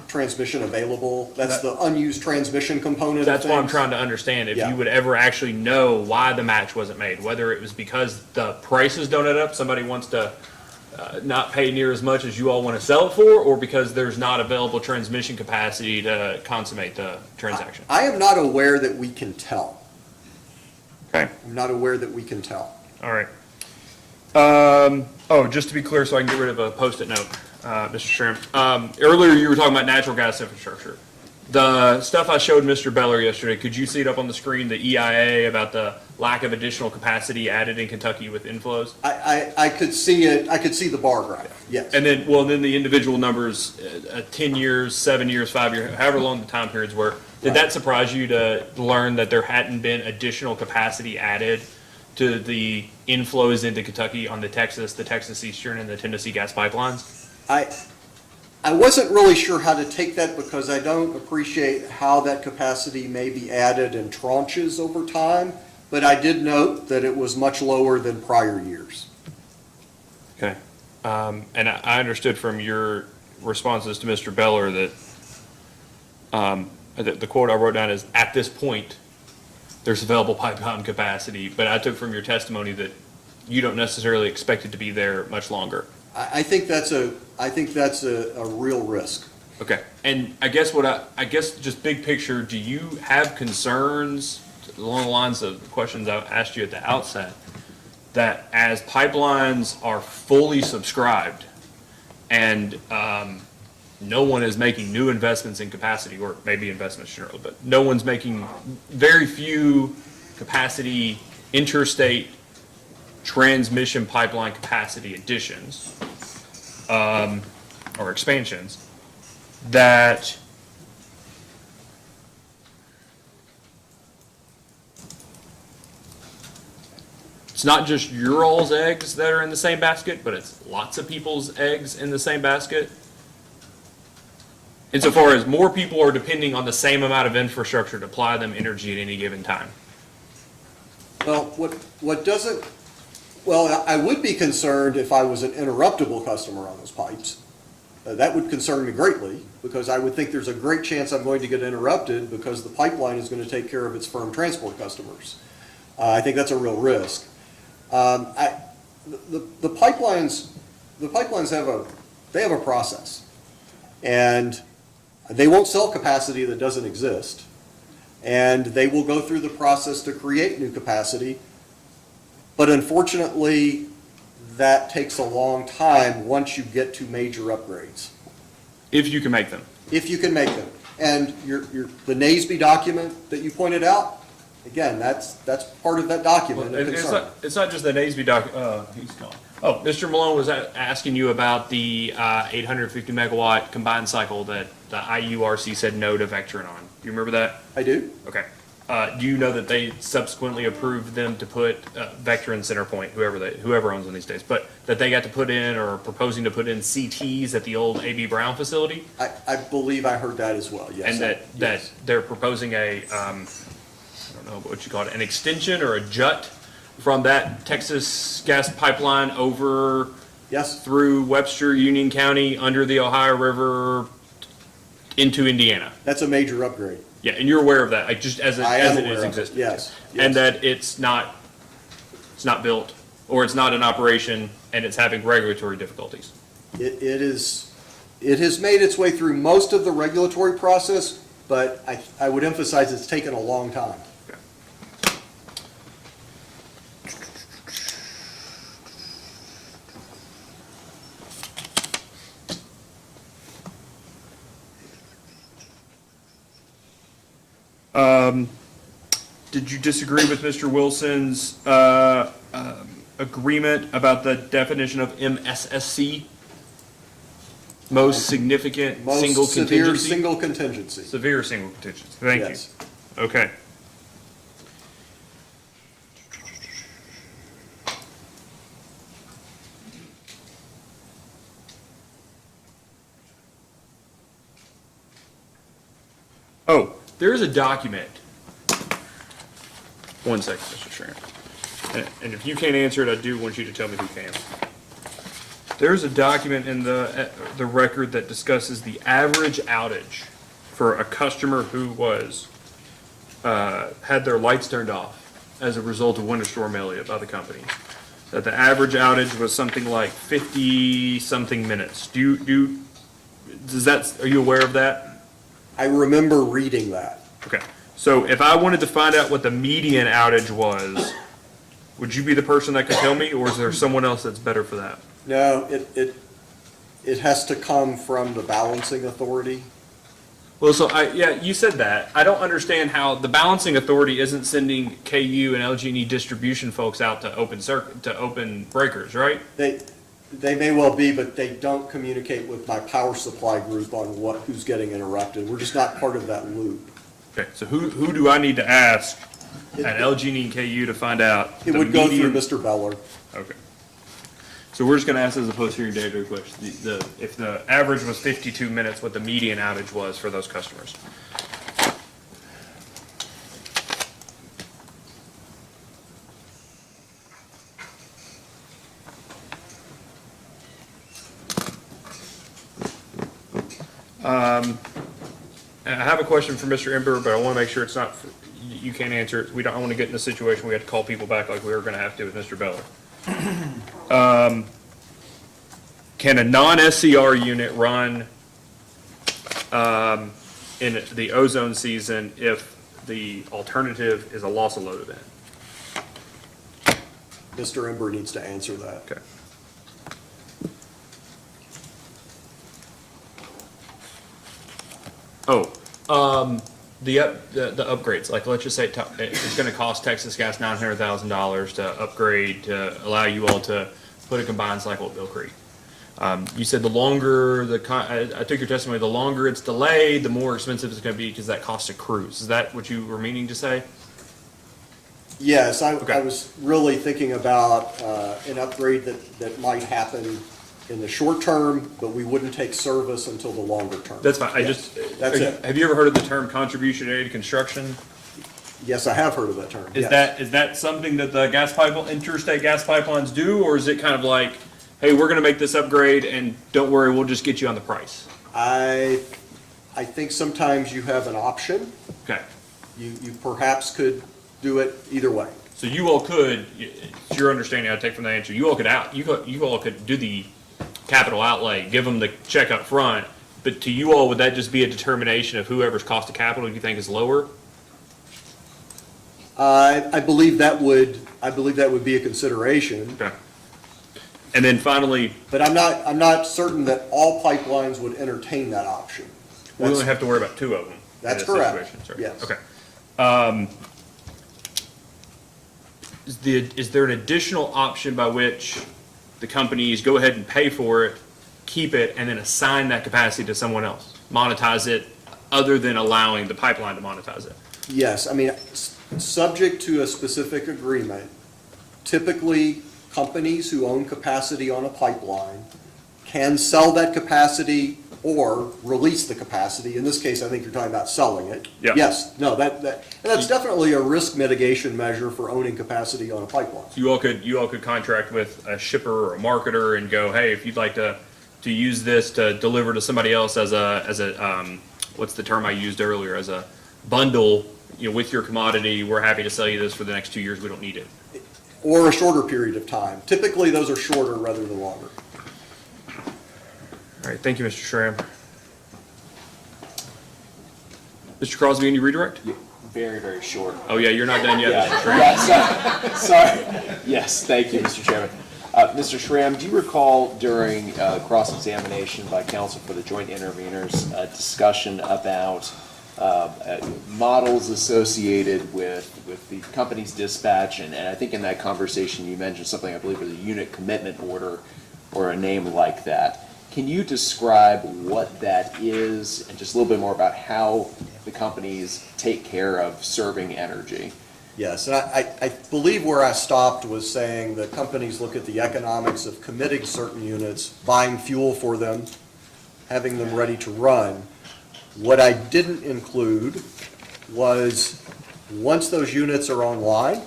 transmission available. That's the unused transmission component of That's what I'm things. trying to understand, if Yeah. you would ever actually know why the match wasn't made, whether it was because the prices don't add up, somebody wants to not pay near as much as you all want to sell it for, or because there's not available transmission capacity to consummate the transaction. I am not aware that we can tell. Okay. I'm not aware that we can tell. All right. Just to be clear, so I can get rid of a Post-it note, Mr. Shrimp. Earlier, you were talking about natural gas infrastructure. The stuff I showed Mr. Beller yesterday, could you see it up on the screen, the EIA about the lack of additional capacity added in Kentucky with inflows? I could see it, I could see the bar graph, yes. And then, then the individual numbers, 10 years, 7 years, 5 years, however long the time periods were. Did that surprise you to learn that there hadn't been additional capacity added to the inflows into Kentucky on the Texas Eastern, and the Tennessee gas pipelines? I wasn't really sure how to take that because I don't appreciate how that capacity may be added in tranches over time, but I did note that it was much lower than prior years. Okay. And I understood from your responses to Mr. Beller that the quote I wrote down is, "At this point, there's available pipeline capacity," but I took from your testimony that you don't necessarily expect it to be there much longer. I think that's a real risk. Okay. And I guess just big picture, do you have concerns along the lines of the questions I asked you at the outset, that as pipelines are fully subscribed and no one is making new investments in capacity, or maybe investments generally, but no one's making very few capacity interstate transmission pipeline capacity additions or expansions, that it's not just your all's eggs that are in the same basket, but it's lots of people's eggs in the same basket. Insofar as more people are depending on the same amount of infrastructure to apply them energy at any given time. Well, I would be concerned if I was an interruptible customer on those pipes. That would concern me greatly, because I would think there's a great chance I'm going to get interrupted because the pipeline is going to take care of its firm transport customers. I think that's a real risk. The pipelines have a process, and they won't sell capacity that doesn't exist, and they will go through the process to create new capacity. But unfortunately, that takes a long time once you get to major upgrades, If you can make them. if you can make them. And the NASB document that you pointed out, again, that's part of that document of concern. It's not just the NASB he's gone. Oh, Mr. Malone was asking you about the 850 megawatt combined cycle that the IURC said no to Vectron on. Do you remember that? I do. Okay. Do you know that they subsequently approved them to put Vectron Centerpoint, whoever owns them these days, but that they got to put in or proposing to put in CTs at the old AB Brown facility? I believe I heard that as well, yes. And that they're proposing I don't know what you call it, an extension or a jut from that Texas gas pipeline over through Webster, Union County, under the Ohio River into Indiana. That's a major upgrade. Yeah, and you're aware of that, like just as it is aware of it, existing. yes, And that it's not built, or it's not in operation, and it's having regulatory difficulties. It has made its way through most of the regulatory process, but I would emphasize it's taken a long time. Did you disagree with Mr. Wilson's agreement about the definition of MSSC? Most significant single Severe contingency? single contingency. Severe single contingency, thank you. Yes. Okay. Oh, there is a document. One second, Mr. Schramm. And if you can't answer it, I do want you to tell me who can. There's a document in the record that discusses the average outage for a customer who had their lights turned off as a result of Winter Storm Elliott by the company. That the average outage was something like 50-something minutes. Are you aware of that? I remember reading that. Okay, so if I wanted to find out what the median outage was, would you be the person that could tell me, or is there someone else that's better for that? No, it has to come from the balancing authority. Well, so you said that. I don't understand how the balancing authority isn't sending KU and LG&E distribution folks out to open breakers, right? They may well be, but they don't communicate with my power supply group on who's getting interrupted. We're just not part of that loop. Okay, so who do I need to ask at LG&E and KU to find out? It would go through Mr. Beller. Okay. So we're just gonna ask as a post-hearing data request, if the average was 52 minutes, what the median outage was for those customers. I have a question for Mr. Ember, but I want to make sure it's not, you can't answer it. I don't want to get in a situation where we have to call people back like we were going to have to with Mr. Beller. Can a non-SCR unit run in the ozone season if the alternative is a loss of load event? Mr. Ember needs to answer that. Okay. The upgrades, like let's just say it's gonna cost Texas Gas $900,000 to upgrade to allow you all to put a combined cycle at Mill Creek. You said the longer I took your testimony, the longer it's delayed, the more expensive it's gonna be because that costs a cruise. Is that what you were meaning to say? Yes, I was really thinking about an upgrade that might happen in the short term, but we wouldn't take service until the longer term. That's fine. Yes, that's it. Have you ever heard of the term contribution aid construction? Yes, I have heard of that term. Is yes. that something that the interstate gas pipelines do, or is it kind of like, hey, we're going to make this upgrade and don't worry, we'll just get you on the price? I think sometimes you have an option. Okay. You perhaps could do it either way. So you all could, it's your understanding I take from the answer, you all could do the capital outlay, give them the check up front, but to you all, would that just be a determination of whoever's cost of capital you think is lower? I believe that would be a consideration. Okay. And then finally, But I'm not certain that all pipelines would entertain that option. we only have to worry about two of them. in That's this correct. situation, sir. Yes. Okay. Is there an additional option by which the companies go ahead and pay for it, keep it, and then assign that capacity to someone else? Monetize it, other than allowing the pipeline to monetize it? Yes, I mean, subject to a specific agreement, typically companies who own capacity on a pipeline can sell that capacity or release the capacity. In this case, I think you're talking about selling it. Yeah. Yes, no, that's definitely a risk mitigation measure for owning capacity on a pipeline. You all could contract with a shipper or a marketer and go, hey, if you'd like to use this to deliver to somebody else as a what's the term I used earlier, as a bundle, with your commodity, we're happy to sell you this for the next 2 years, we don't need it. Or a shorter period of time. Typically, those are shorter rather than longer. All right, thank you, Mr. Schramm. Mr. Crosby, any redirect? Very, very short. Oh, yeah, you're not done yet, Yeah, Mr. Schramm. yeah, sorry. Yes, thank you, Mr. Chairman. Mr. Schramm, do you recall during cross-examination by counsel for the joint interveners, a discussion about models associated with the company's dispatch? And I think in that conversation you mentioned something, I believe, was a unit commitment order or a name like that. Can you describe what that is and just a little bit more about how the companies take care of serving energy? Yes, and I believe where I stopped was saying that companies look at the economics of committing certain units, buying fuel for them, having them ready to run. What I didn't include was, once those units are online,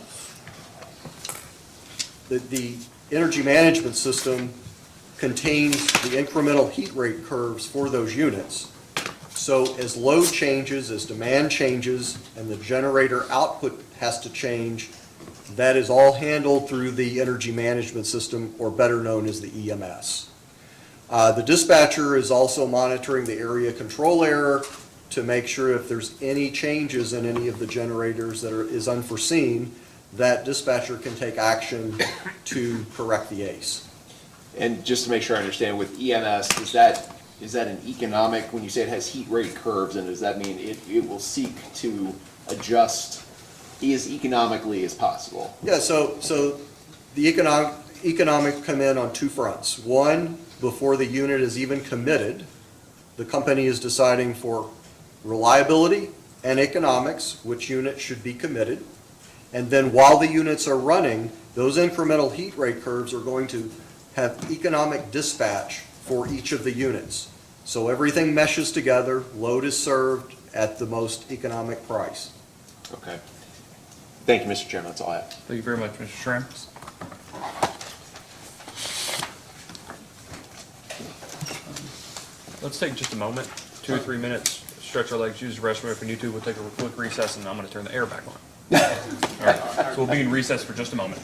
the energy management system contains the incremental heat rate curves for those units. So as load changes, as demand changes, and the generator output has to change, that is all handled through the energy management system, or better known as the EMS. The dispatcher is also monitoring the area control error to make sure if there's any changes in any of the generators that is unforeseen, that dispatcher can take action to correct the ACE. And just to make sure I understand, with EMS, is that an economic, when you say it has heat rate curves, and does that mean it will seek to adjust as economically as possible? Yeah, so the economic come in on two fronts. One, before the unit is even committed, the company is deciding for reliability and economics, which unit should be committed. And then while the units are running, those incremental heat rate curves are going to have economic dispatch for each of the units. So everything meshes together, load is served at the most economic price. Okay. Thank you, Mr. Chairman, that's all I have. Thank you very much, Mr. Schramm. Let's take just a moment, 2 or 3 minutes, stretch our legs, use the restroom. If we need to, we'll take a quick recess, and I'm going to turn the air back on. All right, so we'll be in recess for just a moment.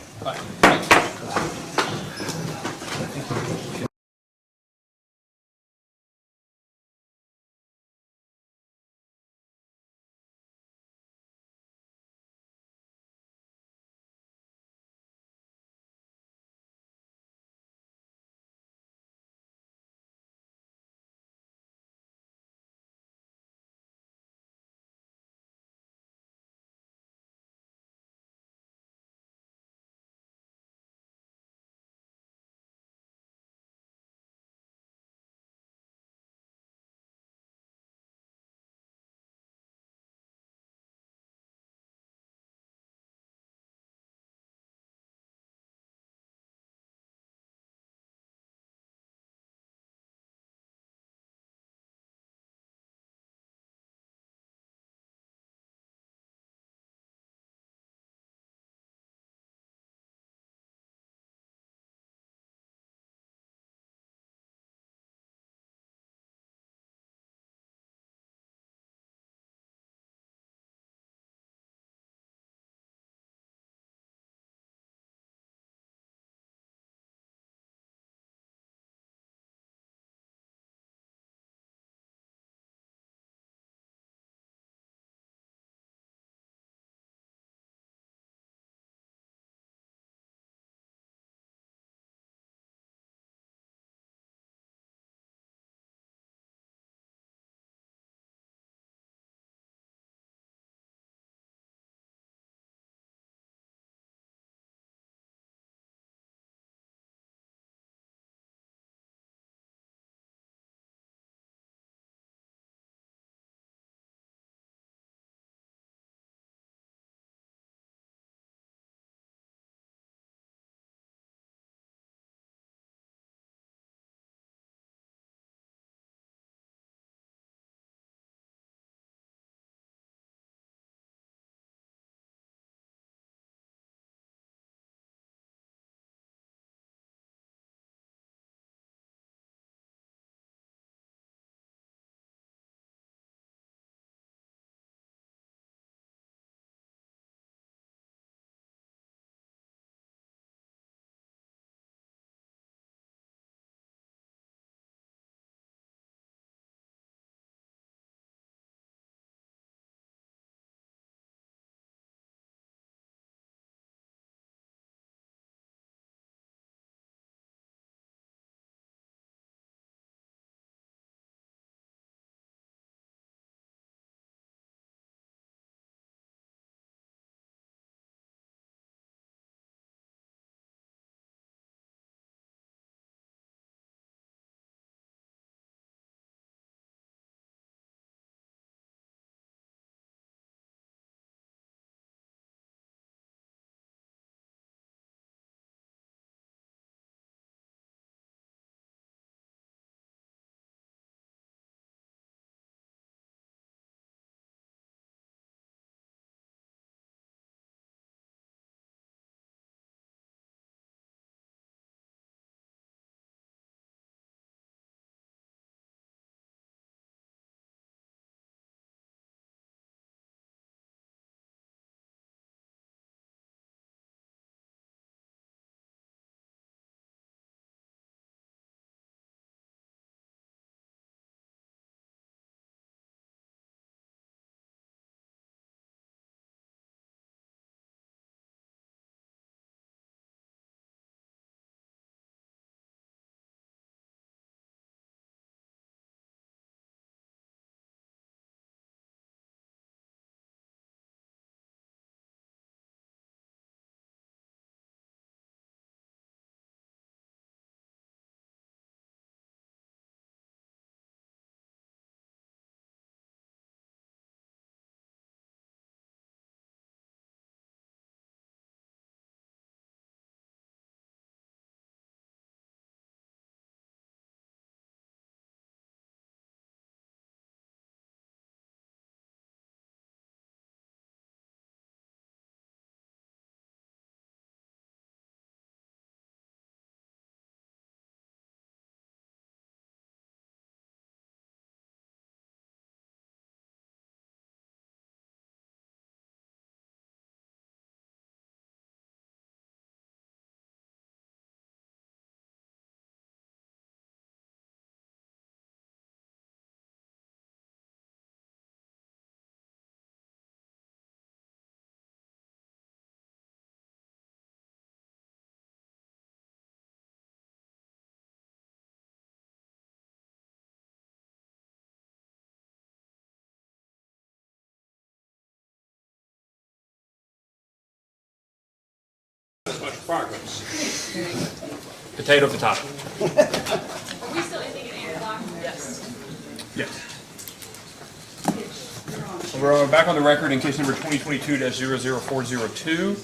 Progress. Potato, potato. Are we still ending at 8 o'clock? Yes. Yes. We're back on the record in case number 2022-00402.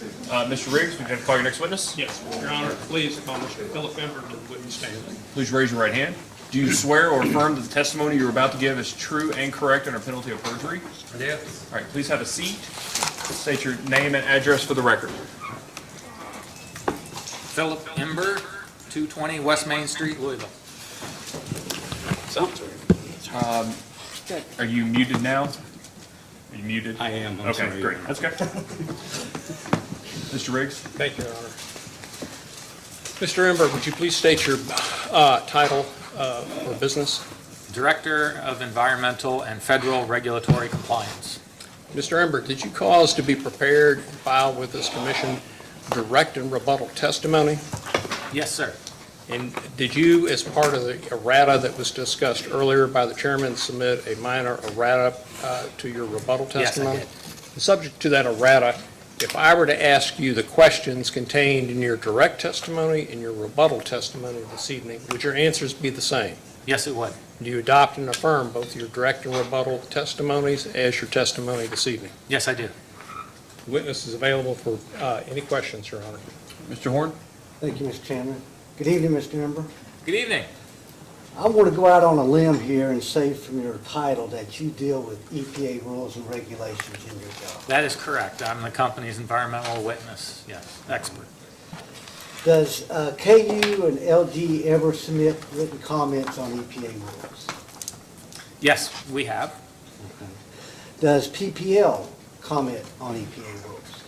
Mr. Riggs, would you have to call your next witness? Yes, Your Honor, please call Mr. Philip Ember to the witness stand. Please raise your right hand. Do you swear or affirm that the testimony you're about to give is true and correct under penalty of perjury? I do. All right, please have a seat. State your name and address for the record. Philip Ember, 220 West Main Street, Louisville. Are you muted now? Are you muted? I am, I'm Okay, sorry. great. That's good. Mr. Riggs? Thank you, Your Honor. Mr. Ember, would you please state your title or business? Director of Environmental and Federal Regulatory Compliance. Mr. Ember, did you cause to be prepared and file with this commission direct and rebuttal testimony? Yes, sir. And did you, as part of the errata that was discussed earlier by the chairman, submit a minor errata to your rebuttal testimony? Yes, I did. Subject to that errata, if I were to ask you the questions contained in your direct testimony and your rebuttal testimony this evening, would your answers be the same? Yes, it would. Do you adopt and affirm both your direct and rebuttal testimonies as your testimony this evening? Yes, I do. The witness is available for any questions, Your Honor. Mr. Horn? Thank you, Mr. Chairman. Good evening, Mr. Ember. Good evening. I want to go out on a limb here and say from your title that you deal with EPA rules and regulations in your job. That is correct. I'm the company's environmental witness, yes, expert. Does KU and LG ever submit written comments on EPA rules? Yes, we have. Does PPL comment on EPA rules?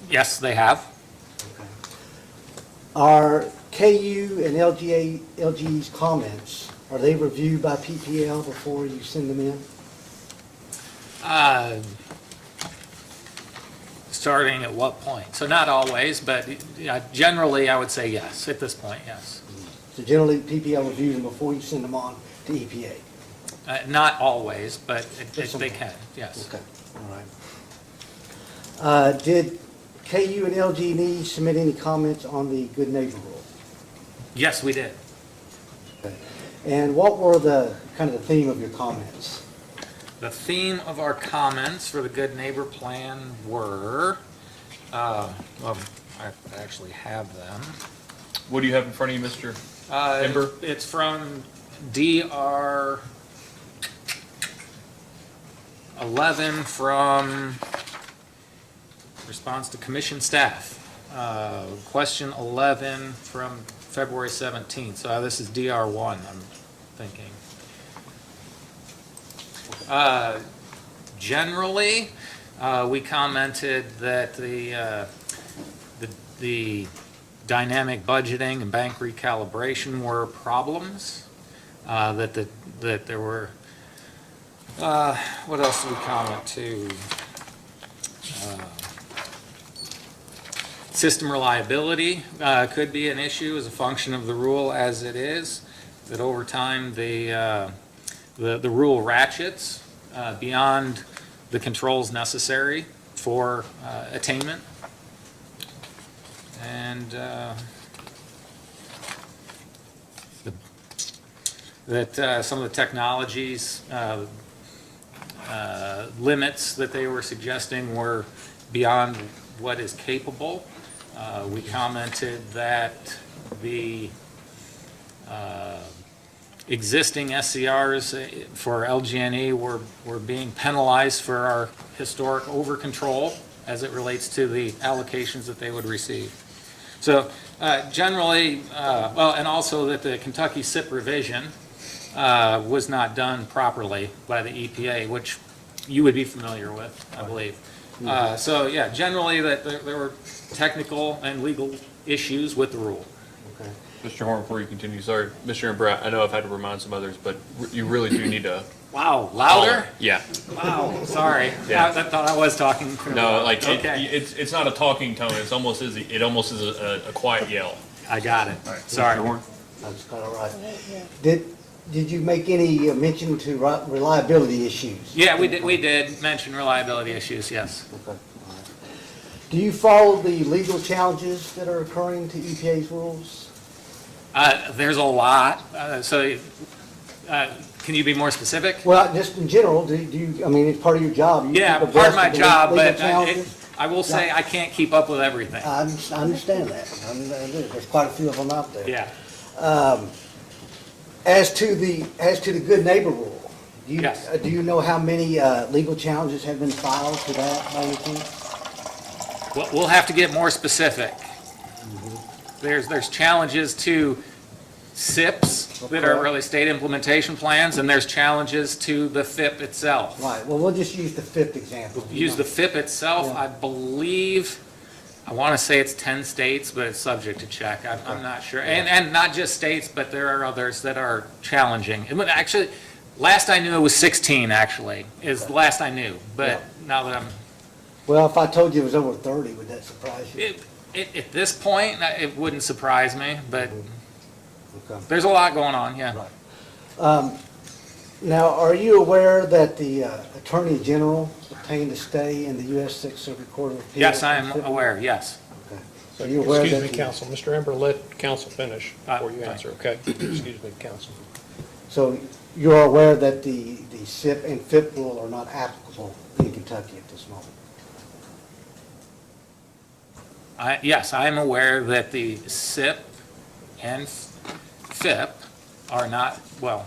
Yes, they have. Are KU and LG's comments, are they reviewed by PPL before you send them in? Starting at what point? So not always, but generally I would say yes, at this point, yes. So generally, PPL reviews them before you send them on to EPA? Not always, but they Sometimes. can, yes. Okay, all right. Did KU and LG&E submit any comments on the Good Neighbor Rule? Yes, we did. And what were the, kind of the theme of your comments? The theme of our comments for the Good Neighbor Plan were, well, I actually have them. What do you have in front of you, Mr. Ember? It's from DR 11 from response to commission staff. Question 11 from February 17th. So this is DR 1, I'm thinking. Generally, we commented that the dynamic budgeting and bank recalibration were problems. That there were. What else did we comment to? System reliability could be an issue as a function of the rule as it is. That over time the rule ratchets beyond the controls necessary for attainment. And that some of the technologies limits that they were suggesting were beyond what is capable. We commented that the existing SCRs for LG&E were being penalized for our historic over-control as it relates to the allocations that they would receive. So generally, well, and also that the Kentucky SIP revision was not done properly by the EPA, which you would be familiar with, I believe. So yeah, generally that there were technical and legal issues with the rule. Okay. Mr. Horn, before you continue, sorry, Mr. Ember, I know I've had to remind some others, but you really do need to. Wow, louder? Yeah. Wow, sorry. Yeah. I thought I was talking. No, like Okay. it's not a talking tone. It almost is a quiet yell. I got it. All right, Sorry. Mr. Horn. That's quite all right. Did you make any mention to reliability issues? Yeah, we did mention reliability issues, yes. Okay. Do you follow the legal challenges that are occurring to EPA's rules? There's a lot, can you be more specific? Well, just in general, do you, I mean, it's part of your job. You Yeah, keep part of abreast my the job, legal but challenges? I will say I can't keep up with everything. I understand that. There's quite a few of them out there. Yeah. As to the good neighbor rule, Yes. do you know how many legal challenges have been filed to that by any chance? We'll have to get more specific. There's challenges to SIPs that are really state implementation plans, and there's challenges to the FIP itself. Right, well, we'll just use the fifth example. Use the FIP itself, Yeah. I believe, I want to say it's 10 states, but it's subject to check. I'm not sure. And not just states, but there are others that are challenging. Actually, last I knew it was 16, actually, is the last I knew. But now that I'm... Well, if I told you it was over 30, would that surprise you? At this point, it wouldn't surprise me, but Okay. there's a lot going on, yeah. Now, are you aware that the Attorney General obtained a stay in the U.S. Sixth Circuit Court of Appeals? Yes, I am aware, yes. Okay. So you're aware Excuse that me, counsel. Mr. Ember, let counsel finish before you fine. answer, okay? Excuse me, counsel. So you're aware that the SIP and FIP rule are not applicable in Kentucky at this moment? Yes, I am aware that the SIP and FIP are not, well,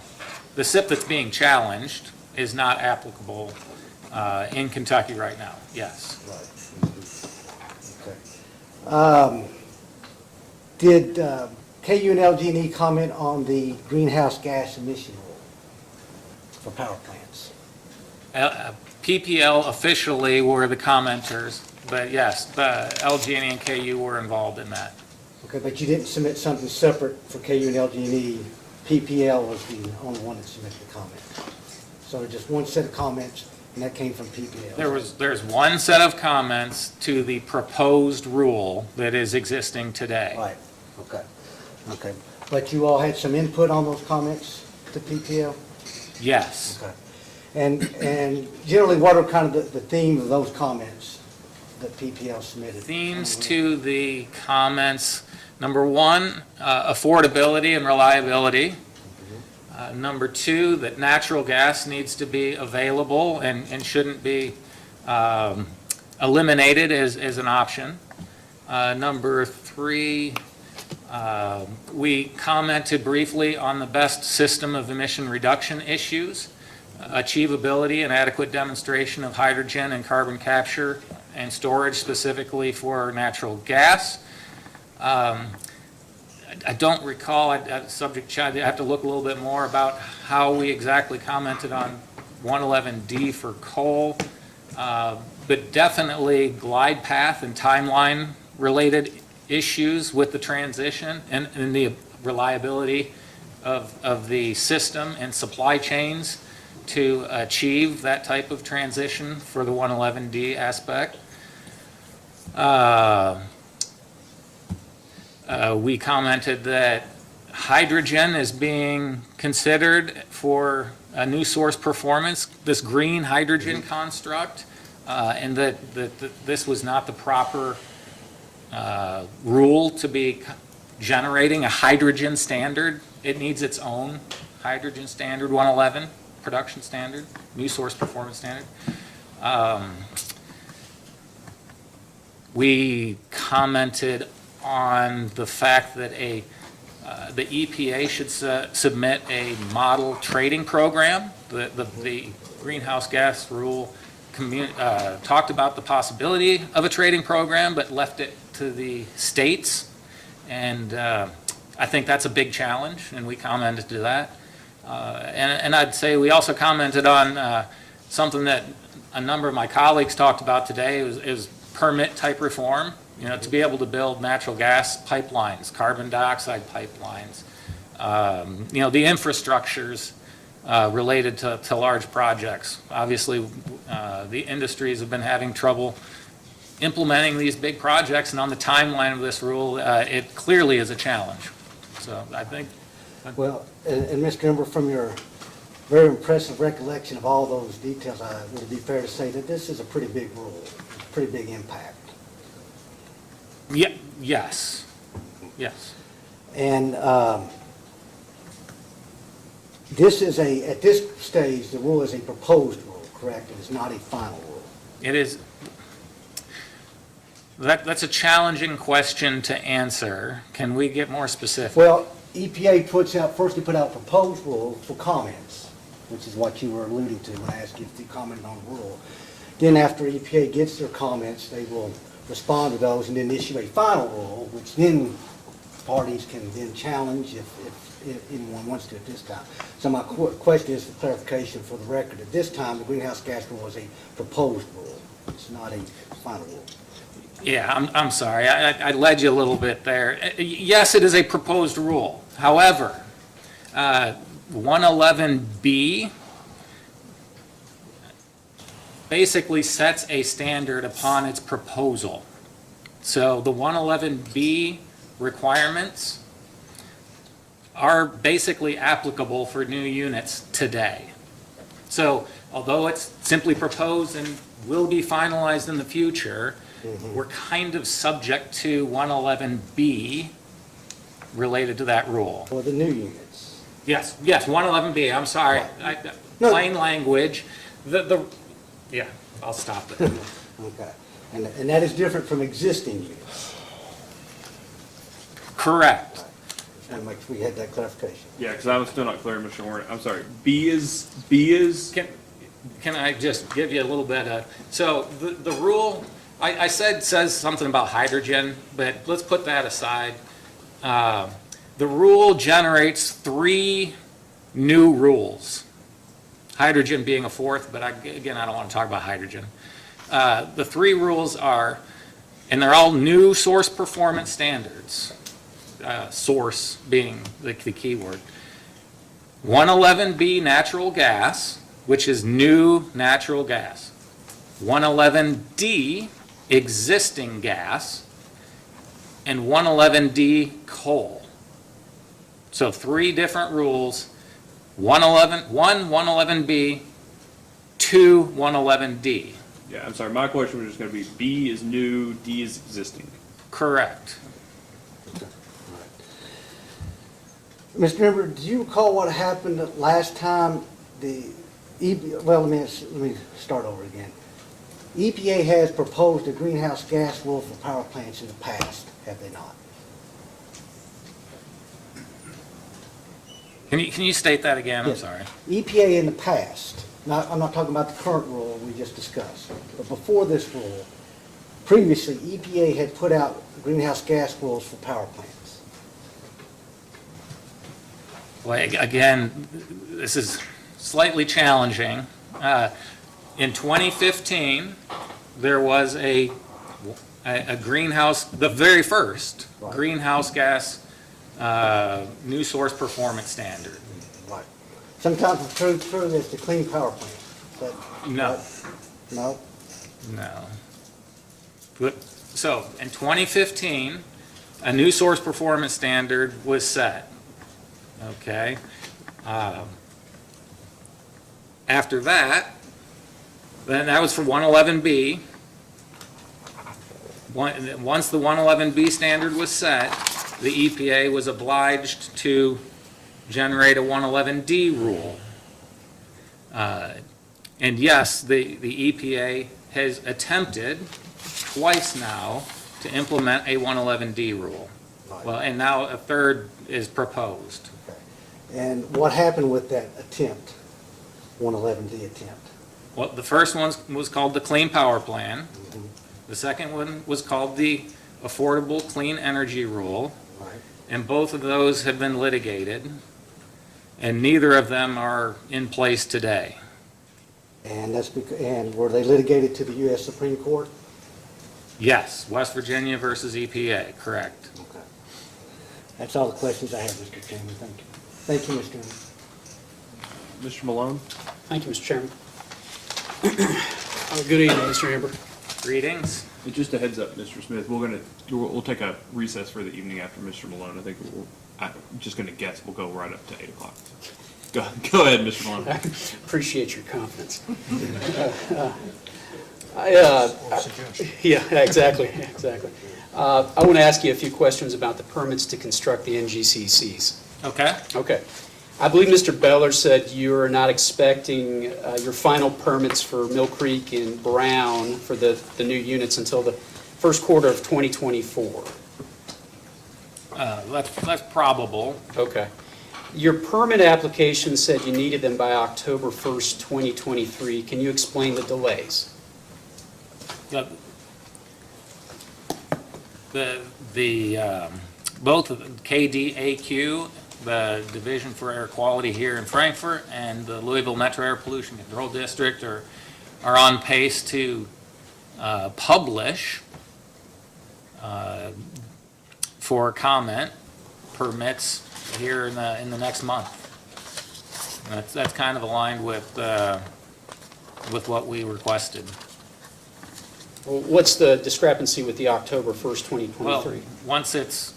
the SIP that's being challenged is not applicable in Kentucky right now, yes. Okay. Did KU and LG&E comment on the greenhouse gas emission rule for power plants? PPL officially were the commenters, but yes, LG&E and KU were involved in that. Okay, but you didn't submit something separate for KU and LG&E. PPL was the only one that submitted the comment. So just one set of comments, and that came from PPL. There's one set of comments to the proposed rule that is existing today. Right, okay, okay. But you all had some input on those comments to PPL? Yes. Okay. And generally, what are kind of the theme of those comments that PPL submitted? Themes to the comments, number one, affordability and reliability. Number two, that natural gas needs to be available and shouldn't be eliminated as an option. Number three, we commented briefly on the best system of emission reduction issues, achievability and adequate demonstration of hydrogen and carbon capture and storage specifically for natural gas. I don't recall, I have to look a little bit more about how we exactly commented on 111D for coal, but definitely glide path and timeline related issues with the transition and the reliability of the system and supply chains to achieve that type of transition for the 111D aspect. We commented that hydrogen is being considered for a new source performance, this green hydrogen construct, and that this was not the proper rule to be generating a hydrogen standard. It needs its own hydrogen standard, 111 production standard, new source performance standard. We commented on the fact that the EPA should submit a model trading program. The greenhouse gas rule talked about the possibility of a trading program, but left it to the states. And I think that's a big challenge, and we commented to that. And I'd say we also commented on something that a number of my colleagues talked about today is permit type reform, to be able to build natural gas pipelines, carbon dioxide pipelines, the infrastructures related to large projects. Obviously, the industries have been having trouble implementing these big projects, and on the timeline of this rule, it clearly is a challenge. So I think... Well, and Mr. Ember, from your very impressive recollection of all those details, would it be fair to say that this is a pretty big rule, pretty big impact Yes, yes. And this is at this stage, the rule is a proposed rule, correct? It is not a final rule. It is, that's a challenging question to answer. Can we get more specific? Well, EPA first they put out a proposed rule for comments, which is what you were alluding to when I asked you if you commented on the rule. Then after EPA gets their comments, they will respond to those and then issue a final rule, which then parties can then challenge if anyone wants to at this time. So my question is for clarification for the record. At this time, the greenhouse gas rule is a proposed rule. It's not a final rule. Yeah, I'm sorry, I led you a little bit there. Yes, it is a proposed rule. However, 111B basically sets a standard upon its proposal. So the 111B requirements are basically applicable for new units today. So although it's simply proposed and will be finalized in the future, we're kind of subject to 111B related to that rule. For the new units. Yes, 111B, I'm sorry. Plain language, yeah, I'll stop it. Okay. And that is different from existing units. Correct. And make sure we had that clarification. Yeah, because I was still not clear, Mr. Warren. I'm sorry. B is. Can I just give you a little bit of, so the rule, I says something about hydrogen, but let's put that aside. The rule generates 3 new rules, hydrogen being a 4th, but again, I don't want to talk about hydrogen. The 3 rules are, and they're all new source performance standards, source being the key word. 111B natural gas, which is new natural gas. 111D existing gas, and 111D coal. So 3 different rules, 111B, 111D. Yeah, I'm sorry. My question was just going to be B is new, D is existing. Correct. Mr. Member, do you recall what happened last time well, let me start over again. EPA has proposed a greenhouse gas rule for power plants in the past, have they not? Can you state that again? I'm Yes. sorry. EPA in the past, I'm not talking about the current rule we just discussed, but before this rule, previously EPA had put out greenhouse gas rules for power plants. Well, again, this is slightly challenging. In 2015, there was a greenhouse, the very first greenhouse gas new source performance standard. Right. Sometimes it's true that's the clean power plant. But No. No? No. So, in 2015, a new source performance standard was set. Okay? After that, then that was for 111B. Once the 111B standard was set, the EPA was obliged to generate a 111D rule. And yes, the EPA has attempted twice now to implement a 111D rule. Well, and now a third is proposed. And what happened with that attempt, 111D attempt? Well, the first one was called the Clean Power Plan. The second one was called the Affordable Clean Energy Rule. And both of those have been litigated, and neither of them are in place today. And and were they litigated to the U.S. Supreme Court? Yes, West Virginia versus EPA, correct. Okay. That's all the questions I have, Mr. Chairman. Thank you. Thank you, Mr. Chairman. Mr. Malone? Thank you, Mr. Chairman. Good evening, Mr. Amber. Greetings. Just a heads up, Mr. Smith, we'll take a recess for the evening after Mr. Malone. I think I'm just going to guess we'll go right up to 8 o'clock. Go ahead, Mr. Malone. Appreciate your confidence. Yeah, exactly. I want to ask you a few questions about the permits to construct the NGCCs. Okay? Okay. I believe Mr. Beller said you are not expecting your final permits for Mill Creek and Brown for the new units until the first quarter of 2024. That's probable. Okay. Your permit application said you needed them by October 1st, 2023. Can you explain the delays? Both KDAQ, the Division for Air Quality here in Frankfurt, and the Louisville Metro Air Pollution Control District are on pace to publish for comment permits here in the next month. That's kind of aligned with what we requested. Well, what's the discrepancy with the October 1st, 2023? Well, once it's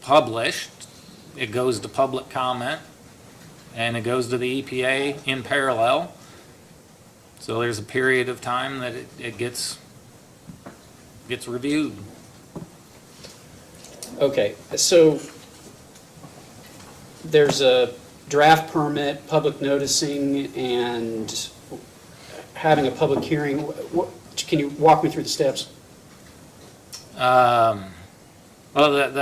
published, it goes to public comment, and it goes to the EPA in parallel. So there's a period of time that it gets reviewed. Okay, so there's a draft permit, public noticing, and having a public hearing. Can you walk me through the steps? Well, at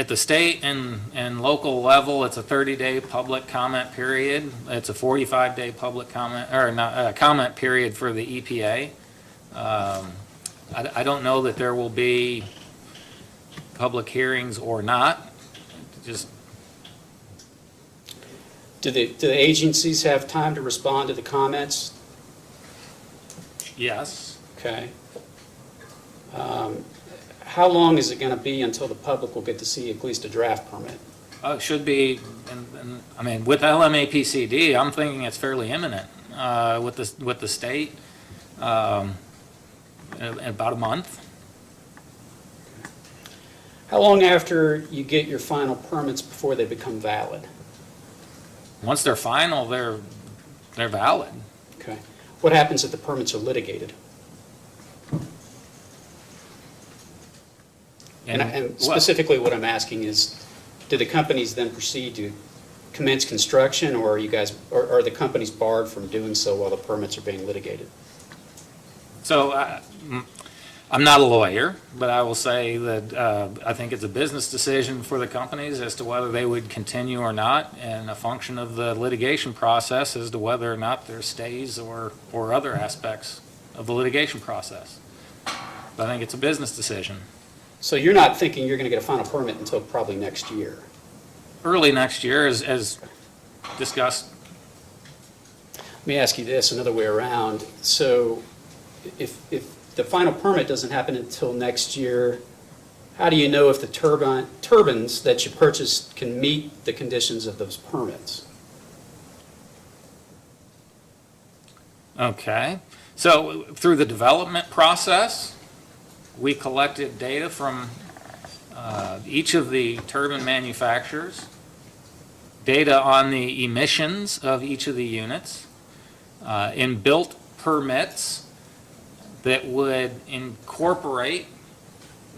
the state and local level, it's a 30-day public comment period. It's a 45-day public comment, or not, comment period for the EPA. I don't know that there will be public hearings or not. Just Do the agencies have time to respond to the comments? yes. Okay. How long is it going to be until the public will get to see at least a draft permit? It should be, I mean, with LMAPCD, I'm thinking it's fairly imminent with the state, in about a month. How long after you get your final permits before they become valid? Once they're final, they're valid. Okay. What happens if the permits are litigated? And specifically what I'm asking is, do the companies then proceed to commence construction, or are the companies barred from doing so while the permits are being litigated? So I'm not a lawyer, but I will say that I think it's a business decision for the companies as to whether they would continue or not, and a function of the litigation process as to whether or not there stays or other aspects of the litigation process. But I think it's a business decision. So you're not thinking you're going to get a final permit until probably next year? Early next year, as discussed. Let me ask you this another way around. So if the final permit doesn't happen until next year, how do you know if the turbines that you purchased can meet the conditions of those permits? Okay. So through the development process, we collected data from each of the turbine manufacturers, data on the emissions of each of the units, and built permits that would incorporate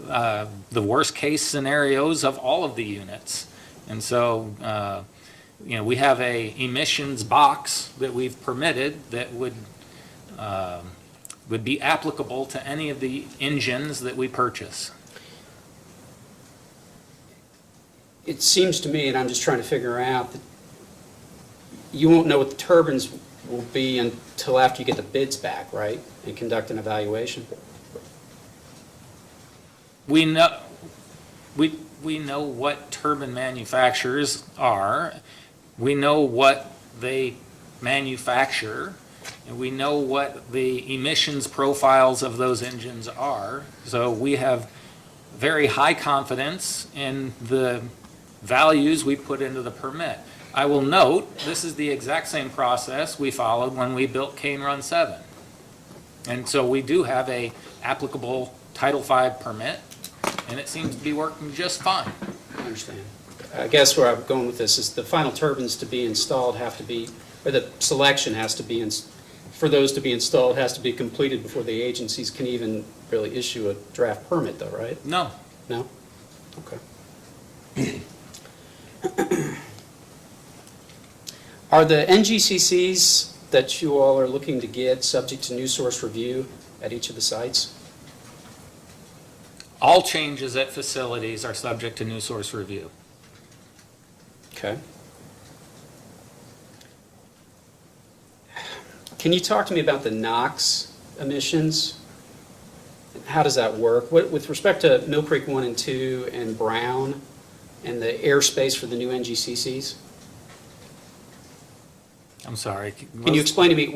the worst-case scenarios of all of the units. And so, we have a emissions box that we've permitted that would be applicable to any of the engines that we purchase. It seems to me, and I'm just trying to figure out, that you won't know what the turbines will be until after you get the bids back, right? And conduct an evaluation? We know what turbine manufacturers are. We know what they manufacture. And we know what the emissions profiles of those engines are. So we have very high confidence in the values we put into the permit. I will note, this is the exact same process we followed when we built Cane Run 7. And so we do have a applicable Title V permit, and it seems to be working just fine. I understand. I guess where I'm going with this is the final turbines to be installed have to be or the selection has to be, for those to be installed, has to be completed before the agencies can even really issue a draft permit though, right? No. No? Okay. Are the NGCCs that you all are looking to get subject to new source review at each of the sites? All changes at facilities are subject to new source review. Okay. Can you talk to me about the NOx emissions? How does that work? With respect to Mill Creek 1 and 2 and Brown and the airspace for the new NGCCs? I'm sorry. Can you explain to me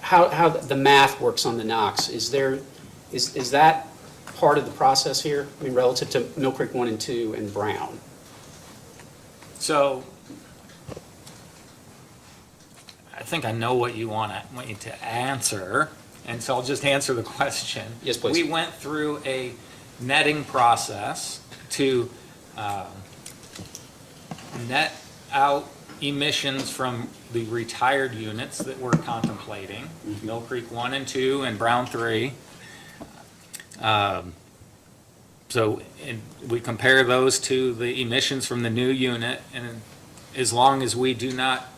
how the math works on the NOx? Is that part of the process here? I mean, relative to Mill Creek 1 and 2 and Brown? So, I think I know what you want you to answer, and so I'll just answer the question. Yes, please. We went through a netting process to net out emissions from the retired units that we're contemplating, Mill Creek 1 and 2 and Brown 3. We compare those to the emissions from the new unit, and as long as we do not,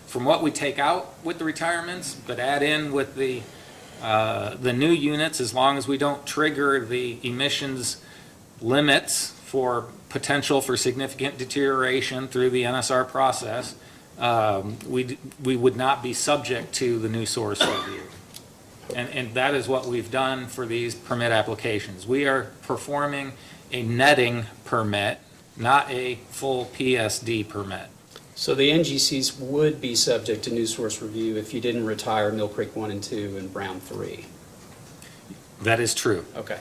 from what we take out with the retirements, but add in with the new units, as long as we don't trigger the emissions limits for potential for significant deterioration through the NSR process, we would not be subject to the new source review. And that is what we've done for these permit applications. We are performing a netting permit, not a full PSD permit. So the NGCs would be subject to new source review if you didn't retire Mill Creek 1 and 2 and Brown 3? That is true. Okay.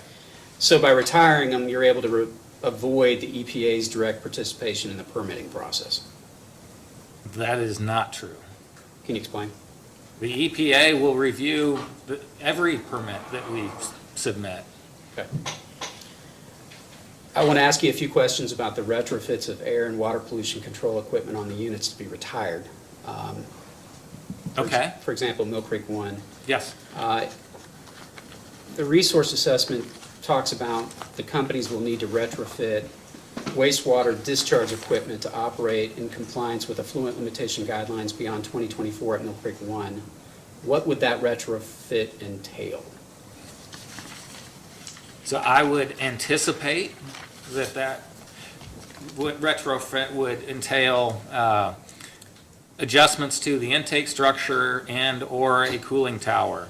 So by retiring them, you're able to avoid the EPA's direct participation in the permitting process? That is not true. Can you explain? The EPA will review every permit that we submit. Okay. I want to ask you a few questions about the retrofits of air and water pollution control equipment on the units to be retired. Okay. For example, Mill Creek 1. Yes. The resource assessment talks about the companies will need to retrofit wastewater discharge equipment to operate in compliance with effluent limitation guidelines beyond 2024 at Mill Creek 1. What would that retrofit entail? So I would anticipate that retrofit would entail adjustments to the intake structure and/or a cooling tower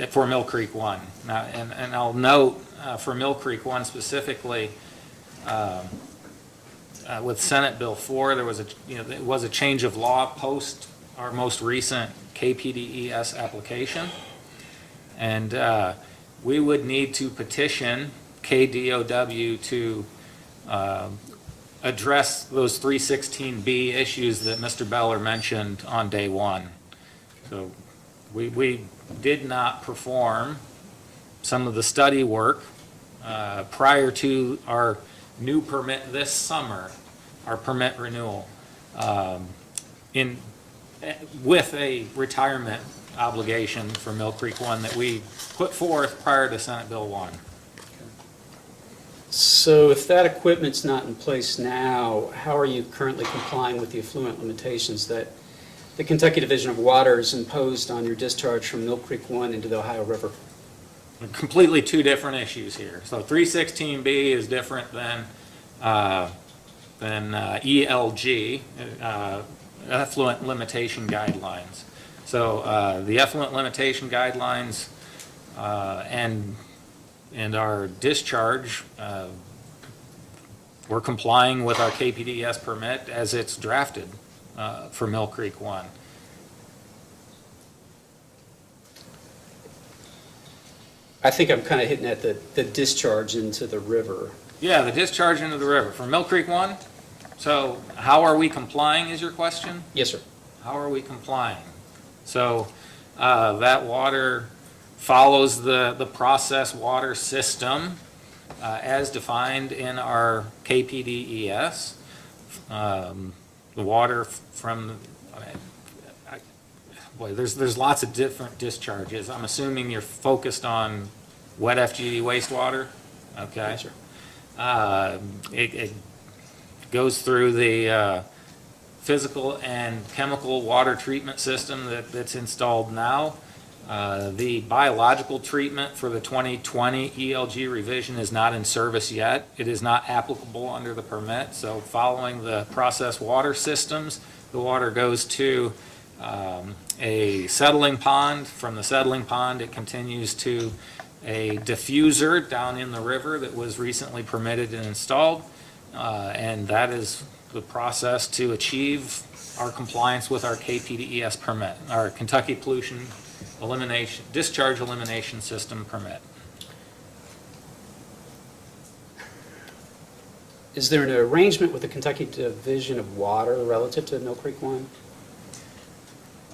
for Mill Creek 1. Now, and I'll note for Mill Creek 1 specifically, with Senate Bill 4, there was it was a change of law post our most recent KPDES application, and we would need to petition KDOW to address those 316B issues that Mr. Beller mentioned on day one. So we did not perform some of the study work prior to our new permit this summer, our permit renewal, with a retirement obligation for Mill Creek 1 that we put forth prior to Senate Bill 1. So if that equipment's not in place now, how are you currently complying with the effluent limitations that the Kentucky Division of Water has imposed on your discharge from Mill Creek 1 into the Ohio River? Completely two different issues here. So 316B is different than ELG, effluent limitation guidelines. So the effluent limitation guidelines and our discharge, we're complying with our KPDS permit as it's drafted for Mill Creek 1. I think I'm kind of hitting at the discharge into the river. Yeah, the discharge into the river for Mill Creek 1. So how are we complying is your question? Yes, sir. How are we complying? So that water follows the process water system as defined in our KPDES. the water from, boy, there's lots of different discharges. I'm assuming you're focused on wet FGD wastewater? Okay. Sure. It goes through the physical and chemical water treatment system that's installed now. The biological treatment for the 2020 ELG revision is not in service yet. It is not applicable under the permit. So following the process water systems, the water goes to a settling pond. From the settling pond, it continues to a diffuser down in the river that was recently permitted and installed. And that is the process to achieve our compliance with our KPDES permit, our Kentucky Pollution Elimination, Discharge Elimination System permit. Is there an arrangement with the Kentucky Division of Water relative to Mill Creek 1?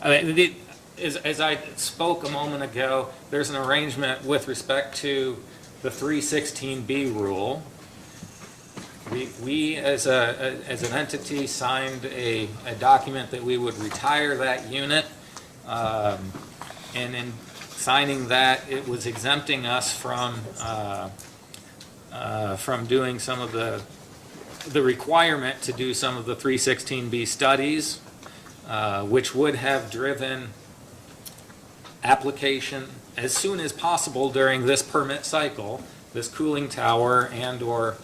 I mean, as I spoke a moment ago, there's an arrangement with respect to the 316B rule. We as an entity signed a document that we would retire that unit. And in signing that, it was exempting us from doing some of the requirement to do some of the 316B studies, which would have driven application as soon as possible during this permit cycle, this cooling tower and/or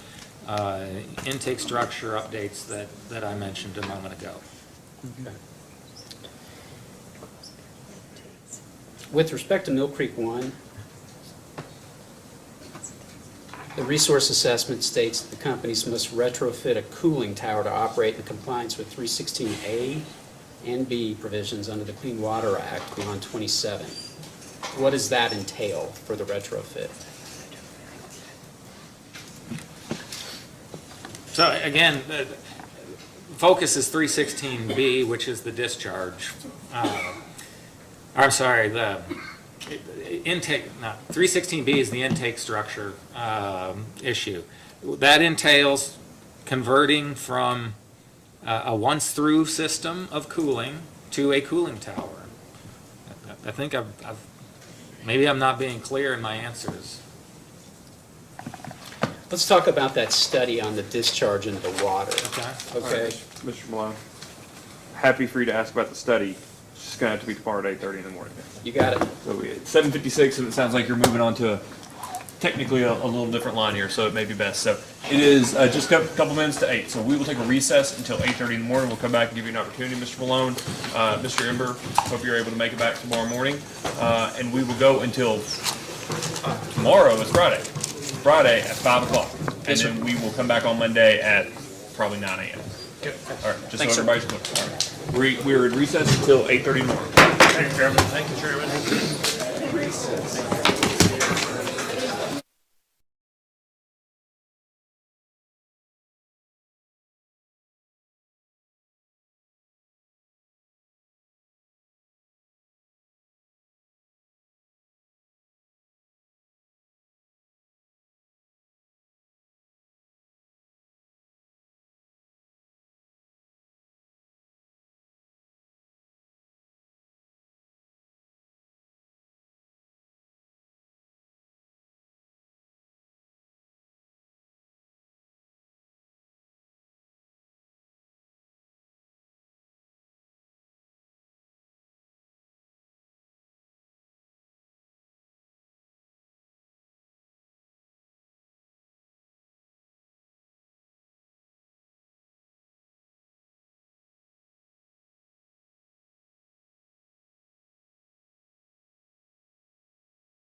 intake structure updates that I mentioned a moment ago. Okay. With respect to Mill Creek 1, the resource assessment states that the companies must retrofit a cooling tower to operate in compliance with 316A and B provisions under the Clean Water Act beyond 27. What does that entail for the retrofit? So again, the focus is 316B, which is the discharge. I'm sorry, the intake, no, 316B is the intake structure issue. That entails converting from a once-through system of cooling to a cooling tower. I think maybe I'm not being clear in my answers. Let's talk about that study on the discharge into the water. Okay. Okay. Mr. Malone, happy for you to ask about the study. It's just gonna have to be tomorrow at 8:30 in the morning. You got it. So it's 7:56, and it sounds like you're moving on to technically a little different line here, so it may be best. So it is just a couple minutes to 8. So we will take a recess until 8:30 in the morning. We'll come back and give you an opportunity, Mr. Malone, Mr. Ember. Hope you're able to make it back tomorrow morning, and we will go until tomorrow is Friday. Friday at 5 o'clock, and then we will come back on Monday at probably 9 a.m. Okay. All right, just Thanks, so sir. everybody's clear. All right. We're in recess until 8:30 in the morning. Thank you, Chairman. Thank you, Chairman. Recess.